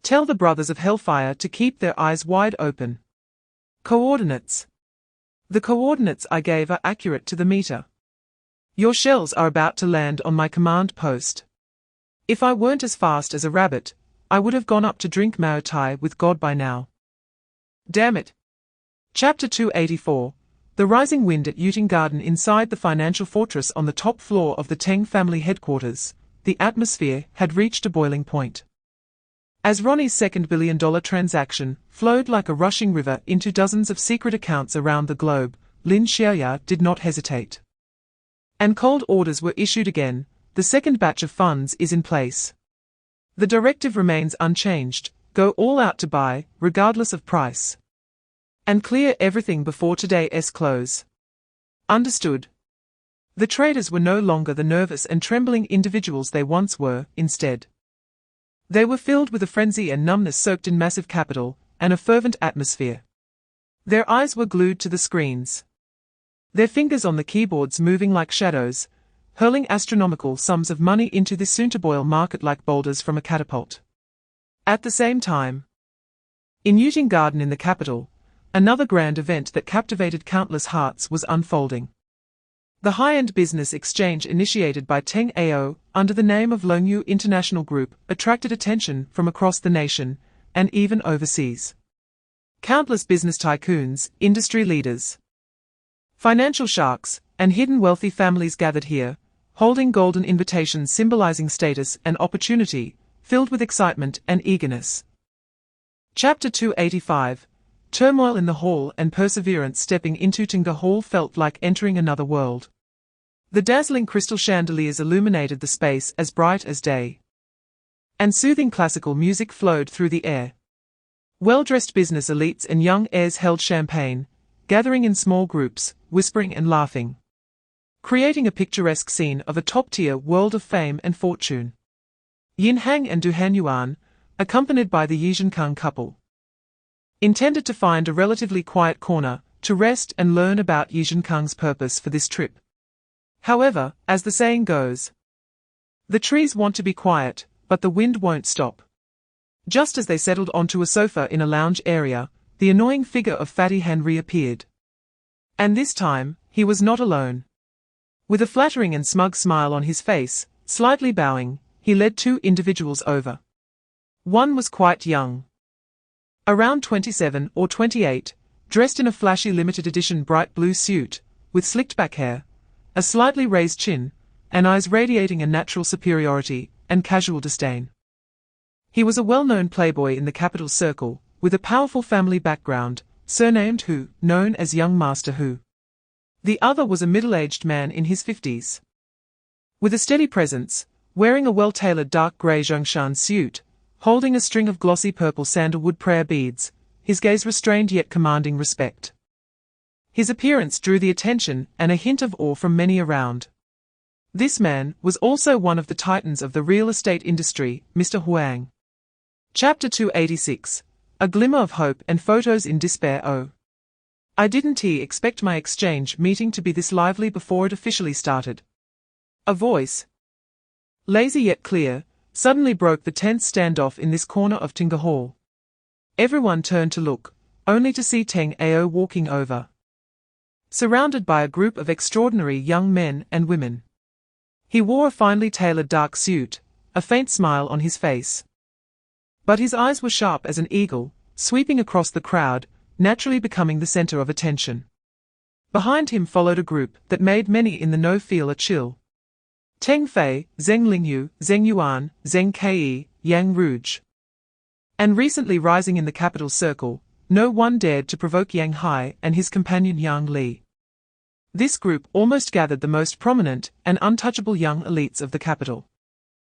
Tell the brothers of Hellfire to keep their eyes wide open. Coordinates. The coordinates I gave are accurate to the meter. Your shells are about to land on my command post. If I weren't as fast as a rabbit, I would have gone up to drink Mao Tai with God by now. Damn it. Chapter 284. The rising wind at Yuting Garden inside the financial fortress on the top floor of the Teng family headquarters. The atmosphere had reached a boiling point. As Ronnie's second billion-dollar transaction flowed like a rushing river into dozens of secret accounts around the globe, Lin Xiaoya did not hesitate. And cold orders were issued again. The second batch of funds is in place. The directive remains unchanged. Go all out to buy, regardless of price. And clear everything before today's close. Understood. The traders were no longer the nervous and trembling individuals they once were. Instead, they were filled with a frenzy and numbness soaked in massive capital, and a fervent atmosphere. Their eyes were glued to the screens, their fingers on the keyboards moving like shadows, hurling astronomical sums of money into the soon-to-boil market like boulders from a catapult. At the same time, in Yuting Garden in the capital, another grand event that captivated countless hearts was unfolding. The high-end business exchange initiated by Teng Ao, under the name of Longyu International Group, attracted attention from across the nation, and even overseas. Countless business tycoons, industry leaders, financial sharks, and hidden wealthy families gathered here, holding golden invitations symbolizing status and opportunity, filled with excitement and eagerness. Chapter 285. Turmoil in the hall and perseverance. Stepping into Tinga Hall felt like entering another world. The dazzling crystal chandeliers illuminated the space as bright as day, and soothing classical music flowed through the air. Well-dressed business elites and young heirs held champagne, gathering in small groups, whispering and laughing, creating a picturesque scene of a top-tier world of fame and fortune. Yin Hang and Du Hanyuan, accompanied by the Yizhenkang couple, intended to find a relatively quiet corner to rest and learn about Yizhenkang's purpose for this trip. However, as the saying goes, the trees want to be quiet, but the wind won't stop. Just as they settled onto a sofa in a lounge area, the annoying figure of Fatty Han reappeared. And this time, he was not alone. With a flattering and smug smile on his face, slightly bowing, he led two individuals over. One was quite young, around 27 or 28, dressed in a flashy limited edition bright blue suit, with slicked back hair, a slightly raised chin, and eyes radiating a natural superiority and casual disdain. He was a well-known playboy in the capital circle, with a powerful family background, surnamed Hu, known as Young Master Hu. The other was a middle-aged man in his 50s, with a steady presence, wearing a well-tailored dark grey Zhongshan suit, holding a string of glossy purple sandalwood prayer beads, his gaze restrained yet commanding respect. His appearance drew the attention and a hint of awe from many around. This man was also one of the titans of the real estate industry, Mr. Huang. Chapter 286. A glimmer of hope and photos in despair. Oh, I didn't expect my exchange meeting to be this lively before it officially started. A voice, lazy yet clear, suddenly broke the tense standoff in this corner of Tinga Hall. Everyone turned to look, only to see Teng Ao walking over, surrounded by a group of extraordinary young men and women. He wore a finely tailored dark suit, a faint smile on his face, but his eyes were sharp as an eagle, sweeping across the crowd, naturally becoming the center of attention. Behind him followed a group that made many in the know feel a chill. Teng Fei, Zheng Lingyu, Zheng Yuan, Zheng Ke, Yang Rouge. And recently rising in the capital circle, no one dared to provoke Yang Hai and his companion Yang Li. This group almost gathered the most prominent and untouchable young elites of the capital.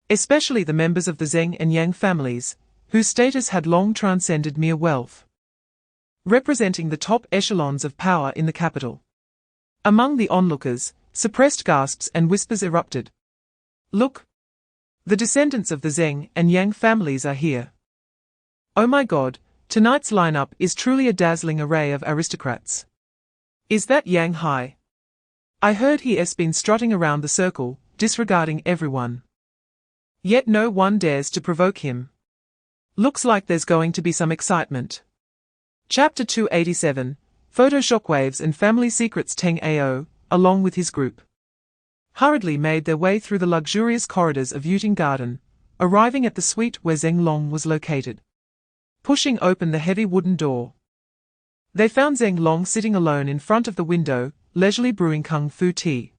Especially the members of the Zheng and Yang families, whose status had long transcended mere wealth. Representing the top echelons of power in the capital. Among the onlookers, suppressed gasps and whispers erupted. Look! The descendants of the Zheng and Yang families are here. Oh my God, tonight's lineup is truly a dazzling array of aristocrats. Is that Yang Hai? I heard he has been strutting around the circle, disregarding everyone. Yet no one dares to provoke him. Looks like there's going to be some excitement. Chapter 287, Photo Shockwaves and Family Secrets. Teng Ao, along with his group, hurriedly made their way through the luxurious corridors of Yuting Garden, arriving at the suite where Ling Long was located. Pushing open the heavy wooden door, they found Ling Long sitting alone in front of the window, leisurely brewing kung fu tea.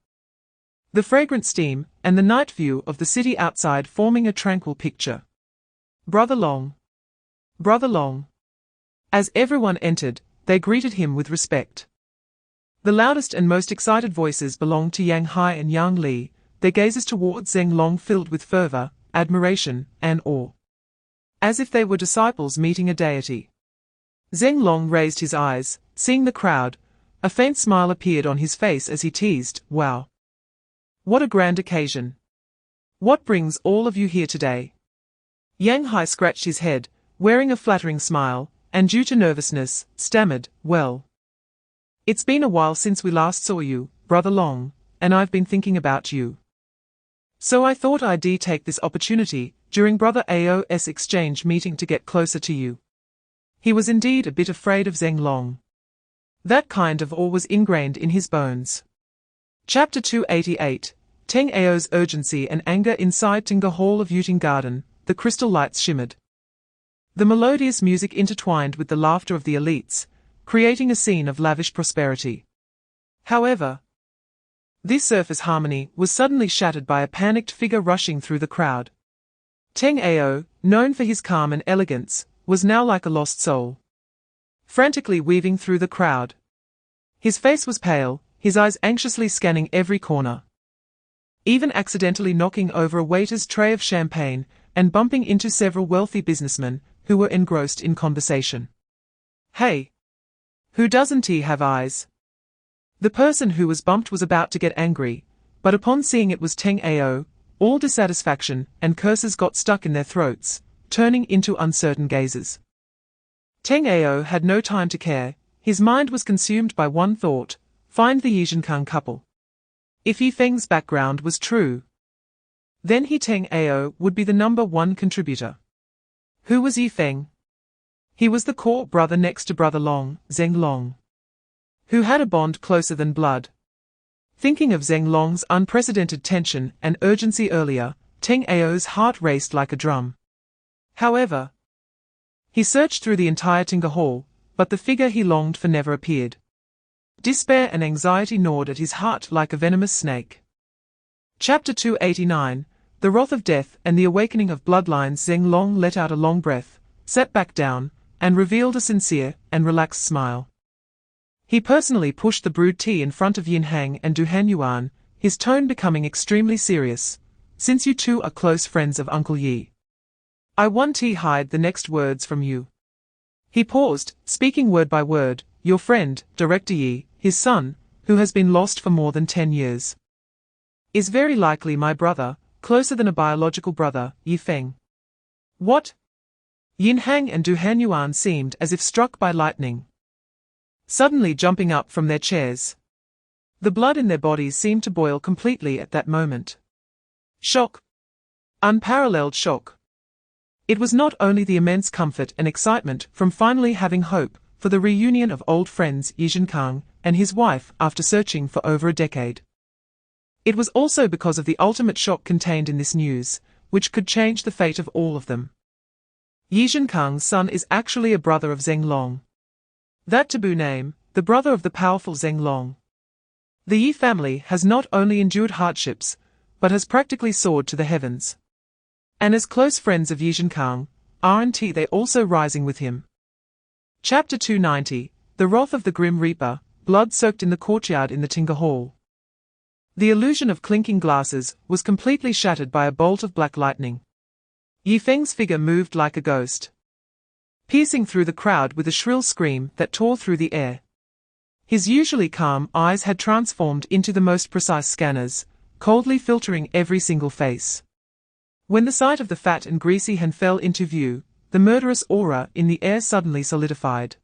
The fragrant steam and the night view of the city outside forming a tranquil picture. Brother Long. Brother Long. As everyone entered, they greeted him with respect. The loudest and most excited voices belonged to Yang Hai and Yang Li, their gazes towards Ling Long filled with fervor, admiration, and awe. As if they were disciples meeting a deity. Ling Long raised his eyes, seeing the crowd. A faint smile appeared on his face as he teased, "Wow. What a grand occasion. What brings all of you here today?" Yang Hai scratched his head, wearing a flattering smile, and due to nervousness, stammered, "Well, it's been a while since we last saw you, Brother Long, and I've been thinking about you. So I thought I'd take this opportunity, during Brother Ao's exchange meeting to get closer to you." He was indeed a bit afraid of Ling Long. That kind of awe was ingrained in his bones. Chapter 288, Teng Ao's urgency and anger. Inside Tinga Hall of Yuting Garden, the crystal lights shimmered. The melodious music intertwined with the laughter of the elites, creating a scene of lavish prosperity. However, this surface harmony was suddenly shattered by a panicked figure rushing through the crowd. Teng Ao, known for his calm and elegance, was now like a lost soul. Frantically weaving through the crowd. His face was pale, his eyes anxiously scanning every corner. Even accidentally knocking over a waiter's tray of champagne, and bumping into several wealthy businessmen, who were engrossed in conversation. Hey! Who doesn't he have eyes? The person who was bumped was about to get angry, but upon seeing it was Teng Ao, all dissatisfaction and curses got stuck in their throats, turning into uncertain gazes. Teng Ao had no time to care, his mind was consumed by one thought: find the Yizhenkang couple. If Yifeng's background was true, then he Teng Ao would be the #1 contributor. Who was Yifeng? He was the core brother next to Brother Long, Ling Long, who had a bond closer than blood. Thinking of Ling Long's unprecedented tension and urgency earlier, Teng Ao's heart raced like a drum. However, he searched through the entire Tinga Hall, but the figure he longed for never appeared. Despair and anxiety gnawed at his heart like a venomous snake. Chapter 289, The Wrath of Death and the Awakening of Bloodlines. Ling Long let out a long breath, sat back down, and revealed a sincere and relaxed smile. He personally pushed the brewed tea in front of Yin Hang and Du Hanyuan, his tone becoming extremely serious. Since you two are close friends of Uncle Yi, I want to hide the next words from you. He paused, speaking word by word. Your friend, Director Yi, his son, who has been lost for more than 10 years, is very likely my brother, closer than a biological brother, Yifeng. What? Yin Hang and Du Hanyuan seemed as if struck by lightning, suddenly jumping up from their chairs. The blood in their bodies seemed to boil completely at that moment. Shock. Unparalleled shock. It was not only the immense comfort and excitement from finally having hope for the reunion of old friends Yizhenkang and his wife after searching for over a decade. It was also because of the ultimate shock contained in this news, which could change the fate of all of them. Yizhenkang's son is actually a brother of Ling Long. That taboo name, the brother of the powerful Ling Long. The Yi family has not only endured hardships, but has practically soared to the heavens. And as close friends of Yizhenkang, aren't they also rising with him? Chapter 290, The Wrath of the Grim Reaper. blood soaked in the courtyard in the Tinga Hall. The illusion of clinking glasses was completely shattered by a bolt of black lightning. Yifeng's figure moved like a ghost, piercing through the crowd with a shrill scream that tore through the air. His usually calm eyes had transformed into the most precise scanners, coldly filtering every single face. When the sight of the fat and greasy hen fell into view, the murderous aura in the air suddenly solidified,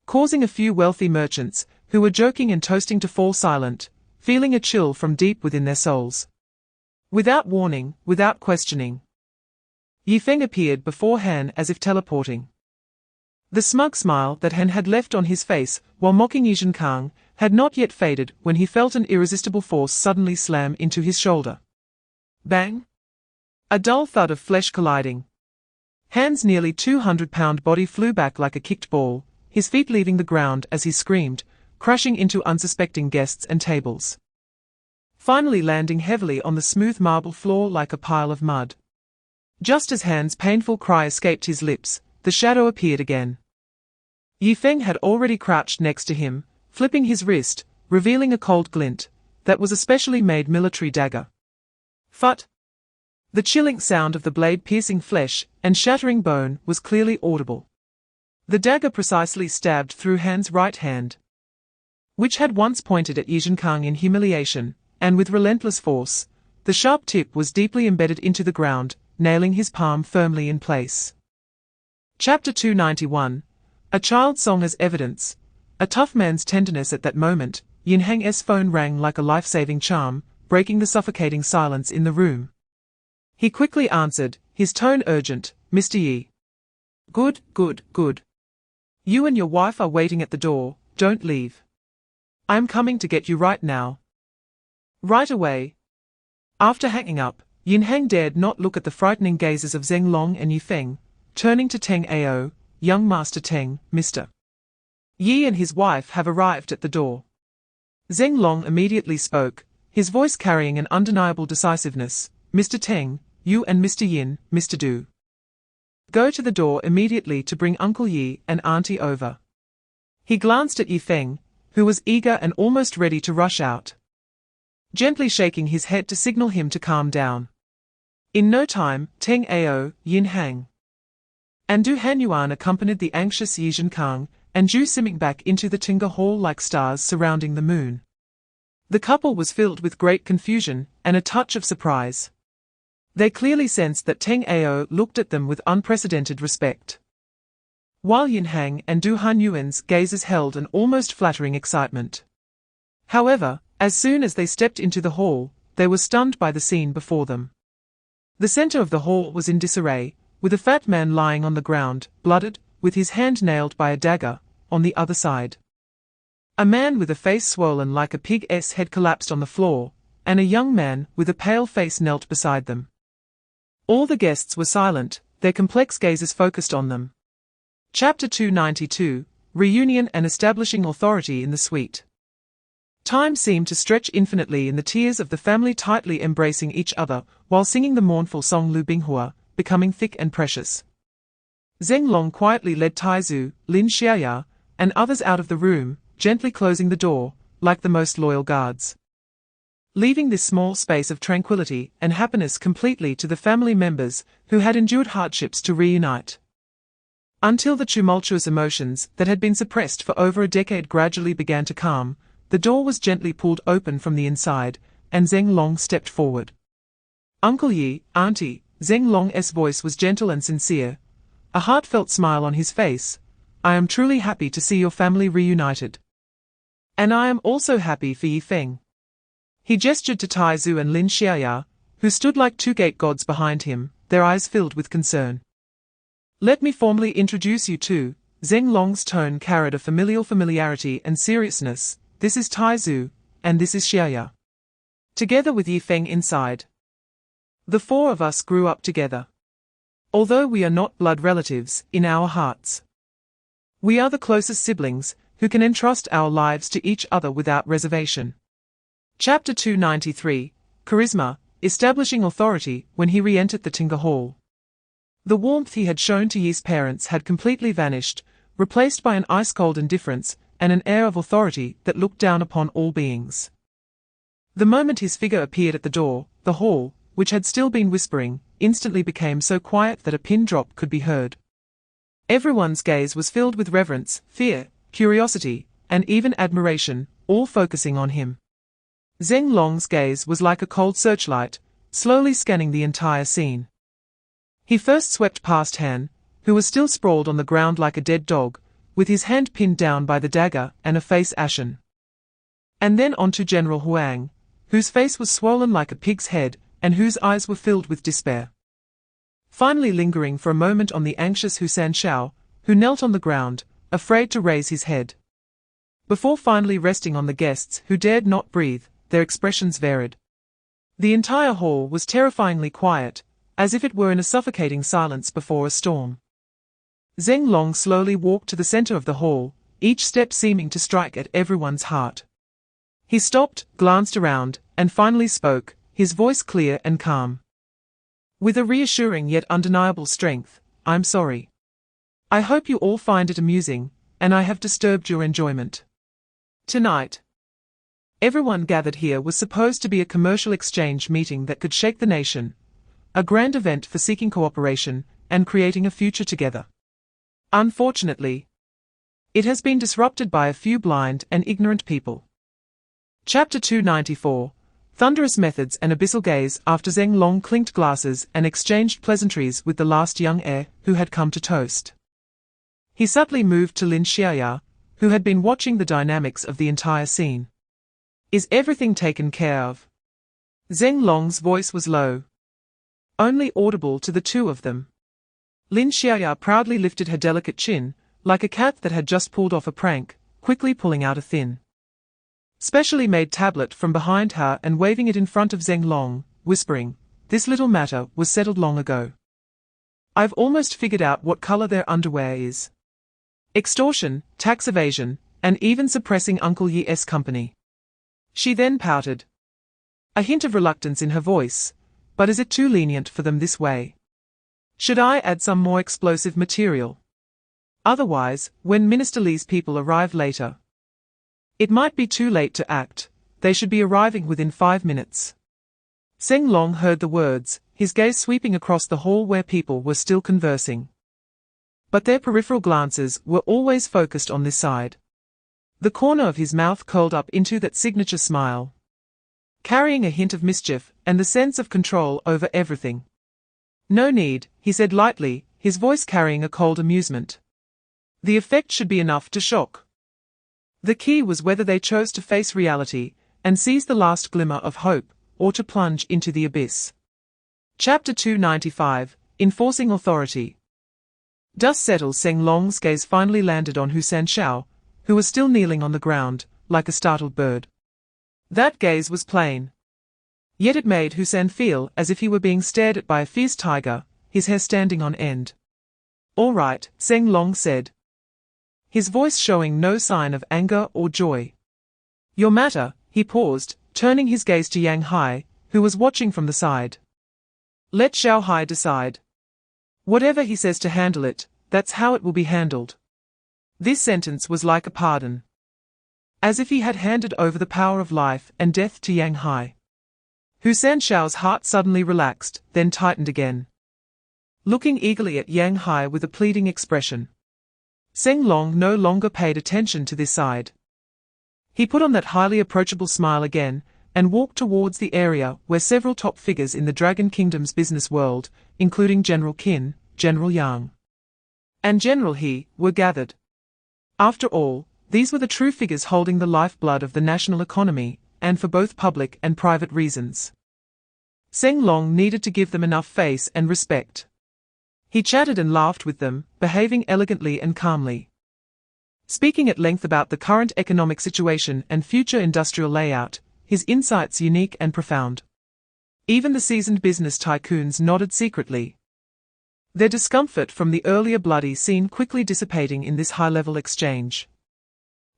causing a few wealthy merchants, who were joking and toasting, to fall silent, feeling a chill from deep within their souls. Without warning, without questioning, Yifeng appeared before Han as if teleporting. The smug smile that Han had left on his face while mocking Yizhen Kang had not yet faded when he felt an irresistible force suddenly slam into his shoulder. Bang! A dull thud of flesh colliding. Han's nearly 200-pound body flew back like a kicked ball, his feet leaving the ground as he screamed, crashing into unsuspecting guests and tables, finally landing heavily on the smooth marble floor like a pile of mud. Just as Han's painful cry escaped his lips, the shadow appeared again. Yifeng had already crouched next to him, flipping his wrist, revealing a cold glint that was a specially made military dagger. Phut! The chilling sound of the blade piercing flesh and shattering bone was clearly audible. The dagger precisely stabbed through Han's right hand, which had once pointed at Yizhen Kang in humiliation, and with relentless force, the sharp tip was deeply embedded into the ground, nailing his palm firmly in place. Chapter 291. A child's song as evidence. A tough man's tenderness. At that moment, Yin Hang's phone rang like a life-saving charm, breaking the suffocating silence in the room. He quickly answered, his tone urgent. "Mr. Yi." "Good, good, good. You and your wife are waiting at the door, don't leave. I am coming to get you right now." "Right away." After hanging up, Yin Hang dared not look at the frightening gazes of Ling Long and Yifeng, turning to Teng Ao, "Young Master Teng, Mr. Yi and his wife have arrived at the door." Ling Long immediately spoke, his voice carrying an undeniable decisiveness. "Mr. Teng, you and Mr. Yin, Mr. Du, go to the door immediately to bring Uncle Yi and Auntie over." He glanced at Yifeng, who was eager and almost ready to rush out, gently shaking his head to signal him to calm down. In no time, Teng Ao, Yin Hang, and Du Hanyuan accompanied the anxious Yizhen Kang and Zhu Siming back into the Tinga Hall like stars surrounding the moon. The couple was filled with great confusion and a touch of surprise. They clearly sensed that Teng Ao looked at them with unprecedented respect, while Yin Hang and Du Hanyuan's gazes held an almost flattering excitement. However, as soon as they stepped into the hall, they were stunned by the scene before them. The center of the hall was in disarray, with a fat man lying on the ground, blooded, with his hand nailed by a dagger. On the other side, a man with a face swollen like a pig's head collapsed on the floor, and a young man with a pale face knelt beside them. All the guests were silent, their complex gazes focused on them. Chapter 292. Reunion and Establishing Authority in the Suite. Time seemed to stretch infinitely in the tears of the family tightly embracing each other while singing the mournful song Lu Binghua, becoming thick and precious. Ling Long quietly led Taizu, Lin Xiaya, and others out of the room, gently closing the door, like the most loyal guards, leaving this small space of tranquility and happiness completely to the family members who had endured hardships to reunite. Until the tumultuous emotions that had been suppressed for over a decade gradually began to calm, the door was gently pulled open from the inside, and Ling Long stepped forward. "Uncle Yi, Auntie," Ling Long's voice was gentle and sincere, a heartfelt smile on his face. "I am truly happy to see your family reunited. And I am also happy for Yifeng." He gestured to Taizu and Lin Xiaya, who stood like two gate gods behind him, their eyes filled with concern. "Let me formally introduce you to," Ling Long's tone carried a familiarity and seriousness. "This is Taizu, and this is Xiaya." Together with Yifeng inside, the four of us grew up together. Although we are not blood relatives, in our hearts, we are the closest siblings, who can entrust our lives to each other without reservation. Chapter 293. Charisma, Establishing Authority. When he re-entered the Tinga Hall, the warmth he had shown to Yi's parents had completely vanished, replaced by an ice-cold indifference and an air of authority that looked down upon all beings. The moment his figure appeared at the door, the hall, which had still been whispering, instantly became so quiet that a pin drop could be heard. Everyone's gaze was filled with reverence, fear, curiosity, and even admiration, all focusing on him. Zeng Long's gaze was like a cold searchlight, slowly scanning the entire scene. He first swept past Han, who was still sprawled on the ground like a dead dog, with his hand pinned down by the dagger and a face ashen. And then onto General Huang, whose face was swollen like a pig's head, and whose eyes were filled with despair. Finally lingering for a moment on the anxious Husan Shao, who knelt on the ground, afraid to raise his head. Before finally resting on the guests who dared not breathe, their expressions varied. The entire hall was terrifyingly quiet, as if it were in a suffocating silence before a storm. Zeng Long slowly walked to the center of the hall, each step seeming to strike at everyone's heart. He stopped, glanced around, and finally spoke, his voice clear and calm. With a reassuring yet undeniable strength, "I'm sorry. I hope you all find it amusing, and I have disturbed your enjoyment. Tonight, everyone gathered here was supposed to be a commercial exchange meeting that could shake the nation, a grand event for seeking cooperation and creating a future together. Unfortunately, it has been disrupted by a few blind and ignorant people." Chapter 294, Thunderous Methods and Abyssal Gaze. After Zeng Long clinked glasses and exchanged pleasantries with the last young heir who had come to toast, he subtly moved to Lin Xiaoya, who had been watching the dynamics of the entire scene. "Is everything taken care of?" Zeng Long's voice was low, only audible to the two of them. Lin Xiaoya proudly lifted her delicate chin, like a cat that had just pulled off a prank, quickly pulling out a thin, specially made tablet from behind her and waving it in front of Zeng Long, whispering, "This little matter was settled long ago. I've almost figured out what color their underwear is. Extortion, tax evasion, and even suppressing Uncle Yi's company." She then pouted, a hint of reluctance in her voice. "But is it too lenient for them this way? Should I add some more explosive material? Otherwise, when Minister Li's people arrive later, it might be too late to act. They should be arriving within 5 minutes." Zeng Long heard the words, his gaze sweeping across the hall where people were still conversing. But their peripheral glances were always focused on this side. The corner of his mouth curled up into that signature smile, carrying a hint of mischief and the sense of control over everything. "No need," he said lightly, his voice carrying a cold amusement. "The effect should be enough to shock. The key was whether they chose to face reality and seize the last glimmer of hope, or to plunge into the abyss." Chapter 295, Enforcing Authority. Dust settled. Zeng Long's gaze finally landed on Husan Shao, who was still kneeling on the ground, like a startled bird. That gaze was plain. Yet it made Husan feel as if he were being stared at by a fierce tiger, his hair standing on end. "All right," Zeng Long said, his voice showing no sign of anger or joy. "Your matter," he paused, turning his gaze to Yang Hai, who was watching from the side. "Let Xiao Hai decide. Whatever he says to handle it, that's how it will be handled." This sentence was like a pardon, as if he had handed over the power of life and death to Yang Hai. Husan Shao's heart suddenly relaxed, then tightened again. Looking eagerly at Yang Hai with a pleading expression, Zeng Long no longer paid attention to this side. He put on that highly approachable smile again, and walked towards the area where several top figures in the Dragon Kingdom's business world, including General Qin, General Yang, and General He, were gathered. After all, these were the true figures holding the lifeblood of the national economy, and for both public and private reasons. Zeng Long needed to give them enough face and respect. He chatted and laughed with them, behaving elegantly and calmly, speaking at length about the current economic situation and future industrial layout, his insights unique and profound. Even the seasoned business tycoons nodded secretly, their discomfort from the earlier bloody scene quickly dissipating in this high-level exchange.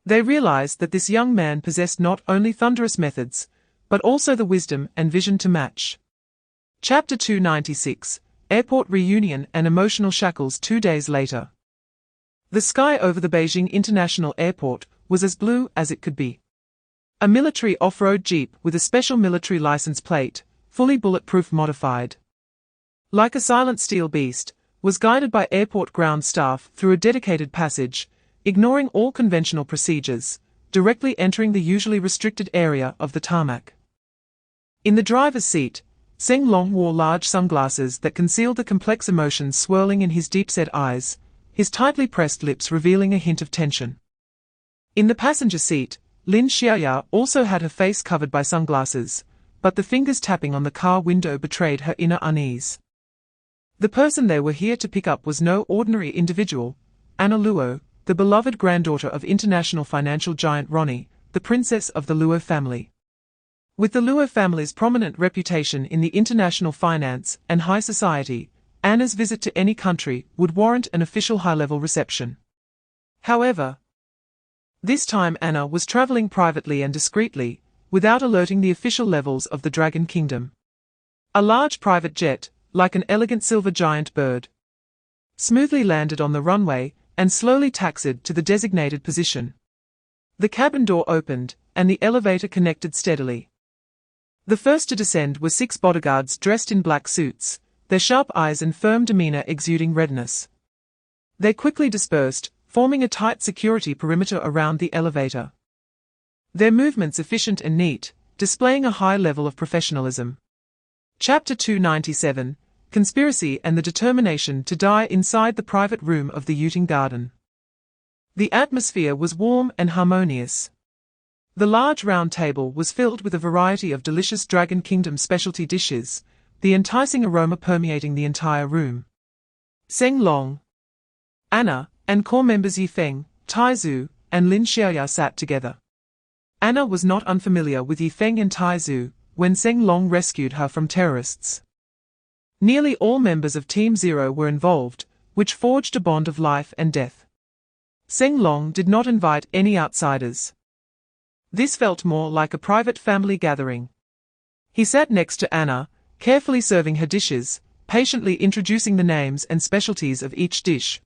They realized that this young man possessed not only thunderous methods, but also the wisdom and vision to match. Chapter 296, Airport Reunion and Emotional Shackles. 2 days later, the sky over the Beijing International Airport was as blue as it could be. A military off-road jeep with a special military license plate, fully bulletproof modified. Like a silent steel beast, was guided by airport ground staff through a dedicated passage, ignoring all conventional procedures, directly entering the usually restricted area of the tarmac. In the driver's seat, Ling Long wore large sunglasses that concealed the complex emotions swirling in his deep-set eyes, his tightly pressed lips revealing a hint of tension. In the passenger seat, Lin Xiaoya also had her face covered by sunglasses, but the fingers tapping on the car window betrayed her inner unease. The person they were here to pick up was no ordinary individual, Anna Luo, the beloved granddaughter of international financial giant Ronnie, the princess of the Luo family. With the Luo family's prominent reputation in the international finance and high society, Anna's visit to any country would warrant an official high-level reception. However, this time Anna was traveling privately and discreetly, without alerting the official levels of the Dragon Kingdom. A large private jet, like an elegant silver giant bird, smoothly landed on the runway and slowly taxied to the designated position. The cabin door opened, and the elevator connected steadily. The first to descend were 6 bodyguards dressed in black suits, their sharp eyes and firm demeanor exuding readiness. They quickly dispersed, forming a tight security perimeter around the elevator. Their movements efficient and neat, displaying a high level of professionalism. Chapter 297, Conspiracy and the Determination to Die inside the private room of the Yuting Garden. The atmosphere was warm and harmonious. The large round table was filled with a variety of delicious Dragon Kingdom specialty dishes, the enticing aroma permeating the entire room. Ling Long, Anna, and core members Yifeng, Taizu, and Lin Xiaoya sat together. Anna was not unfamiliar with Yifeng and Taizu when Ling Long rescued her from terrorists. Nearly all members of Team Zero were involved, which forged a bond of life and death. Ling Long did not invite any outsiders. This felt more like a private family gathering. He sat next to Anna, carefully serving her dishes, patiently introducing the names and specialties of each dish.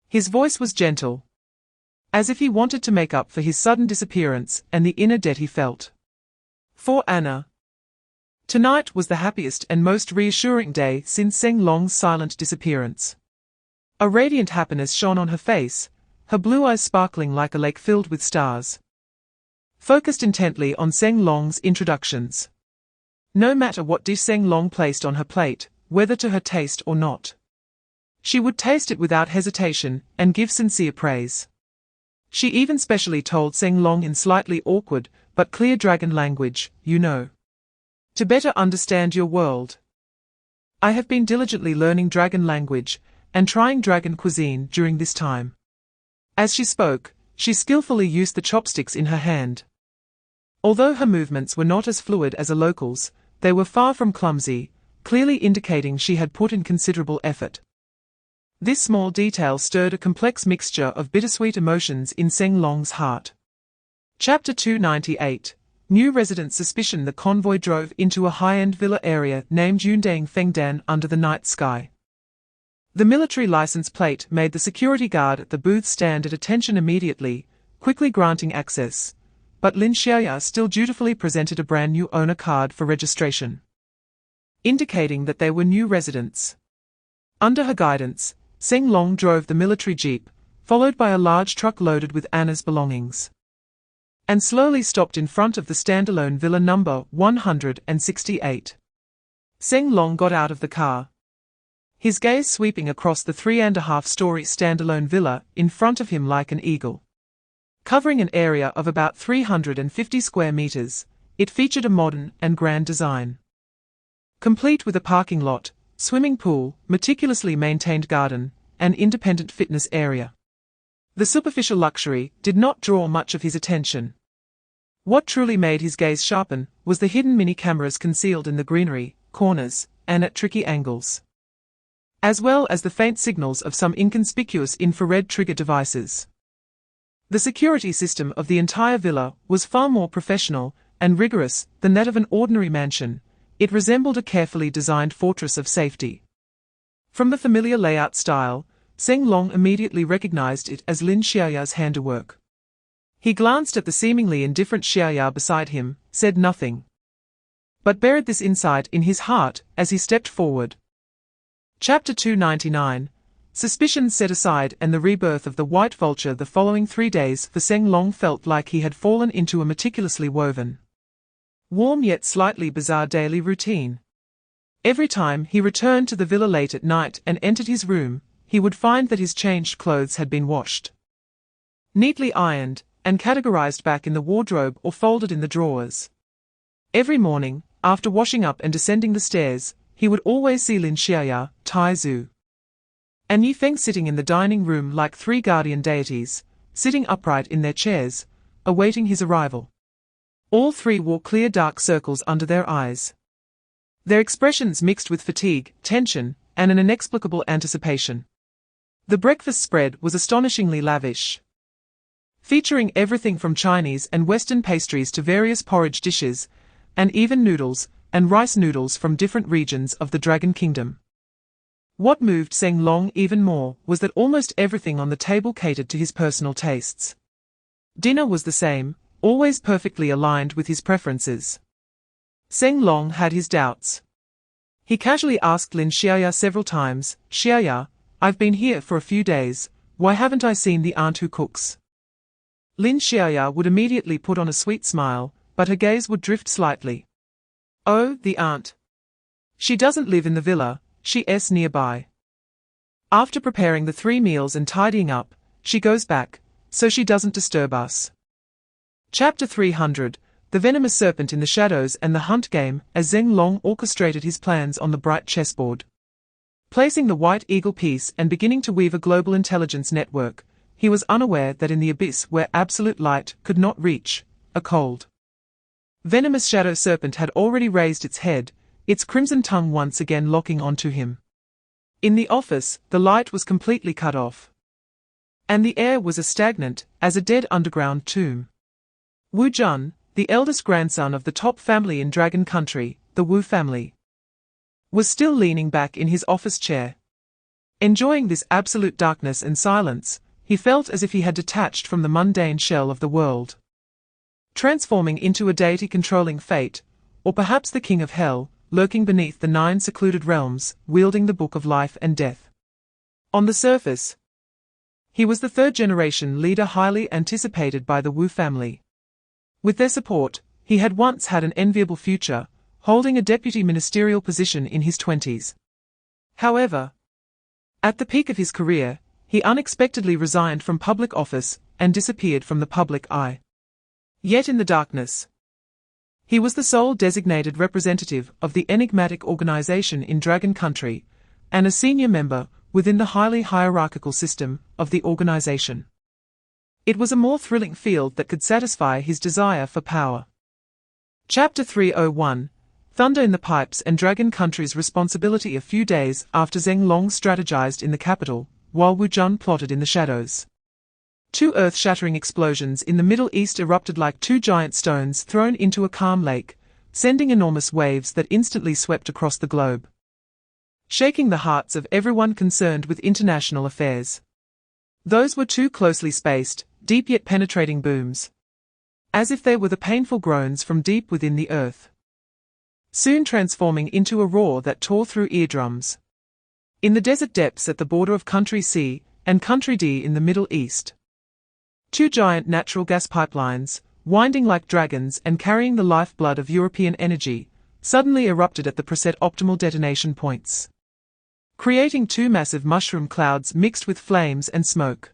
His voice was gentle, as if he wanted to make up for his sudden disappearance and the inner debt he felt. For Anna, tonight was the happiest and most reassuring day since Ling Long's silent disappearance. A radiant happiness shone on her face, her blue eyes sparkling like a lake filled with stars. Focused intently on Ling Long's introductions. No matter what dish Ling Long placed on her plate, whether to her taste or not, she would taste it without hesitation and give sincere praise. She even specially told Ling Long in slightly awkward but clear dragon language, "You know, to better understand your world, I have been diligently learning dragon language and trying dragon cuisine during this time." As she spoke, she skillfully used the chopsticks in her hand. Although her movements were not as fluid as a local's, they were far from clumsy, clearly indicating she had put in considerable effort. This small detail stirred a complex mixture of bittersweet emotions in Ling Long's heart. Chapter 298, New residents suspicion the convoy drove into a high-end villa area named Yundang Fengdan under the night sky. The military license plate made the security guard at the booth stand at attention immediately, quickly granting access, but Lin Xiaoya still dutifully presented a brand new owner card for registration, indicating that they were new residents. Under her guidance, Ling Long drove the military jeep, followed by a large truck loaded with Anna's belongings, and slowly stopped in front of the standalone villa number 168. Ling Long got out of the car, his gaze sweeping across the 3.5-story standalone villa in front of him like an eagle. Covering an area of about 350 square meters, it featured a modern and grand design, complete with a parking lot, swimming pool, meticulously maintained garden, and independent fitness area. The superficial luxury did not draw much of his attention. What truly made his gaze sharpen was the hidden mini-cameras concealed in the greenery, corners, and at tricky angles, as well as the faint signals of some inconspicuous infrared trigger devices. The security system of the entire villa was far more professional and rigorous than that of an ordinary mansion. It resembled a carefully designed fortress of safety. From the familiar layout style, Ling Long immediately recognized it as Lin Xiaoya's handiwork. He glanced at the seemingly indifferent Xiaoya beside him, said nothing, but buried this insight in his heart as he stepped forward. Chapter 299. Suspicions set aside and the rebirth of the White Vulture. The following 3 days for Ling Long felt like he had fallen into a meticulously woven, warm yet slightly bizarre daily routine. Every time he returned to the villa late at night and entered his room, he would find that his changed clothes had been washed, neatly ironed, and categorized back in the wardrobe or folded in the drawers. Every morning, after washing up and descending the stairs, he would always see Lin Xiaoya, Tai Zhu, and Yi Feng sitting in the dining room like 3 guardian deities, sitting upright in their chairs, awaiting his arrival. All 3 wore clear dark circles under their eyes, their expressions mixed with fatigue, tension, and an inexplicable anticipation. The breakfast spread was astonishingly lavish, featuring everything from Chinese and Western pastries to various porridge dishes, and even noodles and rice noodles from different regions of the Dragon Kingdom. What moved Ling Long even more was that almost everything on the table catered to his personal tastes. Dinner was the same, always perfectly aligned with his preferences. Ling Long had his doubts. He casually asked Lin Xiaoya several times, "Xiaoya, I've been here for a few days, why haven't I seen the aunt who cooks?" Lin Xiaoya would immediately put on a sweet smile, but her gaze would drift slightly. "Oh, the aunt. She doesn't live in the villa, she's nearby. After preparing the 3 meals and tidying up, she goes back, so she doesn't disturb us." Chapter 300. The Venomous Serpent in the Shadows and the Hunt Game. As Ling Long orchestrated his plans on the bright chessboard, placing the White Eagle piece and beginning to weave a global intelligence network, he was unaware that in the abyss where absolute light could not reach, a cold, venomous shadow serpent had already raised its head, its crimson tongue once again locking onto him. In the office, the light was completely cut off, and the air was as stagnant as a dead underground tomb. Wu Jun, the eldest grandson of the top family in Dragon Country, the Wu family, was still leaning back in his office chair. Enjoying this absolute darkness and silence, he felt as if he had detached from the mundane shell of the world, transforming into a deity controlling fate, or perhaps the king of hell, lurking beneath the 9 secluded realms, wielding the book of life and death. On the surface, he was the 3rd-generation leader highly anticipated by the Wu family. With their support, he had once had an enviable future, holding a deputy ministerial position in his 20s. However, at the peak of his career, he unexpectedly resigned from public office and disappeared from the public eye. Yet in the darkness, he was the sole designated representative of the enigmatic organization in Dragon Country, and a senior member within the highly hierarchical system of the organization. It was a more thrilling field that could satisfy his desire for power. Chapter 301. Thunder in the Pipes and Dragon Country's responsibility. A few days after Ling Long strategized in the capital, while Wu Jun plotted in the shadows, 2 earth-shattering explosions in the Middle East erupted like 2 giant stones thrown into a calm lake, sending enormous waves that instantly swept across the globe, shaking the hearts of everyone concerned with international affairs. Those were 2 closely spaced, deep yet penetrating booms, as if they were the painful groans from deep within the earth, soon transforming into a roar that tore through eardrums. In the desert depths at the border of Country C and Country D in the Middle East, 2 giant natural gas pipelines, winding like dragons and carrying the lifeblood of European energy, suddenly erupted at the preset optimal detonation points, creating 2 massive mushroom clouds mixed with flames and smoke.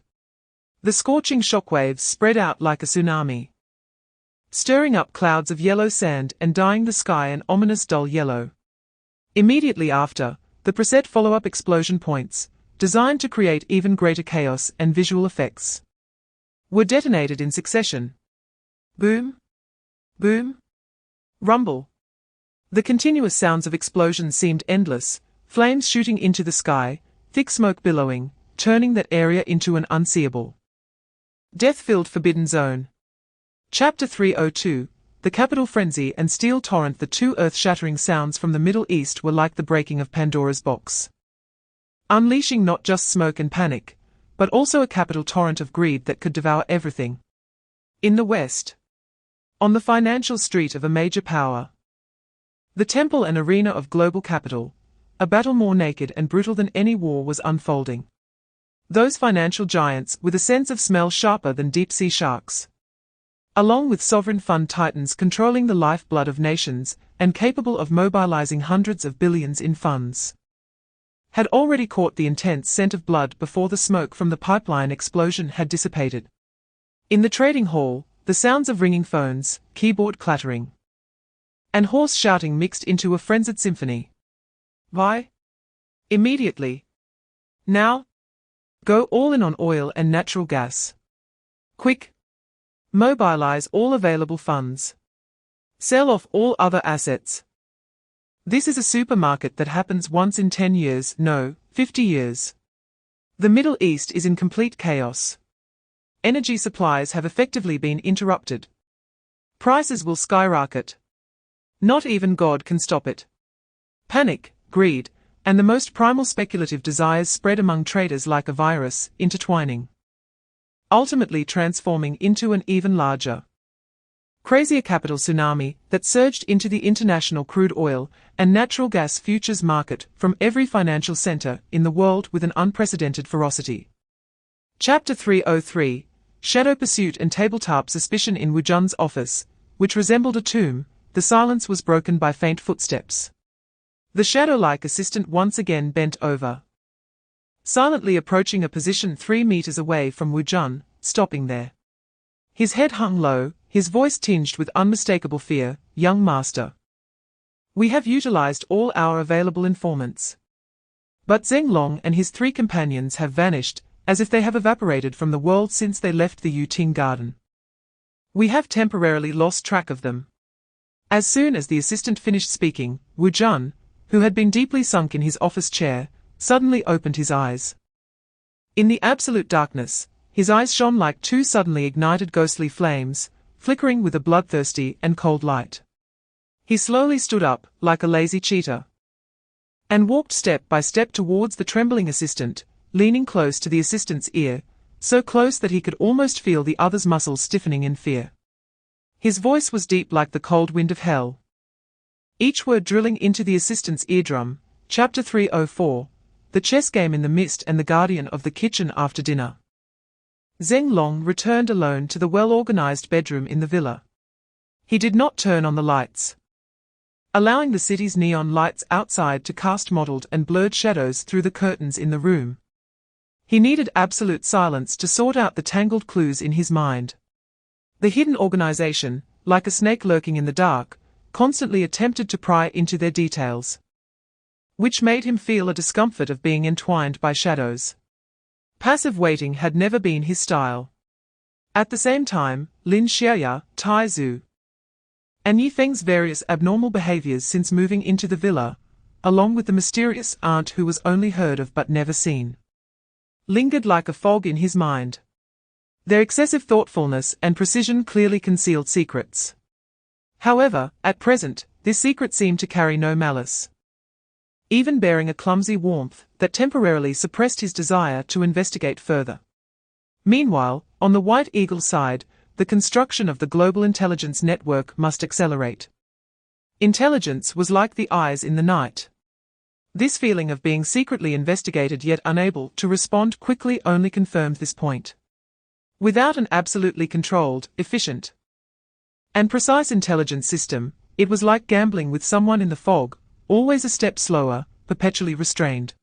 The scorching shockwaves spread out like a tsunami, stirring up clouds of yellow sand and dyeing the sky an ominous dull yellow. Immediately after, the preset follow-up explosion points, designed to create even greater chaos and visual effects, were detonated in succession. Boom, boom, rumble. The continuous sounds of explosions seemed endless, flames shooting into the sky, thick smoke billowing, turning that area into an unseeable, death-filled forbidden zone. Chapter 302. The capital frenzy and steel torrent. The 2 earth-shattering sounds from the Middle East were like the breaking of Pandora's box, unleashing not just smoke and panic, but also a capital torrent of greed that could devour everything In the west, on the financial street of a major power, the temple and arena of global capital, a battle more naked and brutal than any war was unfolding. Those financial giants with a sense of smell sharper than deep-sea sharks, along with sovereign fund titans controlling the lifeblood of nations and capable of mobilizing hundreds of billions in funds, had already caught the intense scent of blood before the smoke from the pipeline explosion had dissipated. In the trading hall, the sounds of ringing phones, keyboard clattering, and hoarse shouting mixed into a frenzied symphony. Why? Immediately. Now? Go all in on oil and natural gas. Quick. Mobilize all available funds. Sell off all other assets. This is a supermarket that happens once in 10 years, no, 50 years. The Middle East is in complete chaos. Energy supplies have effectively been interrupted. Prices will skyrocket. Not even God can stop it. Panic, greed, and the most primal speculative desires spread among traders like a virus, intertwining, ultimately transforming into an even larger, crazier capital tsunami that surged into the international crude oil and natural gas futures market from every financial center in the world with an unprecedented ferocity. Chapter 303, Shadow Pursuit and Tabletop Suspicion. In Wujun's office, which resembled a tomb, the silence was broken by faint footsteps. The shadow-like assistant once again bent over, silently approaching a position 3 meters away from Wujun, stopping there. His head hung low, his voice tinged with unmistakable fear. Young master, we have utilized all our available informants, but Ling Long and his 3 companions have vanished, as if they have evaporated from the world since they left the Yuting garden. We have temporarily lost track of them. As soon as the assistant finished speaking, Wujun, who had been deeply sunk in his office chair, suddenly opened his eyes. In the absolute darkness, his eyes shone like 2 suddenly ignited ghostly flames, flickering with a bloodthirsty and cold light. He slowly stood up, like a lazy cheetah, and walked step by step towards the trembling assistant, leaning close to the assistant's ear, so close that he could almost feel the other's muscles stiffening in fear. His voice was deep like the cold wind of hell, each word drilling into the assistant's eardrum. Chapter 304, The Chess Game in the Mist and the Guardian of the Kitchen. After dinner, Ling Long returned alone to the well-organized bedroom in the villa. He did not turn on the lights, allowing the city's neon lights outside to cast mottled and blurred shadows through the curtains in the room. He needed absolute silence to sort out the tangled clues in his mind. The hidden organization, like a snake lurking in the dark, constantly attempted to pry into their details, which made him feel a discomfort of being entwined by shadows. Passive waiting had never been his style. At the same time, Lin Xiaoya, Tai Zhu, and Yifeng's various abnormal behaviors since moving into the villa, along with the mysterious aunt who was only heard of but never seen, lingered like a fog in his mind. Their excessive thoughtfulness and precision clearly concealed secrets. However, at present, this secret seemed to carry no malice, even bearing a clumsy warmth that temporarily suppressed his desire to investigate further. Meanwhile, on the White Eagle side, the construction of the global intelligence network must accelerate. Intelligence was like the eyes in the night. This feeling of being secretly investigated yet unable to respond quickly only confirmed this point. Without an absolutely controlled, efficient, and precise intelligence system, it was like gambling with someone in the fog, always a step slower, perpetually restrained.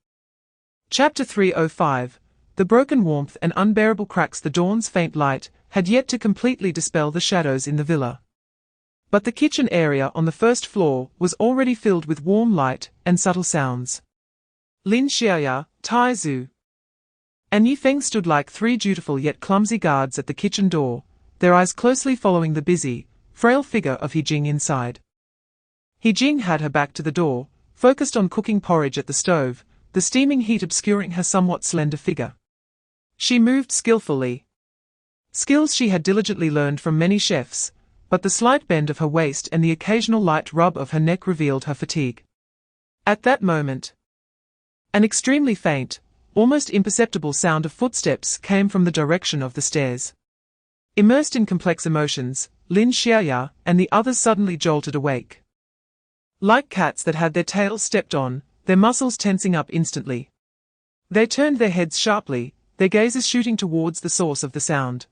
Chapter 305, The broken warmth and unbearable cracks. The dawn's faint light had yet to completely dispel the shadows in the villa. But the kitchen area on the first floor was already filled with warm light and subtle sounds. Lin Xiaoya, Tai Zhu, and Yifeng stood like 3 dutiful yet clumsy guards at the kitchen door, their eyes closely following the busy, frail figure of He Jing inside. He Jing had her back to the door, focused on cooking porridge at the stove, the steaming heat obscuring her somewhat slender figure. She moved skillfully, skills she had diligently learned from many chefs, but the slight bend of her waist and the occasional light rub of her neck revealed her fatigue. At that moment, an extremely faint, almost imperceptible sound of footsteps came from the direction of the stairs. Immersed in complex emotions, Lin Xiaya and the others suddenly jolted awake. Like cats that had their tails stepped on, their muscles tensing up instantly. They turned their heads sharply, their gazes shooting towards the source of the sound.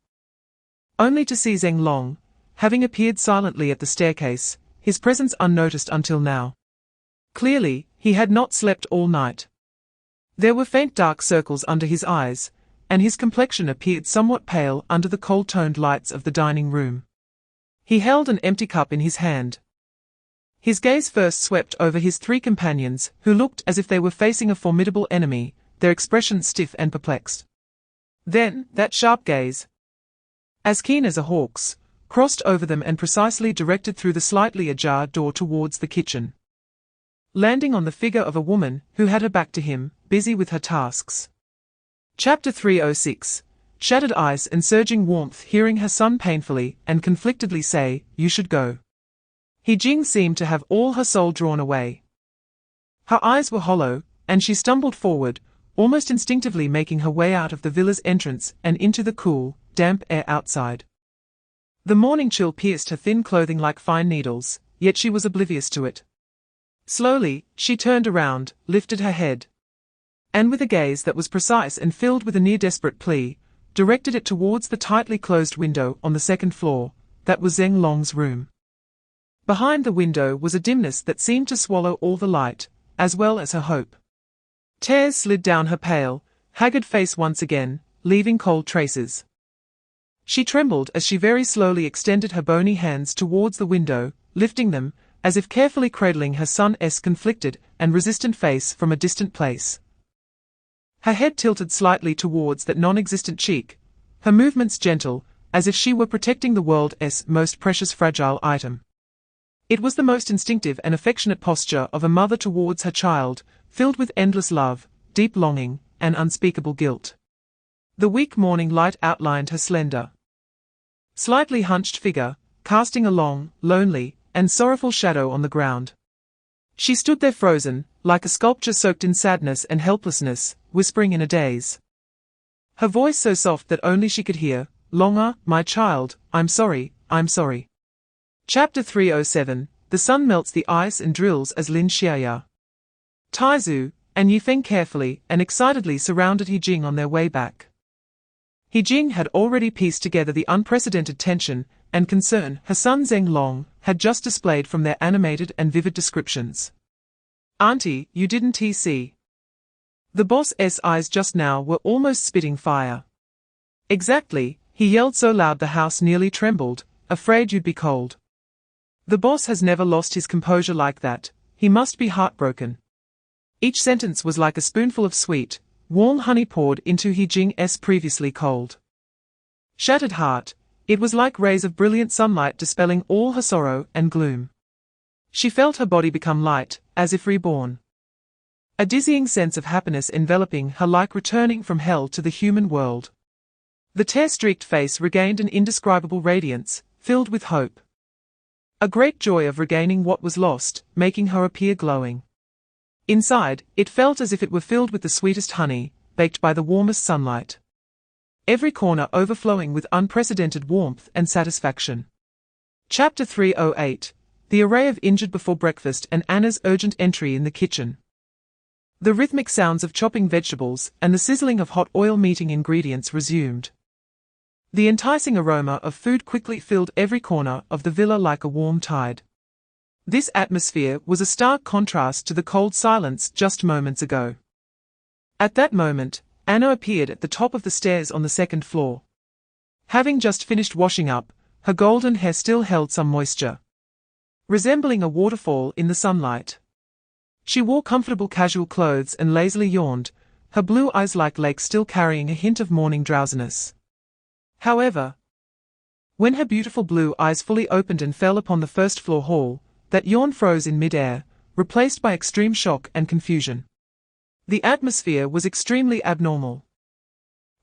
Only to see Ling Long, having appeared silently at the staircase, his presence unnoticed until now. Clearly, he had not slept all night. There were faint dark circles under his eyes, and his complexion appeared somewhat pale under the cold-toned lights of the dining room. He held an empty cup in his hand. His gaze first swept over his three companions, who looked as if they were facing a formidable enemy, their expressions stiff and perplexed. Then, that sharp gaze, as keen as a hawk's, crossed over them and precisely directed through the slightly ajar door towards the kitchen, landing on the figure of a woman who had her back to him, busy with her tasks. Chapter 306. Shattered ice and surging warmth. Hearing her son painfully and conflictedly say, "You should go," He Jing seemed to have all her soul drawn away. Her eyes were hollow, and she stumbled forward, almost instinctively making her way out of the villa's entrance and into the cool, damp air outside. The morning chill pierced her thin clothing like fine needles, yet she was oblivious to it. Slowly, she turned around, lifted her head, and with a gaze that was precise and filled with a near-desperate plea, directed it towards the tightly closed window on the second floor. That was Ling Long's room. Behind the window was a dimness that seemed to swallow all the light, as well as her hope. Tears slid down her pale, haggard face once again, leaving cold traces. She trembled as she very slowly extended her bony hands towards the window, lifting them, as if carefully cradling her son's conflicted and resistant face from a distant place. Her head tilted slightly towards that non-existent cheek, her movements gentle, as if she were protecting the world's most precious fragile item. It was the most instinctive and affectionate posture of a mother towards her child, filled with endless love, deep longing, and unspeakable guilt. The weak morning light outlined her slender, slightly hunched figure, casting a long, lonely, and sorrowful shadow on the ground. She stood there frozen, like a sculpture soaked in sadness and helplessness, whispering in a daze. Her voice so soft that only she could hear, "Longer, my child, I'm sorry, I'm sorry." Chapter 307. The sun melts the ice and drills as Lin Xiaya, Taizu, and Yifeng carefully and excitedly surrounded He Jing on their way back. He Jing had already pieced together the unprecedented tension and concern her son Ling Long had just displayed from their animated and vivid descriptions. "Auntie, you didn't see." The boss's eyes just now were almost spitting fire. "Exactly," he yelled so loud the house nearly trembled, "afraid you'd be cold." The boss has never lost his composure like that, he must be heartbroken. Each sentence was like a spoonful of sweet, warm honey poured into He Jing's previously cold, shattered heart. It was like rays of brilliant sunlight dispelling all her sorrow and gloom. She felt her body become light, as if reborn. A dizzying sense of happiness enveloping her like returning from hell to the human world. The tear-streaked face regained an indescribable radiance, filled with hope. A great joy of regaining what was lost, making her appear glowing. Inside, it felt as if it were filled with the sweetest honey, baked by the warmest sunlight. Every corner overflowing with unprecedented warmth and satisfaction. Chapter 308. The array of injured before breakfast and Anna's urgent entry in the kitchen. The rhythmic sounds of chopping vegetables and the sizzling of hot oil meeting ingredients resumed. The enticing aroma of food quickly filled every corner of the villa like a warm tide. This atmosphere was a stark contrast to the cold silence just moments ago. At that moment, Anna appeared at the top of the stairs on the second floor. Having just finished washing up, her golden hair still held some moisture, resembling a waterfall in the sunlight. She wore comfortable casual clothes and lazily yawned, her blue eyes like lakes still carrying a hint of morning drowsiness. However, when her beautiful blue eyes fully opened and fell upon the first-floor hall, that yawn froze in mid-air, replaced by extreme shock and confusion. The atmosphere was extremely abnormal.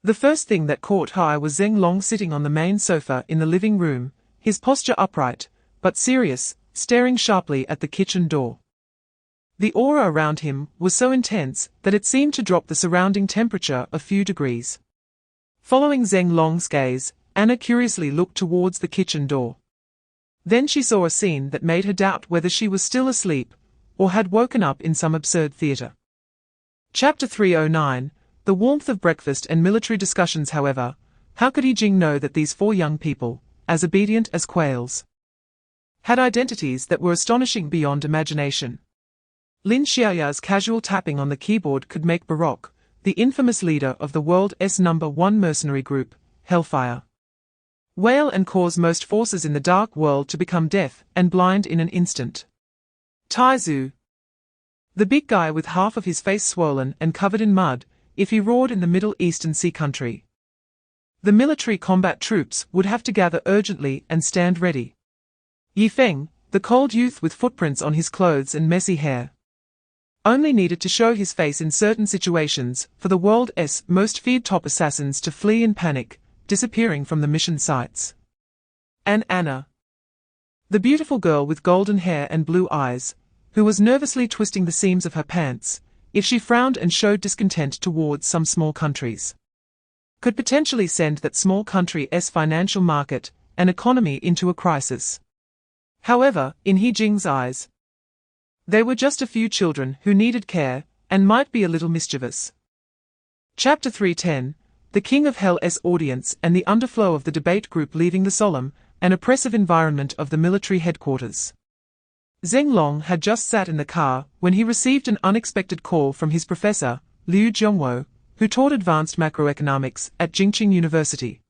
The first thing that caught her eye was Ling Long sitting on the main sofa in the living room, his posture upright, but serious, staring sharply at the kitchen door. The aura around him was so intense that it seemed to drop the surrounding temperature a few degrees. Following Ling Long's gaze, Anna curiously looked towards the kitchen door. Then she saw a scene that made her doubt whether she was still asleep, or had woken up in some absurd theatre. Chapter 309, The warmth of breakfast and military discussions. However, how could He Jing know that these four young people, as obedient as quails, had identities that were astonishing beyond imagination? Lin Xiaoya's casual tapping on the keyboard could make Baroque, the infamous leader of the world's #1 mercenary group, Hellfire, wail and cause most forces in the dark world to become deaf and blind in an instant. Taizu, the big guy with half of his face swollen and covered in mud, if he roared in the Middle Eastern sea country, the military combat troops would have to gather urgently and stand ready. Yi Feng, the cold youth with footprints on his clothes and messy hair, only needed to show his face in certain situations for the world's most feared top assassins to flee in panic, disappearing from the mission sites. And Anna, the beautiful girl with golden hair and blue eyes, who was nervously twisting the seams of her pants, if she frowned and showed discontent towards some small countries, could potentially send that small country's financial market and economy into a crisis. However, in He Jing's eyes, they were just a few children who needed care and might be a little mischievous. Chapter 310, The King of Hell's audience and the underflow of the debate group leaving the solemn and oppressive environment of the military headquarters. Ling Long had just sat in the car when he received an unexpected call from his professor, Liu Zhongwo, who taught advanced macroeconomics at Jingqing University.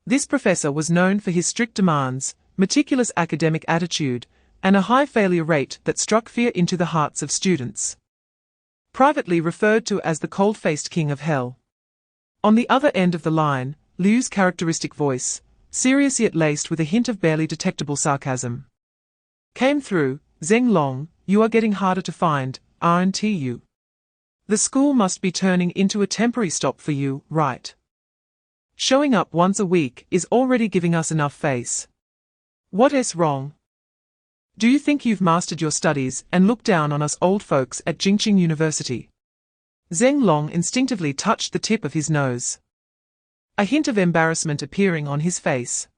This professor was known for his strict demands, meticulous academic attitude, and a high failure rate that struck fear into the hearts of students. Privately referred to as the cold-faced king of hell. On the other end of the line, Liu's characteristic voice, serious yet laced with a hint of barely detectable sarcasm, came through. Ling Long, you are getting harder to find, aren't you? The school must be turning into a temporary stop for you, right? Showing up once a week is already giving us enough face. What's wrong? Do you think you've mastered your studies and look down on us old folks at Jingqing University? Ling Long instinctively touched the tip of his nose, a hint of embarrassment appearing on his face.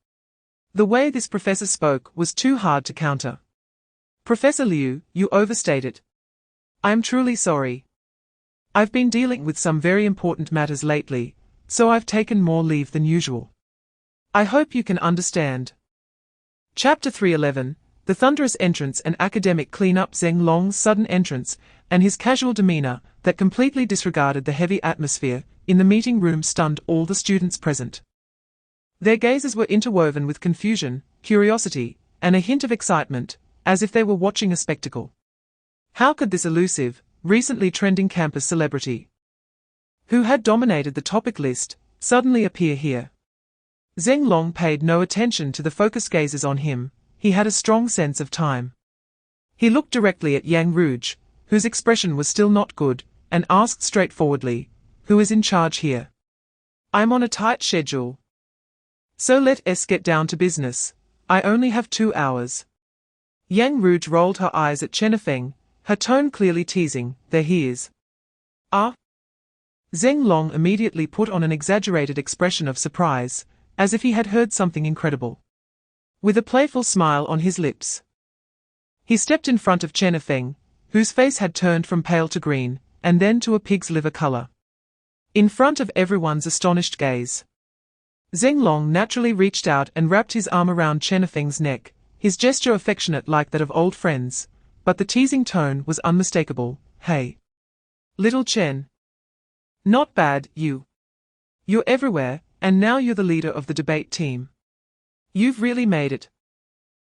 The way this professor spoke was too hard to counter. Professor Liu, you overstate it. I am truly sorry. I've been dealing with some very important matters lately, so I've taken more leave than usual. I hope you can understand. Chapter 311, The thunderous entrance and academic clean-up. Ling Long's sudden entrance, and his casual demeanor, that completely disregarded the heavy atmosphere in the meeting room, stunned all the students present. Their gazes were interwoven with confusion, curiosity, and a hint of excitement, as if they were watching a spectacle. How could this elusive, recently trending campus celebrity, who had dominated the topic list, suddenly appear here? Ling Long paid no attention to the focused gazes on him. He had a strong sense of time. He looked directly at Yang Rouge, whose expression was still not good, and asked straightforwardly, who is in charge here? I'm on a tight schedule. So let's get down to business. I only have 2 hours. Yang Rouge rolled her eyes at Chen Feng, her tone clearly teasing. There he is. Ah? Ling Long immediately put on an exaggerated expression of surprise, as if he had heard something incredible. With a playful smile on his lips, he stepped in front of Chen Feng, whose face had turned from pale to green, and then to a pig's liver color. In front of everyone's astonished gaze, Ling Long naturally reached out and wrapped his arm around Chen Feng's neck, his gesture affectionate like that of old friends, but the teasing tone was unmistakable. Hey, little Chen. Not bad, you. You're everywhere, and now you're the leader of the debate team. You've really made it.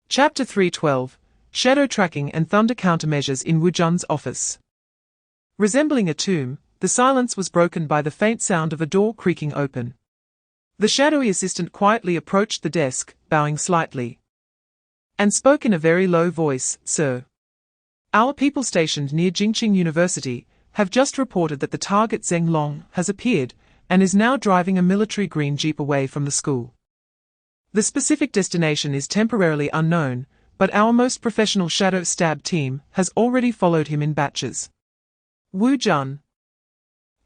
Chapter 312, Shadow Tracking and Thunder Countermeasures in Wu Jun's office. Resembling a tomb, the silence was broken by the faint sound of a door creaking open. The shadowy assistant quietly approached the desk, bowing slightly, and spoke in a very low voice. Sir, our people stationed near Jingqing University have just reported that the target Ling Long has appeared and is now driving a military green jeep away from the school. The specific destination is temporarily unknown, but our most professional shadow stab team has already followed him in batches. Wu Jun,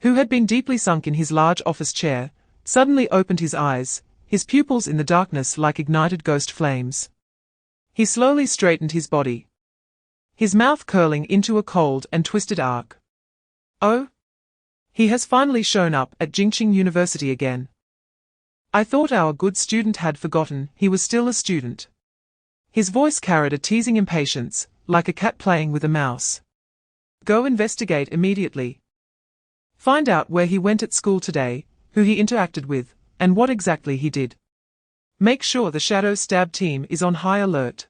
who had been deeply sunk in his large office chair, suddenly opened his eyes, his pupils in the darkness like ignited ghost flames. He slowly straightened his body, his mouth curling into a cold and twisted arc. Oh! He has finally shown up at Jingqing University again. I thought our good student had forgotten he was still a student. His voice carried a teasing impatience, like a cat playing with a mouse. Go investigate immediately. Find out where he went at school today, who he interacted with, and what exactly he did. Make sure the Shadow Stab team is on high alert.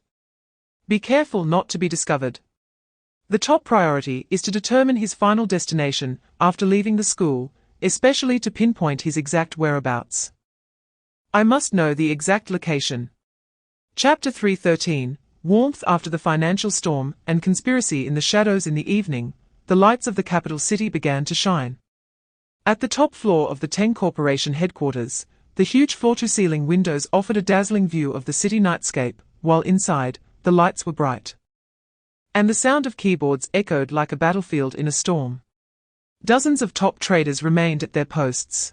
Be careful not to be discovered. The top priority is to determine his final destination after leaving the school, especially to pinpoint his exact whereabouts. I must know the exact location. Chapter 3:13, Warmth after the financial storm and conspiracy in the shadows in the evening, the lights of the capital city began to shine. At the top floor of the Teng Corporation headquarters, the huge floor-to-ceiling windows offered a dazzling view of the city nightscape, while inside, the lights were bright. And the sound of keyboards echoed like a battlefield in a storm. Dozens of top traders remained at their posts,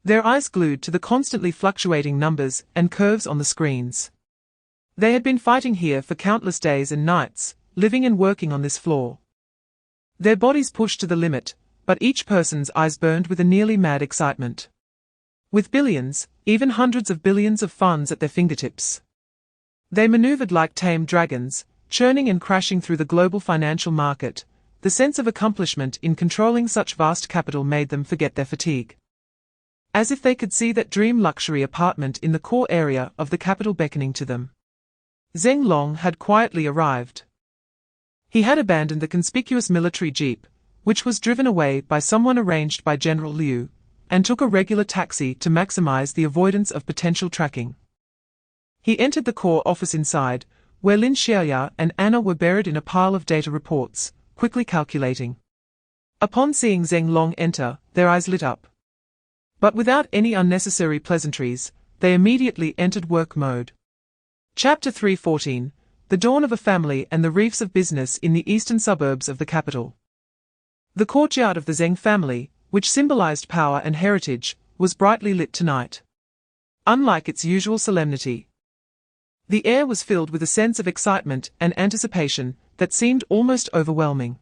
their eyes glued to the constantly fluctuating numbers and curves on the screens. They had been fighting here for countless days and nights, living and working on this floor. Their bodies pushed to the limit, but each person's eyes burned with a nearly mad excitement. With billions, even hundreds of billions of funds at their fingertips, they maneuvered like tamed dragons, churning and crashing through the global financial market. The sense of accomplishment in controlling such vast capital made them forget their fatigue. As if they could see that dream luxury apartment in the core area of the capital beckoning to them. Ling Long had quietly arrived. He had abandoned the conspicuous military jeep, which was driven away by someone arranged by General Liu, and took a regular taxi to maximize the avoidance of potential tracking. He entered the core office inside, where Lin Xiaoya and Anna were buried in a pile of data reports, quickly calculating. Upon seeing Ling Long enter, their eyes lit up. But without any unnecessary pleasantries, they immediately entered work mode. Chapter 3:14, The Dawn of a Family and the Reefs of Business in the Eastern Suburbs of the capital. The courtyard of the Zheng family, which symbolized power and heritage, was brightly lit tonight. Unlike its usual solemnity, the air was filled with a sense of excitement and anticipation that seemed almost overwhelming.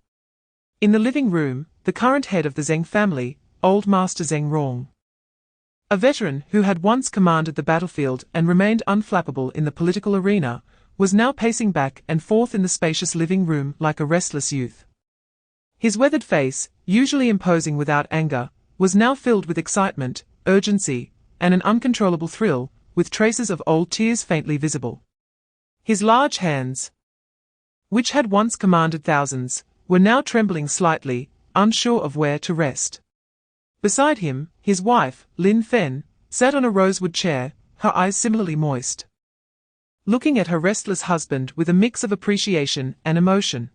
In the living room, the current head of the Zheng family, Old Master Zheng Rong, a veteran who had once commanded the battlefield and remained unflappable in the political arena, was now pacing back and forth in the spacious living room like a restless youth. His weathered face, usually imposing without anger, was now filled with excitement, urgency, and an uncontrollable thrill, with traces of old tears faintly visible. His large hands, which had once commanded thousands, were now trembling slightly, unsure of where to rest. Beside him, his wife, Lin Fen, sat on a rosewood chair, her eyes similarly moist, looking at her restless husband with a mix of appreciation and emotion.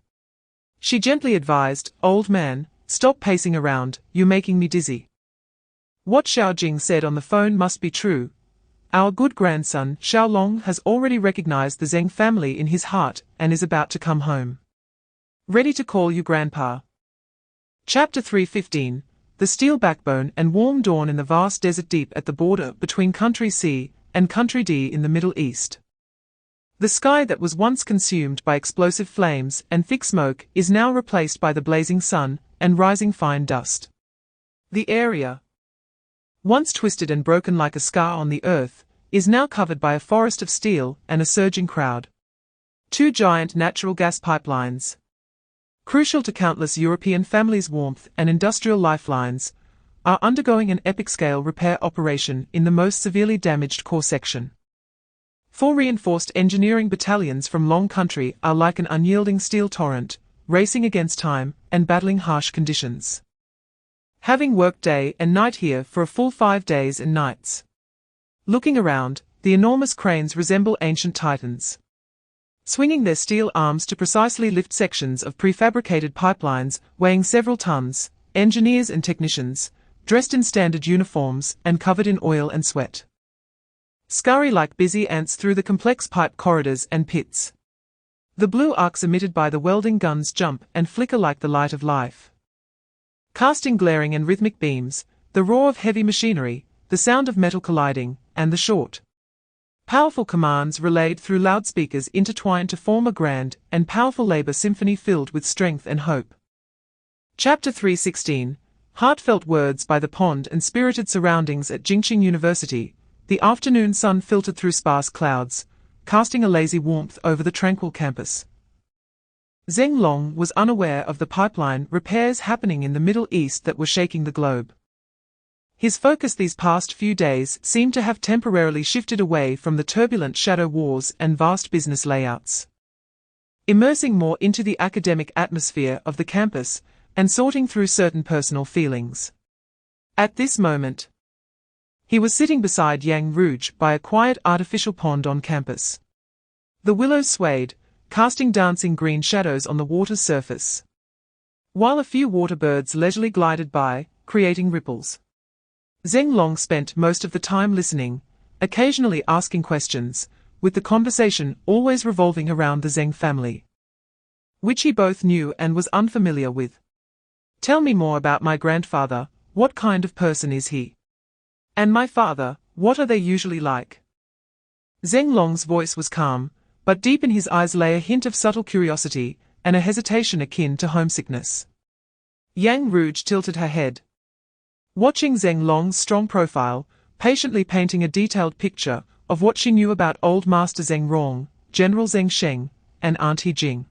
She gently advised, "Old man, stop pacing around, you're making me dizzy." What Xiao Jing said on the phone must be true. Our good grandson, Xiao Long, has already recognized the Zheng family in his heart and is about to come home. Ready to call you grandpa. Chapter 3:15, The Steel Backbone and Warm Dawn in the Vast Desert Deep at the border between Country C and Country D in the Middle East. The sky that was once consumed by explosive flames and thick smoke is now replaced by the blazing sun and rising fine dust. The area, once twisted and broken like a scar on the earth, is now covered by a forest of steel and a surging crowd. Two giant natural gas pipelines, crucial to countless European families' warmth and industrial lifelines, are undergoing an epic-scale repair operation in the most severely damaged core section. 4 reinforced engineering battalions from Long Country are like an unyielding steel torrent, racing against time and battling harsh conditions. Having worked day and night here for a full 5 days and nights. Looking around, the enormous cranes resemble ancient titans, swinging their steel arms to precisely lift sections of prefabricated pipelines weighing several tons. Engineers and technicians, dressed in standard uniforms and covered in oil and sweat, scurry like busy ants through the complex pipe corridors and pits. The blue arcs emitted by the welding guns jump and flicker like the light of life, casting glaring and rhythmic beams. The roar of heavy machinery, the sound of metal colliding, and the short. Powerful commands relayed through loudspeakers intertwined to form a grand and powerful labor symphony filled with strength and hope. Chapter 3:16. Heartfelt words by the pond and spirited surroundings at Jingqing University. The afternoon sun filtered through sparse clouds, casting a lazy warmth over the tranquil campus. Ling Long was unaware of the pipeline repairs happening in the Middle East that were shaking the globe. His focus these past few days seemed to have temporarily shifted away from the turbulent shadow wars and vast business layouts, immersing more into the academic atmosphere of the campus and sorting through certain personal feelings. At this moment, he was sitting beside Yang Rouge by a quiet artificial pond on campus. The willows swayed, casting dancing green shadows on the water's surface, while a few water birds leisurely glided by, creating ripples. Ling Long spent most of the time listening, occasionally asking questions, with the conversation always revolving around the Zheng family, which he both knew and was unfamiliar with. Tell me more about my grandfather, what kind of person is he? And my father, what are they usually like? Ling Long's voice was calm, but deep in his eyes lay a hint of subtle curiosity and a hesitation akin to homesickness. Yang Rouge tilted her head, watching Ling Long's strong profile, patiently painting a detailed picture of what she knew about Old Master Zheng Rong, General Zheng Sheng, and Auntie Jing.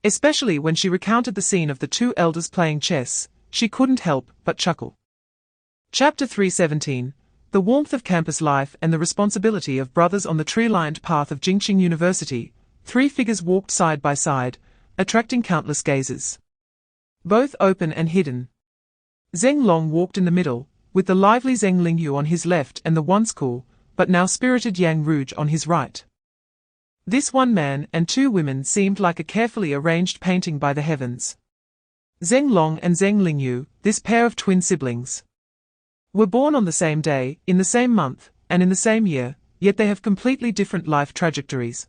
Especially when she recounted the scene of the two elders playing chess, she couldn't help but chuckle. Chapter 3:17. The warmth of campus life and the responsibility of brothers on the tree-lined path of Jingqing University. Three figures walked side by side, attracting countless gazes, both open and hidden. Ling Long walked in the middle, with the lively Zheng Lingyu on his left and the once cool, but now spirited Yang Rouge on his right. This one man and two women seemed like a carefully arranged painting by the heavens. Ling Long and Zheng Lingyu, this pair of twin siblings, were born on the same day, in the same month, and in the same year, yet they have completely different life trajectories.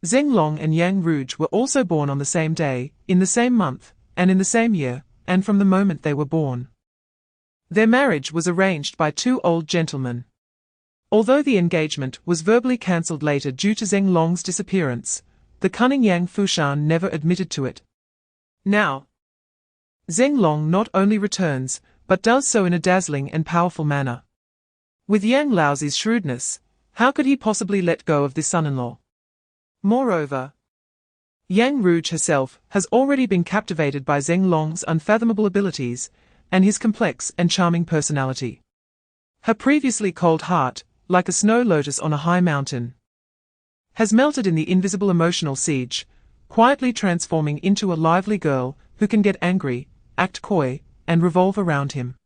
Ling Long and Yang Rouge were also born on the same day, in the same month, and in the same year, and from the moment they were born, their marriage was arranged by two old gentlemen. Although the engagement was verbally cancelled later due to Ling Long's disappearance, the cunning Yang Fushan never admitted to it. Now, Ling Long not only returns, but does so in a dazzling and powerful manner. With Yang Laozi's shrewdness, how could he possibly let go of this son-in-law? Moreover, Yang Rouge herself has already been captivated by Ling Long's unfathomable abilities and his complex and charming personality. Her previously cold heart, like a snow lotus on a high mountain, has melted in the invisible emotional siege, quietly transforming into a lively girl who can get angry, act coy, and revolve around him.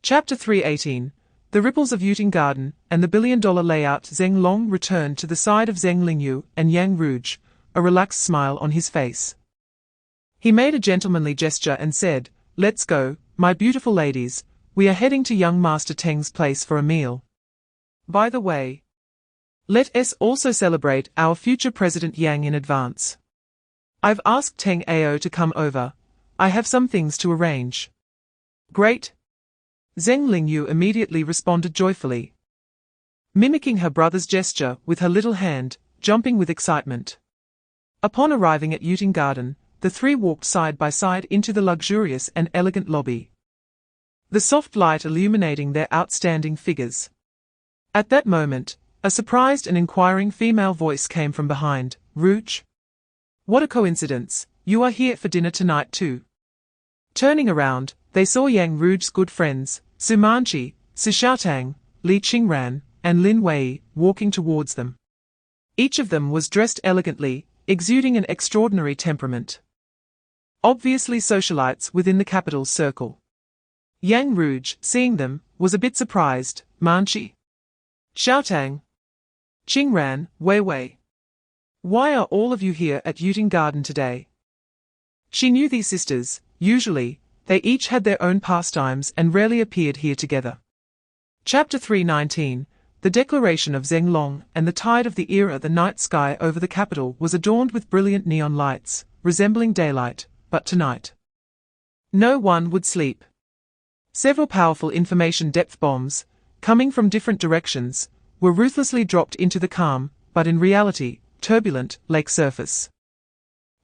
Chapter 3:18. The ripples of Yuting Garden and the billion-dollar layout. Ling Long returned to the side of Zheng Lingyu and Yang Rouge, a relaxed smile on his face. He made a gentlemanly gesture and said, "Let's go, my beautiful ladies, we are heading to young Master Teng's place for a meal. By the way, let us also celebrate our future President Yang in advance. I've asked Teng Ao to come over. I have some things to arrange." "Great." Zheng Lingyu immediately responded joyfully, mimicking her brother's gesture with her little hand, jumping with excitement. Upon arriving at Yuting Garden, the three walked side by side into the luxurious and elegant lobby, the soft light illuminating their outstanding figures. At that moment, a surprised and inquiring female voice came from behind. "Rouge? What a coincidence, you are here for dinner tonight too." Turning around, they saw Yang Rouge's good friends, Su Manqi, Su Xiaotang, Li Qingran, and Lin Wei, walking towards them. Each of them was dressed elegantly, exuding an extraordinary temperament. Obviously socialites within the capital's circle. Yang Rouge, seeing them, was a bit surprised. "Manqi? Xiaotang? Qingran, Wei Wei. Why are all of you here at Yuting Garden today?" She knew these sisters. Usually, they each had their own pastimes and rarely appeared here together. Chapter 3:19. The declaration of Ling Long and the tide of the era. The night sky over the capital was adorned with brilliant neon lights, resembling daylight, but tonight no one would sleep. Several powerful information depth bombs, coming from different directions, were ruthlessly dropped into the calm, but in reality, turbulent, lake surface,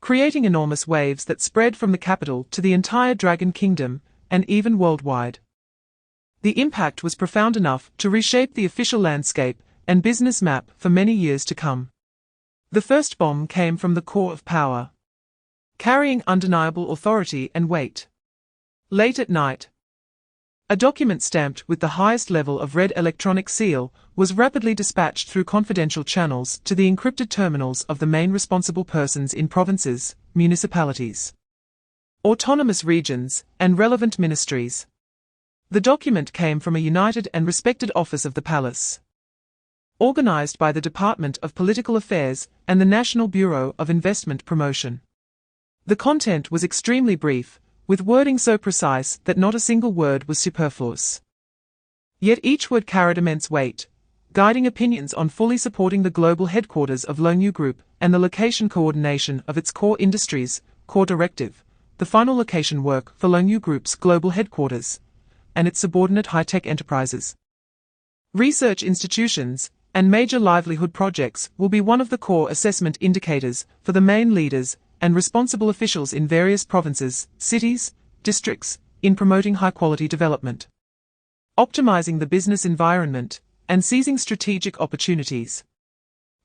creating enormous waves that spread from the capital to the entire Dragon Kingdom, and even worldwide. The impact was profound enough to reshape the official landscape and business map for many years to come. The first bomb came from the core of power, carrying undeniable authority and weight. Late at night, a document stamped with the highest level of red electronic seal was rapidly dispatched through confidential channels to the encrypted terminals of the main responsible persons in provinces, municipalities, autonomous regions, and relevant ministries. The document came from a united and respected office of the palace, organized by the Department of Political Affairs and the National Bureau of Investment Promotion. The content was extremely brief, with wording so precise that not a single word was superfluous. Yet each word carried immense weight, guiding opinions on fully supporting the global headquarters of Longyu Group and the location coordination of its core industries, core directive, the final location work for Longyu Group's global headquarters, and its subordinate high-tech enterprises, research institutions, and major livelihood projects will be one of the core assessment indicators for the main leaders and responsible officials in various provinces, cities, districts, in promoting high-quality development, optimizing the business environment, and seizing strategic opportunities.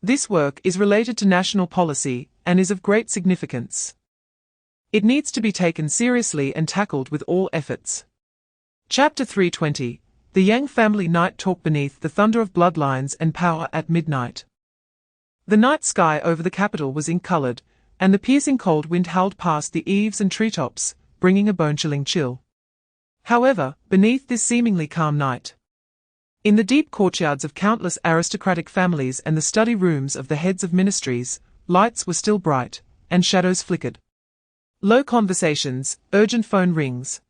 This work is related to national policy and is of great significance. It needs to be taken seriously and tackled with all efforts. Chapter 320. The Yang Family Night Talk. Beneath the thunder of bloodlines and power at midnight, the night sky over the capital was ink-colored, and the piercing cold wind howled past the eaves and treetops, bringing a bone-chilling chill. However, beneath this seemingly calm night, in the deep courtyards of countless aristocratic families and the study rooms of the heads of ministries, lights were still bright, and shadows flickered. Low conversations, urgent phone rings,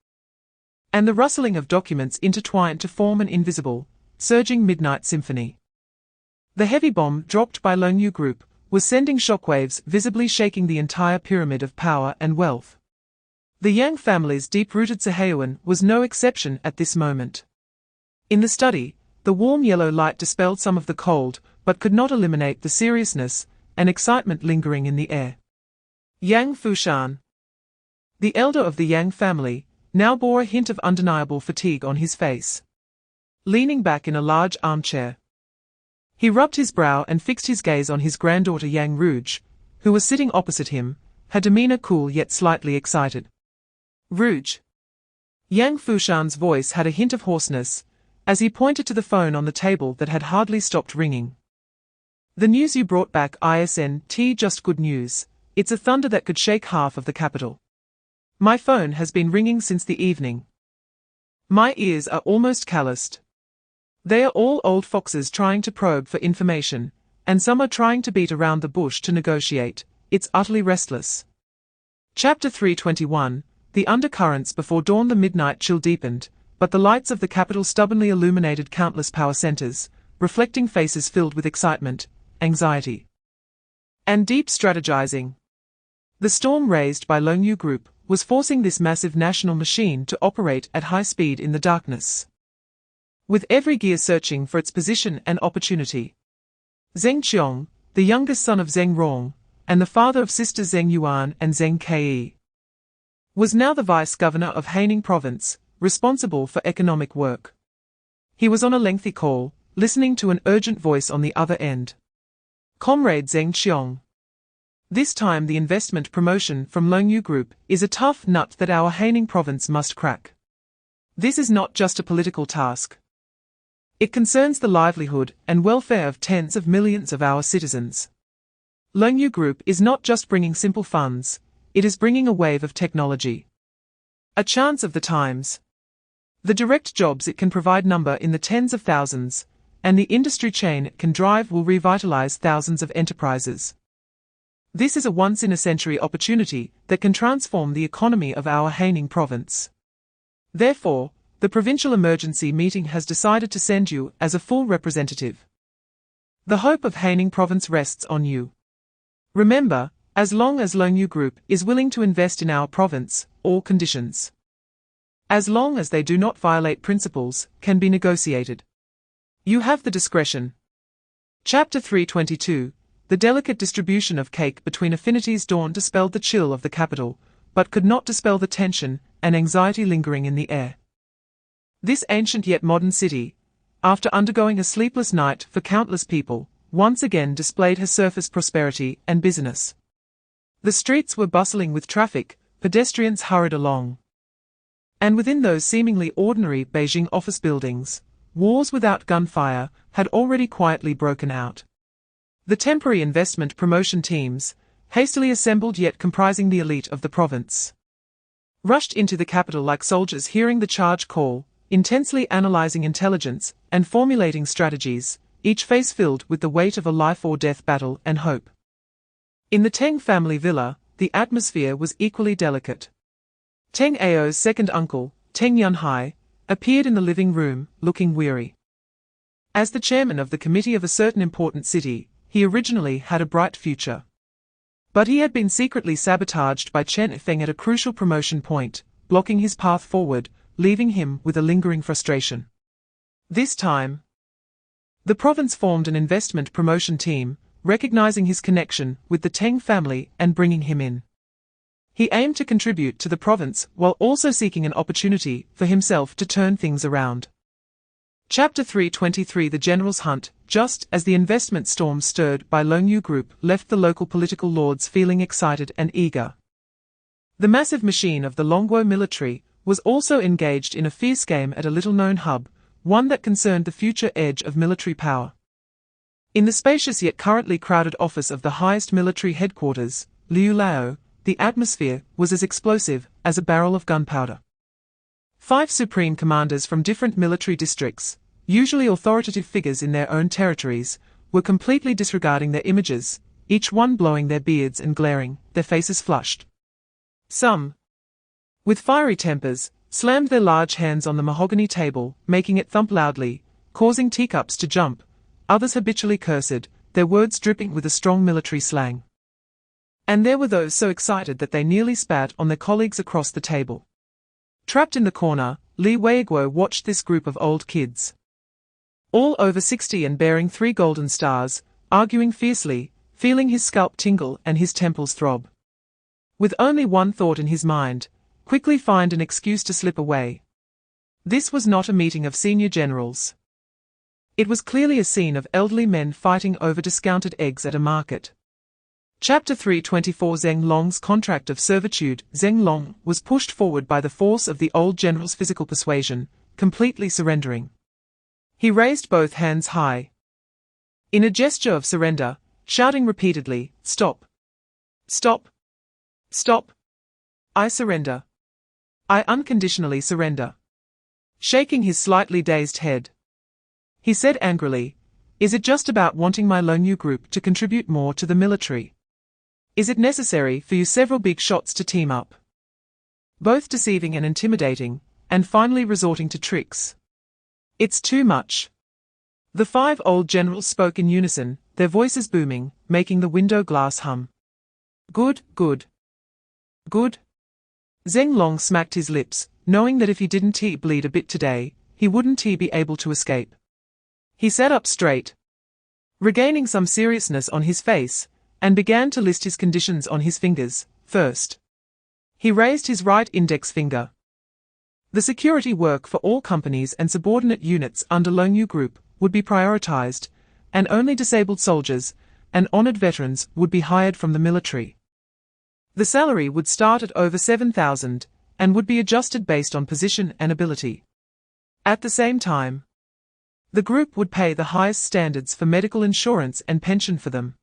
and the rustling of documents intertwined to form an invisible, surging midnight symphony. The heavy bomb dropped by Longyu Group was sending shockwaves visibly shaking the entire pyramid of power and wealth. The Yang family's deep-rooted Scion was no exception at this moment. In the study, the warm yellow light dispelled some of the cold, but could not eliminate the seriousness and excitement lingering in the air. Yang Fushan, the elder of the Yang family, now bore a hint of undeniable fatigue on his face. Leaning back in a large armchair, he rubbed his brow and fixed his gaze on his granddaughter Yang Rouge, who was sitting opposite him, her demeanor cool yet slightly excited. Rouge. Yang Fushan's voice had a hint of hoarseness, as he pointed to the phone on the table that had hardly stopped ringing. The news you brought back isn't just good news, it's a thunder that could shake half of the capital. My phone has been ringing since the evening. My ears are almost calloused. They are all old foxes trying to probe for information, and some are trying to beat around the bush to negotiate. It's utterly restless. Chapter 321. The undercurrents before dawn. The midnight chill deepened, but the lights of the capital stubbornly illuminated countless power centers, reflecting faces filled with excitement, anxiety, and deep strategizing. The storm raised by Longyu Group was forcing this massive national machine to operate at high speed in the darkness, with every gear searching for its position and opportunity. Zheng Qiong, the youngest son of Zheng Rong, and the father of sisters Zheng Yuan and Zheng Ke, was now the vice-governor of Haining Province, responsible for economic work. He was on a lengthy call, listening to an urgent voice on the other end. Comrade Zheng Qiong. This time the investment promotion from Longyu Group is a tough nut that our Haining Province must crack. This is not just a political task. It concerns the livelihood and welfare of tens of millions of our citizens. Longyu Group is not just bringing simple funds, it is bringing a wave of technology, a chance of the times. The direct jobs it can provide number in the tens of thousands, and the industry chain it can drive will revitalize thousands of enterprises. This is a once-in-a-century opportunity that can transform the economy of our Haining Province. Therefore, the provincial emergency meeting has decided to send you as a full representative. The hope of Haining Province rests on you. Remember, as long as Longyu Group is willing to invest in our province, all conditions, as long as they do not violate principles, can be negotiated. You have the discretion. Chapter 322. The delicate distribution of cake between affinities. Dawn dispelled the chill of the capital, but could not dispel the tension and anxiety lingering in the air. This ancient yet modern city, after undergoing a sleepless night for countless people, once again displayed her surface prosperity and busyness. The streets were bustling with traffic, pedestrians hurried along. And within those seemingly ordinary Beijing office buildings, wars without gunfire had already quietly broken out. The temporary investment promotion teams, hastily assembled yet comprising the elite of the province, rushed into the capital like soldiers hearing the charge call, intensely analyzing intelligence and formulating strategies, each face filled with the weight of a life-or-death battle and hope. In the Teng family villa, the atmosphere was equally delicate. Teng Ao's second uncle, Teng Yunhai, appeared in the living room, looking weary. As the chairman of the committee of a certain important city, he originally had a bright future. But he had been secretly sabotaged by Chen Feng at a crucial promotion point, blocking his path forward, leaving him with a lingering frustration. This time, the province formed an investment promotion team, recognizing his connection with the Teng family and bringing him in. He aimed to contribute to the province while also seeking an opportunity for himself to turn things around. Chapter 323. The General's Hunt. Just as the investment storm stirred by Longyu Group left the local political lords feeling excited and eager, the massive machine of the Longguo military was also engaged in a fierce game at a little-known hub, one that concerned the future edge of military power. In the spacious yet currently crowded office of the highest military headquarters, Liu Lao, the atmosphere was as explosive as a barrel of gunpowder. 5 supreme commanders from different military districts, usually authoritative figures in their own territories, were completely disregarding their images, each one blowing their beards and glaring, their faces flushed. Some, with fiery tempers, slammed their large hands on the mahogany table, making it thump loudly, causing teacups to jump. Others habitually cursed, their words dripping with a strong military slang. And there were those so excited that they nearly spat on their colleagues across the table. Trapped in the corner, Li Weiguo watched this group of old kids, all over 60 and bearing 3 golden stars, arguing fiercely, feeling his scalp tingle and his temples throb. With only one thought in his mind, quickly find an excuse to slip away. This was not a meeting of senior generals. It was clearly a scene of elderly men fighting over discounted eggs at a market. Chapter 324. Zeng Long's contract of servitude. Zeng Long was pushed forward by the force of the old general's physical persuasion, completely surrendering. He raised both hands high, in a gesture of surrender, shouting repeatedly, "Stop! Stop! Stop! I surrender! I unconditionally surrender!" Shaking his slightly dazed head, he said angrily, "Is it just about wanting my Longyu group to contribute more to the military? Is it necessary for you several big shots to team up, both deceiving and intimidating, and finally resorting to tricks? It's too much." The 5 old generals spoke in unison, their voices booming, making the window glass hum. Good, good, good. Zeng Long smacked his lips, knowing that if he didn't bleed a bit today, he wouldn't be able to escape. He sat up straight, regaining some seriousness on his face, and began to list his conditions on his fingers. First, he raised his right index finger. The security work for all companies and subordinate units under Longyu Group would be prioritized, and only disabled soldiers and honored veterans would be hired from the military. The salary would start at over 7,000, and would be adjusted based on position and ability. At the same time, the group would pay the highest standards for medical insurance and pension for them.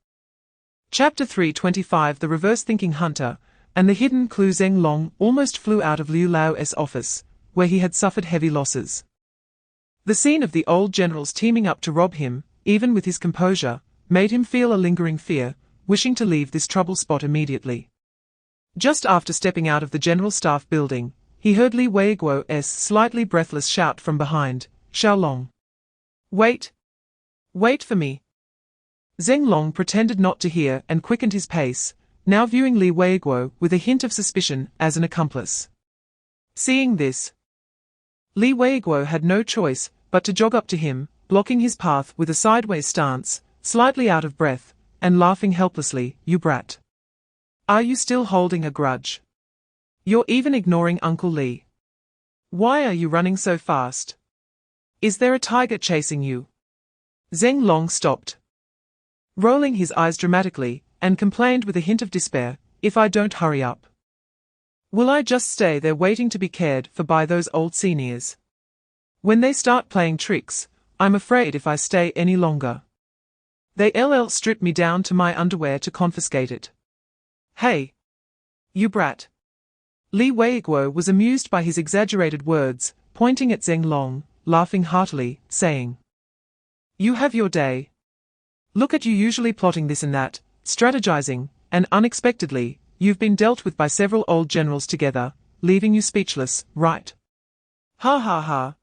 Chapter 325. The reverse-thinking hunter, and the hidden clue. Zeng Long almost flew out of Liu Lao's office, where he had suffered heavy losses. The scene of the old generals teaming up to rob him, even with his composure, made him feel a lingering fear, wishing to leave this trouble spot immediately. Just after stepping out of the general staff building, he heard Li Weiguo's slightly breathless shout from behind, "Xiaolong! Wait! Wait for me!" Zeng Long pretended not to hear and quickened his pace, now viewing Li Weiguo with a hint of suspicion as an accomplice. Seeing this, Li Weiguo had no choice but to jog up to him, blocking his path with a sideways stance, slightly out of breath, and laughing helplessly. You brat. Are you still holding a grudge? You're even ignoring Uncle Lee. Why are you running so fast? Is there a tiger chasing you? Zeng Long stopped, rolling his eyes dramatically, and complained with a hint of despair, if I don't hurry up, will I just stay there waiting to be cared for by those old seniors? When they start playing tricks, I'm afraid if I stay any longer, they'll strip me down to my underwear to confiscate it. Hey! You brat! Li Weiguo was amused by his exaggerated words, pointing at Zeng Long, laughing heartily, saying, You have your day. Look at you usually plotting this and that, strategizing, and unexpectedly, you've been dealt with by several old generals together, leaving you speechless, right? Ha ha ha.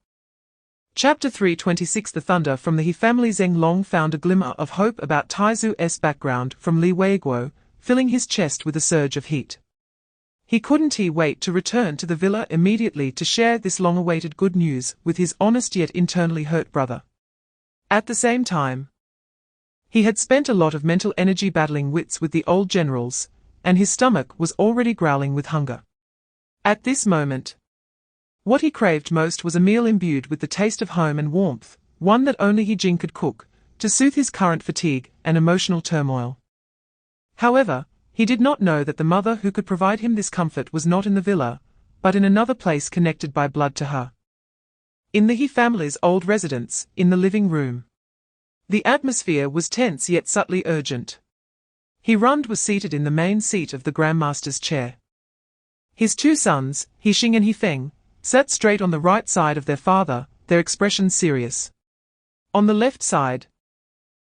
Chapter 326 The Thunder from the He family. Zeng Long found a glimmer of hope about Taizu's background from Li Weiguo, filling his chest with a surge of heat. He couldn't wait to return to the villa immediately to share this long-awaited good news with his honest yet internally hurt brother. At the same time, he had spent a lot of mental energy battling wits with the old generals, and his stomach was already growling with hunger. At this moment, what he craved most was a meal imbued with the taste of home and warmth, one that only He Jing could cook, to soothe his current fatigue and emotional turmoil. However, he did not know that the mother who could provide him this comfort was not in the villa, but in another place connected by blood to her. In the He family's old residence, in the living room. The atmosphere was tense yet subtly urgent. He Rund was seated in the main seat of the Grandmaster's chair. His two sons, He Xing and He Feng, sat straight on the right side of their father, their expressions serious. On the left side,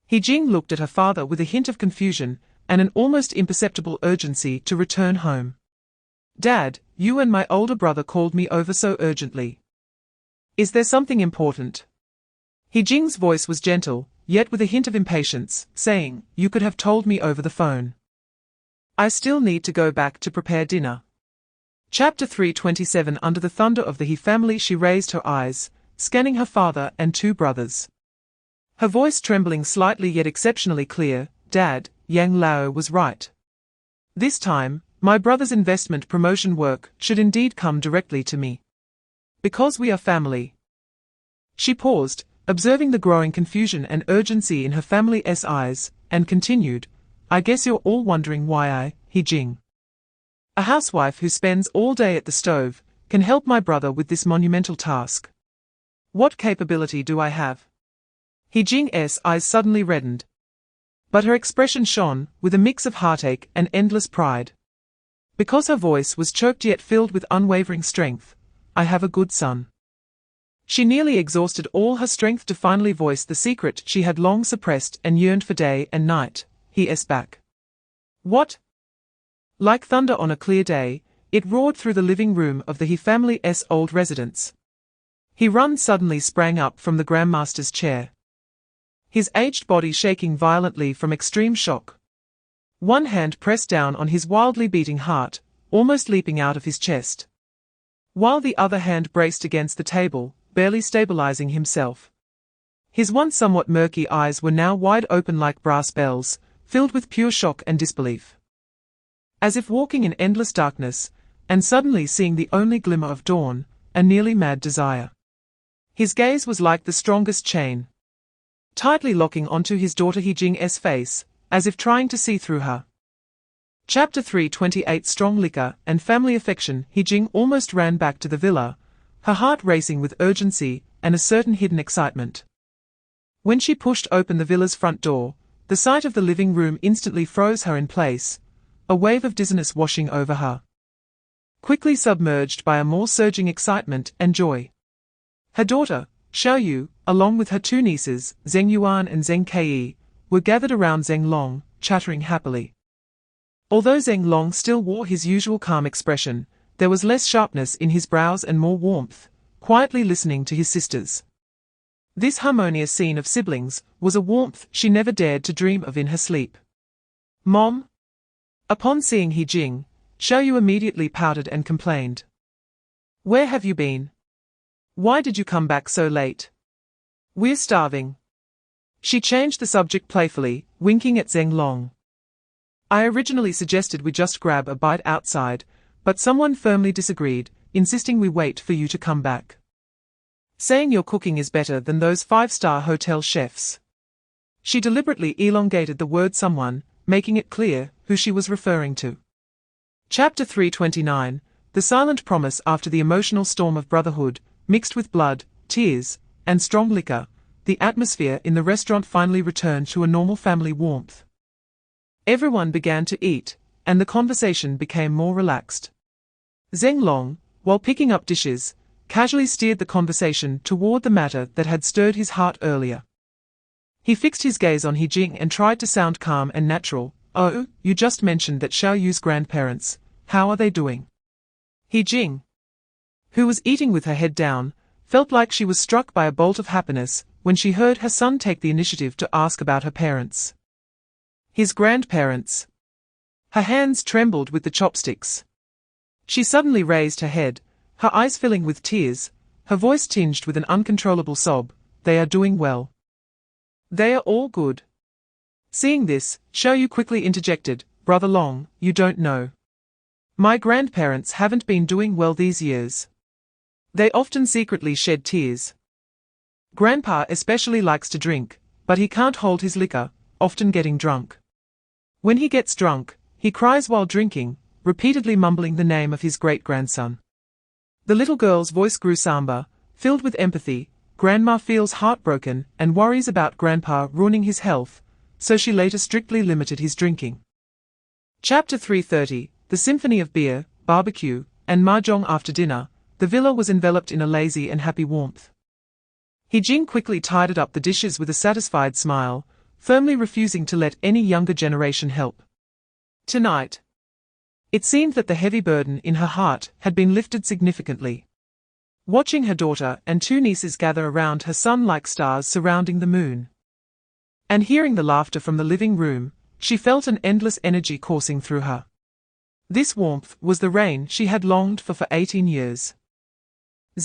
He Jing looked at her father with a hint of confusion, and an almost imperceptible urgency to return home. Dad, you and my older brother called me over so urgently. Is there something important? He Jing's voice was gentle, yet with a hint of impatience, saying, You could have told me over the phone. I still need to go back to prepare dinner. Chapter 327 Under the thunder of the He family. She raised her eyes, scanning her father and two brothers. Her voice trembling slightly yet exceptionally clear. Dad, Yang Lao was right. This time, my brother's investment promotion work should indeed come directly to me. Because we are family. She paused, observing the growing confusion and urgency in her family's eyes, and continued, I guess you're all wondering why I, He Jing, a housewife who spends all day at the stove, can help my brother with this monumental task. What capability do I have? He Jing's eyes suddenly reddened, but her expression shone with a mix of heartache and endless pride. Because her voice was choked yet filled with unwavering strength, I have a good son. She nearly exhausted all her strength to finally voice the secret she had long suppressed and yearned for day and night. He's back. What? Like thunder on a clear day, it roared through the living room of the He family's old residence. He Rund suddenly sprang up from the Grandmaster's chair, his aged body shaking violently from extreme shock. One hand pressed down on his wildly beating heart, almost leaping out of his chest, while the other hand braced against the table, barely stabilizing himself. His once somewhat murky eyes were now wide open like brass bells, filled with pure shock and disbelief. As if walking in endless darkness, and suddenly seeing the only glimmer of dawn, a nearly mad desire. His gaze was like the strongest chain, tightly locking onto his daughter He Jing's face, as if trying to see through her. Chapter 328 Strong liquor and family affection. He Jing almost ran back to the villa, her heart racing with urgency and a certain hidden excitement. When she pushed open the villa's front door, the sight of the living room instantly froze her in place, a wave of dizziness washing over her, quickly submerged by a more surging excitement and joy. Her daughter, Xiaoyu, along with her two nieces, Zheng Yuan and Zheng Kei, were gathered around Zeng Long, chattering happily. Although Zeng Long still wore his usual calm expression, there was less sharpness in his brows and more warmth, quietly listening to his sisters. This harmonious scene of siblings was a warmth she never dared to dream of in her sleep. Mom? Upon seeing He Jing, Xiaoyu immediately pouted and complained. Where have you been? Why did you come back so late? We're starving. She changed the subject playfully, winking at Ling Long. I originally suggested we just grab a bite outside, but someone firmly disagreed, insisting we wait for you to come back. Saying your cooking is better than those five-star hotel chefs. She deliberately elongated the word someone, making it clear who she was referring to. Chapter 329, The Silent Promise. After the emotional storm of brotherhood, mixed with blood, tears, and strong liquor, the atmosphere in the restaurant finally returned to a normal family warmth. Everyone began to eat, and the conversation became more relaxed. Ling Long, while picking up dishes, casually steered the conversation toward the matter that had stirred his heart earlier. He fixed his gaze on He Jing and tried to sound calm and natural. Oh, you just mentioned that Xiao Yu's grandparents. How are they doing? He Jing, who was eating with her head down, felt like she was struck by a bolt of happiness when she heard her son take the initiative to ask about her parents. His grandparents. Her hands trembled with the chopsticks. She suddenly raised her head, her eyes filling with tears, her voice tinged with an uncontrollable sob. They are doing well. They are all good. Seeing this, Xiao Yu quickly interjected, Brother Long, you don't know. My grandparents haven't been doing well these years. They often secretly shed tears. Grandpa especially likes to drink, but he can't hold his liquor, often getting drunk. When he gets drunk, he cries while drinking, repeatedly mumbling the name of his great-grandson. The little girl's voice grew somber, filled with empathy. Grandma feels heartbroken and worries about Grandpa ruining his health, so she later strictly limited his drinking. Chapter 330, The Symphony of Beer, Barbecue, and Mahjong. After dinner, the villa was enveloped in a lazy and happy warmth. He Jing quickly tidied up the dishes with a satisfied smile, firmly refusing to let any younger generation help. Tonight, it seemed that the heavy burden in her heart had been lifted significantly. Watching her daughter and two nieces gather around her son like stars surrounding the moon, and hearing the laughter from the living room, she felt an endless energy coursing through her. This warmth was the rain she had longed for 18 years.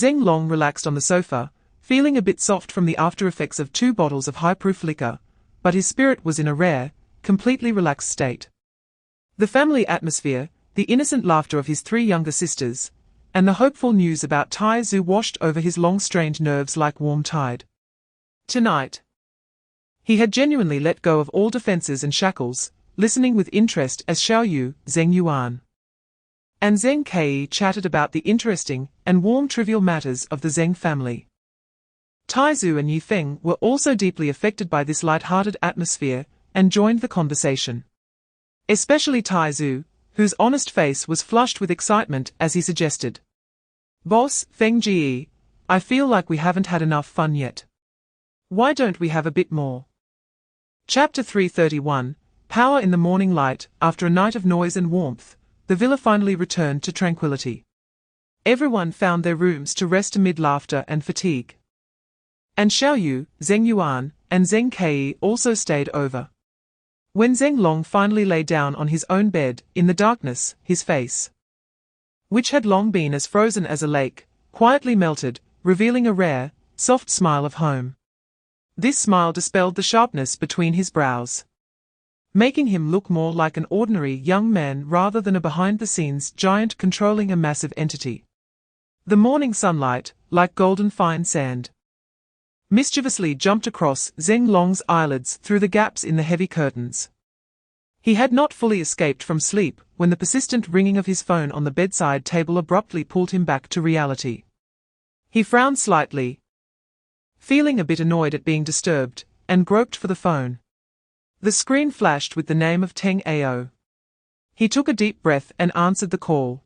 Ling Long relaxed on the sofa, feeling a bit soft from the after-effects of 2 bottles of high-proof liquor, but his spirit was in a rare, completely relaxed state. The family atmosphere, the innocent laughter of his 3 younger sisters, and the hopeful news about Tai Zhu washed over his long-strained nerves like warm tide. Tonight, he had genuinely let go of all defenses and shackles, listening with interest as Xiao Yu, Zheng Yuan, and Zheng Kei chatted about the interesting and warm trivial matters of the Zheng family. Tai Zhu and Yi Feng were also deeply affected by this light-hearted atmosphere and joined the conversation. Especially Tai Zhu, whose honest face was flushed with excitement as he suggested, Boss, Feng Ji, I feel like we haven't had enough fun yet. Why don't we have a bit more? Chapter 331, Power in the morning light. After a night of noise and warmth, the villa finally returned to tranquility. Everyone found their rooms to rest amid laughter and fatigue. And Xiao Yu, Zheng Yuan, and Zheng Kei also stayed over. When Ling Long finally lay down on his own bed, in the darkness, his face, which had long been as frozen as a lake, quietly melted, revealing a rare, soft smile of home. This smile dispelled the sharpness between his brows, making him look more like an ordinary young man rather than a behind-the-scenes giant controlling a massive entity. The morning sunlight, like golden fine sand, mischievously jumped across Ling Long's eyelids through the gaps in the heavy curtains. He had not fully escaped from sleep when the persistent ringing of his phone on the bedside table abruptly pulled him back to reality. He frowned slightly, feeling a bit annoyed at being disturbed, and groped for the phone. The screen flashed with the name of Teng Ao. He took a deep breath and answered the call,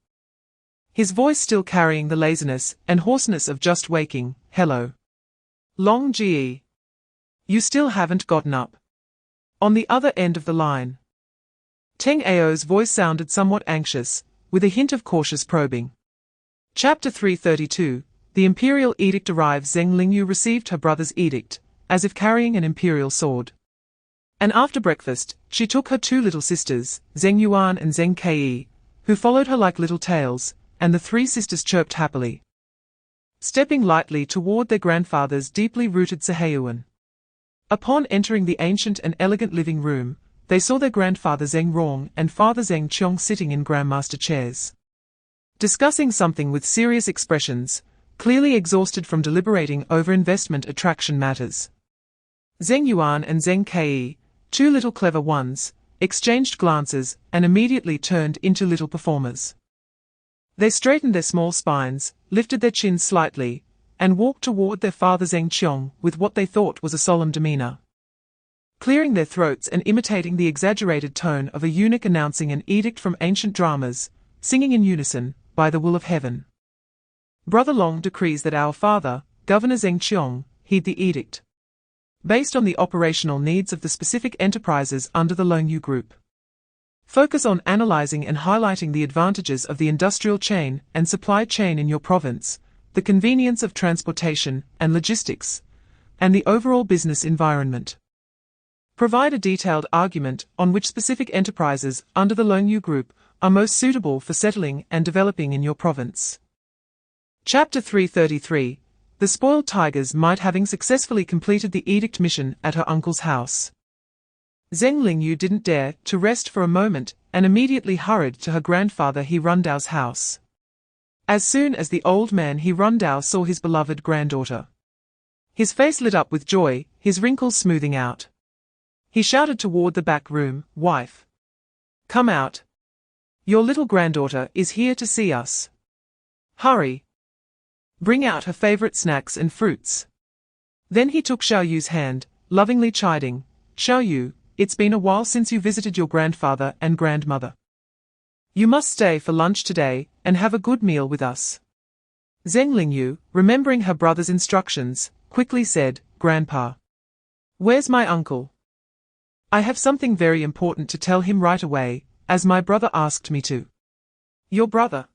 his voice still carrying the laziness and hoarseness of just waking. Hello. Long Ji. You still haven't gotten up. On the other end of the line, Teng Ao's voice sounded somewhat anxious, with a hint of cautious probing. Chapter 332, The Imperial Edict arrives. Zheng Lingyu received her brother's edict, as if carrying an imperial sword. And after breakfast, she took her 2 little sisters, Zheng Yuan and Zheng Kei, who followed her like little tails, and the 3 sisters chirped happily. stepping lightly toward their grandfather's deeply rooted Sahayuan. Upon entering the ancient and elegant living room, they saw their grandfather Zeng Rong and father Zeng Qiong sitting in grandmaster chairs, discussing something with serious expressions, clearly exhausted from deliberating over investment attraction matters. Zeng Yuan and Zeng Ke, two little clever ones, exchanged glances and immediately turned into little performers. They straightened their small spines, lifted their chins slightly, and walked toward their father Zeng Qiong with what they thought was a solemn demeanor, clearing their throats and imitating the exaggerated tone of a eunuch announcing an edict from ancient dramas, singing in unison, by the will of heaven. Brother Long decrees that our father, Governor Zeng Qiong, heed the edict, based on the operational needs of the specific enterprises under the Longyu Group. Focus on analyzing and highlighting the advantages of the industrial chain and supply chain in your province, the convenience of transportation and logistics, and the overall business environment. Provide a detailed argument on which specific enterprises under the Longyu Group are most suitable for settling and developing in your province. Chapter 333. The spoiled tigers might having successfully completed the edict mission at her uncle's house. Zeng Lingyu didn't dare to rest for a moment and immediately hurried to her grandfather He Rundao's house. As soon as the old man He Rundao saw his beloved granddaughter, his face lit up with joy, his wrinkles smoothing out. He shouted toward the back room, "Wife, come out. Your little granddaughter is here to see us. Hurry. Bring out her favorite snacks and fruits." Then he took Xiao Yu's hand, lovingly chiding, "Xiao Yu, it's been a while since you visited your grandfather and grandmother. You must stay for lunch today and have a good meal with us." Zeng Lingyu, remembering her brother's instructions, quickly said, "Grandpa, where's my uncle? I have something very important to tell him right away, as my brother asked me to." "Your brother?"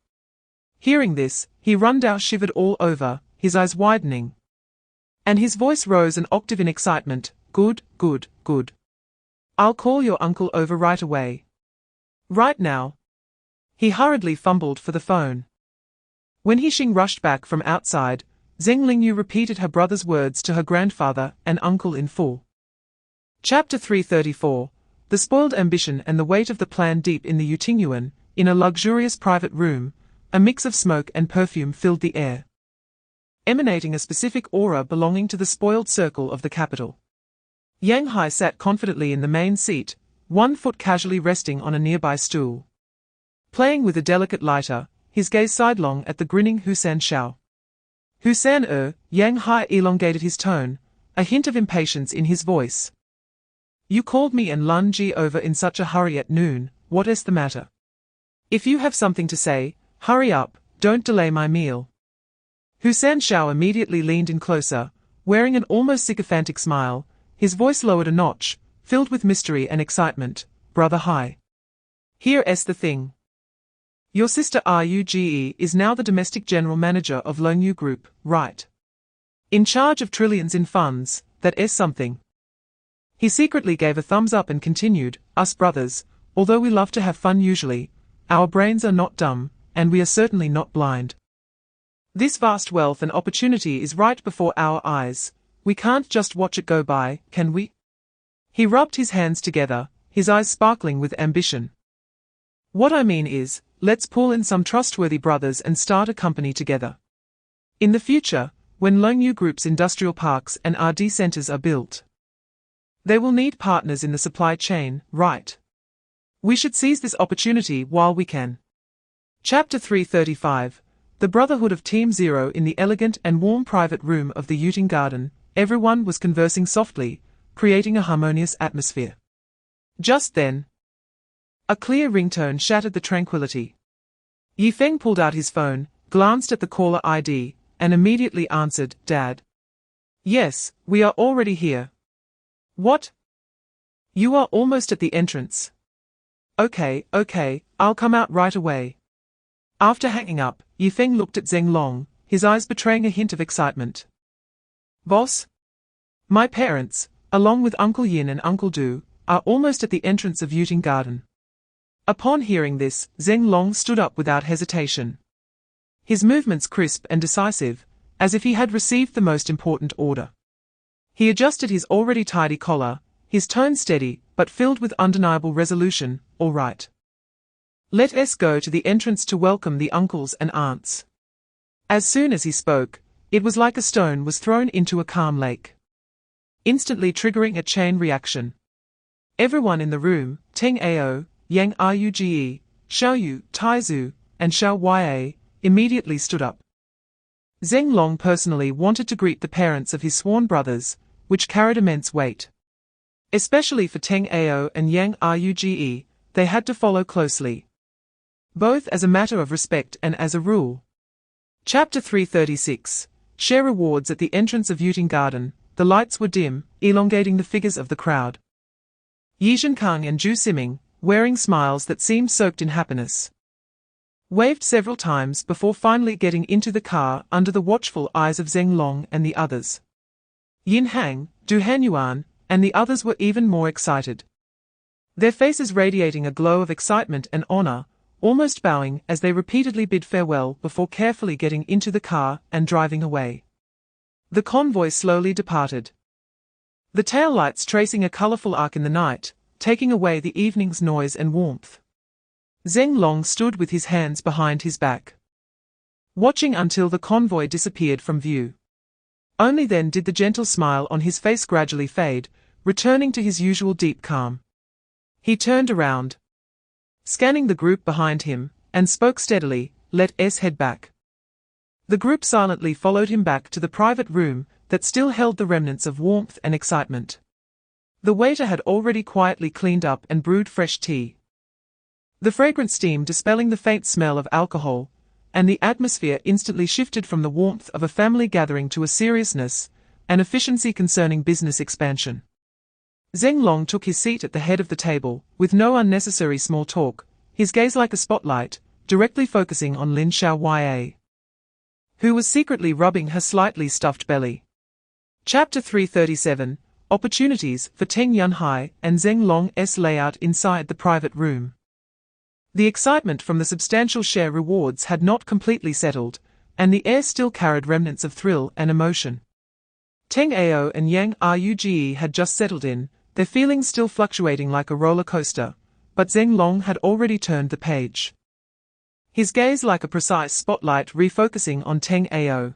Hearing this, He Rundao shivered all over, his eyes widening, and his voice rose an octave in excitement. "Good, good, good. I'll call your uncle over right away. Right now." He hurriedly fumbled for the phone. When He Xing rushed back from outside, Zeng Lingyu repeated her brother's words to her grandfather and uncle in full. Chapter 334. The spoiled ambition and the weight of the plan. Deep in the Yutingyuan, in a luxurious private room, a mix of smoke and perfume filled the air, emanating a specific aura belonging to the spoiled circle of the capital. Yang Hai sat confidently in the main seat, one foot casually resting on a nearby stool. Playing with a delicate lighter, his gaze sidelong at the grinning Husan Shao. "Husan Yang Hai elongated his tone, a hint of impatience in his voice. "You called me and Lun Ji over in such a hurry at noon, what is the matter? If you have something to say, hurry up, don't delay my meal." Husan Shao immediately leaned in closer, wearing an almost sycophantic smile, his voice lowered a notch, filled with mystery and excitement. "Brother Hai, here's the thing. Your sister Ruge is now the domestic general manager of Longyu Group, right? In charge of trillions in funds, that is something." He secretly gave a thumbs up and continued, "Us brothers, although we love to have fun usually, our brains are not dumb, and we are certainly not blind. This vast wealth and opportunity is right before our eyes. We can't just watch it go by, can we?" He rubbed his hands together, his eyes sparkling with ambition. "What I mean is, let's pull in some trustworthy brothers and start a company together. In the future, when Longyu Group's industrial parks and R&D centers are built, they will need partners in the supply chain, right? We should seize this opportunity while we can." Chapter 335. The Brotherhood of Team Zero. In the elegant and warm private room of the Yuting Garden, everyone was conversing softly, creating a harmonious atmosphere. Just then, a clear ringtone shattered the tranquility. Yifeng pulled out his phone, glanced at the caller ID, and immediately answered, "Dad." "Yes, we are already here." "What? You are almost at the entrance." Okay, I'll come out right away." After hanging up, Yifeng looked at Zeng Long, his eyes betraying a hint of excitement. "Boss? My parents, along with Uncle Yin and Uncle Du, are almost at the entrance of Yuting Garden." Upon hearing this, Zeng Long stood up without hesitation. His movements crisp and decisive, as if he had received the most important order. He adjusted his already tidy collar, his tone steady but filled with undeniable resolution. "All right. Let us go to the entrance to welcome the uncles and aunts." As soon as he spoke, it was like a stone was thrown into a calm lake, instantly triggering a chain reaction. Everyone in the room, Teng Ao, Yang Ruge, Xiaoyu, Taizu, and Xiao Ya, immediately stood up. Ling Long personally wanted to greet the parents of his sworn brothers, which carried immense weight. Especially for Teng Ao and Yang Ruge, they had to follow closely, both as a matter of respect and as a rule. Chapter 336. Share rewards. At the entrance of Yuting Garden, the lights were dim, elongating the figures of the crowd. Yi Zhenkang and Zhu Siming, wearing smiles that seemed soaked in happiness, waved several times before finally getting into the car under the watchful eyes of Ling Long and the others. Yin Hang, Du Hanyuan, and the others were even more excited, their faces radiating a glow of excitement and honor, almost bowing as they repeatedly bid farewell before carefully getting into the car and driving away. The convoy slowly departed, the taillights tracing a colorful arc in the night, taking away the evening's noise and warmth. Ling Long stood with his hands behind his back, watching until the convoy disappeared from view. Only then did the gentle smile on his face gradually fade, returning to his usual deep calm. He turned around, scanning the group behind him, and spoke steadily, "Let us head back." The group silently followed him back to the private room that still held the remnants of warmth and excitement. The waiter had already quietly cleaned up and brewed fresh tea, the fragrant steam dispelling the faint smell of alcohol, and the atmosphere instantly shifted from the warmth of a family gathering to a seriousness and efficiency concerning business expansion. Ling Long took his seat at the head of the table, with no unnecessary small talk, his gaze like a spotlight, directly focusing on Lin Xiao Ya, who was secretly rubbing her slightly stuffed belly. Chapter 337. Opportunities for Teng Yunhai and Ling Long's layout inside the private room. The excitement from the substantial share rewards had not completely settled, and the air still carried remnants of thrill and emotion. Teng Ao and Yang Ruge had just settled in, their feelings still fluctuating like a roller coaster, but Ling Long had already turned the page, his gaze like a precise spotlight refocusing on Teng Ao.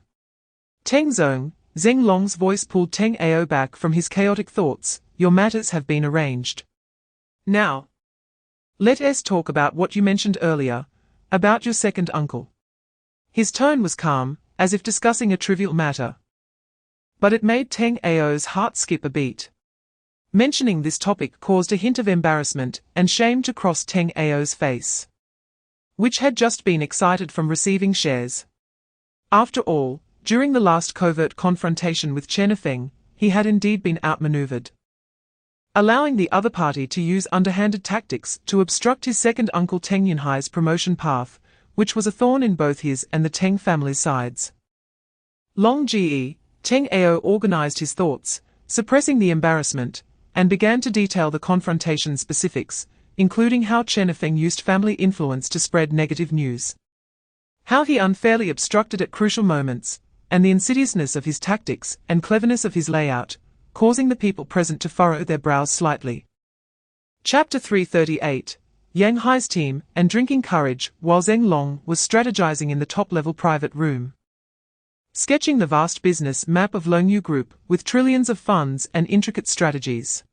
Teng Zong, Ling Long's voice pulled Teng Ao back from his chaotic thoughts. "Your matters have been arranged. Now, let us talk about what you mentioned earlier, about your second uncle." His tone was calm, as if discussing a trivial matter, but it made Teng Ao's heart skip a beat. Mentioning this topic caused a hint of embarrassment and shame to cross Teng Ao's face, which had just been excited from receiving shares. After all, during the last covert confrontation with Chen Feng, he had indeed been outmaneuvered, allowing the other party to use underhanded tactics to obstruct his second uncle Teng Yunhai's promotion path, which was a thorn in both his and the Teng family's sides. Long Ge, Teng Ao organized his thoughts, suppressing the embarrassment, and began to detail the confrontation specifics, including how Chen Feng used family influence to spread negative news, how he unfairly obstructed at crucial moments, and the insidiousness of his tactics and cleverness of his layout, causing the people present to furrow their brows slightly. Chapter 338. Yang Hai's team and drinking courage. While Ling Long was strategizing in the top-level private room, sketching the vast business map of Longyu Group with trillions of funds and intricate strategies,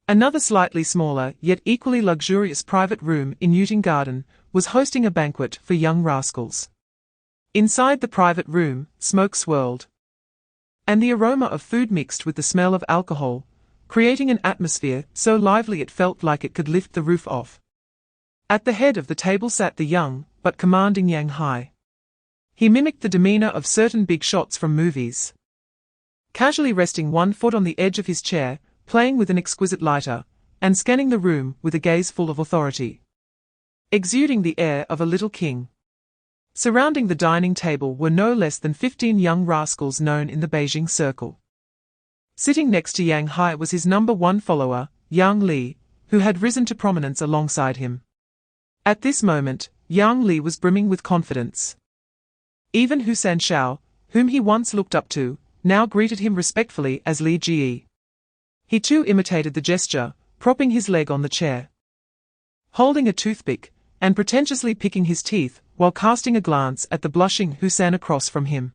another slightly smaller yet equally luxurious private room in Yuting Garden was hosting a banquet for young rascals. Inside the private room, smoke swirled, and the aroma of food mixed with the smell of alcohol, creating an atmosphere so lively it felt like it could lift the roof off. At the head of the table sat the young, but commanding Yang Hai. He mimicked the demeanor of certain big shots from movies, casually resting one foot on the edge of his chair, playing with an exquisite lighter, and scanning the room with a gaze full of authority, exuding the air of a little king. Surrounding the dining table were no less than 15 young rascals known in the Beijing circle. Sitting next to Yang Hai was his number one follower, Yang Li, who had risen to prominence alongside him. At this moment, Yang Li was brimming with confidence. Even Hu Sanshao, whom he once looked up to, now greeted him respectfully as Li Ji. He too imitated the gesture, propping his leg on the chair, holding a toothpick, and pretentiously picking his teeth, while casting a glance at the blushing Husan across from him.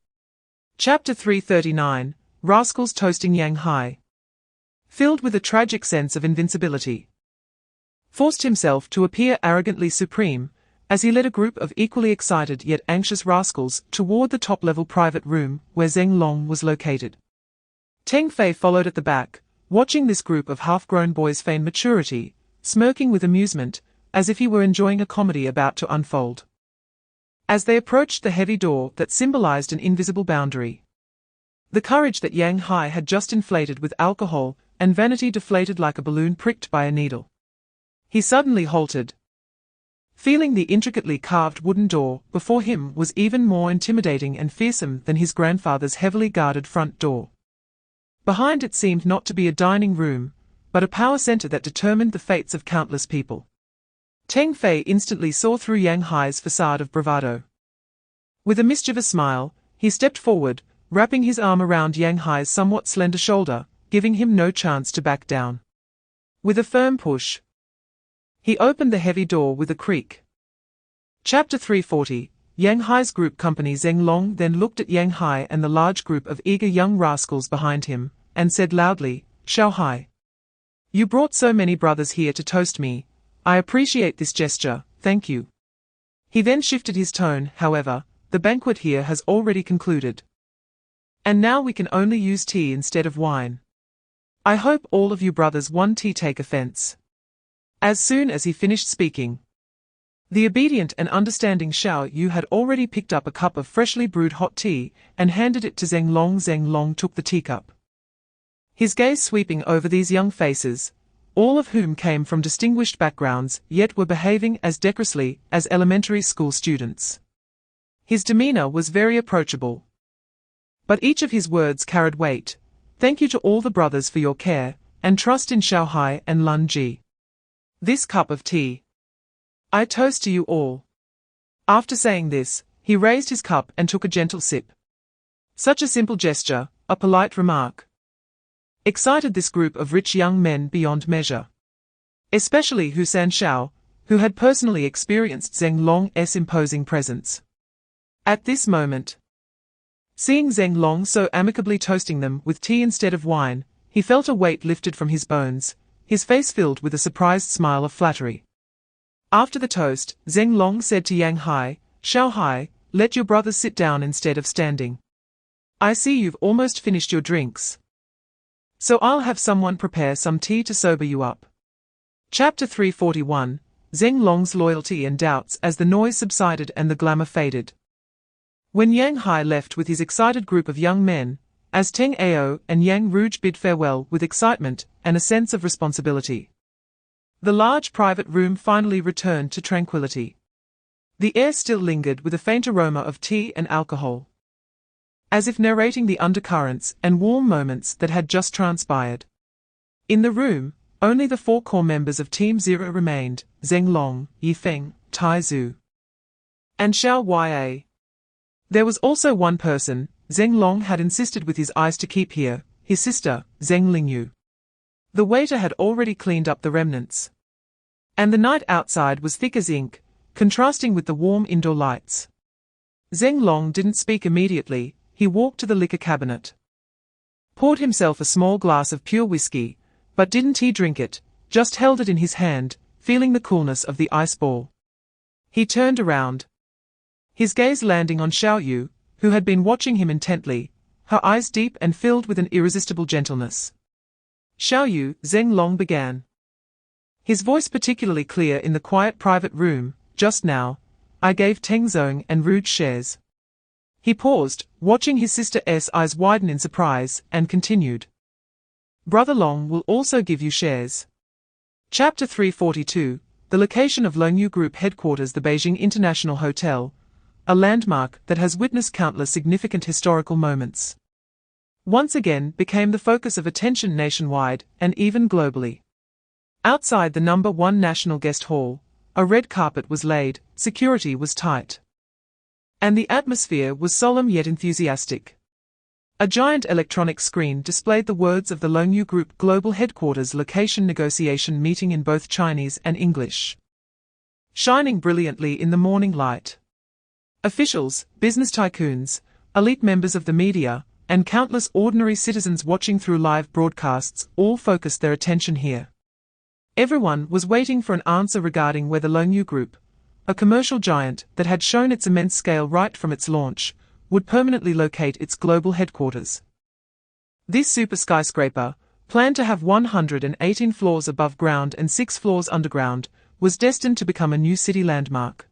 Chapter 339, Rascals Toasting Yang Hai. Filled with a tragic sense of invincibility, forced himself to appear arrogantly supreme, as he led a group of equally excited yet anxious rascals toward the top-level private room where Ling Long was located. Teng Fei followed at the back, watching this group of half-grown boys feign maturity, smirking with amusement, as if he were enjoying a comedy about to unfold. As they approached the heavy door that symbolized an invisible boundary, the courage that Yang Hai had just inflated with alcohol and vanity deflated like a balloon pricked by a needle. He suddenly halted, feeling the intricately carved wooden door before him was even more intimidating and fearsome than his grandfather's heavily guarded front door. Behind it seemed not to be a dining room, but a power center that determined the fates of countless people. Teng Fei instantly saw through Yang Hai's facade of bravado. With a mischievous smile, he stepped forward, wrapping his arm around Yang Hai's somewhat slender shoulder, giving him no chance to back down. With a firm push, he opened the heavy door with a creak. Chapter 340, Yang Hai's group company. Ling Long then looked at Yang Hai and the large group of eager young rascals behind him, and said loudly, "Xiao Hai, you brought so many brothers here to toast me. I appreciate this gesture, thank you." He then shifted his tone, however, "The banquet here has already concluded, and now we can only use tea instead of wine. I hope all of you brothers won't take offense." As soon as he finished speaking, the obedient and understanding Xiao Yu had already picked up a cup of freshly brewed hot tea and handed it to Ling Long. Ling Long took the teacup, his gaze sweeping over these young faces, all of whom came from distinguished backgrounds yet were behaving as decorously as elementary school students. His demeanor was very approachable, but each of his words carried weight. "Thank you to all the brothers for your care and trust in Xiao Hai and Lun Ji. This cup of tea, I toast to you all." After saying this, he raised his cup and took a gentle sip. Such a simple gesture, a polite remark, excited this group of rich young men beyond measure. Especially Husan Xiao, who had personally experienced Ling Long's imposing presence. At this moment, seeing Ling Long so amicably toasting them with tea instead of wine, he felt a weight lifted from his bones, his face filled with a surprised smile of flattery. After the toast, Ling Long said to Yang Hai, "Xiao Hai, let your brothers sit down instead of standing. I see you've almost finished your drinks, so I'll have someone prepare some tea to sober you up." Chapter 341, Ling Long's loyalty and doubts. As the noise subsided and the glamour faded, when Yang Hai left with his excited group of young men, as Teng Ao and Yang Rouge bid farewell with excitement and a sense of responsibility, the large private room finally returned to tranquility. The air still lingered with a faint aroma of tea and alcohol, as if narrating the undercurrents and warm moments that had just transpired. In the room, only the 4 core members of Team Zero remained: Ling Long, Yifeng, Tai Zhu, and Xiao Ya. There was also one person Ling Long had insisted with his eyes to keep here, his sister, Zheng Lingyu. The waiter had already cleaned up the remnants, and the night outside was thick as ink, contrasting with the warm indoor lights. Ling Long didn't speak immediately. He walked to the liquor cabinet, poured himself a small glass of pure whiskey, but didn't he drink it, just held it in his hand, feeling the coolness of the ice ball. He turned around, his gaze landing on Xiao Yu, who had been watching him intently, her eyes deep and filled with an irresistible gentleness. "Xiao Yu," Ling Long began, his voice particularly clear in the quiet private room, "just now, I gave Teng Zong and Rouge shares." He paused, watching his sister's eyes widen in surprise, and continued, "Brother Long will also give you shares." Chapter 342, the location of Longyu Group headquarters. The Beijing International Hotel, a landmark that has witnessed countless significant historical moments, once again became the focus of attention nationwide and even globally. Outside the No. 1 National Guest Hall, a red carpet was laid, security was tight, And the atmosphere was solemn yet enthusiastic. A giant electronic screen displayed the words of the Longyu Group Global Headquarters Location Negotiation Meeting in both Chinese and English, shining brilliantly in the morning light. Officials, business tycoons, elite members of the media, and countless ordinary citizens watching through live broadcasts all focused their attention here. Everyone was waiting for an answer regarding whether Longyu Group, a commercial giant that had shown its immense scale right from its launch, would permanently locate its global headquarters. This super skyscraper, planned to have 118 floors above ground and 6 floors underground, was destined to become a new city landmark.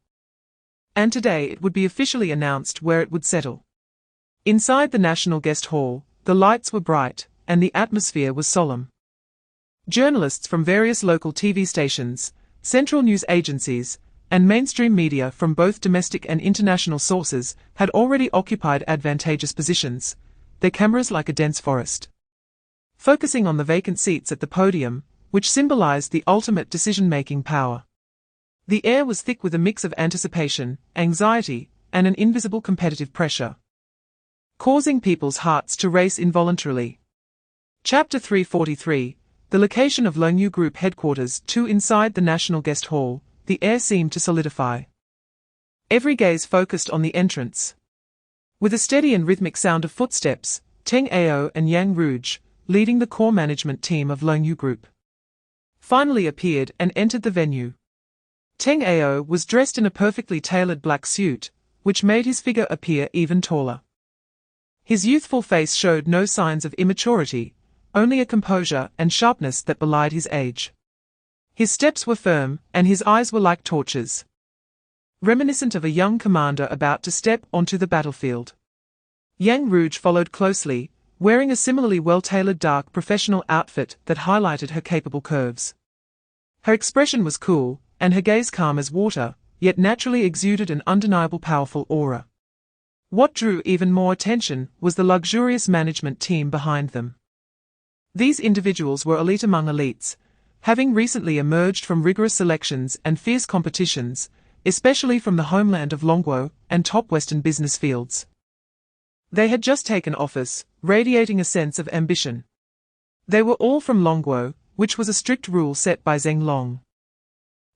And today it would be officially announced where it would settle. Inside the National Guest Hall, the lights were bright, and the atmosphere was solemn. Journalists from various local TV stations, central news agencies, and mainstream media from both domestic and international sources had already occupied advantageous positions, their cameras like a dense forest, focusing on the vacant seats at the podium, which symbolized the ultimate decision-making power. The air was thick with a mix of anticipation, anxiety, and an invisible competitive pressure, causing people's hearts to race involuntarily. Chapter 343, the location of Longyu Group Headquarters 2. Inside the National Guest Hall, the air seemed to solidify. Every gaze focused on the entrance. With a steady and rhythmic sound of footsteps, Teng Ao and Yang Rouge, leading the core management team of Longyu Group, finally appeared and entered the venue. Teng Ao was dressed in a perfectly tailored black suit, which made his figure appear even taller. His youthful face showed no signs of immaturity, only a composure and sharpness that belied his age. His steps were firm, and his eyes were like torches, reminiscent of a young commander about to step onto the battlefield. Yang Rouge followed closely, wearing a similarly well-tailored dark professional outfit that highlighted her capable curves. Her expression was cool, and her gaze calm as water, yet naturally exuded an undeniable powerful aura. What drew even more attention was the luxurious management team behind them. These individuals were elite among elites, having recently emerged from rigorous selections and fierce competitions, especially from the homeland of Longguo and top Western business fields. They had just taken office, radiating a sense of ambition. They were all from Longguo, which was a strict rule set by Ling Long.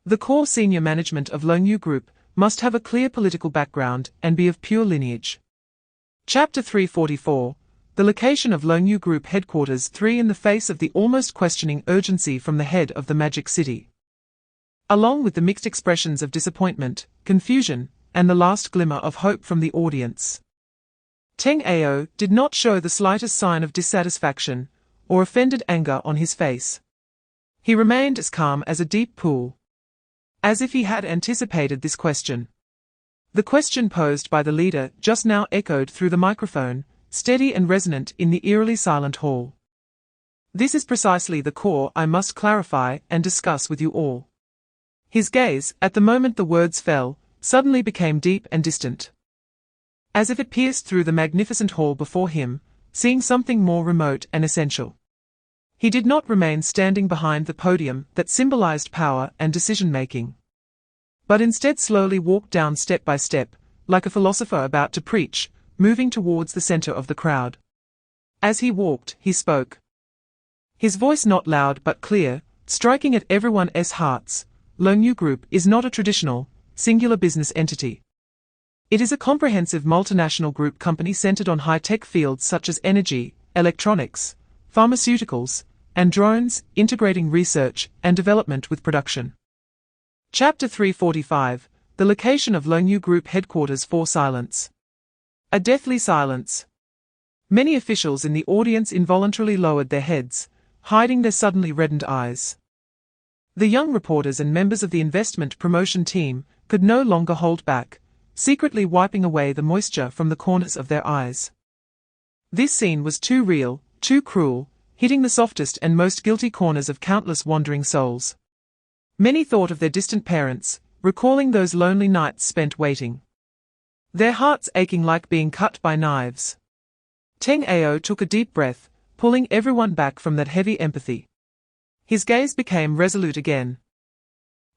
The core senior management of Longyu Group must have a clear political background and be of pure lineage. Chapter 344, the location of Longyu Group Headquarters 3. In the face of the almost questioning urgency from the head of the Magic City, along with the mixed expressions of disappointment, confusion, and the last glimmer of hope from the audience, Teng Ao did not show the slightest sign of dissatisfaction or offended anger on his face. He remained as calm as a deep pool, as if he had anticipated this question. The question posed by the leader just now echoed through the microphone, steady and resonant in the eerily silent hall. This is precisely the core I must clarify and discuss with you all. His gaze, at the moment the words fell, suddenly became deep and distant, as if it pierced through the magnificent hall before him, seeing something more remote and essential. He did not remain standing behind the podium that symbolized power and decision-making, but instead slowly walked down step by step, like a philosopher about to preach, moving towards the center of the crowd. As he walked, he spoke. His voice not loud but clear, striking at everyone's hearts. Longyu Group is not a traditional, singular business entity. It is a comprehensive multinational group company centered on high-tech fields such as energy, electronics, pharmaceuticals, and drones, integrating research and development with production. Chapter 345, the location of Longyu Group Headquarters 4. Silence. A deathly silence. Many officials in the audience involuntarily lowered their heads, hiding their suddenly reddened eyes. The young reporters and members of the investment promotion team could no longer hold back, secretly wiping away the moisture from the corners of their eyes. This scene was too real, too cruel, hitting the softest and most guilty corners of countless wandering souls. Many thought of their distant parents, recalling those lonely nights spent waiting, their hearts aching like being cut by knives. Teng Ao took a deep breath, pulling everyone back from that heavy empathy. His gaze became resolute again.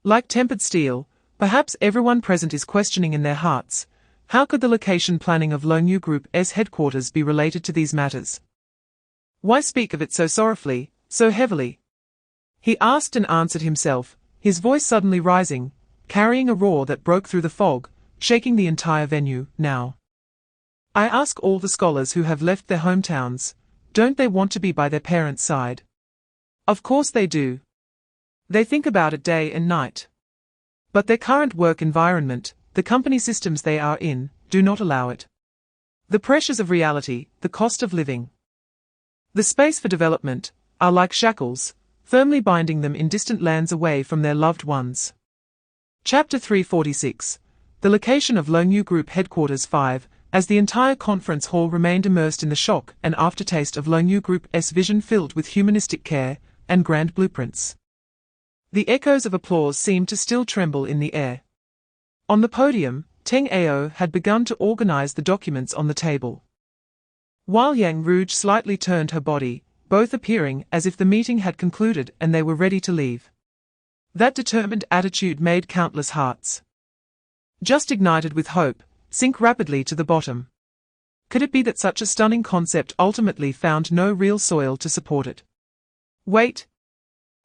Like tempered steel, perhaps everyone present is questioning in their hearts, How could the location planning of Longyu Group's headquarters be related to these matters? Why speak of it so sorrowfully, so heavily? He asked and answered himself, his voice suddenly rising, carrying a roar that broke through the fog, shaking the entire venue. Now, I ask all the scholars who have left their hometowns, don't they want to be by their parents' side? Of course they do. They think about it day and night. But their current work environment, the company systems they are in, do not allow it. The pressures of reality, the cost of living, the space for development, are like shackles, firmly binding them in distant lands away from their loved ones. Chapter 346. The location of Longyu Group Headquarters 5, as the entire conference hall remained immersed in the shock and aftertaste of Longyu Group's vision filled with humanistic care and grand blueprints. The echoes of applause seemed to still tremble in the air. On the podium, Teng Ao had begun to organize the documents on the table, while Yang Rouge slightly turned her body, both appearing as if the meeting had concluded and they were ready to leave. That determined attitude made countless hearts, just ignited with hope, sink rapidly to the bottom. Could it be that such a stunning concept ultimately found no real soil to support it? Wait!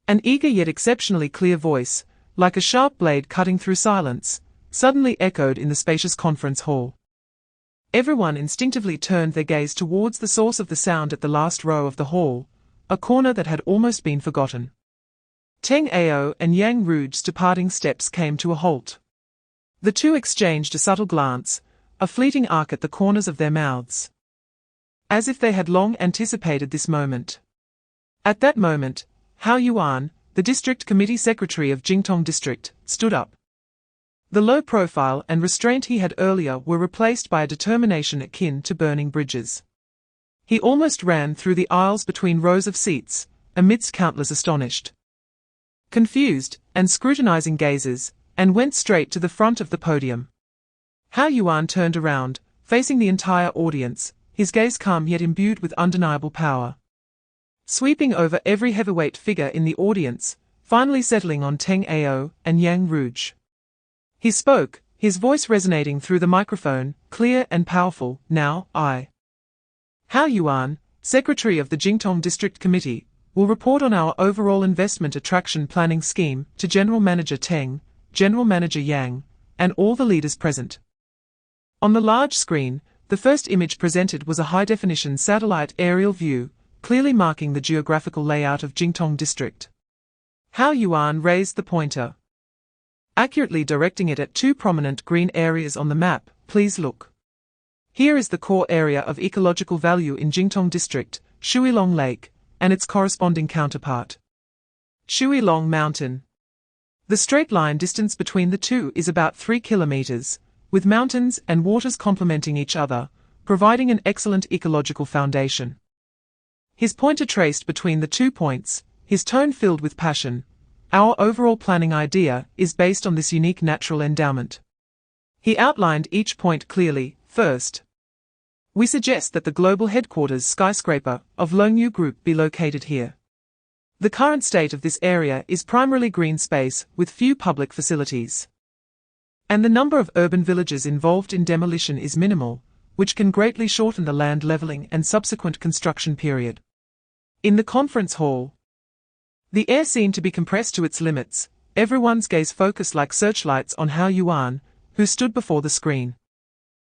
An eager yet exceptionally clear voice, like a sharp blade cutting through silence, suddenly echoed in the spacious conference hall. Everyone instinctively turned their gaze towards the source of the sound at the last row of the hall, a corner that had almost been forgotten. Teng Ao and Yang Rouge's departing steps came to a halt. The two exchanged a subtle glance, a fleeting arc at the corners of their mouths, as if they had long anticipated this moment. At that moment, Hao Yuan, the district committee secretary of Jingtong District, stood up. The low profile and restraint he had earlier were replaced by a determination akin to burning bridges. He almost ran through the aisles between rows of seats, amidst countless astonished, confused, and scrutinizing gazes, and went straight to the front of the podium. Hao Yuan turned around, facing the entire audience, his gaze calm yet imbued with undeniable power, sweeping over every heavyweight figure in the audience, finally settling on Teng Ao and Yang Rouge. He spoke, his voice resonating through the microphone, clear and powerful. Now, I, Hao Yuan, Secretary of the Jingtong District Committee, will report on our overall investment attraction planning scheme to General Manager Teng, General Manager Yang, and all the leaders present. On the large screen, the first image presented was a high-definition satellite aerial view, clearly marking the geographical layout of Jingtong District. Hao Yuan raised the pointer, accurately directing it at two prominent green areas on the map. Please look. Here is the core area of ecological value in Jingtong District, Shuilong Lake, and its corresponding counterpart, Shuilong Mountain. The straight line distance between the two is about 3 kilometers, with mountains and waters complementing each other, providing an excellent ecological foundation. His pointer traced between the 2 points, his tone filled with passion. Our overall planning idea is based on this unique natural endowment. He outlined each point clearly. First, we suggest that the global headquarters skyscraper of Longyu Group be located here. The current state of this area is primarily green space with few public facilities, and the number of urban villages involved in demolition is minimal, which can greatly shorten the land leveling and subsequent construction period. In the conference hall, the air seemed to be compressed to its limits, everyone's gaze focused like searchlights on Hao Yuan, who stood before the screen.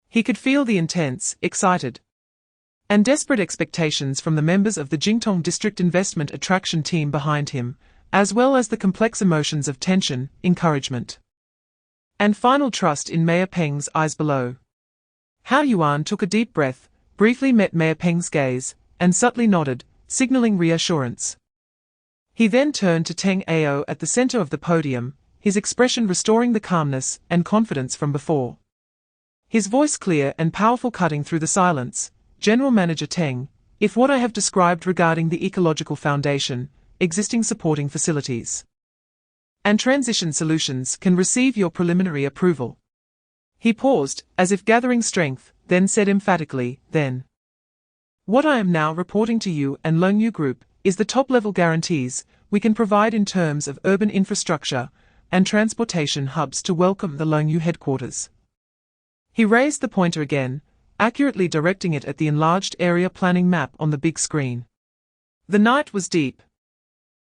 He could feel the intense, excited, and desperate expectations from the members of the Jingtong District Investment Attraction team behind him, as well as the complex emotions of tension, encouragement, and final trust in Mayor Peng's eyes below. Hao Yuan took a deep breath, briefly met Mayor Peng's gaze, and subtly nodded, signaling reassurance. He then turned to Teng Ao at the center of the podium, his expression restoring the calmness and confidence from before. His voice clear and powerful, cutting through the silence. General Manager Teng, if what I have described regarding the ecological foundation, existing supporting facilities, and transition solutions can receive your preliminary approval. He paused, as if gathering strength, then said emphatically, then, what I am now reporting to you and Longyu Group is the top-level guarantees we can provide in terms of urban infrastructure and transportation hubs to welcome the Longyu headquarters. He raised the pointer again, accurately directing it at the enlarged area planning map on the big screen. The night was deep.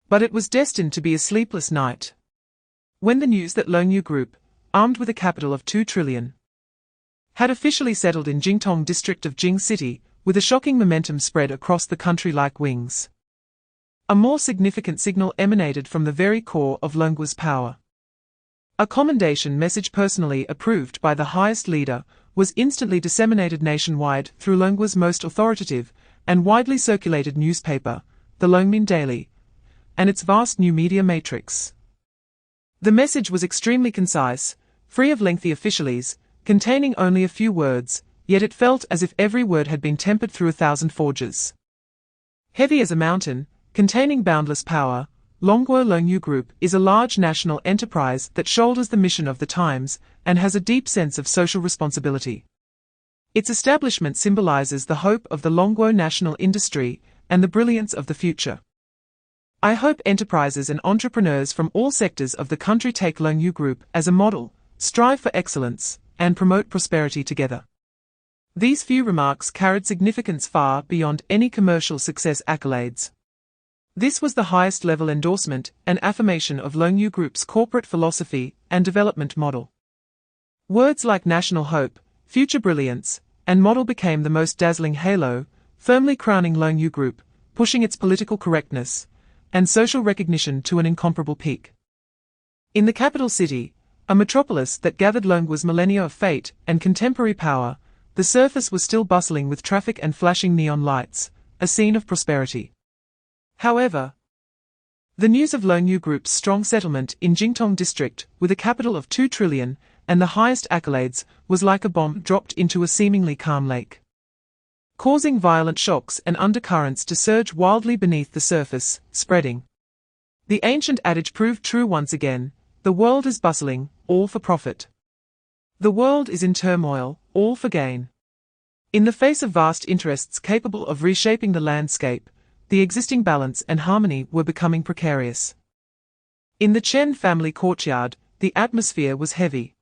But it was destined to be a sleepless night. When the news that Longyu Group, armed with a capital of 2 trillion, had officially settled in Jingtong district of Jing City, with a shocking momentum spread across the country like wings. A more significant signal emanated from the very core of Longua's power. A commendation message personally approved by the highest leader was instantly disseminated nationwide through Longua's most authoritative and widely circulated newspaper, the Longmin Daily, and its vast new media matrix. The message was extremely concise, free of lengthy officialese, containing only a few words, yet it felt as if every word had been tempered through 1,000 forges. Heavy as a mountain, containing boundless power, Longyu Group is a large national enterprise that shoulders the mission of the times and has a deep sense of social responsibility. Its establishment symbolizes the hope of the Longguo national industry and the brilliance of the future. I hope enterprises and entrepreneurs from all sectors of the country take Longyu Group as a model, strive for excellence, and promote prosperity together. These few remarks carried significance far beyond any commercial success accolades. This was the highest level endorsement and affirmation of Longyu Group's corporate philosophy and development model. Words like national hope, future brilliance, and model became the most dazzling halo, firmly crowning Longyu Group, pushing its political correctness and social recognition to an incomparable peak. In the capital city, a metropolis that gathered Longgua's millennia of fate and contemporary power, the surface was still bustling with traffic and flashing neon lights, a scene of prosperity. However, the news of Longyu Group's strong settlement in Jingtong district, with a capital of 2 trillion and the highest accolades, was like a bomb dropped into a seemingly calm lake, causing violent shocks and undercurrents to surge wildly beneath the surface, spreading. The ancient adage proved true once again: the world is bustling, all for profit. The world is in turmoil, all for gain. In the face of vast interests capable of reshaping the landscape, the existing balance and harmony were becoming precarious. In the Chen family courtyard, the atmosphere was heavy.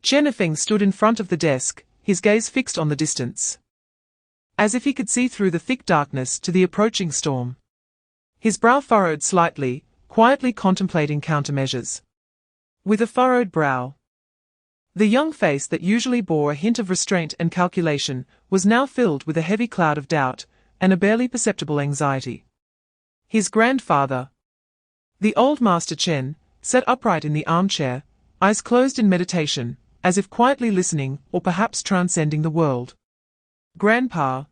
Chen Yifeng stood in front of the desk, his gaze fixed on the distance, as if he could see through the thick darkness to the approaching storm. His brow furrowed slightly, quietly contemplating countermeasures. With a furrowed brow, the young face that usually bore a hint of restraint and calculation was now filled with a heavy cloud of doubt and a barely perceptible anxiety. His grandfather, the old Master Chen, sat upright in the armchair, eyes closed in meditation, as if quietly listening or perhaps transcending the world. "Grandpa."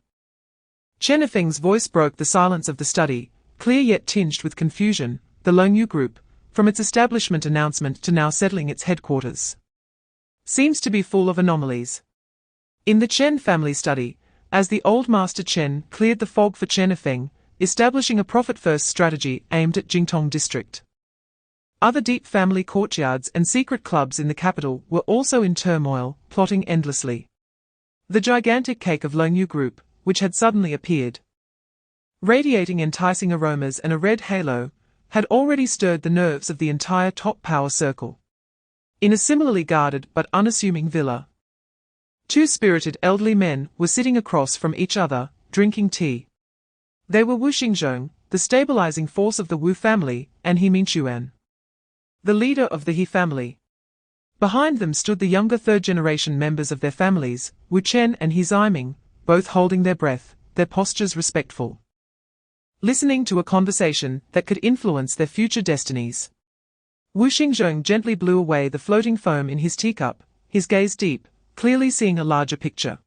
Chen Yifeng's voice broke the silence of the study, clear yet tinged with confusion. The Longyu Group, from its establishment announcement to now settling its headquarters, seems to be full of anomalies. In the Chen family study, as the old Master Chen cleared the fog for Chen Yifeng, establishing a profit-first strategy aimed at Jingtong district. Other deep family courtyards and secret clubs in the capital were also in turmoil, plotting endlessly. The gigantic cake of Longyu Group, which had suddenly appeared, radiating enticing aromas and a red halo, had already stirred the nerves of the entire top power circle. In a similarly guarded but unassuming villa, 2 spirited elderly men were sitting across from each other, drinking tea. They were Wu Xingzhong, the stabilizing force of the Wu family, and He Minchuan, the leader of the He family. Behind them stood the younger third-generation members of their families, Wu Chen and He Ziming, both holding their breath, their postures respectful, listening to a conversation that could influence their future destinies. Wu Xingzhong gently blew away the floating foam in his teacup, his gaze deep, clearly seeing a larger picture.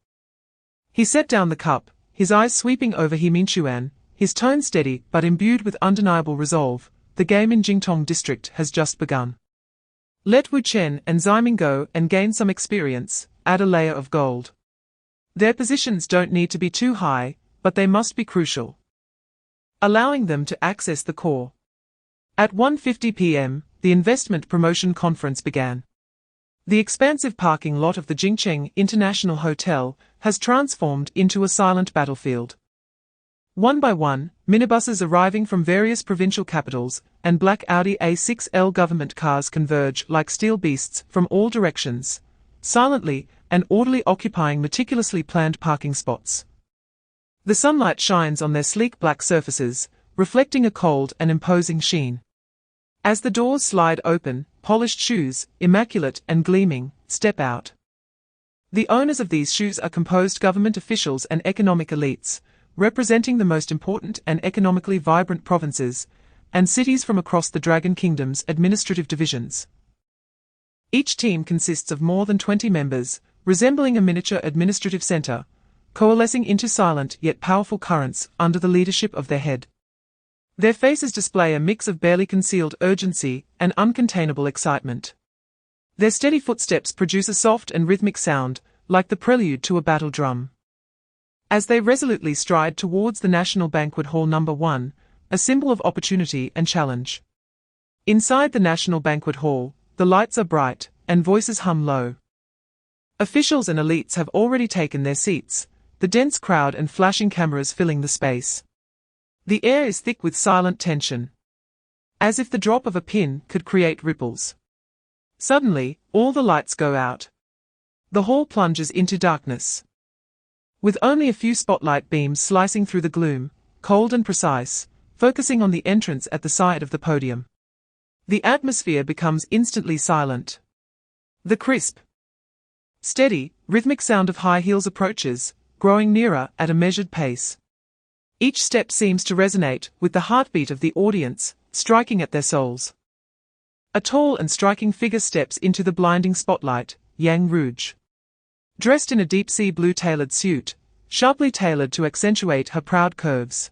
He set down the cup, his eyes sweeping over He Minchuan, his tone steady but imbued with undeniable resolve. "The game in Jingtong district has just begun. Let Wu Chen and Ziming go and gain some experience, add a layer of gold. Their positions don't need to be too high, but they must be crucial, allowing them to access the core." At 1:50 p.m., the investment promotion conference began. The expansive parking lot of the Jingcheng International Hotel has transformed into a silent battlefield. One by one, minibuses arriving from various provincial capitals and black Audi A6L government cars converge like steel beasts from all directions, silently and orderly, occupying meticulously planned parking spots. The sunlight shines on their sleek black surfaces, reflecting a cold and imposing sheen. As the doors slide open, polished shoes, immaculate and gleaming, step out. The owners of these shoes are composed government officials and economic elites, representing the most important and economically vibrant provinces and cities from across the Dragon Kingdom's administrative divisions. Each team consists of more than 20 members, resembling a miniature administrative center, coalescing into silent yet powerful currents under the leadership of their head. Their faces display a mix of barely concealed urgency and uncontainable excitement. Their steady footsteps produce a soft and rhythmic sound, like the prelude to a battle drum. As they resolutely stride towards the National Banquet Hall No. 1, a symbol of opportunity and challenge. Inside the National Banquet Hall, the lights are bright, and voices hum low. Officials and elites have already taken their seats, the dense crowd and flashing cameras filling the space. The air is thick with silent tension, as if the drop of a pin could create ripples. Suddenly, all the lights go out. The hall plunges into darkness. With only a few spotlight beams slicing through the gloom, cold and precise, focusing on the entrance at the side of the podium. The atmosphere becomes instantly silent. The crisp, steady, rhythmic sound of high heels approaches, growing nearer at a measured pace. Each step seems to resonate with the heartbeat of the audience, striking at their souls. A tall and striking figure steps into the blinding spotlight, Yang Rouge. Dressed in a deep-sea blue tailored suit, sharply tailored to accentuate her proud curves.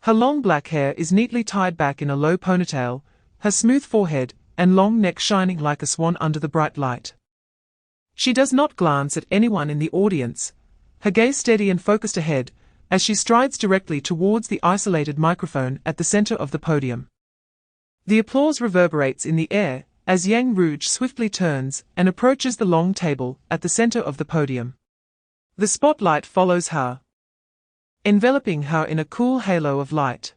Her long black hair is neatly tied back in a low ponytail, her smooth forehead and long neck shining like a swan under the bright light. She does not glance at anyone in the audience, her gaze steady and focused ahead, as she strides directly towards the isolated microphone at the center of the podium. The applause reverberates in the air, as Yang Rouge swiftly turns and approaches the long table at the center of the podium. The spotlight follows her, enveloping her in a cool halo of light.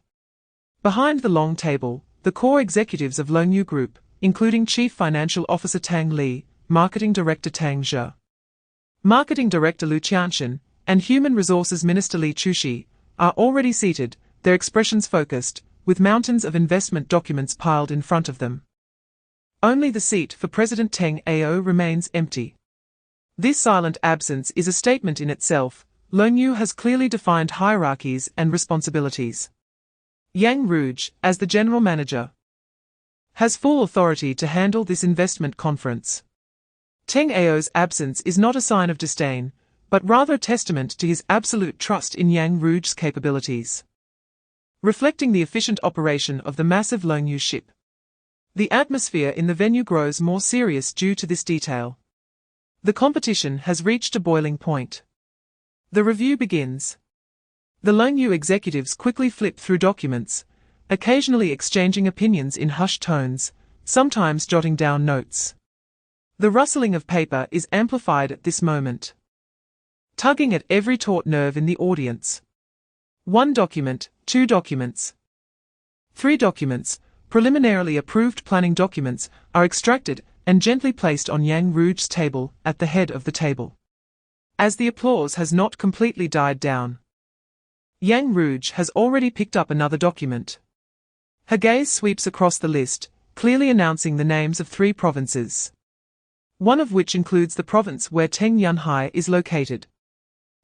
Behind the long table, the core executives of Longyu Group, including Chief Financial Officer Tang Li, Marketing Director Tang Zhe, Marketing Director Lu Qianshan, and Human Resources Minister Li Chuxi, are already seated, their expressions focused, with mountains of investment documents piled in front of them. Only the seat for President Teng Ao remains empty. This silent absence is a statement in itself. Longyu has clearly defined hierarchies and responsibilities. Yang Rouge, as the general manager, has full authority to handle this investment conference. Teng Ao's absence is not a sign of disdain, but rather a testament to his absolute trust in Yang Rouge's capabilities. Reflecting the efficient operation of the massive Longyu ship, the atmosphere in the venue grows more serious due to this detail. The competition has reached a boiling point. The review begins. The Longyu executives quickly flip through documents, occasionally exchanging opinions in hushed tones, sometimes jotting down notes. The rustling of paper is amplified at this moment, tugging at every taut nerve in the audience. 1 document, 2 documents, 3 documents, preliminarily approved planning documents, are extracted and gently placed on Yang Rouge's table at the head of the table. As the applause has not completely died down, Yang Rouge has already picked up another document. Her gaze sweeps across the list, clearly announcing the names of 3 provinces, one of which includes the province where Teng Yunhai is located.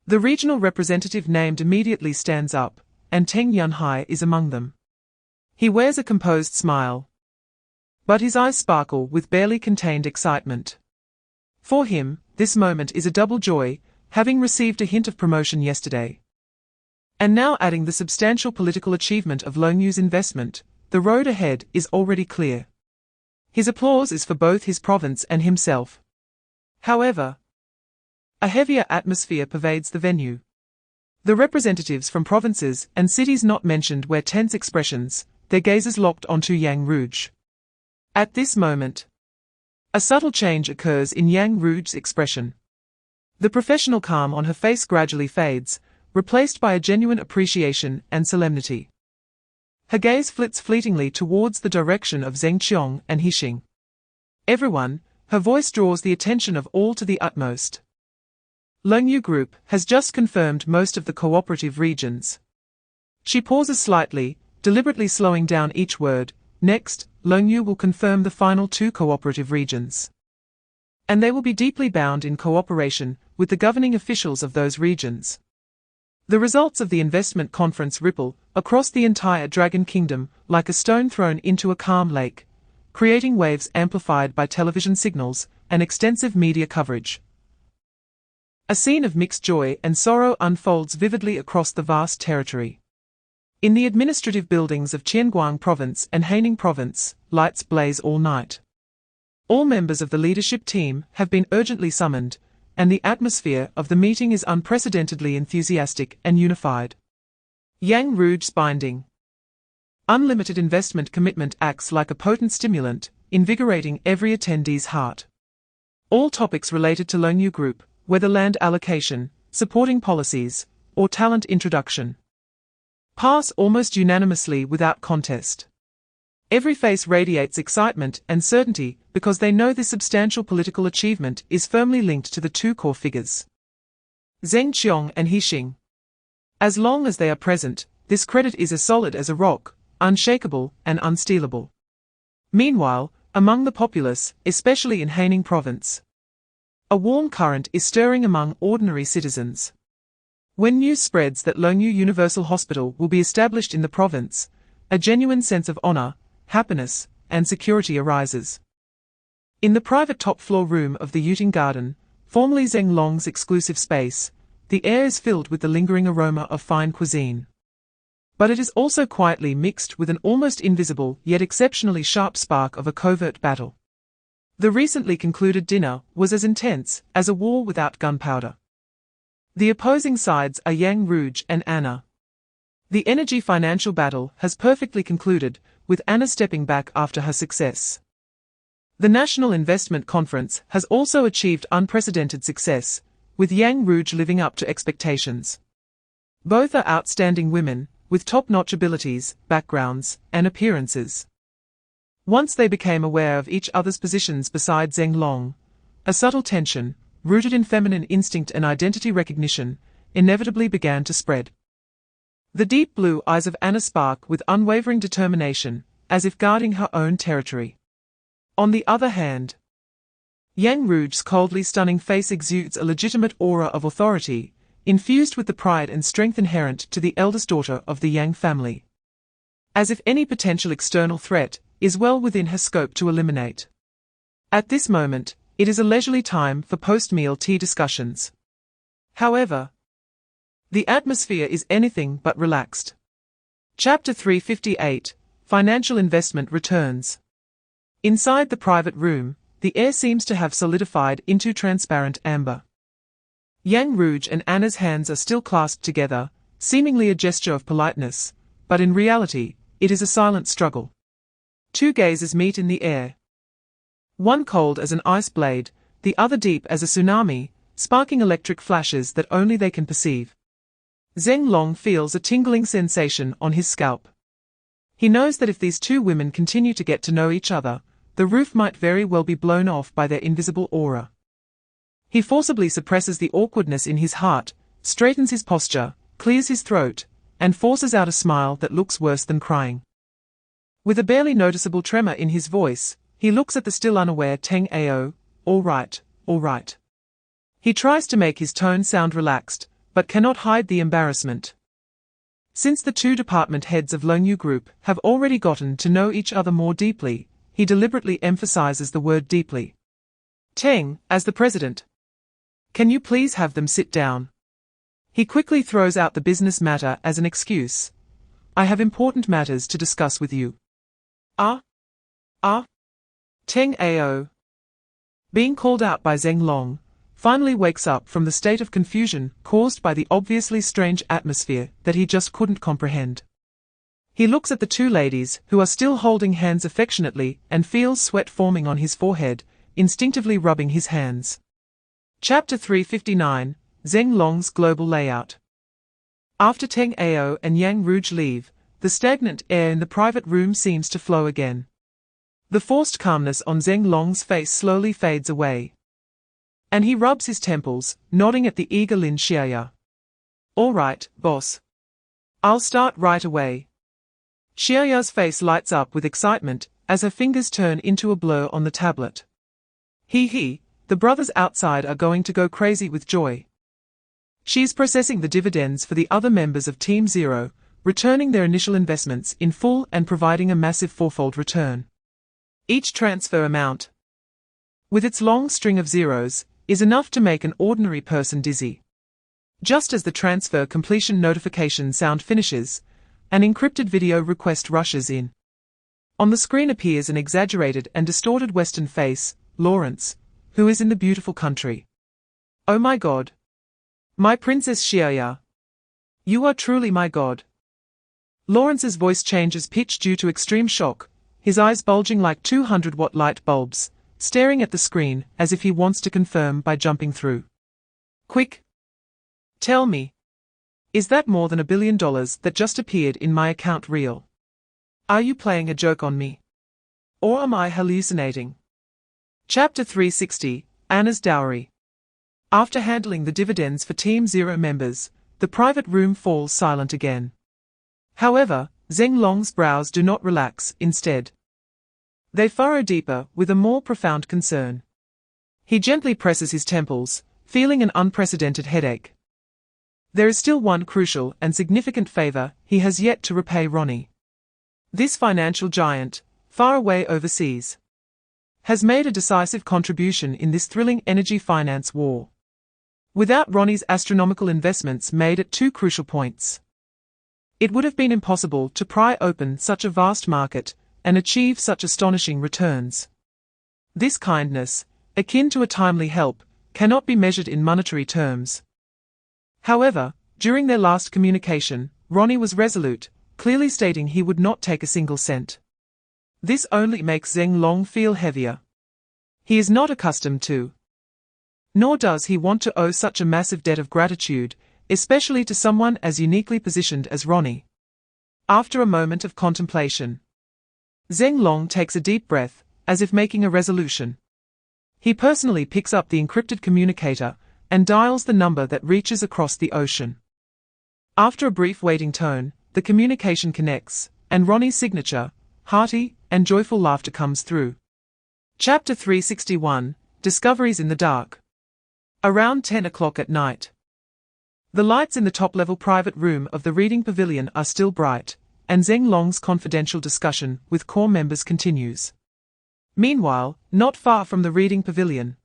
The regional representative named immediately stands up, and Teng Yunhai is among them. He wears a composed smile, but his eyes sparkle with barely contained excitement. For him, this moment is a double joy, having received a hint of promotion yesterday, and now adding the substantial political achievement of Longyu's investment, the road ahead is already clear. His applause is for both his province and himself. However, a heavier atmosphere pervades the venue. The representatives from provinces and cities not mentioned wear tense expressions, their gazes locked onto Yang Rouge. At this moment, a subtle change occurs in Yang Rouge's expression. The professional calm on her face gradually fades, replaced by a genuine appreciation and solemnity. Her gaze flits fleetingly towards the direction of Zheng Qiong and Hixing. Everyone, Her voice draws the attention of all to the utmost. Longyu Group has just confirmed most of the cooperative regions. She pauses slightly, deliberately slowing down each word. Next, Longyu will confirm the final 2 cooperative regions. And they will be deeply bound in cooperation with the governing officials of those regions. The results of the investment conference ripple across the entire Dragon Kingdom like a stone thrown into a calm lake, creating waves amplified by television signals and extensive media coverage. A scene of mixed joy and sorrow unfolds vividly across the vast territory. In the administrative buildings of Qianguang Province and Haining Province, lights blaze all night. All members of the leadership team have been urgently summoned, and the atmosphere of the meeting is unprecedentedly enthusiastic and unified. Yang Rouge's binding, unlimited investment commitment acts like a potent stimulant, invigorating every attendee's heart. All topics related to Longyu Group, whether land allocation, supporting policies, or talent introduction, pass almost unanimously without contest. Every face radiates excitement and certainty because they know this substantial political achievement is firmly linked to the 2 core figures, Zheng Qiong and He Xing. As long as they are present, this credit is as solid as a rock, unshakable and unstealable. Meanwhile, among the populace, especially in Haining Province, a warm current is stirring among ordinary citizens. When news spreads that Longyu Universal Hospital will be established in the province, a genuine sense of honor, happiness, and security arises. In the private top-floor room of the Yuting Garden, formerly Ling Long's exclusive space, the air is filled with the lingering aroma of fine cuisine. But it is also quietly mixed with an almost invisible yet exceptionally sharp spark of a covert battle. The recently concluded dinner was as intense as a war without gunpowder. The opposing sides are Yang Rouge and Anna. The energy financial battle has perfectly concluded, with Anna stepping back after her success. The National Investment Conference has also achieved unprecedented success, with Yang Rouge living up to expectations. Both are outstanding women, with top-notch abilities, backgrounds, and appearances. Once they became aware of each other's positions beside Ling Long, a subtle tension, rooted in feminine instinct and identity recognition, inevitably began to spread. The deep blue eyes of Anna spark with unwavering determination, as if guarding her own territory. On the other hand, Yang Rouge's coldly stunning face exudes a legitimate aura of authority, infused with the pride and strength inherent to the eldest daughter of the Yang family. As if any potential external threat is well within her scope to eliminate. At this moment, it is a leisurely time for post-meal tea discussions. However, the atmosphere is anything but relaxed. Chapter 358, Financial Investment Returns. Inside the private room, the air seems to have solidified into transparent amber. Yang Rouge and Anna's hands are still clasped together, seemingly a gesture of politeness, but in reality, it is a silent struggle. 2 gazes meet in the air. One cold as an ice blade, the other deep as a tsunami, sparking electric flashes that only they can perceive. Ling Long feels a tingling sensation on his scalp. He knows that if these 2 women continue to get to know each other, the roof might very well be blown off by their invisible aura. He forcibly suppresses the awkwardness in his heart, straightens his posture, clears his throat, and forces out a smile that looks worse than crying. With a barely noticeable tremor in his voice, he looks at the still unaware Teng Ao. All right, all right. He tries to make his tone sound relaxed, but cannot hide the embarrassment. Since the 2 department heads of Longyu Group have already gotten to know each other more deeply, he deliberately emphasizes the word deeply. Teng, as the president. Can you please have them sit down? He quickly throws out the business matter as an excuse. I have important matters to discuss with you. Teng Ao, being called out by Ling Long, finally wakes up from the state of confusion caused by the obviously strange atmosphere that he just couldn't comprehend. He looks at the 2 ladies who are still holding hands affectionately and feels sweat forming on his forehead, instinctively rubbing his hands. Chapter 359, Ling Long's Global Layout. After Teng Ao and Yang Rouge leave, the stagnant air in the private room seems to flow again. The forced calmness on Ling Long's face slowly fades away. And he rubs his temples, nodding at the eager Lin Xia. All right, boss. I'll start right away. Xiaoya's face lights up with excitement as her fingers turn into a blur on the tablet. He, the brothers outside are going to go crazy with joy. She's processing the dividends for the other members of Team Zero, returning their initial investments in full and providing a massive fourfold return. Each transfer amount, with its long string of zeros, is enough to make an ordinary person dizzy. Just as the transfer completion notification sound finishes, an encrypted video request rushes in. On the screen appears an exaggerated and distorted Western face, Lawrence, who is in the beautiful country. Oh my God. My Princess Xiaoya. You are truly my God. Lawrence's voice changes pitch due to extreme shock, his eyes bulging like 200-watt light bulbs, staring at the screen as if he wants to confirm by jumping through. Quick. Tell me. Is that more than $1 billion that just appeared in my account real? Are you playing a joke on me? Or am I hallucinating? Chapter 360, Anna's Dowry. After handling the dividends for Team Zero members, the private room falls silent again. However, Ling Long's brows do not relax, instead. They furrow deeper with a more profound concern. He gently presses his temples, feeling an unprecedented headache. There is still one crucial and significant favor he has yet to repay Ronnie. This financial giant, far away overseas, has made a decisive contribution in this thrilling energy finance war. Without Ronnie's astronomical investments made at two crucial points, it would have been impossible to pry open such a vast market and achieve such astonishing returns. This kindness, akin to a timely help, cannot be measured in monetary terms. However, during their last communication, Ronnie was resolute, clearly stating he would not take a single cent. This only makes Ling Long feel heavier. He is not accustomed to, nor does he want to owe such a massive debt of gratitude, especially to someone as uniquely positioned as Ronnie. After a moment of contemplation, Ling Long takes a deep breath, as if making a resolution. He personally picks up the encrypted communicator and dials the number that reaches across the ocean. After a brief waiting tone, the communication connects, and Ronnie's signature, hearty and joyful laughter comes through. Chapter 361, Discoveries in the Dark. Around 10 o'clock at night. The lights in the top-level private room of the reading pavilion are still bright, and Ling Long's confidential discussion with core members continues. Meanwhile, not far from the reading pavilion,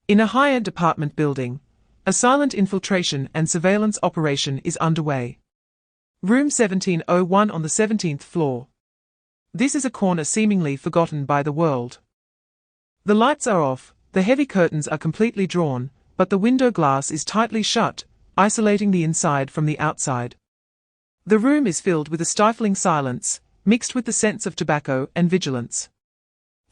in a high-end apartment building, a silent infiltration and surveillance operation is underway. Room 1701 on the 17th floor. This is a corner seemingly forgotten by the world. The lights are off, the heavy curtains are completely drawn, but the window glass is tightly shut, isolating the inside from the outside. The room is filled with a stifling silence, mixed with the scents of tobacco and vigilance.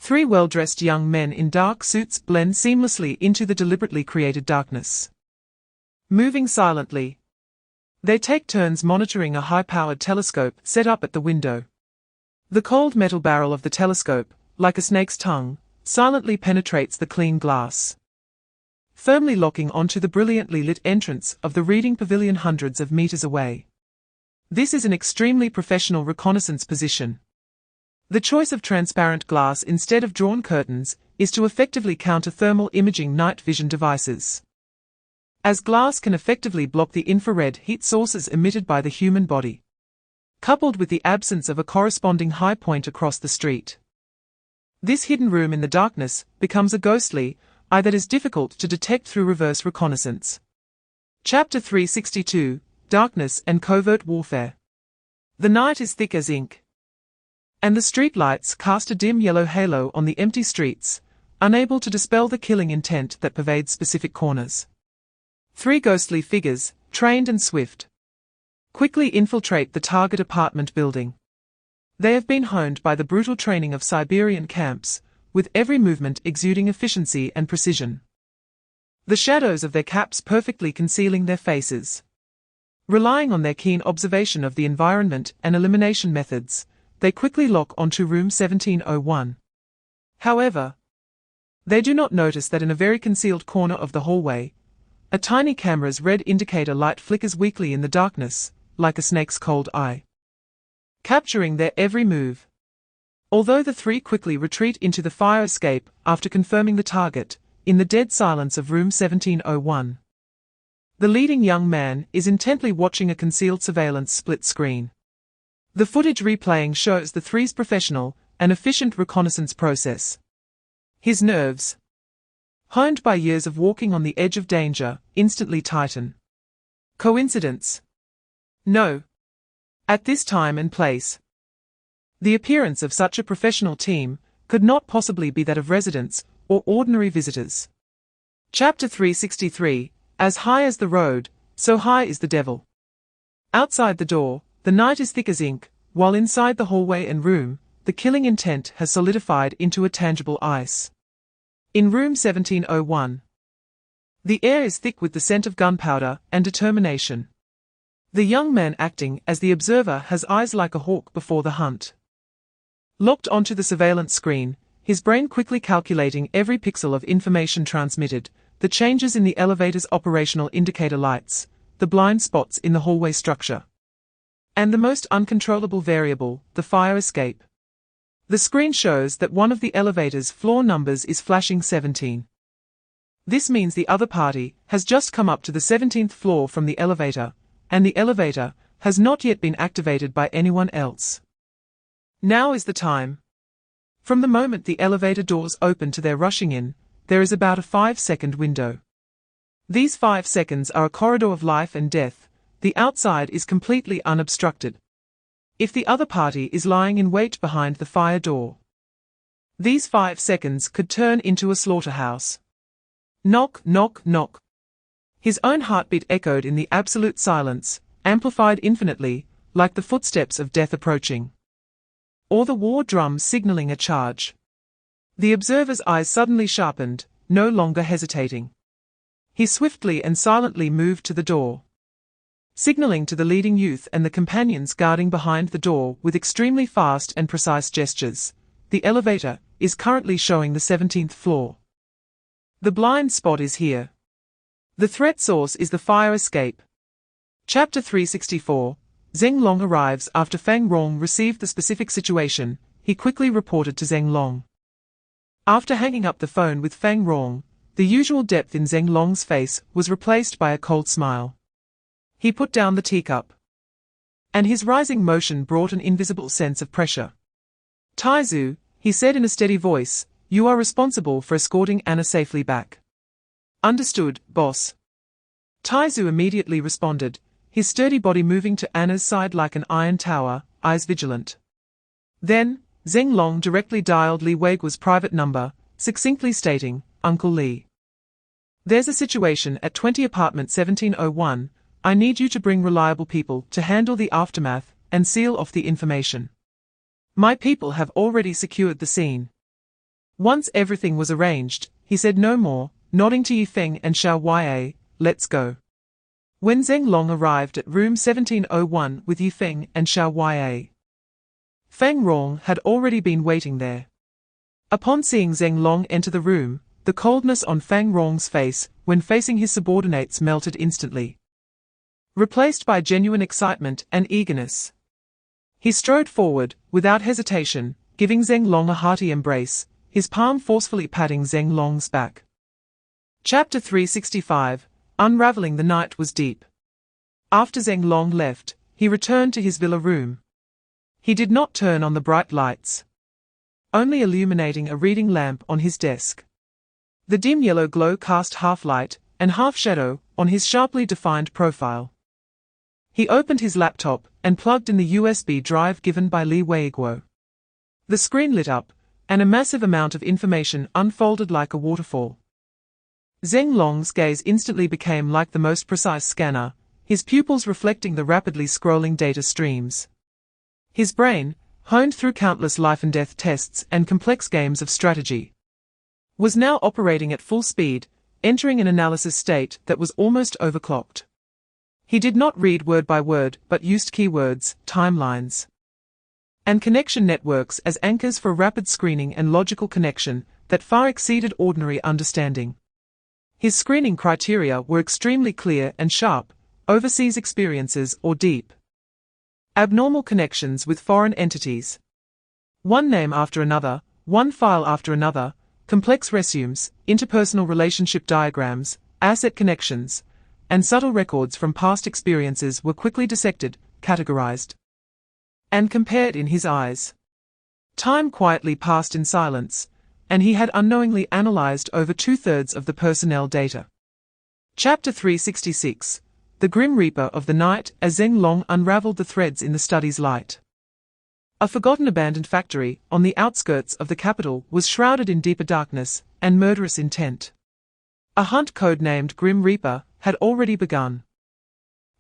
Three well-dressed young men in dark suits blend seamlessly into the deliberately created darkness. Moving silently, they take turns monitoring a high-powered telescope set up at the window. The cold metal barrel of the telescope, like a snake's tongue, silently penetrates the clean glass, firmly locking onto the brilliantly lit entrance of the reading pavilion hundreds of meters away. This is an extremely professional reconnaissance position. The choice of transparent glass instead of drawn curtains is to effectively counter thermal imaging night vision devices, as glass can effectively block the infrared heat sources emitted by the human body, coupled with the absence of a corresponding high point across the street. This hidden room in the darkness becomes a ghostly eye that is difficult to detect through reverse reconnaissance. Chapter 362, Darkness and Covert Warfare. The night is thick as ink, and the street lights cast a dim yellow halo on the empty streets, unable to dispel the killing intent that pervades specific corners. Three ghostly figures, trained and swift, quickly infiltrate the target apartment building. They have been honed by the brutal training of Siberian camps, with every movement exuding efficiency and precision, the shadows of their caps perfectly concealing their faces. Relying on their keen observation of the environment and elimination methods, they quickly lock onto room 1701, However, they do not notice that in a very concealed corner of the hallway, a tiny camera's red indicator light flickers weakly in the darkness, like a snake's cold eye, capturing their every move. Although the three quickly retreat into the fire escape after confirming the target, in the dead silence of room 1701, the leading young man is intently watching a concealed surveillance split screen. The footage replaying shows the three's professional and efficient reconnaissance process. His nerves, honed by years of walking on the edge of danger, instantly tighten. Coincidence? No. At this time and place, the appearance of such a professional team could not possibly be that of residents or ordinary visitors. Chapter 363, As high as the road, so high is the devil. Outside the door, the night is thick as ink, while inside the hallway and room, the killing intent has solidified into a tangible ice. In room 1701, the air is thick with the scent of gunpowder and determination. The young man acting as the observer has eyes like a hawk before the hunt. Locked onto the surveillance screen, his brain quickly calculating every pixel of information transmitted, the changes in the elevator's operational indicator lights, the blind spots in the hallway structure, and the most uncontrollable variable, the fire escape. The screen shows that one of the elevator's floor numbers is flashing 17. This means the other party has just come up to the 17th floor from the elevator, and the elevator has not yet been activated by anyone else. Now is the time. From the moment the elevator doors open to their rushing in, there is about a 5-second window. These 5 seconds are a corridor of life and death. The outside is completely unobstructed. If the other party is lying in wait behind the fire door, these 5 seconds could turn into a slaughterhouse. Knock, knock, knock. His own heartbeat echoed in the absolute silence, amplified infinitely, like the footsteps of death approaching, or the war drum signaling a charge. The observer's eyes suddenly sharpened, no longer hesitating. He swiftly and silently moved to the door, signaling to the leading youth and the companions guarding behind the door with extremely fast and precise gestures. The elevator is currently showing the 17th floor. The blind spot is here. The threat source is the fire escape. Chapter 364. Ling Long arrives after Feng Rong received the specific situation. He quickly reported to Ling Long. After hanging up the phone with Feng Rong, the usual depth in Ling Long's face was replaced by a cold smile. He put down the teacup, and his rising motion brought an invisible sense of pressure. Taizu, he said in a steady voice, you are responsible for escorting Anna safely back. Understood, boss. Taizu immediately responded, his sturdy body moving to Anna's side like an iron tower, eyes vigilant. Then, Ling Long directly dialed Li Weiguo's private number, succinctly stating, Uncle Li. There's a situation at 20 apartment 1701, I need you to bring reliable people to handle the aftermath and seal off the information. My people have already secured the scene. Once everything was arranged, he said no more, nodding to Yifeng and Xiao Ya, let's go. When Ling Long arrived at room 1701 with Yifeng and Xiao Ya, Feng Rong had already been waiting there. Upon seeing Ling Long enter the room, the coldness on Feng Rong's face when facing his subordinates melted instantly, replaced by genuine excitement and eagerness. He strode forward, without hesitation, giving Ling Long a hearty embrace, his palm forcefully patting Ling Long's back. Chapter 365. Unraveling the night was deep. After Ling Long left, he returned to his villa room. He did not turn on the bright lights, only illuminating a reading lamp on his desk. The dim yellow glow cast half light and half shadow on his sharply defined profile. He opened his laptop and plugged in the USB drive given by Li Weiguo. The screen lit up, and a massive amount of information unfolded like a waterfall. Ling Long's gaze instantly became like the most precise scanner, his pupils reflecting the rapidly scrolling data streams. His brain, honed through countless life and death tests and complex games of strategy, was now operating at full speed, entering an analysis state that was almost overclocked. He did not read word by word but used keywords, timelines, and connection networks as anchors for rapid screening and logical connection that far exceeded ordinary understanding. His screening criteria were extremely clear and sharp: overseas experiences or deep, abnormal connections with foreign entities. One name after another, one file after another, complex resumes, interpersonal relationship diagrams, asset connections, and subtle records from past experiences were quickly dissected, categorized, and compared in his eyes. Time quietly passed in silence, and he had unknowingly analyzed over 2/3 of the personnel data. Chapter 366: The Grim Reaper of the Night. As Ling Long unraveled the threads in the study's light, a forgotten abandoned factory on the outskirts of the capital was shrouded in deeper darkness and murderous intent. A hunt codenamed Grim Reaper had already begun.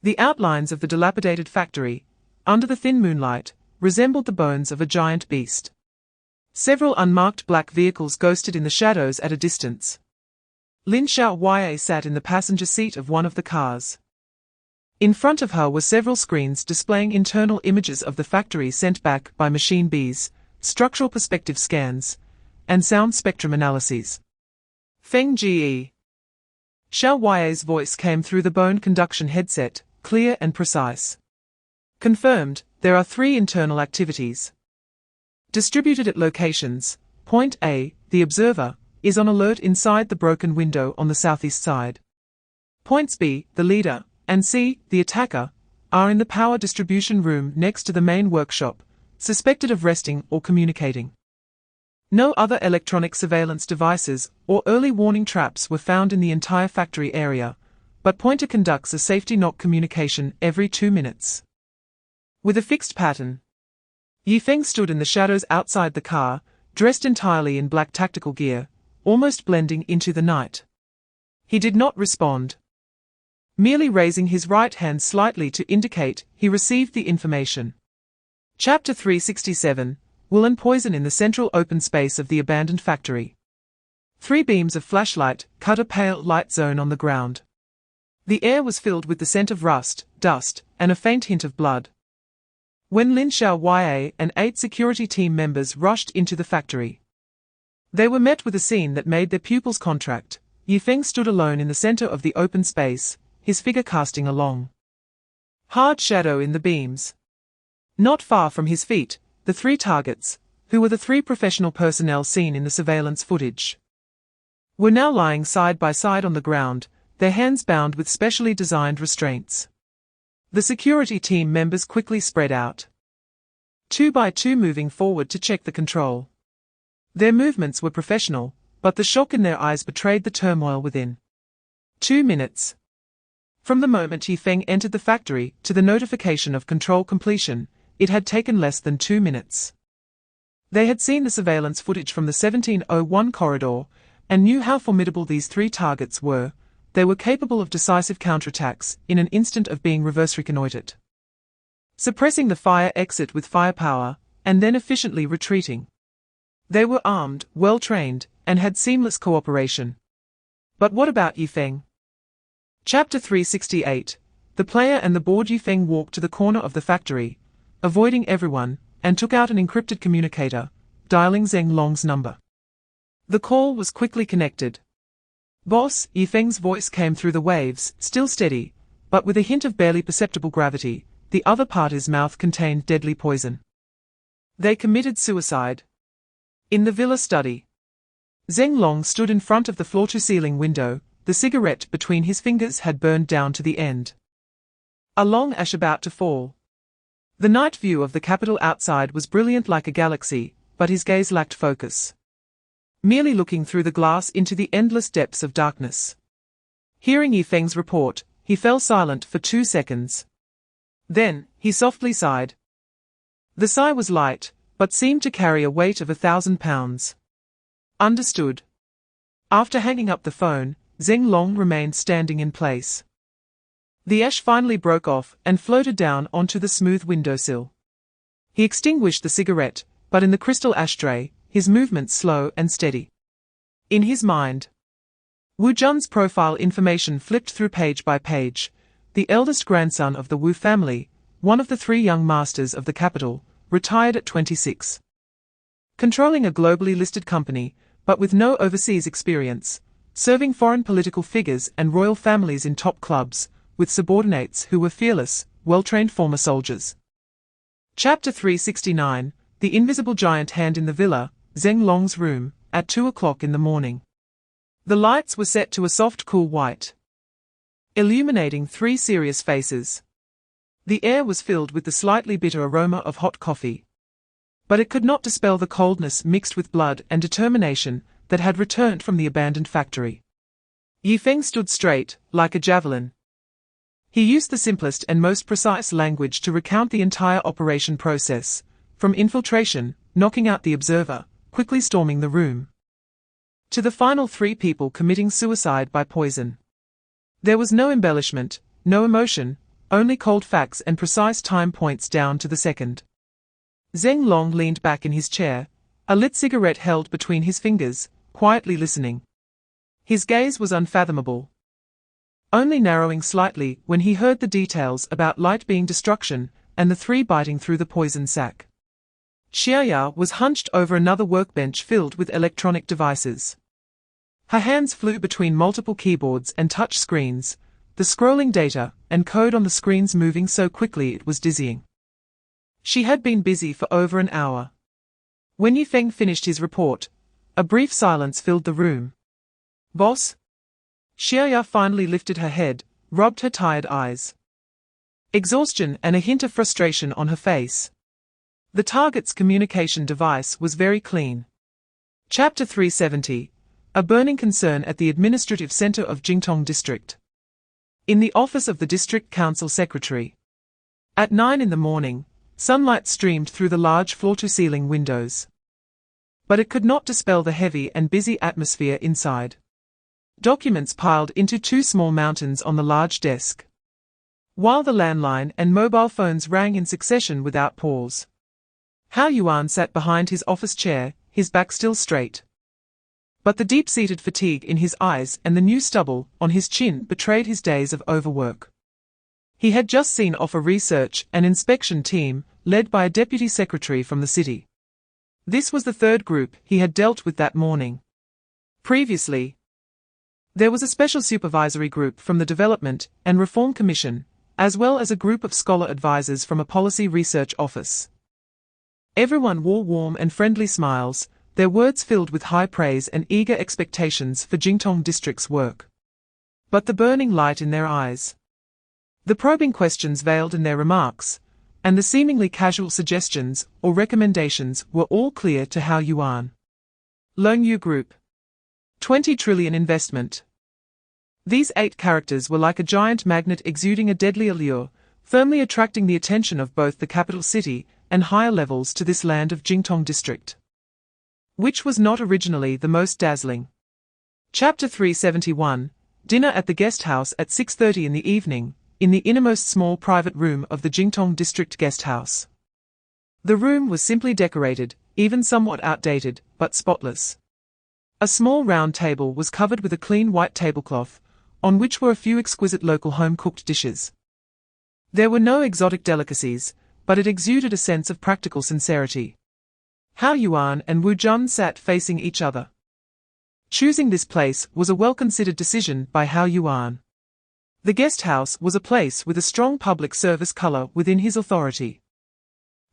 The outlines of the dilapidated factory, under the thin moonlight, resembled the bones of a giant beast. Several unmarked black vehicles ghosted in the shadows at a distance. Lin Xiaoye sat in the passenger seat of one of the cars. In front of her were several screens displaying internal images of the factory sent back by machine bees, structural perspective scans, and sound spectrum analyses. Feng Ge. Xiaoye's voice came through the bone conduction headset, clear and precise. Confirmed, there are 3 internal activities. Distributed at locations. Point A, the observer, is on alert inside the broken window on the southeast side. Points B, the leader, and C, the attacker, are in the power distribution room next to the main workshop, suspected of resting or communicating. No other electronic surveillance devices or early warning traps were found in the entire factory area, but Pointer conducts a safety knock communication every 2 minutes. With a fixed pattern. Yifeng stood in the shadows outside the car, dressed entirely in black tactical gear, almost blending into the night. He did not respond, merely raising his right hand slightly to indicate he received the information. Chapter 367: Woolen Poison. In the central open space of the abandoned factory, 3 beams of flashlight cut a pale light zone on the ground. The air was filled with the scent of rust, dust, and a faint hint of blood. When Lin Xiaoye and 8 security team members rushed into the factory, they were met with a scene that made their pupils contract. Yifeng stood alone in the center of the open space, his figure casting a long, hard shadow in the beams. Not far from his feet, the 3 targets, who were the 3 professional personnel seen in the surveillance footage, were now lying side by side on the ground, their hands bound with specially designed restraints. The security team members quickly spread out, 2 by 2, moving forward to check the control. Their movements were professional, but the shock in their eyes betrayed the turmoil within. 2 minutes. From the moment Yifeng entered the factory to the notification of control completion, it had taken less than 2 minutes. They had seen the surveillance footage from the 1701 corridor, and knew how formidable these 3 targets were. They were capable of decisive counterattacks in an instant of being reverse reconnoitered, suppressing the fire exit with firepower, and then efficiently retreating. They were armed, well-trained, and had seamless cooperation. But what about Yifeng? Chapter 368: The player and the board. Yifeng walked to the corner of the factory, avoiding everyone, and took out an encrypted communicator, dialing Ling Long's number. The call was quickly connected. "Boss," Yifeng's voice came through the waves, still steady, but with a hint of barely perceptible gravity. The other party's mouth contained deadly poison. They committed suicide. In the villa study, Ling Long stood in front of the floor-to-ceiling window. The cigarette between his fingers had burned down to the end, a long ash about to fall. The night view of the capital outside was brilliant like a galaxy, but his gaze lacked focus, merely looking through the glass into the endless depths of darkness. Hearing Yifeng's report, he fell silent for 2 seconds. Then, he softly sighed. The sigh was light, but seemed to carry a weight of 1,000 pounds. Understood. After hanging up the phone, Ling Long remained standing in place. The ash finally broke off and floated down onto the smooth windowsill. He extinguished the cigarette, but in the crystal ashtray, his movements slow and steady. In his mind, Wu Jun's profile information flipped through page by page. The eldest grandson of the Wu family, one of the 3 young masters of the capital, retired at 26. Controlling a globally listed company, but with no overseas experience, serving foreign political figures and royal families in top clubs, with subordinates who were fearless, well-trained former soldiers. Chapter 369, The Invisible Giant Hand in the Villa, Ling Long's room, at 2 o'clock in the morning. The lights were set to a soft cool white, illuminating 3 serious faces. The air was filled with the slightly bitter aroma of hot coffee. But it could not dispel the coldness mixed with blood and determination that had returned from the abandoned factory. Yifeng stood straight, like a javelin. He used the simplest and most precise language to recount the entire operation process, from infiltration, knocking out the observer, quickly storming the room, to the final 3 people committing suicide by poison. There was no embellishment, no emotion, only cold facts and precise time points down to the second. Ling Long leaned back in his chair, a lit cigarette held between his fingers, quietly listening. His gaze was unfathomable, only narrowing slightly when he heard the details about light being destruction and the 3 biting through the poison sac. Xiaya was hunched over another workbench filled with electronic devices. Her hands flew between multiple keyboards and touch screens, the scrolling data and code on the screens moving so quickly it was dizzying. She had been busy for over an hour. When Yifeng finished his report, a brief silence filled the room. "Boss?" Xiaya finally lifted her head, rubbed her tired eyes. Exhaustion and a hint of frustration on her face. The target's communication device was very clean. Chapter 370, A Burning Concern at the Administrative Center of Jingtong District. In the office of the District Council Secretary. At 9 in the morning, sunlight streamed through the large floor-to-ceiling windows. But it could not dispel the heavy and busy atmosphere inside. Documents piled into 2 small mountains on the large desk, while the landline and mobile phones rang in succession without pause. Hao Yuan sat behind his office chair, his back still straight. But the deep-seated fatigue in his eyes and the new stubble on his chin betrayed his days of overwork. He had just seen off a research and inspection team, led by a deputy secretary from the city. This was the 3rd group he had dealt with that morning. Previously, there was a special supervisory group from the Development and Reform Commission, as well as a group of scholar advisors from a policy research office. Everyone wore warm and friendly smiles, their words filled with high praise and eager expectations for Jingtong District's work. But the burning light in their eyes, the probing questions veiled in their remarks, and the seemingly casual suggestions or recommendations were all clear to Hao Yuan. Longyu Group. 20 trillion investment. These 8 characters were like a giant magnet exuding a deadly allure, firmly attracting the attention of both the capital city and higher levels to this land of Jingtong District, which was not originally the most dazzling. Chapter 371, Dinner at the Guest House at 6:30 in the evening, in the innermost small private room of the Jingtong District Guest House. The room was simply decorated, even somewhat outdated, but spotless. A small round table was covered with a clean white tablecloth, on which were a few exquisite local home-cooked dishes. There were no exotic delicacies, but it exuded a sense of practical sincerity. Hao Yuan and Wu Jun sat facing each other. Choosing this place was a well-considered decision by Hao Yuan. The guest house was a place with a strong public service color within his authority.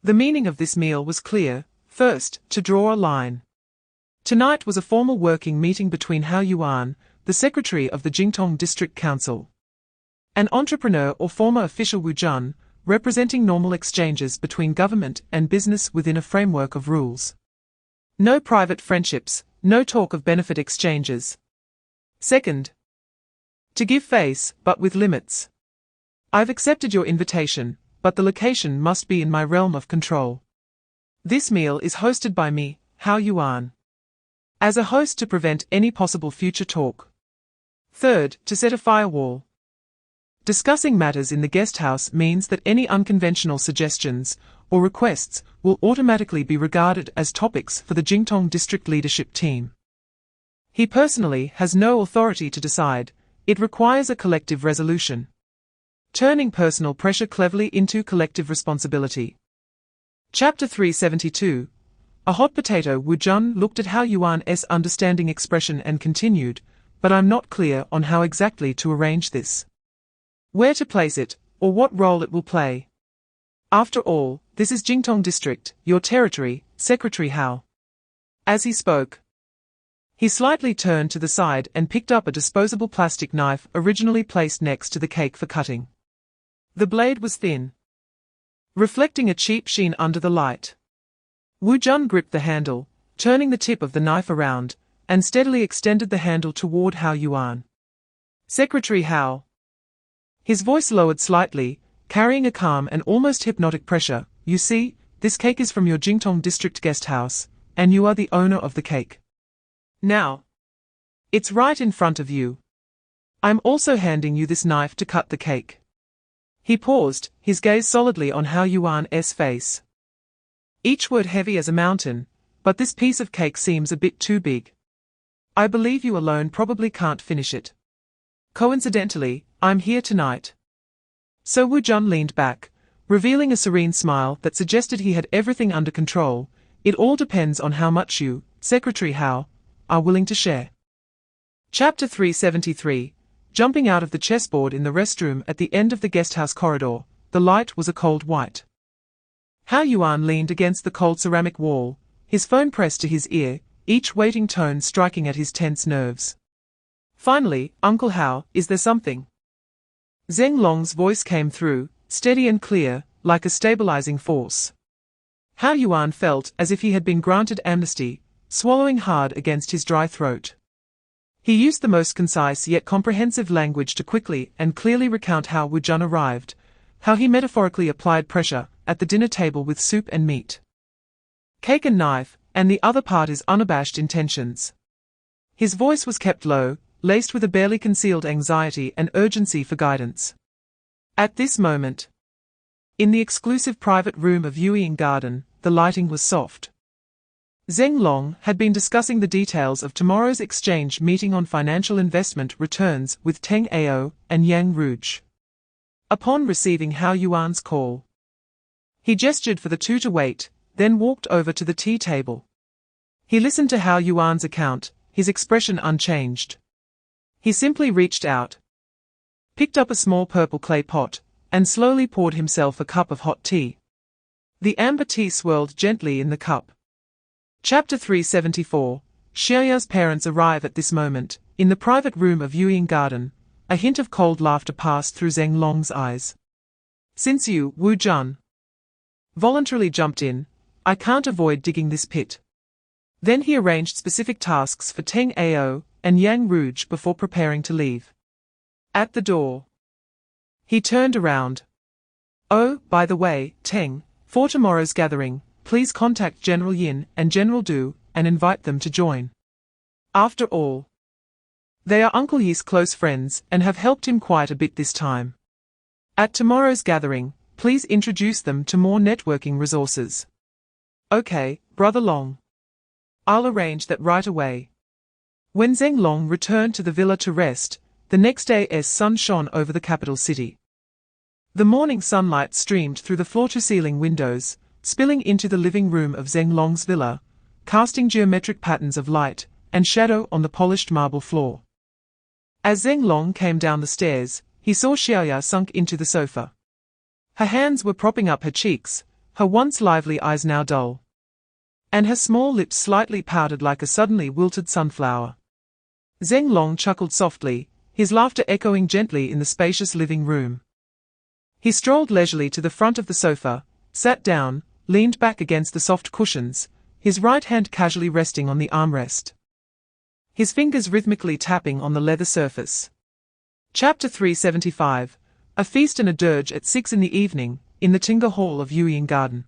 The meaning of this meal was clear: first, to draw a line. Tonight was a formal working meeting between Hao Yuan, the secretary of the Jingtong District Council, an entrepreneur or former official Wu Jun, representing normal exchanges between government and business within a framework of rules. No private friendships, no talk of benefit exchanges. Second, to give face, but with limits. I've accepted your invitation, but the location must be in my realm of control. This meal is hosted by me, Hao Yuan, as a host to prevent any possible future talk. Third, to set a firewall. Discussing matters in the guest house means that any unconventional suggestions or requests will automatically be regarded as topics for the Jingtong District leadership team. He personally has no authority to decide; it requires a collective resolution, turning personal pressure cleverly into collective responsibility. Chapter 372. A hot potato. Wu Jun looked at Hao Yuan's understanding expression and continued, but I'm not clear on how exactly to arrange this. Where to place it, or what role it will play. After all, this is Jingtong District, your territory, Secretary Hao. As he spoke, he slightly turned to the side and picked up a disposable plastic knife originally placed next to the cake for cutting. The blade was thin, reflecting a cheap sheen under the light. Wu Jun gripped the handle, turning the tip of the knife around, and steadily extended the handle toward Hao Yuan. Secretary Hao. His voice lowered slightly, carrying a calm and almost hypnotic pressure. You see, this cake is from your Jingtong District guest house, and you are the owner of the cake. Now, it's right in front of you. I'm also handing you this knife to cut the cake. He paused, his gaze solidly on Hao Yuan's face. Each word heavy as a mountain, but this piece of cake seems a bit too big. I believe you alone probably can't finish it. Coincidentally, I'm here tonight. So Wu Jun leaned back, revealing a serene smile that suggested he had everything under control. It all depends on how much you, Secretary Hao, are willing to share. Chapter 373. Jumping out of the chessboard in the restroom at the end of the guesthouse corridor, the light was a cold white. Hao Yuan leaned against the cold ceramic wall, his phone pressed to his ear, each waiting tone striking at his tense nerves. Finally, Uncle Hao, is there something? Ling Long's voice came through, steady and clear, like a stabilizing force. Hao Yuan felt as if he had been granted amnesty, swallowing hard against his dry throat. He used the most concise yet comprehensive language to quickly and clearly recount how Wu Jun arrived, how he metaphorically applied pressure at the dinner table with soup and meat, cake and knife, and the other part his unabashed intentions. His voice was kept low, laced with a barely concealed anxiety and urgency for guidance. At this moment, in the exclusive private room of Yueying Garden, the lighting was soft. Ling Long had been discussing the details of tomorrow's exchange meeting on financial investment returns with Teng Ao and Yang Rouge. Upon receiving Hao Yuan's call, he gestured for the two to wait, then walked over to the tea table. He listened to Hao Yuan's account, his expression unchanged. He simply reached out, picked up a small purple clay pot, and slowly poured himself a cup of hot tea. The amber tea swirled gently in the cup. Chapter 374. Xiaoya's parents arrive at this moment, in the private room of Yueying Garden. A hint of cold laughter passed through Ling Long's eyes. Since you, Wu Jun, voluntarily jumped in, I can't avoid digging this pit. Then he arranged specific tasks for Teng Ao and Yang Rouge before preparing to leave. At the door, he turned around. Oh, by the way, Teng, for tomorrow's gathering, please contact General Yin and General Du and invite them to join. After all, they are Uncle Yi's close friends and have helped him quite a bit this time. At tomorrow's gathering, please introduce them to more networking resources. Okay, Brother Long. I'll arrange that right away. When Ling Long returned to the villa to rest, the next day's sun shone over the capital city. The morning sunlight streamed through the floor-to-ceiling windows, spilling into the living room of Ling Long's villa, casting geometric patterns of light and shadow on the polished marble floor. As Ling Long came down the stairs, he saw Xiaoya sunk into the sofa. Her hands were propping up her cheeks, her once lively eyes now dull, and her small lips slightly powdered like a suddenly wilted sunflower. Ling Long chuckled softly, his laughter echoing gently in the spacious living room. He strolled leisurely to the front of the sofa, sat down, leaned back against the soft cushions, his right hand casually resting on the armrest, his fingers rhythmically tapping on the leather surface. Chapter 375. A feast and a dirge at 6 in the evening, in the Tinga Hall of Yueying Garden.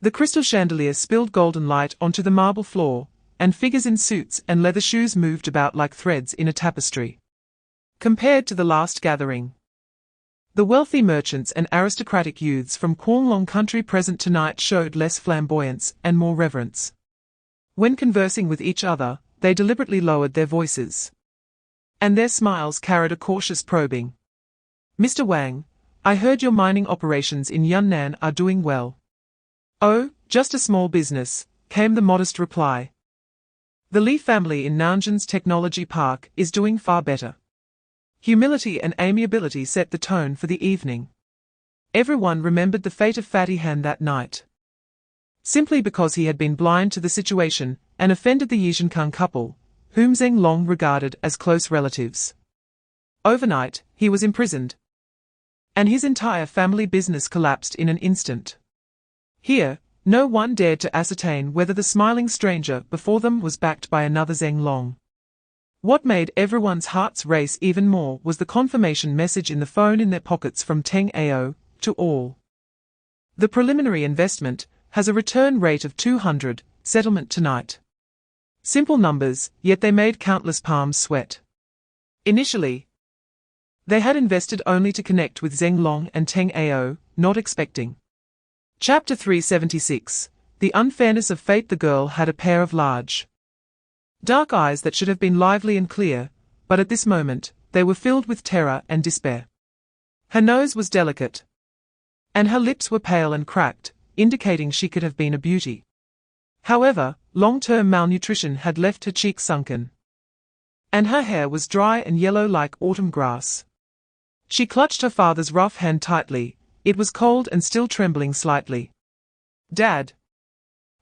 The crystal chandelier spilled golden light onto the marble floor, and figures in suits and leather shoes moved about like threads in a tapestry. Compared to the last gathering, the wealthy merchants and aristocratic youths from Kuanglong country present tonight showed less flamboyance and more reverence. When conversing with each other, they deliberately lowered their voices, and their smiles carried a cautious probing. Mr. Wang, I heard your mining operations in Yunnan are doing well. "Oh, just a small business," came the modest reply. "The Lee family in Nanjing's Technology Park is doing far better." Humility and amiability set the tone for the evening. Everyone remembered the fate of Fatty Han that night. Simply because he had been blind to the situation and offended the Yizhenkang couple, whom Ling Long regarded as close relatives. Overnight, he was imprisoned. And his entire family business collapsed in an instant. Here, no one dared to ascertain whether the smiling stranger before them was backed by another Ling Long. What made everyone's hearts race even more was the confirmation message in the phone in their pockets from Teng Ao, to all. "The preliminary investment has a return rate of 200, settlement tonight." Simple numbers, yet they made countless palms sweat. Initially, they had invested only to connect with Ling Long and Teng Ao, not expecting. Chapter 376. The Unfairness of Fate. The girl had a pair of large, dark eyes that should have been lively and clear, but at this moment, they were filled with terror and despair. Her nose was delicate, and her lips were pale and cracked, indicating she could have been a beauty. However, long-term malnutrition had left her cheeks sunken, and her hair was dry and yellow like autumn grass. She clutched her father's rough hand tightly. It was cold and still trembling slightly. "Dad."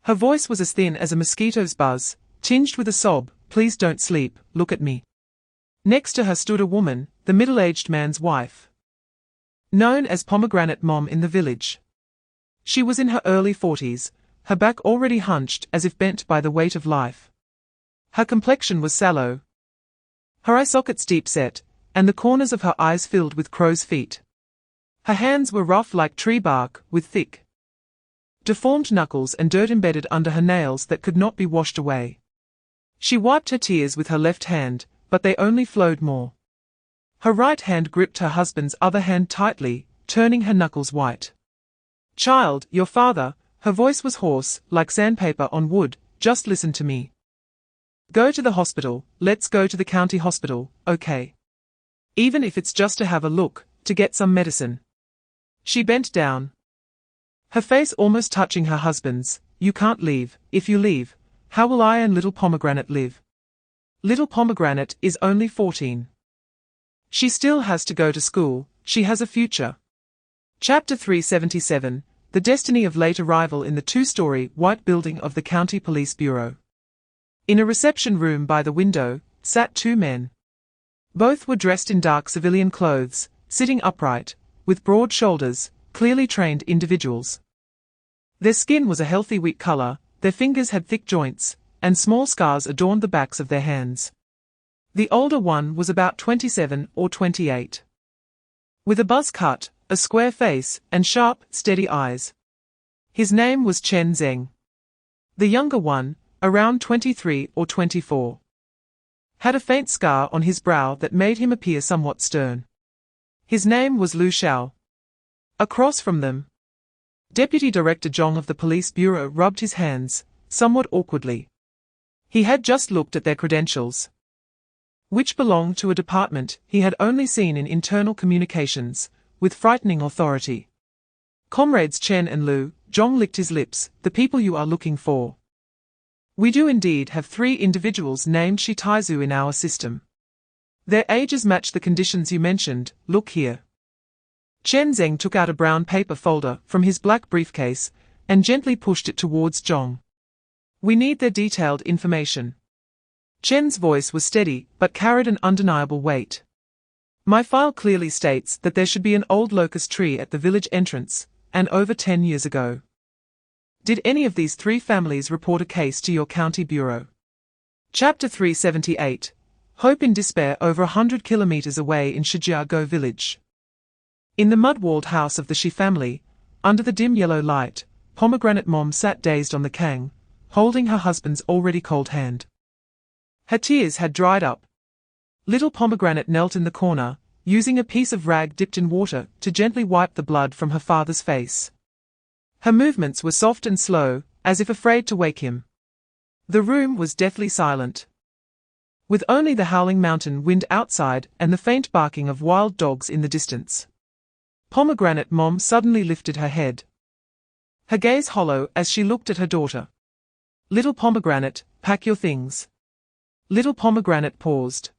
Her voice was as thin as a mosquito's buzz, tinged with a sob. "Please don't sleep, look at me." Next to her stood a woman, the middle-aged man's wife, known as Pomegranate Mom in the village. She was in her early 40s, her back already hunched as if bent by the weight of life. Her complexion was sallow, her eye sockets deep-set, and the corners of her eyes filled with crow's feet. Her hands were rough like tree bark, with thick, deformed knuckles and dirt embedded under her nails that could not be washed away. She wiped her tears with her left hand, but they only flowed more. Her right hand gripped her husband's other hand tightly, turning her knuckles white. "Child, your father," her voice was hoarse, like sandpaper on wood, "just listen to me. Go to the hospital, let's go to the county hospital, okay? Even if it's just to have a look, to get some medicine." She bent down, her face almost touching her husband's. "You can't leave. If you leave, how will I and little Pomegranate live? Little Pomegranate is only 14. She still has to go to school, she has a future." Chapter 377. The Destiny of Late Arrival. In the two-story white building of the County Police Bureau, in a reception room by the window, sat two men. Both were dressed in dark civilian clothes, sitting upright, with broad shoulders, clearly trained individuals. Their skin was a healthy wheat color, their fingers had thick joints, and small scars adorned the backs of their hands. The older one was about 27 or 28. With a buzz cut, a square face, and sharp, steady eyes. His name was Chen Zeng. The younger one, around 23 or 24, had a faint scar on his brow that made him appear somewhat stern. His name was Lu Xiao. Across from them, Deputy Director Zhong of the Police Bureau rubbed his hands, somewhat awkwardly. He had just looked at their credentials, which belonged to a department he had only seen in internal communications, with frightening authority. "Comrades Chen and Lu," Zhong licked his lips, "the people you are looking for. We do indeed have 3 individuals named Shi Taizu in our system. Their ages match the conditions you mentioned, look here." Chen Zeng took out a brown paper folder from his black briefcase, and gently pushed it towards Zhong. "We need their detailed information." Chen's voice was steady, but carried an undeniable weight. "My file clearly states that there should be an old locust tree at the village entrance, and over 10 years ago. Did any of these 3 families report a case to your county bureau?" Chapter 378. Hope in Despair. Over 100 kilometers away in Shijiago village, in the mud-walled house of the Shi family, under the dim yellow light, Pomegranate Mom sat dazed on the kang, holding her husband's already cold hand. Her tears had dried up. Little Pomegranate knelt in the corner, using a piece of rag dipped in water to gently wipe the blood from her father's face. Her movements were soft and slow, as if afraid to wake him. The room was deathly silent, with only the howling mountain wind outside and the faint barking of wild dogs in the distance. Pomegranate Mom suddenly lifted her head. her gaze hollow as she looked at her daughter. Little pomegranate, pack your things. Little pomegranate paused.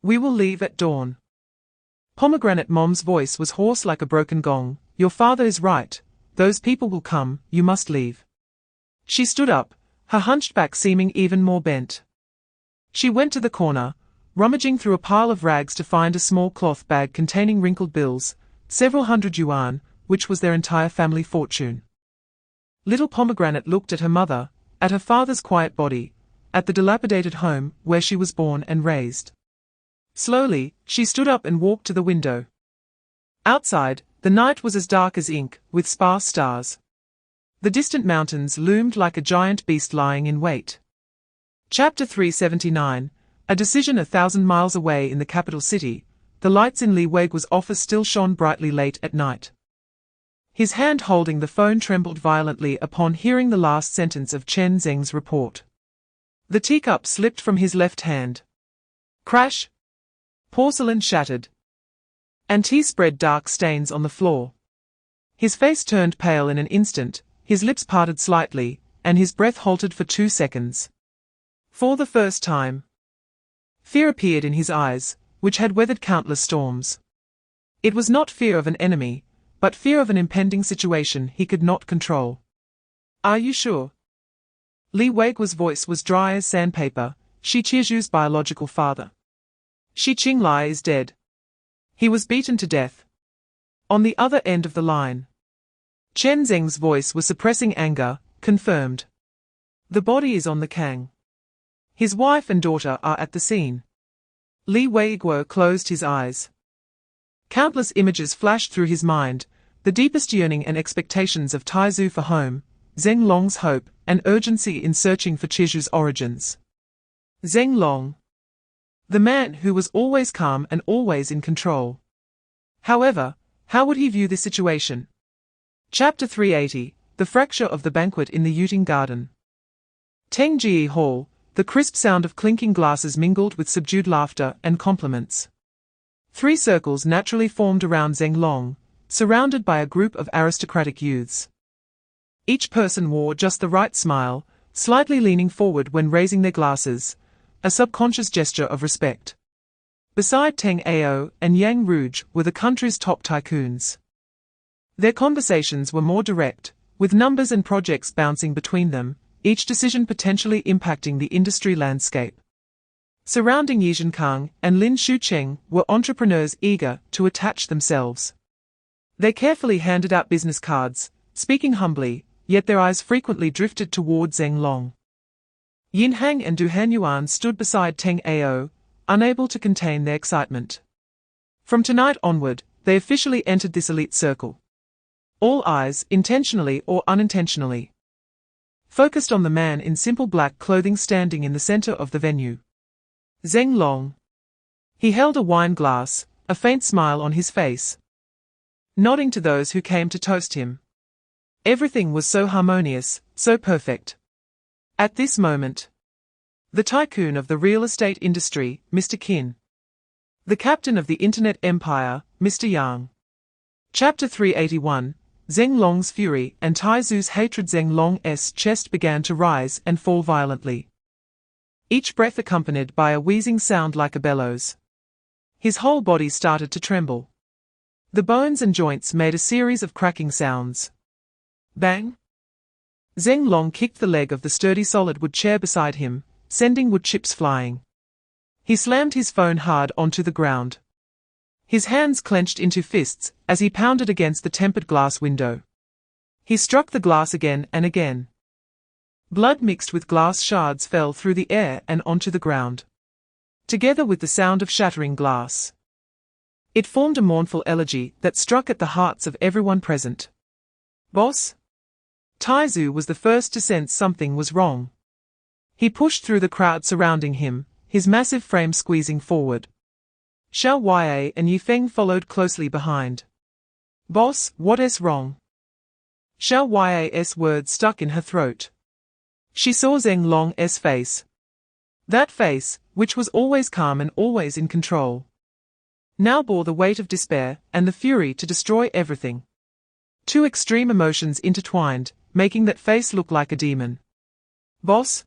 We will leave at dawn. Pomegranate Mom's voice was hoarse like a broken gong. Your father is right. Those people will come, you must leave. She stood up, her hunched back seeming even more bent. She went to the corner, rummaging through a pile of rags to find a small cloth bag containing wrinkled bills, several hundred yuan, which was their entire family fortune. Little Pomegranate looked at her mother, at her father's quiet body, at the dilapidated home where she was born and raised. Slowly, she stood up and walked to the window. Outside, the night was as dark as ink, with sparse stars. The distant mountains loomed like a giant beast lying in wait. Chapter 379, A decision 1,000 miles away in the capital city, the lights in Li Weiguo's office still shone brightly late at night. His hand holding the phone trembled violently upon hearing the last sentence of Chen Zheng's report. The teacup slipped from his left hand. Crash! Porcelain shattered. And tea spread dark stains on the floor. His face turned pale in an instant, his lips parted slightly, and his breath halted for 2 seconds. For the first time, fear appeared in his eyes, which had weathered countless storms. It was not fear of an enemy, but fear of an impending situation he could not control. Are you sure? Li Weiguo's voice was dry as sandpaper. Shi Qiuzhu's biological father. Shi Qinglai is dead. He was beaten to death. On the other end of the line. Chen Zheng's voice was suppressing anger, confirmed. The body is on the Kang. His wife and daughter are at the scene. Li Weiguo closed his eyes. Countless images flashed through his mind, the deepest yearning and expectations of Taizu for home, Zheng Long's hope and urgency in searching for Qiuzhu's origins. Zheng Long. The man who was always calm and always in control. However, how would he view this situation? Chapter 380, The Fracture of the Banquet in the Yuting Garden. Tengjie Hall, the crisp sound of clinking glasses mingled with subdued laughter and compliments. 3 circles naturally formed around Zheng Long, surrounded by a group of aristocratic youths. Each person wore just the right smile, slightly leaning forward when raising their glasses, a subconscious gesture of respect. Beside Teng Ao and Yang Rouge were the country's top tycoons. Their conversations were more direct, with numbers and projects bouncing between them, each decision potentially impacting the industry landscape. Surrounding Yi Zhenkang and Lin Shucheng were entrepreneurs eager to attach themselves. They carefully handed out business cards, speaking humbly, yet their eyes frequently drifted toward Zheng Long. Yin Hang and Du Hanyuan stood beside Teng Ao, unable to contain their excitement. From tonight onward, they officially entered this elite circle. All eyes, intentionally or unintentionally, focused on the man in simple black clothing standing in the center of the venue. Zheng Long. He held a wine glass, a faint smile on his face, nodding to those who came to toast him. Everything was so harmonious, so perfect. At this moment, the tycoon of the real estate industry, Mr. Qin. The captain of the internet empire, Mr. Yang. Chapter 381, Zheng Long's fury and Taizu's hatred. Zheng Long's chest began to rise and fall violently. Each breath accompanied by a wheezing sound like a bellows. His whole body started to tremble. The bones and joints made a series of cracking sounds. Bang! Zheng Long kicked the leg of the sturdy solid wood chair beside him, sending wood chips flying. He slammed his phone hard onto the ground. His hands clenched into fists as he pounded against the tempered glass window. He struck the glass again and again. Blood mixed with glass shards fell through the air and onto the ground, together with the sound of shattering glass. It formed a mournful elegy that struck at the hearts of everyone present. Boss? Taizu was the first to sense something was wrong. He pushed through the crowd surrounding him, his massive frame squeezing forward. Xiao Yue and Yifeng followed closely behind. Boss, what's wrong? Xiao Yue's words stuck in her throat. She saw Zheng Long's face. That face, which was always calm and always in control, now bore the weight of despair and the fury to destroy everything. Two extreme emotions intertwined, making that face look like a demon. Boss?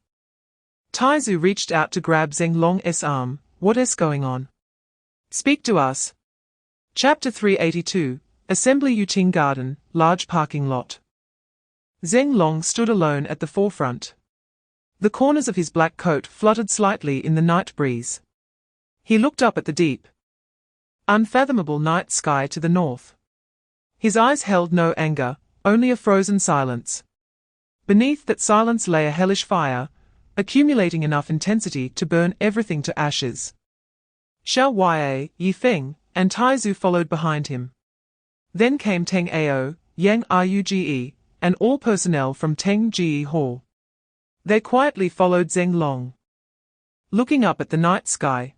Taizu reached out to grab Ling Long's arm. What is going on? Speak to us. Chapter 382, Assembly Yuting Garden, Large Parking Lot. Ling Long stood alone at the forefront. The corners of his black coat fluttered slightly in the night breeze. He looked up at the deep, unfathomable night sky to the north. His eyes held no anger, only a frozen silence. Beneath that silence lay a hellish fire, accumulating enough intensity to burn everything to ashes. Xiao Yue, Yifeng, and Taizu followed behind him. Then came Teng Ao, Yang Ruge, and all personnel from Teng Ge Hall. They quietly followed Ling Long. Looking up at the night sky,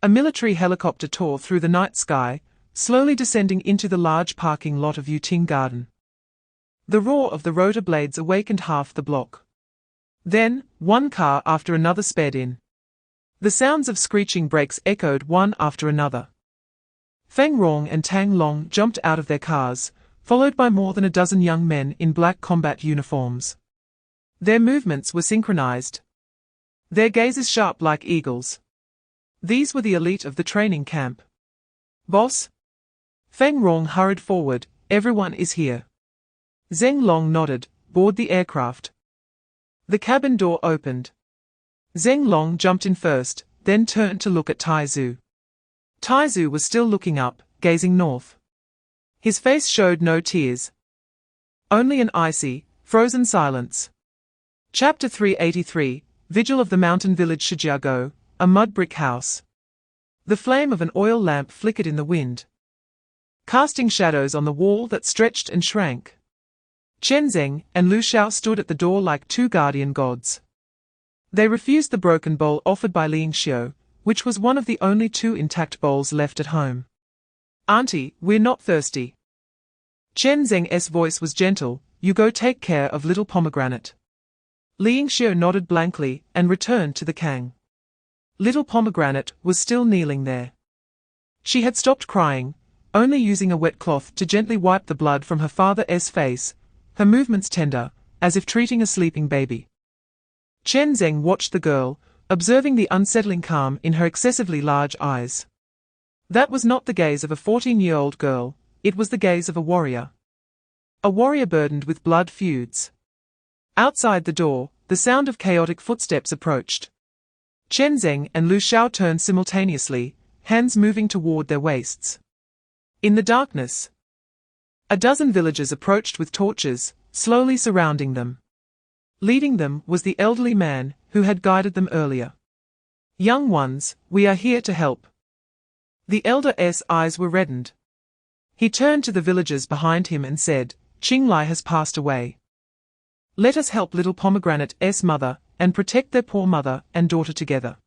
a military helicopter tore through the night sky, slowly descending into the large parking lot of Yuting Garden. The roar of the rotor blades awakened half the block. Then, one car after another sped in. The sounds of screeching brakes echoed one after another. Feng Rong and Tang Long jumped out of their cars, followed by more than a dozen young men in black combat uniforms. Their movements were synchronized, their gazes sharp like eagles. These were the elite of the training camp. Boss? Feng Rong hurried forward. Everyone is here. Ling Long nodded. Board the aircraft. The cabin door opened. Ling Long jumped in first, then turned to look at Taizu. Taizu was still looking up, gazing north. His face showed no tears, only an icy, frozen silence. Chapter 383, Vigil of the Mountain Village Shijiago, a mud brick house. The flame of an oil lamp flickered in the wind, casting shadows on the wall that stretched and shrank. Chen Zeng and Lu Xiao stood at the door like two guardian gods. They refused the broken bowl offered by Ling Xiao, which was one of the only two intact bowls left at home. Auntie, we're not thirsty. Chen Zeng's voice was gentle. You go take care of little pomegranate. Ling Xiao nodded blankly and returned to the Kang. Little pomegranate was still kneeling there. She had stopped crying, only using a wet cloth to gently wipe the blood from her father's face, her movements tender, as if treating a sleeping baby. Chen Zeng watched the girl, observing the unsettling calm in her excessively large eyes. That was not the gaze of a 14-year-old girl, it was the gaze of a warrior. A warrior burdened with blood feuds. Outside the door, the sound of chaotic footsteps approached. Chen Zeng and Lu Xiao turned simultaneously, hands moving toward their waists. In the darkness, a dozen villagers approached with torches, slowly surrounding them. Leading them was the elderly man who had guided them earlier. Young ones, we are here to help. The elder's eyes were reddened. He turned to the villagers behind him and said, Qinglai has passed away. Let us help little Pomegranate's mother, and protect their poor mother and daughter together.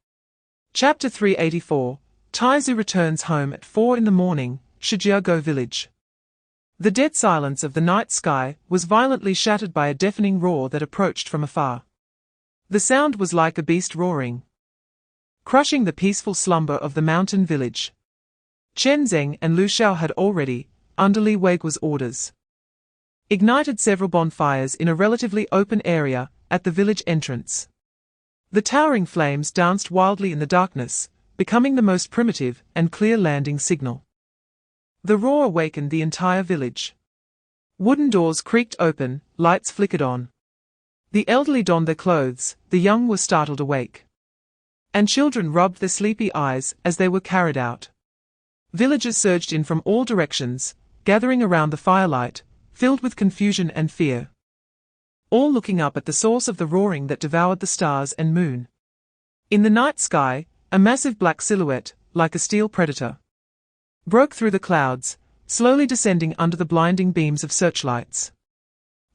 Chapter 384, Taizu returns home at 4 a.m, Shijiago village. The dead silence of the night sky was violently shattered by a deafening roar that approached from afar. The sound was like a beast roaring, crushing the peaceful slumber of the mountain village. Chen Zeng and Lu Xiao had already, under Li Weiguo's orders, ignited several bonfires in a relatively open area at the village entrance. The towering flames danced wildly in the darkness, becoming the most primitive and clear landing signal. The roar awakened the entire village. Wooden doors creaked open, lights flickered on. The elderly donned their clothes, the young were startled awake. And children rubbed their sleepy eyes as they were carried out. Villagers surged in from all directions, gathering around the firelight, filled with confusion and fear. All looking up at the source of the roaring that devoured the stars and moon. In the night sky, a massive black silhouette, like a steel predator, broke through the clouds, slowly descending under the blinding beams of searchlights.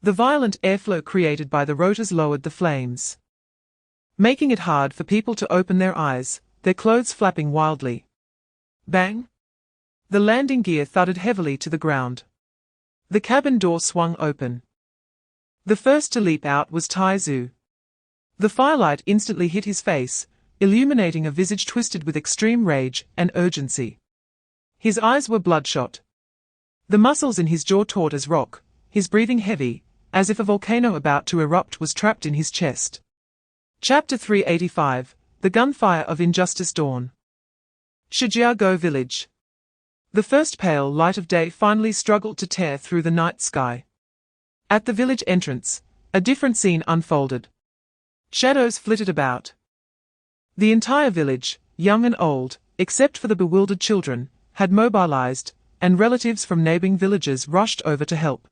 The violent airflow created by the rotors lowered the flames, making it hard for people to open their eyes, their clothes flapping wildly. Bang! The landing gear thudded heavily to the ground. The cabin door swung open. The first to leap out was Taizu. The firelight instantly hit his face, illuminating a visage twisted with extreme rage and urgency. His eyes were bloodshot. The muscles in his jaw taut as rock, his breathing heavy, as if a volcano about to erupt was trapped in his chest. Chapter 385, The Gunfire of Injustice Dawn. Shijiago Village. The first pale light of day finally struggled to tear through the night sky. At the village entrance, a different scene unfolded. Shadows flitted about. The entire village, young and old, except for the bewildered children, had mobilized, and relatives from neighboring villages rushed over to help.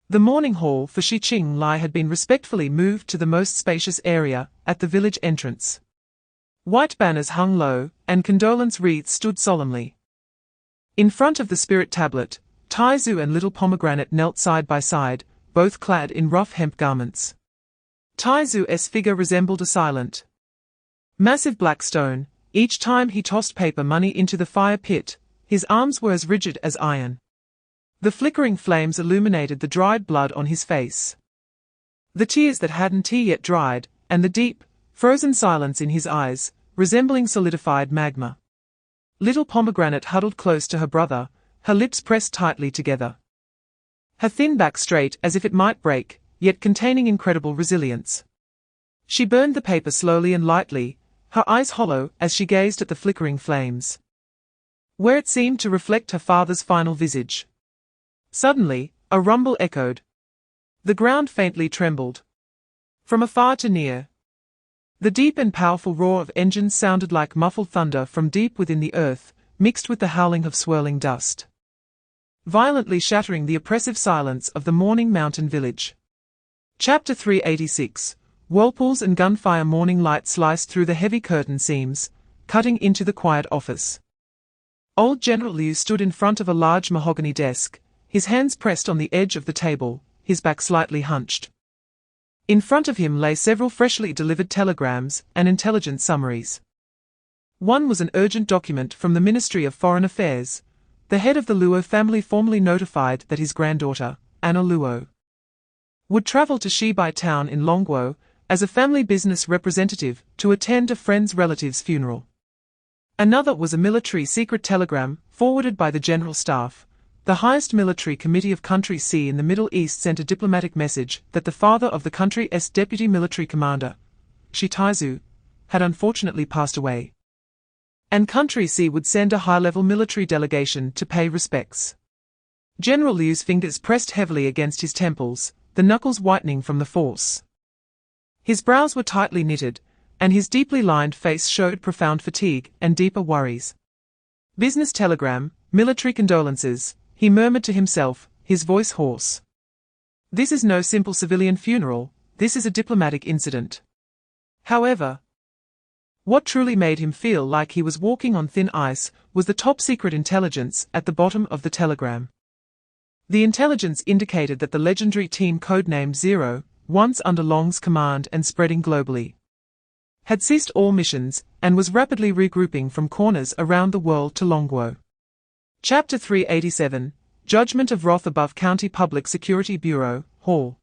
The mourning hall for Shi Lai had been respectfully moved to the most spacious area, at the village entrance. White banners hung low, and condolence wreaths stood solemnly. In front of the spirit tablet, Taizu and little Pomegranate knelt side by side, both clad in rough hemp garments. Taizu's figure resembled a silent, massive black stone. Each time he tossed paper money into the fire pit, his arms were as rigid as iron. The flickering flames illuminated the dried blood on his face, the tears that hadn't yet dried, and the deep, frozen silence in his eyes, resembling solidified magma. Little Pomegranate huddled close to her brother, her lips pressed tightly together. Her thin back straight as if it might break, yet containing incredible resilience. She burned the paper slowly and lightly, her eyes hollow as she gazed at the flickering flames, where it seemed to reflect her father's final visage. Suddenly, a rumble echoed. The ground faintly trembled. From afar to near, the deep and powerful roar of engines sounded like muffled thunder from deep within the earth, mixed with the howling of swirling dust, violently shattering the oppressive silence of the mourning mountain village. Chapter 386, Whirlpools and gunfire. Morning light sliced through the heavy curtain seams, cutting into the quiet office. Old General Liu stood in front of a large mahogany desk, his hands pressed on the edge of the table, his back slightly hunched. In front of him lay several freshly delivered telegrams and intelligence summaries. One was an urgent document from the Ministry of Foreign Affairs. The head of the Luo family formally notified that his granddaughter, Anna Luo, would travel to Shibai town in Longguo as a family business representative to attend a friend's relative's funeral. Another was a military secret telegram forwarded by the General Staff. The highest military committee of Country C in the Middle East sent a diplomatic message that the father of the country's deputy military commander, Shi Taizu, had unfortunately passed away, and Country C would send a high-level military delegation to pay respects. General Liu's fingers pressed heavily against his temples, the knuckles whitening from the force. His brows were tightly knitted, and his deeply lined face showed profound fatigue and deeper worries. Business telegram, military condolences, he murmured to himself, his voice hoarse. This is no simple civilian funeral, this is a diplomatic incident. However, what truly made him feel like he was walking on thin ice was the top-secret intelligence at the bottom of the telegram. The intelligence indicated that the legendary team codenamed Zero, once under Long's command and spreading globally, had ceased all missions and was rapidly regrouping from corners around the world to Longguo. Chapter 387, Judgment of Wrath. Above County Public Security Bureau, Hall.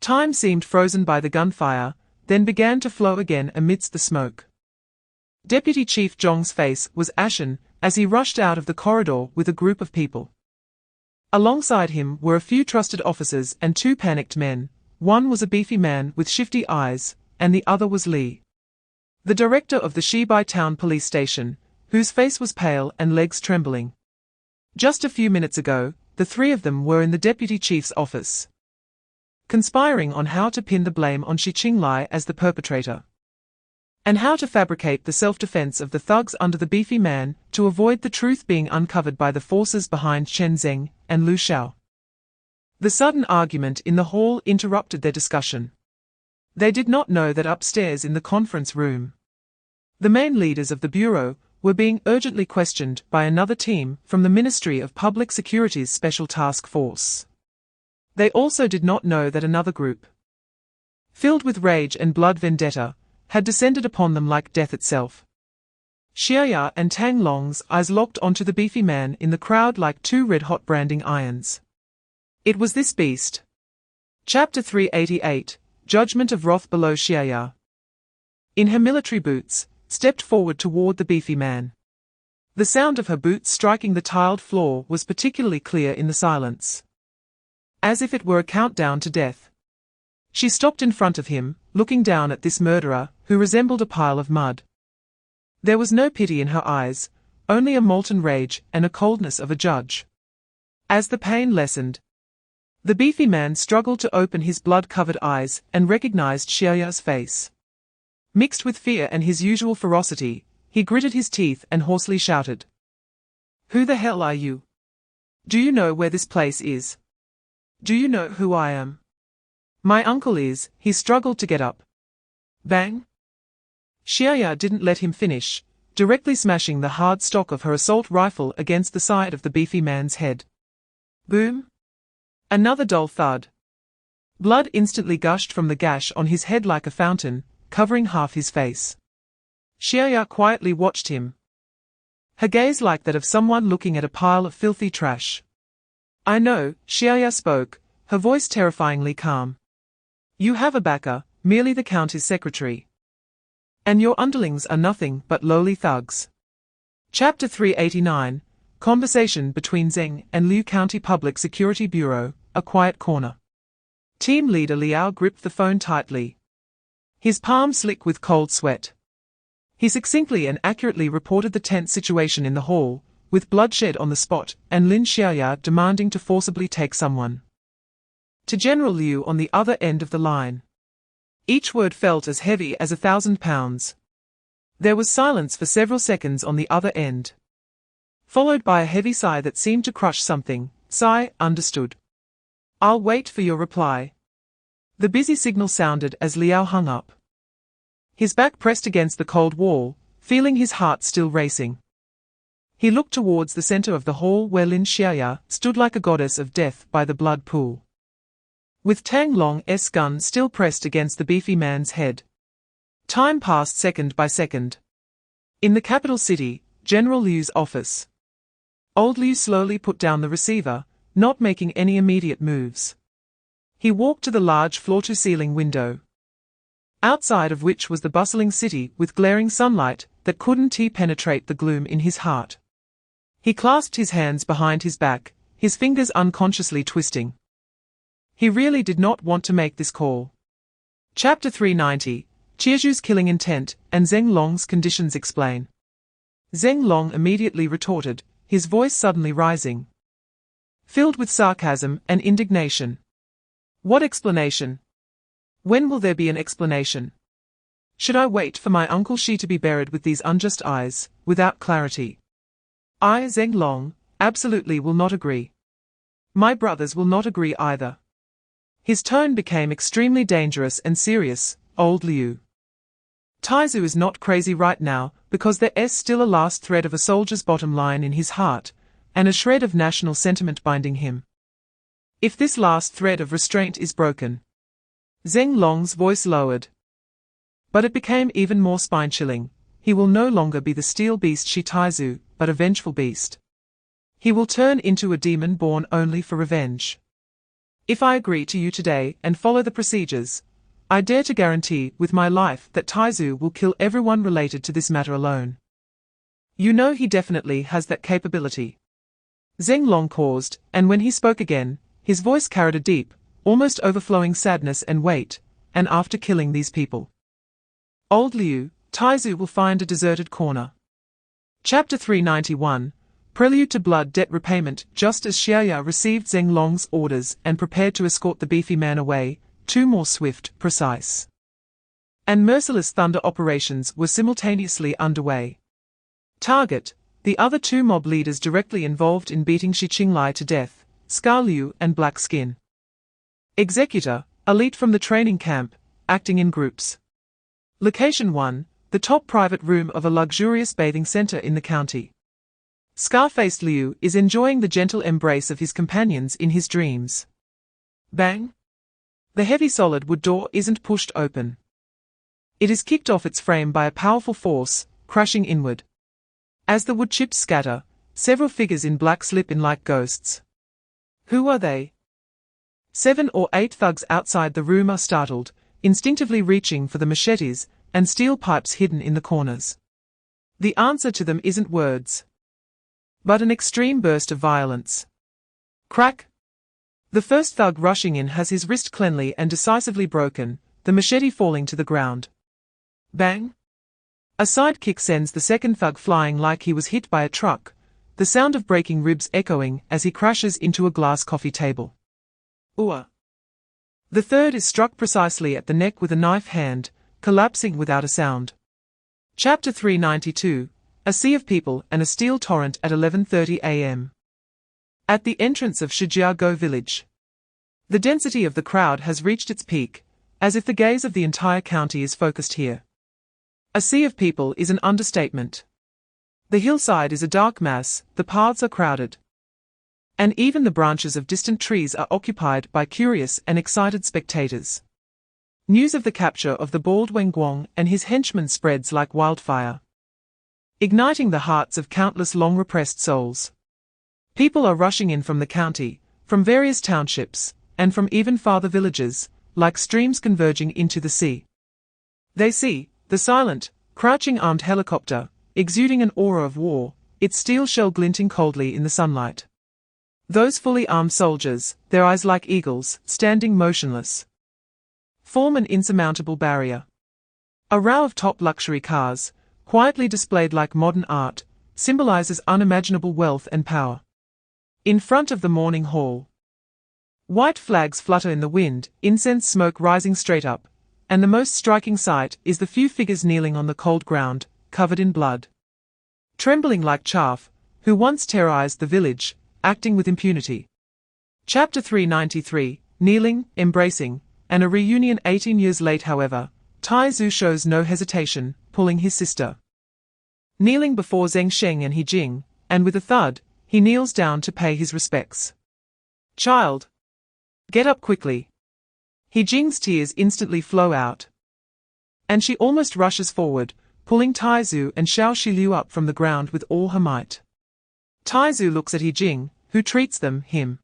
Time seemed frozen by the gunfire, then began to flow again amidst the smoke. Deputy Chief Zhong's face was ashen as he rushed out of the corridor with a group of people. Alongside him were a few trusted officers and two panicked men. One was a beefy man with shifty eyes, and the other was Li, the director of the Shibai Town Police Station, whose face was pale and legs trembling. Just a few minutes ago, the three of them were in the deputy chief's office, conspiring on how to pin the blame on Shi Lai as the perpetrator, and how to fabricate the self-defense of the thugs under the beefy man to avoid the truth being uncovered by the forces behind Chen Zeng and Lu Xiao. The sudden argument in the hall interrupted their discussion. They did not know that upstairs in the conference room, the main leaders of the bureau were being urgently questioned by another team from the Ministry of Public Security's Special Task Force. They also did not know that another group, filled with rage and blood vendetta, had descended upon them like death itself. Xiaya and Tang Long's eyes locked onto the beefy man in the crowd like two red-hot branding irons. It was this beast. Chapter 388, Judgment of Wrath. Below. Xiaya, in her military boots, stepped forward toward the beefy man. The sound of her boots striking the tiled floor was particularly clear in the silence. As if it were a countdown to death. She stopped in front of him, looking down at this murderer, who resembled a pile of mud. There was no pity in her eyes, only a molten rage and a coldness of a judge. As the pain lessened, the beefy man struggled to open his blood-covered eyes and recognized Xiaoya's face. Mixed with fear and his usual ferocity, he gritted his teeth and hoarsely shouted. "Who the hell are you? Do you know where this place is? Do you know who I am? My uncle is." He struggled to get up. Bang! Xiaoya didn't let him finish, directly smashing the hard stock of her assault rifle against the side of the beefy man's head. Boom! Another dull thud. Blood instantly gushed from the gash on his head like a fountain, covering half his face. Xiaoya quietly watched him, her gaze like that of someone looking at a pile of filthy trash. "I know," Xiaoya spoke, her voice terrifyingly calm. "You have a backer, merely the county's secretary. And your underlings are nothing but lowly thugs." Chapter 389, Conversation between Zeng and Liu County Public Security Bureau, a quiet corner. Team leader Liao gripped the phone tightly, his palm slick with cold sweat. He succinctly and accurately reported the tense situation in the hall, with bloodshed on the spot and Lin Xiaoya demanding to forcibly take someone to General Liu on the other end of the line. Each word felt as heavy as 1,000 pounds. There was silence for several seconds on the other end, followed by a heavy sigh that seemed to crush something. "Sigh, understood. I'll wait for your reply." The busy signal sounded as Liao hung up, his back pressed against the cold wall, feeling his heart still racing. He looked towards the center of the hall where Lin Xiaoya stood like a goddess of death by the blood pool, with Tang Long's gun still pressed against the beefy man's head. Time passed second by second. In the capital city, General Liu's office. Old Liu slowly put down the receiver, not making any immediate moves. He walked to the large floor-to-ceiling window, outside of which was the bustling city with glaring sunlight that couldn't penetrate the gloom in his heart. He clasped his hands behind his back, his fingers unconsciously twisting. He really did not want to make this call. Chapter 390, Chiazhu's killing intent and Zeng Long's conditions explain. Zeng Long immediately retorted, his voice suddenly rising, filled with sarcasm and indignation. "What explanation? When will there be an explanation? Should I wait for my uncle Shi to be buried with these unjust eyes, without clarity? I, Zeng Long, absolutely will not agree. My brothers will not agree either." His tone became extremely dangerous and serious. "Old Liu. Taizu is not crazy right now, because there is still a last thread of a soldier's bottom line in his heart, and a shred of national sentiment binding him. If this last thread of restraint is broken..." Zeng Long's voice lowered, but it became even more spine-chilling. "He will no longer be the steel beast Shi Taizu, but a vengeful beast. He will turn into a demon born only for revenge. If I agree to you today and follow the procedures, I dare to guarantee with my life that Taizu will kill everyone related to this matter alone. You know he definitely has that capability." Zeng Long paused, and when he spoke again, his voice carried a deep, almost overflowing sadness and weight. "And after killing these people, Old Liu, Taizu will find a deserted corner." Chapter 391, Prelude to Blood Debt Repayment. Just as Xiaoya received Zeng Long's orders and prepared to escort the beefy man away, two more swift, precise, and merciless thunder operations were simultaneously underway. Target: the other two mob leaders directly involved in beating Shi Qinglai to death, Scar Liu and Black Skin. Executor: elite from the training camp, acting in groups. Location 1, the top private room of a luxurious bathing center in the county. Scar-faced Liu is enjoying the gentle embrace of his companions in his dreams. Bang! The heavy solid wood door isn't pushed open. It is kicked off its frame by a powerful force, crashing inward. As the wood chips scatter, several figures in black slip in like ghosts. Who are they? 7 or 8 thugs outside the room are startled, instinctively reaching for the machetes and steel pipes hidden in the corners. The answer to them isn't words. but an extreme burst of violence. Crack! The first thug rushing in has his wrist cleanly and decisively broken, the machete falling to the ground. Bang! A side kick sends the second thug flying like he was hit by a truck, the sound of breaking ribs echoing as he crashes into a glass coffee table. Ooh! The third is struck precisely at the neck with a knife hand, collapsing without a sound. Chapter 392, A Sea of People and a Steel Torrent at 11:30 a.m. At the entrance of Shijiago village. The density of the crowd has reached its peak, as if the gaze of the entire county is focused here. A sea of people is an understatement. The hillside is a dark mass, the paths are crowded. And even the branches of distant trees are occupied by curious and excited spectators. News of the capture of the bald Wenguang and his henchmen spreads like wildfire, igniting the hearts of countless long-repressed souls. People are rushing in from the county, from various townships, and from even farther villages, like streams converging into the sea. They see the silent, crouching armed helicopter, exuding an aura of war, its steel shell glinting coldly in the sunlight. Those fully armed soldiers, their eyes like eagles, standing motionless, form an insurmountable barrier. A row of top luxury cars, quietly displayed like modern art, symbolizes unimaginable wealth and power. In front of the morning hall, white flags flutter in the wind, incense smoke rising straight up, and the most striking sight is the few figures kneeling on the cold ground, covered in blood, trembling like chaff, who once terrorized the village, acting with impunity. Chapter 393, Kneeling, Embracing, and a Reunion 18 years late. However, Tai Zhu shows no hesitation, pulling his sister. Kneeling before Zheng Sheng and He Jing, and with a thud, he kneels down to pay his respects. Child! Get up quickly. He Jing's tears instantly flow out, and she almost rushes forward, pulling Tai Zhu and Xiao Shiliu up from the ground with all her might. Tai Zhu looks at He Jing, who treats them, him,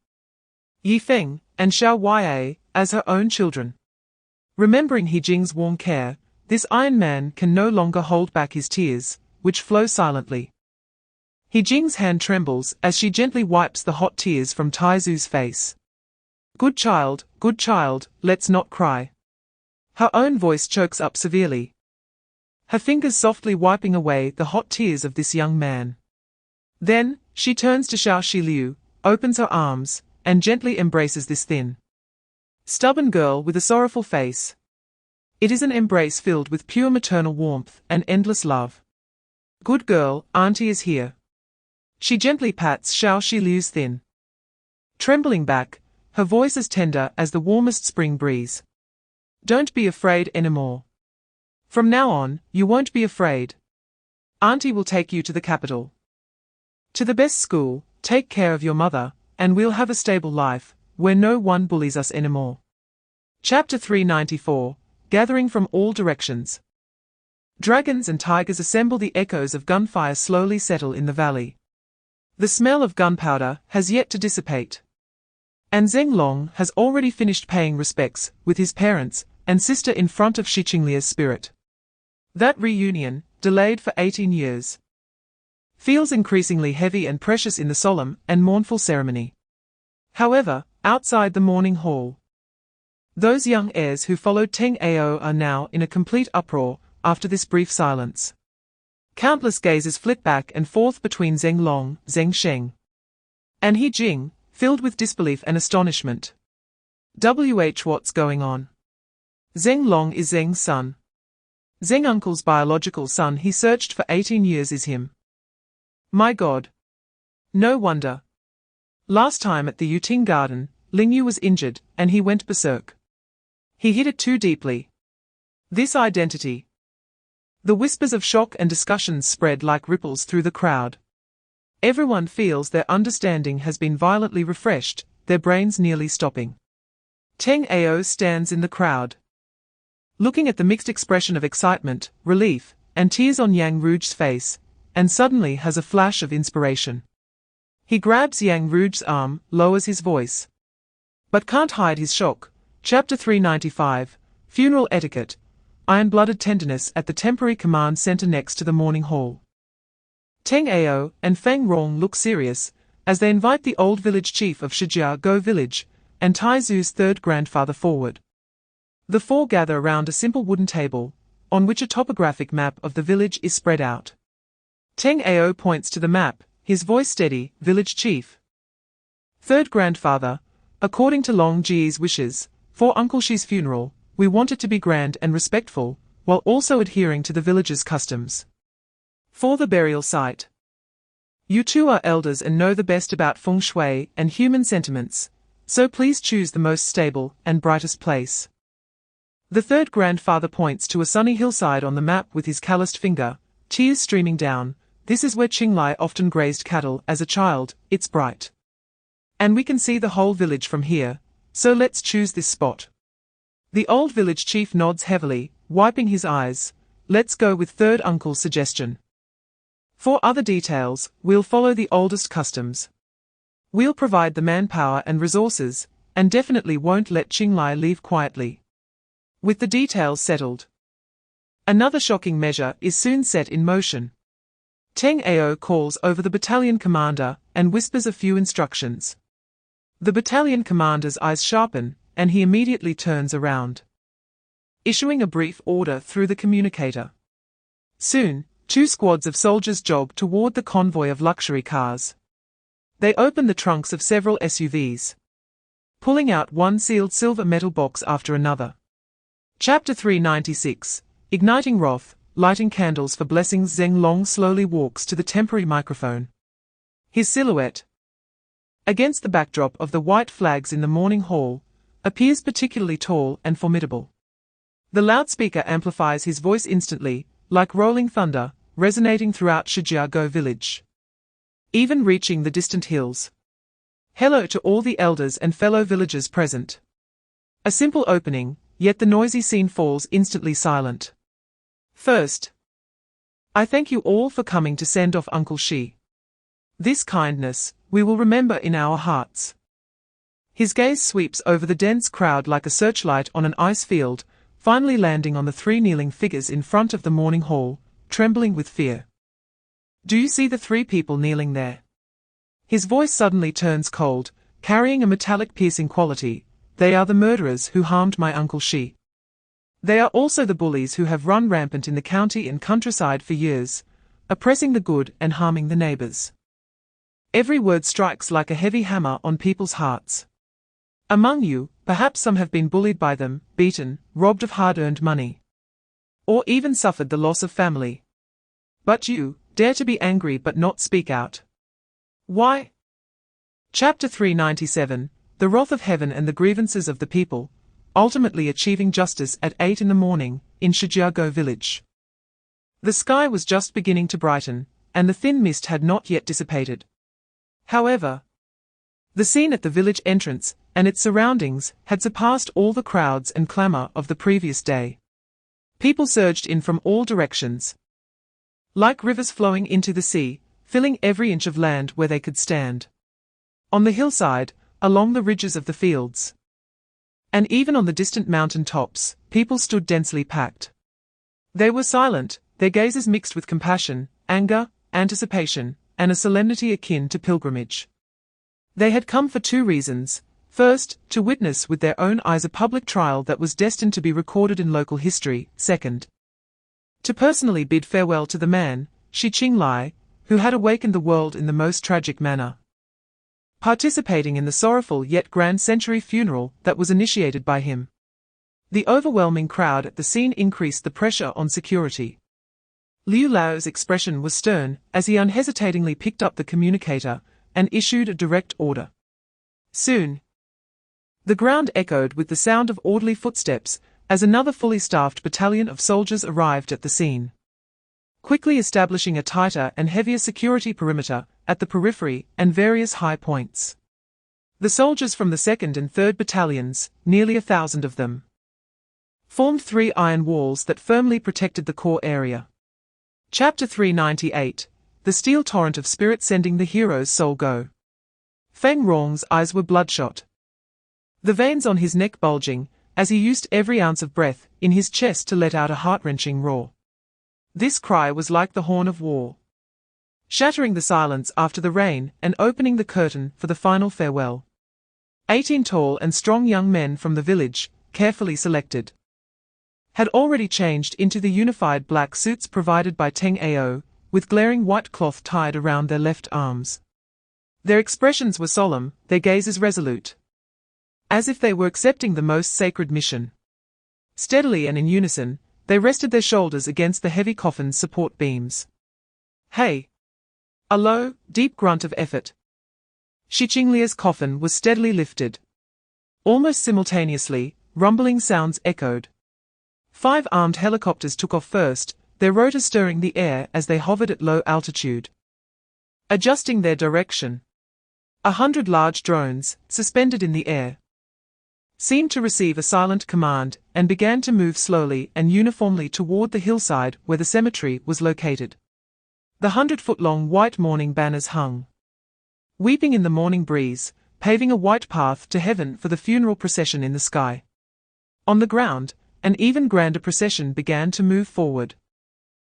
Yi Feng, and Xiao Ya, as her own children. Remembering He Jing's warm care, this Iron Man can no longer hold back his tears, which flow silently. He Jing's hand trembles as she gently wipes the hot tears from Tai Zhu's face. Good child, let's not cry. Her own voice chokes up severely, her fingers softly wiping away the hot tears of this young man. Then, she turns to Xiao Shiliu, opens her arms, and gently embraces this thin, stubborn girl with a sorrowful face. It is an embrace filled with pure maternal warmth and endless love. Good girl, Auntie is here. She gently pats Xiao Shiliu's thin, trembling back, her voice as tender as the warmest spring breeze. Don't be afraid anymore. From now on, you won't be afraid. Auntie will take you to the capital, to the best school, take care of your mother, and we'll have a stable life, where no one bullies us anymore. Chapter 394, Gathering from all directions. Dragons and tigers assemble. The echoes of gunfire slowly settle in the valley. The smell of gunpowder has yet to dissipate, and Ling Long has already finished paying respects with his parents and sister in front of Shiqinglia's spirit. That reunion, delayed for 18 years, feels increasingly heavy and precious in the solemn and mournful ceremony. However, outside the morning hall, those young heirs who followed Teng Ao are now in a complete uproar after this brief silence. Countless gazes flit back and forth between Ling Long, Zheng Sheng, and He Jing, filled with disbelief and astonishment. What's going on? Ling Long is Zheng's son. Zheng uncle's biological son he searched for 18 years is him. My God. No wonder. Last time at the Yuting Garden, Ling Yu was injured, and he went berserk. He hit it too deeply. This identity. The whispers of shock and discussion spread like ripples through the crowd. Everyone feels their understanding has been violently refreshed, their brains nearly stopping. Teng Ao stands in the crowd, looking at the mixed expression of excitement, relief, and tears on Yang Ruge's face, and suddenly has a flash of inspiration. He grabs Yang Ruge's arm, lowers his voice, but can't hide his shock. Chapter 395, Funeral Etiquette. Iron-blooded tenderness at the temporary command center next to the morning hall. Teng Ao and Feng Rong look serious, as they invite the old village chief of Shijiago village, and Tai Zu's third grandfather forward. The four gather around a simple wooden table, on which a topographic map of the village is spread out. Teng Ao points to the map, his voice steady. Village chief. Third grandfather, according to Long Ji's wishes, for Uncle Shi's funeral, we want it to be grand and respectful, while also adhering to the village's customs. For the burial site. You two are elders and know the best about feng shui and human sentiments, so please choose the most stable and brightest place. The third grandfather points to a sunny hillside on the map with his calloused finger, tears streaming down. This is where Qinglai often grazed cattle as a child. It's bright. And we can see the whole village from here, so let's choose this spot. The old village chief nods heavily, wiping his eyes. Let's go with third uncle's suggestion. For other details, we'll follow the oldest customs. We'll provide the manpower and resources, and definitely won't let Qinglai leave quietly. With the details settled, another shocking measure is soon set in motion. Teng Ao calls over the battalion commander and whispers a few instructions. The battalion commander's eyes sharpen, and he immediately turns around, issuing a brief order through the communicator. Soon, two squads of soldiers jog toward the convoy of luxury cars. They open the trunks of several SUVs, pulling out one sealed silver metal box after another. Chapter 396, Igniting Wrath, Lighting Candles for Blessings. Ling Long slowly walks to the temporary microphone. His silhouette, against the backdrop of the white flags in the morning hall, appears particularly tall and formidable. The loudspeaker amplifies his voice instantly, like rolling thunder, resonating throughout Shijiago village, even reaching the distant hills. Hello to all the elders and fellow villagers present. A simple opening, yet the noisy scene falls instantly silent. First, I thank you all for coming to send off Uncle Shi. This kindness, we will remember in our hearts. His gaze sweeps over the dense crowd like a searchlight on an ice field, finally landing on the three kneeling figures in front of the morning hall, trembling with fear. Do you see the three people kneeling there? His voice suddenly turns cold, carrying a metallic piercing quality. They are the murderers who harmed my Uncle Shi. They are also the bullies who have run rampant in the county and countryside for years, oppressing the good and harming the neighbors. Every word strikes like a heavy hammer on people's hearts. Among you, perhaps some have been bullied by them, beaten, robbed of hard-earned money, or even suffered the loss of family. But you dare to be angry but not speak out. Why? Chapter 397, The Wrath of Heaven and the Grievances of the People, ultimately achieving justice at 8 in the morning, in Shijiago village. The sky was just beginning to brighten, and the thin mist had not yet dissipated. However, the scene at the village entrance and its surroundings had surpassed all the crowds and clamor of the previous day. People surged in from all directions, like rivers flowing into the sea, filling every inch of land where they could stand. On the hillside, along the ridges of the fields, and even on the distant mountain tops, people stood densely packed. They were silent, their gazes mixed with compassion, anger, anticipation, and a solemnity akin to pilgrimage. They had come for two reasons. First, to witness with their own eyes a public trial that was destined to be recorded in local history. Second, to personally bid farewell to the man, Shi Qinglai, who had awakened the world in the most tragic manner, participating in the sorrowful yet grand century funeral that was initiated by him. The overwhelming crowd at the scene increased the pressure on security. Liu Lao's expression was stern as he unhesitatingly picked up the communicator and issued a direct order. Soon, the ground echoed with the sound of orderly footsteps as another fully staffed battalion of soldiers arrived at the scene, quickly establishing a tighter and heavier security perimeter at the periphery and various high points. The soldiers from the 2nd and 3rd battalions, nearly 1,000 of them, formed 3 iron walls that firmly protected the core area. Chapter 398, The Steel Torrent of Spirit Sending the Hero's Soul Go. Feng Rong's eyes were bloodshot, the veins on his neck bulging, as he used every ounce of breath in his chest to let out a heart-wrenching roar. This cry was like the horn of war, shattering the silence after the rain and opening the curtain for the final farewell. 18 tall and strong young men from the village, carefully selected, had already changed into the unified black suits provided by Teng Ao, with glaring white cloth tied around their left arms. Their expressions were solemn, their gazes resolute, as if they were accepting the most sacred mission. Steadily and in unison, they rested their shoulders against the heavy coffin's support beams. Hey! A low, deep grunt of effort. Shi Qinglia's coffin was steadily lifted. Almost simultaneously, rumbling sounds echoed. 5 armed helicopters took off first, their rotors stirring the air as they hovered at low altitude, adjusting their direction. 100 large drones, suspended in the air, seemed to receive a silent command and began to move slowly and uniformly toward the hillside where the cemetery was located. The 100-foot-long white mourning banners hung, weeping in the morning breeze, paving a white path to heaven for the funeral procession in the sky. On the ground, an even grander procession began to move forward.